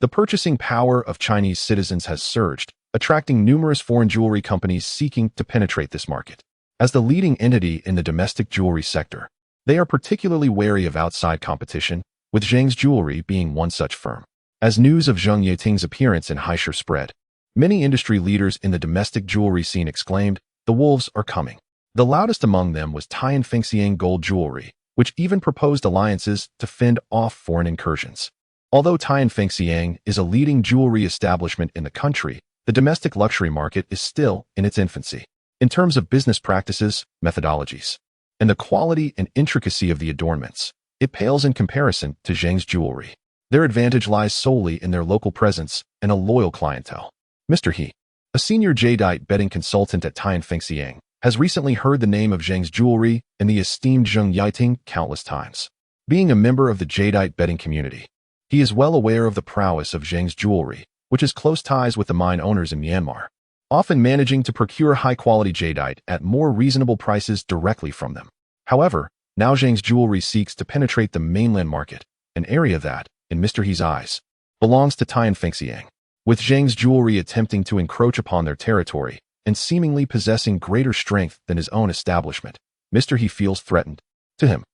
S1: the purchasing power of Chinese citizens has surged, attracting numerous foreign jewelry companies seeking to penetrate this market. As the leading entity in the domestic jewelry sector, they are particularly wary of outside competition, with Zheng's Jewelry being one such firm. As news of Zheng Yuting's appearance in Haishur spread, many industry leaders in the domestic jewelry scene exclaimed, "The wolves are coming." The loudest among them was Tycoon Gold Jewelry, which even proposed alliances to fend off foreign incursions. Although Tycoon is a leading jewelry establishment in the country, the domestic luxury market is still in its infancy. In terms of business practices, methodologies, and the quality and intricacy of the adornments, it pales in comparison to Zheng's Jewelry. Their advantage lies solely in their local presence and a loyal clientele. Mr. He, a senior jadeite betting consultant at Tycoon, has recently heard the name of Zheng's Jewelry and the esteemed Zheng Yuting countless times. Being a member of the jadeite betting community, he is well aware of the prowess of Zheng's Jewelry, which has close ties with the mine owners in Myanmar, often managing to procure high-quality jadeite at more reasonable prices directly from them. However, now Zheng's Jewelry seeks to penetrate the mainland market, an area that, in Mr. He's eyes, belongs to Tycoon. With Zheng's Jewelry attempting to encroach upon their territory and seemingly possessing greater strength than his own establishment, Mr. He feels threatened. To him,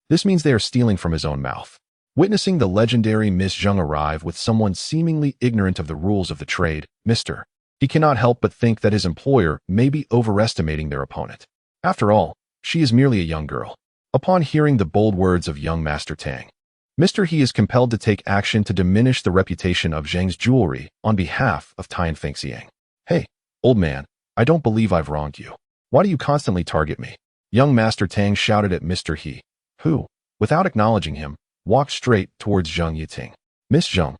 S1: this means they are stealing from his own mouth. Witnessing the legendary Miss Zheng arrive with someone seemingly ignorant of the rules of the trade, Mr. He cannot help but think that his employer may be overestimating their opponent. After all, she is merely a young girl. Upon hearing the bold words of young Master Tang, Mr. He is compelled to take action to diminish the reputation of Zheng's Jewelry on behalf of Tycoon. "Hey, old man, I don't believe I've wronged you. Why do you constantly target me?" Young Master Tang shouted at Mr. He, who, without acknowledging him, walked straight towards Zheng Yuting. "Miss Zheng,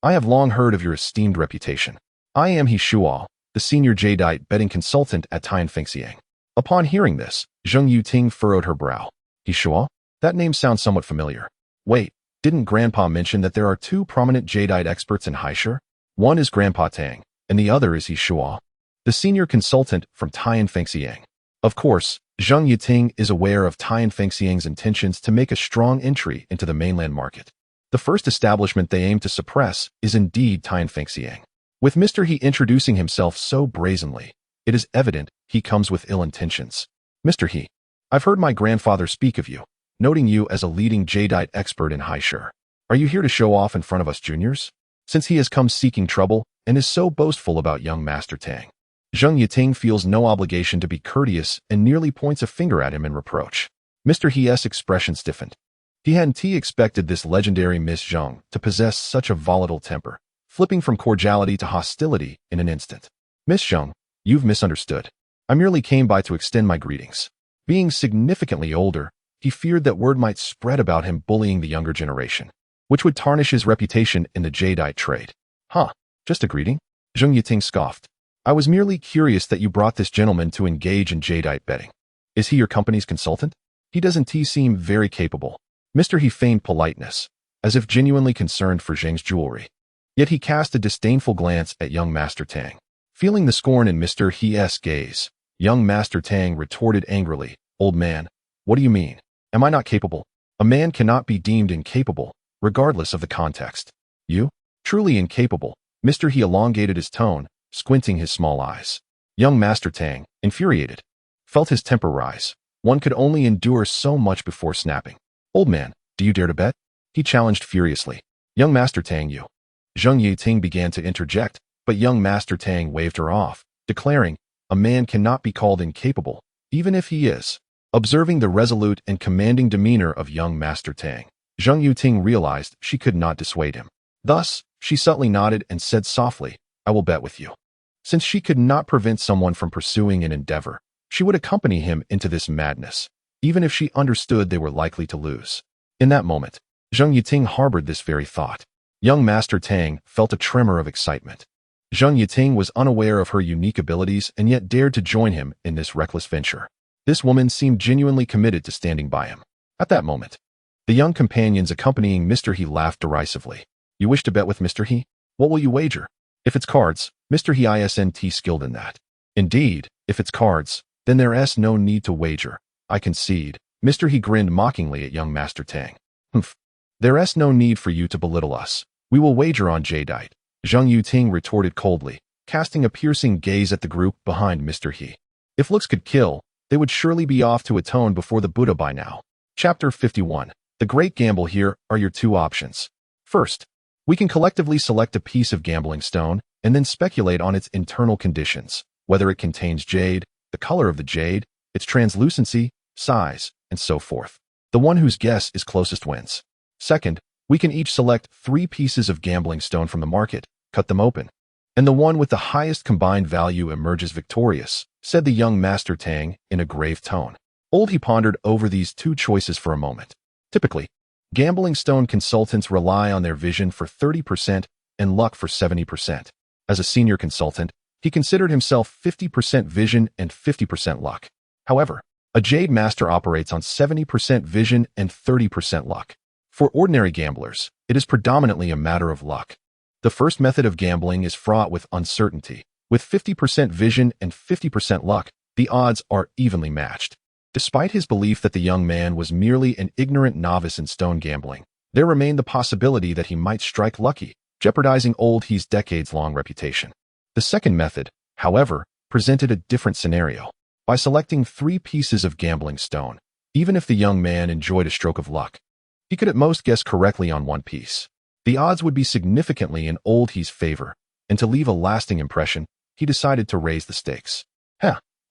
S1: I have long heard of your esteemed reputation. I am He Shuo, the senior jadeite betting consultant at Tycoon." Upon hearing this, Zheng Yuting furrowed her brow. "He Shuo? That name sounds somewhat familiar. Wait, didn't Grandpa mention that there are two prominent jadeite experts in Haishur? One is Grandpa Tang, and the other is He Shuo, the senior consultant from Tycoon." Of course, Zheng Yuting is aware of Tycoon's intentions to make a strong entry into the mainland market. The first establishment they aim to suppress is indeed Tycoon. With Mr. He introducing himself so brazenly, it is evident he comes with ill intentions. "Mr. He, I've heard my grandfather speak of you, noting you as a leading jadeite expert in Haishur. Are you here to show off in front of us juniors? Since he has come seeking trouble and is so boastful about young Master Tang." Zheng Yuting feels no obligation to be courteous and nearly points a finger at him in reproach. Mr. He's expression stiffened. He hadn't expected this legendary Miss Zheng to possess such a volatile temper, flipping from cordiality to hostility in an instant. "Miss Zheng, you've misunderstood. I merely came by to extend my greetings." Being significantly older, he feared that word might spread about him bullying the younger generation. which would tarnish his reputation in the jadeite trade. Huh, just a greeting? Zheng Yiting scoffed. I was merely curious that you brought this gentleman to engage in jadeite betting. Is he your company's consultant? He doesn't seem very capable. Mr. He feigned politeness, as if genuinely concerned for Zheng's jewelry. Yet he cast a disdainful glance at young Master Tang. Feeling the scorn in Mr. He's gaze, young Master Tang retorted angrily, Old man, what do you mean? Am I not capable? A man cannot be deemed incapable, regardless of the context. You? Truly incapable. Mr. He elongated his tone, squinting his small eyes. Young Master Tang, infuriated, felt his temper rise. One could only endure so much before snapping. Old man, do you dare to bet? He challenged furiously. Young Master Tang, you. Zheng Yiting began to interject, but young Master Tang waved her off, declaring, a man cannot be called incapable, even if he is. Observing the resolute and commanding demeanor of young Master Tang, Zheng Yiting realized she could not dissuade him. Thus, she subtly nodded and said softly, I will bet with you. Since she could not prevent someone from pursuing an endeavor, she would accompany him into this madness, even if she understood they were likely to lose. In that moment, Zheng Yiting harbored this very thought. Young Master Tang felt a tremor of excitement. Zheng Yiting was unaware of her unique abilities and yet dared to join him in this reckless venture. This woman seemed genuinely committed to standing by him. At that moment, the young companions accompanying Mr. He laughed derisively. You wish to bet with Mr. He? What will you wager? If it's cards, Mr. He isn't skilled in that. Indeed, if it's cards, then there's no need to wager. I concede. Mr. He grinned mockingly at young Master Tang. Humph. There's no need for you to belittle us. We will wager on jadeite. Zheng Yiting retorted coldly, casting a piercing gaze at the group behind Mr. He. If looks could kill, they would surely be off to atone before the Buddha by now. Chapter 51. The great gamble. Here are your two options. First, we can collectively select a piece of gambling stone and then speculate on its internal conditions, whether it contains jade, the color of the jade, its translucency, size, and so forth. The one whose guess is closest wins. Second, we can each select 3 pieces of gambling stone from the market, cut them open, and the one with the highest combined value emerges victorious, said the young Master Tang in a grave tone. Old He pondered over these two choices for a moment. Typically, gambling stone consultants rely on their vision for 30% and luck for 70%. As a senior consultant, he considered himself 50% vision and 50% luck. However, a jade master operates on 70% vision and 30% luck. For ordinary gamblers, it is predominantly a matter of luck. The first method of gambling is fraught with uncertainty. With 50% vision and 50% luck, the odds are evenly matched. Despite his belief that the young man was merely an ignorant novice in stone gambling, there remained the possibility that he might strike lucky, jeopardizing Old He's decades-long reputation. The second method, however, presented a different scenario. By selecting 3 pieces of gambling stone, even if the young man enjoyed a stroke of luck, he could at most guess correctly on one piece. The odds would be significantly in Old He's favor, and to leave a lasting impression, he decided to raise the stakes.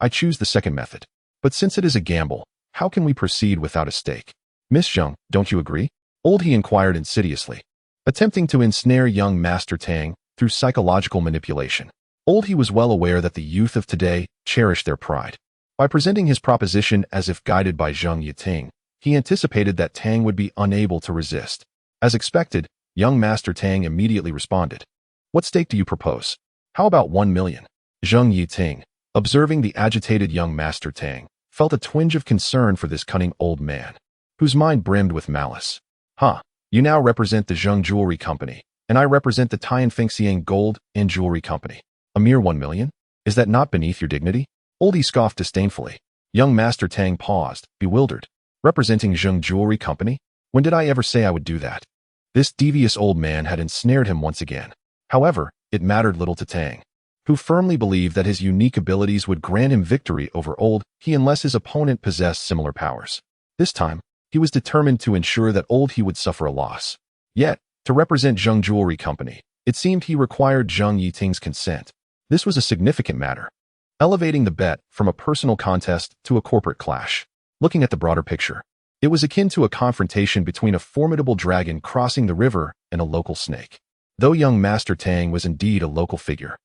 S1: I choose the second method. But since it is a gamble, how can we proceed without a stake? Miss Zheng, don't you agree? Old He inquired insidiously, attempting to ensnare young Master Tang through psychological manipulation. Old He was well aware that the youth of today cherished their pride. By presenting his proposition as if guided by Zheng Yiting, he anticipated that Tang would be unable to resist. As expected, young Master Tang immediately responded. What stake do you propose? How about 1 million? Zheng Yiting, observing the agitated young Master Tang, felt a twinge of concern for this cunning old man, whose mind brimmed with malice. You now represent the Zheng Jewelry Company, and I represent the Tianfengxiang Gold and Jewelry Company. A mere 1 million? Is that not beneath your dignity? Old He scoffed disdainfully. Young Master Tang paused, bewildered. Representing Zheng Jewelry Company? When did I ever say I would do that? This devious old man had ensnared him once again. However, it mattered little to Tang, who firmly believed that his unique abilities would grant him victory over Old He unless his opponent possessed similar powers. This time, he was determined to ensure that Old He would suffer a loss. Yet, to represent Zheng Jewelry Company, it seemed he required Zheng Yiting's consent. This was a significant matter, elevating the bet from a personal contest to a corporate clash. Looking at the broader picture, it was akin to a confrontation between a formidable dragon crossing the river and a local snake. Though young Master Tang was indeed a local figure,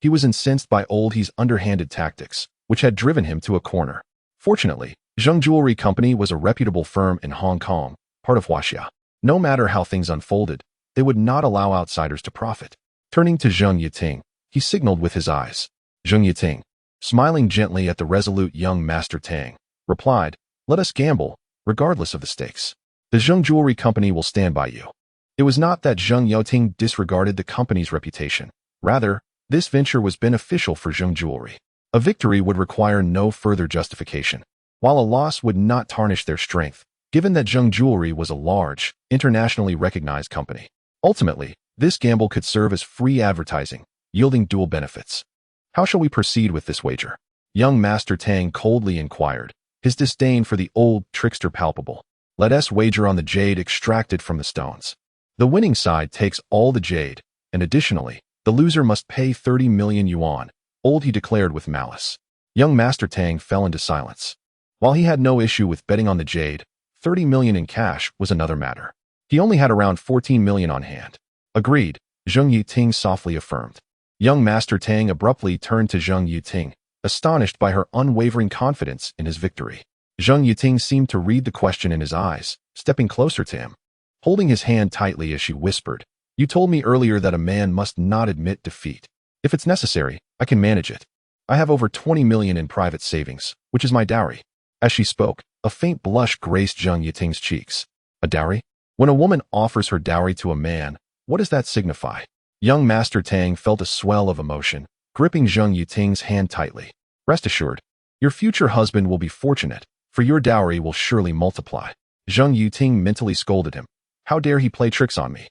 S1: he was incensed by Old He's underhanded tactics, which had driven him to a corner. Fortunately, Zheng Jewelry Company was a reputable firm in Hong Kong, part of Huaxia. No matter how things unfolded, they would not allow outsiders to profit. Turning to Zheng Yiting, he signaled with his eyes. Zheng Yiting, smiling gently at the resolute young Master Tang, replied, "Let us gamble, regardless of the stakes. The Zheng Jewelry Company will stand by you." It was not that Zheng Yiting disregarded the company's reputation. Rather, this venture was beneficial for Zheng Jewelry. A victory would require no further justification, while a loss would not tarnish their strength, given that Zheng Jewelry was a large, internationally recognized company. Ultimately, this gamble could serve as free advertising, yielding dual benefits. "How shall we proceed with this wager?" Young Master Tang coldly inquired, his disdain for the old trickster palpable. "Let us wager on the jade extracted from the stones. The winning side takes all the jade, and additionally, the loser must pay 30 million yuan, old he declared with malice." Young Master Tang fell into silence. While he had no issue with betting on the jade, 30 million in cash was another matter. He only had around 14 million on hand. "Agreed," Zheng Yiting softly affirmed. Young Master Tang abruptly turned to Zheng Yiting, astonished by her unwavering confidence in his victory. Zheng Yiting seemed to read the question in his eyes, stepping closer to him. Holding his hand tightly as she whispered, "You told me earlier that a man must not admit defeat. If it's necessary, I can manage it. I have over 20 million in private savings, which is my dowry." As she spoke, a faint blush graced Zheng Yiting's cheeks. A dowry? When a woman offers her dowry to a man, what does that signify? Young Master Tang felt a swell of emotion, gripping Zheng Yiting's hand tightly. "Rest assured, your future husband will be fortunate, for your dowry will surely multiply." Zheng Yiting mentally scolded him. How dare he play tricks on me?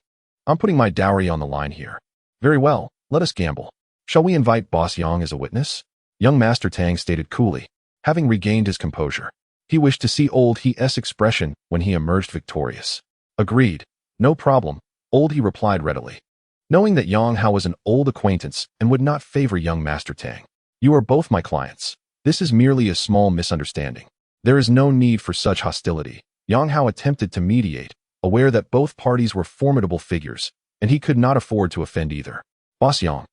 S1: I'm putting my dowry on the line here. "Very well, let us gamble. Shall we invite Boss Yang as a witness?" Young Master Tang stated coolly, having regained his composure. He wished to see old he's expression when he emerged victorious. "Agreed. No problem," old he replied readily. Knowing that Yang Hao was an old acquaintance and would not favor young Master Tang. "You are both my clients. This is merely a small misunderstanding. There is no need for such hostility." Yang Hao attempted to mediate, aware that both parties were formidable figures, and he could not afford to offend either. "Boss Yang,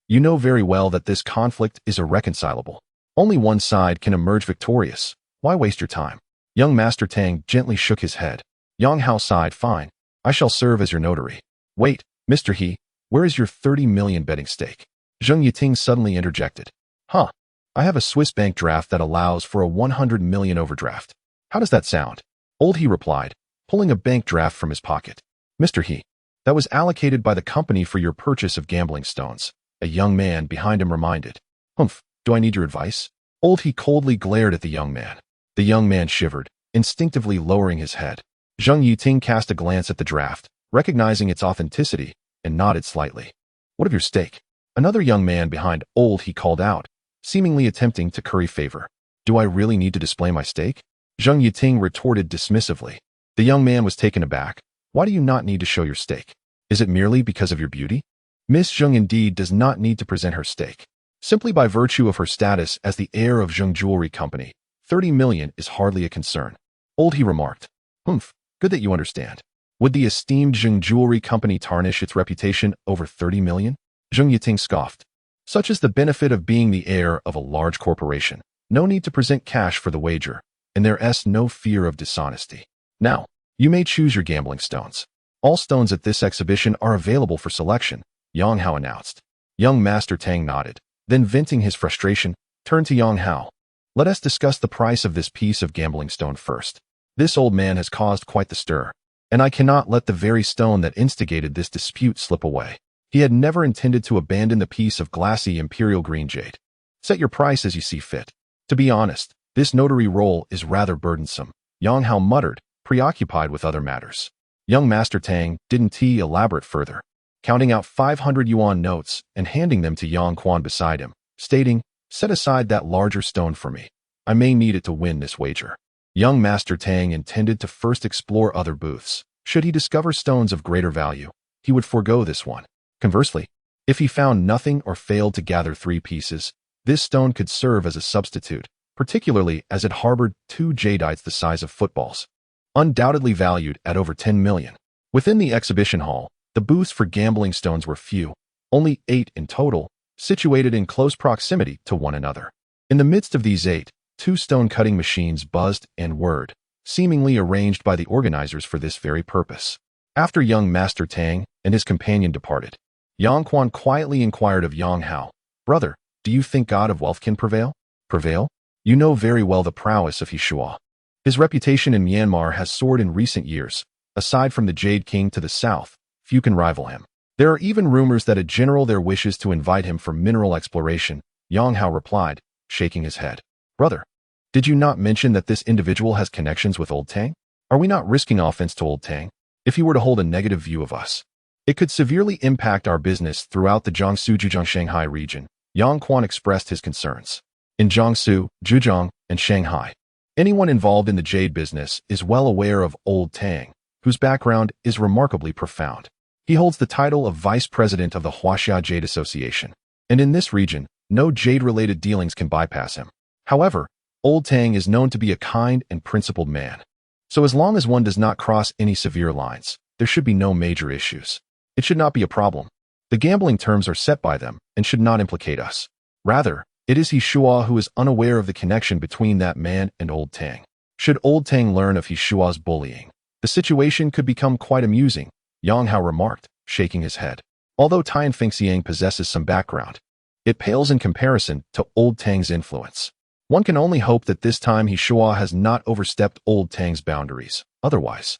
S1: you know very well that this conflict is irreconcilable. Only one side can emerge victorious. Why waste your time?" Young Master Tang gently shook his head. Yang Hao sighed, "Fine. I shall serve as your notary." "Wait, Mr. He, where is your 30 million betting stake?" Zheng Yiting suddenly interjected. "Huh. I have a Swiss bank draft that allows for a 100 million overdraft. How does that sound?" Old He replied, pulling a bank draft from his pocket. "Mr. He, that was allocated by the company for your purchase of gambling stones," a young man behind him reminded. "Humph, do I need your advice?" Old He coldly glared at the young man. The young man shivered, instinctively lowering his head. Zheng Yiting cast a glance at the draft, recognizing its authenticity, and nodded slightly. "What of your stake?" Another young man behind Old He called out, seemingly attempting to curry favor. "Do I really need to display my stake?" Zheng Yiting retorted dismissively. The young man was taken aback. "Why do you not need to show your stake? Is it merely because of your beauty?" Miss Zheng indeed does not need to present her stake. Simply by virtue of her status as the heir of Zheng Jewelry Company, 30 million is hardly a concern. Old He remarked. "Humph, good that you understand. Would the esteemed Zheng Jewelry Company tarnish its reputation over 30 million? Zheng Yiting scoffed. "Such is the benefit of being the heir of a large corporation. No need to present cash for the wager, and there's no fear of dishonesty. Now, you may choose your gambling stones. All stones at this exhibition are available for selection," Yang Hao announced. Young Master Tang nodded, then venting his frustration, turned to Yang Hao. "Let us discuss the price of this piece of gambling stone first. This old man has caused quite the stir, and I cannot let the very stone that instigated this dispute slip away. He had never intended to abandon the piece of glassy imperial green jade. Set your price as you see fit. To be honest, this notary role is rather burdensome," Yang Hao muttered, preoccupied with other matters. Young Master Tang didn't elaborate further, counting out 500 yuan notes and handing them to Yang Quan beside him, stating, "Set aside that larger stone for me. I may need it to win this wager." Young Master Tang intended to first explore other booths. Should he discover stones of greater value, he would forego this one. Conversely, if he found nothing or failed to gather 3 pieces, this stone could serve as a substitute, particularly as it harbored 2 jadites the size of footballs, undoubtedly valued at over 10 million. Within the exhibition hall, the booths for gambling stones were few, only 8 in total, situated in close proximity to one another. In the midst of these 8, 2 stone-cutting machines buzzed and whirred, seemingly arranged by the organizers for this very purpose. After young Master Tang and his companion departed, Yang Quan quietly inquired of Yang Hao, "Brother, do you think God of wealth can prevail?" "Prevail? You know very well the prowess of Hishua. His reputation in Myanmar has soared in recent years. Aside from the Jade King to the south, few can rival him. There are even rumors that a general there wishes to invite him for mineral exploration," Yang Hao replied, shaking his head. "Brother, did you not mention that this individual has connections with Old Tang? Are we not risking offense to Old Tang? If he were to hold a negative view of us, it could severely impact our business throughout the Jiangsu Zhejiang Shanghai region." Yang Quan expressed his concerns. In Jiangsu, Zhejiang, and Shanghai, anyone involved in the jade business is well aware of Old Tang, whose background is remarkably profound. He holds the title of Vice President of the Huaxia Jade Association, and in this region, no jade-related dealings can bypass him. However, Old Tang is known to be a kind and principled man. So as long as one does not cross any severe lines, there should be no major issues. It should not be a problem. The gambling terms are set by them and should not implicate us. Rather, it is Hishua who is unaware of the connection between that man and Old Tang. Should Old Tang learn of Hishua's bullying, the situation could become quite amusing, Yang Hao remarked, shaking his head. Although Tian Fengxiang possesses some background, it pales in comparison to Old Tang's influence. One can only hope that this time Hishua has not overstepped Old Tang's boundaries. Otherwise,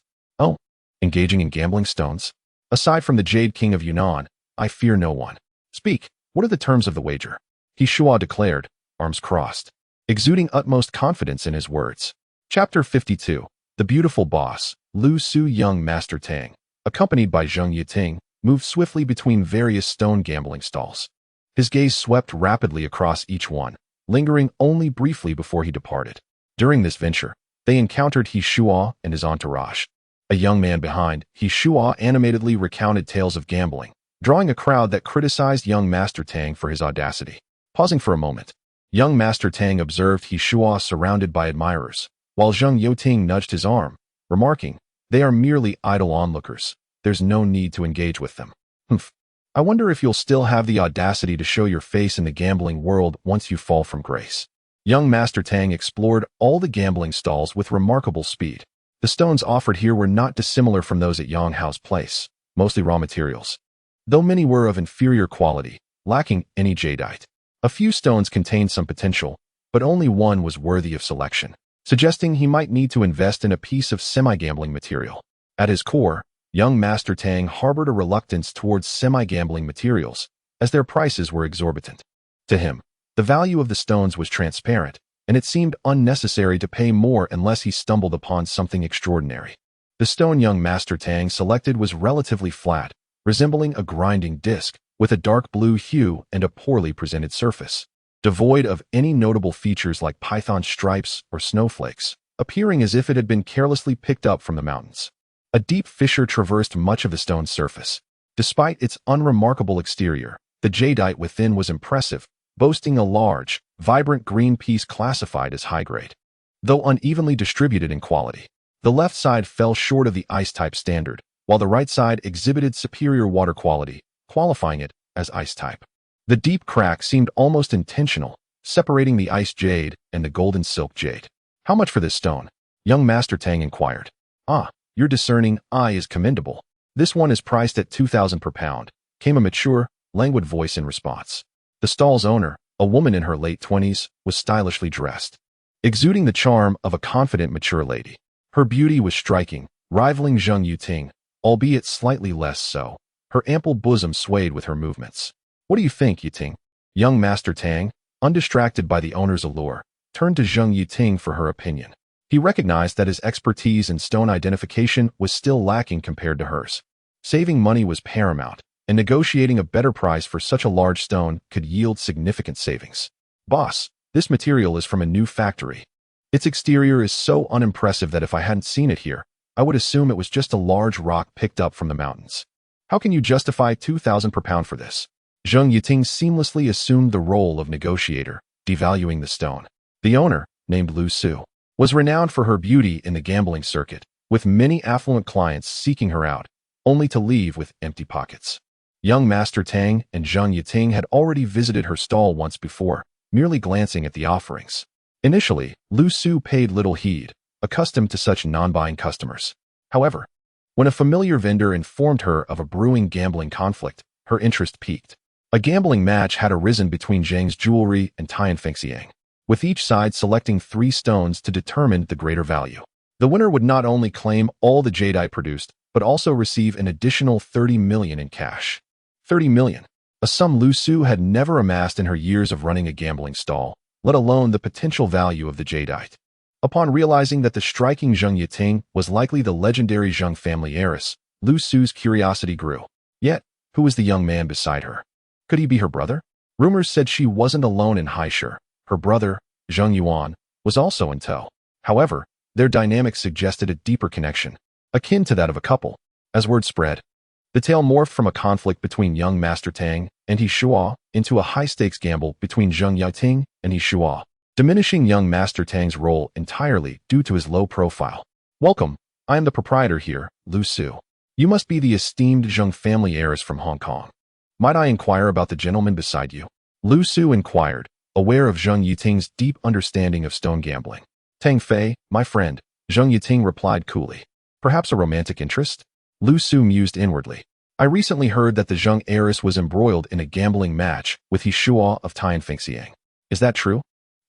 S1: engaging in gambling stones? Aside from the Jade King of Yunnan, I fear no one. Speak, what are the terms of the wager? Hishua declared, arms crossed, exuding utmost confidence in his words. Chapter 52. The beautiful boss, Lu Su. Young Master Tang, accompanied by Zheng Yiting, moved swiftly between various stone gambling stalls. His gaze swept rapidly across each one, lingering only briefly before he departed. During this venture, they encountered Hishua and his entourage. A young man behind Hishua animatedly recounted tales of gambling, drawing a crowd that criticized young Master Tang for his audacity. Pausing for a moment, young Master Tang observed Hishua surrounded by admirers, while Zheng Yiting nudged his arm, remarking, "They are merely idle onlookers. There's no need to engage with them." I wonder if you'll still have the audacity to show your face in the gambling world once you fall from grace. Young Master Tang explored all the gambling stalls with remarkable speed. The stones offered here were not dissimilar from those at Yang Hao's place, mostly raw materials, though many were of inferior quality, lacking any jadeite. A few stones contained some potential, but only one was worthy of selection, suggesting he might need to invest in a piece of semi-gambling material. At his core, young Master Tang harbored a reluctance towards semi-gambling materials, as their prices were exorbitant. To him, the value of the stones was transparent, and it seemed unnecessary to pay more unless he stumbled upon something extraordinary. The stone young Master Tang selected was relatively flat, resembling a grinding disc, with a dark blue hue and a poorly presented surface, devoid of any notable features like python stripes or snowflakes, appearing as if it had been carelessly picked up from the mountains. A deep fissure traversed much of the stone's surface. Despite its unremarkable exterior, the jadeite within was impressive, boasting a large, vibrant green piece classified as high-grade. Though unevenly distributed in quality, the left side fell short of the ice-type standard, while the right side exhibited superior water quality, qualifying it as ice-type. The deep crack seemed almost intentional, separating the ice jade and the golden silk jade. "How much for this stone?" young Master Tang inquired. Your discerning eye is commendable. This one is priced at 2,000 per pound, came a mature, languid voice in response. The stall's owner, a woman in her late 20s, was stylishly dressed, exuding the charm of a confident mature lady. Her beauty was striking, rivaling Zheng Yiting, albeit slightly less so. Her ample bosom swayed with her movements. "What do you think, Yiting?" Young Master Tang, undistracted by the owner's allure, turned to Zheng Yiting for her opinion. He recognized that his expertise in stone identification was still lacking compared to hers. Saving money was paramount, and negotiating a better price for such a large stone could yield significant savings. "Boss, this material is from a new factory. Its exterior is so unimpressive that if I hadn't seen it here, I would assume it was just a large rock picked up from the mountains. How can you justify 2,000 per pound for this?" Zheng Yiting seamlessly assumed the role of negotiator, devaluing the stone. The owner, named Lu Su, was renowned for her beauty in the gambling circuit, with many affluent clients seeking her out, only to leave with empty pockets. Young Master Tang and Zheng Yiting had already visited her stall once before, merely glancing at the offerings. Initially, Lu Su paid little heed, accustomed to such non-buying customers. However, When a familiar vendor informed her of a brewing gambling conflict, her interest peaked. A gambling match had arisen between Zhang's jewelry and Tian Fengxiang, with each side selecting 3 stones to determine the greater value. The winner would not only claim all the jadeite produced, but also receive an additional 30 million in cash. 30 million, a sum Lu Su had never amassed in her years of running a gambling stall, let alone the potential value of the jadeite. Upon realizing that the striking Zheng Yiting was likely the legendary Zheng family heiress, Lu Su's curiosity grew. Yet, who was the young man beside her? Could he be her brother? Rumors said she wasn't alone in Haisher. Her brother, Zheng Yuan, was also in tow. However, their dynamic suggested a deeper connection, akin to that of a couple. As word spread, the tale morphed from a conflict between young Master Tang and He Shua into a high-stakes gamble between Zheng Yiting and He Shua, diminishing young Master Tang's role entirely due to his low profile. "Welcome, I am the proprietor here, Lu Su. You must be the esteemed Zheng family heiress from Hong Kong. Might I inquire about the gentleman beside you?" Lu Su inquired, aware of Zheng Yiting's deep understanding of stone gambling. "Tang Fei, my friend," Zheng Yiting replied coolly. "Perhaps a romantic interest?" Lu Su mused inwardly. "I recently heard that the Zheng heiress was embroiled in a gambling match with He Shua of Tian Fengxiang. Is that true?"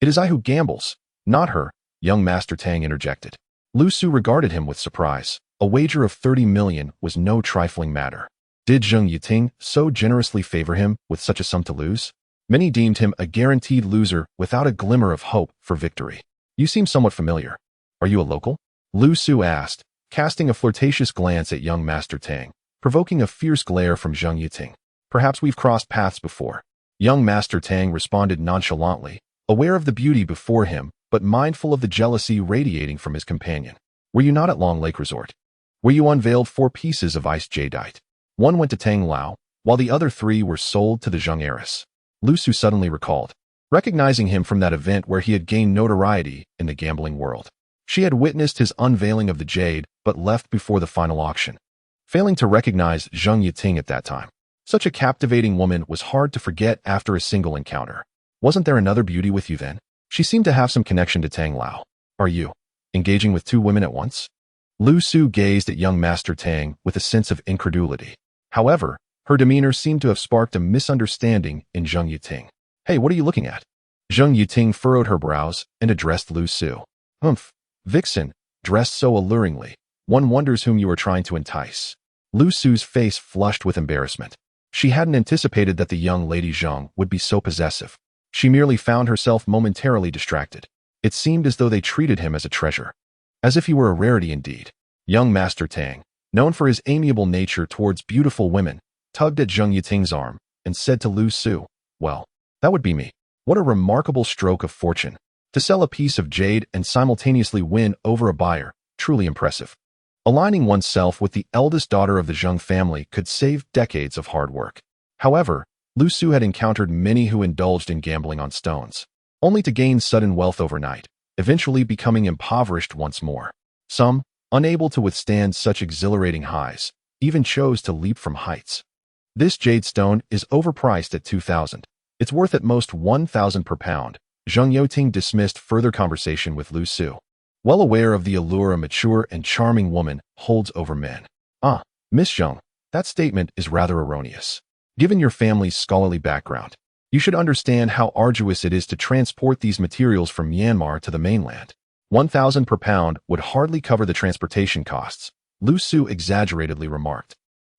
S1: "It is I who gambles, not her," young Master Tang interjected. Lu Su regarded him with surprise. A wager of 30 million was no trifling matter. Did Zheng Yiting so generously favor him with such a sum to lose? Many deemed him a guaranteed loser without a glimmer of hope for victory. "You seem somewhat familiar. Are you a local?" Lu Su asked, casting a flirtatious glance at young Master Tang, provoking a fierce glare from Zheng Yiting. "Perhaps we've crossed paths before." Young Master Tang responded nonchalantly, aware of the beauty before him, but mindful of the jealousy radiating from his companion. "Were you not at Long Lake Resort, where you unveiled 4 pieces of iced jadeite? One went to Tang Lao, while the other 3 were sold to the Zheng heiress." Lu Su suddenly recalled, recognizing him from that event where he had gained notoriety in the gambling world. She had witnessed his unveiling of the jade, but left before the final auction, failing to recognize Zheng Yiting at that time. Such a captivating woman was hard to forget after a single encounter. "Wasn't there another beauty with you then? She seemed to have some connection to Tang Lao. Are you engaging with 2 women at once?" Lu Su gazed at young Master Tang with a sense of incredulity. However, her demeanor seemed to have sparked a misunderstanding in Zheng Yiting. "Hey, what are you looking at?" Zheng Yiting furrowed her brows and addressed Lu Su. "Humph, vixen, dressed so alluringly. One wonders whom you are trying to entice." Lu Su's face flushed with embarrassment. She hadn't anticipated that the young Lady Zheng would be so possessive. She merely found herself momentarily distracted. It seemed as though they treated him as a treasure, as if he were a rarity indeed. Young Master Tang, known for his amiable nature towards beautiful women, tugged at Zheng Yiting's arm and said to Lu Su, "Well, that would be me. What a remarkable stroke of fortune. To sell a piece of jade and simultaneously win over a buyer, truly impressive." Aligning oneself with the eldest daughter of the Zheng family could save decades of hard work. However, Lu Su had encountered many who indulged in gambling on stones, only to gain sudden wealth overnight, eventually becoming impoverished once more. Some, unable to withstand such exhilarating highs, even chose to leap from heights. "This jade stone is overpriced at 2,000. It's worth at most 1,000 per pound." Zheng Yiting dismissed further conversation with Lu Su, well aware of the allure a mature and charming woman holds over men. "Ah, Miss Zheng, that statement is rather erroneous. Given your family's scholarly background, you should understand how arduous it is to transport these materials from Myanmar to the mainland. 1,000 per pound would hardly cover the transportation costs," Lu Su exaggeratedly remarked.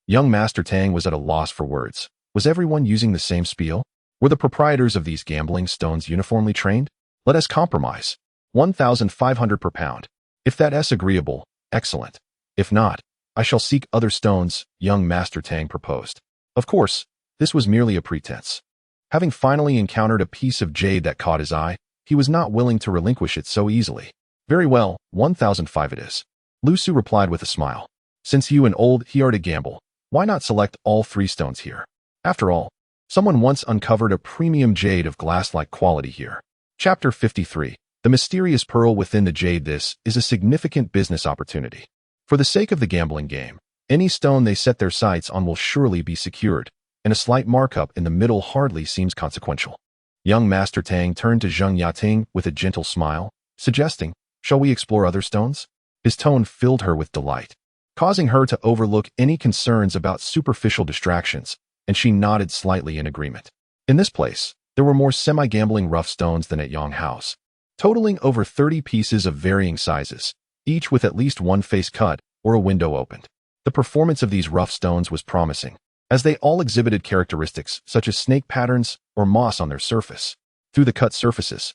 S1: Young Master Tang was at a loss for words. Was everyone using the same spiel? Were the proprietors of these gambling stones uniformly trained? "Let us compromise. 1,500 per pound. If that is agreeable, excellent. If not, I shall seek other stones," young Master Tang proposed. Of course, this was merely a pretense. Having finally encountered a piece of jade that caught his eye, he was not willing to relinquish it so easily. "Very well, 1,005 it is," Lu Su replied with a smile. "Since you and old he are to gamble, why not select all 3 stones here? After all, someone once uncovered a premium jade of glass-like quality here." Chapter 53. The mysterious pearl within the jade. This is a significant business opportunity. For the sake of the gambling game, any stone they set their sights on will surely be secured, and a slight markup in the middle hardly seems consequential. Young Master Tang turned to Zheng Yiting with a gentle smile, suggesting, "Shall we explore other stones?" His tone filled her with delight. causing her to overlook any concerns about superficial distractions, and she nodded slightly in agreement. In this place, there were more semi-gambling rough stones than at Yang Hao's, totaling over 30 pieces of varying sizes, each with at least one face cut or a window opened. The performance of these rough stones was promising, as they all exhibited characteristics such as snake patterns or moss on their surface. Through the cut surfaces,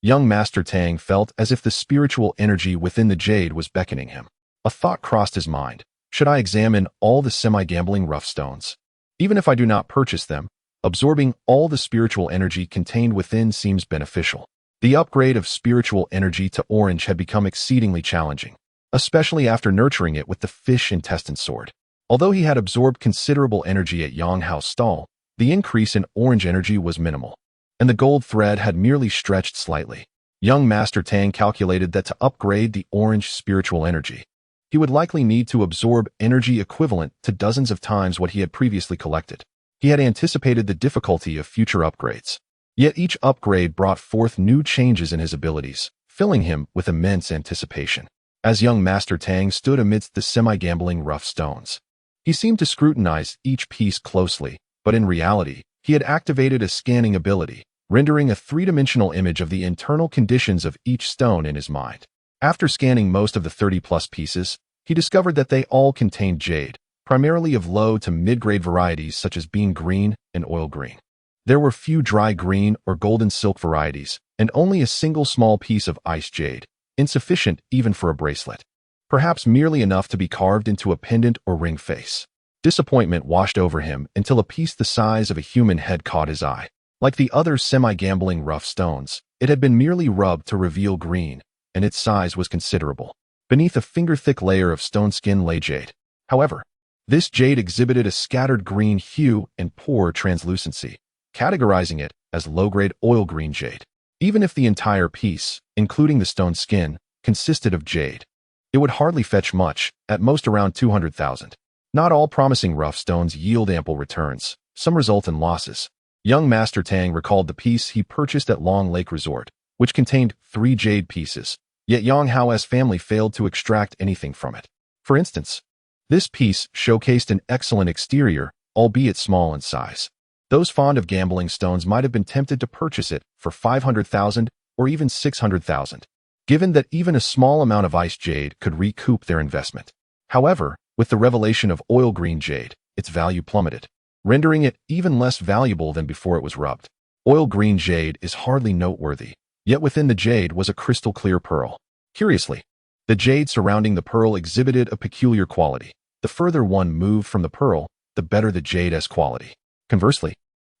S1: young Master Tang felt as if the spiritual energy within the jade was beckoning him. A thought crossed his mind. Should I examine all the semi-gambling rough stones? Even if I do not purchase them, absorbing all the spiritual energy contained within seems beneficial. The upgrade of spiritual energy to orange had become exceedingly challenging, especially after nurturing it with the fish intestine sword. Although he had absorbed considerable energy at Yang Hao's stall, the increase in orange energy was minimal, and the gold thread had merely stretched slightly. Young Master Tang calculated that to upgrade the orange spiritual energy, he would likely need to absorb energy equivalent to dozens of times what he had previously collected. He had anticipated the difficulty of future upgrades, yet each upgrade brought forth new changes in his abilities, filling him with immense anticipation. As young Master Tang stood amidst the semi-gambling rough stones, he seemed to scrutinize each piece closely, but in reality, he had activated a scanning ability, rendering a three-dimensional image of the internal conditions of each stone in his mind. After scanning most of the 30-plus pieces, he discovered that they all contained jade, primarily of low to mid-grade varieties such as bean green and oil green. There were few dry green or golden silk varieties, and only a single small piece of ice jade, insufficient even for a bracelet, perhaps merely enough to be carved into a pendant or ring face. Disappointment washed over him until a piece the size of a human head caught his eye. Like the other semi-gambling rough stones, it had been merely rubbed to reveal green, and its size was considerable. Beneath a finger-thick layer of stone skin lay jade. However, this jade exhibited a scattered green hue and poor translucency, categorizing it as low-grade oil green jade. Even if the entire piece, including the stone skin, consisted of jade, it would hardly fetch much, at most around 200,000. Not all promising rough stones yield ample returns. Some result in losses. Young Master Tang recalled the piece he purchased at Long Lake Resort, which contained 3 jade pieces, yet Yang Hao's family failed to extract anything from it. For instance, this piece showcased an excellent exterior, albeit small in size. Those fond of gambling stones might have been tempted to purchase it for 500,000 or even 600,000, given that even a small amount of ice jade could recoup their investment. However, with the revelation of oil green jade, its value plummeted, rendering it even less valuable than before it was rubbed. Oil green jade is hardly noteworthy, yet within the jade was a crystal-clear pearl. Curiously, the jade surrounding the pearl exhibited a peculiar quality. The further one moved from the pearl, the better the jade's quality. Conversely,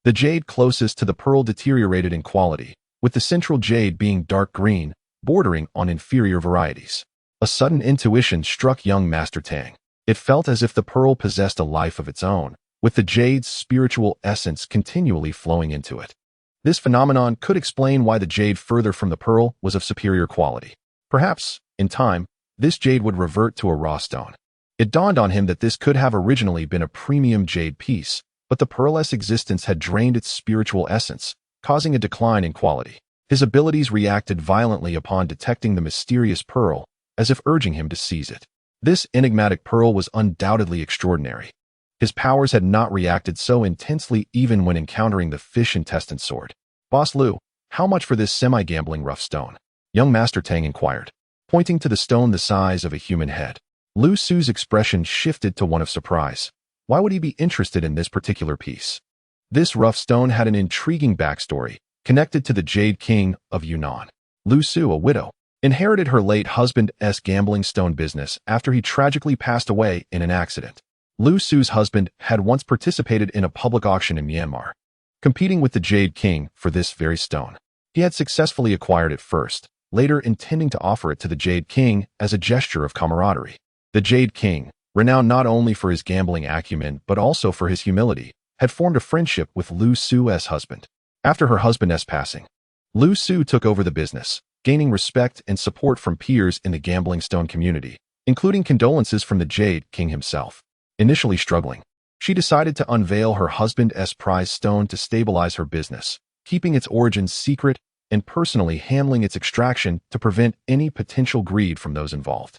S1: the jade closest to the pearl deteriorated in quality, with the central jade being dark green, bordering on inferior varieties. A sudden intuition struck young Master Tang. It felt as if the pearl possessed a life of its own, with the jade's spiritual essence continually flowing into it. This phenomenon could explain why the jade further from the pearl was of superior quality. Perhaps, in time, this jade would revert to a raw stone. It dawned on him that this could have originally been a premium jade piece, but the pearl's existence had drained its spiritual essence, causing a decline in quality. His abilities reacted violently upon detecting the mysterious pearl, as if urging him to seize it. This enigmatic pearl was undoubtedly extraordinary. His powers had not reacted so intensely even when encountering the fish intestine sword. "Boss Lu, how much for this semi-gambling rough stone?" Young Master Tang inquired, pointing to the stone the size of a human head. Lu Su's expression shifted to one of surprise. Why would he be interested in this particular piece? This rough stone had an intriguing backstory, connected to the Jade King of Yunnan. Lu Su, a widow, inherited her late husband's gambling stone business after he tragically passed away in an accident. Lu Su's husband had once participated in a public auction in Myanmar, competing with the Jade King for this very stone. He had successfully acquired it first, later intending to offer it to the Jade King as a gesture of camaraderie. The Jade King, renowned not only for his gambling acumen but also for his humility, had formed a friendship with Lu Su's husband. After her husband's passing, Lu Su took over the business, gaining respect and support from peers in the gambling stone community, including condolences from the Jade King himself. Initially struggling, she decided to unveil her husband's prize stone to stabilize her business, keeping its origins secret and personally handling its extraction to prevent any potential greed from those involved.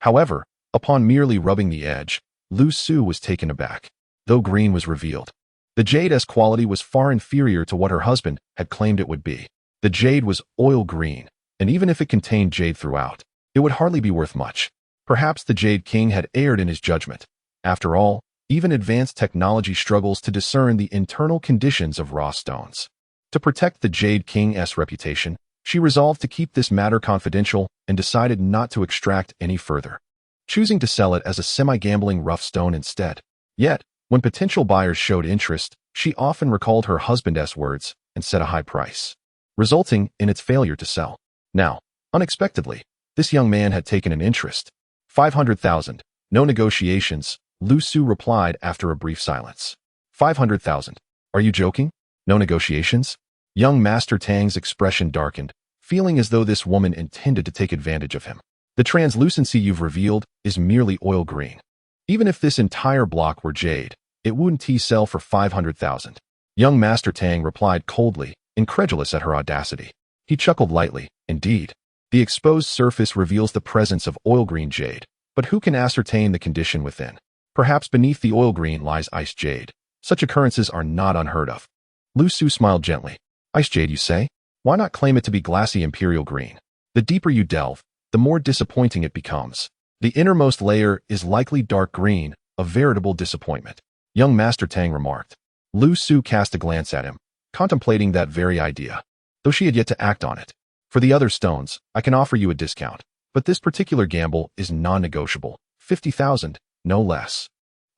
S1: However, Upon merely rubbing the edge, Lu Su was taken aback. Though green was revealed, the jade's quality was far inferior to what her husband had claimed it would be. The jade was oil green, and even if it contained jade throughout, it would hardly be worth much. Perhaps the Jade King had erred in his judgment. After all, even advanced technology struggles to discern the internal conditions of raw stones. To protect the Jade King's reputation, she resolved to keep this matter confidential and decided not to extract any further, choosing to sell it as a semi-gambling rough stone instead. Yet, when potential buyers showed interest, she often recalled her husband's words and set a high price, resulting in its failure to sell. Now, unexpectedly, this young man had taken an interest. 500,000. No negotiations, Lu Su replied after a brief silence. 500,000. Are you joking? No negotiations? Young Master Tang's expression darkened, feeling as though this woman intended to take advantage of him. The translucency you've revealed is merely oil green. Even if this entire block were jade, it wouldn't sell for 500,000. Young Master Tang replied coldly, incredulous at her audacity. He chuckled lightly. Indeed, the exposed surface reveals the presence of oil green jade, but who can ascertain the condition within? Perhaps beneath the oil green lies ice jade. Such occurrences are not unheard of. Lu Su smiled gently. Ice jade, you say? Why not claim it to be glassy imperial green? The deeper you delve, the more disappointing it becomes. The innermost layer is likely dark green, a veritable disappointment. Young Master Tang remarked. Lu Su cast a glance at him, contemplating that very idea, though she had yet to act on it. For the other stones, I can offer you a discount, but this particular gamble is non-negotiable. 50,000, no less.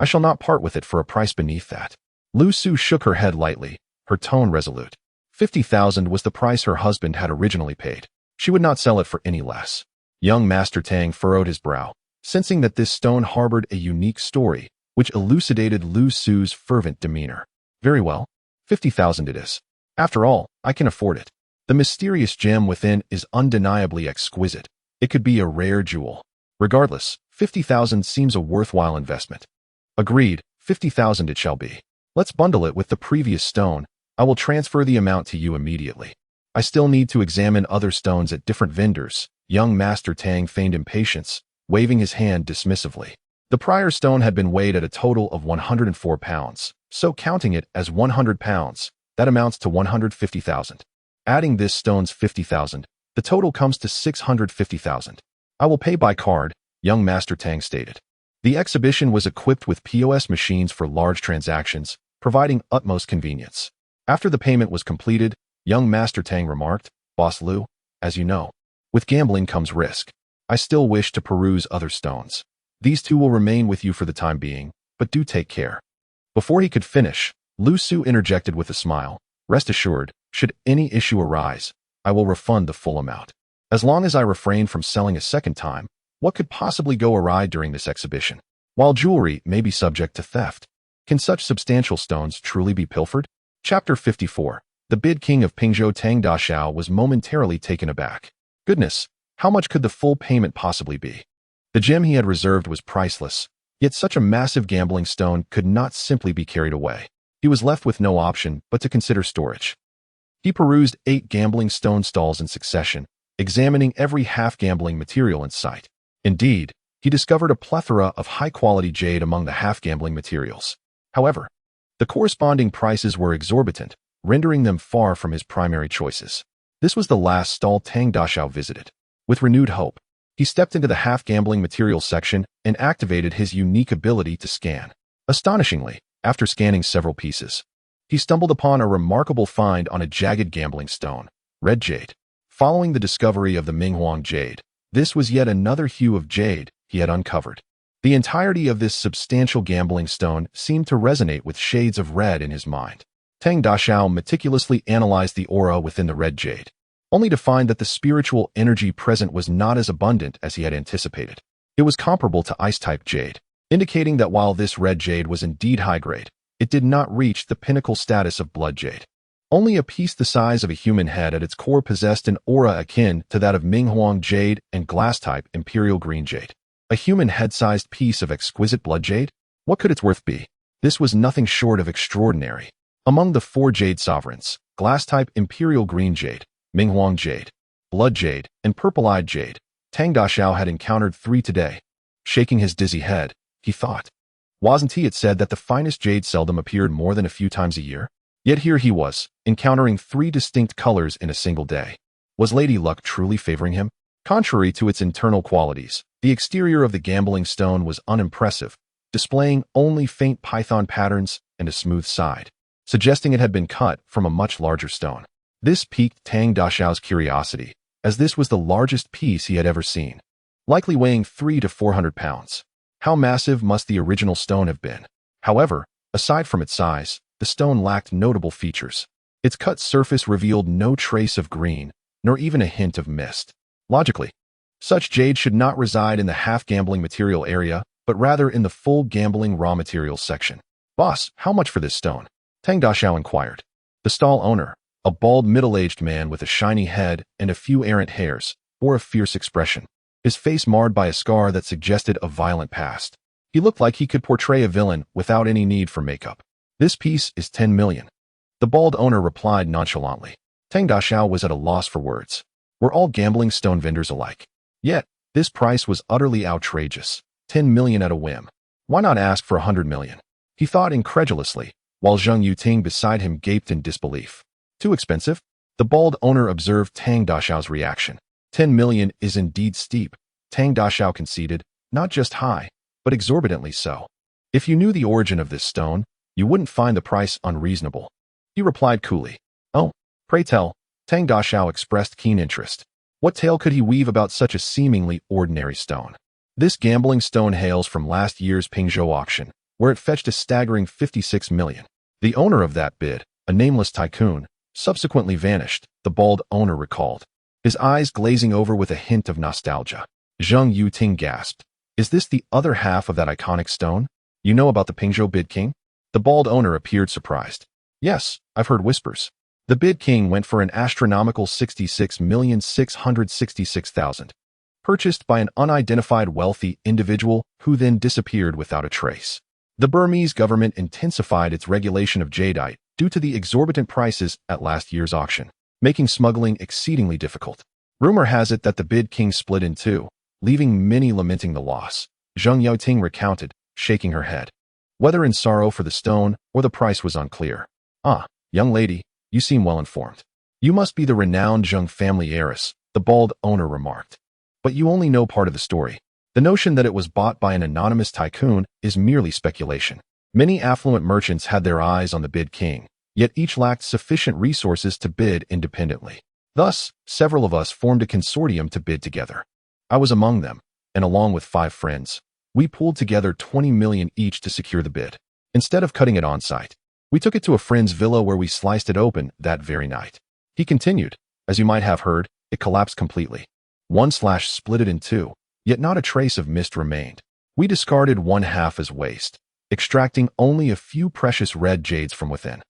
S1: I shall not part with it for a price beneath that. Lu Su shook her head lightly, her tone resolute. 50,000 was the price her husband had originally paid. She would not sell it for any less. Young Master Tang furrowed his brow, sensing that this stone harbored a unique story, which elucidated Lu Su's fervent demeanor. Very well, 50,000 it is. After all, I can afford it. The mysterious gem within is undeniably exquisite. It could be a rare jewel. Regardless, 50,000 seems a worthwhile investment. Agreed, 50,000 it shall be. Let's bundle it with the previous stone. I will transfer the amount to you immediately. I still need to examine other stones at different vendors. Young Master Tang feigned impatience, waving his hand dismissively. The prior stone had been weighed at a total of 104 pounds, so counting it as 100 pounds, that amounts to 150,000. Adding this stone's 50,000, the total comes to 650,000. I will pay by card, young Master Tang stated. The exhibition was equipped with POS machines for large transactions, providing utmost convenience. After the payment was completed, young Master Tang remarked, Boss Lu, as you know, with gambling comes risk. I still wish to peruse other stones. These two will remain with you for the time being, but do take care. Before he could finish, Lu Su interjected with a smile. Rest assured, should any issue arise, I will refund the full amount. As long as I refrain from selling a second time, what could possibly go awry during this exhibition? While jewelry may be subject to theft, can such substantial stones truly be pilfered? Chapter 54. The bid king of Pingzhou Tang Dashao was momentarily taken aback. Goodness, how much could the full payment possibly be? The gem he had reserved was priceless, yet such a massive gambling stone could not simply be carried away. He was left with no option but to consider storage. He perused 8 gambling stone stalls in succession, examining every half-gambling material in sight. Indeed, he discovered a plethora of high-quality jade among the half-gambling materials. However, the corresponding prices were exorbitant, rendering them far from his primary choices. This was the last stall Tang Dashao visited. With renewed hope, he stepped into the half-gambling materials section and activated his unique ability to scan. Astonishingly, after scanning several pieces, he stumbled upon a remarkable find on a jagged gambling stone, red jade. Following the discovery of the Minghuang jade, this was yet another hue of jade he had uncovered. The entirety of this substantial gambling stone seemed to resonate with shades of red in his mind. Tang Dashao meticulously analyzed the aura within the red jade, only to find that the spiritual energy present was not as abundant as he had anticipated. It was comparable to ice-type jade, indicating that while this red jade was indeed high-grade, it did not reach the pinnacle status of blood jade. Only a piece the size of a human head at its core possessed an aura akin to that of Minghuang jade and glass-type imperial green jade. A human head-sized piece of exquisite blood jade? What could its worth be? This was nothing short of extraordinary. Among the 4 jade sovereigns, glass-type imperial green jade, Minghuang jade, blood jade, and purple-eyed jade, Tang Dashao had encountered 3 today. Shaking his dizzy head, he thought. Wasn't it said that the finest jade seldom appeared more than a few times a year? Yet here he was, encountering 3 distinct colors in a single day. Was Lady Luck truly favoring him? Contrary to its internal qualities, the exterior of the gambling stone was unimpressive, displaying only faint python patterns and a smooth side, suggesting it had been cut from a much larger stone. This piqued Tang Daxiao's curiosity, as this was the largest piece he had ever seen, likely weighing 300 to 400 pounds. How massive must the original stone have been? However, aside from its size, the stone lacked notable features. Its cut surface revealed no trace of green, nor even a hint of mist. Logically, such jade should not reside in the half-gambling material area, but rather in the full gambling raw materials section. Boss, how much for this stone? Tang Daxiao inquired. The stall owner, a bald middle-aged man with a shiny head and a few errant hairs, bore a fierce expression, his face marred by a scar that suggested a violent past. He looked like he could portray a villain without any need for makeup. This piece is 10 million. The bald owner replied nonchalantly. Tang Daxiao was at a loss for words. Were all gambling stone vendors alike? Yet, this price was utterly outrageous. 10 million at a whim. Why not ask for 100 million? He thought incredulously, while Zheng Yuting beside him gaped in disbelief. Too expensive? The bald owner observed Tang Daxiao's reaction. 10 million is indeed steep, Tang Daxiao conceded, not just high, but exorbitantly so. If you knew the origin of this stone, you wouldn't find the price unreasonable. He replied coolly. Oh, pray tell. Tang Daxiao expressed keen interest. What tale could he weave about such a seemingly ordinary stone? This gambling stone hails from last year's Pingzhou auction, where it fetched a staggering 56 million. The owner of that bid, a nameless Tycoon, subsequently vanished, the bald owner recalled, his eyes glazing over with a hint of nostalgia. Zheng Yuting gasped. Is this the other half of that iconic stone? You know about the Pingzhou bid king? The bald owner appeared surprised. Yes, I've heard whispers. The bid king went for an astronomical 66,666,000, purchased by an unidentified wealthy individual who then disappeared without a trace. The Burmese government intensified its regulation of jadeite due to the exorbitant prices at last year's auction, making smuggling exceedingly difficult. Rumor has it that the bid king split in two, leaving many lamenting the loss. Zheng Yuting recounted, shaking her head. Whether in sorrow for the stone or the price was unclear. Ah, young lady, you seem well informed. You must be the renowned Zheng family heiress, the bald owner remarked. But you only know part of the story. The notion that it was bought by an anonymous tycoon is merely speculation. Many affluent merchants had their eyes on the bid king, yet each lacked sufficient resources to bid independently. Thus, several of us formed a consortium to bid together. I was among them, and along with 5 friends, we pooled together 20 million each to secure the bid. Instead of cutting it on site, we took it to a friend's villa where we sliced it open that very night. He continued, as you might have heard, it collapsed completely. One slash split it in two, yet not a trace of mist remained. We discarded one half as waste, extracting only a few precious red jades from within.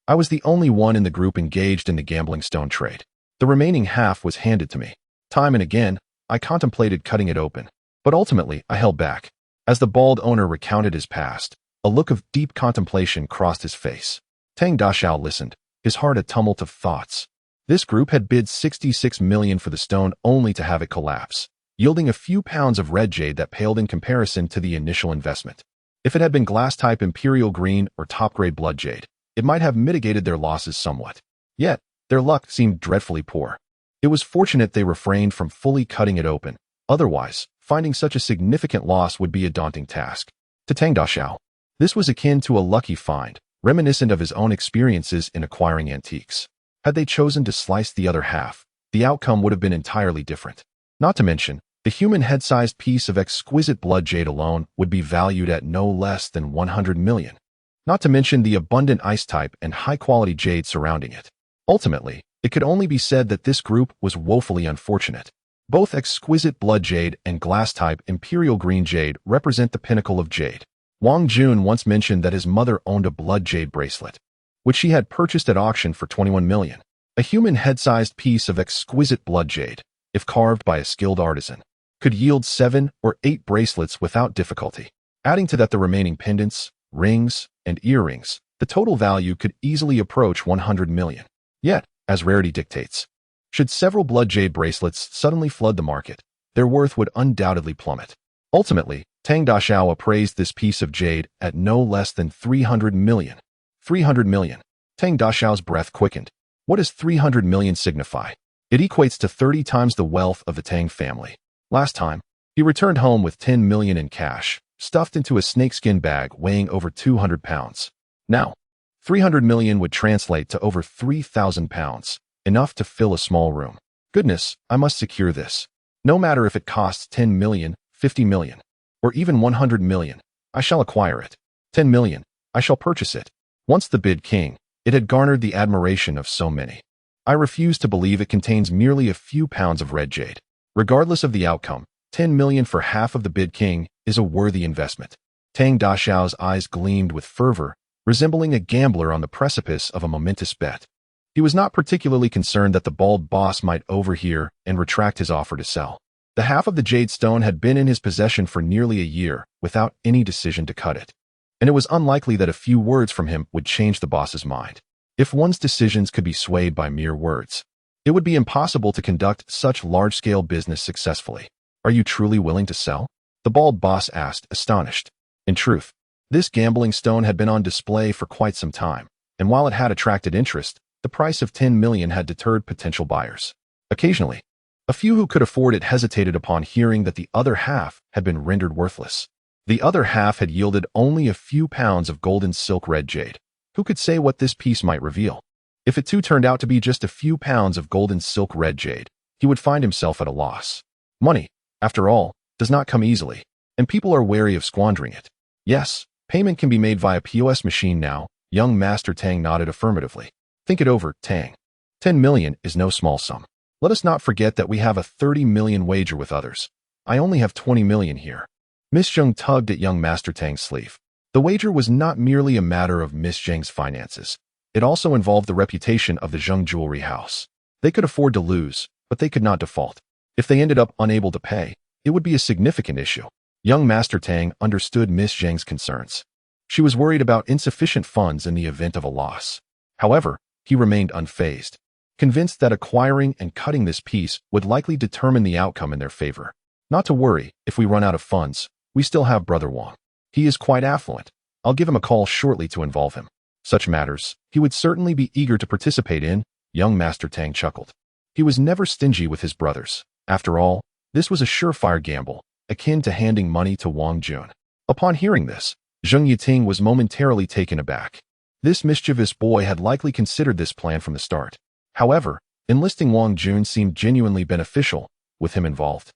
S1: I was the only one in the group engaged in the gambling stone trade. The remaining half was handed to me. Time and again, I contemplated cutting it open, but ultimately I held back. As the bald owner recounted his past, a look of deep contemplation crossed his face. Tang Daxiao listened, his heart a tumult of thoughts. This group had bid 66 million for the stone only to have it collapse, yielding a few pounds of red jade that paled in comparison to the initial investment. If it had been glass-type imperial green or top-grade blood jade, it might have mitigated their losses somewhat. Yet, their luck seemed dreadfully poor. It was fortunate they refrained from fully cutting it open. Otherwise, finding such a significant loss would be a daunting task. To Tang Daxiao, this was akin to a lucky find, reminiscent of his own experiences in acquiring antiques. Had they chosen to slice the other half, the outcome would have been entirely different. Not to mention, the human head-sized piece of exquisite blood jade alone would be valued at no less than 100 million. Not to mention the abundant ice type and high-quality jade surrounding it. Ultimately, it could only be said that this group was woefully unfortunate. Both exquisite blood jade and glass-type imperial green jade represent the pinnacle of jade. Wang Jun once mentioned that his mother owned a blood jade bracelet, which she had purchased at auction for 21 million. A human head-sized piece of exquisite blood jade, if carved by a skilled artisan, could yield 7 or 8 bracelets without difficulty. Adding to that the remaining pendants, rings, and earrings, the total value could easily approach 100 million. Yet, as rarity dictates, should several blood jade bracelets suddenly flood the market, their worth would undoubtedly plummet. Ultimately, Tang Daxiao appraised this piece of jade at no less than 300 million. 300 million. Tang Daxiao's breath quickened. What does 300 million signify? It equates to 30 times the wealth of the Tang family. Last time, he returned home with 10 million in cash, stuffed into a snakeskin bag weighing over 200 pounds. Now, 300 million would translate to over 3,000 pounds, enough to fill a small room. Goodness, I must secure this. No matter if it costs 10 million, 50 million, or even 100 million, I shall acquire it. 10 million, I shall purchase it. Once the bid king, it had garnered the admiration of so many. I refuse to believe it contains merely a few pounds of red jade. Regardless of the outcome, 10 million for half of the bid king is a worthy investment. Tang Daxiao's eyes gleamed with fervor, resembling a gambler on the precipice of a momentous bet. He was not particularly concerned that the bald boss might overhear and retract his offer to sell. The half of the jade stone had been in his possession for nearly a year without any decision to cut it, and it was unlikely that a few words from him would change the boss's mind. If one's decisions could be swayed by mere words, it would be impossible to conduct such large-scale business successfully. Are you truly willing to sell? The bald boss asked, astonished. In truth, this gambling stone had been on display for quite some time, and while it had attracted interest, the price of 10 million had deterred potential buyers. Occasionally, a few who could afford it hesitated upon hearing that the other half had been rendered worthless. The other half had yielded only a few pounds of golden silk red jade. Who could say what this piece might reveal? If it too turned out to be just a few pounds of golden silk red jade, he would find himself at a loss. Money, after all, does not come easily, and people are wary of squandering it. Yes, payment can be made via POS machine now. Young Master Tang nodded affirmatively. Think it over, Tang. 10 million is no small sum. Let us not forget that we have a 30 million wager with others. I only have 20 million here. Miss Zheng tugged at young Master Tang's sleeve. The wager was not merely a matter of Miss Zheng's finances. It also involved the reputation of the Zheng jewelry house. They could afford to lose, but they could not default. If they ended up unable to pay, it would be a significant issue. Young Master Tang understood Miss Zheng's concerns. She was worried about insufficient funds in the event of a loss. However, he remained unfazed, convinced that acquiring and cutting this piece would likely determine the outcome in their favor. Not to worry, if we run out of funds, we still have Brother Wang. He is quite affluent. I'll give him a call shortly to involve him. Such matters, he would certainly be eager to participate in. Young Master Tang chuckled. He was never stingy with his brothers. After all, this was a surefire gamble, akin to handing money to Wang Jun. Upon hearing this, Zheng Yiting was momentarily taken aback. This mischievous boy had likely considered this plan from the start. However, enlisting Wang Jun seemed genuinely beneficial, with him involved.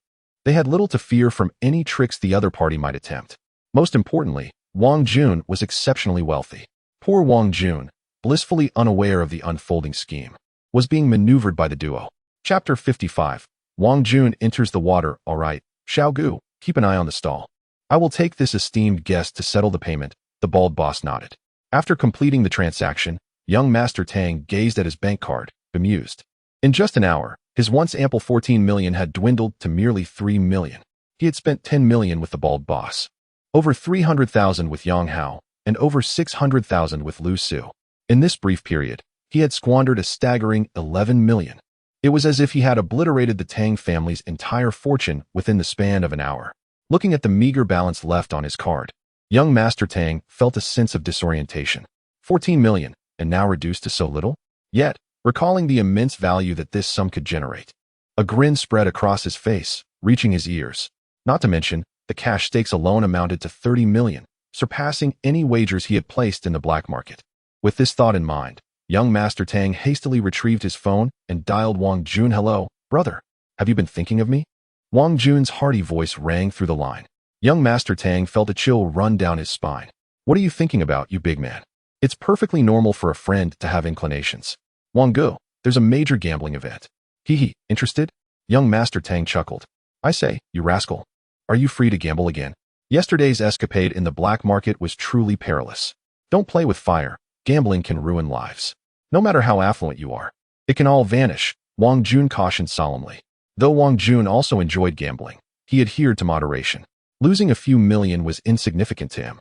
S1: They had little to fear from any tricks the other party might attempt. Most importantly, Wang Jun was exceptionally wealthy. Poor Wang Jun, blissfully unaware of the unfolding scheme, was being maneuvered by the duo. Chapter 55. Wang Jun enters the water. All right, Xiao Gu, keep an eye on the stall. I will take this esteemed guest to settle the payment. The bald boss nodded. After completing the transaction, young Master Tang gazed at his bank card, bemused. In just an hour, his once ample 14 million had dwindled to merely 3 million. He had spent 10 million with the bald boss, over 300,000 with Yang Hao, and over 600,000 with Lu Su. In this brief period, he had squandered a staggering 11 million. It was as if he had obliterated the Tang family's entire fortune within the span of an hour. Looking at the meager balance left on his card, young Master Tang felt a sense of disorientation. 14 million, and now reduced to so little? Yet, recalling the immense value that this sum could generate, a grin spread across his face, reaching his ears. Not to mention, the cash stakes alone amounted to 30 million, surpassing any wagers he had placed in the black market. With this thought in mind, young Master Tang hastily retrieved his phone and dialed Wang Jun. Hello, brother. Have you been thinking of me? Wang Jun's hearty voice rang through the line. Young Master Tang felt a chill run down his spine. What are you thinking about, you big man? It's perfectly normal for a friend to have inclinations. Wang Gu, there's a major gambling event. Hee, interested? Young Master Tang chuckled. I say, you rascal. Are you free to gamble again? Yesterday's escapade in the black market was truly perilous. Don't play with fire. Gambling can ruin lives. No matter how affluent you are, it can all vanish, Wang Jun cautioned solemnly. Though Wang Jun also enjoyed gambling, he adhered to moderation. Losing a few million was insignificant to him.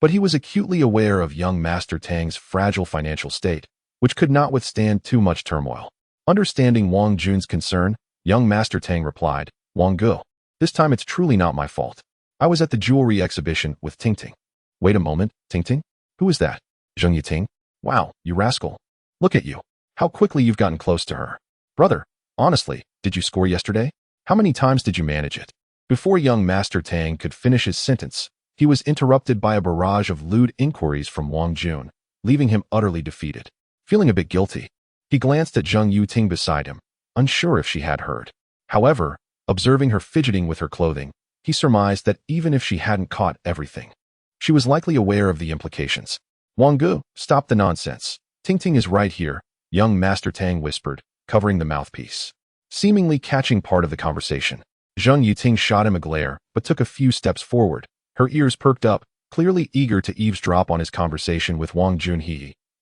S1: But he was acutely aware of young Master Tang's fragile financial state, which could not withstand too much turmoil. Understanding Wang Jun's concern, young Master Tang replied, Wang Gu, this time it's truly not my fault. I was at the jewelry exhibition with Ting. Wait a moment, Ting? Who is that? Zheng Yiting? Wow, you rascal. Look at you. How quickly you've gotten close to her. Brother, honestly, did you score yesterday? How many times did you manage it? Before young Master Tang could finish his sentence, he was interrupted by a barrage of lewd inquiries from Wang Jun, leaving him utterly defeated. Feeling a bit guilty, he glanced at Zheng Yiting beside him, unsure if she had heard. However, observing her fidgeting with her clothing, he surmised that even if she hadn't caught everything, she was likely aware of the implications. Wang Gu, stop the nonsense. Ting is right here, young Master Tang whispered, covering the mouthpiece. Seemingly catching part of the conversation, Zheng Yiting shot him a glare, but took a few steps forward. Her ears perked up, clearly eager to eavesdrop on his conversation with Wang Jun.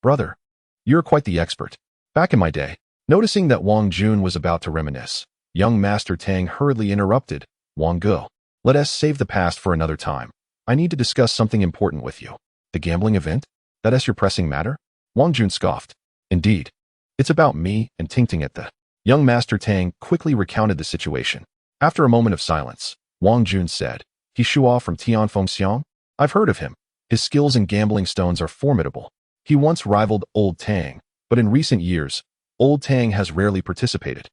S1: Brother, you're quite the expert. Back in my day, noticing that Wang Jun was about to reminisce, young Master Tang hurriedly interrupted. Wang Gu, let us save the past for another time. I need to discuss something important with you. The gambling event? That's your pressing matter? Wang Jun scoffed. Indeed. It's about me and Ting at the... Young Master Tang quickly recounted the situation. After a moment of silence, Wang Jun said, He Shua from Tianfeng Xiang? I've heard of him. His skills in gambling stones are formidable. He once rivaled Old Tang, but in recent years, Old Tang has rarely participated.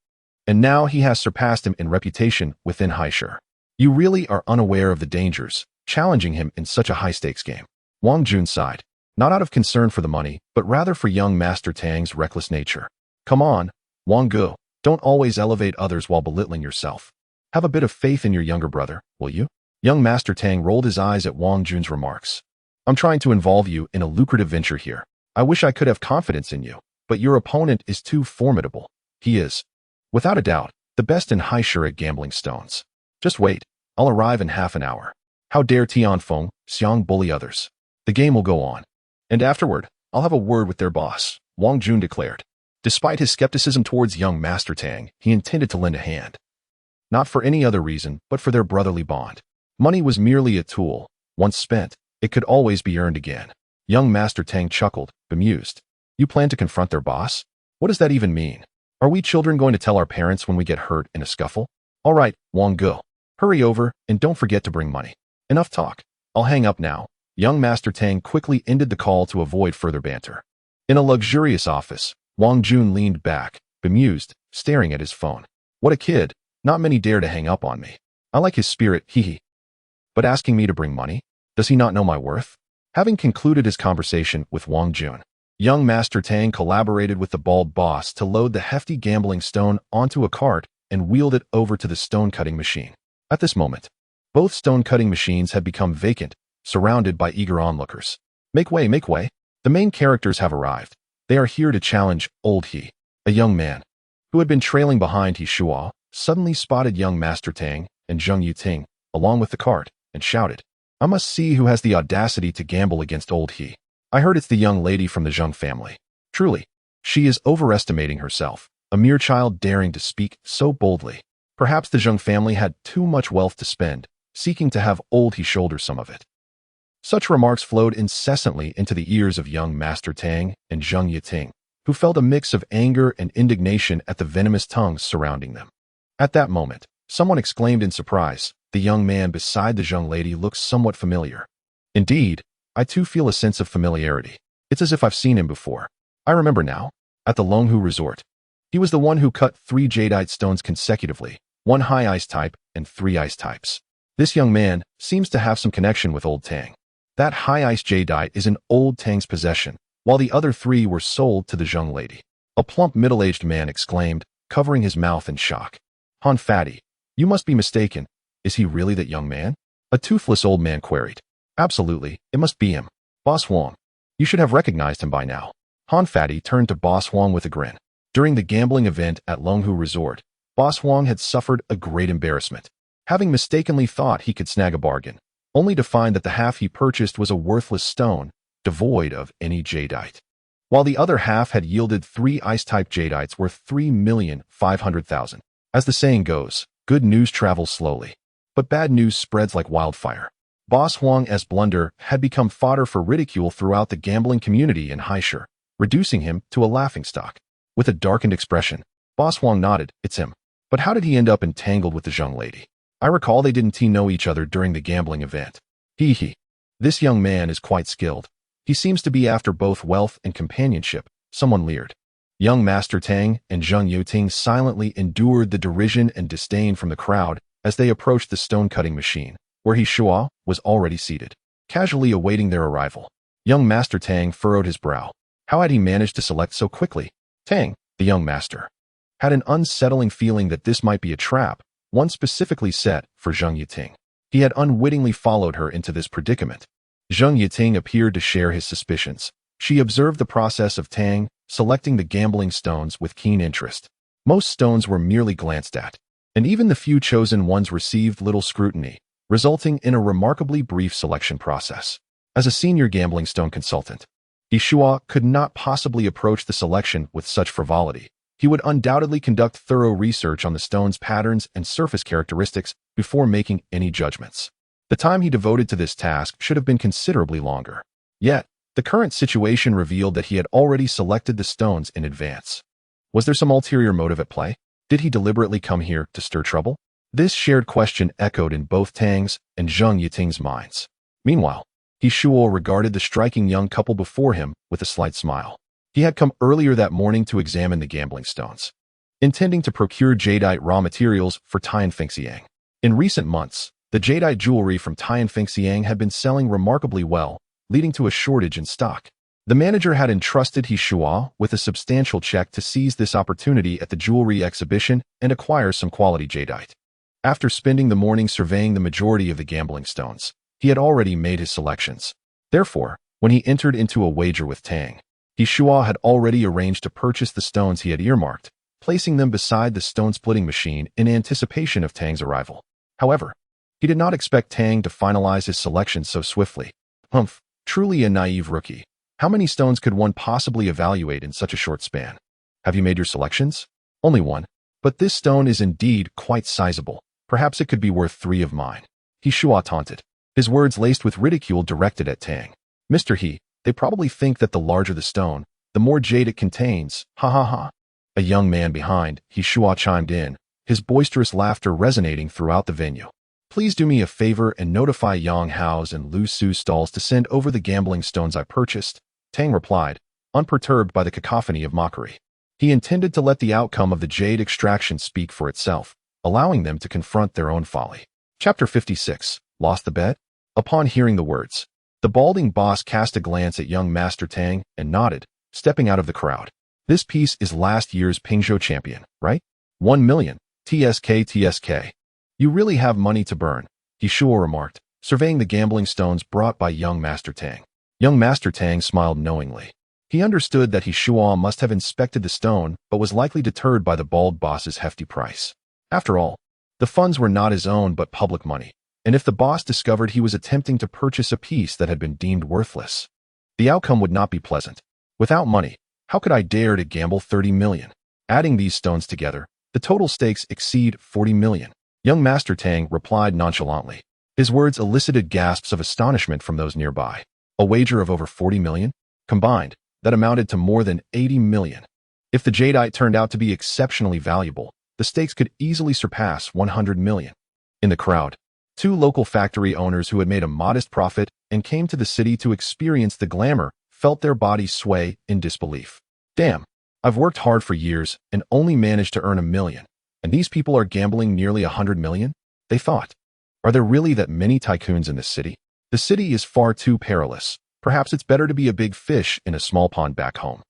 S1: And now he has surpassed him in reputation within Haisher. You really are unaware of the dangers, challenging him in such a high-stakes game. Wang Jun sighed, not out of concern for the money, but rather for young Master Tang's reckless nature. Come on, Wang Gu, don't always elevate others while belittling yourself. Have a bit of faith in your younger brother, will you? Young Master Tang rolled his eyes at Wang Jun's remarks. I'm trying to involve you in a lucrative venture here. I wish I could have confidence in you, but your opponent is too formidable. He is, without a doubt, the best in Haisher at gambling stones. Just wait, I'll arrive in half an hour. How dare Tianfeng Xiang bully others? The game will go on. And afterward, I'll have a word with their boss, Wang Jun declared. Despite his skepticism towards young Master Tang, he intended to lend a hand. Not for any other reason, but for their brotherly bond. Money was merely a tool. Once spent, it could always be earned again. Young Master Tang chuckled, bemused. You plan to confront their boss? What does that even mean? Are we children going to tell our parents when we get hurt in a scuffle? All right, Wang Gu, hurry over and don't forget to bring money. Enough talk. I'll hang up now. Young Master Tang quickly ended the call to avoid further banter. In a luxurious office, Wang Jun leaned back, bemused, staring at his phone. What a kid. Not many dare to hang up on me. I like his spirit, hee. But asking me to bring money? Does he not know my worth? Having concluded his conversation with Wang Jun, young Master Tang collaborated with the bald boss to load the hefty gambling stone onto a cart and wheeled it over to the stone-cutting machine. At this moment, both stone-cutting machines had become vacant, surrounded by eager onlookers. Make way, make way. The main characters have arrived. They are here to challenge Old He. A young man, who had been trailing behind He Shua, suddenly spotted young Master Tang and Zheng Yiting, along with the cart, and shouted, I must see who has the audacity to gamble against Old He. I heard it's the young lady from the Zheng family. Truly, she is overestimating herself, a mere child daring to speak so boldly. Perhaps the Zheng family had too much wealth to spend, seeking to have Old He shoulder some of it. Such remarks flowed incessantly into the ears of young Master Tang and Zheng Yiting, who felt a mix of anger and indignation at the venomous tongues surrounding them. At that moment, someone exclaimed in surprise, the young man beside the Zheng lady looks somewhat familiar. Indeed, I too feel a sense of familiarity. It's as if I've seen him before. I remember now, at the Longhu Resort. He was the one who cut 3 jadeite stones consecutively, 1 high ice type and 3 ice types. This young man seems to have some connection with Old Tang. That high ice jadeite is in Old Tang's possession, while the other 3 were sold to the Zheng lady. A plump middle-aged man exclaimed, covering his mouth in shock. Han Fatty, you must be mistaken. Is he really that young man? A toothless old man queried. Absolutely, it must be him. Boss Wang. You should have recognized him by now. Han Fatty turned to Boss Wang with a grin. During the gambling event at Longhu Resort, Boss Wang had suffered a great embarrassment, having mistakenly thought he could snag a bargain, only to find that the half he purchased was a worthless stone, devoid of any jadeite, while the other half had yielded 3 ice-type jadeites worth 3,500,000. As the saying goes, good news travels slowly, but bad news spreads like wildfire. Boss Wang's blunder had become fodder for ridicule throughout the gambling community in Haisher, reducing him to a laughingstock. With a darkened expression, Boss Wang nodded, it's him. But how did he end up entangled with the Zheng lady? I recall they didn't know each other during the gambling event. Hee hee. This young man is quite skilled. He seems to be after both wealth and companionship, someone leered. Young Master Tang and Zheng Yuting silently endured the derision and disdain from the crowd as they approached the stone-cutting machine, where He Shua was already seated, casually awaiting their arrival. Young Master Tang furrowed his brow. How had he managed to select so quickly? Tang, the young master, had an unsettling feeling that this might be a trap, one specifically set for Zheng Yuting. He had unwittingly followed her into this predicament. Zheng Yuting appeared to share his suspicions. She observed the process of Tang selecting the gambling stones with keen interest. Most stones were merely glanced at, and even the few chosen ones received little scrutiny, resulting in a remarkably brief selection process. As a senior gambling stone consultant, He Shua could not possibly approach the selection with such frivolity. He would undoubtedly conduct thorough research on the stone's patterns and surface characteristics before making any judgments. The time he devoted to this task should have been considerably longer. Yet, the current situation revealed that he had already selected the stones in advance. Was there some ulterior motive at play? Did he deliberately come here to stir trouble? This shared question echoed in both Tang's and Zheng Yuting's minds. Meanwhile, He Shua regarded the striking young couple before him with a slight smile. He had come earlier that morning to examine the gambling stones, intending to procure jadeite raw materials for Tianfengxiang. In recent months, the jadeite jewelry from Tianfengxiang had been selling remarkably well, leading to a shortage in stock. The manager had entrusted He Shua with a substantial check to seize this opportunity at the jewelry exhibition and acquire some quality jadeite. After spending the morning surveying the majority of the gambling stones, he had already made his selections. Therefore, when he entered into a wager with Tang, He Shua had already arranged to purchase the stones he had earmarked, placing them beside the stone-splitting machine in anticipation of Tang's arrival. However, he did not expect Tang to finalize his selection so swiftly. Humph, truly a naive rookie. How many stones could one possibly evaluate in such a short span? Have you made your selections? Only one. But this stone is indeed quite sizable. Perhaps it could be worth 3 of mine. He Shua taunted, his words laced with ridicule directed at Tang. Mr. He, they probably think that the larger the stone, the more jade it contains. Ha ha ha. A young man behind He Shua chimed in, his boisterous laughter resonating throughout the venue. Please do me a favor and notify Yang Hao's and Lu Su's stalls to send over the gambling stones I purchased. Tang replied, unperturbed by the cacophony of mockery. He intended to let the outcome of the jade extraction speak for itself, allowing them to confront their own folly. Chapter 56. Lost the bet? Upon hearing the words, the balding boss cast a glance at young Master Tang and nodded, stepping out of the crowd. This piece is last year's Pingzhou champion, right? 1 million. TSK. You really have money to burn, He Shua remarked, surveying the gambling stones brought by young Master Tang. Young Master Tang smiled knowingly. He understood that He Shua must have inspected the stone but was likely deterred by the bald boss's hefty price. After all, the funds were not his own but public money, and if the boss discovered he was attempting to purchase a piece that had been deemed worthless, the outcome would not be pleasant. Without money, how could I dare to gamble 30 million? Adding these stones together, the total stakes exceed 40 million. Young Master Tang replied nonchalantly. His words elicited gasps of astonishment from those nearby. A wager of over 40 million? Combined, that amounted to more than 80 million. If the jadeite turned out to be exceptionally valuable, the stakes could easily surpass 100 million. In the crowd, 2 local factory owners who had made a modest profit and came to the city to experience the glamour felt their bodies sway in disbelief. Damn, I've worked hard for years and only managed to earn 1 million. And these people are gambling nearly 100 million? They thought. Are there really that many tycoons in this city? The city is far too perilous. Perhaps it's better to be a big fish in a small pond back home.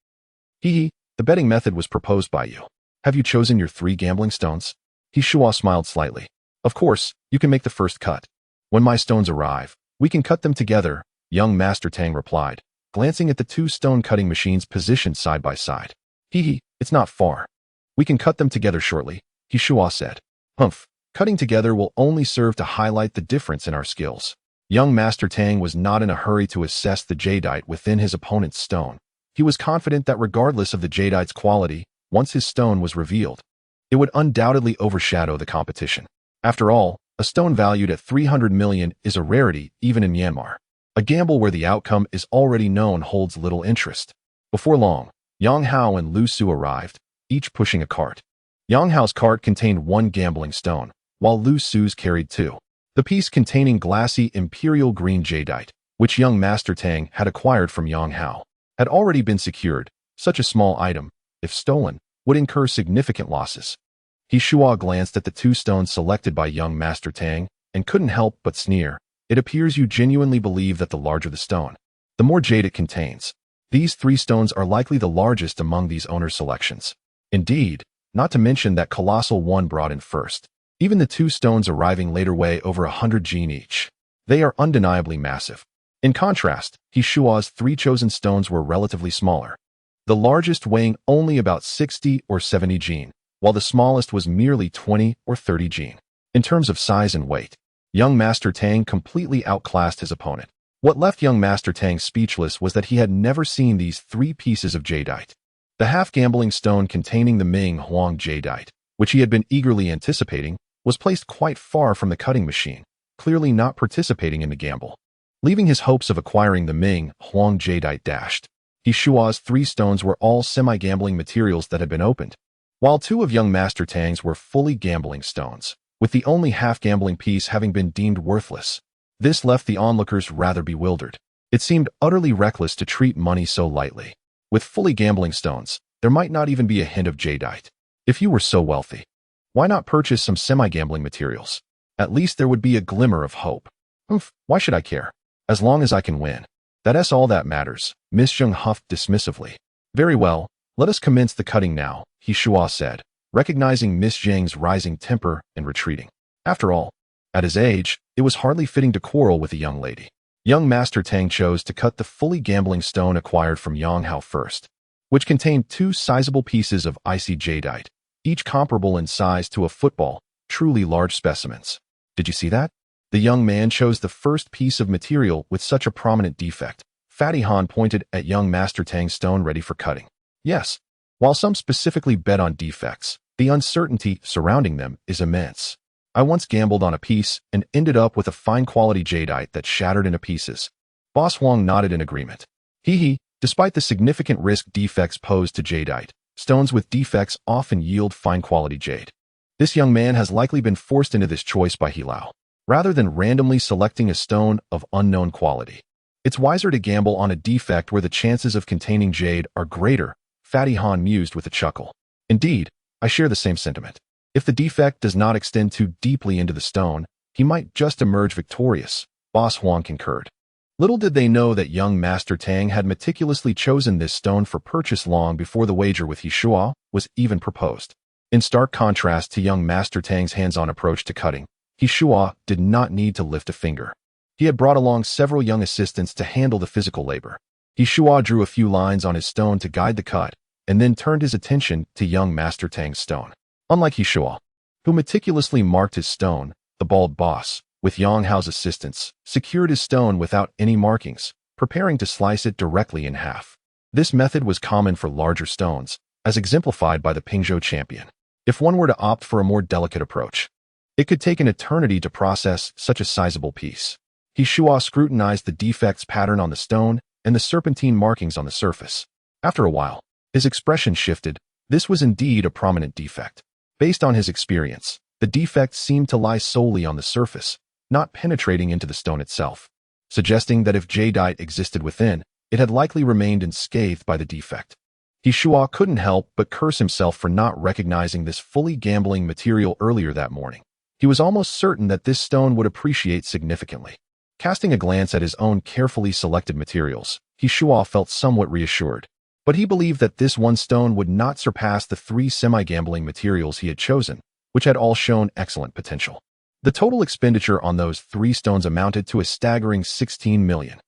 S1: Hee, the betting method was proposed by you. Have you chosen your 3 gambling stones? He Shua smiled slightly. Of course, you can make the first cut. When my stones arrive, we can cut them together, young Master Tang replied, glancing at the 2 stone-cutting machines positioned side by side. Hee, it's not far. We can cut them together shortly, He Shua said. Humph, cutting together will only serve to highlight the difference in our skills. Young Master Tang was not in a hurry to assess the jadeite within his opponent's stone. He was confident that regardless of the jadeite's quality, once his stone was revealed, it would undoubtedly overshadow the competition. After all, a stone valued at 300 million is a rarity even in Myanmar. A gamble where the outcome is already known holds little interest. Before long, Yang Hao and Lu Su arrived, each pushing a cart. Yang Hao's cart contained 1 gambling stone, while Lu Su's carried 2. The piece containing glassy imperial green jadeite, which young Master Tang had acquired from Yang Hao, had already been secured. Such a small item, if stolen, would incur significant losses. He Shua glanced at the 2 stones selected by young Master Tang and couldn't help but sneer. It appears you genuinely believe that the larger the stone, the more jade it contains. These 3 stones are likely the largest among these owners' selections. Indeed, not to mention that colossal one brought in first. Even the 2 stones arriving later weigh over 100 jin each. They are undeniably massive. In contrast, He Shua's 3 chosen stones were relatively smaller, the largest weighing only about 60 or 70 jin, while the smallest was merely 20 or 30 jin. In terms of size and weight, young Master Tang completely outclassed his opponent. What left young Master Tang speechless was that he had never seen these 3 pieces of jadeite. The half-gambling stone containing the Ming Huang jadeite, which he had been eagerly anticipating, was placed quite far from the cutting machine, clearly not participating in the gamble, leaving his hopes of acquiring the Ming Huang jadeite dashed. He Shua's 3 stones were all semi-gambling materials that had been opened, while 2 of young Master Tang's were fully gambling stones, with the only half-gambling piece having been deemed worthless. This left the onlookers rather bewildered. It seemed utterly reckless to treat money so lightly. With fully gambling stones, there might not even be a hint of jadeite. If you were so wealthy, why not purchase some semi-gambling materials? At least there would be a glimmer of hope. Why should I care? As long as I can win. That's all that matters, Miss Zheng huffed dismissively. Very well, let us commence the cutting now, He Shua said, recognizing Miss Zheng's rising temper and retreating. After all, at his age, it was hardly fitting to quarrel with a young lady. Young Master Tang chose to cut the fully gambling stone acquired from Yang Hao first, which contained 2 sizable pieces of icy jadeite, each comparable in size to a football, truly large specimens. Did you see that? The young man chose the first piece of material with such a prominent defect. Fatty Han pointed at young Master Tang's stone ready for cutting. Yes, while some specifically bet on defects, the uncertainty surrounding them is immense. I once gambled on a piece and ended up with a fine-quality jadeite that shattered into pieces. Boss Huang nodded in agreement. Despite the significant risk defects posed to jadeite, stones with defects often yield fine-quality jade. This young man has likely been forced into this choice by He Lao, rather than randomly selecting a stone of unknown quality. It's wiser to gamble on a defect where the chances of containing jade are greater, Fatty Han mused with a chuckle. Indeed, I share the same sentiment. If the defect does not extend too deeply into the stone, he might just emerge victorious, Boss Huang concurred. Little did they know that young Master Tang had meticulously chosen this stone for purchase long before the wager with He Shua was even proposed. In stark contrast to young Master Tang's hands-on approach to cutting, He Shua did not need to lift a finger. He had brought along several young assistants to handle the physical labor. He Shua drew a few lines on his stone to guide the cut, and then turned his attention to young Master Tang's stone. Unlike He Shua, who meticulously marked his stone, the bald boss, with Yang Hao's assistance, secured his stone without any markings, preparing to slice it directly in half. This method was common for larger stones, as exemplified by the Pingzhou champion. If one were to opt for a more delicate approach, it could take an eternity to process such a sizable piece. He Shua scrutinized the defects pattern on the stone and the serpentine markings on the surface. After a while, his expression shifted. This was indeed a prominent defect. Based on his experience, the defect seemed to lie solely on the surface, not penetrating into the stone itself, suggesting that if jadeite existed within, it had likely remained unscathed by the defect. He Shua couldn't help but curse himself for not recognizing this fully gambling material earlier that morning. He was almost certain that this stone would appreciate significantly. Casting a glance at his own carefully selected materials, He Shua felt somewhat reassured. But he believed that this one stone would not surpass the 3 semi-gambling materials he had chosen, which had all shown excellent potential. The total expenditure on those 3 stones amounted to a staggering 16 million.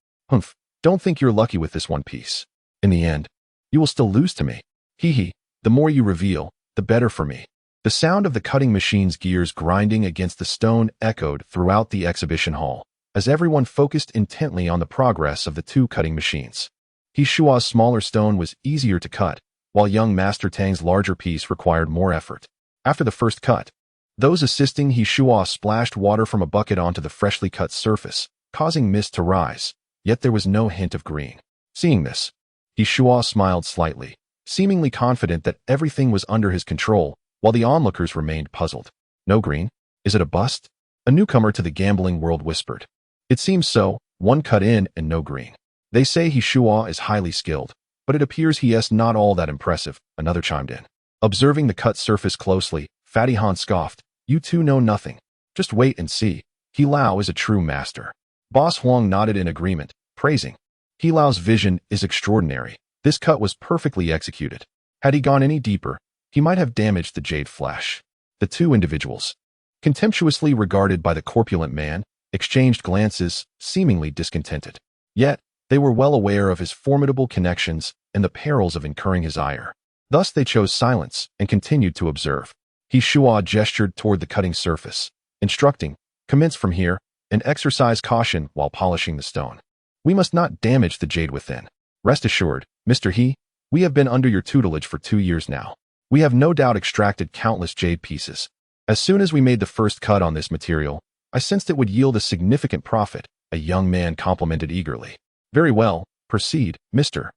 S1: Don't think you're lucky with this one piece. In the end, you will still lose to me. The more you reveal, the better for me. The sound of the cutting machine's gears grinding against the stone echoed throughout the exhibition hall, as everyone focused intently on the progress of the 2 cutting machines. He Shua's smaller stone was easier to cut, while young Master Tang's larger piece required more effort. After the first cut, those assisting He Shua splashed water from a bucket onto the freshly cut surface, causing mist to rise, yet there was no hint of green. Seeing this, He Shua smiled slightly, seemingly confident that everything was under his control, while the onlookers remained puzzled. No green? Is it a bust? A newcomer to the gambling world whispered. It seems so, one cut in and no green. They say Hishua is highly skilled, but it appears he is not all that impressive, another chimed in. Observing the cut surface closely, Fatty Han scoffed, you two know nothing. Just wait and see. He Lao is a true master. Boss Huang nodded in agreement, praising. He Lao's vision is extraordinary. This cut was perfectly executed. Had he gone any deeper, he might have damaged the jade flesh. The two individuals, contemptuously regarded by the corpulent man, exchanged glances, seemingly discontented. Yet, they were well aware of his formidable connections and the perils of incurring his ire. Thus they chose silence and continued to observe. Hishua gestured toward the cutting surface, instructing, commence from here, and exercise caution while polishing the stone. We must not damage the jade within. Rest assured, Mr. He, we have been under your tutelage for 2 years now. We have no doubt extracted countless jade pieces. As soon as we made the first cut on this material, I sensed it would yield a significant profit, a young man complimented eagerly. Very well, proceed, mister.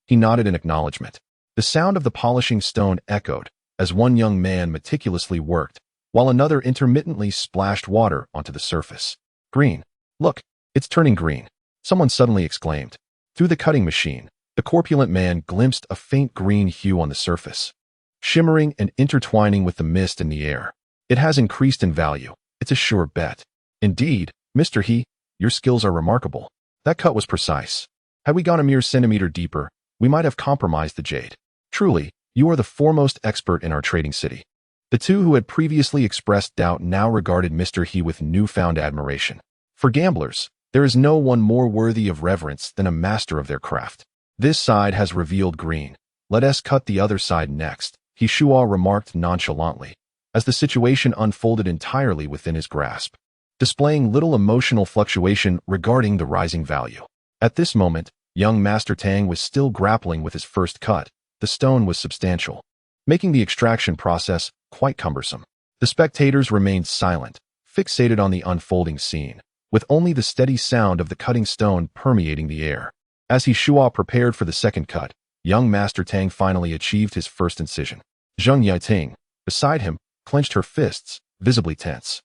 S1: He nodded in acknowledgement. The sound of the polishing stone echoed, as one young man meticulously worked, while another intermittently splashed water onto the surface. Green. Look, it's turning green. Someone suddenly exclaimed. Through the cutting machine, the corpulent man glimpsed a faint green hue on the surface, shimmering and intertwining with the mist in the air. It has increased in value. It's a sure bet. Indeed, Mr. He, your skills are remarkable. That cut was precise. Had we gone a mere centimeter deeper, we might have compromised the jade. Truly, you are the foremost expert in our trading city. The two who had previously expressed doubt now regarded Mr. He with newfound admiration. For gamblers, there is no one more worthy of reverence than a master of their craft. This side has revealed green. Let us cut the other side next, Hishua remarked nonchalantly, as the situation unfolded entirely within his grasp, displaying little emotional fluctuation regarding the rising value. At this moment, young Master Tang was still grappling with his first cut. The stone was substantial, making the extraction process quite cumbersome. The spectators remained silent, fixated on the unfolding scene, with only the steady sound of the cutting stone permeating the air. As Hishua prepared for the second cut, young Master Tang finally achieved his first incision. Zheng Yiting, beside him, clenched her fists, visibly tense.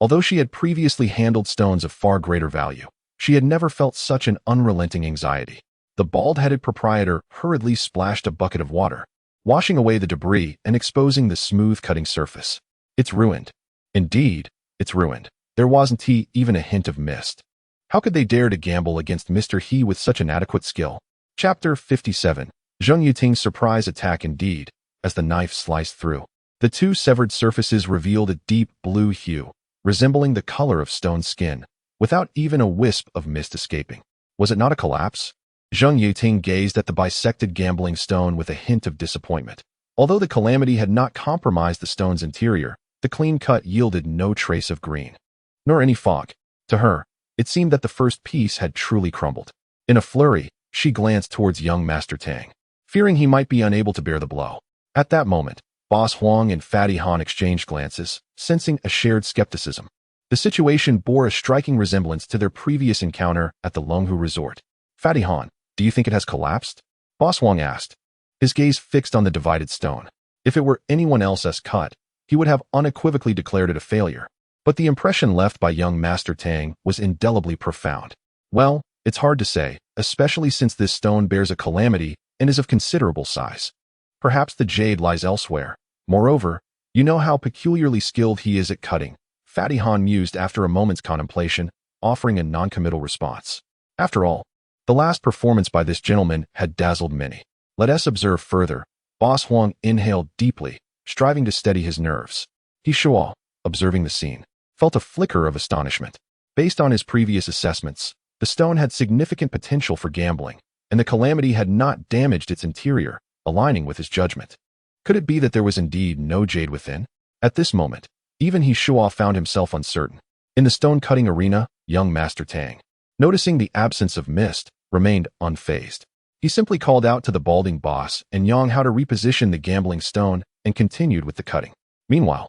S1: Although she had previously handled stones of far greater value, she had never felt such an unrelenting anxiety. The bald-headed proprietor hurriedly splashed a bucket of water, washing away the debris and exposing the smooth cutting surface. It's ruined. Indeed, it's ruined. There wasn't even a hint of mist. How could they dare to gamble against Mr. He with such inadequate skill? Chapter 57. Zheng Yiting's surprise attack indeed, as the knife sliced through. The two severed surfaces revealed a deep blue hue, resembling the color of stone skin, without even a wisp of mist escaping. Was it not a collapse? Zheng Yiting gazed at the bisected gambling stone with a hint of disappointment. Although the calamity had not compromised the stone's interior, the clean cut yielded no trace of green, nor any fog. To her, it seemed that the first piece had truly crumbled. In a flurry, she glanced towards young Master Tang, fearing he might be unable to bear the blow. At that moment, Boss Huang and Fatty Han exchanged glances, sensing a shared skepticism. The situation bore a striking resemblance to their previous encounter at the Longhu Resort. Fatty Han, do you think it has collapsed? Boss Huang asked, his gaze fixed on the divided stone. If it were anyone else's cut, he would have unequivocally declared it a failure. But the impression left by young Master Tang was indelibly profound. Well, it's hard to say, especially since this stone bears a calamity and is of considerable size. Perhaps the jade lies elsewhere. Moreover, you know how peculiarly skilled he is at cutting. Fatty Han mused after a moment's contemplation, offering a non-committal response. After all, the last performance by this gentleman had dazzled many. Let us observe further. Boss Huang inhaled deeply, striving to steady his nerves. Hishua, observing the scene, felt a flicker of astonishment. Based on his previous assessments, the stone had significant potential for gambling, and the calamity had not damaged its interior, aligning with his judgment. Could it be that there was indeed no jade within? At this moment, even Hishua found himself uncertain. In the stone-cutting arena, young Master Tang, noticing the absence of mist, remained unfazed. He simply called out to the balding boss and Yang how to reposition the gambling stone and continued with the cutting. Meanwhile,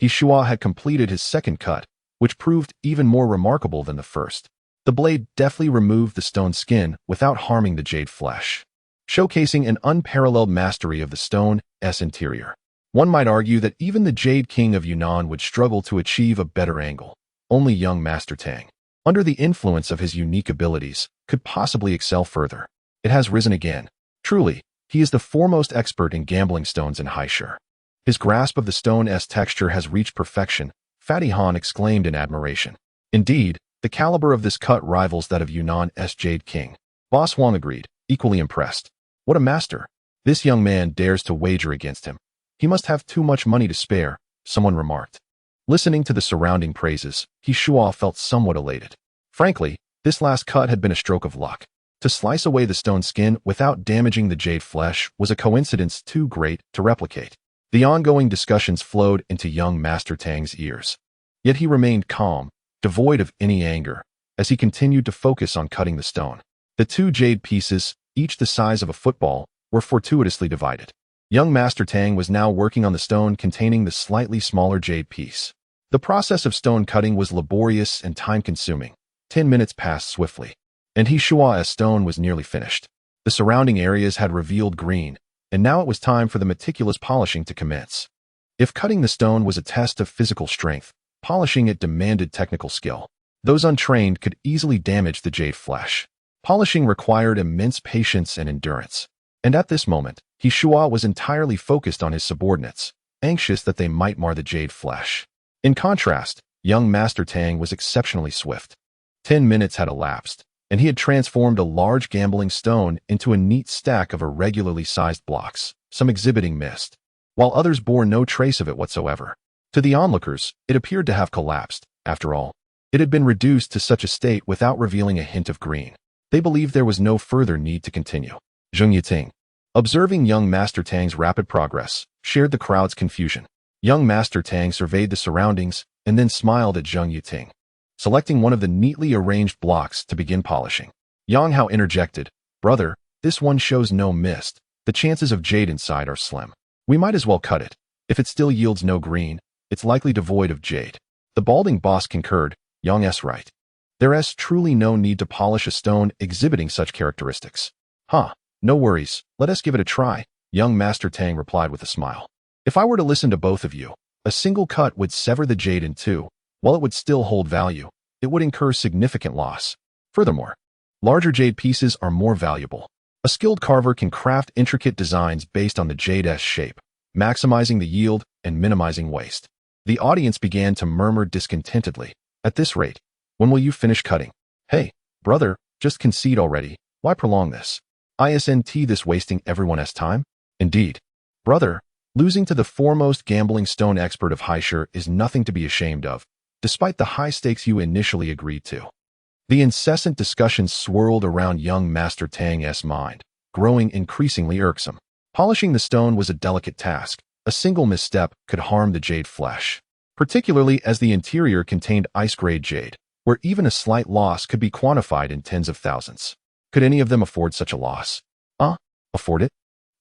S1: Hishua had completed his second cut, which proved even more remarkable than the first. The blade deftly removed the stone skin without harming the jade flesh, showcasing an unparalleled mastery of the stone's interior. One might argue that even the Jade King of Yunnan would struggle to achieve a better angle. Only young Master Tang, under the influence of his unique abilities, could possibly excel further. It has risen again. Truly, he is the foremost expert in gambling stones in Haishur. His grasp of the stone's texture has reached perfection, Fatty Han exclaimed in admiration. Indeed, the caliber of this cut rivals that of Yunnan's Jade King. Boss Wang agreed, equally impressed. What a master! This young man dares to wager against him. He must have too much money to spare, someone remarked. Listening to the surrounding praises, He Shua felt somewhat elated. Frankly, this last cut had been a stroke of luck. To slice away the stone skin without damaging the jade flesh was a coincidence too great to replicate. The ongoing discussions flowed into young Master Tang's ears. Yet he remained calm, devoid of any anger, as he continued to focus on cutting the stone. The two jade pieces, each the size of a football, were fortuitously divided. Young Master Tang was now working on the stone containing the slightly smaller jade piece. The process of stone cutting was laborious and time-consuming. 10 minutes passed swiftly, and He Shua's stone was nearly finished. The surrounding areas had revealed green, and now it was time for the meticulous polishing to commence. If cutting the stone was a test of physical strength, polishing it demanded technical skill. Those untrained could easily damage the jade flesh. Polishing required immense patience and endurance. And at this moment, He Shua was entirely focused on his subordinates, anxious that they might mar the jade flesh. In contrast, young Master Tang was exceptionally swift. 10 minutes had elapsed, and he had transformed a large gambling stone into a neat stack of irregularly sized blocks, some exhibiting mist, while others bore no trace of it whatsoever. To the onlookers, it appeared to have collapsed. After all, it had been reduced to such a state without revealing a hint of green. They believed there was no further need to continue. Zheng Yiting, observing young Master Tang's rapid progress, shared the crowd's confusion. Young Master Tang surveyed the surroundings and then smiled at Zheng Yiting, selecting one of the neatly arranged blocks to begin polishing. Yang Hao interjected, "Brother, this one shows no mist. The chances of jade inside are slim. We might as well cut it. If it still yields no green, it's likely devoid of jade." The balding boss concurred, "Yang's right. There's truly no need to polish a stone exhibiting such characteristics." "Huh, no worries, let us give it a try," young Master Tang replied with a smile. "If I were to listen to both of you, a single cut would sever the jade in two. While it would still hold value, it would incur significant loss. Furthermore, larger jade pieces are more valuable. A skilled carver can craft intricate designs based on the jade's shape, maximizing the yield and minimizing waste." The audience began to murmur discontentedly. "At this rate, when will you finish cutting? Hey, brother, just concede already. Why prolong this? Isn't this wasting everyone's time?" "Indeed. Brother, losing to the foremost gambling stone expert of Haishur is nothing to be ashamed of, despite the high stakes you initially agreed to." The incessant discussions swirled around young Master Tang's mind, growing increasingly irksome. Polishing the stone was a delicate task. A single misstep could harm the jade flesh, particularly as the interior contained ice-grade jade, where even a slight loss could be quantified in tens of thousands. Could any of them afford such a loss? Afford it?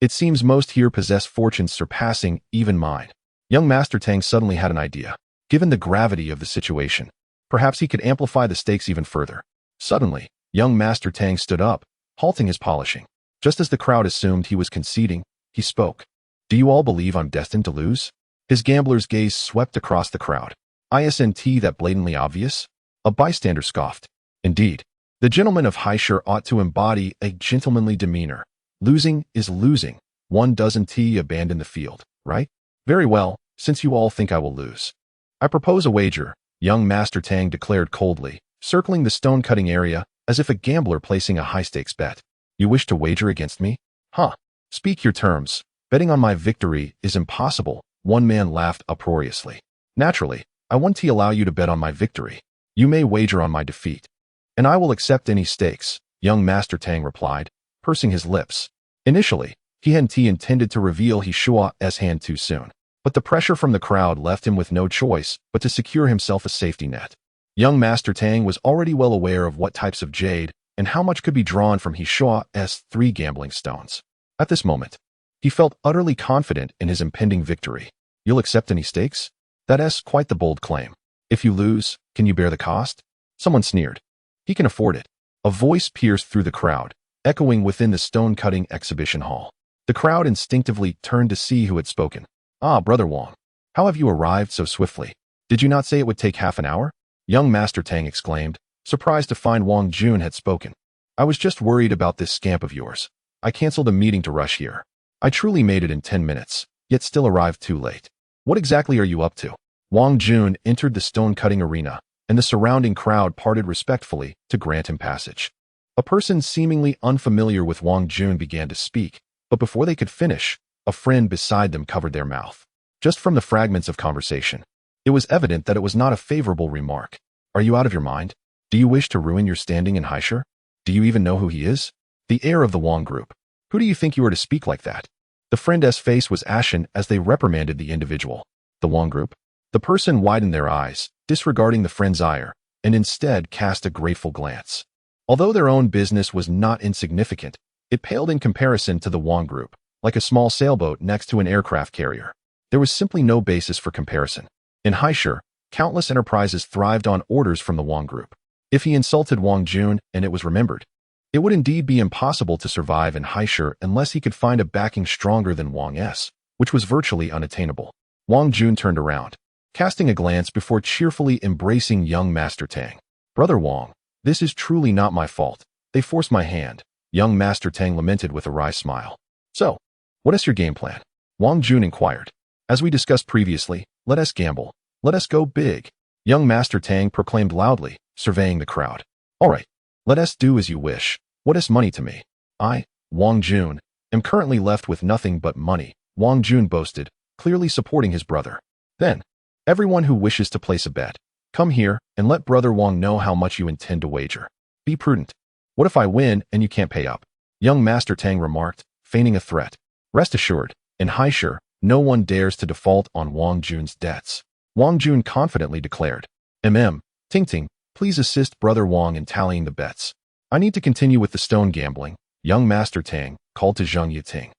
S1: It seems most here possess fortunes surpassing even mine. Young Master Tang suddenly had an idea. Given the gravity of the situation, perhaps he could amplify the stakes even further. Suddenly, young Master Tang stood up, halting his polishing. Just as the crowd assumed he was conceding, he spoke. "Do you all believe I'm destined to lose?" His gambler's gaze swept across the crowd. "Isn't that blatantly obvious?" A bystander scoffed. "Indeed. The gentleman of Haishur ought to embody a gentlemanly demeanor. Losing is losing. One doesn't abandon the field, right? Very well, since you all think I will lose. I propose a wager," young Master Tang declared coldly, circling the stone-cutting area as if a gambler placing a high-stakes bet. "You wish to wager against me? Huh. Speak your terms. Betting on my victory is impossible," one man laughed uproariously. "Naturally, I want to allow you to bet on my victory. You may wager on my defeat. And I will accept any stakes," young Master Tang replied, pursing his lips. Initially, he hadn't intended to reveal He Shua's hand too soon, but the pressure from the crowd left him with no choice but to secure himself a safety net. Young Master Tang was already well aware of what types of jade and how much could be drawn from He Shua's 3 gambling stones. At this moment, he felt utterly confident in his impending victory. "You'll accept any stakes? That's quite the bold claim. If you lose, can you bear the cost?" Someone sneered. "He can afford it." A voice pierced through the crowd, echoing within the stone-cutting exhibition hall. The crowd instinctively turned to see who had spoken. Ah, Brother Wang. How have you arrived so swiftly? Did you not say it would take half an hour? Young Master Tang exclaimed, surprised to find Wang Jun had spoken. I was just worried about this scamp of yours. I canceled a meeting to rush here. I truly made it in 10 minutes, yet still arrived too late. What exactly are you up to? Wang Jun entered the stone-cutting arena, and the surrounding crowd parted respectfully to grant him passage. A person seemingly unfamiliar with Wang Jun began to speak, but before they could finish, a friend beside them covered their mouth. Just from the fragments of conversation, it was evident that it was not a favorable remark. Are you out of your mind? Do you wish to ruin your standing in Haisher? Do you even know who he is? The heir of the Wang group. Who do you think you are to speak like that? The friend's face was ashen as they reprimanded the individual. The Wang group? The person widened their eyes, disregarding the friend's ire, and instead cast a grateful glance. Although their own business was not insignificant, it paled in comparison to the Wang group, like a small sailboat next to an aircraft carrier. There was simply no basis for comparison. In Haisher, countless enterprises thrived on orders from the Wang group. If he insulted Wang Jun and it was remembered, it would indeed be impossible to survive in Haisher unless he could find a backing stronger than Wang's, which was virtually unattainable. Wang Jun turned around, casting a glance before cheerfully embracing young Master Tang. Brother Wang, this is truly not my fault. They forced my hand. Young Master Tang lamented with a wry smile. So, what is your game plan? Wang Jun inquired. As we discussed previously, let us gamble. Let us go big. Young Master Tang proclaimed loudly, surveying the crowd. All right, let us do as you wish. What is money to me? I, Wang Jun, am currently left with nothing but money, Wang Jun boasted, clearly supporting his brother. Then, everyone who wishes to place a bet, come here and let Brother Wang know how much you intend to wager. Be prudent. What if I win and you can't pay up? Young Master Tang remarked, feigning a threat. Rest assured, in Haisher, no one dares to default on Wang Jun's debts. Wang Jun confidently declared. Ting, please assist Brother Wang in tallying the bets. I need to continue with the stone gambling. Young Master Tang called to Zheng Yiting.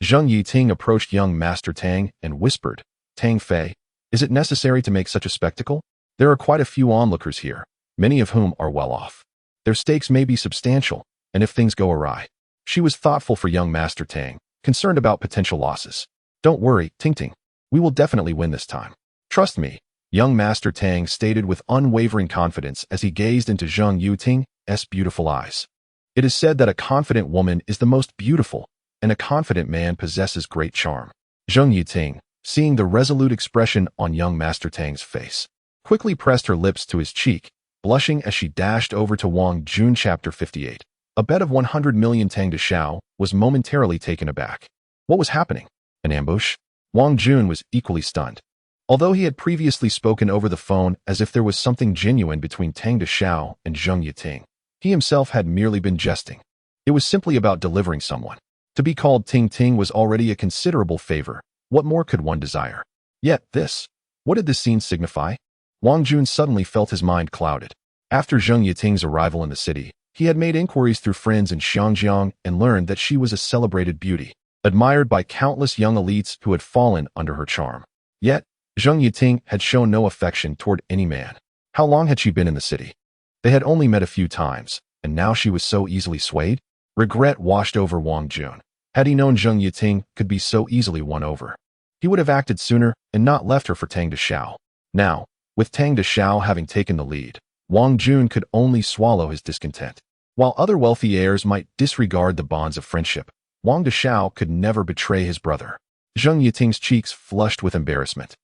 S1: Zheng Yiting approached young Master Tang and whispered, Tang Fei, is it necessary to make such a spectacle? There are quite a few onlookers here, many of whom are well off. Their stakes may be substantial, and if things go awry. She was thoughtful for young Master Tang, concerned about potential losses. Don't worry, Ting, we will definitely win this time. Trust me, young Master Tang stated with unwavering confidence as he gazed into Zheng Yiting's beautiful eyes. It is said that a confident woman is the most beautiful, and a confident man possesses great charm. Zheng Yiting, seeing the resolute expression on young Master Tang's face, quickly pressed her lips to his cheek, blushing as she dashed over to Wang Jun. Chapter 58. A bet of 100 million Tang de Shao was momentarily taken aback. What was happening? An ambush? Wang Jun was equally stunned. Although he had previously spoken over the phone as if there was something genuine between Tang de Shao and Zheng Yiting, he himself had merely been jesting. It was simply about delivering someone. To be called Ting was already a considerable favor. What more could one desire? Yet this. What did this scene signify? Wang Jun suddenly felt his mind clouded. After Zheng Yiting's arrival in the city, he had made inquiries through friends in Xiangjiang and learned that she was a celebrated beauty, admired by countless young elites who had fallen under her charm. Yet, Zheng Yiting had shown no affection toward any man. How long had she been in the city? They had only met a few times, and now she was so easily swayed? Regret washed over Wang Jun. Had he known Zheng Yiting could be so easily won over, he would have acted sooner and not left her for Tang de Shao. Now, with Tang de Shao having taken the lead, Wang Jun could only swallow his discontent. While other wealthy heirs might disregard the bonds of friendship, Wang de Shao could never betray his brother. Zheng Yiting's cheeks flushed with embarrassment.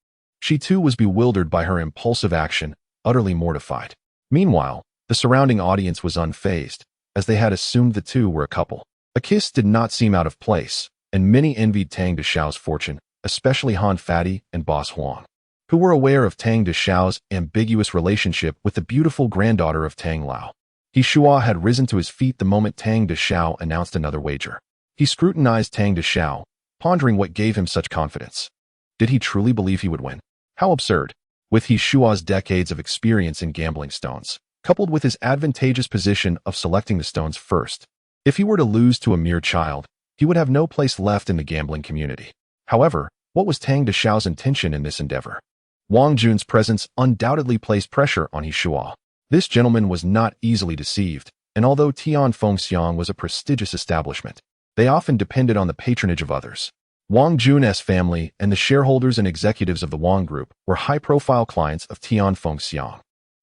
S1: She too was bewildered by her impulsive action, utterly mortified. Meanwhile, the surrounding audience was unfazed, as they had assumed the two were a couple. A kiss did not seem out of place, and many envied Tang de Shao's fortune, especially Han Fati and Boss Huang, who were aware of Tang de Shao's ambiguous relationship with the beautiful granddaughter of Tang Lao. He Shua had risen to his feet the moment Tang de Shao announced another wager. He scrutinized Tang de Shao, pondering what gave him such confidence. Did he truly believe he would win? How absurd. With He Shua's decades of experience in gambling stones, coupled with his advantageous position of selecting the stones first, if he were to lose to a mere child, he would have no place left in the gambling community. However, what was Tang de Shao's intention in this endeavor? Wang Jun's presence undoubtedly placed pressure on He Shua. This gentleman was not easily deceived, and although Tian Fengxiang was a prestigious establishment, they often depended on the patronage of others. Wang Jun's family and the shareholders and executives of the Wang Group were high-profile clients of Tian Fengxiang.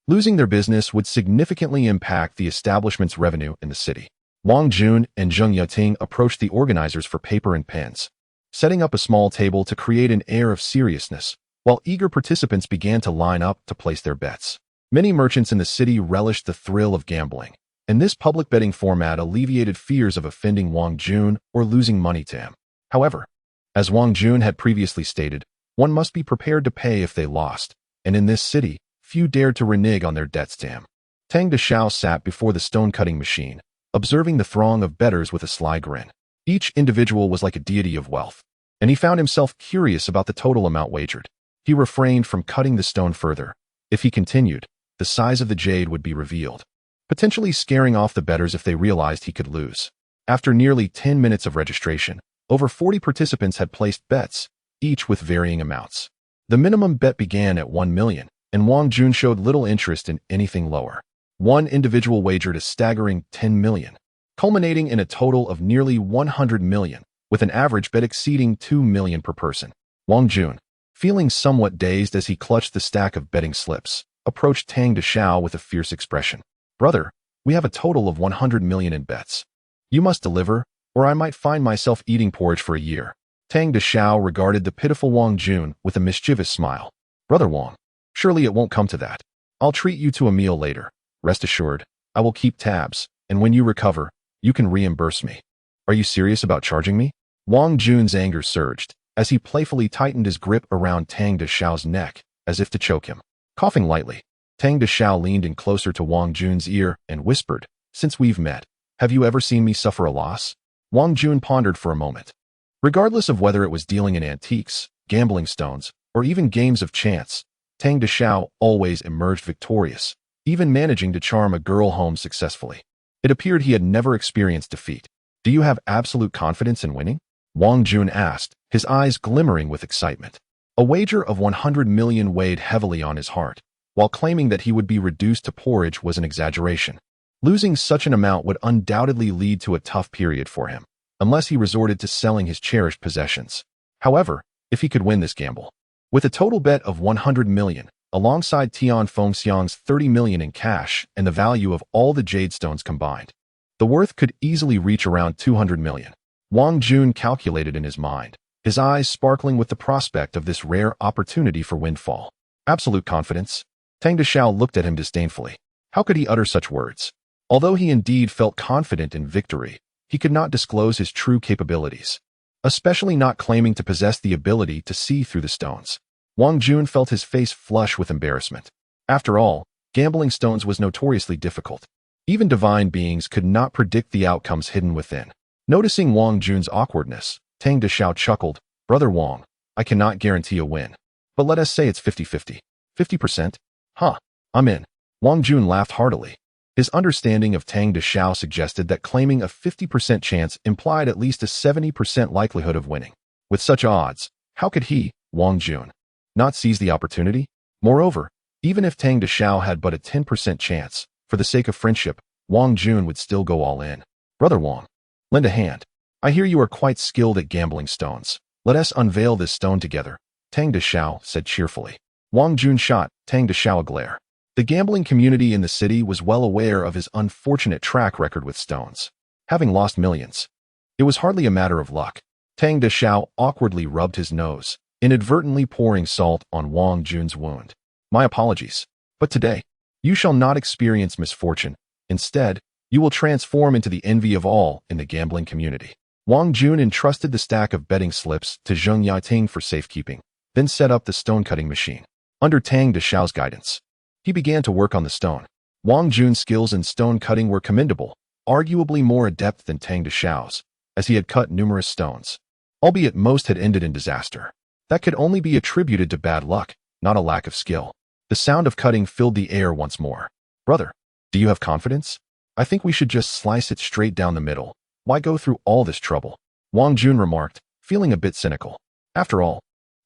S1: Losing their business would significantly impact the establishment's revenue in the city. Wang Jun and Zheng Yating approached the organizers for paper and pens, setting up a small table to create an air of seriousness, while eager participants began to line up to place their bets. Many merchants in the city relished the thrill of gambling, and this public betting format alleviated fears of offending Wang Jun or losing money to him. However, as Wang Jun had previously stated, one must be prepared to pay if they lost, and in this city, few dared to renege on their debts to him. Tang Deshao sat before the stone-cutting machine, observing the throng of bettors with a sly grin. Each individual was like a deity of wealth, and he found himself curious about the total amount wagered. He refrained from cutting the stone further. If he continued, the size of the jade would be revealed, potentially scaring off the bettors if they realized he could lose. After nearly 10 minutes of registration, over 40 participants had placed bets, each with varying amounts. The minimum bet began at 1 million, and Wang Jun showed little interest in anything lower. One individual wagered a staggering 10 million, culminating in a total of nearly 100 million, with an average bet exceeding 2 million per person. Wang Jun, feeling somewhat dazed as he clutched the stack of betting slips, approached Tang Deshao with a fierce expression. "Brother, we have a total of 100 million in bets. You must deliver, or I might find myself eating porridge for a year." Tang Deshao regarded the pitiful Wang Jun with a mischievous smile. "Brother Wang, surely it won't come to that. I'll treat you to a meal later. Rest assured, I will keep tabs, and when you recover, you can reimburse me." "Are you serious about charging me?" Wang Jun's anger surged as he playfully tightened his grip around Tang Deshao's neck, as if to choke him. Coughing lightly, Tang Deshao leaned in closer to Wang Jun's ear and whispered, "Since we've met, have you ever seen me suffer a loss?" Wang Jun pondered for a moment. Regardless of whether it was dealing in antiques, gambling stones, or even games of chance, Tang Deshao always emerged victorious, even managing to charm a girl home successfully. It appeared he had never experienced defeat. "Do you have absolute confidence in winning?" Wang Jun asked, his eyes glimmering with excitement. A wager of 100 million weighed heavily on his heart, while claiming that he would be reduced to porridge was an exaggeration. Losing such an amount would undoubtedly lead to a tough period for him, unless he resorted to selling his cherished possessions. However, if he could win this gamble, with a total bet of 100 million, alongside Tian Fengxiang's 30 million in cash and the value of all the jade stones combined, the worth could easily reach around 200 million. Wang Jun calculated in his mind, his eyes sparkling with the prospect of this rare opportunity for windfall. Absolute confidence? Tang Deshao looked at him disdainfully. How could he utter such words? Although he indeed felt confident in victory, he could not disclose his true capabilities, especially not claiming to possess the ability to see through the stones. Wang Jun felt his face flush with embarrassment. After all, gambling stones was notoriously difficult. Even divine beings could not predict the outcomes hidden within. Noticing Wang Jun's awkwardness, Tang Deshao chuckled, "Brother Wang, I cannot guarantee a win, but let us say it's 50-50. 50%? Huh, I'm in." Wang Jun laughed heartily. His understanding of Tang Deshao suggested that claiming a 50% chance implied at least a 70% likelihood of winning. With such odds, how could he, Wang Jun, not seize the opportunity? Moreover, even if Tang Deshao had but a 10% chance, for the sake of friendship, Wang Jun would still go all in. "Brother Wang, lend a hand. I hear you are quite skilled at gambling stones. Let us unveil this stone together," Tang Deshao said cheerfully. Wang Jun shot Tang Deshao a glare. The gambling community in the city was well aware of his unfortunate track record with stones, having lost millions. It was hardly a matter of luck. Tang Deshao awkwardly rubbed his nose, inadvertently pouring salt on Wang Jun's wound. "My apologies, but today, you shall not experience misfortune. Instead, you will transform into the envy of all in the gambling community." Wang Jun entrusted the stack of betting slips to Zheng Yating for safekeeping, then set up the stone-cutting machine. Under Tang Deshao's guidance, he began to work on the stone. Wang Jun's skills in stone cutting were commendable, arguably more adept than Tang Deshao's, as he had cut numerous stones, albeit most had ended in disaster. That could only be attributed to bad luck, not a lack of skill. The sound of cutting filled the air once more. "Brother, do you have confidence? I think we should just slice it straight down the middle. Why go through all this trouble?" Wang Jun remarked, feeling a bit cynical. After all,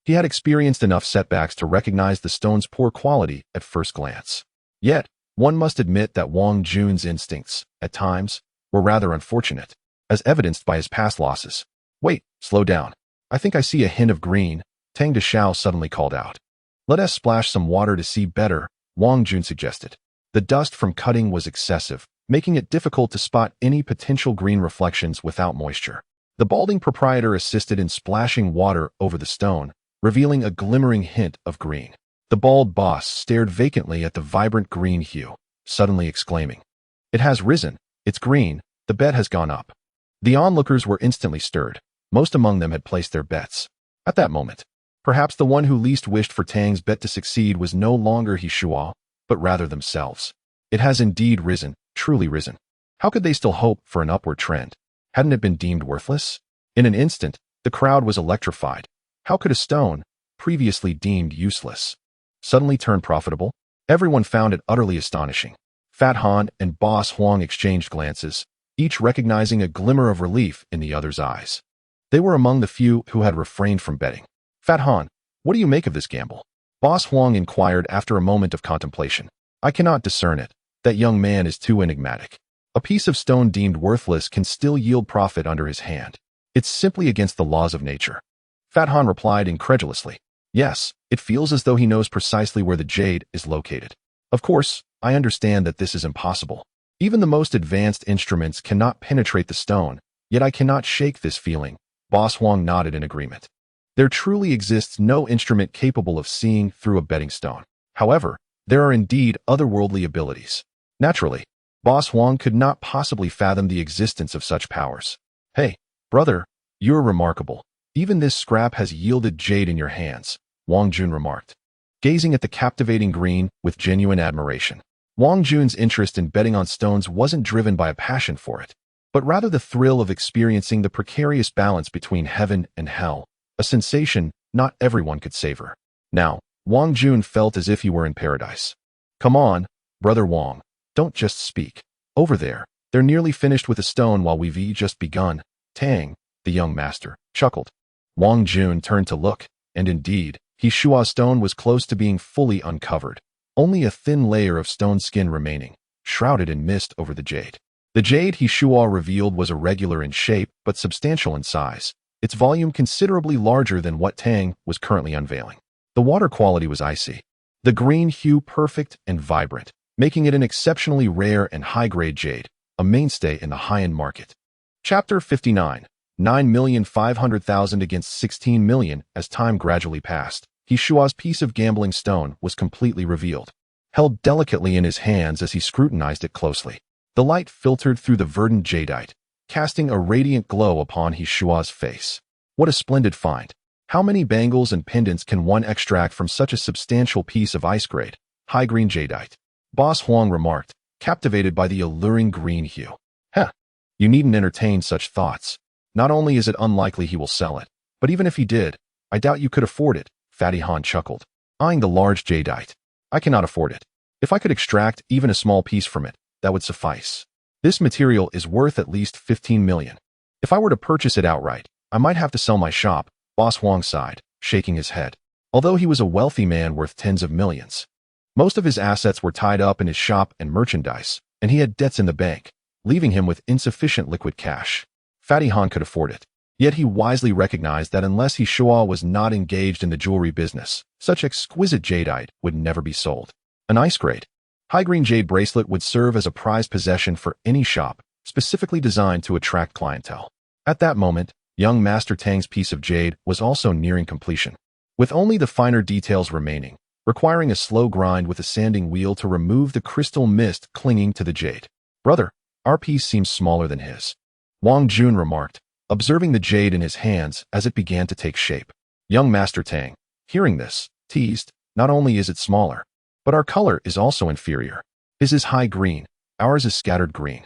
S1: he had experienced enough setbacks to recognize the stone's poor quality at first glance. Yet, one must admit that Wang Jun's instincts, at times, were rather unfortunate, as evidenced by his past losses. "Wait, slow down. I think I see a hint of green, Tang Deshao suddenly called out. Let us splash some water to see better, Wang Jun suggested. The dust from cutting was excessive, making it difficult to spot any potential green reflections without moisture. The balding proprietor assisted in splashing water over the stone, revealing a glimmering hint of green. The bald boss stared vacantly at the vibrant green hue, suddenly exclaiming, "It has risen, it's green, the bet has gone up." The onlookers were instantly stirred. Most among them had placed their bets. At that moment, perhaps the one who least wished for Tang's bet to succeed was no longer He Shua, but rather themselves. It has indeed risen, truly risen. How could they still hope for an upward trend? Hadn't it been deemed worthless? In an instant, the crowd was electrified. How could a stone, previously deemed useless, suddenly turn profitable? Everyone found it utterly astonishing. Fat Han and Boss Huang exchanged glances, each recognizing a glimmer of relief in the other's eyes. They were among the few who had refrained from betting. Fat Han, what do you make of this gamble? Boss Huang inquired after a moment of contemplation. I cannot discern it. That young man is too enigmatic. A piece of stone deemed worthless can still yield profit under his hand. It's simply against the laws of nature. Fat Han replied incredulously. Yes, it feels as though he knows precisely where the jade is located. Of course, I understand that this is impossible. Even the most advanced instruments cannot penetrate the stone, yet I cannot shake this feeling. Boss Huang nodded in agreement. There truly exists no instrument capable of seeing through a betting stone. However, there are indeed otherworldly abilities. Naturally, Boss Huang could not possibly fathom the existence of such powers. Hey, brother, you're remarkable. Even this scrap has yielded jade in your hands, Wang Jun remarked, gazing at the captivating green with genuine admiration. Wang Jun's interest in betting on stones wasn't driven by a passion for it, but rather the thrill of experiencing the precarious balance between heaven and hell, a sensation not everyone could savor. Now, Wang Jun felt as if he were in paradise. Come on, brother Wang, don't just speak. Over there, they're nearly finished with a stone while we've just begun. Tang, the young master, chuckled. Wang Jun turned to look, and indeed, He Shua's stone was close to being fully uncovered. Only a thin layer of stone skin remaining, shrouded in mist over the jade. The jade He Shua revealed was irregular in shape but substantial in size, its volume considerably larger than what Tang was currently unveiling. The water quality was icy, the green hue perfect and vibrant, making it an exceptionally rare and high-grade jade, a mainstay in the high-end market. Chapter 59, 9,500,000 against 16 million. As time gradually passed, He Shua's piece of gambling stone was completely revealed, held delicately in his hands as he scrutinized it closely. The light filtered through the verdant jadeite, casting a radiant glow upon He Shua's face. What a splendid find! How many bangles and pendants can one extract from such a substantial piece of ice-grade, high-green jadeite? Boss Huang remarked, captivated by the alluring green hue. You needn't entertain such thoughts. Not only is it unlikely he will sell it, but even if he did, I doubt you could afford it, Fatty Han chuckled, eyeing the large jadeite. I cannot afford it. If I could extract even a small piece from it, that would suffice. This material is worth at least 15 million. If I were to purchase it outright, I might have to sell my shop, Boss Huang sighed, shaking his head. Although he was a wealthy man worth tens of millions, most of his assets were tied up in his shop and merchandise, and he had debts in the bank, leaving him with insufficient liquid cash. Fatty Han could afford it. Yet he wisely recognized that unless He Shua was not engaged in the jewelry business, such exquisite jadeite would never be sold. An ice-grade, high-green jade bracelet would serve as a prized possession for any shop, specifically designed to attract clientele. At that moment, young Master Tang's piece of jade was also nearing completion, with only the finer details remaining, requiring a slow grind with a sanding wheel to remove the crystal mist clinging to the jade. Brother, our piece seems smaller than his, Wang Jun remarked, observing the jade in his hands as it began to take shape. Young Master Tang, hearing this, teased, not only is it smaller, but our color is also inferior. His is high green, ours is scattered green.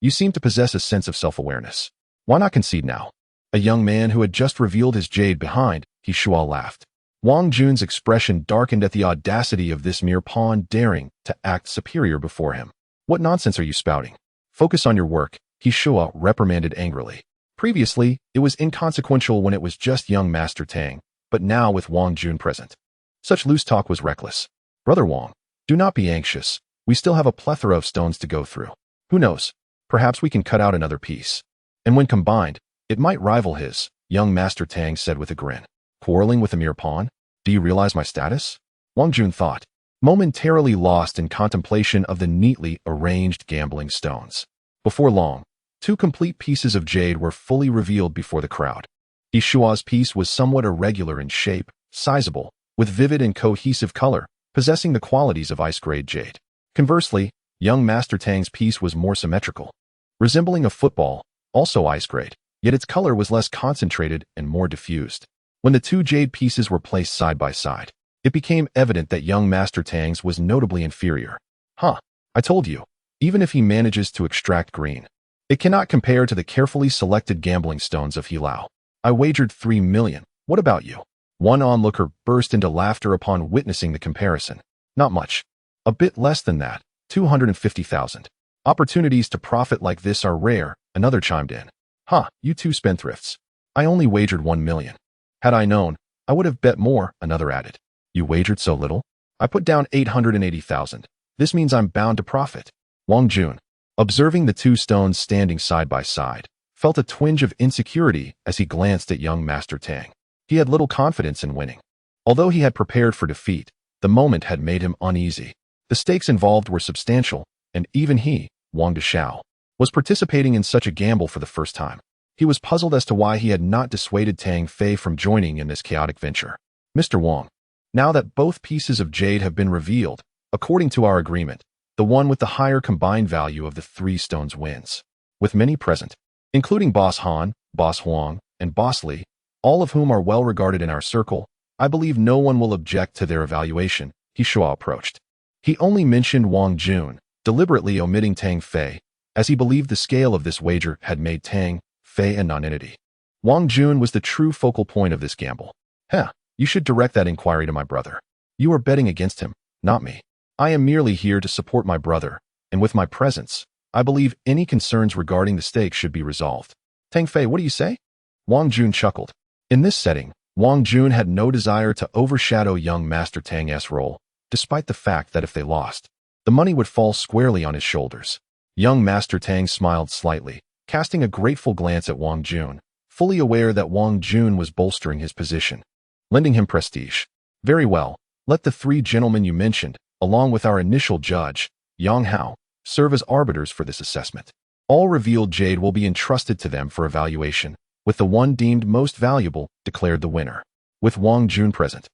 S1: You seem to possess a sense of self-awareness. Why not concede now? A young man who had just revealed his jade behind, He Shua laughed. Wang Jun's expression darkened at the audacity of this mere pawn daring to act superior before him. What nonsense are you spouting? Focus on your work, He Shua reprimanded angrily. Previously, it was inconsequential when it was just young Master Tang, but now with Wang Jun present, such loose talk was reckless. Brother Wang, do not be anxious. We still have a plethora of stones to go through. Who knows? Perhaps we can cut out another piece. And when combined, it might rival his, young Master Tang said with a grin. Quarreling with a mere pawn? Do you realize my status? Wang Jun thought, momentarily lost in contemplation of the neatly arranged gambling stones. Before long, 2 complete pieces of jade were fully revealed before the crowd. He Shua's piece was somewhat irregular in shape, sizable, with vivid and cohesive color, possessing the qualities of ice-grade jade. Conversely, young Master Tang's piece was more symmetrical, resembling a football, also ice-grade, yet its color was less concentrated and more diffused. When the 2 jade pieces were placed side by side, it became evident that young Master Tang's was notably inferior. I told you, even if he manages to extract green, it cannot compare to the carefully selected gambling stones of Hilao. I wagered 3 million. What about you? One onlooker burst into laughter upon witnessing the comparison. Not much. A bit less than that, 250,000. Opportunities to profit like this are rare, another chimed in. You 2 spendthrifts. I only wagered 1 million. Had I known, I would have bet more, another added. You wagered so little? I put down 880,000. This means I'm bound to profit. Wang Jun, observing the 2 stones standing side by side, felt a twinge of insecurity as he glanced at young Master Tang. He had little confidence in winning. Although he had prepared for defeat, the moment had made him uneasy. The stakes involved were substantial, and even he, Wang Deshao, was participating in such a gamble for the first time. He was puzzled as to why he had not dissuaded Tang Fei from joining in this chaotic venture. Mr. Wang, now that both pieces of jade have been revealed, according to our agreement, the one with the higher combined value of the 3 stones wins. With many present, including Boss Han, Boss Huang, and Boss Li, all of whom are well regarded in our circle, I believe no one will object to their evaluation, He Shua approached. He only mentioned Wang Jun, deliberately omitting Tang Fei, as he believed the scale of this wager had made Tang Fei a non-entity. Wang Jun was the true focal point of this gamble. You should direct that inquiry to my brother. You are betting against him, not me. I am merely here to support my brother, and with my presence, I believe any concerns regarding the stakes should be resolved. Tang Fei, what do you say? Wang Jun chuckled. In this setting, Wang Jun had no desire to overshadow young Master Tang's role, despite the fact that if they lost, the money would fall squarely on his shoulders. Young Master Tang smiled slightly, casting a grateful glance at Wang Jun, fully aware that Wang Jun was bolstering his position, lending him prestige. Very well, let the 3 gentlemen you mentioned, along with our initial judge, Yang Hao, serve as arbiters for this assessment. All revealed jade will be entrusted to them for evaluation, with the one deemed most valuable declared the winner. With Wang Jun present,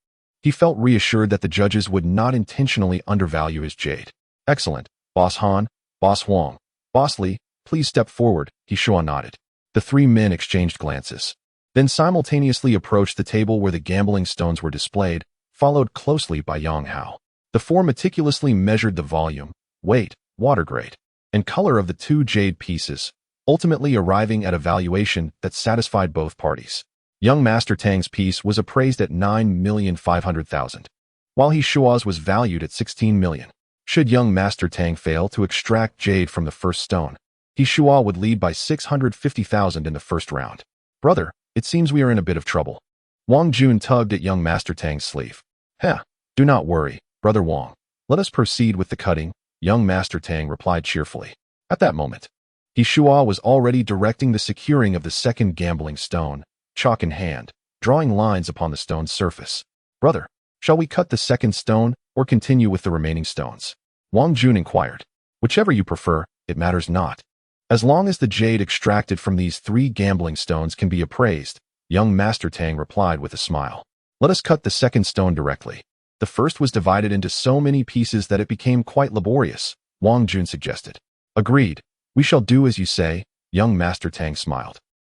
S1: he felt reassured that the judges would not intentionally undervalue his jade. Excellent. Boss Han, Boss Huang, Boss Li, please step forward, He Shua nodded. The 3 men exchanged glances, then simultaneously approached the table where the gambling stones were displayed, followed closely by Yang Hao. The 4 meticulously measured the volume, weight, water grade, and color of the 2 jade pieces, ultimately arriving at a valuation that satisfied both parties. Young Master Tang's piece was appraised at 9,500,000, while He Shua's was valued at 16 million. Should young Master Tang fail to extract jade from the first stone, He Shua would lead by 650,000 in the first round. Brother, it seems we are in a bit of trouble. Wang Jun tugged at young Master Tang's sleeve. Do not worry, Brother Wang. Let us proceed with the cutting, young Master Tang replied cheerfully. At that moment, He Shua was already directing the securing of the second gambling stone, chalk in hand, drawing lines upon the stone's surface. Brother, shall we cut the second stone or continue with the remaining stones? Wang Jun inquired. Whichever you prefer, it matters not. As long as the jade extracted from these 3 gambling stones can be appraised, young Master Tang replied with a smile. Let us cut the second stone directly. The first was divided into so many pieces that it became quite laborious, Wang Jun suggested. Agreed. We shall do as you say, young Master Tang smiled.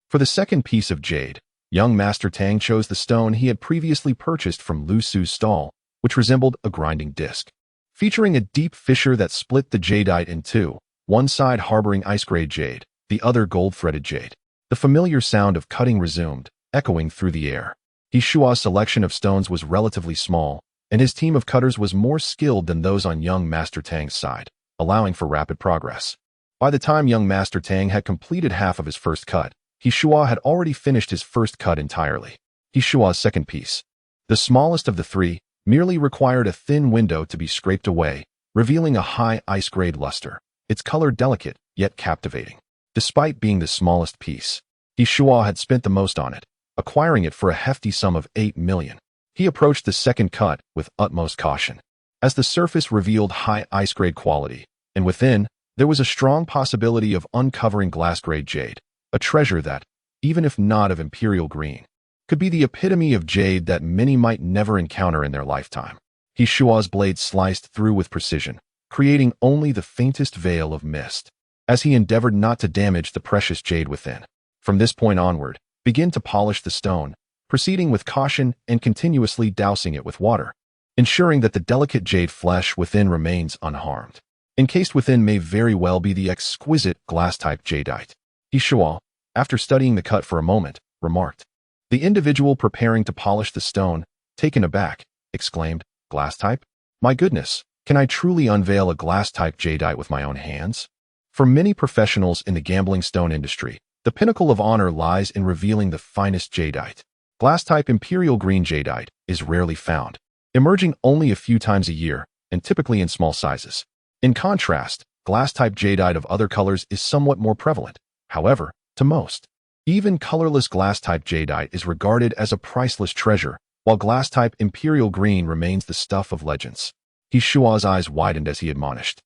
S1: For the second piece of jade, young Master Tang chose the stone he had previously purchased from Lu Su's stall, which resembled a grinding disc. Featuring a deep fissure that split the jadeite in 2, one side harboring ice-grade jade, the other gold-threaded jade. The familiar sound of cutting resumed, echoing through the air. He Shua's selection of stones was relatively small, and his team of cutters was more skilled than those on young Master Tang's side, allowing for rapid progress. By the time young Master Tang had completed half of his first cut, He Shua had already finished his first cut entirely. He Shua's second piece, the smallest of the 3, merely required a thin window to be scraped away, revealing a high ice-grade luster, its color delicate, yet captivating. Despite being the smallest piece, He Shua had spent the most on it, acquiring it for a hefty sum of 8 million. He approached the second cut with utmost caution, as the surface revealed high ice-grade quality, and within, there was a strong possibility of uncovering glass-grade jade, a treasure that, even if not of imperial green, could be the epitome of jade that many might never encounter in their lifetime. Hishua's blade sliced through with precision, creating only the faintest veil of mist, as he endeavored not to damage the precious jade within. From this point onward, begin to polish the stone, proceeding with caution and continuously dousing it with water, ensuring that the delicate jade flesh within remains unharmed. Encased within may very well be the exquisite glass-type jadeite. Hishua, after studying the cut for a moment, remarked. The individual preparing to polish the stone, taken aback, exclaimed, "Glass-type? My goodness, can I truly unveil a glass-type jadeite with my own hands?" For many professionals in the gambling stone industry, the pinnacle of honor lies in revealing the finest jadeite. Glass-type imperial green jadeite is rarely found, emerging only a few times a year, and typically in small sizes. In contrast, glass-type jadeite of other colors is somewhat more prevalent. However, to most, even colorless glass-type jadeite is regarded as a priceless treasure, while glass-type imperial green remains the stuff of legends. Hishua's eyes widened as he admonished.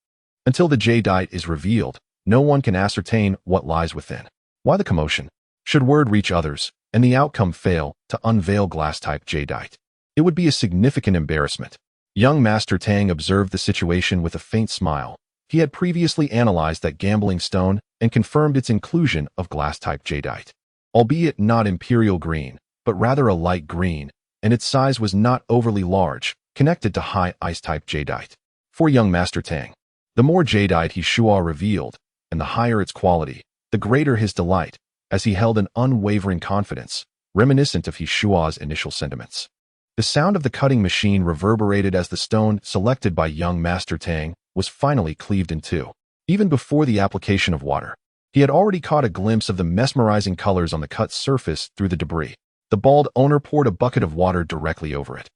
S1: Until the jadeite is revealed, no one can ascertain what lies within. Why the commotion? Should word reach others, and the outcome fail to unveil glass-type jadeite, it would be a significant embarrassment. Young Master Tang observed the situation with a faint smile. He had previously analyzed that gambling stone and confirmed its inclusion of glass-type jadeite, albeit not imperial green, but rather a light green, and its size was not overly large, connected to high ice-type jadeite. For young Master Tang, the more jadeite Hishua revealed, and the higher its quality, the greater his delight, as he held an unwavering confidence, reminiscent of Hishua's initial sentiments. The sound of the cutting machine reverberated as the stone selected by young Master Tang was finally cleaved in two. Even before the application of water, he had already caught a glimpse of the mesmerizing colors on the cut surface through the debris. The bald owner poured a bucket of water directly over it.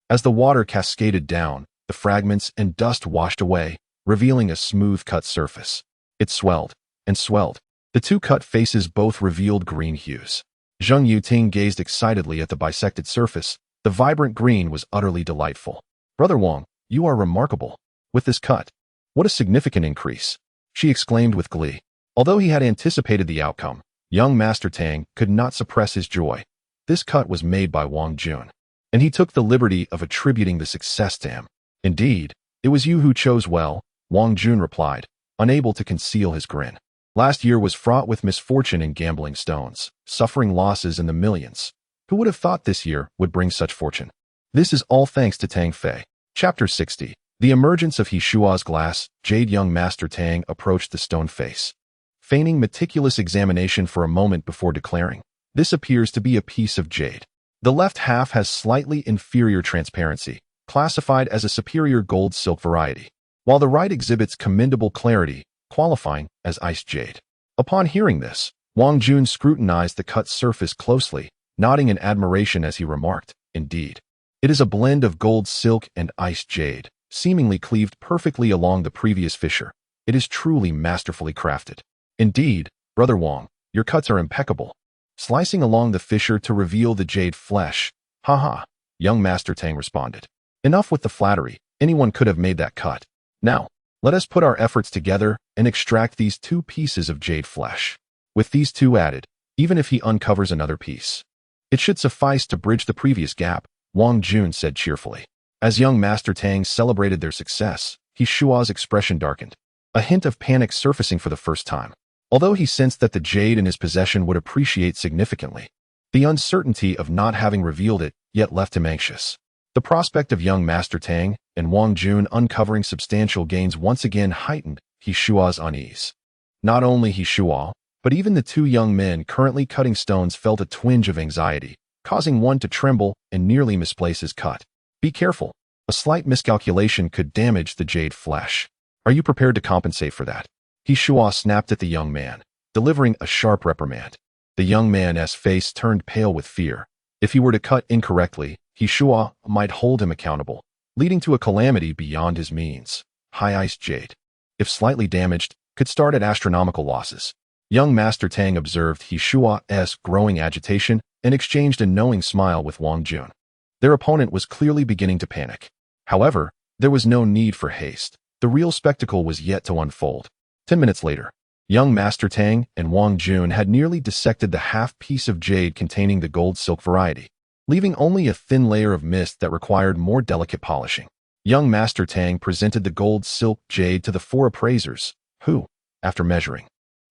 S1: As the water cascaded down, the fragments and dust washed away, revealing a smooth cut surface. It swelled and swelled. The two cut faces both revealed green hues. Zheng Yuting gazed excitedly at the bisected surface. The vibrant green was utterly delightful. "Brother Wang, you are remarkable. With this cut, what a significant increase," she exclaimed with glee. Although he had anticipated the outcome, young Master Tang could not suppress his joy. This cut was made by Wang Jun, and he took the liberty of attributing the success to him. "Indeed, it was you who chose well," Wang Jun replied, unable to conceal his grin. "Last year was fraught with misfortune in gambling stones, suffering losses in the millions. Who would have thought this year would bring such fortune? This is all thanks to Tang Fei." Chapter 60. The emergence of Hishua's glass, jade. Young Master Tang approached the stone face, feigning meticulous examination for a moment before declaring, "This appears to be a piece of jade. The left half has slightly inferior transparency, classified as a superior gold silk variety, while the right exhibits commendable clarity, qualifying as iced jade." Upon hearing this, Wang Jun scrutinized the cut surface closely, nodding in admiration as he remarked, "Indeed, it is a blend of gold silk and iced jade, seemingly cleaved perfectly along the previous fissure. It is truly masterfully crafted." "Indeed, Brother Wang, your cuts are impeccable." Slicing along the fissure to reveal the jade flesh. "Haha," young Master Tang responded. "Enough with the flattery, anyone could have made that cut. Now, let us put our efforts together and extract these two pieces of jade flesh. With these two added, even if he uncovers another piece, it should suffice to bridge the previous gap," Wang Jun said cheerfully. As young Master Tang celebrated their success, Hishua's expression darkened, a hint of panic surfacing for the first time. Although he sensed that the jade in his possession would appreciate significantly, the uncertainty of not having revealed it yet left him anxious. The prospect of young Master Tang and Wang Jun uncovering substantial gains once again heightened Hishua's unease. Not only Hishua, but even the two young men currently cutting stones felt a twinge of anxiety, causing one to tremble and nearly misplace his cut. "Be careful. A slight miscalculation could damage the jade flesh. Are you prepared to compensate for that?" Hishua snapped at the young man, delivering a sharp reprimand. The young man's face turned pale with fear. If he were to cut incorrectly, Hishua might hold him accountable, leading to a calamity beyond his means. High-iced jade, if slightly damaged, could start at astronomical losses. Young Master Tang observed Hishua's growing agitation and exchanged a knowing smile with Wang Jun. Their opponent was clearly beginning to panic. However, there was no need for haste. The real spectacle was yet to unfold. 10 minutes later, young Master Tang and Wang Jun had nearly dissected the half-piece of jade containing the gold silk variety, leaving only a thin layer of mist that required more delicate polishing. Young Master Tang presented the gold silk jade to the 4 appraisers, who, after measuring,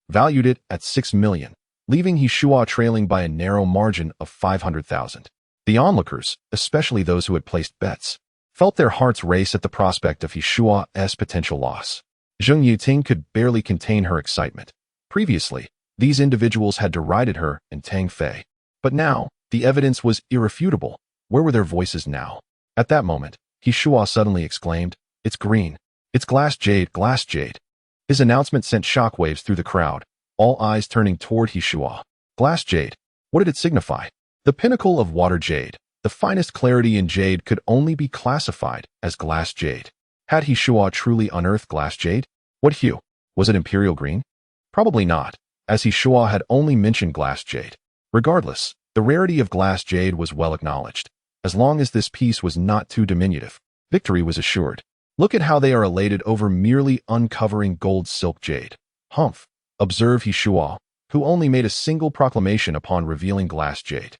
S1: valued it at 6 million, leaving Hishua trailing by a narrow margin of 500,000. The onlookers, especially those who had placed bets, felt their hearts race at the prospect of Hishua's potential loss. Zheng Yuting could barely contain her excitement. Previously, these individuals had derided her and Tang Fei. But now, the evidence was irrefutable. Where were their voices now? At that moment, Hishua suddenly exclaimed, "It's green. It's glass jade, glass jade." His announcement sent shockwaves through the crowd, all eyes turning toward Hishua. Glass jade. What did it signify? The pinnacle of water jade. The finest clarity in jade could only be classified as glass jade. Had Hishua truly unearthed glass jade? What hue? Was it imperial green? Probably not, as Hishua had only mentioned glass jade. Regardless, the rarity of glass jade was well acknowledged. As long as this piece was not too diminutive, victory was assured. Look at how they are elated over merely uncovering gold silk jade. Humph, observed Hishua, who only made a single proclamation upon revealing glass jade.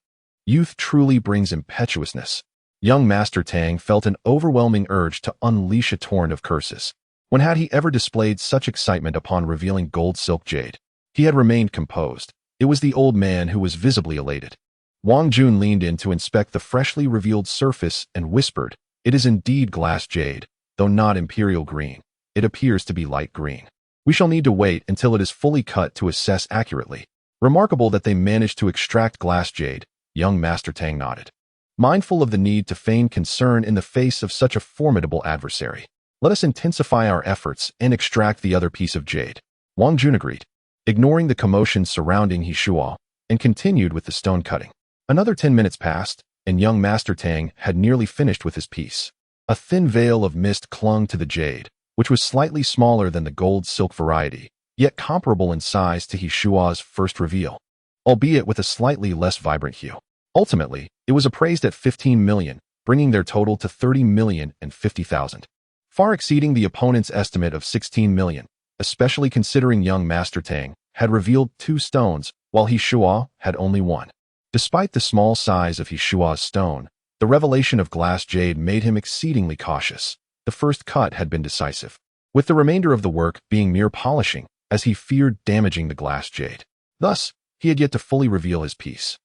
S1: Youth truly brings impetuousness. Young Master Tang felt an overwhelming urge to unleash a torrent of curses. When had he ever displayed such excitement upon revealing gold silk jade? He had remained composed. It was the old man who was visibly elated. Wang Jun leaned in to inspect the freshly revealed surface and whispered, "It is indeed glass jade, though not imperial green. It appears to be light green. We shall need to wait until it is fully cut to assess accurately." Remarkable that they managed to extract glass jade, young Master Tang nodded, mindful of the need to feign concern in the face of such a formidable adversary. "Let us intensify our efforts and extract the other piece of jade." Wang Jun agreed, ignoring the commotion surrounding Hishua, and continued with the stone cutting. Another 10 minutes passed, and young Master Tang had nearly finished with his piece. A thin veil of mist clung to the jade, which was slightly smaller than the gold silk variety, yet comparable in size to Hishua's first reveal, albeit with a slightly less vibrant hue. Ultimately, it was appraised at 15 million, bringing their total to 30,050,000, far exceeding the opponent's estimate of 16 million, especially considering young Master Tang had revealed 2 stones, while Hishua had only 1. Despite the small size of Hishua's stone, the revelation of glass jade made him exceedingly cautious. The first cut had been decisive, with the remainder of the work being mere polishing, as he feared damaging the glass jade. Thus, he had yet to fully reveal his piece.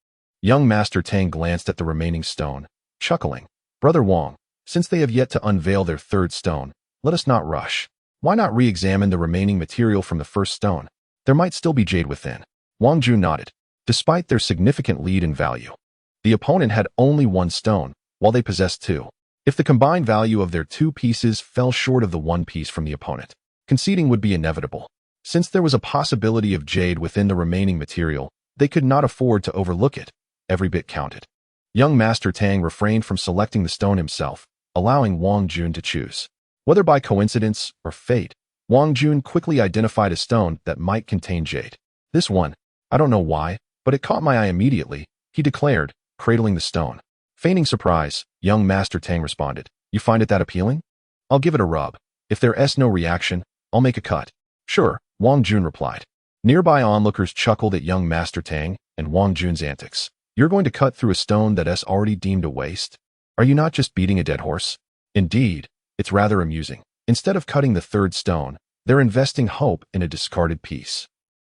S1: Young Master Tang glanced at the remaining stone, chuckling. "Brother Wang, since they have yet to unveil their 3rd stone, let us not rush. Why not re-examine the remaining material from the first stone? There might still be jade within." Wang Jun nodded. Despite their significant lead in value, the opponent had only 1 stone, while they possessed 2. If the combined value of their 2 pieces fell short of the 1 piece from the opponent, conceding would be inevitable. Since there was a possibility of jade within the remaining material, they could not afford to overlook it. Every bit counted. Young Master Tang refrained from selecting the stone himself, allowing Wang Jun to choose. Whether by coincidence or fate, Wang Jun quickly identified a stone that might contain jade. "This one, I don't know why, but it caught my eye immediately," he declared, cradling the stone. Feigning surprise, young Master Tang responded, "You find it that appealing? I'll give it a rub. If there's no reaction, I'll make a cut." "Sure," Wang Jun replied. Nearby onlookers chuckled at young Master Tang and Wang Jun's antics. "You're going to cut through a stone that's already deemed a waste? Are you not just beating a dead horse?" Indeed, it's rather amusing. Instead of cutting the 3rd stone, they're investing hope in a discarded piece.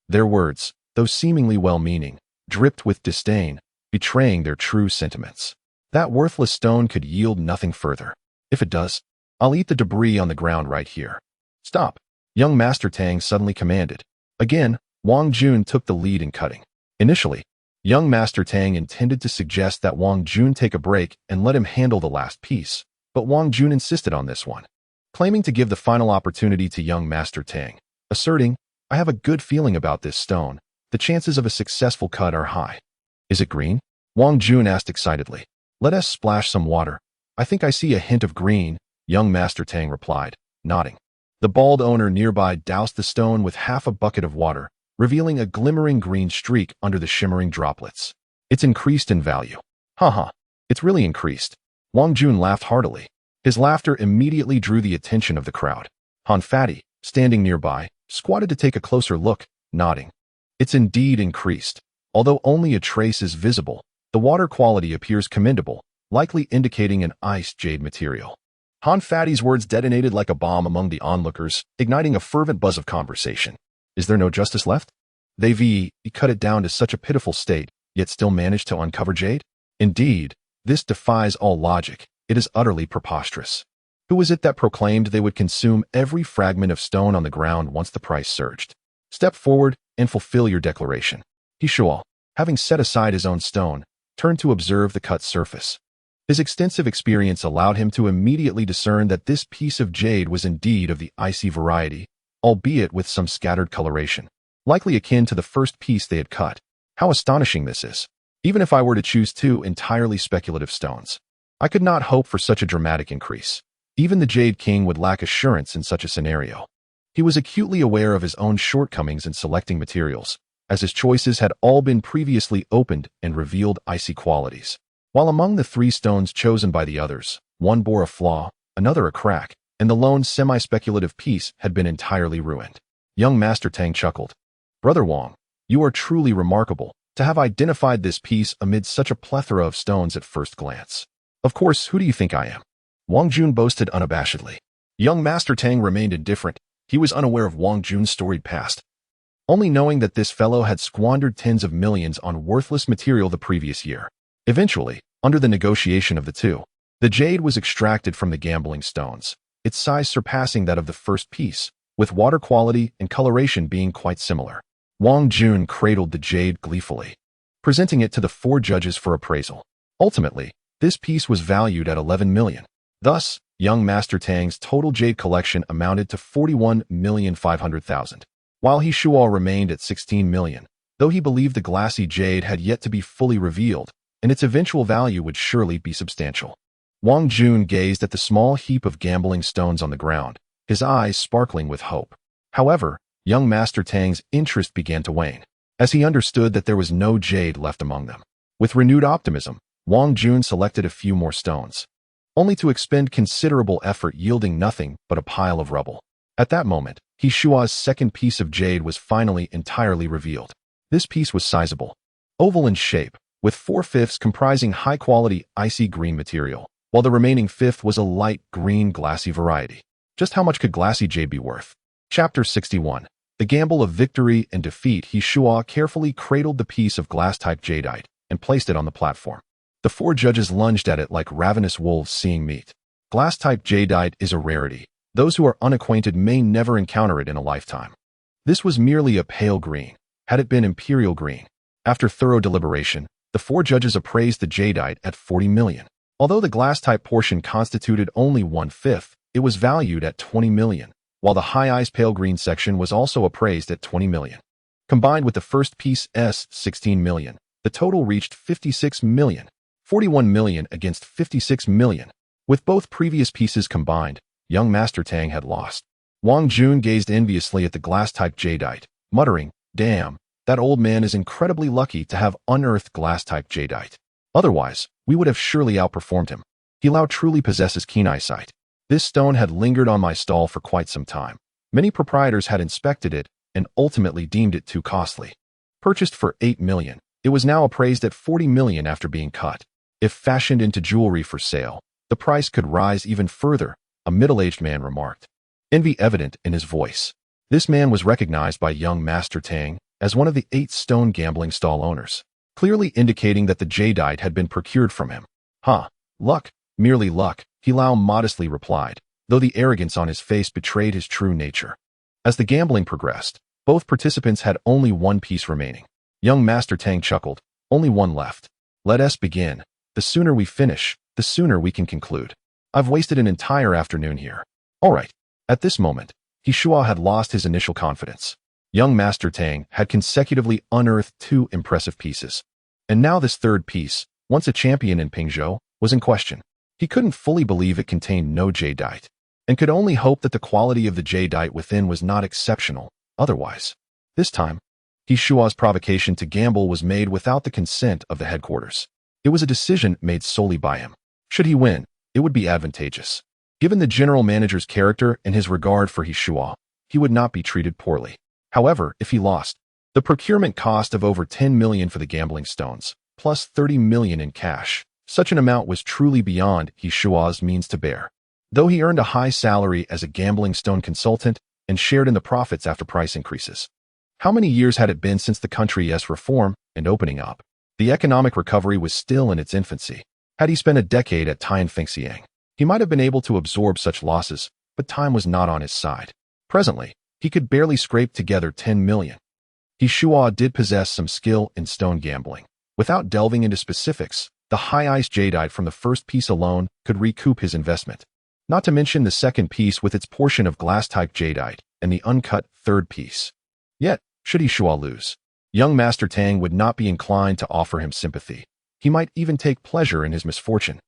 S1: Their words, though seemingly well-meaning, dripped with disdain, betraying their true sentiments. That worthless stone could yield nothing further. If it does, I'll eat the debris on the ground right here. "Stop," young Master Tang suddenly commanded. Again, Wang Jun took the lead in cutting. Initially, young Master Tang intended to suggest that Wang Jun take a break and let him handle the last piece, but Wang Jun insisted on this one, claiming to give the final opportunity to young Master Tang, asserting, "I have a good feeling about this stone. The chances of a successful cut are high." "Is it green?" Wang Jun asked excitedly. "Let us splash some water. I think I see a hint of green," young Master Tang replied, nodding. The bald owner nearby doused the stone with half a bucket of water, revealing a glimmering green streak under the shimmering droplets. It's increased in value. Haha, it's really increased. Wang Jun laughed heartily. His laughter immediately drew the attention of the crowd. Han Fatty, standing nearby, squatted to take a closer look, nodding. It's indeed increased. Although only a trace is visible, the water quality appears commendable, likely indicating an iced jade material. Han Fatty's words detonated like a bomb among the onlookers, igniting a fervent buzz of conversation. Is there no justice left? He cut it down to such a pitiful state, yet still managed to uncover jade? Indeed, this defies all logic. It is utterly preposterous. Who was it that proclaimed they would consume every fragment of stone on the ground once the price surged? Step forward and fulfill your declaration. He Shual, having set aside his own stone, turned to observe the cut surface. His extensive experience allowed him to immediately discern that this piece of jade was indeed of the icy variety, albeit with some scattered coloration, likely akin to the first piece they had cut. How astonishing this is! Even if I were to choose two entirely speculative stones, I could not hope for such a dramatic increase. Even the Jade King would lack assurance in such a scenario. He was acutely aware of his own shortcomings in selecting materials, as his choices had all been previously opened and revealed icy qualities. While among the three stones chosen by the others, one bore a flaw, another a crack, and the lone semi-speculative piece had been entirely ruined. Young Master Tang chuckled. Brother Wang, you are truly remarkable to have identified this piece amid such a plethora of stones at first glance. Of course, who do you think I am? Wang Jun boasted unabashedly. Young Master Tang remained indifferent. He was unaware of Wang Jun's storied past, only knowing that this fellow had squandered tens of millions on worthless material the previous year. Eventually, under the negotiation of the two, the jade was extracted from the gambling stones, its size surpassing that of the first piece, with water quality and coloration being quite similar. Wang Jun cradled the jade gleefully, presenting it to the four judges for appraisal. Ultimately, this piece was valued at 11 million. Thus, young Master Tang's total jade collection amounted to 41,500,000, while He Shual remained at 16 million, though he believed the glassy jade had yet to be fully revealed, and its eventual value would surely be substantial. Wang Jun gazed at the small heap of gambling stones on the ground, his eyes sparkling with hope. However, young Master Tang's interest began to wane, as he understood that there was no jade left among them. With renewed optimism, Wang Jun selected a few more stones, only to expend considerable effort yielding nothing but a pile of rubble. At that moment, He Shua's second piece of jade was finally entirely revealed. This piece was sizable, oval in shape, with 4/5 comprising high-quality icy green material, while the remaining fifth was a light green glassy variety. Just how much could glassy jade be worth? Chapter 61. The Gamble of Victory and Defeat. He Shua carefully cradled the piece of glass-type jadeite and placed it on the platform. The four judges lunged at it like ravenous wolves seeing meat. Glass-type jadeite is a rarity. Those who are unacquainted may never encounter it in a lifetime. This was merely a pale green, had it been imperial green. After thorough deliberation, the four judges appraised the jadeite at 40 million. Although the glass-type portion constituted only 1/5, it was valued at 20 million, while the high-ice pale green section was also appraised at 20 million. Combined with the first piece 16 million, the total reached 56 million. 41 million against 56 million. With both previous pieces combined, young Master Tang had lost. Wang Jun gazed enviously at the glass-type jadeite, muttering, "Damn, that old man is incredibly lucky to have unearthed glass-type jadeite. Otherwise, we would have surely outperformed him. He Lao truly possesses keen eyesight." This stone had lingered on my stall for quite some time. Many proprietors had inspected it and ultimately deemed it too costly. Purchased for 8 million, it was now appraised at 40 million after being cut. If fashioned into jewelry for sale, the price could rise even further, a middle-aged man remarked, envy evident in his voice. This man was recognized by young Master Tang as one of the 8 stone gambling stall owners, clearly indicating that the jadeite had been procured from him. Luck, merely luck, He Lao modestly replied, though the arrogance on his face betrayed his true nature. As the gambling progressed, both participants had only one piece remaining. Young Master Tang chuckled, only one left. Let us begin. The sooner we finish, the sooner we can conclude. I've wasted an entire afternoon here. All right. At this moment, He Shua had lost his initial confidence. Young Master Tang had consecutively unearthed 2 impressive pieces. And now this third piece, once a champion in Pingzhou, was in question. He couldn't fully believe it contained no jadeite, and could only hope that the quality of the jadeite within was not exceptional. Otherwise, this time, He Shua's provocation to gamble was made without the consent of the headquarters. It was a decision made solely by him. Should he win, it would be advantageous. Given the general manager's character and his regard for He Shua, he would not be treated poorly. However, if he lost, the procurement cost of over 10 million for the gambling stones, plus 30 million in cash, such an amount was truly beyond He Shua's means to bear. Though he earned a high salary as a gambling stone consultant and shared in the profits after price increases. How many years had it been since the country's reform and opening up? The economic recovery was still in its infancy. Had he spent a decade at Tycoon, he might have been able to absorb such losses, but time was not on his side. Presently, he could barely scrape together 10 million. He Shua did possess some skill in stone gambling. Without delving into specifics, the high-ice jadeite from the first piece alone could recoup his investment. Not to mention the second piece with its portion of glass-type jadeite and the uncut third piece. Yet, should He Shua lose, young Master Tang would not be inclined to offer him sympathy. He might even take pleasure in his misfortune.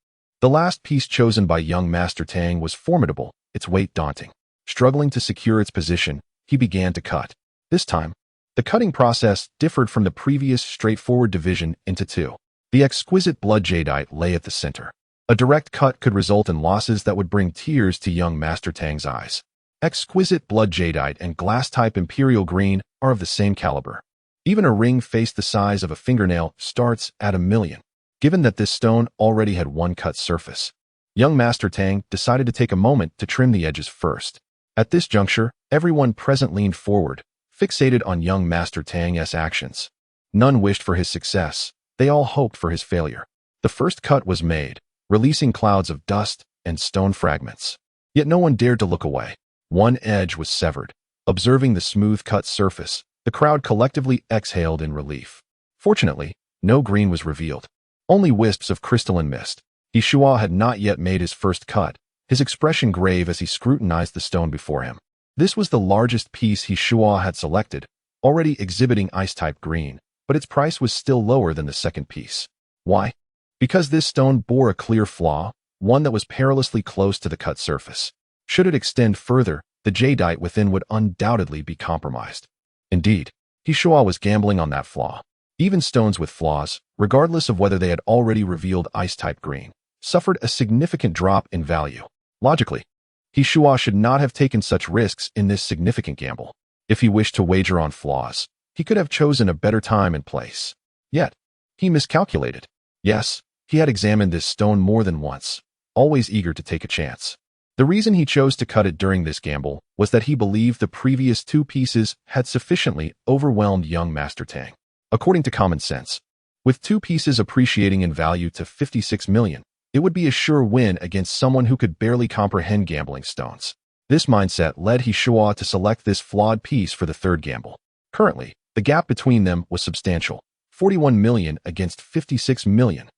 S1: The last piece chosen by young Master Tang was formidable, its weight daunting. Struggling to secure its position, he began to cut. This time, the cutting process differed from the previous straightforward division into two. The exquisite blood jadeite lay at the center. A direct cut could result in losses that would bring tears to young Master Tang's eyes. Exquisite blood jadeite and glass-type imperial green are of the same caliber. Even a ring face the size of a fingernail starts at 1 million. Given that this stone already had one cut surface, young Master Tang decided to take a moment to trim the edges first. At this juncture, everyone present leaned forward, fixated on young Master Tang's actions. None wished for his success. They all hoped for his failure. The first cut was made, releasing clouds of dust and stone fragments. Yet no one dared to look away. One edge was severed. Observing the smooth-cut surface, the crowd collectively exhaled in relief. Fortunately, no green was revealed. Only wisps of crystalline mist. He Shua had not yet made his first cut, his expression grave as he scrutinized the stone before him. This was the largest piece He Shua had selected, already exhibiting ice-type green, but its price was still lower than the second piece. Why? Because this stone bore a clear flaw, one that was perilously close to the cut surface. Should it extend further, the jadeite within would undoubtedly be compromised. Indeed, He Shua was gambling on that flaw. Even stones with flaws, regardless of whether they had already revealed ice-type green, suffered a significant drop in value. Logically, He Shua should not have taken such risks in this significant gamble. If he wished to wager on flaws, he could have chosen a better time and place. Yet, he miscalculated. Yes, he had examined this stone more than once, always eager to take a chance. The reason he chose to cut it during this gamble was that he believed the previous two pieces had sufficiently overwhelmed young Master Tang. According to common sense, with two pieces appreciating in value to 56 million, it would be a sure win against someone who could barely comprehend gambling stones. This mindset led He Shua to select this flawed piece for the third gamble. Currently, the gap between them was substantial, 41 million against 56 million,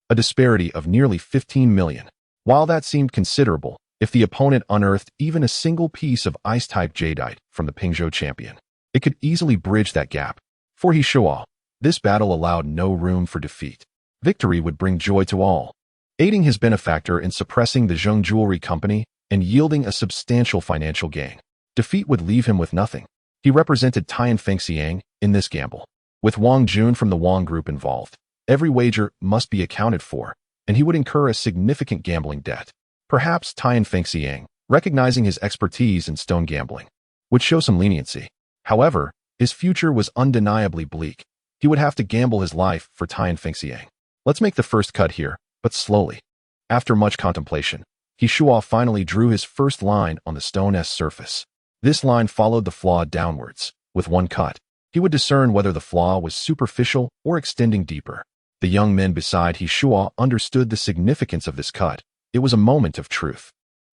S1: a disparity of nearly 15 million. While that seemed considerable, if the opponent unearthed even a single piece of ice-type jadeite from the Pingzhou champion, it could easily bridge that gap. For He Shua, this battle allowed no room for defeat. Victory would bring joy to all, aiding his benefactor in suppressing the Zheng Jewelry Company and yielding a substantial financial gain. Defeat would leave him with nothing. He represented Tian Fengxiang in this gamble. With Wang Jun from the Wang Group involved, every wager must be accounted for, and he would incur a significant gambling debt. Perhaps Tian Fengxiang, recognizing his expertise in stone gambling, would show some leniency. However, his future was undeniably bleak. He would have to gamble his life for Tian Fengxiang. Let's make the first cut here, but slowly. After much contemplation, He Shua finally drew his first line on the stone's surface. This line followed the flaw downwards. With one cut, he would discern whether the flaw was superficial or extending deeper. The young men beside He Shua understood the significance of this cut. It was a moment of truth.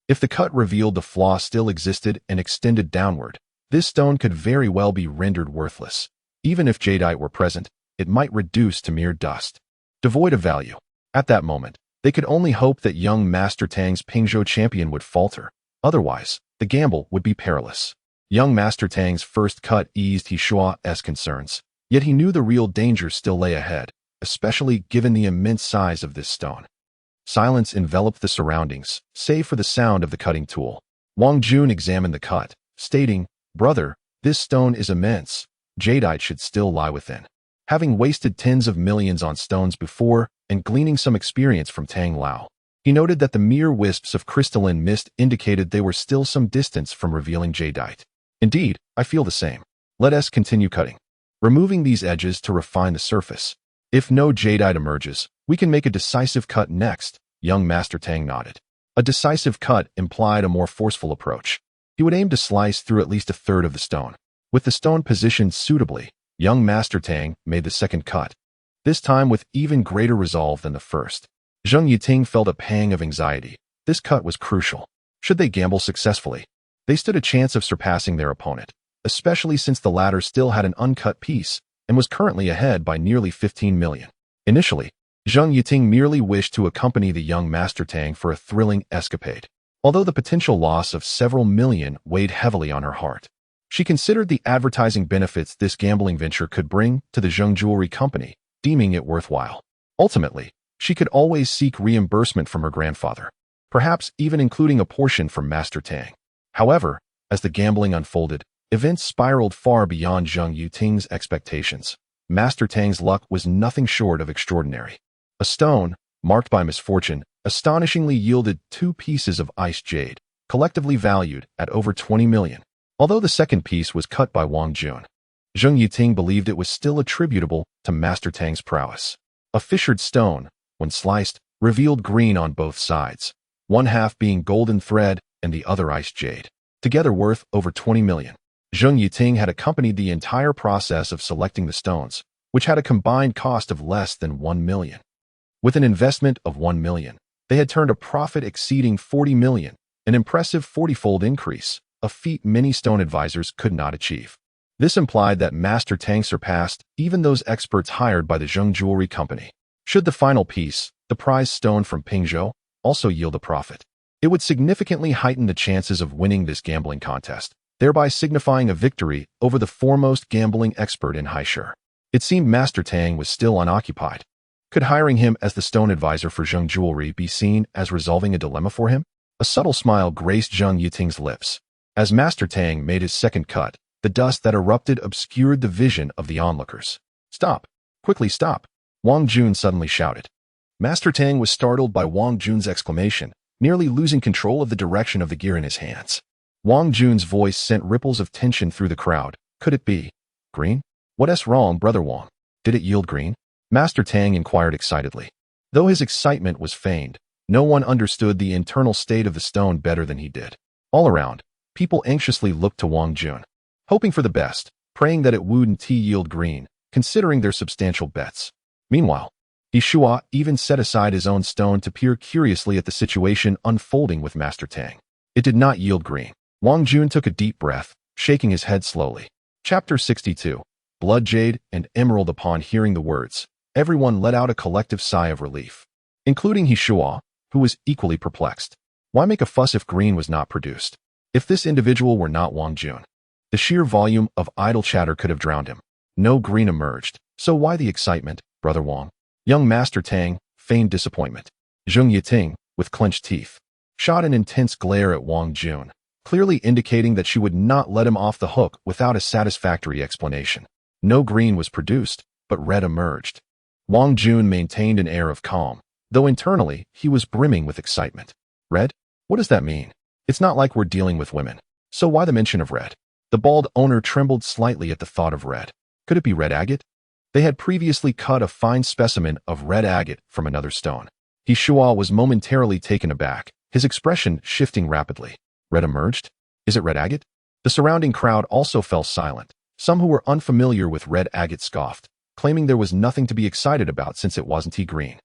S1: If the cut revealed the flaw still existed and extended downward, this stone could very well be rendered worthless. Even if jadeite were present, it might reduce to mere dust, devoid of value. At that moment, they could only hope that young Master Tang's Pingzhou champion would falter. Otherwise, the gamble would be perilous. Young Master Tang's first cut eased He Shua's concerns, yet he knew the real danger still lay ahead, especially given the immense size of this stone. Silence enveloped the surroundings, save for the sound of the cutting tool. Wang Jun examined the cut, stating, "Brother, this stone is immense. jadeite should still lie within. Having wasted tens of millions on stones before and gleaning some experience from Tang Lao, he noted that the mere wisps of crystalline mist indicated they were still some distance from revealing jadeite. Indeed, I feel the same. Let us continue cutting, removing these edges to refine the surface. If no jadeite emerges, we can make a decisive cut next. Young Master Tang nodded. A decisive cut implied a more forceful approach. He would aim to slice through at least a third of the stone. With the stone positioned suitably, young Master Tang made the second cut, this time with even greater resolve than the first. Zheng Yiting felt a pang of anxiety. This cut was crucial. Should they gamble successfully, they stood a chance of surpassing their opponent, especially since the latter still had an uncut piece and was currently ahead by nearly 15 million. Initially, Zheng Yiting merely wished to accompany the young Master Tang for a thrilling escapade, although the potential loss of several million weighed heavily on her heart. She considered the advertising benefits this gambling venture could bring to the Zheng Jewelry Company, deeming it worthwhile. Ultimately, she could always seek reimbursement from her grandfather, perhaps even including a portion from Master Tang. However, as the gambling unfolded, events spiraled far beyond Zheng Yiting's expectations. Master Tang's luck was nothing short of extraordinary. A stone, marked by misfortune, astonishingly yielded 2 pieces of ice jade, collectively valued at over 20 million. Although the second piece was cut by Wang Jun, Zheng Yiting believed it was still attributable to Master Tang's prowess. A fissured stone, when sliced, revealed green on both sides, one half being golden thread and the other ice jade, together worth over 20 million. Zheng Yiting had accompanied the entire process of selecting the stones, which had a combined cost of less than 1 million. With an investment of 1 million, they had turned a profit exceeding 40 million, an impressive 40-fold increase, a feat many stone advisors could not achieve. This implied that Master Tang surpassed even those experts hired by the Zheng Jewelry Company. Should the final piece, the prize stone from Pingzhou, also yield a profit, it would significantly heighten the chances of winning this gambling contest, thereby signifying a victory over the foremost gambling expert in Haishur. It seemed Master Tang was still unoccupied. Could hiring him as the stone advisor for Zheng Jewelry be seen as resolving a dilemma for him? A subtle smile graced Zheng Yiting's lips. As Master Tang made his second cut, the dust that erupted obscured the vision of the onlookers. "Stop! Quickly stop!" Wang Jun suddenly shouted. Master Tang was startled by Wang Jun's exclamation, nearly losing control of the direction of the gear in his hands. Wang Jun's voice sent ripples of tension through the crowd. Could it be green? What's wrong, Brother Wang? Did it yield green? Master Tang inquired excitedly. Though his excitement was feigned, no one understood the internal state of the stone better than he did. All around, people anxiously looked to Wang Jun, hoping for the best, praying that it wouldn't yield green, considering their substantial bets. Meanwhile, He Shua even set aside his own stone to peer curiously at the situation unfolding with Master Tang. It did not yield green. Wang Jun took a deep breath, shaking his head slowly. Chapter 62. Blood Jade and Emerald. Upon hearing the words, everyone let out a collective sigh of relief, including He Shua, who was equally perplexed. Why make a fuss if green was not produced? If this individual were not Wang Jun, the sheer volume of idle chatter could have drowned him. No green emerged, so why the excitement, Brother Wang? Young Master Tang feigned disappointment. Zheng Yiting, with clenched teeth, shot an intense glare at Wang Jun, clearly indicating that she would not let him off the hook without a satisfactory explanation. No green was produced, but red emerged. Wang Jun maintained an air of calm, though internally he was brimming with excitement. Red? What does that mean? It's not like we're dealing with women, so why the mention of red? The bald owner trembled slightly at the thought of red. Could it be red agate? They had previously cut a fine specimen of red agate from another stone. He Shua was momentarily taken aback, his expression shifting rapidly. Red emerged? Is it red agate? The surrounding crowd also fell silent. Some who were unfamiliar with red agate scoffed, claiming there was nothing to be excited about since it wasn't green.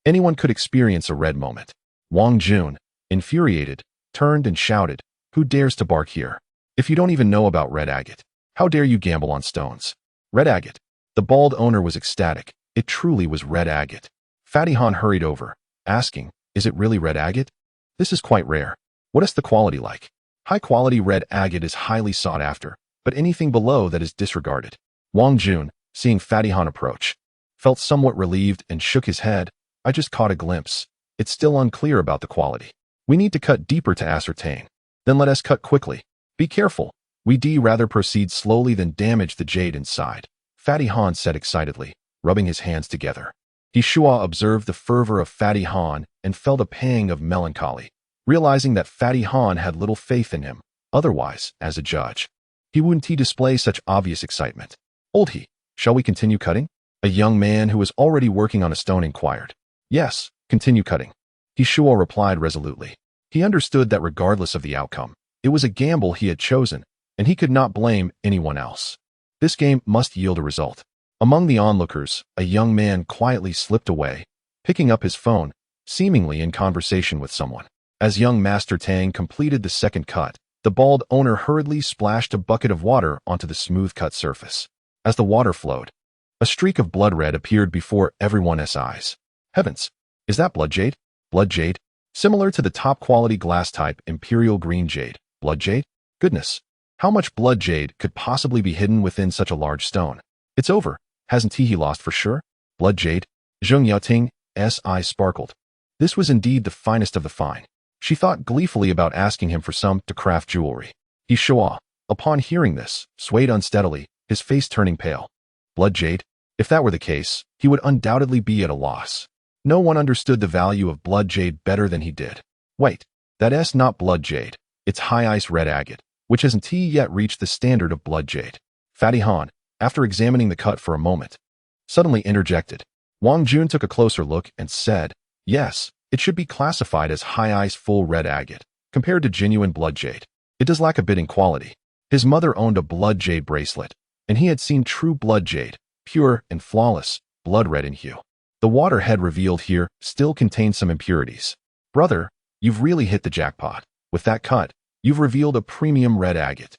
S1: Anyone could experience a red moment. Wang Jun, infuriated, turned and shouted, "Who dares to bark here? If you don't even know about red agate, how dare you gamble on stones?" Red agate. The bald owner was ecstatic. It truly was red agate. Fatty Han hurried over, asking, "Is it really red agate? This is quite rare. What is the quality like?" High-quality red agate is highly sought after, but anything below that is disregarded. Wang Jun, seeing Fatty Han approach, felt somewhat relieved and shook his head. "I just caught a glimpse. It's still unclear about the quality. We need to cut deeper to ascertain. Then let us cut quickly. Be careful. We'd rather proceed slowly than damage the jade inside, Fatty Han said excitedly, rubbing his hands together. Shua observed the fervor of Fatty Han and felt a pang of melancholy, realizing that Fatty Han had little faith in him. Otherwise, as a judge, he wouldn't display such obvious excitement. Old he, shall we continue cutting? A young man who was already working on a stone inquired. Yes, continue cutting. Shua replied resolutely. He understood that regardless of the outcome, it was a gamble he had chosen, and he could not blame anyone else. This game must yield a result. Among the onlookers, a young man quietly slipped away, picking up his phone, seemingly in conversation with someone. As young Master Tang completed the second cut, the bald owner hurriedly splashed a bucket of water onto the smooth-cut surface. As the water flowed, a streak of blood red appeared before everyone's eyes. Heavens! Is that blood jade? Blood jade? Similar to the top-quality glass-type imperial green jade. Blood jade? Goodness! How much blood jade could possibly be hidden within such a large stone? It's over. Hasn't he lost for sure? Blood jade? Zheng Yaoting's eyes sparkled. This was indeed the finest of the fine. She thought gleefully about asking him for some to craft jewelry. Shua, upon hearing this, swayed unsteadily, his face turning pale. Blood jade? If that were the case, he would undoubtedly be at a loss. No one understood the value of blood jade better than he did. Wait, that's not blood jade. It's high ice red agate, which hasn't yet reached the standard of blood jade. Fatty Han, after examining the cut for a moment, suddenly interjected. Wang Jun took a closer look and said, yes, it should be classified as high ice full red agate. Compared to genuine blood jade, it does lack a bit in quality. His mother owned a blood jade bracelet, and he had seen true blood jade, pure and flawless, blood red in hue. The waterhead revealed here still contained some impurities. Brother, you've really hit the jackpot. With that cut, you've revealed a premium red agate.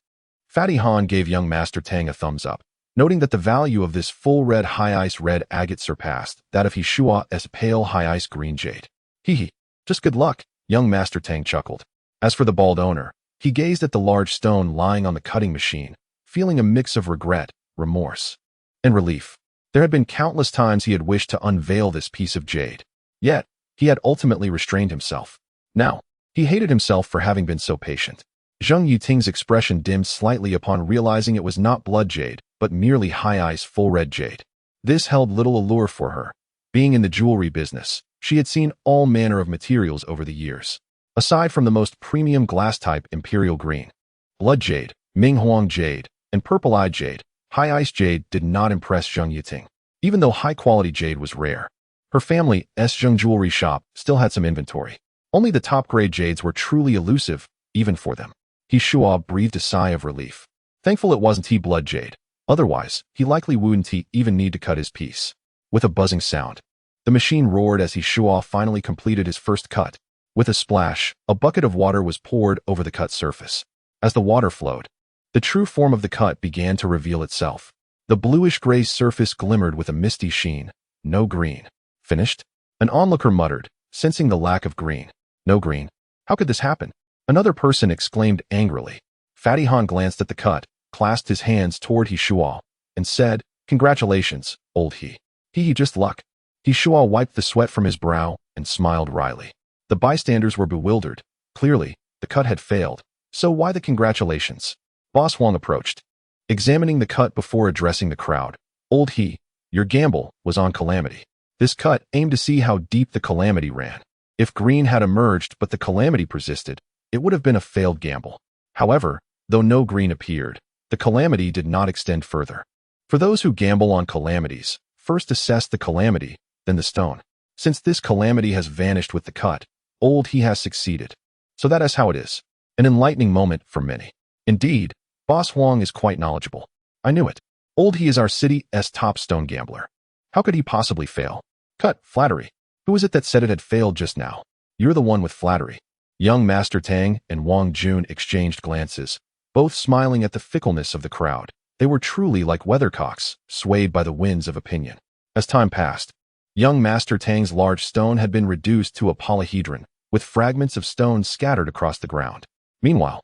S1: Fatty Han gave young Master Tang a thumbs up, noting that the value of this full red high ice red agate surpassed that of Shua's pale high ice green jade. Hee, just good luck, young Master Tang chuckled. As for the bald owner, he gazed at the large stone lying on the cutting machine, feeling a mix of regret, remorse, and relief. There had been countless times he had wished to unveil this piece of jade. Yet, he had ultimately restrained himself. Now, he hated himself for having been so patient. Zheng Yuting's expression dimmed slightly upon realizing it was not blood jade, but merely high ice full red jade. This held little allure for her. Being in the jewelry business, she had seen all manner of materials over the years. Aside from the most premium glass-type imperial green, blood jade, Minghuang jade, and purple-eyed jade, high ice jade did not impress Zheng Yuting. Even though high-quality jade was rare, her family's Zheng jewelry shop still had some inventory. Only the top-grade jades were truly elusive, even for them. Shua breathed a sigh of relief. Thankful it wasn't blood jade. Otherwise, he likely wouldn't even need to cut his piece. With a buzzing sound, the machine roared as Shua finally completed his first cut. With a splash, a bucket of water was poured over the cut surface. As the water flowed, the true form of the cut began to reveal itself. The bluish-gray surface glimmered with a misty sheen. No green. Finished? An onlooker muttered, sensing the lack of green. No green? How could this happen? Another person exclaimed angrily. Fatty Han glanced at the cut, clasped his hands toward Shua, and said, congratulations, old he. Just luck. Shua wiped the sweat from his brow and smiled wryly. The bystanders were bewildered. Clearly, the cut had failed. So why the congratulations? Boss Wang approached, examining the cut before addressing the crowd. Old he, your gamble was on calamity. This cut aimed to see how deep the calamity ran. If green had emerged but the calamity persisted, it would have been a failed gamble. However, though no green appeared, the calamity did not extend further. For those who gamble on calamities, first assess the calamity, then the stone. Since this calamity has vanished with the cut, old he has succeeded. So that is how it is. An enlightening moment for many. Indeed, Boss Wang is quite knowledgeable. I knew it. Old he is our city's top stone gambler. How could he possibly fail? Cut, flattery. Who is it that said it had failed just now? You're the one with flattery. Young Master Tang and Wang Jun exchanged glances, both smiling at the fickleness of the crowd. They were truly like weathercocks, swayed by the winds of opinion. As time passed, young Master Tang's large stone had been reduced to a polyhedron, with fragments of stone scattered across the ground. Meanwhile,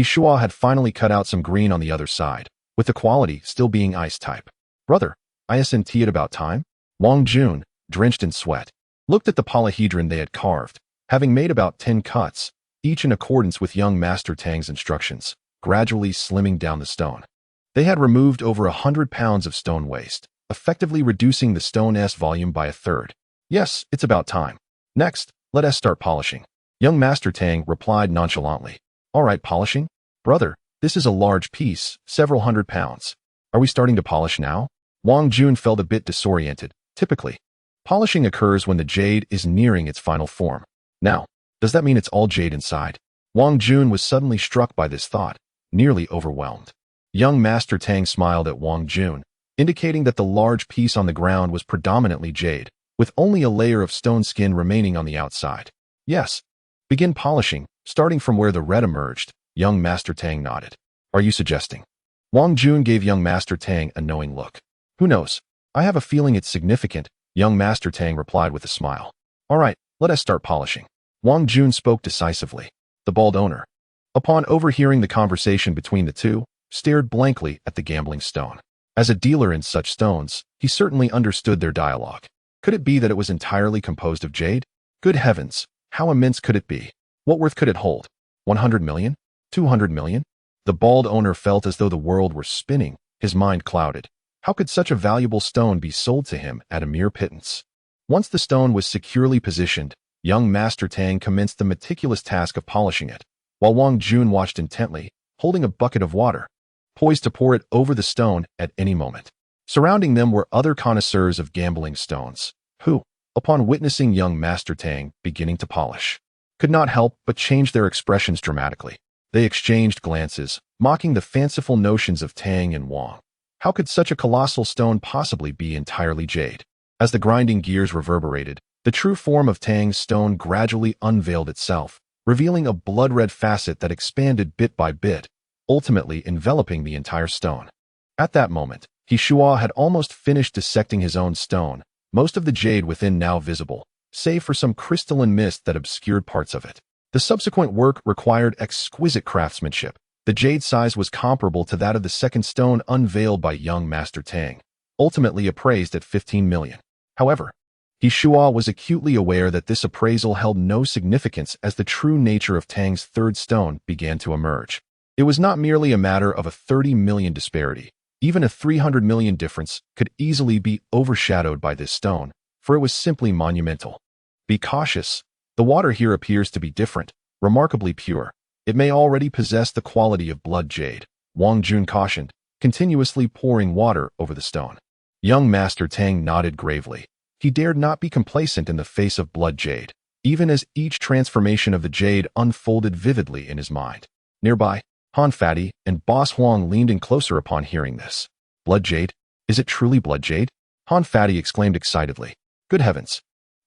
S1: Shua had finally cut out some green on the other side, with the quality still being ice type. Brother, isn't it about time? Wang Jun, drenched in sweat, looked at the polyhedron they had carved, having made about 10 cuts, each in accordance with young Master Tang's instructions. gradually slimming down the stone. They had removed over 100 pounds of stone waste, effectively reducing the stone's volume by a third. Yes, it's about time. Next, let us start polishing. Young Master Tang replied nonchalantly. All right, polishing? Brother, this is a large piece, several hundred pounds. Are we starting to polish now? Wang Jun felt a bit disoriented. Typically, polishing occurs when the jade is nearing its final form. Now, does that mean it's all jade inside? Wang Jun was suddenly struck by this thought, nearly overwhelmed. Young Master Tang smiled at Wang Jun, indicating that the large piece on the ground was predominantly jade, with only a layer of stone skin remaining on the outside. Yes. Begin polishing, starting from where the red emerged. Young Master Tang nodded. Are you suggesting? Wang Jun gave Young Master Tang a knowing look. Who knows? I have a feeling it's significant, Young Master Tang replied with a smile. All right, let us start polishing. Wang Jun spoke decisively. The bald owner, upon overhearing the conversation between the two, stared blankly at the gambling stone. As a dealer in such stones, he certainly understood their dialogue. Could it be that it was entirely composed of jade? Good heavens, how immense could it be? What worth could it hold? 100 million? 200 million? The bald owner felt as though the world were spinning, his mind clouded. How could such a valuable stone be sold to him at a mere pittance? Once the stone was securely positioned, Young Master Tang commenced the meticulous task of polishing it, while Wang Jun watched intently, holding a bucket of water, poised to pour it over the stone at any moment. Surrounding them were other connoisseurs of gambling stones, who, upon witnessing Young Master Tang beginning to polish, could not help but change their expressions dramatically. They exchanged glances, mocking the fanciful notions of Tang and Wang. How could such a colossal stone possibly be entirely jade? As the grinding gears reverberated, the true form of Tang's stone gradually unveiled itself, revealing a blood-red facet that expanded bit by bit, ultimately enveloping the entire stone. At that moment, He Shua had almost finished dissecting his own stone, most of the jade within now visible, save for some crystalline mist that obscured parts of it. The subsequent work required exquisite craftsmanship. The jade size was comparable to that of the second stone unveiled by young Master Tang, ultimately appraised at 15 million. However, He Shua was acutely aware that this appraisal held no significance as the true nature of Tang's third stone began to emerge. It was not merely a matter of a 30 million disparity. Even a 300 million difference could easily be overshadowed by this stone, for it was simply monumental. Be cautious. The water here appears to be different, remarkably pure. It may already possess the quality of blood jade, Wang Jun cautioned, continuously pouring water over the stone. Young Master Tang nodded gravely. He dared not be complacent in the face of blood jade, even as each transformation of the jade unfolded vividly in his mind. Nearby, Han Fatty and Boss Huang leaned in closer upon hearing this. Blood jade? Is it truly blood jade? Han Fatty exclaimed excitedly. Good heavens!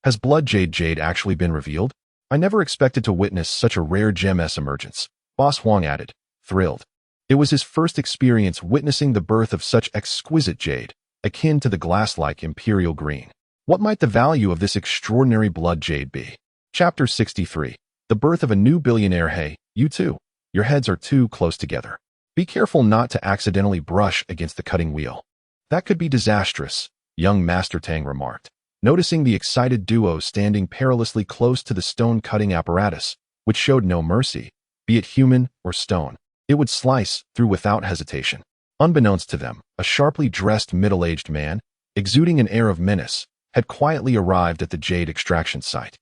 S1: Has blood jade actually been revealed? I never expected to witness such a rare gem's emergence, Boss Huang added, thrilled. It was his first experience witnessing the birth of such exquisite jade, akin to the glass-like imperial green. What might the value of this extraordinary blood jade be? Chapter 63. The birth of a new billionaire. Hey, you two. Your heads are too close together. Be careful not to accidentally brush against the cutting wheel. That could be disastrous, young Master Tang remarked, noticing the excited duo standing perilously close to the stone-cutting apparatus, which showed no mercy, be it human or stone. It would slice through without hesitation. Unbeknownst to them, a sharply dressed middle-aged man, exuding an air of menace, had quietly arrived at the jade extraction site.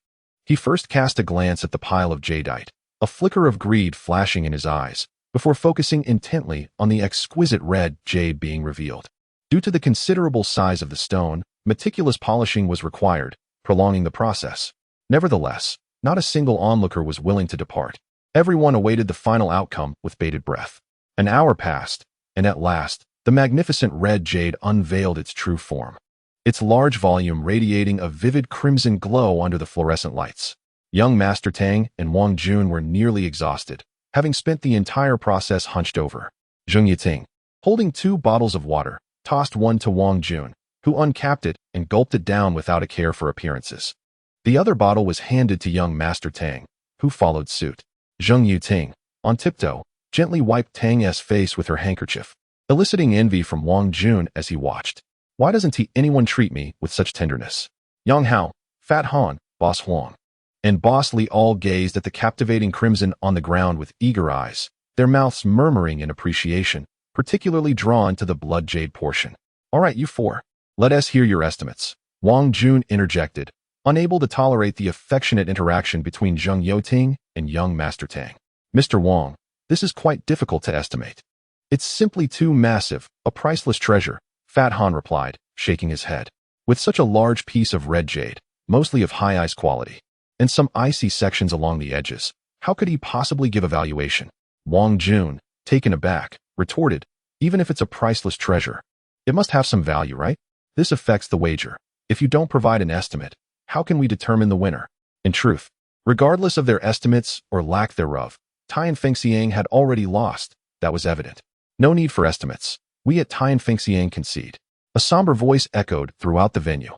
S1: He first cast a glance at the pile of jadeite, a flicker of greed flashing in his eyes, before focusing intently on the exquisite red jade being revealed. Due to the considerable size of the stone, meticulous polishing was required, prolonging the process. Nevertheless, not a single onlooker was willing to depart. Everyone awaited the final outcome with bated breath. An hour passed, and at last, the magnificent red jade unveiled its true form, its large volume radiating a vivid crimson glow under the fluorescent lights. Young Master Tang and Wang Jun were nearly exhausted, having spent the entire process hunched over. Zheng Yiting, holding 2 bottles of water, tossed one to Wang Jun, who uncapped it and gulped it down without a care for appearances. The other bottle was handed to young Master Tang, who followed suit. Zheng Yiting, on tiptoe, gently wiped Tang's face with her handkerchief, eliciting envy from Wang Jun as he watched. Why doesn't anyone treat me with such tenderness? Yang Hao, Fat Han, Boss Huang, and Boss Li all gazed at the captivating crimson on the ground with eager eyes, their mouths murmuring in appreciation, particularly drawn to the blood jade portion. All right, you four. Let us hear your estimates. Wang Jun interjected, unable to tolerate the affectionate interaction between Zheng Youting and young Master Tang. Mr. Wang, this is quite difficult to estimate. It's simply too massive, a priceless treasure, Fat Han replied, shaking his head. With such a large piece of red jade, mostly of high ice quality, and some icy sections along the edges, how could he possibly give a valuation? Wang Jun, taken aback, retorted, even if it's a priceless treasure, it must have some value, right? This affects the wager. If you don't provide an estimate, how can we determine the winner? In truth, regardless of their estimates or lack thereof, Tai and Fengxiang had already lost. That was evident. No need for estimates. We at Tai and Fengxiang concede. A somber voice echoed throughout the venue.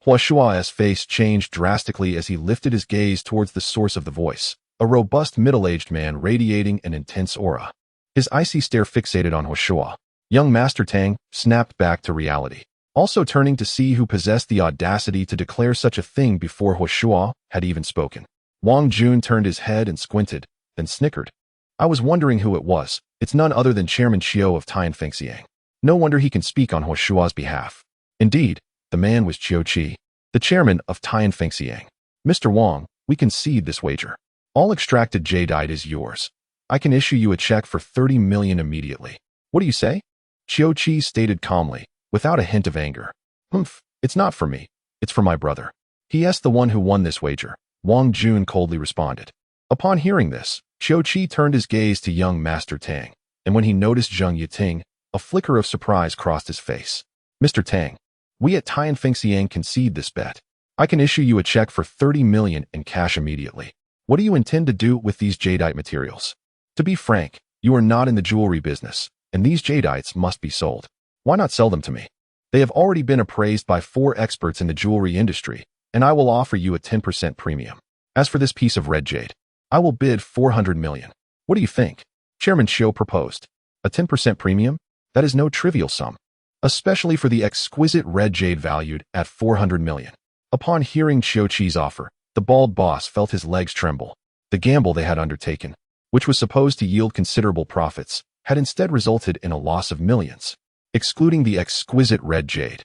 S1: Hua Shua's face changed drastically as he lifted his gaze towards the source of the voice, a robust middle-aged man radiating an intense aura. His icy stare fixated on Hua Shua. Young Master Tang snapped back to reality, also turning to see who possessed the audacity to declare such a thing before Hua Shua had even spoken. Wang Jun turned his head and squinted, then snickered. I was wondering who it was. It's none other than Chairman Chiu of Tai and Fengxiang. No wonder he can speak on Hua Shua's behalf. Indeed, the man was Chiu Qi, the chairman of Tai and Fengxiang. Mr. Wang, we concede this wager. All extracted jadeite is yours. I can issue you a check for 30 million immediately. What do you say? Chiu Qi stated calmly, without a hint of anger. Humph, it's not for me. It's for my brother. He is the one who won this wager, Wang Jun coldly responded. Upon hearing this, Chiu Qi turned his gaze to young Master Tang, and when he noticed Zheng Youting, a flicker of surprise crossed his face. Mr. Tang, we at Tai and Fengxiang concede this bet. I can issue you a check for 30 million in cash immediately. What do you intend to do with these jadeite materials? To be frank, you are not in the jewelry business, and these jadeites must be sold. Why not sell them to me? They have already been appraised by 4 experts in the jewelry industry, and I will offer you a 10% premium. As for this piece of red jade, I will bid 400 million. What do you think? Chairman Chiu proposed. A 10% premium? That is no trivial sum, especially for the exquisite red jade valued at 400 million. Upon hearing Chiu Qi's offer, the bald boss felt his legs tremble. The gamble they had undertaken, which was supposed to yield considerable profits, had instead resulted in a loss of millions. Excluding the exquisite red jade,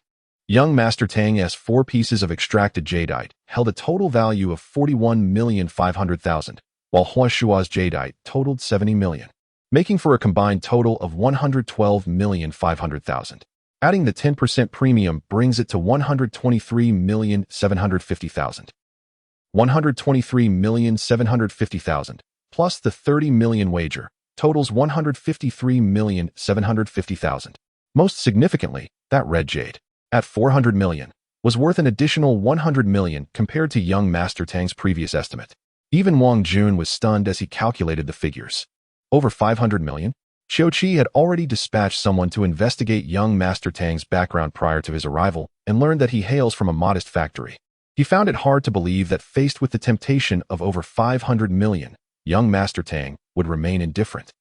S1: young Master Tang's 4 pieces of extracted jadeite held a total value of 41,500,000, while Hua Shua's jadeite totaled 70 million, making for a combined total of 112,500,000. Adding the 10% premium brings it to 123,750,000. 123,750,000 plus the 30 million wager totals 153,750,000. Most significantly, that red jade, at 400 million, was worth an additional 100 million compared to young Master Tang's previous estimate. Even Wang Jun was stunned as he calculated the figures. Over 500 million? Chiu Qi had already dispatched someone to investigate young Master Tang's background prior to his arrival and learned that he hails from a modest factory. He found it hard to believe that faced with the temptation of over 500 million, young Master Tang would remain indifferent.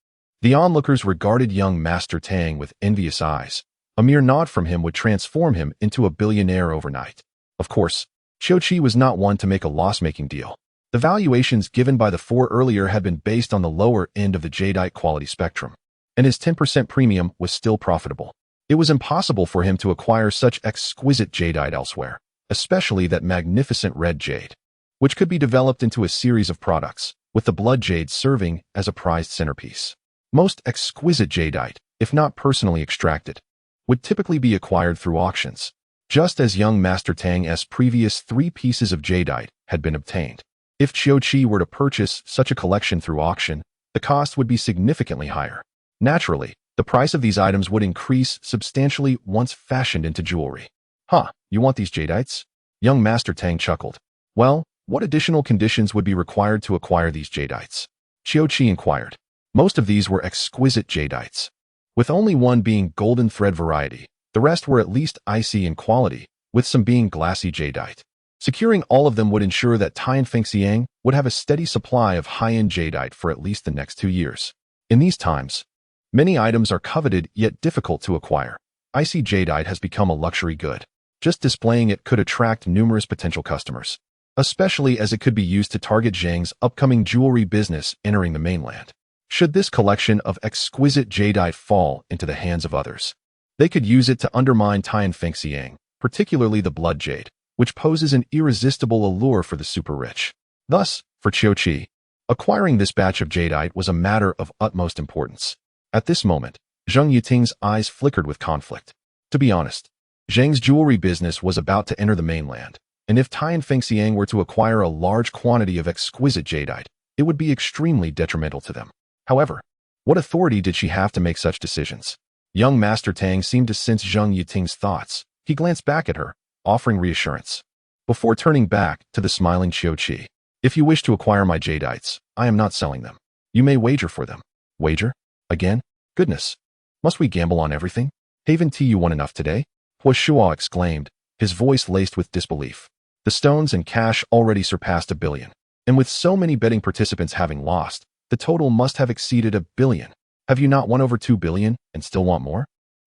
S1: The onlookers regarded young Master Tang with envious eyes. A mere nod from him would transform him into a billionaire overnight. Of course, Chiu Qi was not one to make a loss-making deal. The valuations given by the 4 earlier had been based on the lower end of the jadeite quality spectrum, and his 10% premium was still profitable. It was impossible for him to acquire such exquisite jadeite elsewhere, especially that magnificent red jade, which could be developed into a series of products, with the blood jade serving as a prized centerpiece. Most exquisite jadeite, if not personally extracted, would typically be acquired through auctions, just as young Master Tang's previous 3 pieces of jadeite had been obtained. If Chiu Qi were to purchase such a collection through auction, the cost would be significantly higher. Naturally, the price of these items would increase substantially once fashioned into jewelry. Huh, you want these jadeites? Young Master Tang chuckled. Well, what additional conditions would be required to acquire these jadeites? Chiu Qi inquired. Most of these were exquisite jadeites, with only one being golden thread variety. The rest were at least icy in quality, with some being glassy jadeite. Securing all of them would ensure that Tai and Fengxiang would have a steady supply of high-end jadeite for at least the next 2 years. In these times, many items are coveted yet difficult to acquire. Icy jadeite has become a luxury good. Just displaying it could attract numerous potential customers, especially as it could be used to target Zhang's upcoming jewelry business entering the mainland. Should this collection of exquisite jadeite fall into the hands of others, they could use it to undermine Tian Fengxiang, particularly the blood jade, which poses an irresistible allure for the super-rich. Thus, for Qiuqi, acquiring this batch of jadeite was a matter of utmost importance. At this moment, Zheng Yiting's eyes flickered with conflict. To be honest, Zheng's jewelry business was about to enter the mainland, and if Tian Fengxiang were to acquire a large quantity of exquisite jadeite, it would be extremely detrimental to them. However, what authority did she have to make such decisions? Young Master Tang seemed to sense Zheng Yiting's thoughts. He glanced back at her, offering reassurance. Before turning back to the smiling Qiuqi, if you wish to acquire my jadeites, I am not selling them. You may wager for them. Wager? Again? Goodness. Must we gamble on everything? Haven't you won enough today? Hua Shuo exclaimed, his voice laced with disbelief. The stones and cash already surpassed 1 billion. And with so many betting participants having lost, the total must have exceeded 1 billion. Have you not won over 2 billion and still want more?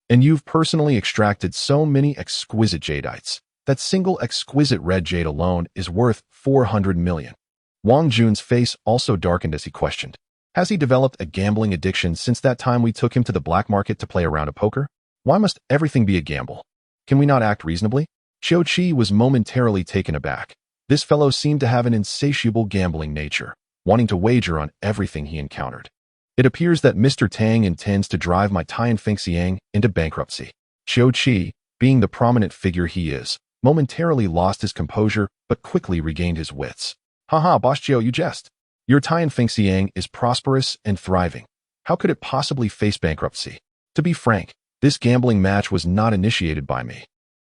S1: And you've personally extracted so many exquisite jadeites. That single exquisite red jade alone is worth 400 million. Wang Jun's face also darkened as he questioned. Has he developed a gambling addiction since that time we took him to the black market to play a round of poker? Why must everything be a gamble? Can we not act reasonably? Qiuqi was momentarily taken aback. This fellow seemed to have an insatiable gambling nature, wanting to wager on everything he encountered. It appears that Mr. Tang intends to drive my Tian Fengxiang into bankruptcy. Qiuqi, being the prominent figure he is, momentarily lost his composure but quickly regained his wits. Haha, Boss Jiao, you jest. Your Tian Fengxiang is prosperous and thriving. How could it possibly face bankruptcy? To be frank, this gambling match was not initiated by me.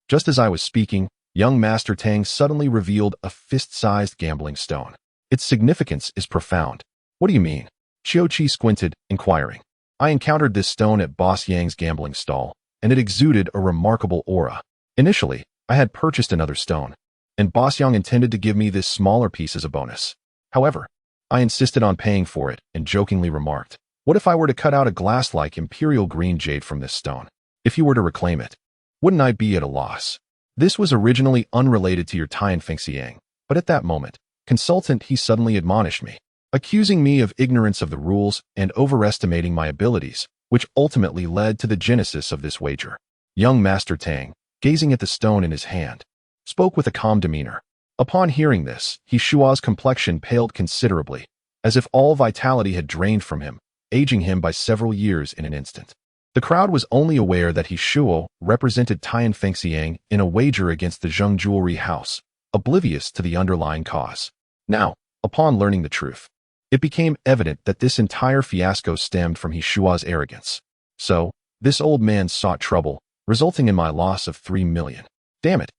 S1: Just as I was speaking, young Master Tang suddenly revealed a fist-sized gambling stone. Its significance is profound. What do you mean? Qiuqi squinted, inquiring. I encountered this stone at Boss Yang's gambling stall, and it exuded a remarkable aura. Initially, I had purchased another stone, and Boss Yang intended to give me this smaller piece as a bonus. However, I insisted on paying for it and jokingly remarked, what if I were to cut out a glass-like imperial green jade from this stone? If you were to reclaim it, wouldn't I be at a loss? This was originally unrelated to your Tian Fengxiang, but at that moment, consultant, he suddenly admonished me, accusing me of ignorance of the rules and overestimating my abilities, which ultimately led to the genesis of this wager. Young Master Tang, gazing at the stone in his hand, spoke with a calm demeanor. Upon hearing this, He Shua's complexion paled considerably, as if all vitality had drained from him, aging him by several years in an instant. The crowd was only aware that He Shuo represented Tian Fengxiang in a wager against the Zheng Jewelry House, oblivious to the underlying cause. Now, upon learning the truth, it became evident that this entire fiasco stemmed from He Shua's arrogance. So, this old man sought trouble, resulting in my loss of 3 million. Damn it!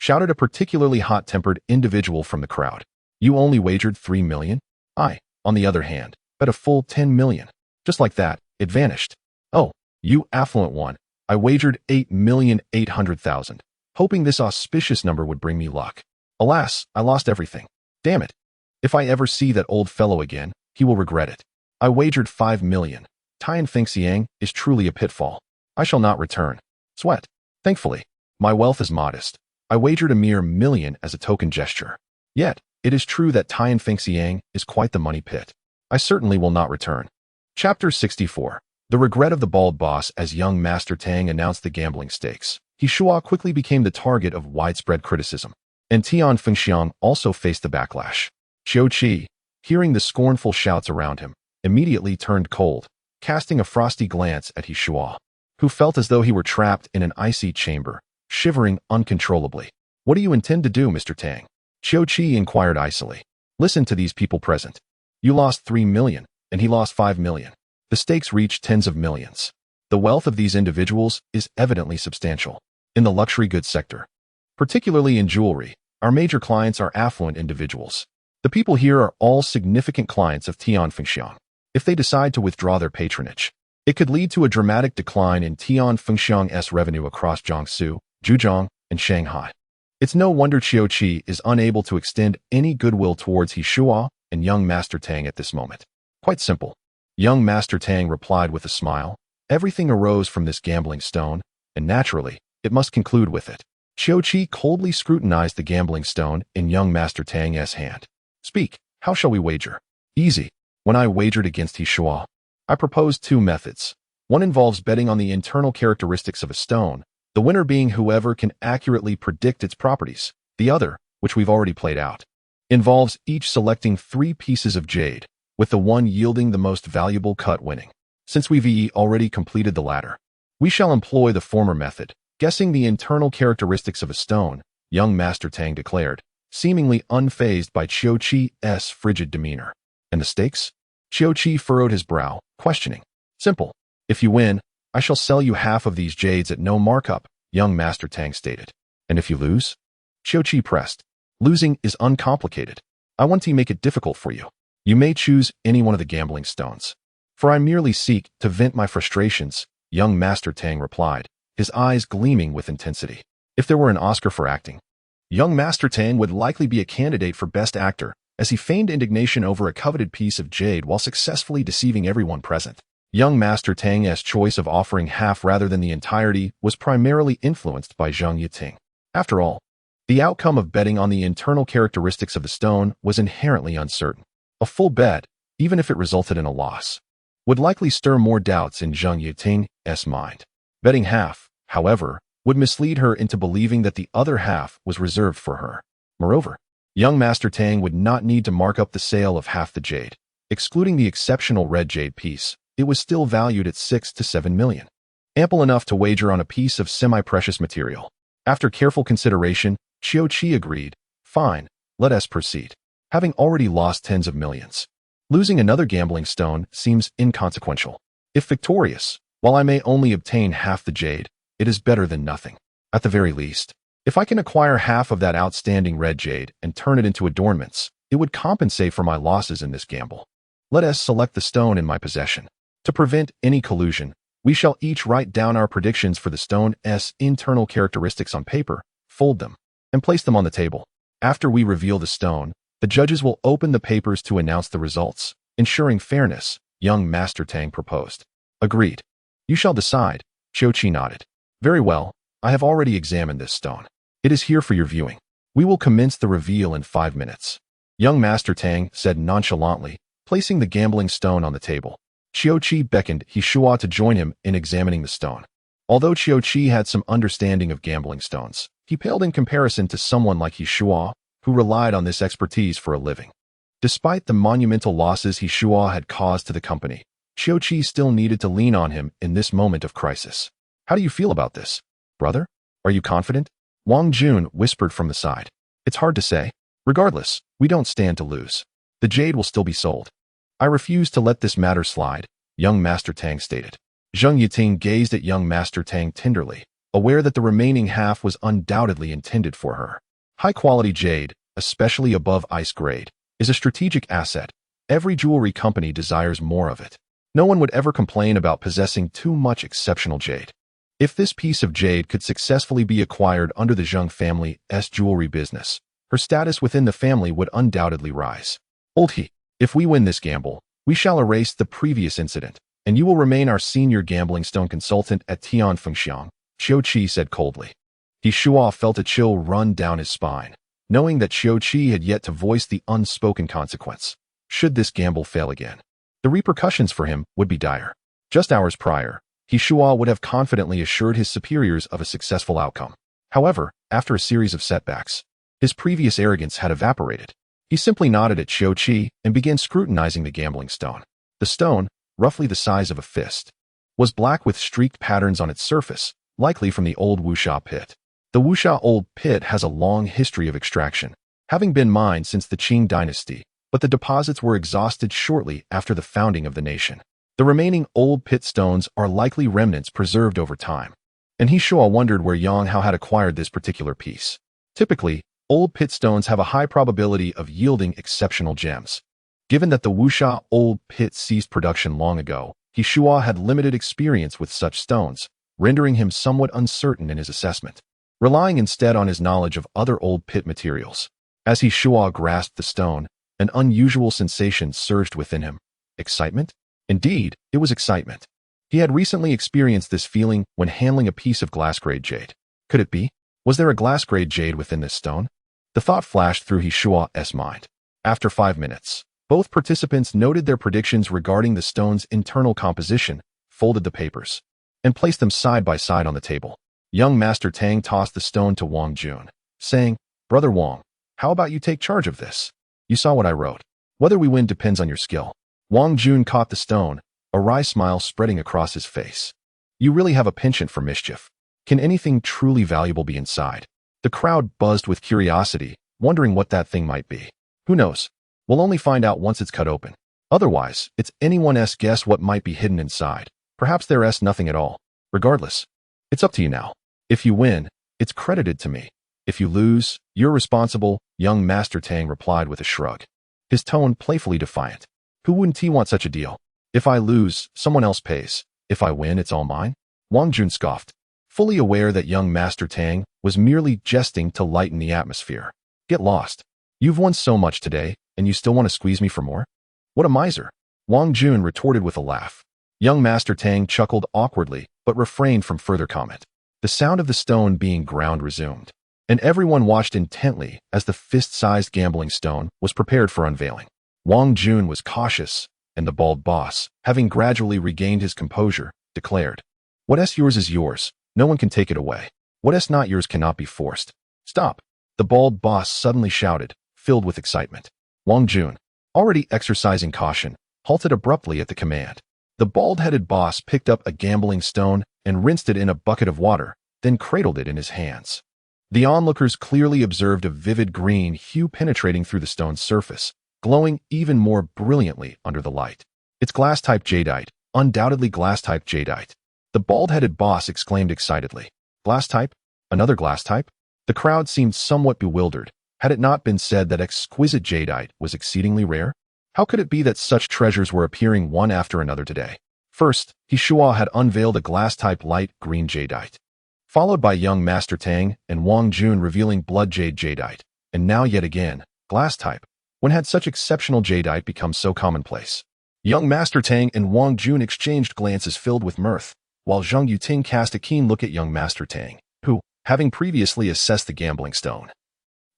S1: Shouted a particularly hot-tempered individual from the crowd. You only wagered 3 million? I, on the other hand, bet a full 10 million. Just like that, it vanished. Oh, you affluent one, I wagered 8,800,000, hoping this auspicious number would bring me luck. Alas, I lost everything. Damn it. If I ever see that old fellow again, he will regret it. I wagered 5 million. Tian Fengxiang is truly a pitfall. I shall not return. Sweat. Thankfully, my wealth is modest. I wagered a mere million as a token gesture. Yet, it is true that Tian Fengxiang is quite the money pit. I certainly will not return. Chapter 64. The regret of the bald boss. As young Master Tang announced the gambling stakes, He Shua quickly became the target of widespread criticism, and Tian Fengxiang also faced the backlash. Qiuqi, hearing the scornful shouts around him, immediately turned cold, casting a frosty glance at He Shua, who felt as though he were trapped in an icy chamber, shivering uncontrollably. What do you intend to do, Mr. Tang? Qiuqi inquired icily. Listen to these people present. You lost 3 million, and he lost 5 million. The stakes reach tens of millions. The wealth of these individuals is evidently substantial. In the luxury goods sector, particularly in jewelry, our major clients are affluent individuals. The people here are all significant clients of Tian Fengxiang. If they decide to withdraw their patronage, it could lead to a dramatic decline in Tian Fengxiang's revenue across Jiangsu, Zhejiang, and Shanghai. It's no wonder Qiuqi is unable to extend any goodwill towards He Shua and young Master Tang at this moment. Quite simple. Young Master Tang replied with a smile. Everything arose from this gambling stone, and naturally, it must conclude with it. Qiuqi coldly scrutinized the gambling stone in young Master Tang's hand. Speak, how shall we wager? Easy. When I wagered against He Shua, I propose two methods. One involves betting on the internal characteristics of a stone, the winner being whoever can accurately predict its properties. The other, which we've already played out, involves each selecting 3 pieces of jade, with the one yielding the most valuable cut winning. Since we've already completed the latter, we shall employ the former method, guessing the internal characteristics of a stone, young Master Tang declared, seemingly unfazed by Qiu Qi's frigid demeanor. And the stakes? Qiu Qi furrowed his brow, questioning. Simple. If you win, I shall sell you half of these jades at no markup, young Master Tang stated. And if you lose? Qiu Qi pressed. Losing is uncomplicated. I want to make it difficult for you. You may choose any one of the gambling stones. For I merely seek to vent my frustrations, young Master Tang replied, his eyes gleaming with intensity. If there were an Oscar for acting, young Master Tang would likely be a candidate for Best Actor, as he feigned indignation over a coveted piece of jade while successfully deceiving everyone present. Young Master Tang's choice of offering half rather than the entirety was primarily influenced by Zhang Yiting. After all, the outcome of betting on the internal characteristics of the stone was inherently uncertain. A full bet, even if it resulted in a loss, would likely stir more doubts in Zhang Yiting's mind. Betting half, however, would mislead her into believing that the other half was reserved for her. Moreover, young Master Tang would not need to mark up the sale of half the jade. Excluding the exceptional red jade piece, it was still valued at 6 to 7 million. Ample enough to wager on a piece of semi-precious material. After careful consideration, Qiu Qi agreed. Fine, let us proceed. Having already lost tens of millions, losing another gambling stone seems inconsequential. If victorious, while I may only obtain half the jade, it is better than nothing. At the very least, if I can acquire half of that outstanding red jade and turn it into adornments, it would compensate for my losses in this gamble. Let us select the stone in my possession. To prevent any collusion, we shall each write down our predictions for the stone's internal characteristics on paper, fold them, and place them on the table. After we reveal the stone, the judges will open the papers to announce the results, ensuring fairness, young Master Tang proposed. Agreed. You shall decide, Qiu Qi nodded. Very well, I have already examined this stone. It is here for your viewing. We will commence the reveal in 5 minutes. Young Master Tang said nonchalantly, placing the gambling stone on the table. Qiu Qi beckoned He Shua to join him in examining the stone. Although Qiu Qi had some understanding of gambling stones, he paled in comparison to someone like He Shua, who relied on this expertise for a living. Despite the monumental losses He Shua had caused to the company, Qiu Qi still needed to lean on him in this moment of crisis. How do you feel about this, brother? Are you confident? Wang Jun whispered from the side. It's hard to say. Regardless, we don't stand to lose. The jade will still be sold. I refuse to let this matter slide, young Master Tang stated. Zhang Yiting gazed at young Master Tang tenderly, aware that the remaining half was undoubtedly intended for her. High-quality jade, especially above ice grade, is a strategic asset. Every jewelry company desires more of it. No one would ever complain about possessing too much exceptional jade. If this piece of jade could successfully be acquired under the Zhang family's jewelry business, her status within the family would undoubtedly rise. Old He, if we win this gamble, we shall erase the previous incident, and you will remain our senior gambling stone consultant at Tian Fengxiang, Qiu Qi said coldly. He Shua felt a chill run down his spine, knowing that Qiu Qi had yet to voice the unspoken consequence. Should this gamble fail again, the repercussions for him would be dire. Just hours prior, He Shua would have confidently assured his superiors of a successful outcome. However, after a series of setbacks, his previous arrogance had evaporated. He simply nodded at Qiu Qi and began scrutinizing the gambling stone. The stone, roughly the size of a fist, was black with streaked patterns on its surface, likely from the old Wusha pit. The Wusha old pit has a long history of extraction, having been mined since the Qing dynasty, but the deposits were exhausted shortly after the founding of the nation. The remaining old pit stones are likely remnants preserved over time. And He Shua wondered where Yang Hao had acquired this particular piece. Typically, old pit stones have a high probability of yielding exceptional gems. Given that the Wusha old pit ceased production long ago, He Shua had limited experience with such stones, rendering him somewhat uncertain in his assessment, relying instead on his knowledge of other old pit materials. As He Shua grasped the stone, an unusual sensation surged within him. Excitement? Indeed, it was excitement. He had recently experienced this feeling when handling a piece of glass-grade jade. Could it be? Was there a glass-grade jade within this stone? The thought flashed through He Shua's mind. After 5 minutes, Both participants noted their predictions regarding the stone's internal composition, folded the papers, and placed them side by side on the table. Young Master Tang tossed the stone to Wang Jun, saying, "Brother Wang, how about you take charge of this? You saw what I wrote. Whether we win depends on your skill." Wang Jun caught the stone, a wry smile spreading across his face. "You really have a penchant for mischief. Can anything truly valuable be inside?" The crowd buzzed with curiosity, wondering what that thing might be. Who knows? We'll only find out once it's cut open. Otherwise, it's anyone's guess what might be hidden inside. Perhaps there's nothing at all. Regardless, it's up to you now. If you win, it's credited to me. If you lose, you're responsible, young Master Tang replied with a shrug, his tone playfully defiant. Who wouldn't he want such a deal? If I lose, someone else pays. If I win, it's all mine? Wang Jun scoffed, fully aware that young Master Tang was merely jesting to lighten the atmosphere. Get lost. You've won so much today, and you still want to squeeze me for more? What a miser. Wang Jun retorted with a laugh. Young Master Tang chuckled awkwardly, but refrained from further comment. The sound of the stone being ground resumed, and everyone watched intently as the fist-sized gambling stone was prepared for unveiling. Wang Jun was cautious, and the bald boss, having gradually regained his composure, declared, "What's yours is yours. No one can take it away. What's not yours cannot be forced." "Stop!" the bald boss suddenly shouted, filled with excitement. Wang Jun, already exercising caution, halted abruptly at the command. The bald-headed boss picked up a gambling stone and rinsed it in a bucket of water, then cradled it in his hands. The onlookers clearly observed a vivid green hue penetrating through the stone's surface, glowing even more brilliantly under the light. "It's glass-type jadeite, undoubtedly glass-type jadeite," the bald-headed boss exclaimed excitedly. "Glass-type? Another glass-type?" The crowd seemed somewhat bewildered. Had it not been said that exquisite jadeite was exceedingly rare? How could it be that such treasures were appearing one after another today? First, Hishua had unveiled a glass-type light green jadeite, followed by young Master Tang and Wang Jun revealing blood jade jadeite, and now yet again, glass-type. When had such exceptional jadeite become so commonplace? Young Master Tang and Wang Jun exchanged glances filled with mirth, while Zhang Yuting cast a keen look at young Master Tang, who, having previously assessed the gambling stone,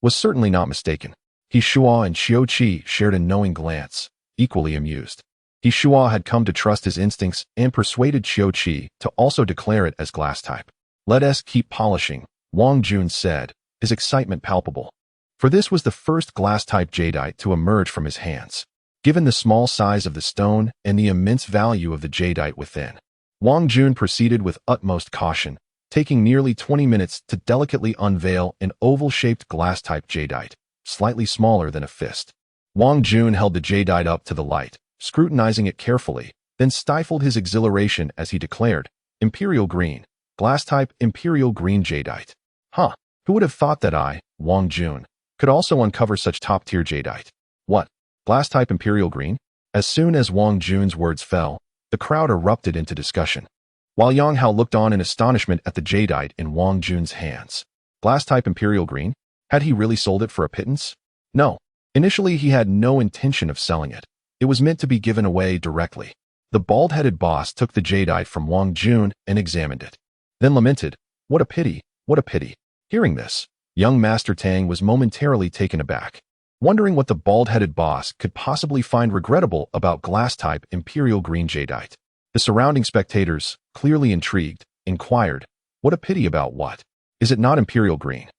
S1: was certainly not mistaken. Hishua and Xiao Qi shared a knowing glance, equally amused. Hishua had come to trust his instincts and persuaded Xiao Qi to also declare it as glass type. "Let us keep polishing," Wang Jun said, his excitement palpable. For this was the first glass-type jadeite to emerge from his hands. Given the small size of the stone and the immense value of the jadeite within, Wang Jun proceeded with utmost caution, taking nearly 20 minutes to delicately unveil an oval-shaped glass-type jadeite, slightly smaller than a fist. Wang Jun held the jadeite up to the light, scrutinizing it carefully, then stifled his exhilaration as he declared, "Imperial green, glass-type imperial green jadeite." Huh, who would have thought that I, Wang Jun, could also uncover such top-tier jadeite? What, glass-type imperial green? As soon as Wang Jun's words fell, the crowd erupted into discussion, while Yang Hao looked on in astonishment at the jadeite in Wang Jun's hands. Glass-type imperial green? Had he really sold it for a pittance? No. Initially, he had no intention of selling it. It was meant to be given away directly. The bald-headed boss took the jadeite from Wang Jun and examined it, then lamented, "What a pity, what a pity." Hearing this, young Master Tang was momentarily taken aback, wondering what the bald-headed boss could possibly find regrettable about glass-type imperial green jadeite. The surrounding spectators, clearly intrigued, inquired, "What a pity about what? Is it not imperial green,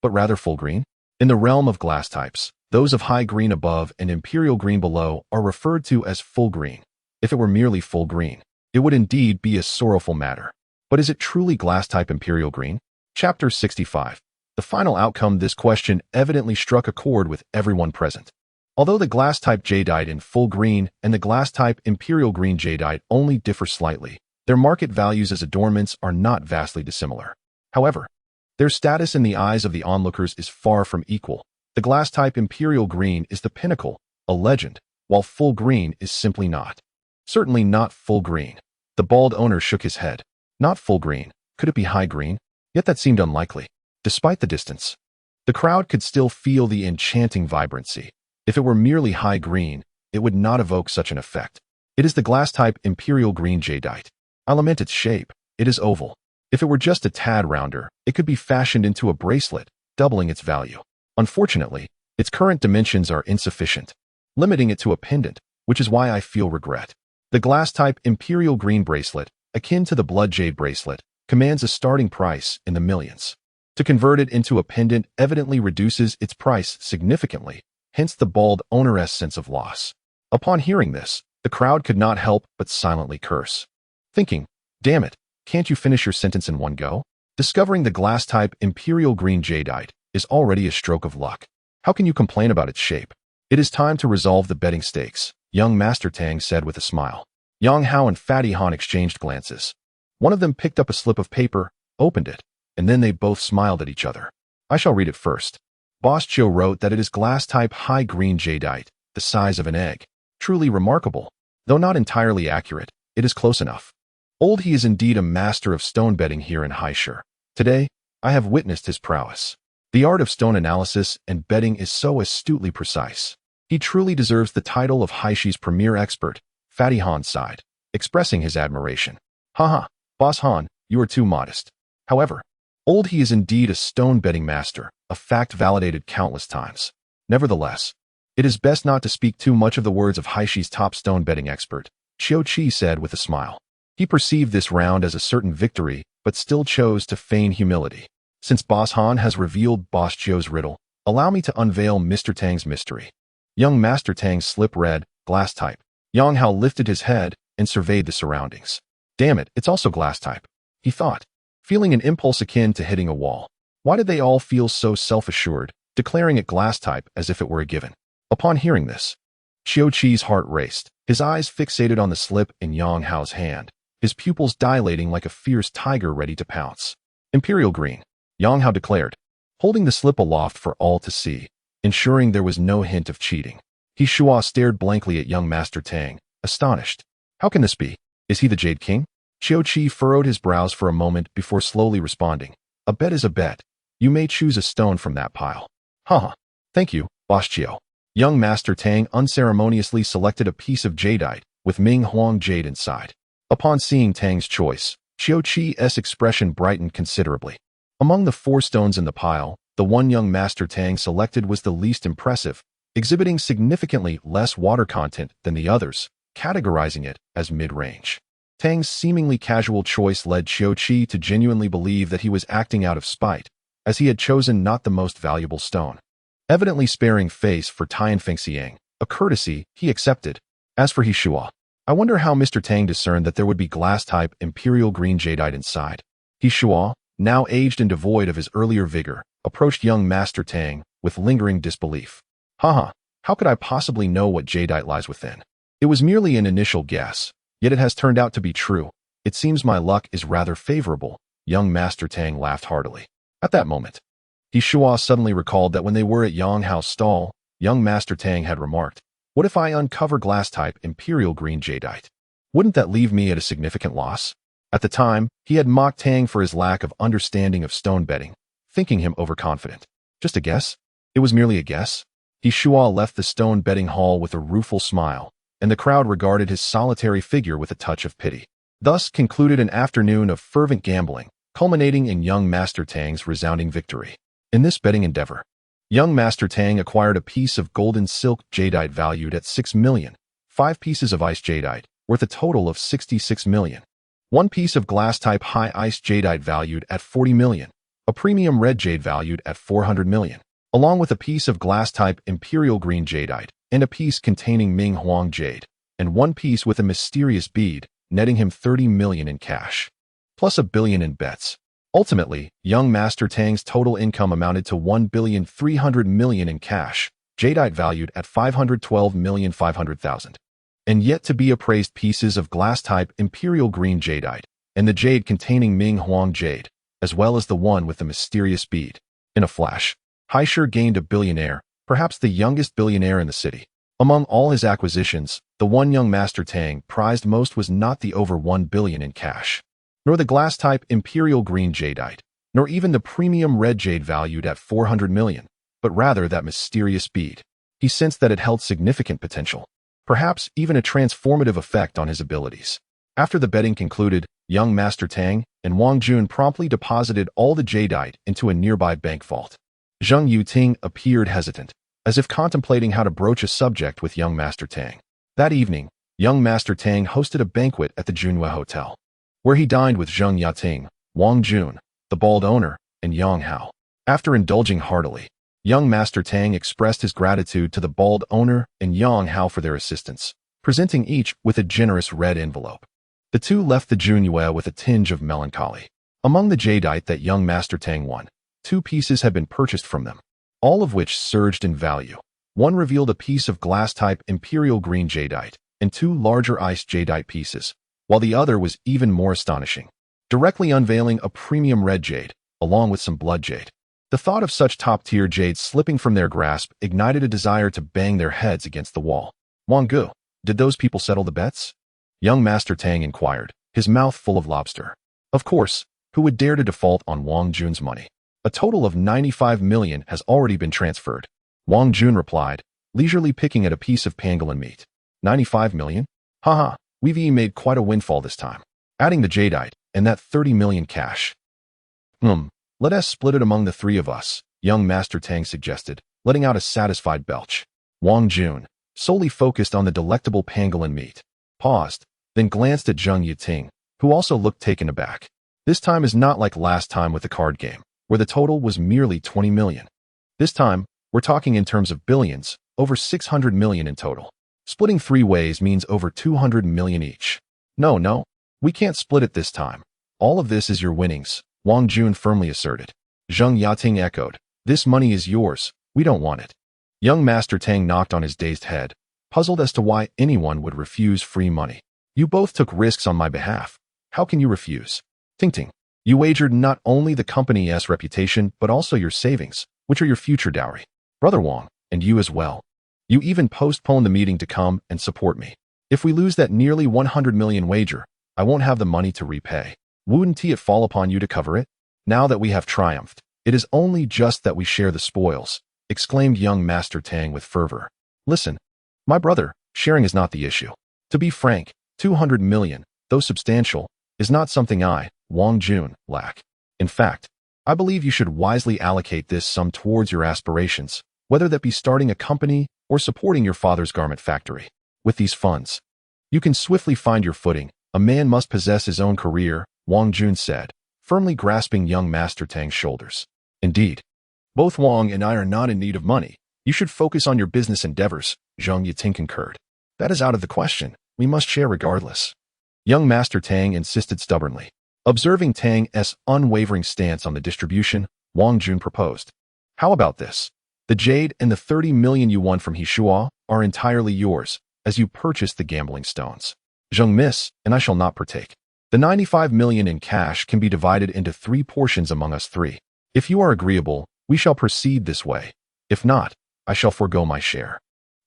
S1: but rather full green?" In the realm of glass types, those of high green above and imperial green below are referred to as full green. If it were merely full green, it would indeed be a sorrowful matter. But is it truly glass-type imperial green? Chapter 65. The final outcome. This question evidently struck a chord with everyone present. Although the glass-type jadeite in full green and the glass-type imperial green jadeite only differ slightly, their market values as adornments are not vastly dissimilar. However, their status in the eyes of the onlookers is far from equal. The glass-type imperial green is the pinnacle, a legend, while full green is simply not. Certainly not full green. The bald owner shook his head. Not full green. Could it be high green? Yet that seemed unlikely. Despite the distance, the crowd could still feel the enchanting vibrancy. If it were merely high green, it would not evoke such an effect. It is the glass-type imperial green jadeite. I lament its shape. It is oval. If it were just a tad rounder, it could be fashioned into a bracelet, doubling its value. Unfortunately, its current dimensions are insufficient. limiting it to a pendant, which is why I feel regret. The glass-type imperial green bracelet, akin to the blood jade bracelet, commands a starting price in the millions. To convert it into a pendant evidently reduces its price significantly, hence the bald, onerous sense of loss. Upon hearing this, the crowd could not help but silently curse, thinking, damn it, can't you finish your sentence in one go? Discovering the glass-type imperial green jadeite is already a stroke of luck. How can you complain about its shape? It is time to resolve the betting stakes, young Master Tang said with a smile. Yang Hao and Fatty Han exchanged glances. One of them picked up a slip of paper, opened it, and then they both smiled at each other. I shall read it first. Boss Joe wrote that it is glass-type high green jadeite, the size of an egg. Truly remarkable. Though not entirely accurate, it is close enough. Old he is indeed a master of stone betting here in Haishur. Today, I have witnessed his prowess. The art of stone analysis and betting is so astutely precise. He truly deserves the title of Haishi's premier expert, Fatty Han sighed, expressing his admiration. Haha, Boss Han, you are too modest. However, old he is indeed a stone betting master, a fact validated countless times. Nevertheless, it is best not to speak too much of the words of Haishi's top stone betting expert, Xiao Qi said with a smile. He perceived this round as a certain victory, but still chose to feign humility. Since Boss Han has revealed Boss Joe's riddle, allow me to unveil Mr. Tang's mystery. Young Master Tang's slip read, glass type. Yang Hao lifted his head and surveyed the surroundings. Damn it, it's also glass type, he thought, feeling an impulse akin to hitting a wall. Why did they all feel so self-assured, declaring it glass type as if it were a given? Upon hearing this, Xiao Qi's heart raced, his eyes fixated on the slip in Yang Hao's hand, his pupils dilating like a fierce tiger ready to pounce. Imperial green, Yang Hao declared, holding the slip aloft for all to see, ensuring there was no hint of cheating. He Shua stared blankly at young Master Tang, astonished. How can this be? Is he the Jade King? Xiao Qi furrowed his brows for a moment before slowly responding. A bet is a bet. You may choose a stone from that pile. Haha. Thank you, Boss Xiao. Young Master Tang unceremoniously selected a piece of jadeite, with Ming Huang jade inside. Upon seeing Tang's choice, Xiao Qi's expression brightened considerably. Among the 4 stones in the pile, the one young Master Tang selected was the least impressive, exhibiting significantly less water content than the others, categorizing it as mid-range. Tang's seemingly casual choice led Xiao Qi to genuinely believe that he was acting out of spite, as he had chosen not the most valuable stone. Evidently sparing face for Tian Fengxiang, a courtesy he accepted. As for Hishua, I wonder how Mr. Tang discerned that there would be glass-type imperial green jadeite inside. Hishua, now aged and devoid of his earlier vigor, approached young Master Tang with lingering disbelief. Haha, how could I possibly know what jadeite lies within? It was merely an initial guess, yet it has turned out to be true. It seems my luck is rather favorable, young Master Tang laughed heartily. At that moment, Hishua suddenly recalled that when they were at Yang Hao's stall, young Master Tang had remarked, what if I uncover glass-type imperial green jadeite? Wouldn't that leave me at a significant loss? At the time, he had mocked Tang for his lack of understanding of stone betting, thinking him overconfident. Just a guess? It was merely a guess? Hishua left the stone betting hall with a rueful smile, and the crowd regarded his solitary figure with a touch of pity. Thus concluded an afternoon of fervent gambling, culminating in young Master Tang's resounding victory. In this betting endeavor, young Master Tang acquired a piece of golden silk jadeite valued at 6 million, 5 pieces of ice jadeite, worth a total of 66 million, 1 piece of glass-type high ice jadeite valued at 40 million, a premium red jade valued at 400 million, along with a piece of glass-type imperial green jadeite, and a piece containing Ming Huang jade, and 1 piece with a mysterious bead, netting him 30 million in cash, plus $1 billion in bets. Ultimately, young Master Tang's total income amounted to 1,300 million in cash, jadeite valued at 512,500,000, and yet to be appraised pieces of glass-type imperial green jadeite, and the jade containing Ming Huang jade, as well as the one with the mysterious bead. In a flash, Haishur gained a billionaire, perhaps the youngest billionaire in the city. Among all his acquisitions, the one young Master Tang prized most was not the over 1 billion in cash, nor the glass-type imperial green jadeite, nor even the premium red jade valued at 400 million, but rather that mysterious bead. He sensed that it held significant potential, perhaps even a transformative effect on his abilities. After the betting concluded, young Master Tang and Wang Jun promptly deposited all the jadeite into a nearby bank vault. Zheng Yuting appeared hesitant, as if contemplating how to broach a subject with young Master Tang. That evening, young Master Tang hosted a banquet at the Junhua Hotel, where he dined with Zheng Yating, Wang Jun, the bald owner, and Yang Hao. After indulging heartily, young Master Tang expressed his gratitude to the bald owner and Yang Hao for their assistance, presenting each with a generous red envelope. The two left the Junhua with a tinge of melancholy. Among the jadeite that young Master Tang won, 2 pieces had been purchased from them, all of which surged in value. One revealed a piece of glass-type imperial green jadeite and 2 larger iced jadeite pieces, while the other was even more astonishing, directly unveiling a premium red jade, along with some blood jade. The thought of such top-tier jade slipping from their grasp ignited a desire to bang their heads against the wall. Wang Gu, did those people settle the bets? Young Master Tang inquired, his mouth full of lobster. Of course, who would dare to default on Wang Jun's money? A total of 95 million has already been transferred. Wang Jun replied, leisurely picking at a piece of pangolin meat. 95 million? Haha, we've made quite a windfall this time. Adding the jadeite, and that 30 million cash. Let us split it among the 3 of us, young Master Tang suggested, letting out a satisfied belch. Wang Jun, solely focused on the delectable pangolin meat, paused, then glanced at Zheng Yating, who also looked taken aback. This time is not like last time with the card game, where the total was merely 20 million. This time, we're talking in terms of billions, over 600 million in total. Splitting 3 ways means over 200 million each. No, we can't split it this time. All of this is your winnings, Wang Jun firmly asserted. Zheng Yating echoed, this money is yours, we don't want it. Young Master Tang knocked on his dazed head, puzzled as to why anyone would refuse free money. You both took risks on my behalf. How can you refuse? Ting. You wagered not only the company's reputation, but also your savings, which are your future dowry. Brother Wang, and you as well. You even postponed the meeting to come and support me. If we lose that nearly 100 million wager, I won't have the money to repay. Wouldn't it fall upon you to cover it? Now that we have triumphed, it is only just that we share the spoils, exclaimed young Master Tang with fervor. Listen, my brother, sharing is not the issue. To be frank, 200 million, though substantial, is not something I, Wang Jun, lack. In fact, I believe you should wisely allocate this sum towards your aspirations, whether that be starting a company or supporting your father's garment factory. With these funds, you can swiftly find your footing. A man must possess his own career, Wang Jun said, firmly grasping young Master Tang's shoulders. Indeed, both Wang and I are not in need of money. You should focus on your business endeavors, Zheng Yating concurred. That is out of the question. We must share regardless. Young Master Tang insisted stubbornly. Observing Tang's unwavering stance on the distribution, Wang Jun proposed. How about this? The jade and the 30 million you won from Hishua are entirely yours, as you purchased the gambling stones. Zheng miss, and I shall not partake. The 95 million in cash can be divided into 3 portions among us 3. If you are agreeable, we shall proceed this way. If not, I shall forego my share.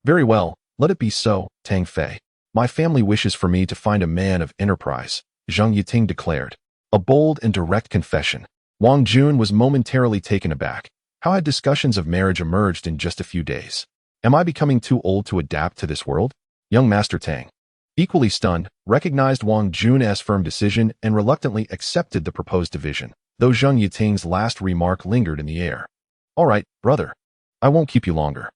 S1: Very well, let it be so, Tang Fei. My family wishes for me to find a man of enterprise, Zheng Yating declared. A bold and direct confession. Wang Jun was momentarily taken aback. How had discussions of marriage emerged in just a few days? Am I becoming too old to adapt to this world? Young Master Tang, equally stunned, recognized Wang Jun's firm decision and reluctantly accepted the proposed division, though Zheng Yating's last remark lingered in the air. All right, brother. I won't keep you longer.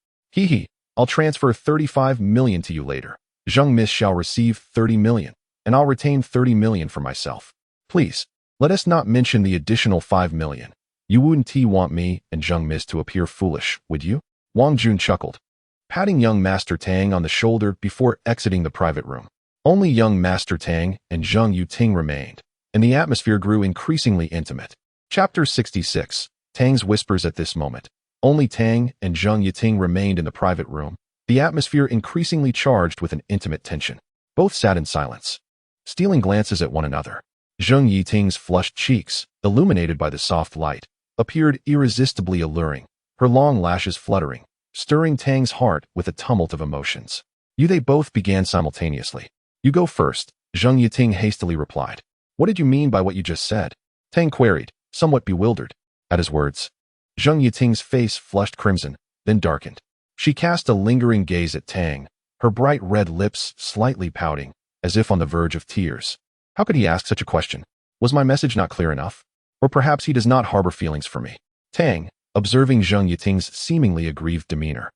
S1: I'll transfer 35 million to you later. Zheng Miss shall receive 30 million, and I'll retain 30 million for myself. Please, let us not mention the additional 5 million. You wouldn't want me and Zheng Miss to appear foolish, would you? Wang Jun chuckled, patting young Master Tang on the shoulder before exiting the private room. Only young Master Tang and Zheng Yating remained, and the atmosphere grew increasingly intimate. Chapter 66. Tang's whispers at this moment. Only Tang and Zheng Yating remained in the private room, the atmosphere increasingly charged with an intimate tension. Both sat in silence, stealing glances at one another. Zheng Yating's flushed cheeks, illuminated by the soft light, appeared irresistibly alluring, her long lashes fluttering, stirring Tang's heart with a tumult of emotions. They both began simultaneously. You go first, Zheng Yating hastily replied. What did you mean by what you just said? Tang queried, somewhat bewildered. At his words, Zheng Yating's face flushed crimson, then darkened. She cast a lingering gaze at Tang, her bright red lips slightly pouting, as if on the verge of tears. How could he ask such a question? Was my message not clear enough? Or perhaps he does not harbor feelings for me. Tang, observing Zheng Yating's seemingly aggrieved demeanor,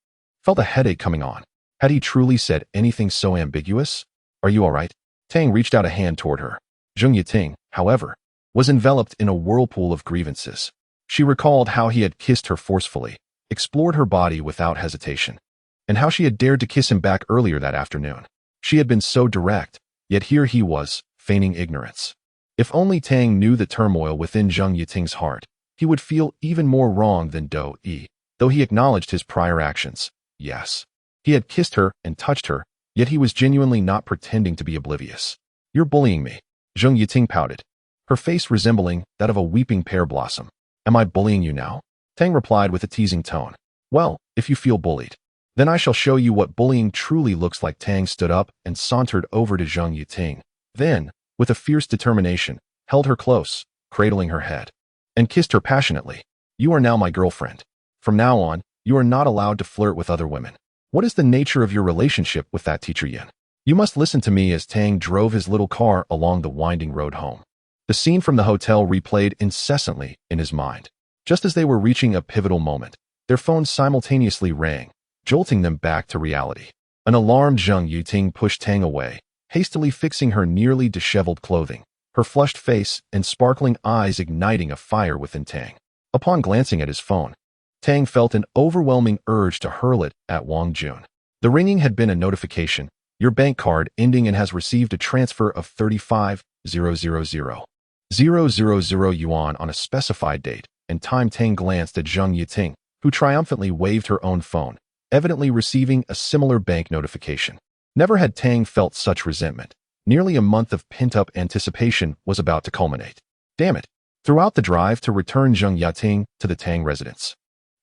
S1: felt a headache coming on. Had he truly said anything so ambiguous? Are you all right? Tang reached out a hand toward her. Zheng Yiting, however, was enveloped in a whirlpool of grievances. She recalled how he had kissed her forcefully, explored her body without hesitation, and how she had dared to kiss him back earlier that afternoon. She had been so direct, yet here he was, feigning ignorance. If only Tang knew the turmoil within Zheng Yiting's heart, he would feel even more wrong than Do Yi, though he acknowledged his prior actions. Yes, he had kissed her and touched her, yet he was genuinely not pretending to be oblivious. You're bullying me, Zheng Yiting pouted, her face resembling that of a weeping pear blossom. Am I bullying you now? Tang replied with a teasing tone. Well, if you feel bullied, then I shall show you what bullying truly looks like. Tang stood up and sauntered over to Zheng Yiting. Then, with a fierce determination, held her close, cradling her head, and kissed her passionately. You are now my girlfriend. From now on, you are not allowed to flirt with other women. What is the nature of your relationship with that teacher Yin? You must listen to me. As Tang drove his little car along the winding road home, the scene from the hotel replayed incessantly in his mind. Just as they were reaching a pivotal moment, their phones simultaneously rang, jolting them back to reality. An alarmed Zheng Yiting pushed Tang away, hastily fixing her nearly disheveled clothing, her flushed face and sparkling eyes igniting a fire within Tang. Upon glancing at his phone, Tang felt an overwhelming urge to hurl it at Wang Jun. The ringing had been a notification. Your bank card ending and has received a transfer of 35,000,000 yuan on a specified date and time. Tang glanced at Zheng Yiting, who triumphantly waved her own phone, evidently receiving a similar bank notification. Never had Tang felt such resentment. Nearly a month of pent-up anticipation was about to culminate. Damn it! Throughout the drive to return Zheng Yiting to the Tang residence,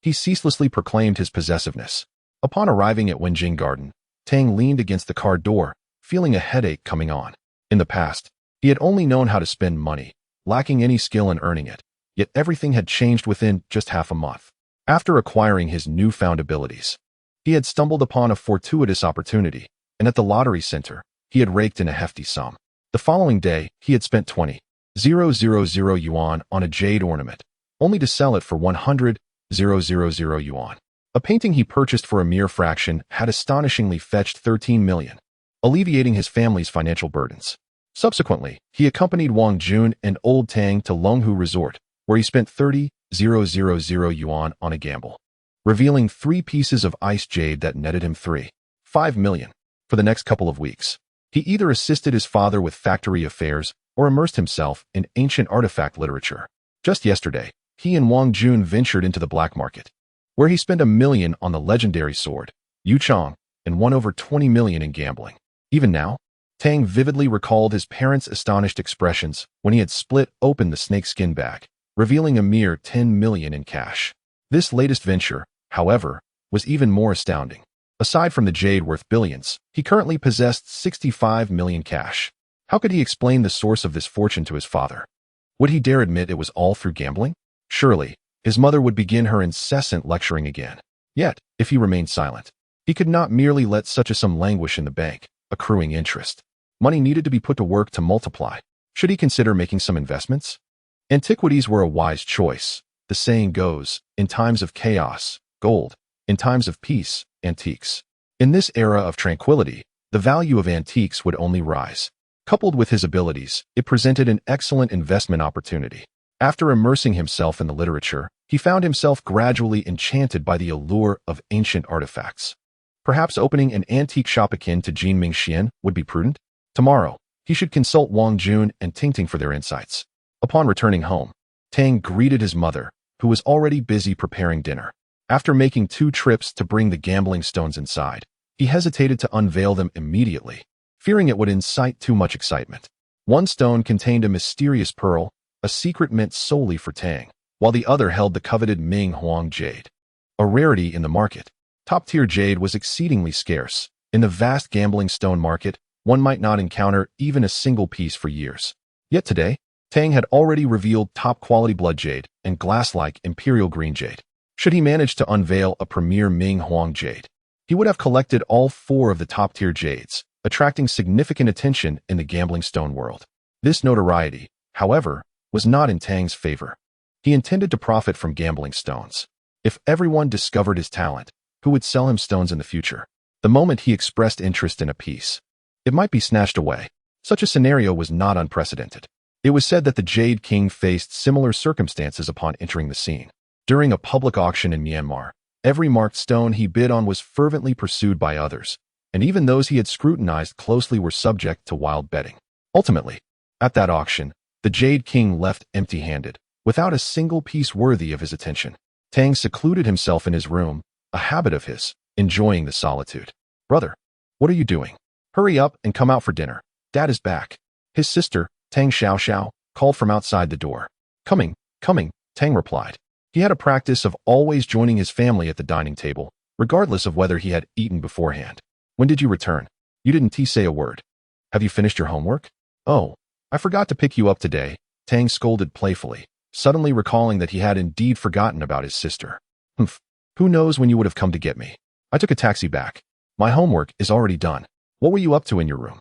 S1: he ceaselessly proclaimed his possessiveness. Upon arriving at Wenjing Garden, Tang leaned against the car door, feeling a headache coming on. In the past, he had only known how to spend money, lacking any skill in earning it, yet everything had changed within just half a month. After acquiring his newfound abilities, he had stumbled upon a fortuitous opportunity, and at the lottery center, he had raked in a hefty sum. The following day, he had spent 20,000 yuan on a jade ornament, only to sell it for 100,000 yuan. A painting he purchased for a mere fraction had astonishingly fetched 13 million, alleviating his family's financial burdens. Subsequently, he accompanied Wang Jun and old Tang to Longhu Resort, where he spent 30,000 yuan on a gamble, revealing 3 pieces of ice jade that netted him 3.5 million. For the next couple of weeks, he either assisted his father with factory affairs or immersed himself in ancient artifact literature. Just yesterday, he and Wang Jun ventured into the black market, where he spent 1 million on the legendary sword, Yu Chang, and won over 20 million in gambling. Even now, Tang vividly recalled his parents' astonished expressions when he had split open the snakeskin bag, revealing a mere 10 million in cash. This latest venture, however, was even more astounding. Aside from the jade worth billions, he currently possessed 65 million cash. How could he explain the source of this fortune to his father? Would he dare admit it was all through gambling? Surely, his mother would begin her incessant lecturing again. Yet, if he remained silent, he could not merely let such a sum languish in the bank, accruing interest. Money needed to be put to work to multiply. Should he consider making some investments? Antiquities were a wise choice. The saying goes, in times of chaos, gold; in times of peace, antiques. In this era of tranquility, the value of antiques would only rise. Coupled with his abilities, it presented an excellent investment opportunity. After immersing himself in the literature, he found himself gradually enchanted by the allure of ancient artifacts. Perhaps opening an antique shop akin to Jinming Xian would be prudent. Tomorrow, he should consult Wang Jun and Tingting for their insights. Upon returning home, Tang greeted his mother, who was already busy preparing dinner. After making 2 trips to bring the gambling stones inside, he hesitated to unveil them immediately, fearing it would incite too much excitement. One stone contained a mysterious pearl, a secret meant solely for Tang, while the other held the coveted Ming Huang jade, a rarity in the market. Top-tier jade was exceedingly scarce. In the vast gambling stone market, one might not encounter even a single piece for years. Yet today, Tang had already revealed top-quality blood jade and glass-like imperial green jade. Should he manage to unveil a premier Ming Huang jade, he would have collected all 4 of the top-tier jades, attracting significant attention in the gambling stone world. This notoriety, however, was not in Tang's favor. He intended to profit from gambling stones. If everyone discovered his talent, who would sell him stones in the future. The moment he expressed interest in a piece, it might be snatched away. Such a scenario was not unprecedented. It was said that the Jade King faced similar circumstances upon entering the scene. During a public auction in Myanmar, every marked stone he bid on was fervently pursued by others, and even those he had scrutinized closely were subject to wild betting. Ultimately, at that auction, the Jade King left empty-handed, without a single piece worthy of his attention. Tang secluded himself in his room, a habit of his, enjoying the solitude. "Brother, what are you doing? Hurry up and come out for dinner. Dad is back." His sister, Tang Xiao, called from outside the door. Coming, Tang replied. He had a practice of always joining his family at the dining table, regardless of whether he had eaten beforehand. "When did you return? You didn't say a word. Have you finished your homework?" "Oh, I forgot to pick you up today," Tang scolded playfully, suddenly recalling that he had indeed forgotten about his sister. "Humph, who knows when you would have come to get me? I took a taxi back. My homework is already done. What were you up to in your room?"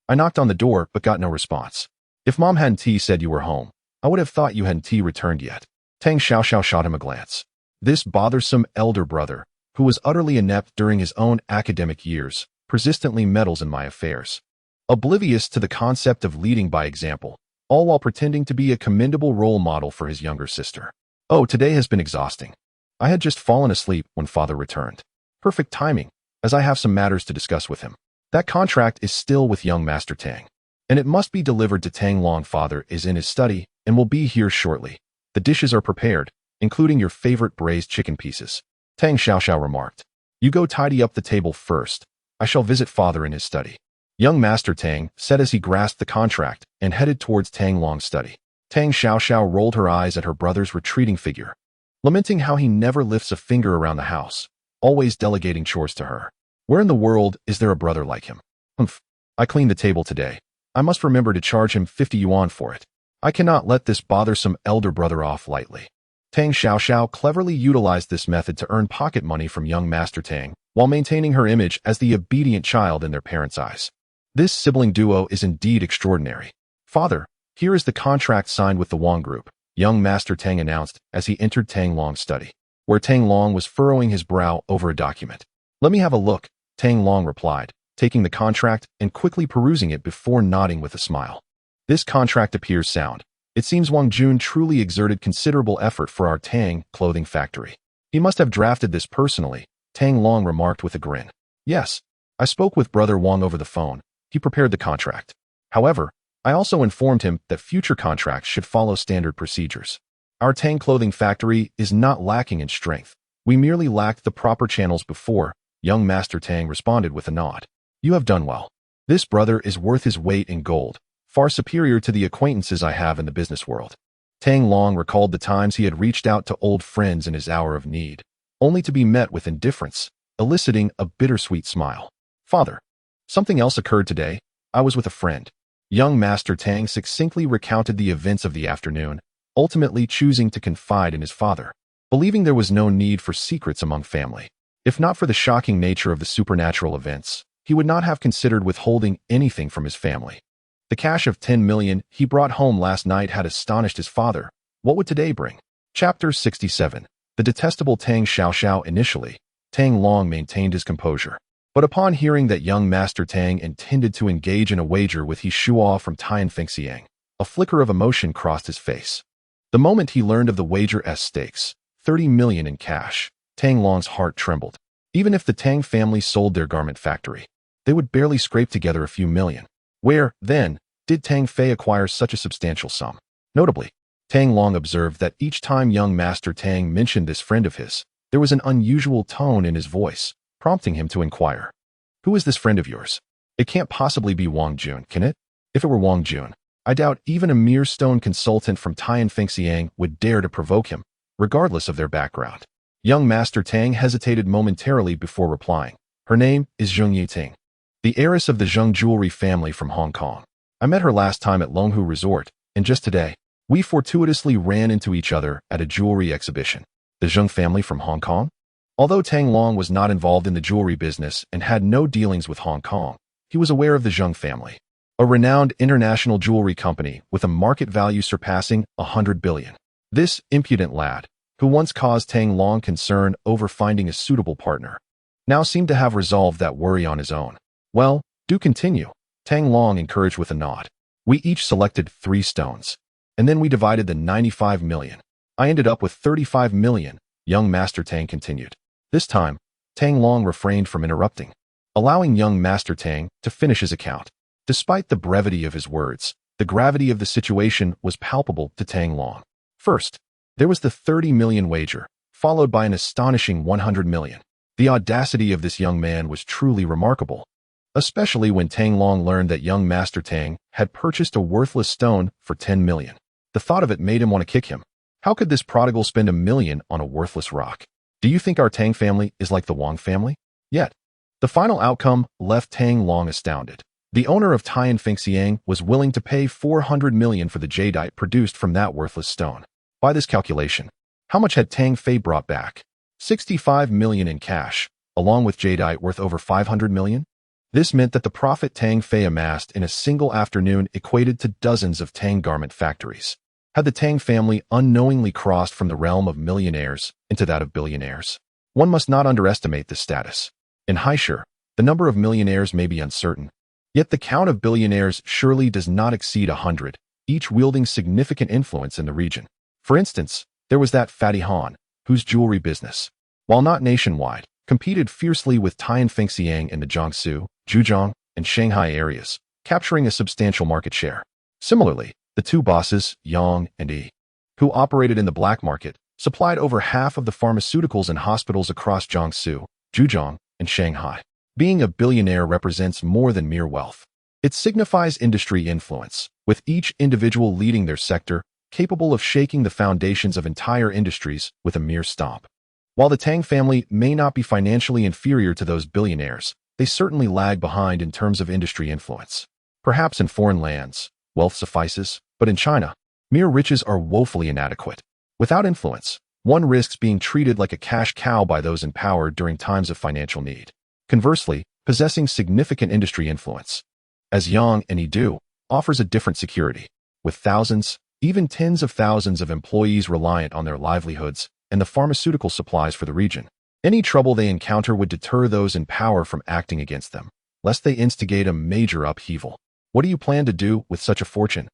S1: "I knocked on the door but got no response. If Mom hadn't said you were home, I would have thought you hadn't returned yet." Tang Xiao shot him a glance. This bothersome elder brother, who was utterly inept during his own academic years, persistently meddles in my affairs. Oblivious to the concept of leading by example, all while pretending to be a commendable role model for his younger sister. "Oh, today has been exhausting. I had just fallen asleep when Father returned. Perfect timing, as I have some matters to discuss with him. That contract is still with young Master Tang, and it must be delivered to Tang Long. Father is in his study and will be here shortly. The dishes are prepared, including your favorite braised chicken pieces." Tang Xiao remarked. "You go tidy up the table first. I shall visit Father in his study." Young Master Tang said as he grasped the contract and headed towards Tang Long's study. Tang Xiao rolled her eyes at her brother's retreating figure, lamenting how he never lifts a finger around the house, always delegating chores to her. Where in the world is there a brother like him? "Humph, I cleaned the table today. I must remember to charge him 50 yuan for it. I cannot let this bothersome elder brother off lightly." Tang Xiao cleverly utilized this method to earn pocket money from young Master Tang, while maintaining her image as the obedient child in their parents' eyes. This sibling duo is indeed extraordinary. "Father, here is the contract signed with the Wang Group," young Master Tang announced as he entered Tang Long's study, where Tang Long was furrowing his brow over a document. "Let me have a look," Tang Long replied, taking the contract and quickly perusing it before nodding with a smile. "This contract appears sound. It seems Wang Jun truly exerted considerable effort for our Tang clothing factory. He must have drafted this personally," Tang Long remarked with a grin. "Yes, I spoke with Brother Wang over the phone. He prepared the contract. However, I also informed him that future contracts should follow standard procedures. Our Tang clothing factory is not lacking in strength. We merely lacked the proper channels before," young Master Tang responded with a nod. "You have done well. This brother is worth his weight in gold, far superior to the acquaintances I have in the business world." Tang Long recalled the times he had reached out to old friends in his hour of need, only to be met with indifference, eliciting a bittersweet smile. "Father, something else occurred today. I was with a friend." Young Master Tang succinctly recounted the events of the afternoon, ultimately choosing to confide in his father, believing there was no need for secrets among family. If not for the shocking nature of the supernatural events, he would not have considered withholding anything from his family. The cash of 10 million he brought home last night had astonished his father. What would today bring? Chapter 67. The detestable Tang Xiao. Initially, Tang Long maintained his composure. But upon hearing that young Master Tang intended to engage in a wager with He Shuo from Tianfengxiang, a flicker of emotion crossed his face. The moment he learned of the wager's stakes, 30 million in cash, Tang Long's heart trembled. Even if the Tang family sold their garment factory, they would barely scrape together a few million. Where, then, did Tang Fei acquire such a substantial sum? Notably, Tang Long observed that each time young Master Tang mentioned this friend of his, there was an unusual tone in his voice, prompting him to inquire. "Who is this friend of yours? It can't possibly be Wang Jun, can it? If it were Wang Jun, I doubt even a mere stone consultant from Tianfengxiang would dare to provoke him, regardless of their background." Young Master Tang hesitated momentarily before replying. "Her name is Zheng Yiting, the heiress of the Zheng jewelry family from Hong Kong. I met her last time at Longhu Resort, and just today, we fortuitously ran into each other at a jewelry exhibition." The Zheng family from Hong Kong? Although Tang Long was not involved in the jewelry business and had no dealings with Hong Kong, he was aware of the Zheng family, a renowned international jewelry company with a market value surpassing 100 billion. This impudent lad, who once caused Tang Long concern over finding a suitable partner, now seemed to have resolved that worry on his own. Well, do continue, Tang Long encouraged with a nod. We each selected 3 stones, and then we divided the 95 million. I ended up with 35 million, young Master Tang continued. This time, Tang Long refrained from interrupting, allowing young Master Tang to finish his account. Despite the brevity of his words, the gravity of the situation was palpable to Tang Long. First, there was the 30 million wager, followed by an astonishing 100 million. The audacity of this young man was truly remarkable, especially when Tang Long learned that young Master Tang had purchased a worthless stone for 10 million. The thought of it made him want to kick him. How could this prodigal spend $1 million on a worthless rock? Do you think our Tang family is like the Wang family? Yet, the final outcome left Tang Long astounded. The owner of Tian Fengxiang was willing to pay 400 million for the jadeite produced from that worthless stone. By this calculation, how much had Tang Fei brought back? 65 million in cash, along with jadeite worth over 500 million? This meant that the profit Tang Fei amassed in a single afternoon equated to dozens of Tang garment factories. Had the Tang family unknowingly crossed from the realm of millionaires into that of billionaires? One must not underestimate this status. In Haishur, the number of millionaires may be uncertain, yet the count of billionaires surely does not exceed 100, each wielding significant influence in the region. For instance, there was that Fatty Han, whose jewelry business, while not nationwide, competed fiercely with Tian Fengxiang in the Jiangsu, Zhejiang, and Shanghai areas, capturing a substantial market share. Similarly, the 2 bosses, Yang and Yi, who operated in the black market, supplied over half of the pharmaceuticals and hospitals across Jiangsu, Zhejiang, and Shanghai. Being a billionaire represents more than mere wealth. It signifies industry influence, with each individual leading their sector, capable of shaking the foundations of entire industries with a mere stomp. While the Tang family may not be financially inferior to those billionaires, they certainly lag behind in terms of industry influence. Perhaps in foreign lands, wealth suffices, but in China, mere riches are woefully inadequate. Without influence, one risks being treated like a cash cow by those in power during times of financial need. Conversely, possessing significant industry influence, as Yang and Yi do, offers a different security. With thousands, even tens of thousands of employees reliant on their livelihoods and the pharmaceutical supplies for the region, any trouble they encounter would deter those in power from acting against them, lest they instigate a major upheaval. What do you plan to do with such a fortune?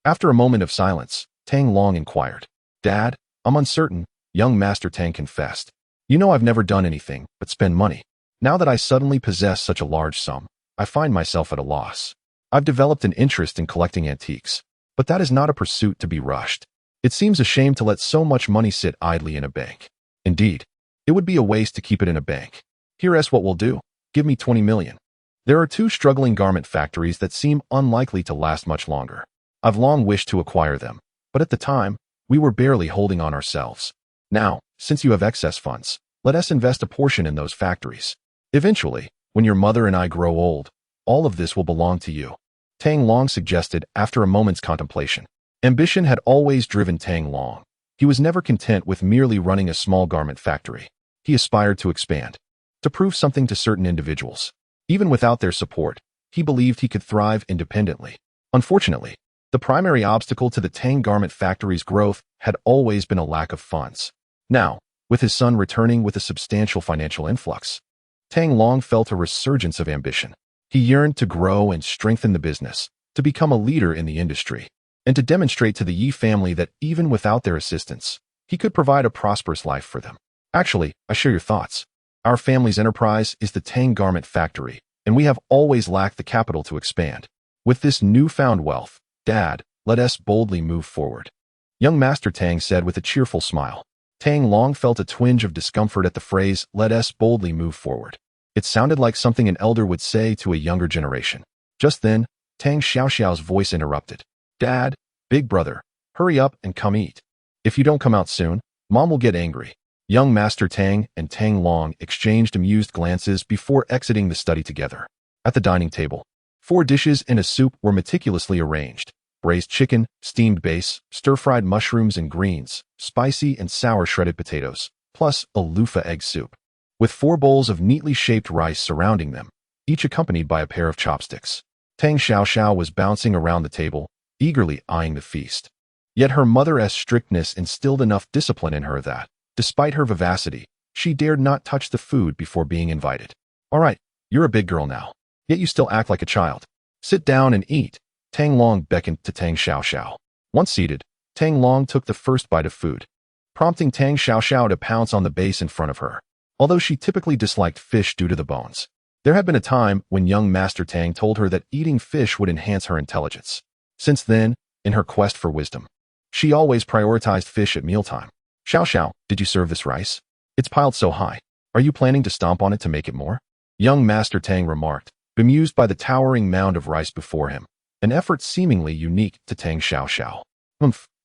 S1: After a moment of silence, Tang Long inquired. Dad, I'm uncertain, young Master Tang confessed. You know I've never done anything but spend money. Now that I suddenly possess such a large sum, I find myself at a loss. I've developed an interest in collecting antiques, but that is not a pursuit to be rushed. It seems a shame to let so much money sit idly in a bank. Indeed, it would be a waste to keep it in a bank. Here's what we'll do. Give me 20 million. There are 2 struggling garment factories that seem unlikely to last much longer. I've long wished to acquire them, but at the time, we were barely holding on ourselves. Now, since you have excess funds, let us invest a portion in those factories. Eventually, when your mother and I grow old, all of this will belong to you. Tang Long suggested after a moment's contemplation. Ambition had always driven Tang Long. He was never content with merely running a small garment factory. He aspired to expand, to prove something to certain individuals. Even without their support, he believed he could thrive independently. Unfortunately, the primary obstacle to the Tang garment factory's growth had always been a lack of funds. Now, with his son returning with a substantial financial influx, Tang Long felt a resurgence of ambition. He yearned to grow and strengthen the business, to become a leader in the industry, and to demonstrate to the Yi family that even without their assistance, he could provide a prosperous life for them. Actually, I share your thoughts. Our family's enterprise is the Tang garment factory, and we have always lacked the capital to expand. With this newfound wealth, Dad, let us boldly move forward. Young Master Tang said with a cheerful smile. Tang Long felt a twinge of discomfort at the phrase, let us boldly move forward. It sounded like something an elder would say to a younger generation. Just then, Tang Xiaoxiao's voice interrupted. Dad, big brother, hurry up and come eat. If you don't come out soon, Mom will get angry. Young Master Tang and Tang Long exchanged amused glances before exiting the study together. At the dining table, 4 dishes and a soup were meticulously arranged. Braised chicken, steamed base, stir-fried mushrooms and greens, spicy and sour shredded potatoes, plus a loofah egg soup, with 4 bowls of neatly shaped rice surrounding them, each accompanied by a pair of chopsticks. Tang Xiaoxiao was bouncing around the table, eagerly eyeing the feast. Yet her mother's strictness instilled enough discipline in her that, despite her vivacity, She dared not touch the food before being invited. All right, you're a big girl now. Yet you still act like a child. Sit down and eat. Tang Long beckoned to Tang Xiaoxiao. Once seated, Tang Long took the first bite of food, prompting Tang Xiaoxiao to pounce on the base in front of her. Although she typically disliked fish due to the bones, there had been a time when young Master Tang told her that eating fish would enhance her intelligence. Since then, in her quest for wisdom, she always prioritized fish at mealtime. Xiaoxiao, did you serve this rice? It's piled so high. Are you planning to stomp on it to make it more? Young Master Tang remarked, bemused by the towering mound of rice before him, an effort seemingly unique to Tang Xiaoxiao.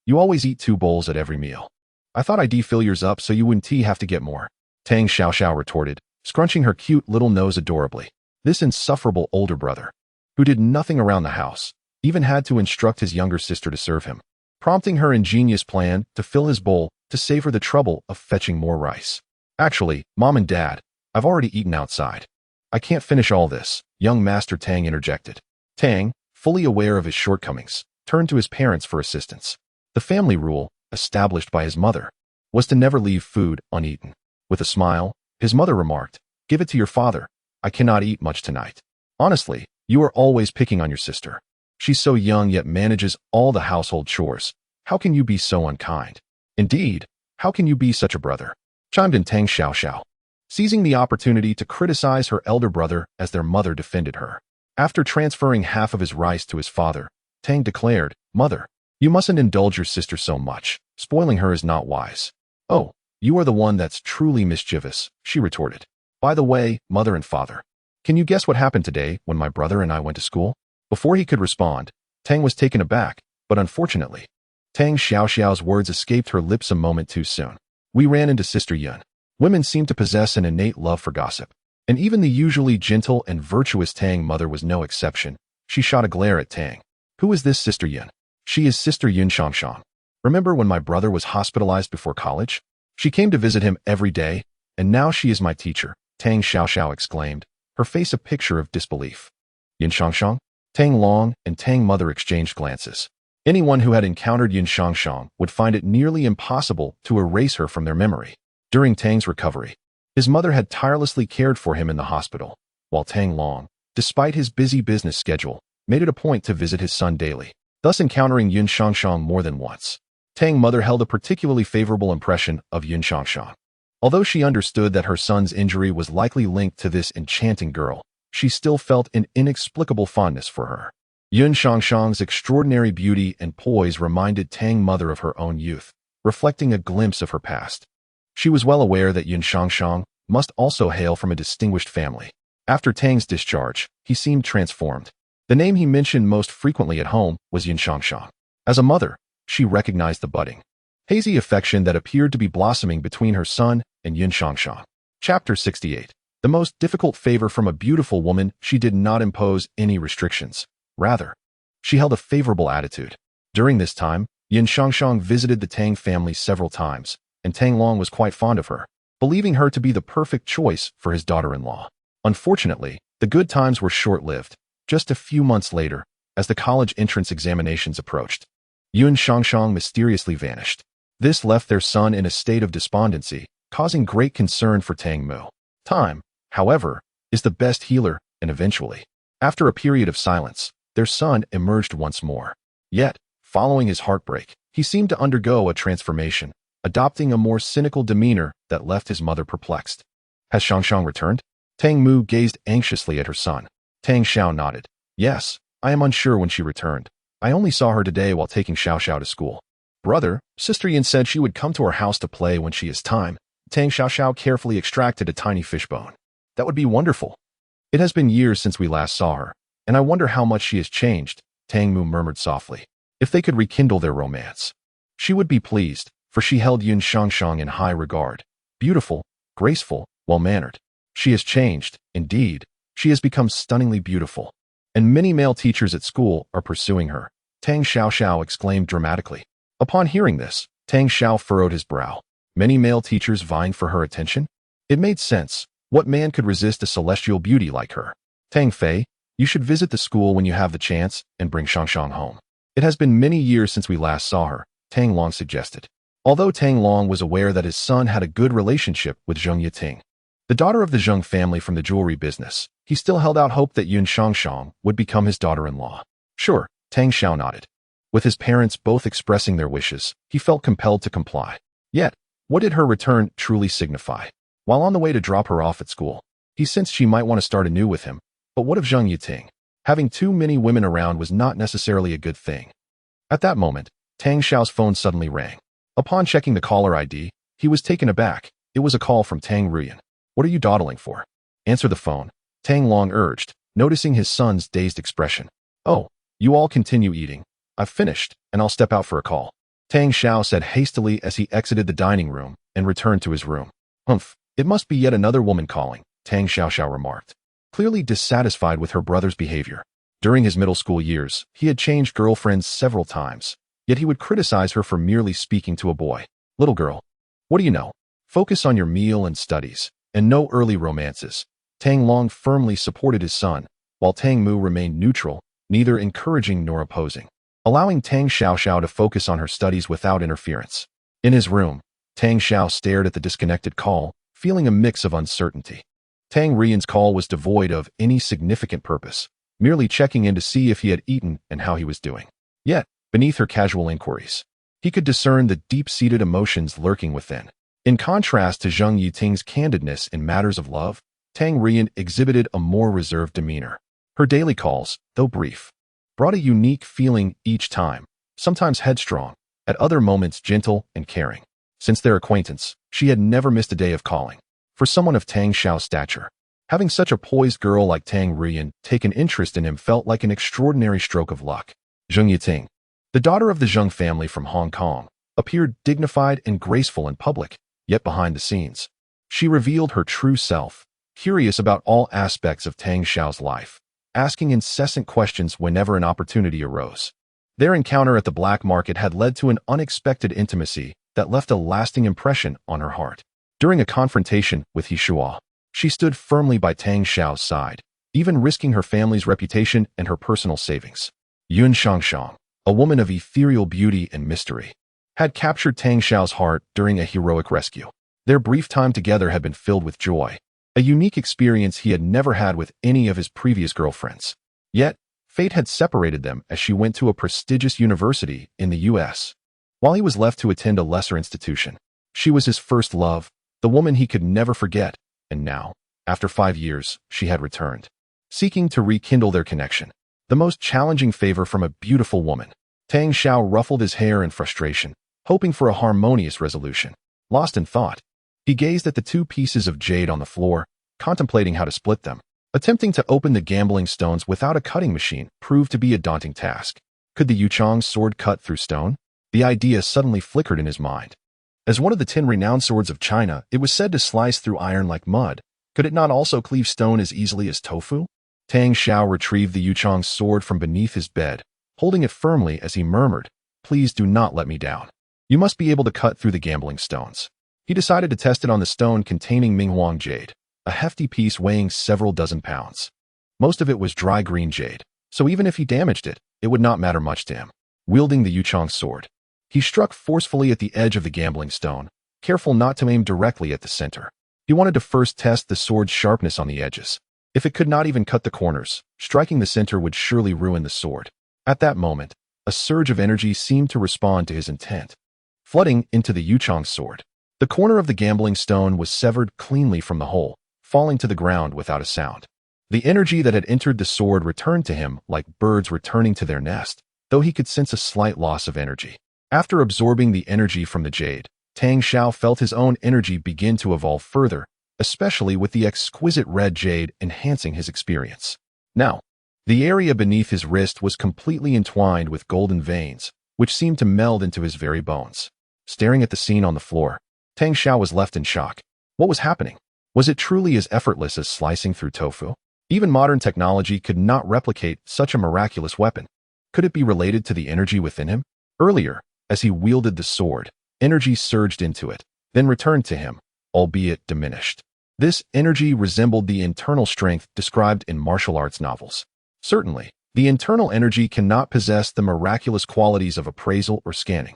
S1: You always eat 2 bowls at every meal. I thought I'd fill yours up so you wouldn't have to get more. Tang Xiaoxiao retorted, scrunching her cute little nose adorably. This insufferable older brother, who did nothing around the house, even had to instruct his younger sister to serve him, prompting her ingenious plan to fill his bowl to save her the trouble of fetching more rice. Actually, Mom and Dad, I've already eaten outside. I can't finish all this, young Master Tang interjected. Tang, fully aware of his shortcomings, turned to his parents for assistance. The family rule, established by his mother, was to never leave food uneaten. With a smile, his mother remarked, "Give it to your father. I cannot eat much tonight. Honestly, you are always picking on your sister. She's so young yet manages all the household chores. How can you be so unkind? Indeed, how can you be such a brother?" Chimed in Tang Xiaoxiao, seizing the opportunity to criticize her elder brother as their mother defended her. After transferring half of his rice to his father, Tang declared, "Mother, you mustn't indulge your sister so much. Spoiling her is not wise." "Oh, you are the one that's truly mischievous," she retorted. "By the way, mother and father, can you guess what happened today when my brother and I went to school?" Before he could respond, Tang was taken aback, but unfortunately, Tang Xiaoxiao's words escaped her lips a moment too soon. "We ran into Sister Yun." Women seem to possess an innate love for gossip, and even the usually gentle and virtuous Tang mother was no exception. She shot a glare at Tang. "Who is this Sister Yun?" "She is Sister Yun Shangshang. Remember when my brother was hospitalized before college? She came to visit him every day, and now she is my teacher," Tang Xiaoxiao exclaimed, her face a picture of disbelief. "Yun Shangshang?" Tang Long and Tang Mother exchanged glances. Anyone who had encountered Yun Shangshang would find it nearly impossible to erase her from their memory. During Tang's recovery, his mother had tirelessly cared for him in the hospital, while Tang Long, despite his busy business schedule, made it a point to visit his son daily, thus encountering Yun Shangshang more than once. Tang Mother held a particularly favorable impression of Yun Shangshang. Although she understood that her son's injury was likely linked to this enchanting girl, she still felt an inexplicable fondness for her. Yun Shangshang's extraordinary beauty and poise reminded Tang Mother of her own youth, reflecting a glimpse of her past. She was well aware that Yun Shangshang must also hail from a distinguished family. After Tang's discharge, he seemed transformed. The name he mentioned most frequently at home was Yun Shangshang. As a mother, she recognized the budding, hazy affection that appeared to be blossoming between her son and Yun Shangshang. Chapter 68. The most difficult favor from a beautiful woman. She did not impose any restrictions. Rather, she held a favorable attitude. During this time, Yun Shangshang visited the Tang family several times, and Tang Long was quite fond of her, believing her to be the perfect choice for his daughter-in-law. Unfortunately, the good times were short-lived. Just a few months later, as the college entrance examinations approached, Yun Shangshang mysteriously vanished. This left their son in a state of despondency, causing great concern for Tang Mu. Time, however, is the best healer, and eventually, after a period of silence, their son emerged once more. Yet, following his heartbreak, he seemed to undergo a transformation, adopting a more cynical demeanor that left his mother perplexed. "Has Shangshang returned?" Tang Mu gazed anxiously at her son. Tang Xiao nodded. "Yes, I am unsure when she returned. I only saw her today while taking Xiaoxiao to school." "Brother, Sister Yin said she would come to our house to play when she has time." Tang Xiaoxiao carefully extracted a tiny fishbone. "That would be wonderful. It has been years since we last saw her, and I wonder how much she has changed," Tang Mu murmured softly. If they could rekindle their romance, she would be pleased, for she held Yun Shangshang in high regard. Beautiful, graceful, well-mannered. She has changed, indeed. She has become stunningly beautiful. And many male teachers at school are pursuing her, Tang Xiaoxiao exclaimed dramatically. Upon hearing this, Tang Xiao furrowed his brow. Many male teachers vying for her attention? It made sense. What man could resist a celestial beauty like her? Tang Fei, you should visit the school when you have the chance and bring Shangshang home. It has been many years since we last saw her, Tang Long suggested. Although Tang Long was aware that his son had a good relationship with Zheng Yiting, the daughter of the Zheng family from the jewelry business, he still held out hope that Yun Shangshang would become his daughter-in-law. Sure, Tang Xiao nodded. With his parents both expressing their wishes, he felt compelled to comply. Yet, what did her return truly signify? While on the way to drop her off at school, he sensed she might want to start anew with him. But what of Zheng Yiting? Having too many women around was not necessarily a good thing. At that moment, Tang Xiao's phone suddenly rang. Upon checking the caller ID, he was taken aback. It was a call from Tang Ruyan. What are you dawdling for? Answer the phone, Tang Long urged, noticing his son's dazed expression. Oh, you all continue eating. I've finished, and I'll step out for a call, Tang Xiao said hastily as he exited the dining room and returned to his room. Humph, it must be yet another woman calling, Tang Xiao remarked, clearly dissatisfied with her brother's behavior. During his middle school years, he had changed girlfriends several times, yet he would criticize her for merely speaking to a boy. Little girl, what do you know? Focus on your meal and studies, and no early romances. Tang Long firmly supported his son, while Tang Mu remained neutral, neither encouraging nor opposing, allowing Tang Xiao to focus on her studies without interference. In his room, Tang Xiao stared at the disconnected call, feeling a mix of uncertainty. Tang Ruyan's call was devoid of any significant purpose, merely checking in to see if he had eaten and how he was doing. Yet, beneath her casual inquiries, he could discern the deep-seated emotions lurking within. In contrast to Zheng Yiting's candidness in matters of love, Tang Ruyan exhibited a more reserved demeanor. Her daily calls, though brief, brought a unique feeling each time, sometimes headstrong, at other moments gentle and caring. Since their acquaintance, she had never missed a day of calling. For someone of Tang Xiao's stature, having such a poised girl like Tang Ruyan take an interest in him felt like an extraordinary stroke of luck. Zheng Yiting, the daughter of the Zheng family from Hong Kong, appeared dignified and graceful in public, yet behind the scenes, she revealed her true self, curious about all aspects of Tang Xiao's life, asking incessant questions whenever an opportunity arose. Their encounter at the black market had led to an unexpected intimacy that left a lasting impression on her heart. During a confrontation with He Shuo, she stood firmly by Tang Xiao's side, even risking her family's reputation and her personal savings. Yun Shangshang, a woman of ethereal beauty and mystery, had captured Tang Xiao's heart during a heroic rescue. Their brief time together had been filled with joy, a unique experience he had never had with any of his previous girlfriends. Yet, fate had separated them as she went to a prestigious university in the U.S., while he was left to attend a lesser institution. She was his first love, the woman he could never forget, and now, after 5 years, she had returned, seeking to rekindle their connection. The most challenging favor from a beautiful woman. Tang Xiao ruffled his hair in frustration, hoping for a harmonious resolution. Lost in thought, he gazed at the 2 pieces of jade on the floor, contemplating how to split them. Attempting to open the gambling stones without a cutting machine proved to be a daunting task. Could the Yuchang's sword cut through stone? The idea suddenly flickered in his mind. As one of the 10 renowned swords of China, it was said to slice through iron like mud. Could it not also cleave stone as easily as tofu? Tang Xiao retrieved the Yuchang's sword from beneath his bed, holding it firmly as he murmured, "Please do not let me down. You must be able to cut through the gambling stones." He decided to test it on the stone containing Minghuang jade, a hefty piece weighing several dozen pounds. Most of it was dry green jade, so even if he damaged it, it would not matter much to him. Wielding the Yuchang's sword, he struck forcefully at the edge of the gambling stone, careful not to aim directly at the center. He wanted to first test the sword's sharpness on the edges. If it could not even cut the corners, striking the center would surely ruin the sword. At that moment, a surge of energy seemed to respond to his intent, flooding into the Yuchang's sword. The corner of the gambling stone was severed cleanly from the hole, falling to the ground without a sound. The energy that had entered the sword returned to him like birds returning to their nest, though he could sense a slight loss of energy. After absorbing the energy from the jade, Tang Xiao felt his own energy begin to evolve further, especially with the exquisite red jade enhancing his experience. Now, the area beneath his wrist was completely entwined with golden veins, which seemed to meld into his very bones. Staring at the scene on the floor, Tang Xiao was left in shock. What was happening? Was it truly as effortless as slicing through tofu? Even modern technology could not replicate such a miraculous weapon. Could it be related to the energy within him? Earlier, as he wielded the sword, energy surged into it, then returned to him, albeit diminished. This energy resembled the internal strength described in martial arts novels. Certainly, the internal energy cannot possess the miraculous qualities of appraisal or scanning.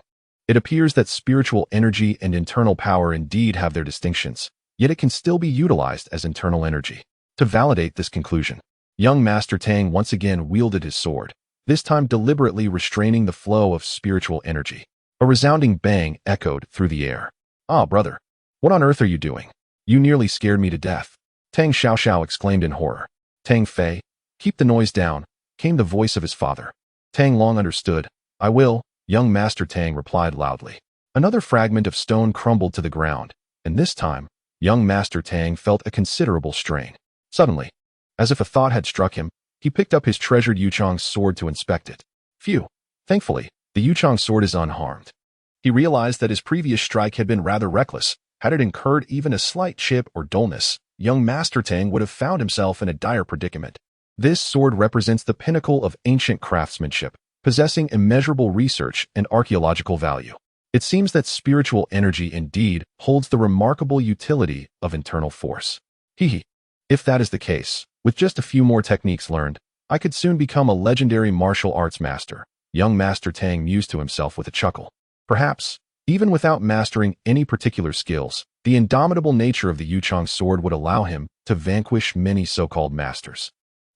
S1: It appears that spiritual energy and internal power indeed have their distinctions, yet it can still be utilized as internal energy. To validate this conclusion, young Master Tang once again wielded his sword, this time deliberately restraining the flow of spiritual energy. A resounding bang echoed through the air. "Ah, brother, what on earth are you doing? You nearly scared me to death," Tang Xiaoxiao exclaimed in horror. "Tang Fei, keep the noise down," came the voice of his father. Tang Long understood. "I will," young Master Tang replied loudly. Another fragment of stone crumbled to the ground, and this time, young Master Tang felt a considerable strain. Suddenly, as if a thought had struck him, he picked up his treasured Yuchang sword to inspect it. Phew! Thankfully, the Yuchang sword is unharmed. He realized that his previous strike had been rather reckless. Had it incurred even a slight chip or dullness, young Master Tang would have found himself in a dire predicament. This sword represents the pinnacle of ancient craftsmanship, possessing immeasurable research and archaeological value. It seems that spiritual energy indeed holds the remarkable utility of internal force. If that is the case, with just a few more techniques learned, I could soon become a legendary martial arts master, young Master Tang mused to himself with a chuckle. Perhaps, even without mastering any particular skills, the indomitable nature of the Yuchang sword would allow him to vanquish many so-called masters.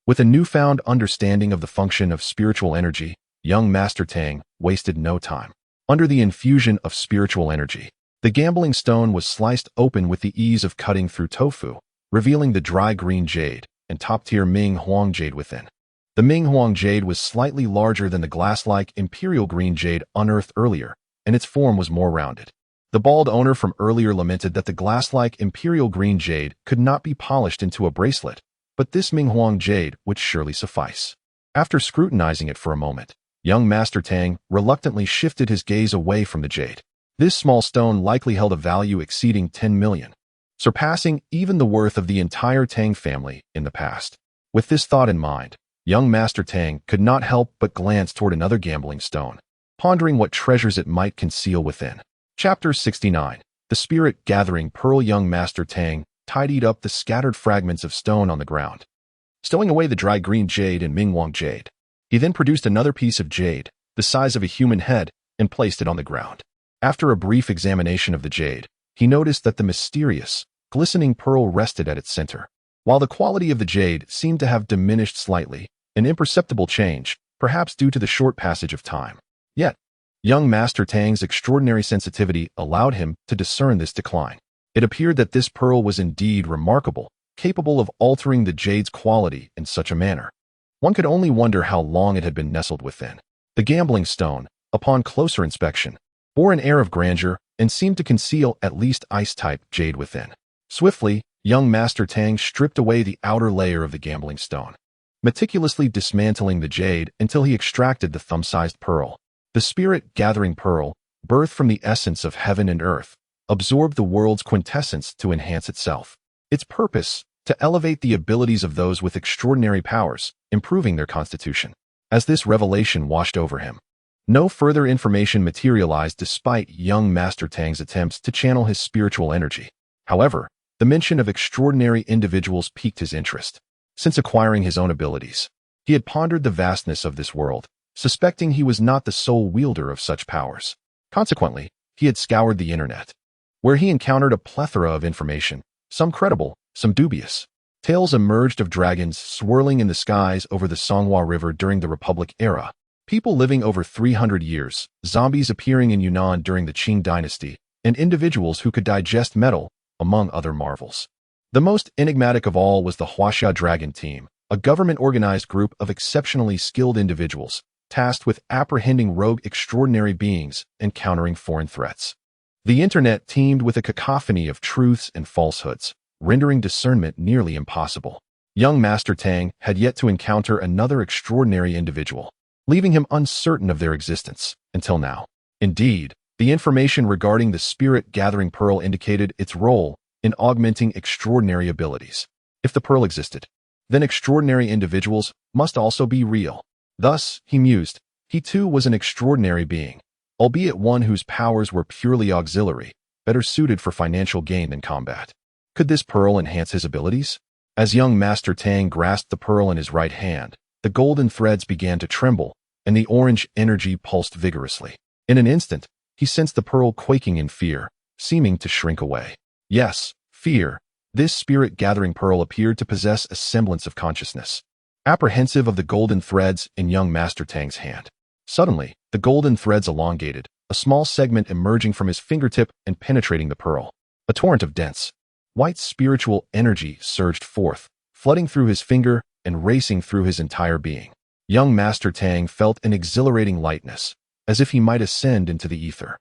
S1: With a newfound understanding of the function of spiritual energy, young Master Tang wasted no time. Under the infusion of spiritual energy, the gambling stone was sliced open with the ease of cutting through tofu, revealing the dry green jade and top-tier Ming Huang jade within. The Ming Huang jade was slightly larger than the glass-like imperial green jade unearthed earlier, and its form was more rounded. The bald owner from earlier lamented that the glass-like imperial green jade could not be polished into a bracelet, but this Ming Huang jade would surely suffice. After scrutinizing it for a moment, young Master Tang reluctantly shifted his gaze away from the jade. This small stone likely held a value exceeding 10 million, surpassing even the worth of the entire Tang family in the past. With this thought in mind, young Master Tang could not help but glance toward another gambling stone, pondering what treasures it might conceal within. Chapter 69. The Spirit-Gathering Pearl. Young Master Tang tidied up the scattered fragments of stone on the ground, stowing away the dry green jade and Minghuang jade. He then produced another piece of jade, the size of a human head, and placed it on the ground. After a brief examination of the jade, he noticed that the mysterious, glistening pearl rested at its center. While the quality of the jade seemed to have diminished slightly, an imperceptible change, perhaps due to the short passage of time. Yet, young Master Tang's extraordinary sensitivity allowed him to discern this decline. It appeared that this pearl was indeed remarkable, capable of altering the jade's quality in such a manner. One could only wonder how long it had been nestled within. The gambling stone, upon closer inspection, bore an air of grandeur and seemed to conceal at least ice-type jade within. Swiftly, young Master Tang stripped away the outer layer of the gambling stone, meticulously dismantling the jade until he extracted the thumb-sized pearl. The spirit-gathering pearl, birthed from the essence of heaven and earth, absorbed the world's quintessence to enhance itself. Its purpose, to elevate the abilities of those with extraordinary powers, improving their constitution. As this revelation washed over him, no further information materialized despite young Master Tang's attempts to channel his spiritual energy. However, the mention of extraordinary individuals piqued his interest. Since acquiring his own abilities, he had pondered the vastness of this world, suspecting he was not the sole wielder of such powers. Consequently, he had scoured the internet, where he encountered a plethora of information, some credible, some dubious. Tales emerged of dragons swirling in the skies over the Songhua River during the Republic era, people living over 300 years, zombies appearing in Yunnan during the Qing dynasty, and individuals who could digest metal, among other marvels. The most enigmatic of all was the Huaxia Dragon Team, a government-organized group of exceptionally skilled individuals, tasked with apprehending rogue extraordinary beings and countering foreign threats. The internet teemed with a cacophony of truths and falsehoods, rendering discernment nearly impossible. Young Master Tang had yet to encounter another extraordinary individual, leaving him uncertain of their existence, until now. Indeed, the information regarding the spirit-gathering pearl indicated its role in augmenting extraordinary abilities. If the pearl existed, then extraordinary individuals must also be real. Thus, he mused, he too was an extraordinary being, albeit one whose powers were purely auxiliary, better suited for financial gain than combat. Could this pearl enhance his abilities? As young Master Tang grasped the pearl in his right hand, the golden threads began to tremble, and the orange energy pulsed vigorously. In an instant, He sensed the pearl quaking in fear, seeming to shrink away. Yes, fear. This spirit-gathering pearl appeared to possess a semblance of consciousness. Apprehensive of the golden threads in young Master Tang's hand. Suddenly, the golden threads elongated, a small segment emerging from his fingertip and penetrating the pearl. A torrent of dense, white spiritual energy surged forth, flooding through his finger and racing through his entire being. Young Master Tang felt an exhilarating lightness, as if he might ascend into the ether.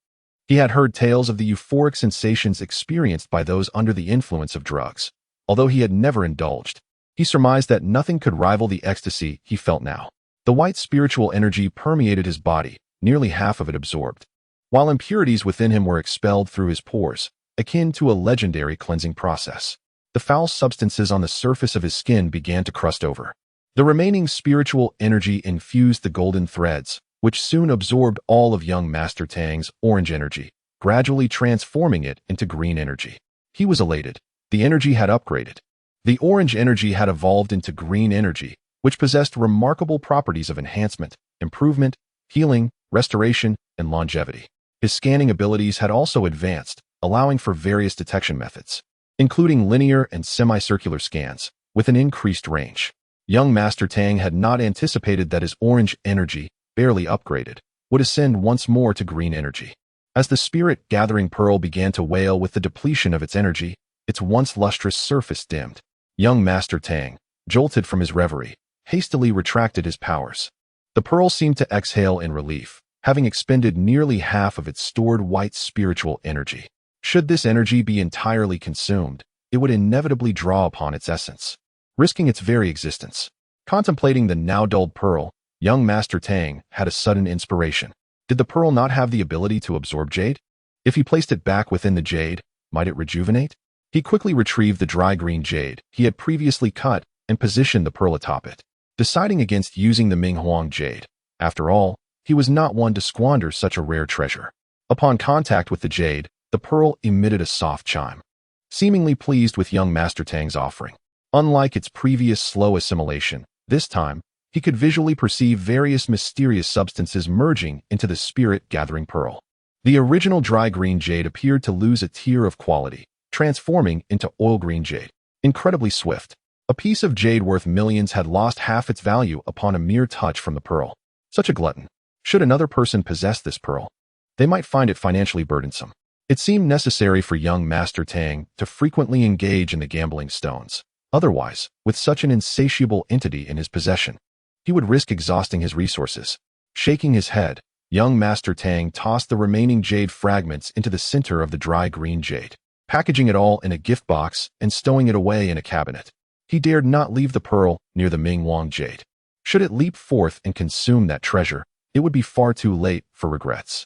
S1: He had heard tales of the euphoric sensations experienced by those under the influence of drugs. Although he had never indulged, he surmised that nothing could rival the ecstasy he felt now. The white spiritual energy permeated his body, nearly half of it absorbed, while impurities within him were expelled through his pores, akin to a legendary cleansing process. The foul substances on the surface of his skin began to crust over. The remaining spiritual energy infused the golden threads, which soon absorbed all of young Master Tang's orange energy, gradually transforming it into green energy. He was elated. The energy had upgraded. The orange energy had evolved into green energy, which possessed remarkable properties of enhancement, improvement, healing, restoration, and longevity. His scanning abilities had also advanced, allowing for various detection methods, including linear and semicircular scans, with an increased range. Young Master Tang had not anticipated that his orange energy, barely upgraded, would ascend once more to green energy. As the spirit-gathering pearl began to wail with the depletion of its energy, its once lustrous surface dimmed. Young Master Tang, jolted from his reverie, hastily retracted his powers. The pearl seemed to exhale in relief, having expended nearly half of its stored white spiritual energy. Should this energy be entirely consumed, it would inevitably draw upon its essence, risking its very existence. Contemplating the now dulled pearl, young Master Tang had a sudden inspiration. Did the pearl not have the ability to absorb jade? If he placed it back within the jade, might it rejuvenate? He quickly retrieved the dry green jade he had previously cut and positioned the pearl atop it, deciding against using the Minghuang jade. After all, he was not one to squander such a rare treasure. Upon contact with the jade, the pearl emitted a soft chime, seemingly pleased with young Master Tang's offering. Unlike its previous slow assimilation, this time, he could visually perceive various mysterious substances merging into the spirit-gathering pearl. The original dry green jade appeared to lose a tier of quality, transforming into oil green jade. Incredibly swift. A piece of jade worth millions had lost half its value upon a mere touch from the pearl. Such a glutton. Should another person possess this pearl, they might find it financially burdensome. It seemed necessary for young Master Tang to frequently engage in the gambling stones. Otherwise, with such an insatiable entity in his possession, he would risk exhausting his resources. Shaking his head, young Master Tang tossed the remaining jade fragments into the center of the dry green jade, packaging it all in a gift box and stowing it away in a cabinet. He dared not leave the pearl near the Minghuang jade. Should it leap forth and consume that treasure, it would be far too late for regrets.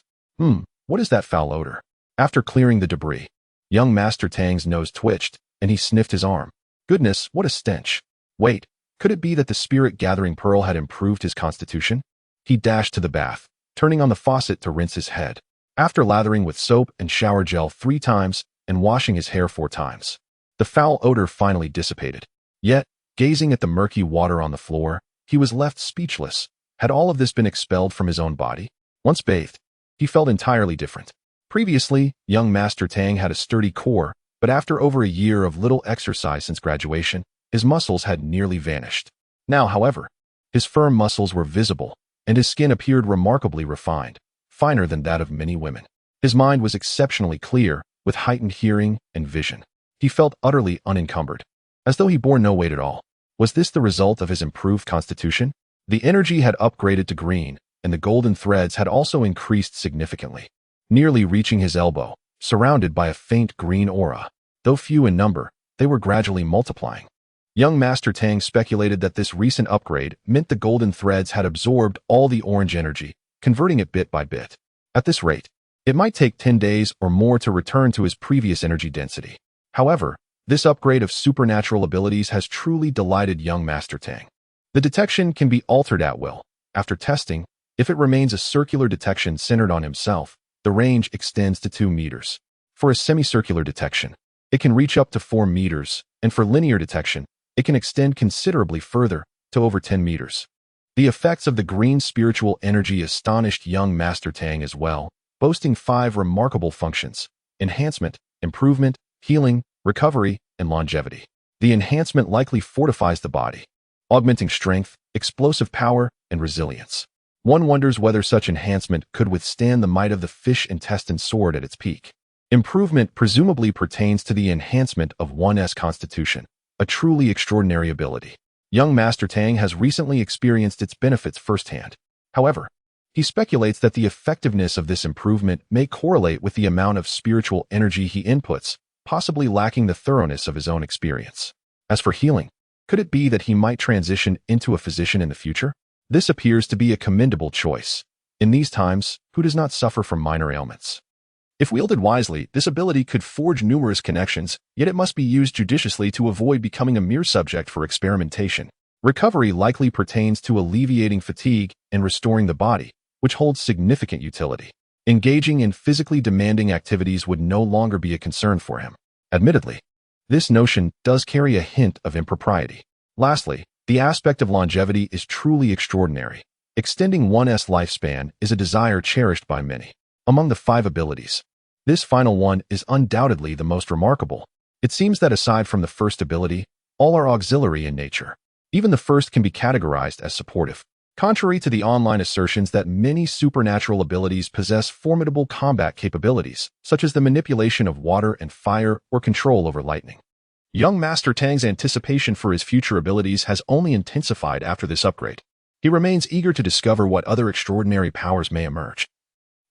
S1: What is that foul odor? After clearing the debris, young Master Tang's nose twitched, and he sniffed his arm. Goodness, what a stench. Wait, could it be that the spirit-gathering pearl had improved his constitution? He dashed to the bath, turning on the faucet to rinse his head. After lathering with soap and shower gel 3 times and washing his hair 4 times, the foul odor finally dissipated. Yet, gazing at the murky water on the floor, he was left speechless. Had all of this been expelled from his own body? Once bathed, he felt entirely different. Previously, young Master Tang had a sturdy core, but after over a year of little exercise since graduation, his muscles had nearly vanished. Now, however, his firm muscles were visible, and his skin appeared remarkably refined, finer than that of many women. His mind was exceptionally clear, with heightened hearing and vision. He felt utterly unencumbered, as though he bore no weight at all. Was this the result of his improved constitution? The energy had upgraded to green, and the golden threads had also increased significantly, nearly reaching his elbow, surrounded by a faint green aura. Though few in number, they were gradually multiplying. Young Master Tang speculated that this recent upgrade meant the golden threads had absorbed all the orange energy, converting it bit by bit. At this rate, it might take 10 days or more to return to his previous energy density. However, this upgrade of supernatural abilities has truly delighted young Master Tang. The detection can be altered at will. After testing, if it remains a circular detection centered on himself, the range extends to 2 meters. For a semicircular detection, it can reach up to 4 meters, and for linear detection, it can extend considerably further, to over 10 meters. The effects of the green spiritual energy astonished young Master Tang as well. boasting 5 remarkable functions: enhancement, improvement, healing, recovery, and longevity. The enhancement likely fortifies the body, augmenting strength, explosive power, and resilience. One wonders whether such enhancement could withstand the might of the fish intestine sword at its peak. Improvement presumably pertains to the enhancement of one's constitution, a truly extraordinary ability. Young Master Tang has recently experienced its benefits firsthand. However, he speculates that the effectiveness of this improvement may correlate with the amount of spiritual energy he inputs, possibly lacking the thoroughness of his own experience. As for healing, could it be that he might transition into a physician in the future? This appears to be a commendable choice. In these times, who does not suffer from minor ailments? If wielded wisely, this ability could forge numerous connections, yet it must be used judiciously to avoid becoming a mere subject for experimentation. Recovery likely pertains to alleviating fatigue and restoring the body, which holds significant utility. Engaging in physically demanding activities would no longer be a concern for him. Admittedly, this notion does carry a hint of impropriety. Lastly, the aspect of longevity is truly extraordinary. Extending one's lifespan is a desire cherished by many. Among the 5 abilities, this final one is undoubtedly the most remarkable. It seems that aside from the first ability, all are auxiliary in nature. Even the first can be categorized as supportive. Contrary to the online assertions that many supernatural abilities possess formidable combat capabilities, such as the manipulation of water and fire or control over lightning. Young Master Tang's anticipation for his future abilities has only intensified after this upgrade. He remains eager to discover what other extraordinary powers may emerge,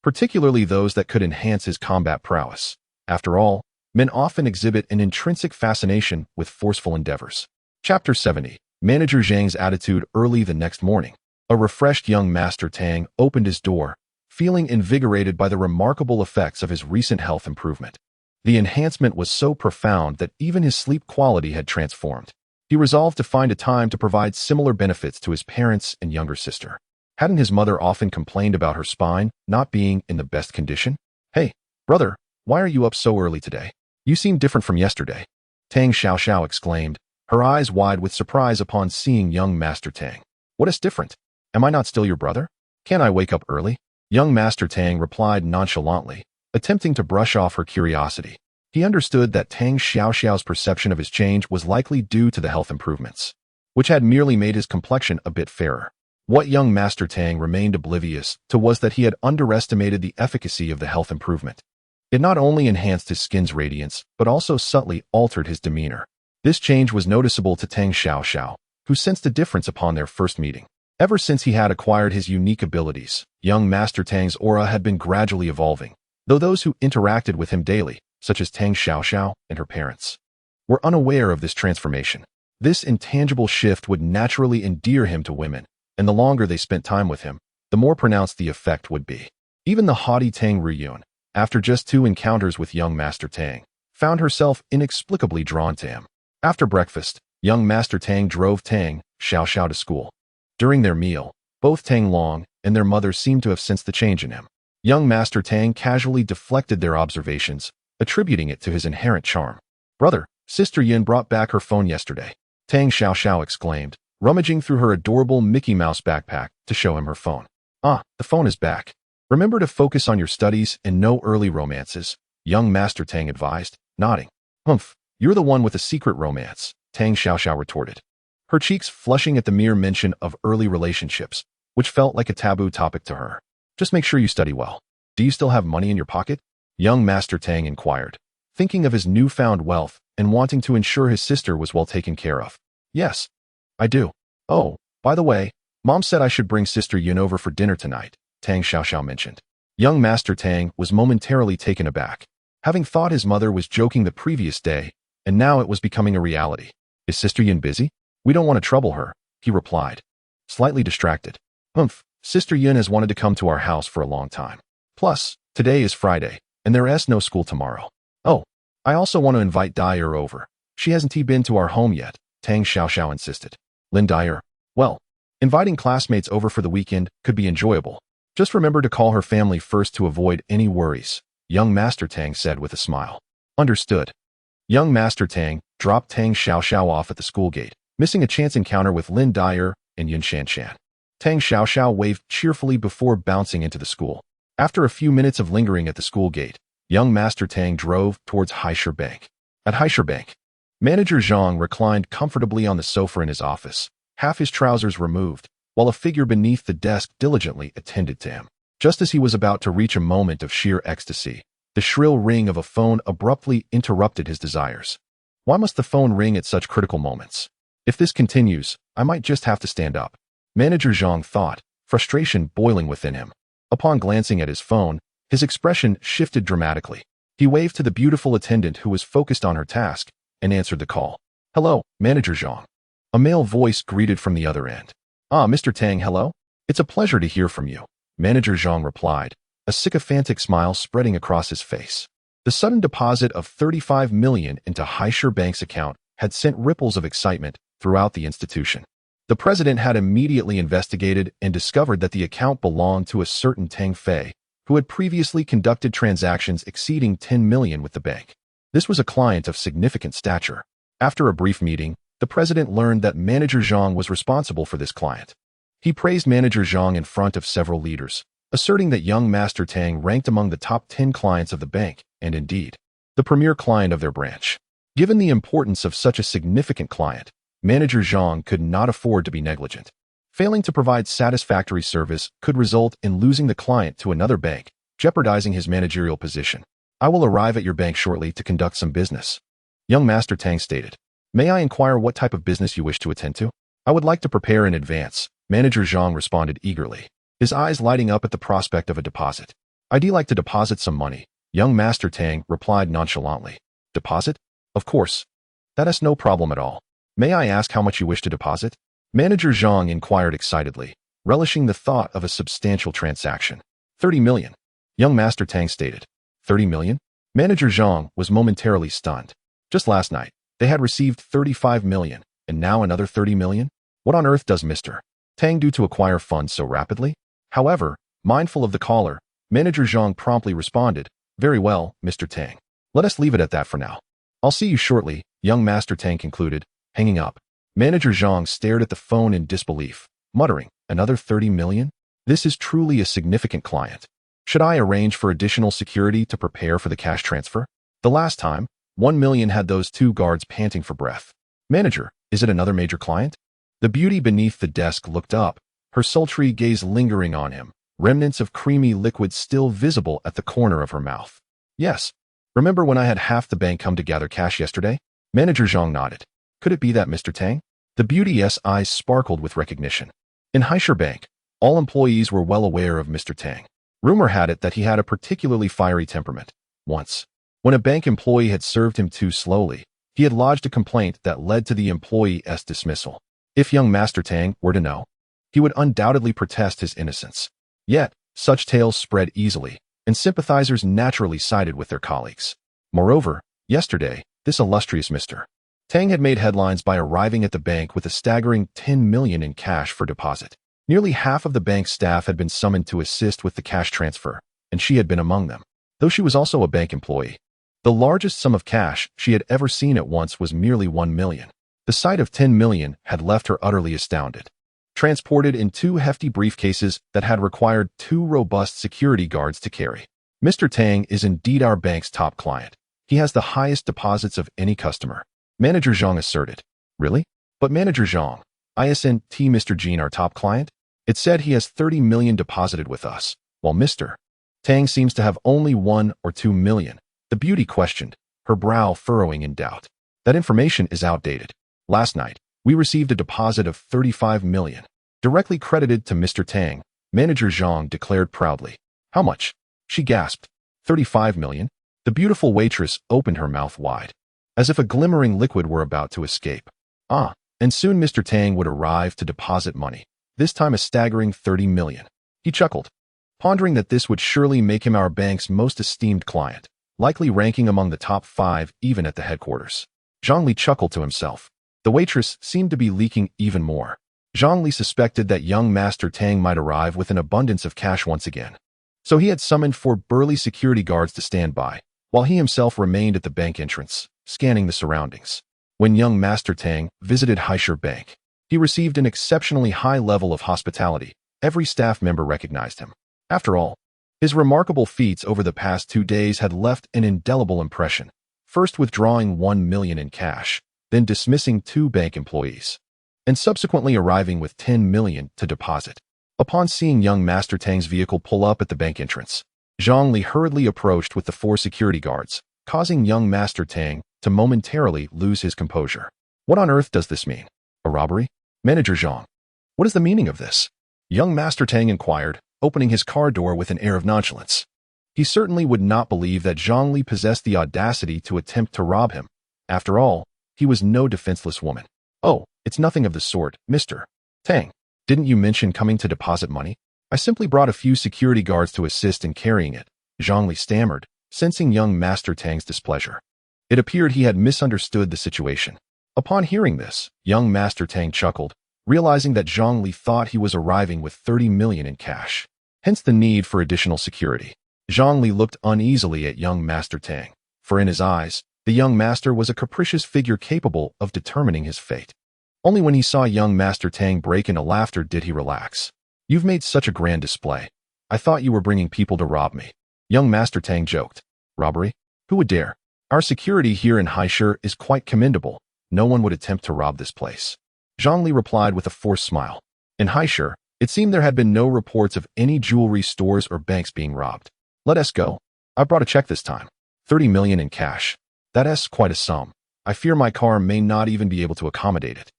S1: particularly those that could enhance his combat prowess. After all, men often exhibit an intrinsic fascination with forceful endeavors. Chapter 70. Manager Zhang's attitude early the next morning. A refreshed young Master Tang opened his door, feeling invigorated by the remarkable effects of his recent health improvement. The enhancement was so profound that even his sleep quality had transformed. He resolved to find a time to provide similar benefits to his parents and younger sister. Hadn't his mother often complained about her spine not being in the best condition? "Hey, brother, why are you up so early today? You seem different from yesterday," Tang Xiaoxiao exclaimed, her eyes wide with surprise upon seeing young Master Tang. "What is different? Am I not still your brother? Can't I wake up early?" Young Master Tang replied nonchalantly, attempting to brush off her curiosity. He understood that Tang Xiaoxiao's perception of his change was likely due to the health improvements, which had merely made his complexion a bit fairer. What young Master Tang remained oblivious to was that he had underestimated the efficacy of the health improvement. It not only enhanced his skin's radiance, but also subtly altered his demeanor. This change was noticeable to Tang Xiaoxiao, who sensed a difference upon their first meeting. Ever since he had acquired his unique abilities, young Master Tang's aura had been gradually evolving, though those who interacted with him daily, such as Tang Xiaoxiao and her parents, were unaware of this transformation. This intangible shift would naturally endear him to women, and the longer they spent time with him, the more pronounced the effect would be. Even the haughty Tang Ruyun, after just 2 encounters with young Master Tang, found herself inexplicably drawn to him. After breakfast, young Master Tang drove Tang Xiaoxiao to school. During their meal, both Tang Long and their mother seemed to have sensed the change in him. Young Master Tang casually deflected their observations, attributing it to his inherent charm. "Brother, Sister Yin brought back her phone yesterday," Tang Xiaoxiao exclaimed, rummaging through her adorable Mickey Mouse backpack to show him her phone. "Ah, the phone is back. Remember to focus on your studies and no early romances," young Master Tang advised, nodding. "Humph, you're the one with a secret romance," Tang Xiaoxiao retorted, her cheeks flushing at the mere mention of early relationships, which felt like a taboo topic to her. "Just make sure you study well. Do you still have money in your pocket?" young Master Tang inquired, thinking of his newfound wealth and wanting to ensure his sister was well taken care of. "Yes, I do. Oh, by the way, Mom said I should bring Sister Yin over for dinner tonight," Tang Xiaoxiao mentioned. Young Master Tang was momentarily taken aback, having thought his mother was joking the previous day, and now it was becoming a reality. "Is Sister Yin busy? We don't want to trouble her," he replied, slightly distracted. "Humph, Sister Yin has wanted to come to our house for a long time. Plus, today is Friday, and there is no school tomorrow. Oh, I also want to invite Dyer over. She hasn't been to our home yet," Tang Xiaoxiao insisted. "Lin Dyer? Well, inviting classmates over for the weekend could be enjoyable. Just remember to call her family first to avoid any worries," young Master Tang said with a smile. "Understood." Young Master Tang dropped Tang Xiaoxiao off at the school gate, missing a chance encounter with Lin Dyer and Yun Shanshan. Tang Xiaoxiao waved cheerfully before bouncing into the school. After a few minutes of lingering at the school gate, young Master Tang drove towards Haisher Bank. At Haisher Bank, Manager Zhang reclined comfortably on the sofa in his office, half his trousers removed, while a figure beneath the desk diligently attended to him. Just as he was about to reach a moment of sheer ecstasy, the shrill ring of a phone abruptly interrupted his desires. Why must the phone ring at such critical moments? If this continues, I might just have to stand up. Manager Zhang thought, frustration boiling within him. Upon glancing at his phone, his expression shifted dramatically. He waved to the beautiful attendant who was focused on her task and answered the call. "Hello, Manager Zhang." A male voice greeted from the other end. "Ah, Mr. Tang, hello? It's a pleasure to hear from you," Manager Zhang replied, a sycophantic smile spreading across his face. The sudden deposit of 35 million into Haisher Bank's account had sent ripples of excitement throughout the institution. The president had immediately investigated and discovered that the account belonged to a certain Tang Fei, who had previously conducted transactions exceeding 10 million with the bank. This was a client of significant stature. After a brief meeting, the president learned that Manager Zhang was responsible for this client. He praised Manager Zhang in front of several leaders, asserting that young Master Tang ranked among the top 10 clients of the bank, and indeed, the premier client of their branch. Given the importance of such a significant client, Manager Zhang could not afford to be negligent. Failing to provide satisfactory service could result in losing the client to another bank, jeopardizing his managerial position. "I will arrive at your bank shortly to conduct some business," young Master Tang stated. "May I inquire what type of business you wish to attend to?" "I would like to prepare in advance," Manager Zhang responded eagerly, his eyes lighting up at the prospect of a deposit. "I'd like to deposit some money," young Master Tang replied nonchalantly. "Deposit? Of course. That is no problem at all. May I ask how much you wish to deposit?" Manager Zhang inquired excitedly, relishing the thought of a substantial transaction. 30 million, young Master Tang stated. 30 million? Manager Zhang was momentarily stunned. Just last night, they had received 35 million, and now another 30 million? What on earth does Mr. Tang do to acquire funds so rapidly? However, mindful of the caller, Manager Zhang promptly responded, "Very well, Mr. Tang. Let us leave it at that for now. I'll see you shortly," young Master Tang concluded, hanging up. Manager Zhang stared at the phone in disbelief, muttering, "Another 30 million? This is truly a significant client. Should I arrange for additional security to prepare for the cash transfer? The last time, 1 million had those two guards panting for breath. Manager, is it another major client?" The beauty beneath the desk looked up, her sultry gaze lingering on him, remnants of creamy liquid still visible at the corner of her mouth. "Yes. Remember when I had half the bank come to gather cash yesterday?" Manager Zhang nodded. "Could it be that, Mr. Tang?" The beauty's eyes sparkled with recognition. In Haisher Bank, all employees were well aware of Mr. Tang. Rumor had it that he had a particularly fiery temperament. Once, when a bank employee had served him too slowly, he had lodged a complaint that led to the employee's dismissal. If young Master Tang were to know, he would undoubtedly protest his innocence. Yet, such tales spread easily, and sympathizers naturally sided with their colleagues. Moreover, yesterday, this illustrious Mr. Tang had made headlines by arriving at the bank with a staggering 10 million in cash for deposit. Nearly half of the bank's staff had been summoned to assist with the cash transfer, and she had been among them. Though she was also a bank employee, the largest sum of cash she had ever seen at once was merely 1 million. The sight of 10 million had left her utterly astounded. Transported in 2 hefty briefcases that had required 2 robust security guards to carry. "Mr. Tang is indeed our bank's top client. He has the highest deposits of any customer," Manager Zhang asserted. "Really? But Manager Zhang, isn't Mr. Jean our top client? It said he has 30 million deposited with us, while Mr. Tang seems to have only 1 or 2 million. The beauty questioned, her brow furrowing in doubt. "That information is outdated. Last night, we received a deposit of 35 million, directly credited to Mr. Tang," Manager Zhang declared proudly. "How much?" she gasped. 35 million? The beautiful waitress opened her mouth wide, as if a glimmering liquid were about to escape. "Ah, and soon Mr. Tang would arrive to deposit money, this time a staggering 30 million. He chuckled, pondering that this would surely make him our bank's most esteemed client, likely ranking among the top 5 even at the headquarters. Zhang Li chuckled to himself. The waitress seemed to be leaking even more. Zhang Li suspected that young Master Tang might arrive with an abundance of cash once again. So he had summoned 4 burly security guards to stand by, while he himself remained at the bank entrance, scanning the surroundings. When young Master Tang visited Haisher Bank, he received an exceptionally high level of hospitality. Every staff member recognized him. After all, His remarkable feats over the past 2 days had left an indelible impression, first withdrawing 1 million in cash, then dismissing 2 bank employees, and subsequently arriving with 10 million to deposit. Upon seeing young Master Tang's vehicle pull up at the bank entrance, Zhang Li hurriedly approached with the 4 security guards, causing young Master Tang to momentarily lose his composure. What on earth does this mean? A robbery? Manager Zhang, what is the meaning of this? Young Master Tang inquired, opening his car door with an air of nonchalance. He certainly would not believe that Zhang Li possessed the audacity to attempt to rob him. After all, he was no defenseless woman. Oh, it's nothing of the sort, Mr. Tang. Didn't you mention coming to deposit money? I simply brought a few security guards to assist in carrying it, Zhang Li stammered, sensing young Master Tang's displeasure. It appeared he had misunderstood the situation. Upon hearing this, young Master Tang chuckled, realizing that Zhang Li thought he was arriving with 30 million in cash, hence the need for additional security. Zhang Li looked uneasily at young Master Tang, for in his eyes, the young master was a capricious figure capable of determining his fate. Only when he saw young Master Tang break into laughter did he relax. You've made such a grand display. I thought you were bringing people to rob me. Young Master Tang joked. Robbery? Who would dare? Our security here in Haishur is quite commendable. No one would attempt to rob this place. Zhang Li replied with a forced smile. In Haishur, it seemed there had been no reports of any jewelry stores or banks being robbed. Let us go. I brought a check this time. 30 million in cash. That's quite a sum. I fear my car may not even be able to accommodate it.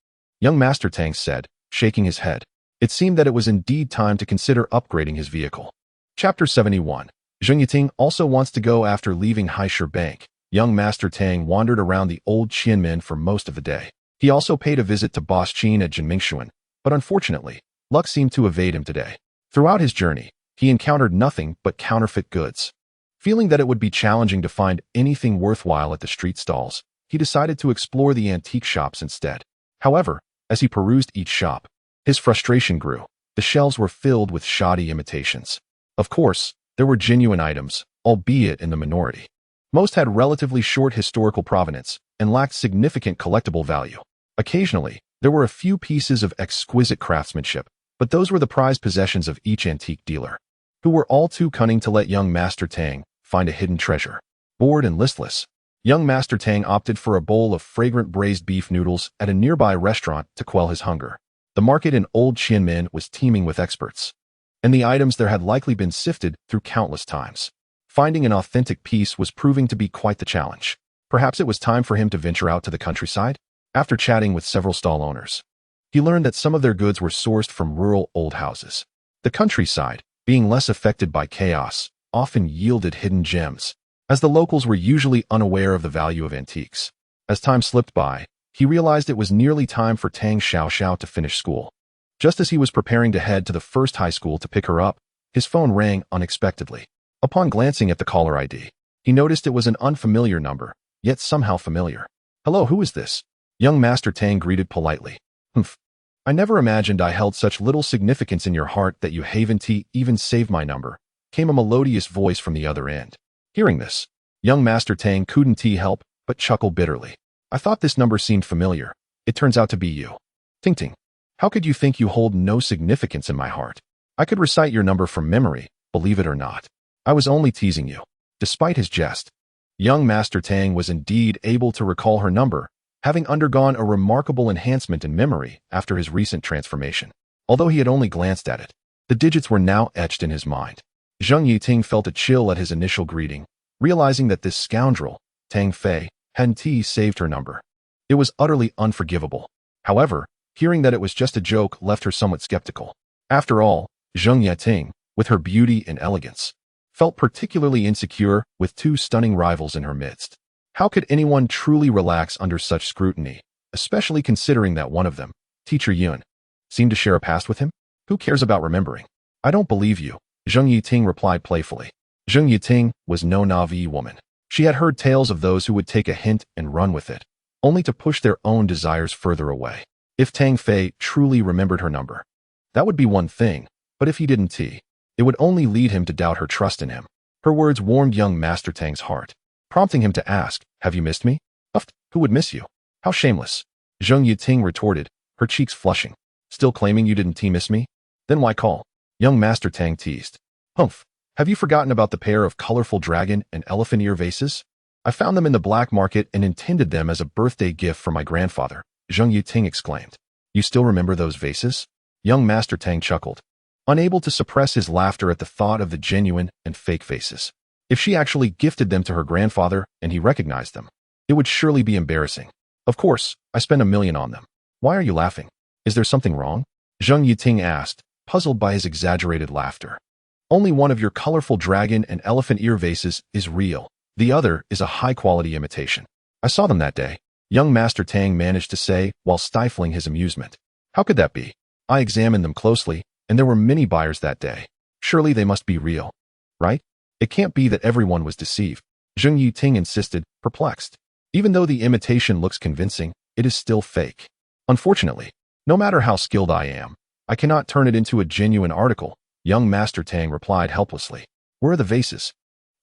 S1: Young Master Tang said, shaking his head. It seemed that it was indeed time to consider upgrading his vehicle. Chapter 71. Zheng Yiting also wants to go. After leaving Haishur Bank, young Master Tang wandered around the old Qianmen for most of the day. He also paid a visit to Boss Qin at Jinmingshuan, but unfortunately, luck seemed to evade him today. Throughout his journey, he encountered nothing but counterfeit goods. Feeling that it would be challenging to find anything worthwhile at the street stalls, he decided to explore the antique shops instead. However, as he perused each shop, his frustration grew. The shelves were filled with shoddy imitations. Of course, there were genuine items, albeit in the minority. Most had relatively short historical provenance and lacked significant collectible value. Occasionally, there were a few pieces of exquisite craftsmanship, but those were the prized possessions of each antique dealer, who were all too cunning to let young Master Tang find a hidden treasure. Bored and listless, young Master Tang opted for a bowl of fragrant braised beef noodles at a nearby restaurant to quell his hunger. The market in Old Qianmen was teeming with experts, and the items there had likely been sifted through countless times. Finding an authentic piece was proving to be quite the challenge. Perhaps it was time for him to venture out to the countryside? After chatting with several stall owners, he learned that some of their goods were sourced from rural old houses. The countryside, being less affected by chaos, often yielded hidden gems, as the locals were usually unaware of the value of antiques. As time slipped by, he realized it was nearly time for Tang Xiaoxiao to finish school. Just as he was preparing to head to the first high school to pick her up, his phone rang unexpectedly. Upon glancing at the caller ID, he noticed it was an unfamiliar number, yet somehow familiar. Hello, who is this? Young Master Tang greeted politely. Humph. I never imagined I held such little significance in your heart that you haven't even saved my number, came a melodious voice from the other end. Hearing this, young Master Tang couldn't help but chuckle bitterly. I thought this number seemed familiar. It turns out to be you. Ting Ting. How could you think you hold no significance in my heart? I could recite your number from memory, believe it or not. I was only teasing you. Despite his jest, young Master Tang was indeed able to recall her number, having undergone a remarkable enhancement in memory after his recent transformation. Although he had only glanced at it, the digits were now etched in his mind. Zheng Yiting felt a chill at his initial greeting, realizing that this scoundrel, Tang Fei, hadn't saved her number. It was utterly unforgivable. However, hearing that it was just a joke left her somewhat skeptical. After all, Zheng Yiting, with her beauty and elegance, felt particularly insecure with 2 stunning rivals in her midst. How could anyone truly relax under such scrutiny, especially considering that one of them, Teacher Yun, seemed to share a past with him? Who cares about remembering? I don't believe you, Zheng Yiting replied playfully. Zheng Yiting was no naive woman. She had heard tales of those who would take a hint and run with it, only to push their own desires further away. If Tang Fei truly remembered her number, that would be one thing, but if he didn't, it would only lead him to doubt her trust in him. Her words warmed young Master Tang's heart, prompting him to ask, have you missed me? Who would miss you? How shameless. Zheng Yiting retorted, her cheeks flushing. Still claiming you didn't miss me? Then why call? Young Master Tang teased. Humph. Have you forgotten about the pair of colorful dragon and elephant ear vases? I found them in the black market and intended them as a birthday gift for my grandfather, Zheng Yuting exclaimed. You still remember those vases? Young Master Tang chuckled, unable to suppress his laughter at the thought of the genuine and fake vases. If she actually gifted them to her grandfather and he recognized them, it would surely be embarrassing. Of course, I spent $1 million on them. Why are you laughing? Is there something wrong? Zheng Yuting asked, puzzled by his exaggerated laughter. Only one of your colorful dragon and elephant ear vases is real. The other is a high-quality imitation. I saw them that day, young Master Tang managed to say while stifling his amusement. How could that be? I examined them closely, and there were many buyers that day. Surely they must be real, right? It can't be that everyone was deceived, Zheng Yuting insisted, perplexed. Even though the imitation looks convincing, it is still fake. Unfortunately, no matter how skilled I am, I cannot turn it into a genuine article, young Master Tang replied helplessly. Where are the vases?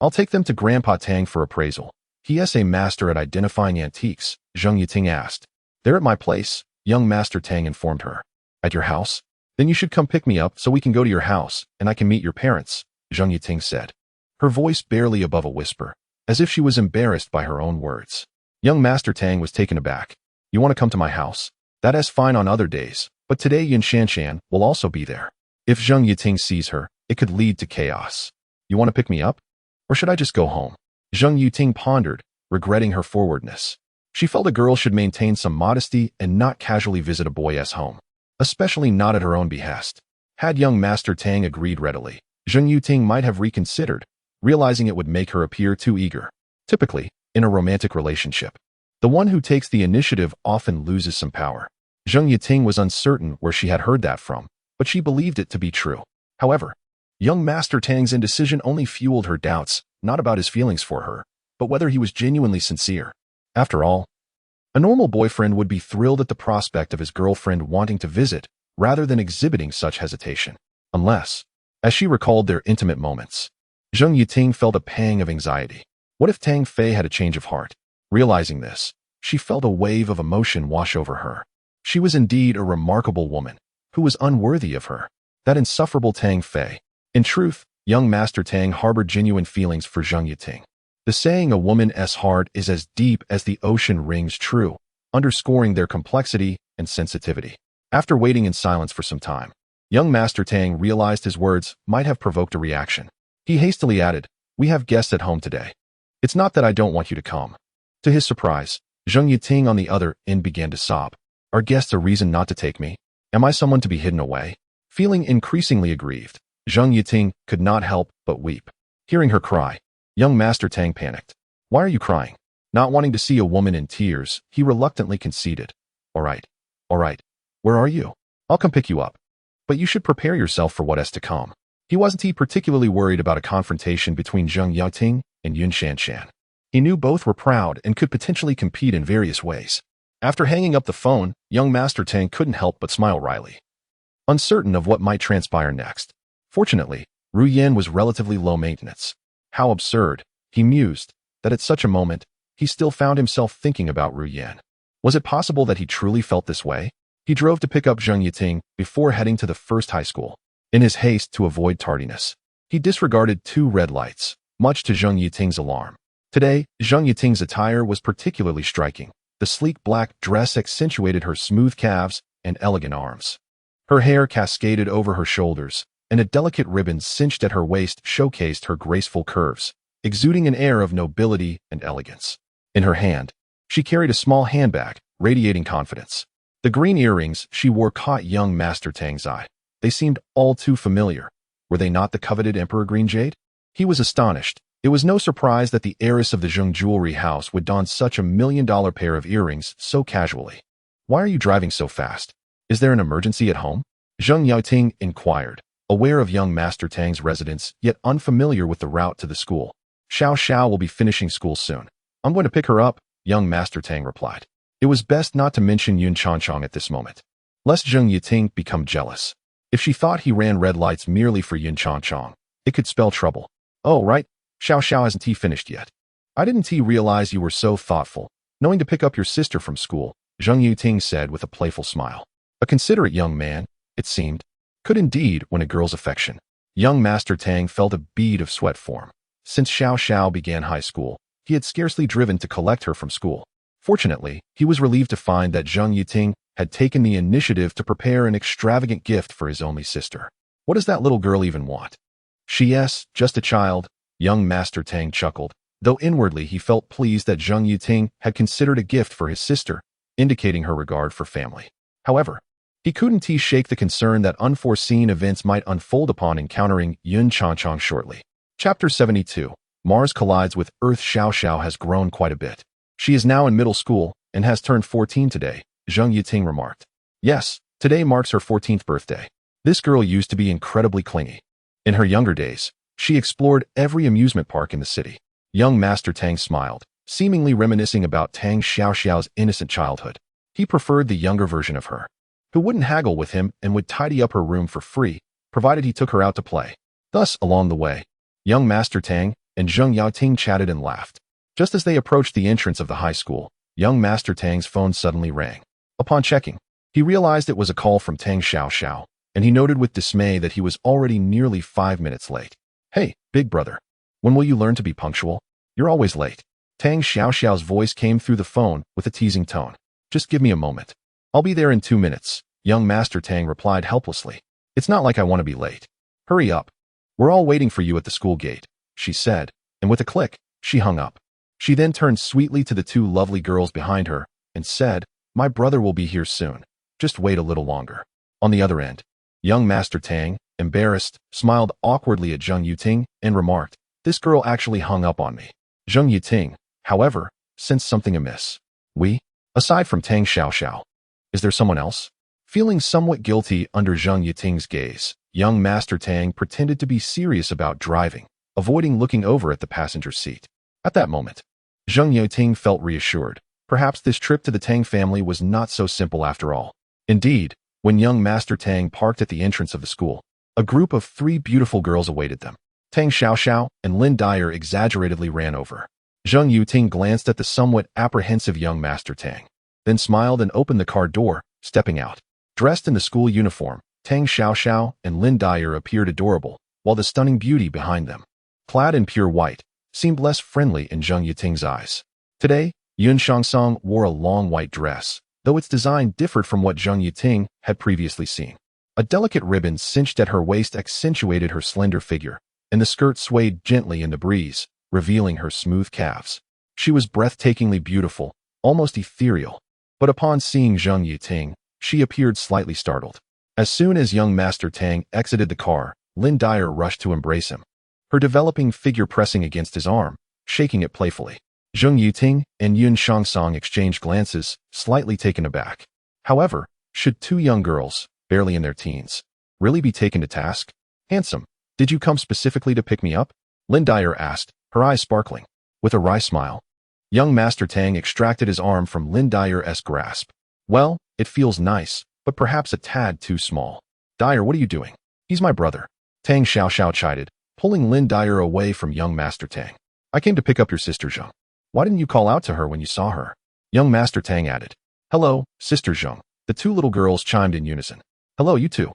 S1: I'll take them to Grandpa Tang for appraisal. He is a master at identifying antiques, Zheng Yuting asked. They're at my place, young Master Tang informed her. At your house? Then you should come pick me up so we can go to your house, and I can meet your parents, Zheng Yuting said, her voice barely above a whisper, as if she was embarrassed by her own words. Young Master Tang was taken aback. You want to come to my house? That is fine on other days, but today Yun Shanshan will also be there. If Zheng Yuting sees her, it could lead to chaos. You want to pick me up? Or should I just go home? Zheng Yuting pondered, regretting her forwardness. She felt a girl should maintain some modesty and not casually visit a boy's home, especially not at her own behest. Had young Master Tang agreed readily, Zheng Yuting might have reconsidered, realizing it would make her appear too eager. Typically, in a romantic relationship, the one who takes the initiative often loses some power. Zheng Yuting was uncertain where she had heard that from, but she believed it to be true. However, young Master Tang's indecision only fueled her doubts, not about his feelings for her, but whether he was genuinely sincere. After all, a normal boyfriend would be thrilled at the prospect of his girlfriend wanting to visit, rather than exhibiting such hesitation. Unless, as she recalled their intimate moments, Zheng Yuting felt a pang of anxiety. What if Tang Fei had a change of heart? Realizing this, she felt a wave of emotion wash over her. She was indeed a remarkable woman, who was unworthy of her. That insufferable Tang Fei. In truth, young Master Tang harbored genuine feelings for Zheng Yuting. The saying a woman's heart is as deep as the ocean rings true, underscoring their complexity and sensitivity. After waiting in silence for some time, young Master Tang realized his words might have provoked a reaction. He hastily added, we have guests at home today. It's not that I don't want you to come. To his surprise, Zheng Yuting on the other end began to sob. Are guests a reason not to take me? Am I someone to be hidden away? Feeling increasingly aggrieved, Zheng Yuting could not help but weep. Hearing her cry, young Master Tang panicked. Why are you crying? Not wanting to see a woman in tears, he reluctantly conceded. All right. Where are you? I'll come pick you up. But you should prepare yourself for what is to come. He wasn't particularly worried about a confrontation between Zheng Yuting and Yun Shanshan. He knew both were proud and could potentially compete in various ways. After hanging up the phone, young Master Tang couldn't help but smile wryly, uncertain of what might transpire next. Fortunately, Ru Yan was relatively low maintenance. How absurd, he mused, that at such a moment, he still found himself thinking about Ru Yan. Was it possible that he truly felt this way? He drove to pick up Zheng Yuting before heading to the first high school. In his haste to avoid tardiness, he disregarded 2 red lights, much to Zheng Yuting's alarm. Today, Zheng Yuting's attire was particularly striking. The sleek black dress accentuated her smooth calves and elegant arms. Her hair cascaded over her shoulders, and a delicate ribbon cinched at her waist showcased her graceful curves, exuding an air of nobility and elegance. In her hand, she carried a small handbag, radiating confidence. The green earrings she wore caught young Master Tang's eye. They seemed all too familiar. Were they not the coveted Emperor Green Jade? He was astonished. It was no surprise that the heiress of the Zheng jewelry house would don such $1 million pair of earrings so casually. Why are you driving so fast? Is there an emergency at home? Zheng Yuting inquired, aware of young Master Tang's residence, yet unfamiliar with the route to the school. Xiao Xiao will be finishing school soon. I'm going to pick her up, young Master Tang replied. It was best not to mention Yun Changchong at this moment, lest Zheng Yuting become jealous. If she thought he ran red lights merely for Yun Changchong, it could spell trouble. Oh, right. Xiao Xiao hasn't he finished yet? I didn't realize you were so thoughtful, knowing to pick up your sister from school, Zheng Yuting said with a playful smile. A considerate young man, it seemed, could indeed win a girl's affection. Young Master Tang felt a bead of sweat form. Since Xiao Xiao began high school, he had scarcely driven to collect her from school. Fortunately, he was relieved to find that Zheng Yuting had taken the initiative to prepare an extravagant gift for his only sister. What does that little girl even want? She's just a child, young Master Tang chuckled, though inwardly he felt pleased that Zheng Yuting had considered a gift for his sister, indicating her regard for family. However, he couldn't shake the concern that unforeseen events might unfold upon encountering Yun Changchang shortly. Chapter 72. Mars collides with Earth. Xiao Xiao has grown quite a bit. She is now in middle school and has turned 14 today, Zheng Yuting remarked. Yes, today marks her 14th birthday. This girl used to be incredibly clingy. In her younger days, she explored every amusement park in the city. Young Master Tang smiled, seemingly reminiscing about Tang Xiaoxiao's innocent childhood. He preferred the younger version of her, who wouldn't haggle with him and would tidy up her room for free, provided he took her out to play. Thus, along the way, young Master Tang and Zheng Yaoting chatted and laughed. Just as they approached the entrance of the high school, young Master Tang's phone suddenly rang. Upon checking, he realized it was a call from Tang Xiaoxiao, and he noted with dismay that he was already nearly 5 minutes late. Hey, big brother. When will you learn to be punctual? You're always late. Tang Xiaoxiao's voice came through the phone with a teasing tone. Just give me a moment. I'll be there in 2 minutes, young Master Tang replied helplessly. It's not like I want to be late. Hurry up. We're all waiting for you at the school gate, she said, and with a click, she hung up. She then turned sweetly to the two lovely girls behind her and said, My brother will be here soon. Just wait a little longer. On the other end, young Master Tang, embarrassed, smiled awkwardly at Zheng Yuting and remarked, This girl actually hung up on me. Zheng Yuting, however, sensed something amiss. Aside from Tang Xiaoxiao, is there someone else? Feeling somewhat guilty under Zheng Yuting's gaze, young Master Tang pretended to be serious about driving, avoiding looking over at the passenger seat. At that moment, Zheng Yuting felt reassured. Perhaps this trip to the Tang family was not so simple after all. Indeed, when young Master Tang parked at the entrance of the school, a group of 3 beautiful girls awaited them. Tang Xiaoxiao and Lin Dyer exaggeratedly ran over. Zheng Yuting glanced at the somewhat apprehensive young Master Tang, then smiled and opened the car door, stepping out. Dressed in the school uniform, Tang Xiaoxiao and Lin Dyer appeared adorable, while the stunning beauty behind them, clad in pure white, seemed less friendly in Zheng Yuting's eyes. Today, Yun Shangsong wore a long white dress, though its design differed from what Zheng Yuting had previously seen. A delicate ribbon cinched at her waist accentuated her slender figure, and the skirt swayed gently in the breeze, revealing her smooth calves. She was breathtakingly beautiful, almost ethereal, but upon seeing Zheng Yuting, she appeared slightly startled. As soon as young Master Tang exited the car, Lin Dyer rushed to embrace him, her developing figure pressing against his arm, shaking it playfully. Zheng Yuting and Yun Shangsong exchanged glances, slightly taken aback. However, should 2 young girls, barely in their teens, really be taken to task? Handsome, did you come specifically to pick me up? Lin Dyer asked, her eyes sparkling. With a wry smile, young Master Tang extracted his arm from Lin Dyer's grasp. Well, it feels nice, but perhaps a tad too small. Dyer, what are you doing? He's my brother. Tang Xiaoxiao chided, pulling Lin Dyer away from young Master Tang. I came to pick up your sister Zheng. Why didn't you call out to her when you saw her? Young Master Tang added. Hello, Sister Zheng. The 2 little girls chimed in unison. Hello, you too.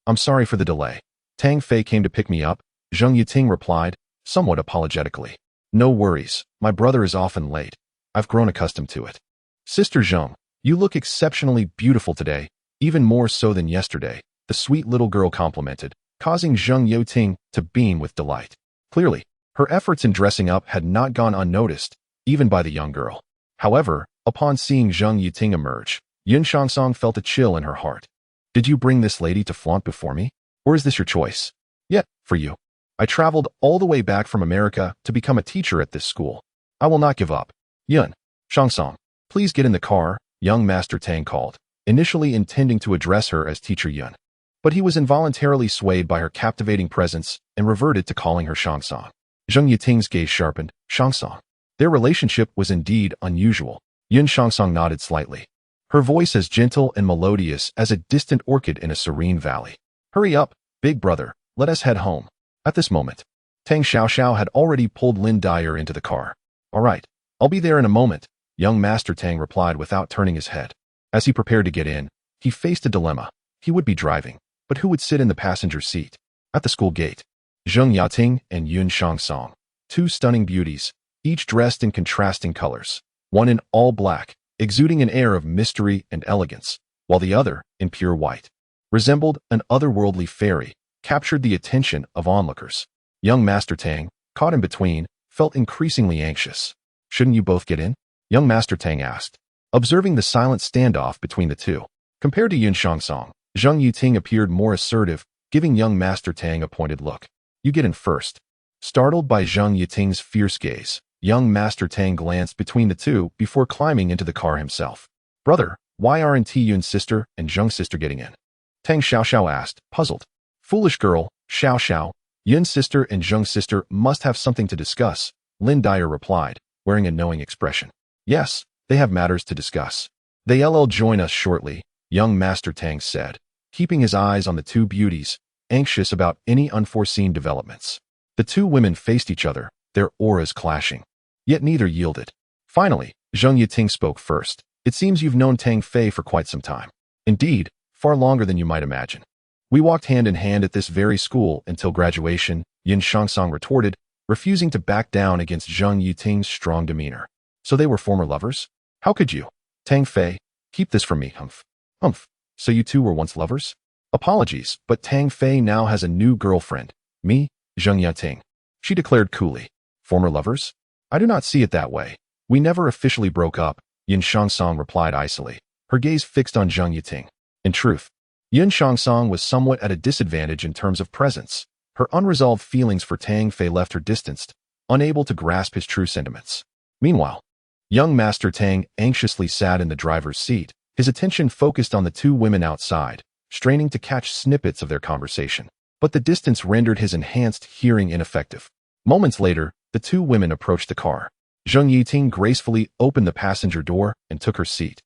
S1: I'm sorry for the delay. Tang Fei came to pick me up, Zheng Yuting replied, somewhat apologetically. No worries, my brother is often late. I've grown accustomed to it. Sister Zheng, you look exceptionally beautiful today, even more so than yesterday, the sweet little girl complimented, causing Zheng Yuting to beam with delight. Clearly, her efforts in dressing up had not gone unnoticed, even by the young girl. However, upon seeing Zheng Yuting emerge, Yun Shangsong felt a chill in her heart. Did you bring this lady to flaunt before me? Or is this your choice? Yet, for you. I traveled all the way back from America to become a teacher at this school. I will not give up. Yun Shangsong, please get in the car, young Master Tang called, initially intending to address her as Teacher Yun. But he was involuntarily swayed by her captivating presence and reverted to calling her Shangsong. Zheng Yuting's gaze sharpened. Shangsong. Their relationship was indeed unusual. Yun Shangsong nodded slightly, her voice as gentle and melodious as a distant orchid in a serene valley. Hurry up, big brother, let us head home. At this moment, Tang Xiaoxiao had already pulled Lin Dyer into the car. All right, I'll be there in a moment, young Master Tang replied without turning his head. As he prepared to get in, he faced a dilemma. He would be driving, but who would sit in the passenger seat? At the school gate, Zheng Yating and Yun Shangsong, two stunning beauties, each dressed in contrasting colors, one in all black, exuding an air of mystery and elegance, while the other, in pure white, resembled an otherworldly fairy, captured the attention of onlookers. Young Master Tang, caught in between, felt increasingly anxious. Shouldn't you both get in? Young Master Tang asked, observing the silent standoff between the two. Compared to Yun Shangsong, Zheng Yating appeared more assertive, giving young Master Tang a pointed look. You get in first. Startled by Zheng Yating's fierce gaze, young Master Tang glanced between the two before climbing into the car himself. Brother, why aren't Yun's sister and Zheng's sister getting in? Tang Xiaoxiao asked, puzzled. Foolish girl, Xiaoxiao, Yun's sister and Zheng's sister must have something to discuss, Lin Dyer replied, wearing a knowing expression. Yes, they have matters to discuss. They'll join us shortly, young Master Tang said, keeping his eyes on the two beauties, anxious about any unforeseen developments. The two women faced each other, their auras clashing. Yet neither yielded. Finally, Zheng Yating spoke first. It seems you've known Tang Fei for quite some time. Indeed, far longer than you might imagine. We walked hand in hand at this very school until graduation, Yun Shangsong retorted, refusing to back down against Zheng Yating's strong demeanor. So they were former lovers? How could you? Tang Fei, keep this from me, humph. Humph, so you two were once lovers? Apologies, but Tang Fei now has a new girlfriend. Me, Zheng Yating. She declared coolly. Former lovers? I do not see it that way. We never officially broke up, Yun Shangsong replied icily, her gaze fixed on Zheng Yating. In truth, Yun Shangsong was somewhat at a disadvantage in terms of presence. Her unresolved feelings for Tang Fei left her distanced, unable to grasp his true sentiments. Meanwhile, young Master Tang anxiously sat in the driver's seat, his attention focused on the two women outside, straining to catch snippets of their conversation. But the distance rendered his enhanced hearing ineffective. Moments later, the two women approached the car. Zheng Yating gracefully opened the passenger door and took her seat,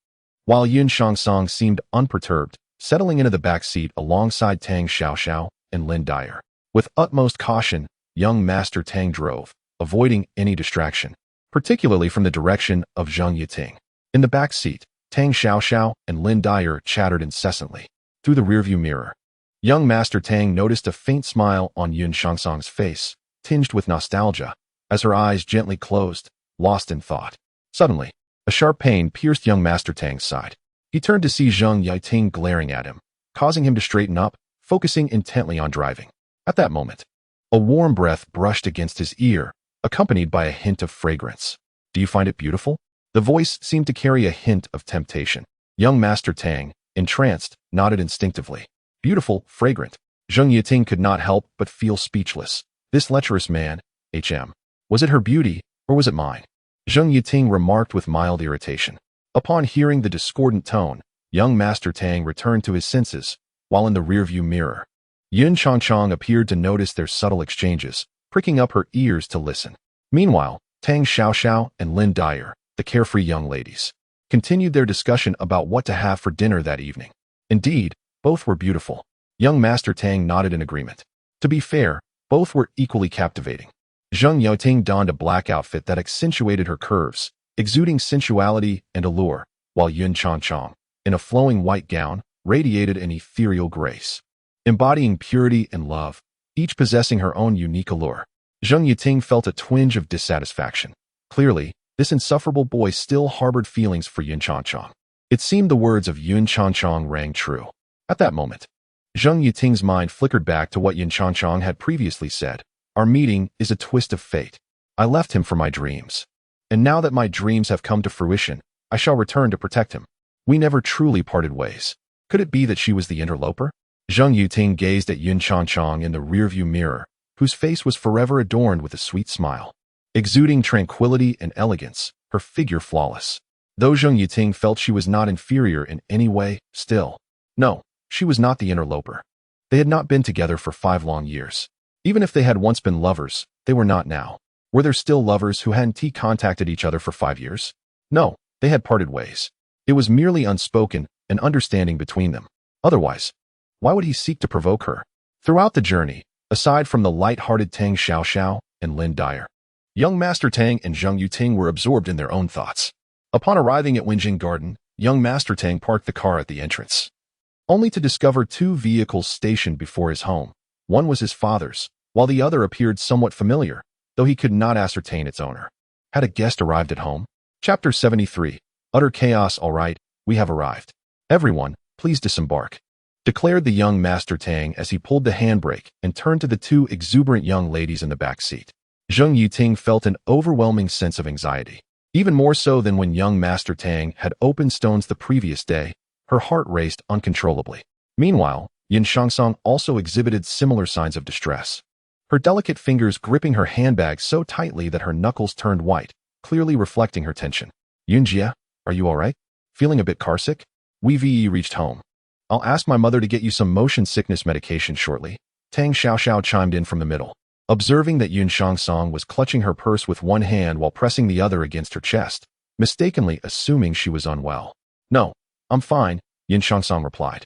S1: while Yun Shangsong seemed unperturbed, settling into the back seat alongside Tang Xiaoxiao and Lin Dyer. With utmost caution, young Master Tang drove, avoiding any distraction, particularly from the direction of Zheng Yating. In the back seat, Tang Xiaoxiao and Lin Dyer chattered incessantly. Through the rearview mirror, young Master Tang noticed a faint smile on Yun Shangsong's face, tinged with nostalgia, as her eyes gently closed, lost in thought. Suddenly, a sharp pain pierced young Master Tang's side. He turned to see Zheng Yating glaring at him, causing him to straighten up, focusing intently on driving. At that moment, a warm breath brushed against his ear, accompanied by a hint of fragrance. Do you find it beautiful? The voice seemed to carry a hint of temptation. Young Master Tang, entranced, nodded instinctively. Beautiful, fragrant. Zheng Yating could not help but feel speechless. This lecherous man, HM. Was it her beauty, or was it mine? Zheng Yating remarked with mild irritation. Upon hearing the discordant tone, young Master Tang returned to his senses, while in the rearview mirror, Yun Changchong appeared to notice their subtle exchanges, pricking up her ears to listen. Meanwhile, Tang Xiaoxiao and Lin Dyer, the carefree young ladies, continued their discussion about what to have for dinner that evening. Indeed, both were beautiful. Young Master Tang nodded in agreement. To be fair, both were equally captivating. Zheng Yating donned a black outfit that accentuated her curves, exuding sensuality and allure, while Yun Changchong, in a flowing white gown, radiated an ethereal grace, embodying purity and love, each possessing her own unique allure. Zheng Yating felt a twinge of dissatisfaction. Clearly, this insufferable boy still harbored feelings for Yun Changchong. It seemed the words of Yun Changchong rang true. At that moment, Zheng Yating's mind flickered back to what Yun Changchong had previously said. Our meeting is a twist of fate. I left him for my dreams. And now that my dreams have come to fruition, I shall return to protect him. We never truly parted ways. Could it be that she was the interloper? Zheng Yating gazed at Yun Changchong in the rearview mirror, whose face was forever adorned with a sweet smile. Exuding tranquility and elegance, her figure flawless. Though Zheng Yating felt she was not inferior in any way, still. No, she was not the interloper. They had not been together for 5 long years. Even if they had once been lovers, they were not now. Were there still lovers who hadn't contacted each other for 5 years? No, they had parted ways. It was merely unspoken, an understanding between them. Otherwise, why would he seek to provoke her? Throughout the journey, aside from the light-hearted Tang Xiaoxiao and Lin Dyer, young Master Tang and Zheng Yating were absorbed in their own thoughts. Upon arriving at Wenjing Garden, young Master Tang parked the car at the entrance, only to discover 2 vehicles stationed before his home. One was his father's, while the other appeared somewhat familiar, though he could not ascertain its owner. Had a guest arrived at home? Chapter 73. Utter chaos. All right, we have arrived. Everyone, please disembark, declared the young Master Tang as he pulled the handbrake and turned to the two exuberant young ladies in the back seat. Zheng Yuting felt an overwhelming sense of anxiety. Even more so than when young Master Tang had opened stones the previous day, her heart raced uncontrollably. Meanwhile, Yin Shangsong also exhibited similar signs of distress. Her delicate fingers gripping her handbag so tightly that her knuckles turned white, clearly reflecting her tension. Yunjia, are you all right? Feeling a bit carsick? Wei Ve reached home. I'll ask my mother to get you some motion sickness medication shortly. Tang Xiaoxiao chimed in from the middle. Observing that Yun Shangsong was clutching her purse with one hand while pressing the other against her chest, mistakenly assuming she was unwell. No, I'm fine, Yun Shangsong replied,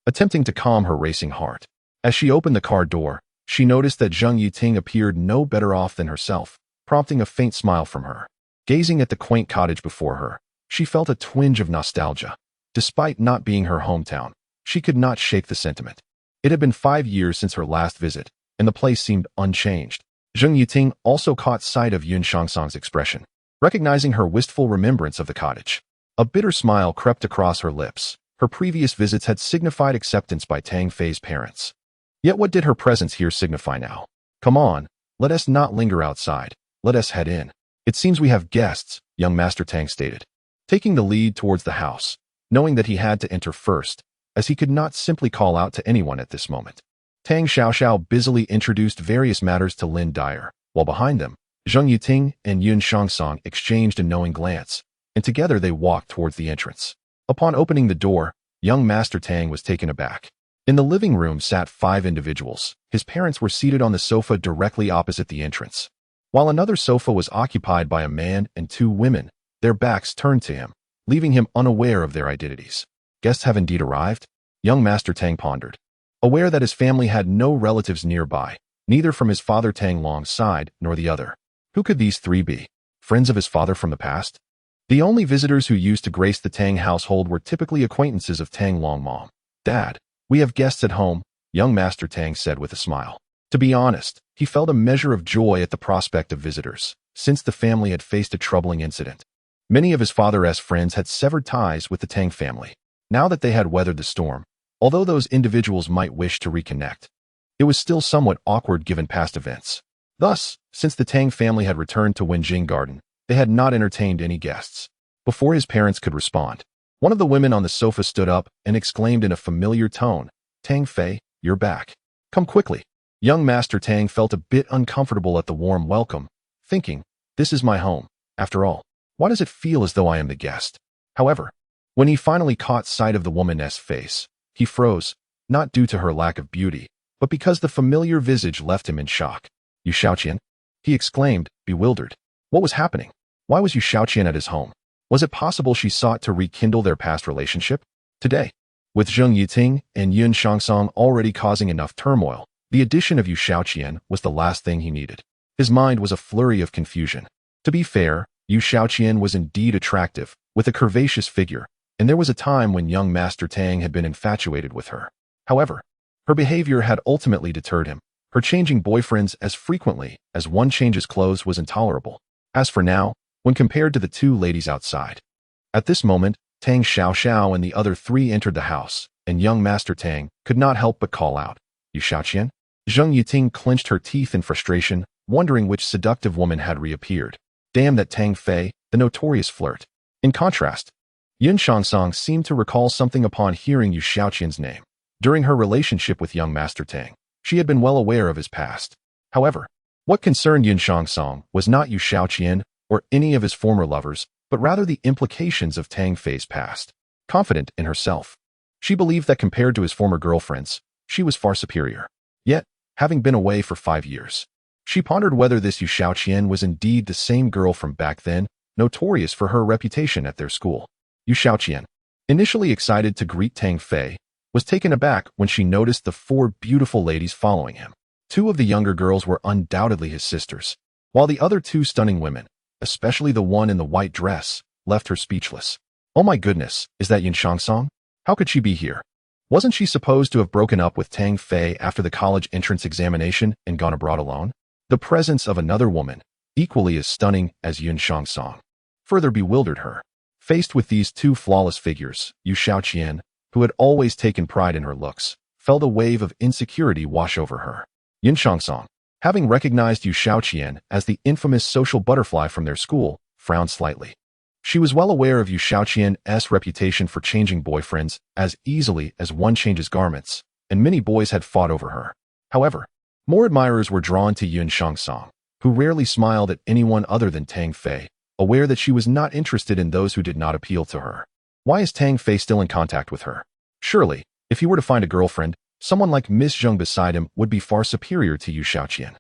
S1: attempting to calm her racing heart. As she opened the car door, she noticed that Zheng Yuting appeared no better off than herself, prompting a faint smile from her. Gazing at the quaint cottage before her, she felt a twinge of nostalgia. Despite not being her hometown, she could not shake the sentiment. It had been 5 years since her last visit, and the place seemed unchanged. Zheng Yuting also caught sight of Yun Shangsong's expression, recognizing her wistful remembrance of the cottage. A bitter smile crept across her lips. Her previous visits had signified acceptance by Tang Fei's parents. Yet what did her presence here signify now? Come on, let us not linger outside. Let us head in. It seems we have guests, young Master Tang stated, taking the lead towards the house, knowing that he had to enter first, as he could not simply call out to anyone at this moment. Tang Xiaoxiao busily introduced various matters to Lin Dyer, while behind them, Zheng Yuting and Yun Shangsong exchanged a knowing glance, and together they walked towards the entrance. Upon opening the door, young Master Tang was taken aback. In the living room sat 5 individuals. His parents were seated on the sofa directly opposite the entrance, while another sofa was occupied by a man and 2 women, their backs turned to him, leaving him unaware of their identities. Guests have indeed arrived? Young Master Tang pondered. Aware that his family had no relatives nearby, neither from his father Tang Long's side nor the other. Who could these 3 be? Friends of his father from the past? The only visitors who used to grace the Tang household were typically acquaintances of Tang Long Mom. Dad, we have guests at home, young Master Tang said with a smile. To be honest, he felt a measure of joy at the prospect of visitors, since the family had faced a troubling incident. Many of his father's friends had severed ties with the Tang family. Now that they had weathered the storm, although those individuals might wish to reconnect, it was still somewhat awkward given past events. Thus, since the Tang family had returned to Wenjing Garden, they had not entertained any guests. Before his parents could respond, one of the women on the sofa stood up and exclaimed in a familiar tone, Tang Fei, you're back. Come quickly. Young Master Tang felt a bit uncomfortable at the warm welcome, thinking, this is my home. After all, why does it feel as though I am the guest? However, when he finally caught sight of the woman's face, he froze, not due to her lack of beauty, but because the familiar visage left him in shock. Yu Shaoqian? He exclaimed, bewildered. What was happening? Why was Yu Shaoqian at his home? Was it possible she sought to rekindle their past relationship? Today, with Zheng Yuting and Yun Shangsong already causing enough turmoil, the addition of Yu Shaoqian was the last thing he needed. His mind was a flurry of confusion. To be fair, Yu Shaoqian was indeed attractive, with a curvaceous figure, and there was a time when young Master Tang had been infatuated with her. However, her behavior had ultimately deterred him. Her changing boyfriends as frequently as one changes clothes was intolerable. As for now, when compared to the 2 ladies outside. At this moment, Tang Xiaoxiao and the other 3 entered the house, and young Master Tang could not help but call out, Yu Shaoqian? Zheng Yuting clenched her teeth in frustration, wondering which seductive woman had reappeared. Damn that Tang Fei, the notorious flirt. In contrast, Yun Shangsong seemed to recall something upon hearing Yu Shaoqian's name. During her relationship with young Master Tang, she had been well aware of his past. However, what concerned Yun Shangsong was not Yu Shaoqian or any of his former lovers, but rather the implications of Tang Fei's past. Confident in herself, she believed that compared to his former girlfriends, she was far superior. Yet, having been away for 5 years, she pondered whether this Yu Shaoqian was indeed the same girl from back then, notorious for her reputation at their school. Yu Shaoqian, initially excited to greet Tang Fei, was taken aback when she noticed the 4 beautiful ladies following him. 2 of the younger girls were undoubtedly his sisters, while the other 2 stunning women, especially the one in the white dress, left her speechless. Oh my goodness, is that Yun Shangsong? How could she be here? Wasn't she supposed to have broken up with Tang Fei after the college entrance examination and gone abroad alone? The presence of another woman, equally as stunning as Yun Shangsong, further bewildered her. Faced with these two flawless figures, Yu Shaoqian, who had always taken pride in her looks, felt a wave of insecurity wash over her. Yun Shangsong, having recognized Yu Shaoqian as the infamous social butterfly from their school, frowned slightly. She was well aware of Yu Shaoqian's reputation for changing boyfriends as easily as one changes garments, and many boys had fought over her. However, more admirers were drawn to Yun Shangsong, who rarely smiled at anyone other than Tang Fei, aware that she was not interested in those who did not appeal to her. Why is Tang Fei still in contact with her? Surely, if he were to find a girlfriend, someone like Miss Zheng beside him would be far superior to Yu Shaoqian.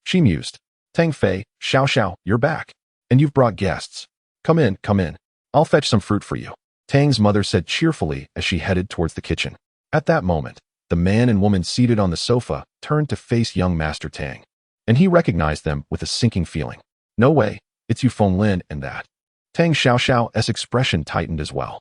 S1: She mused. Tang Fei, Xiao, you're back. And you've brought guests. Come in. I'll fetch some fruit for you, Tang's mother said cheerfully as she headed towards the kitchen. At that moment, the man and woman seated on the sofa turned to face young Master Tang, and he recognized them with a sinking feeling. No way, it's Yu Fenglin and that. Tang Xiao's expression tightened as well.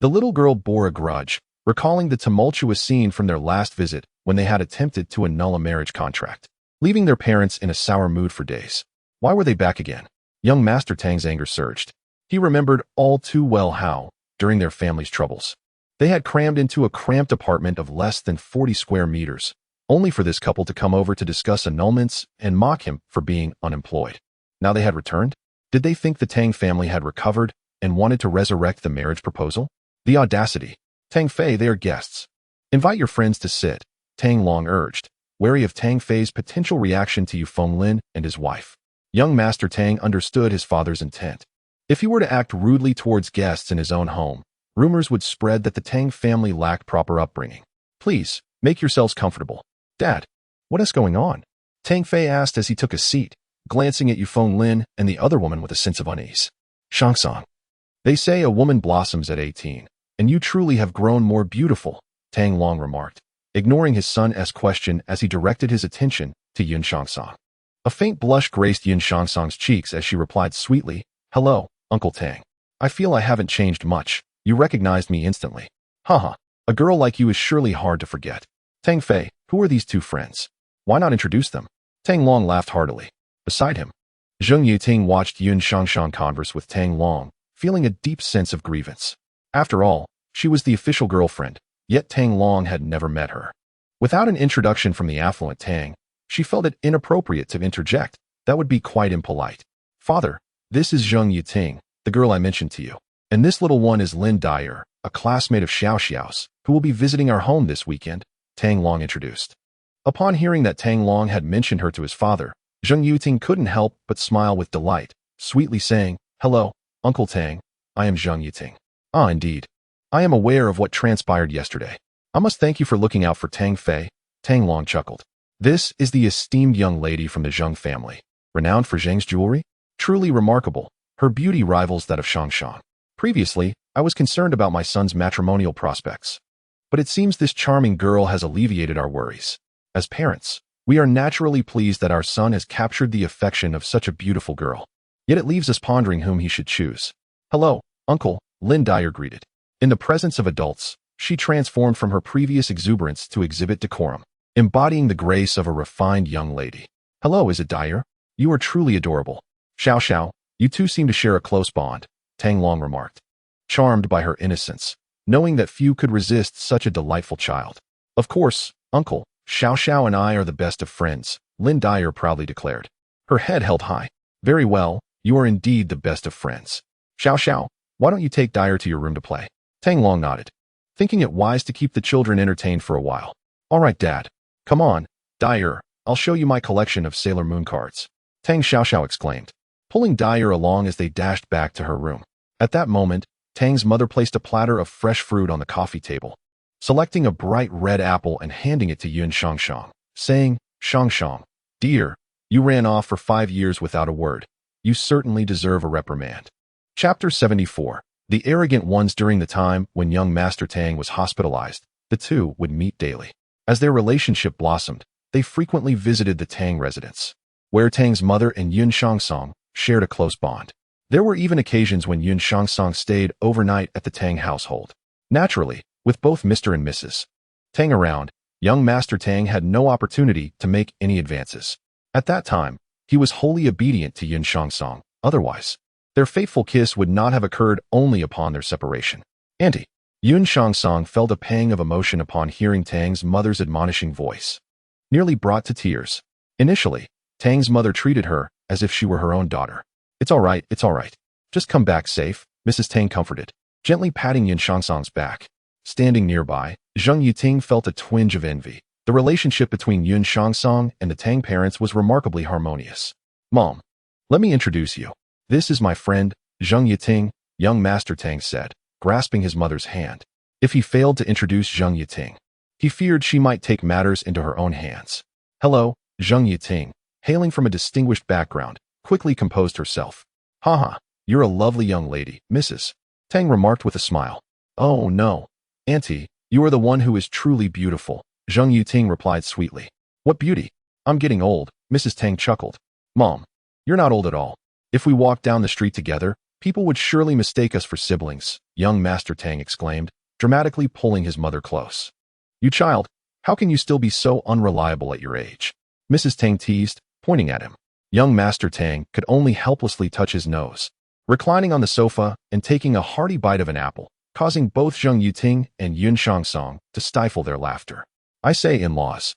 S1: The little girl bore a grudge, recalling the tumultuous scene from their last visit when they had attempted to annul a marriage contract, leaving their parents in a sour mood for days. Why were they back again? Young Master Tang's anger surged. He remembered all too well how, during their family's troubles, they had crammed into a cramped apartment of less than 40 square meters, only for this couple to come over to discuss annulments and mock him for being unemployed. Now they had returned? Did they think the Tang family had recovered and wanted to resurrect the marriage proposal? The audacity. Tang Fei, they are guests. Invite your friends to sit, Tang Long urged, wary of Tang Fei's potential reaction to Yu Fenglin and his wife. Young Master Tang understood his father's intent. If he were to act rudely towards guests in his own home, rumors would spread that the Tang family lacked proper upbringing. Please, make yourselves comfortable. Dad, what is going on? Tang Fei asked as he took a seat, glancing at Yu Fenglin and the other woman with a sense of unease. Shangsong. They say a woman blossoms at 18, and you truly have grown more beautiful, Tang Long remarked, ignoring his son's question as he directed his attention to Yun Shangsong. A faint blush graced Yun Shangsong's cheeks as she replied sweetly, Hello, Uncle Tang. I feel I haven't changed much. You recognized me instantly. Haha, a girl like you is surely hard to forget. Tang Fei, who are these two friends? Why not introduce them? Tang Long laughed heartily. Beside him, Zheng Yuting watched Yun Shangsong converse with Tang Long, feeling a deep sense of grievance. After all, she was the official girlfriend, yet Tang Long had never met her. Without an introduction from the affluent Tang, she felt it inappropriate to interject. That would be quite impolite. Father, this is Zheng Yuting, the girl I mentioned to you. And this little one is Lin Dyer, a classmate of Xiao's, who will be visiting our home this weekend, Tang Long introduced. Upon hearing that Tang Long had mentioned her to his father, Zheng Yuting couldn't help but smile with delight, sweetly saying, Hello, Uncle Tang, I am Zheng Yuting. Ah, indeed. I am aware of what transpired yesterday. I must thank you for looking out for Tang Fei, Tang Long chuckled. This is the esteemed young lady from the Zheng family, renowned for Zheng's jewelry. Truly remarkable, her beauty rivals that of Shangshan. Previously, I was concerned about my son's matrimonial prospects. But it seems this charming girl has alleviated our worries. As parents, we are naturally pleased that our son has captured the affection of such a beautiful girl. Yet it leaves us pondering whom he should choose. Hello, Uncle, Lin Dyer greeted. In the presence of adults, she transformed from her previous exuberance to exhibit decorum, embodying the grace of a refined young lady. Hello, is it Dyer? You are truly adorable. Xiao, you two seem to share a close bond, Tang Long remarked, charmed by her innocence, knowing that few could resist such a delightful child. Of course, Uncle, Xiao and I are the best of friends, Lin Dyer proudly declared, her head held high. Very well, you are indeed the best of friends. Xiao, why don't you take Dyer to your room to play? Tang Long nodded, thinking it wise to keep the children entertained for a while. All right, Dad. Come on, Dyer, I'll show you my collection of Sailor Moon cards, Tang Xiao exclaimed, pulling Dyer along as they dashed back to her room. At that moment, Tang's mother placed a platter of fresh fruit on the coffee table, selecting a bright red apple and handing it to Yun Shangsong, saying, Shangsong, dear, you ran off for 5 years without a word. You certainly deserve a reprimand. Chapter 74. The arrogant ones. During the time when young Master Tang was hospitalized, the two would meet daily. As their relationship blossomed, they frequently visited the Tang residence, where Tang's mother and Yun Shangsong shared a close bond. There were even occasions when Yun Shangsong stayed overnight at the Tang household. Naturally, with both Mr. and Mrs. Tang around, young Master Tang had no opportunity to make any advances. At that time, he was wholly obedient to Yun Shangsong. Otherwise, their fateful kiss would not have occurred only upon their separation. Auntie. Yun Shangsong felt a pang of emotion upon hearing Tang's mother's admonishing voice, nearly brought to tears. Initially, Tang's mother treated her as if she were her own daughter. It's all right. Just come back safe, Mrs. Tang comforted, gently patting Yun Shangsong's back. Standing nearby, Zheng Yuting felt a twinge of envy. The relationship between Yun Shangsong and the Tang parents was remarkably harmonious. Mom, let me introduce you. This is my friend, Zheng Yuting, young Master Tang said, grasping his mother's hand. If he failed to introduce Zheng Yuting, he feared she might take matters into her own hands. Hello, Zheng Yuting, hailing from a distinguished background, quickly composed herself. Haha, you're a lovely young lady, Mrs. Tang remarked with a smile. Oh no, Auntie, you are the one who is truly beautiful, Zheng Yuting replied sweetly. What beauty? I'm getting old, Mrs. Tang chuckled. Mom, you're not old at all. If we walked down the street together, people would surely mistake us for siblings, young Master Tang exclaimed, dramatically pulling his mother close. You child, how can you still be so unreliable at your age? Mrs. Tang teased, pointing at him. Young Master Tang could only helplessly touch his nose, reclining on the sofa and taking a hearty bite of an apple, causing both Zheng Yuting and Yun Shangsong to stifle their laughter. I say, in-laws.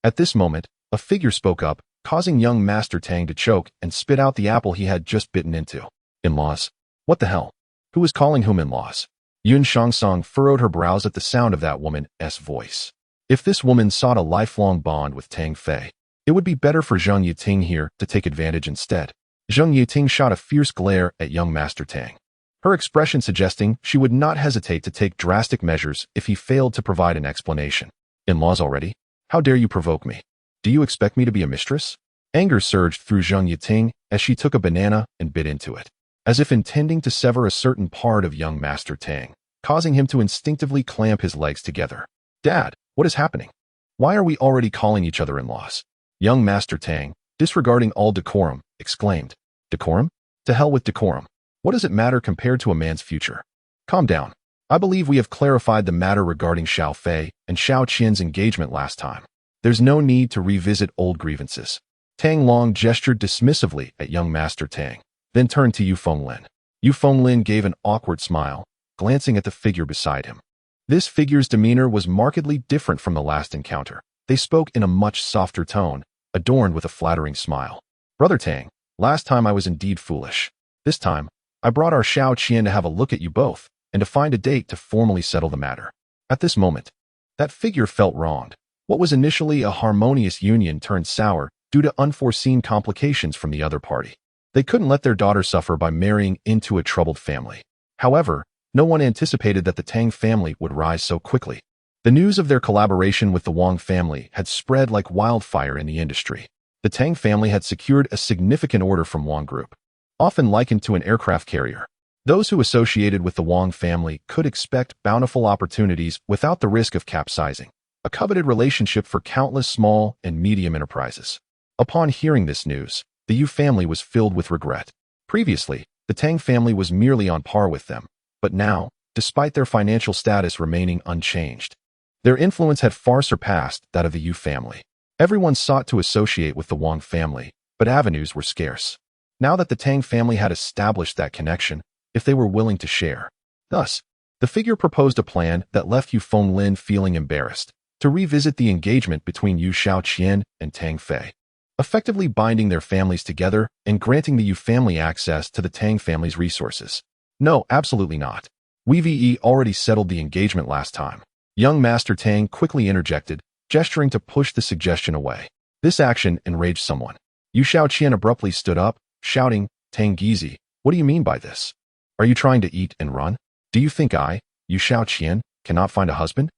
S1: At this moment, a figure spoke up, causing young Master Tang to choke and spit out the apple he had just bitten into. In-laws? What the hell? Who is calling whom in-laws? Yun Shangsong furrowed her brows at the sound of that woman's voice. If this woman sought a lifelong bond with Tang Fei, it would be better for Zheng Yuting here to take advantage instead. Zheng Yuting shot a fierce glare at young Master Tang, her expression suggesting she would not hesitate to take drastic measures if he failed to provide an explanation. In-laws already? How dare you provoke me? Do you expect me to be a mistress? Anger surged through Zheng Yuting as she took a banana and bit into it, as if intending to sever a certain part of young Master Tang, causing him to instinctively clamp his legs together. Dad, what is happening? Why are we already calling each other in-laws? Young Master Tang, disregarding all decorum, exclaimed. Decorum? To hell with decorum. What does it matter compared to a man's future? Calm down. I believe we have clarified the matter regarding Xiao Fei and Xiao Qian's engagement last time. There's no need to revisit old grievances. Tang Long gestured dismissively at young Master Tang, then turned to Yu Fenglin. Yu Fenglin gave an awkward smile, glancing at the figure beside him. This figure's demeanor was markedly different from the last encounter. They spoke in a much softer tone, adorned with a flattering smile. Brother Tang, last time I was indeed foolish. This time, I brought our Xiao Qian to have a look at you both, and to find a date to formally settle the matter. At this moment, that figure felt wronged. What was initially a harmonious union turned sour due to unforeseen complications from the other party. They couldn't let their daughter suffer by marrying into a troubled family. However, no one anticipated that the Tang family would rise so quickly. The news of their collaboration with the Wang family had spread like wildfire in the industry. The Tang family had secured a significant order from Wang Group, often likened to an aircraft carrier. Those who associated with the Wang family could expect bountiful opportunities without the risk of capsizing, a coveted relationship for countless small and medium enterprises. Upon hearing this news, the Yu family was filled with regret. Previously, the Tang family was merely on par with them, but now, despite their financial status remaining unchanged, their influence had far surpassed that of the Yu family. Everyone sought to associate with the Wang family, but avenues were scarce. Now that the Tang family had established that connection, if they were willing to share. Thus, the figure proposed a plan that left Yu Fenglin feeling embarrassed, to revisit the engagement between Yu Xiaoqian and Tang Fei, effectively binding their families together and granting the Yu family access to the Tang family's resources. No, absolutely not. We already settled the engagement last time. Young Master Tang quickly interjected, gesturing to push the suggestion away. This action enraged someone. Yu Xiaoqian abruptly stood up, shouting, Tang Gizi, what do you mean by this? Are you trying to eat and run? Do you think I, Yu Xiaoqian, cannot find a husband?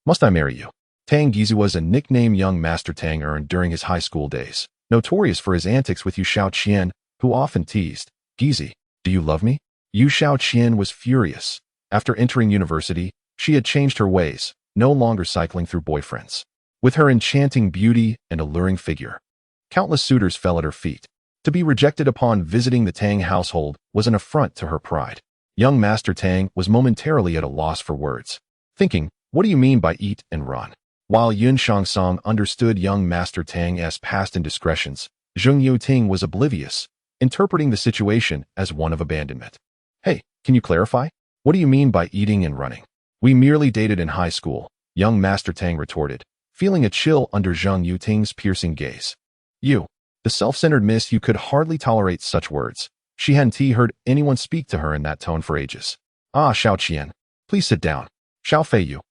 S1: Must I marry you? Tang Gizi was a nickname young Master Tang earned during his high school days, notorious for his antics with Yu Xiaoqian, who often teased, Gizi, do you love me? Yu Xiaoqian was furious. After entering university, she had changed her ways, no longer cycling through boyfriends. With her enchanting beauty and alluring figure, countless suitors fell at her feet. To be rejected upon visiting the Tang household was an affront to her pride. Young Master Tang was momentarily at a loss for words, thinking, what do you mean by eat and run? While Yun Shangsong understood young Master Tang's past indiscretions, Zheng Yuting was oblivious, interpreting the situation as one of abandonment. Hey, can you clarify? What do you mean by eating and running? We merely dated in high school, young Master Tang retorted, feeling a chill under Zheng Yuting's piercing gaze. You, the self-centered miss, you could hardly tolerate such words. She hadn't heard anyone speak to her in that tone for ages. Ah, Xiao Qian, please sit down. Xiao Fei Yu.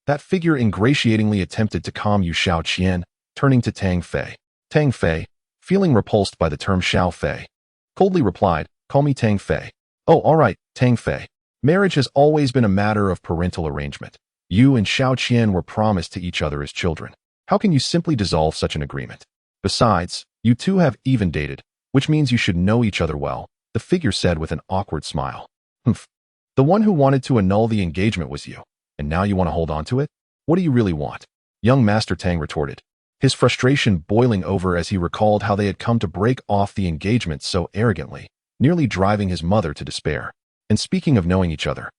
S1: That figure ingratiatingly attempted to calm Yu Xiao Qian, turning to Tang Fei. Tang Fei, feeling repulsed by the term Xiao Fei, coldly replied, call me Tang Fei. Oh, all right, Tang Fei. Marriage has always been a matter of parental arrangement. You and Xiao Qian were promised to each other as children. How can you simply dissolve such an agreement? Besides, you two have even dated, which means you should know each other well, the figure said with an awkward smile. Humph. The one who wanted to annul the engagement was you, and now you want to hold on to it? What do you really want? Young Master Tang retorted, his frustration boiling over as he recalled how they had come to break off the engagement so arrogantly, nearly driving his mother to despair. And speaking of knowing each other,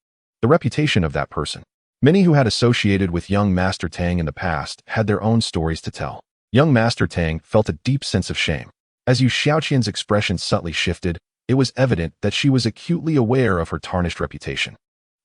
S1: the reputation of that person. Many who had associated with young Master Tang in the past had their own stories to tell. Young Master Tang felt a deep sense of shame. As Yu Xiaoqian's expression subtly shifted, it was evident that she was acutely aware of her tarnished reputation.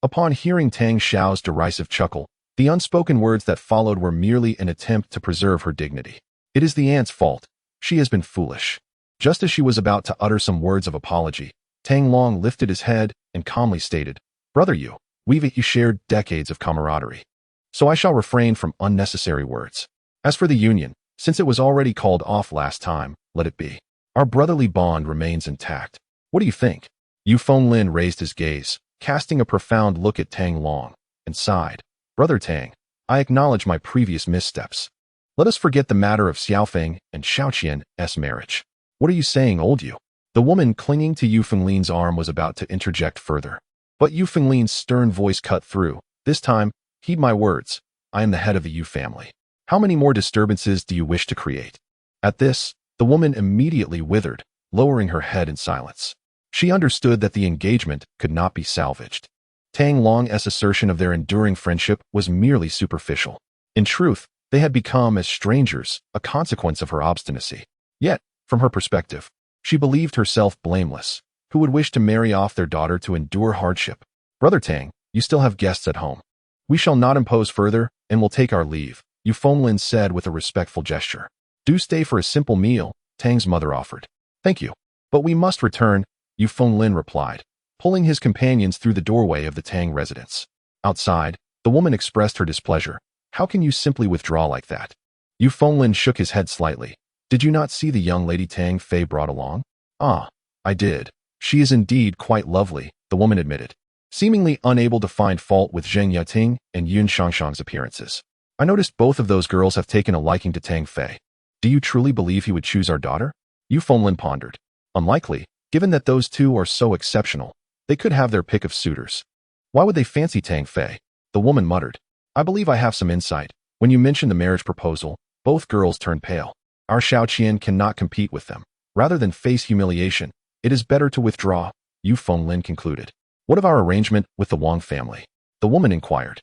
S1: Upon hearing Tang Xiao's derisive chuckle, the unspoken words that followed were merely an attempt to preserve her dignity. It is the aunt's fault. She has been foolish. Just as she was about to utter some words of apology, Tang Long lifted his head and calmly stated, Brother Yu, we've shared decades of camaraderie. So I shall refrain from unnecessary words. As for the union, since it was already called off last time, let it be. Our brotherly bond remains intact. What do you think? Yu Fenglin raised his gaze, casting a profound look at Tang Long, and sighed. Brother Tang, I acknowledge my previous missteps. Let us forget the matter of Xiaofeng and Xiaoqian's marriage. What are you saying, old Yu? The woman clinging to Yu Fenglin's arm was about to interject further. But Yu Fenglin's stern voice cut through. This time, heed my words. I am the head of the Yu family. How many more disturbances do you wish to create? At this, the woman immediately withered, lowering her head in silence. She understood that the engagement could not be salvaged. Tang Long's assertion of their enduring friendship was merely superficial. In truth, they had become as strangers, a consequence of her obstinacy. Yet, from her perspective, she believed herself blameless. Who would wish to marry off their daughter to endure hardship? Brother Tang, you still have guests at home. We shall not impose further, and will take our leave, Yu Fenglin said with a respectful gesture. Do stay for a simple meal, Tang's mother offered. Thank you. But we must return, Yu Fenglin replied, pulling his companions through the doorway of the Tang residence. Outside, the woman expressed her displeasure. How can you simply withdraw like that? Yu Fenglin shook his head slightly. Did you not see the young lady Tang Fei brought along? Ah, I did. She is indeed quite lovely, the woman admitted, seemingly unable to find fault with Zheng Yuting and Yun Shangshang's appearances. I noticed both of those girls have taken a liking to Tang Fei. Do you truly believe he would choose our daughter? Yu Fenglin pondered. Unlikely, given that those two are so exceptional. They could have their pick of suitors. Why would they fancy Tang Fei? The woman muttered. I believe I have some insight. When you mentioned the marriage proposal, both girls turned pale. Our Xiao Qian cannot compete with them. Rather than face humiliation, it is better to withdraw, Yu Fenglin concluded. What of our arrangement with the Wang family? The woman inquired.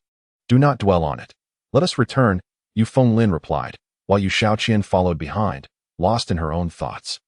S1: Do not dwell on it. Let us return, Yu Fenglin replied, while Yu Xiaoqian followed behind, lost in her own thoughts.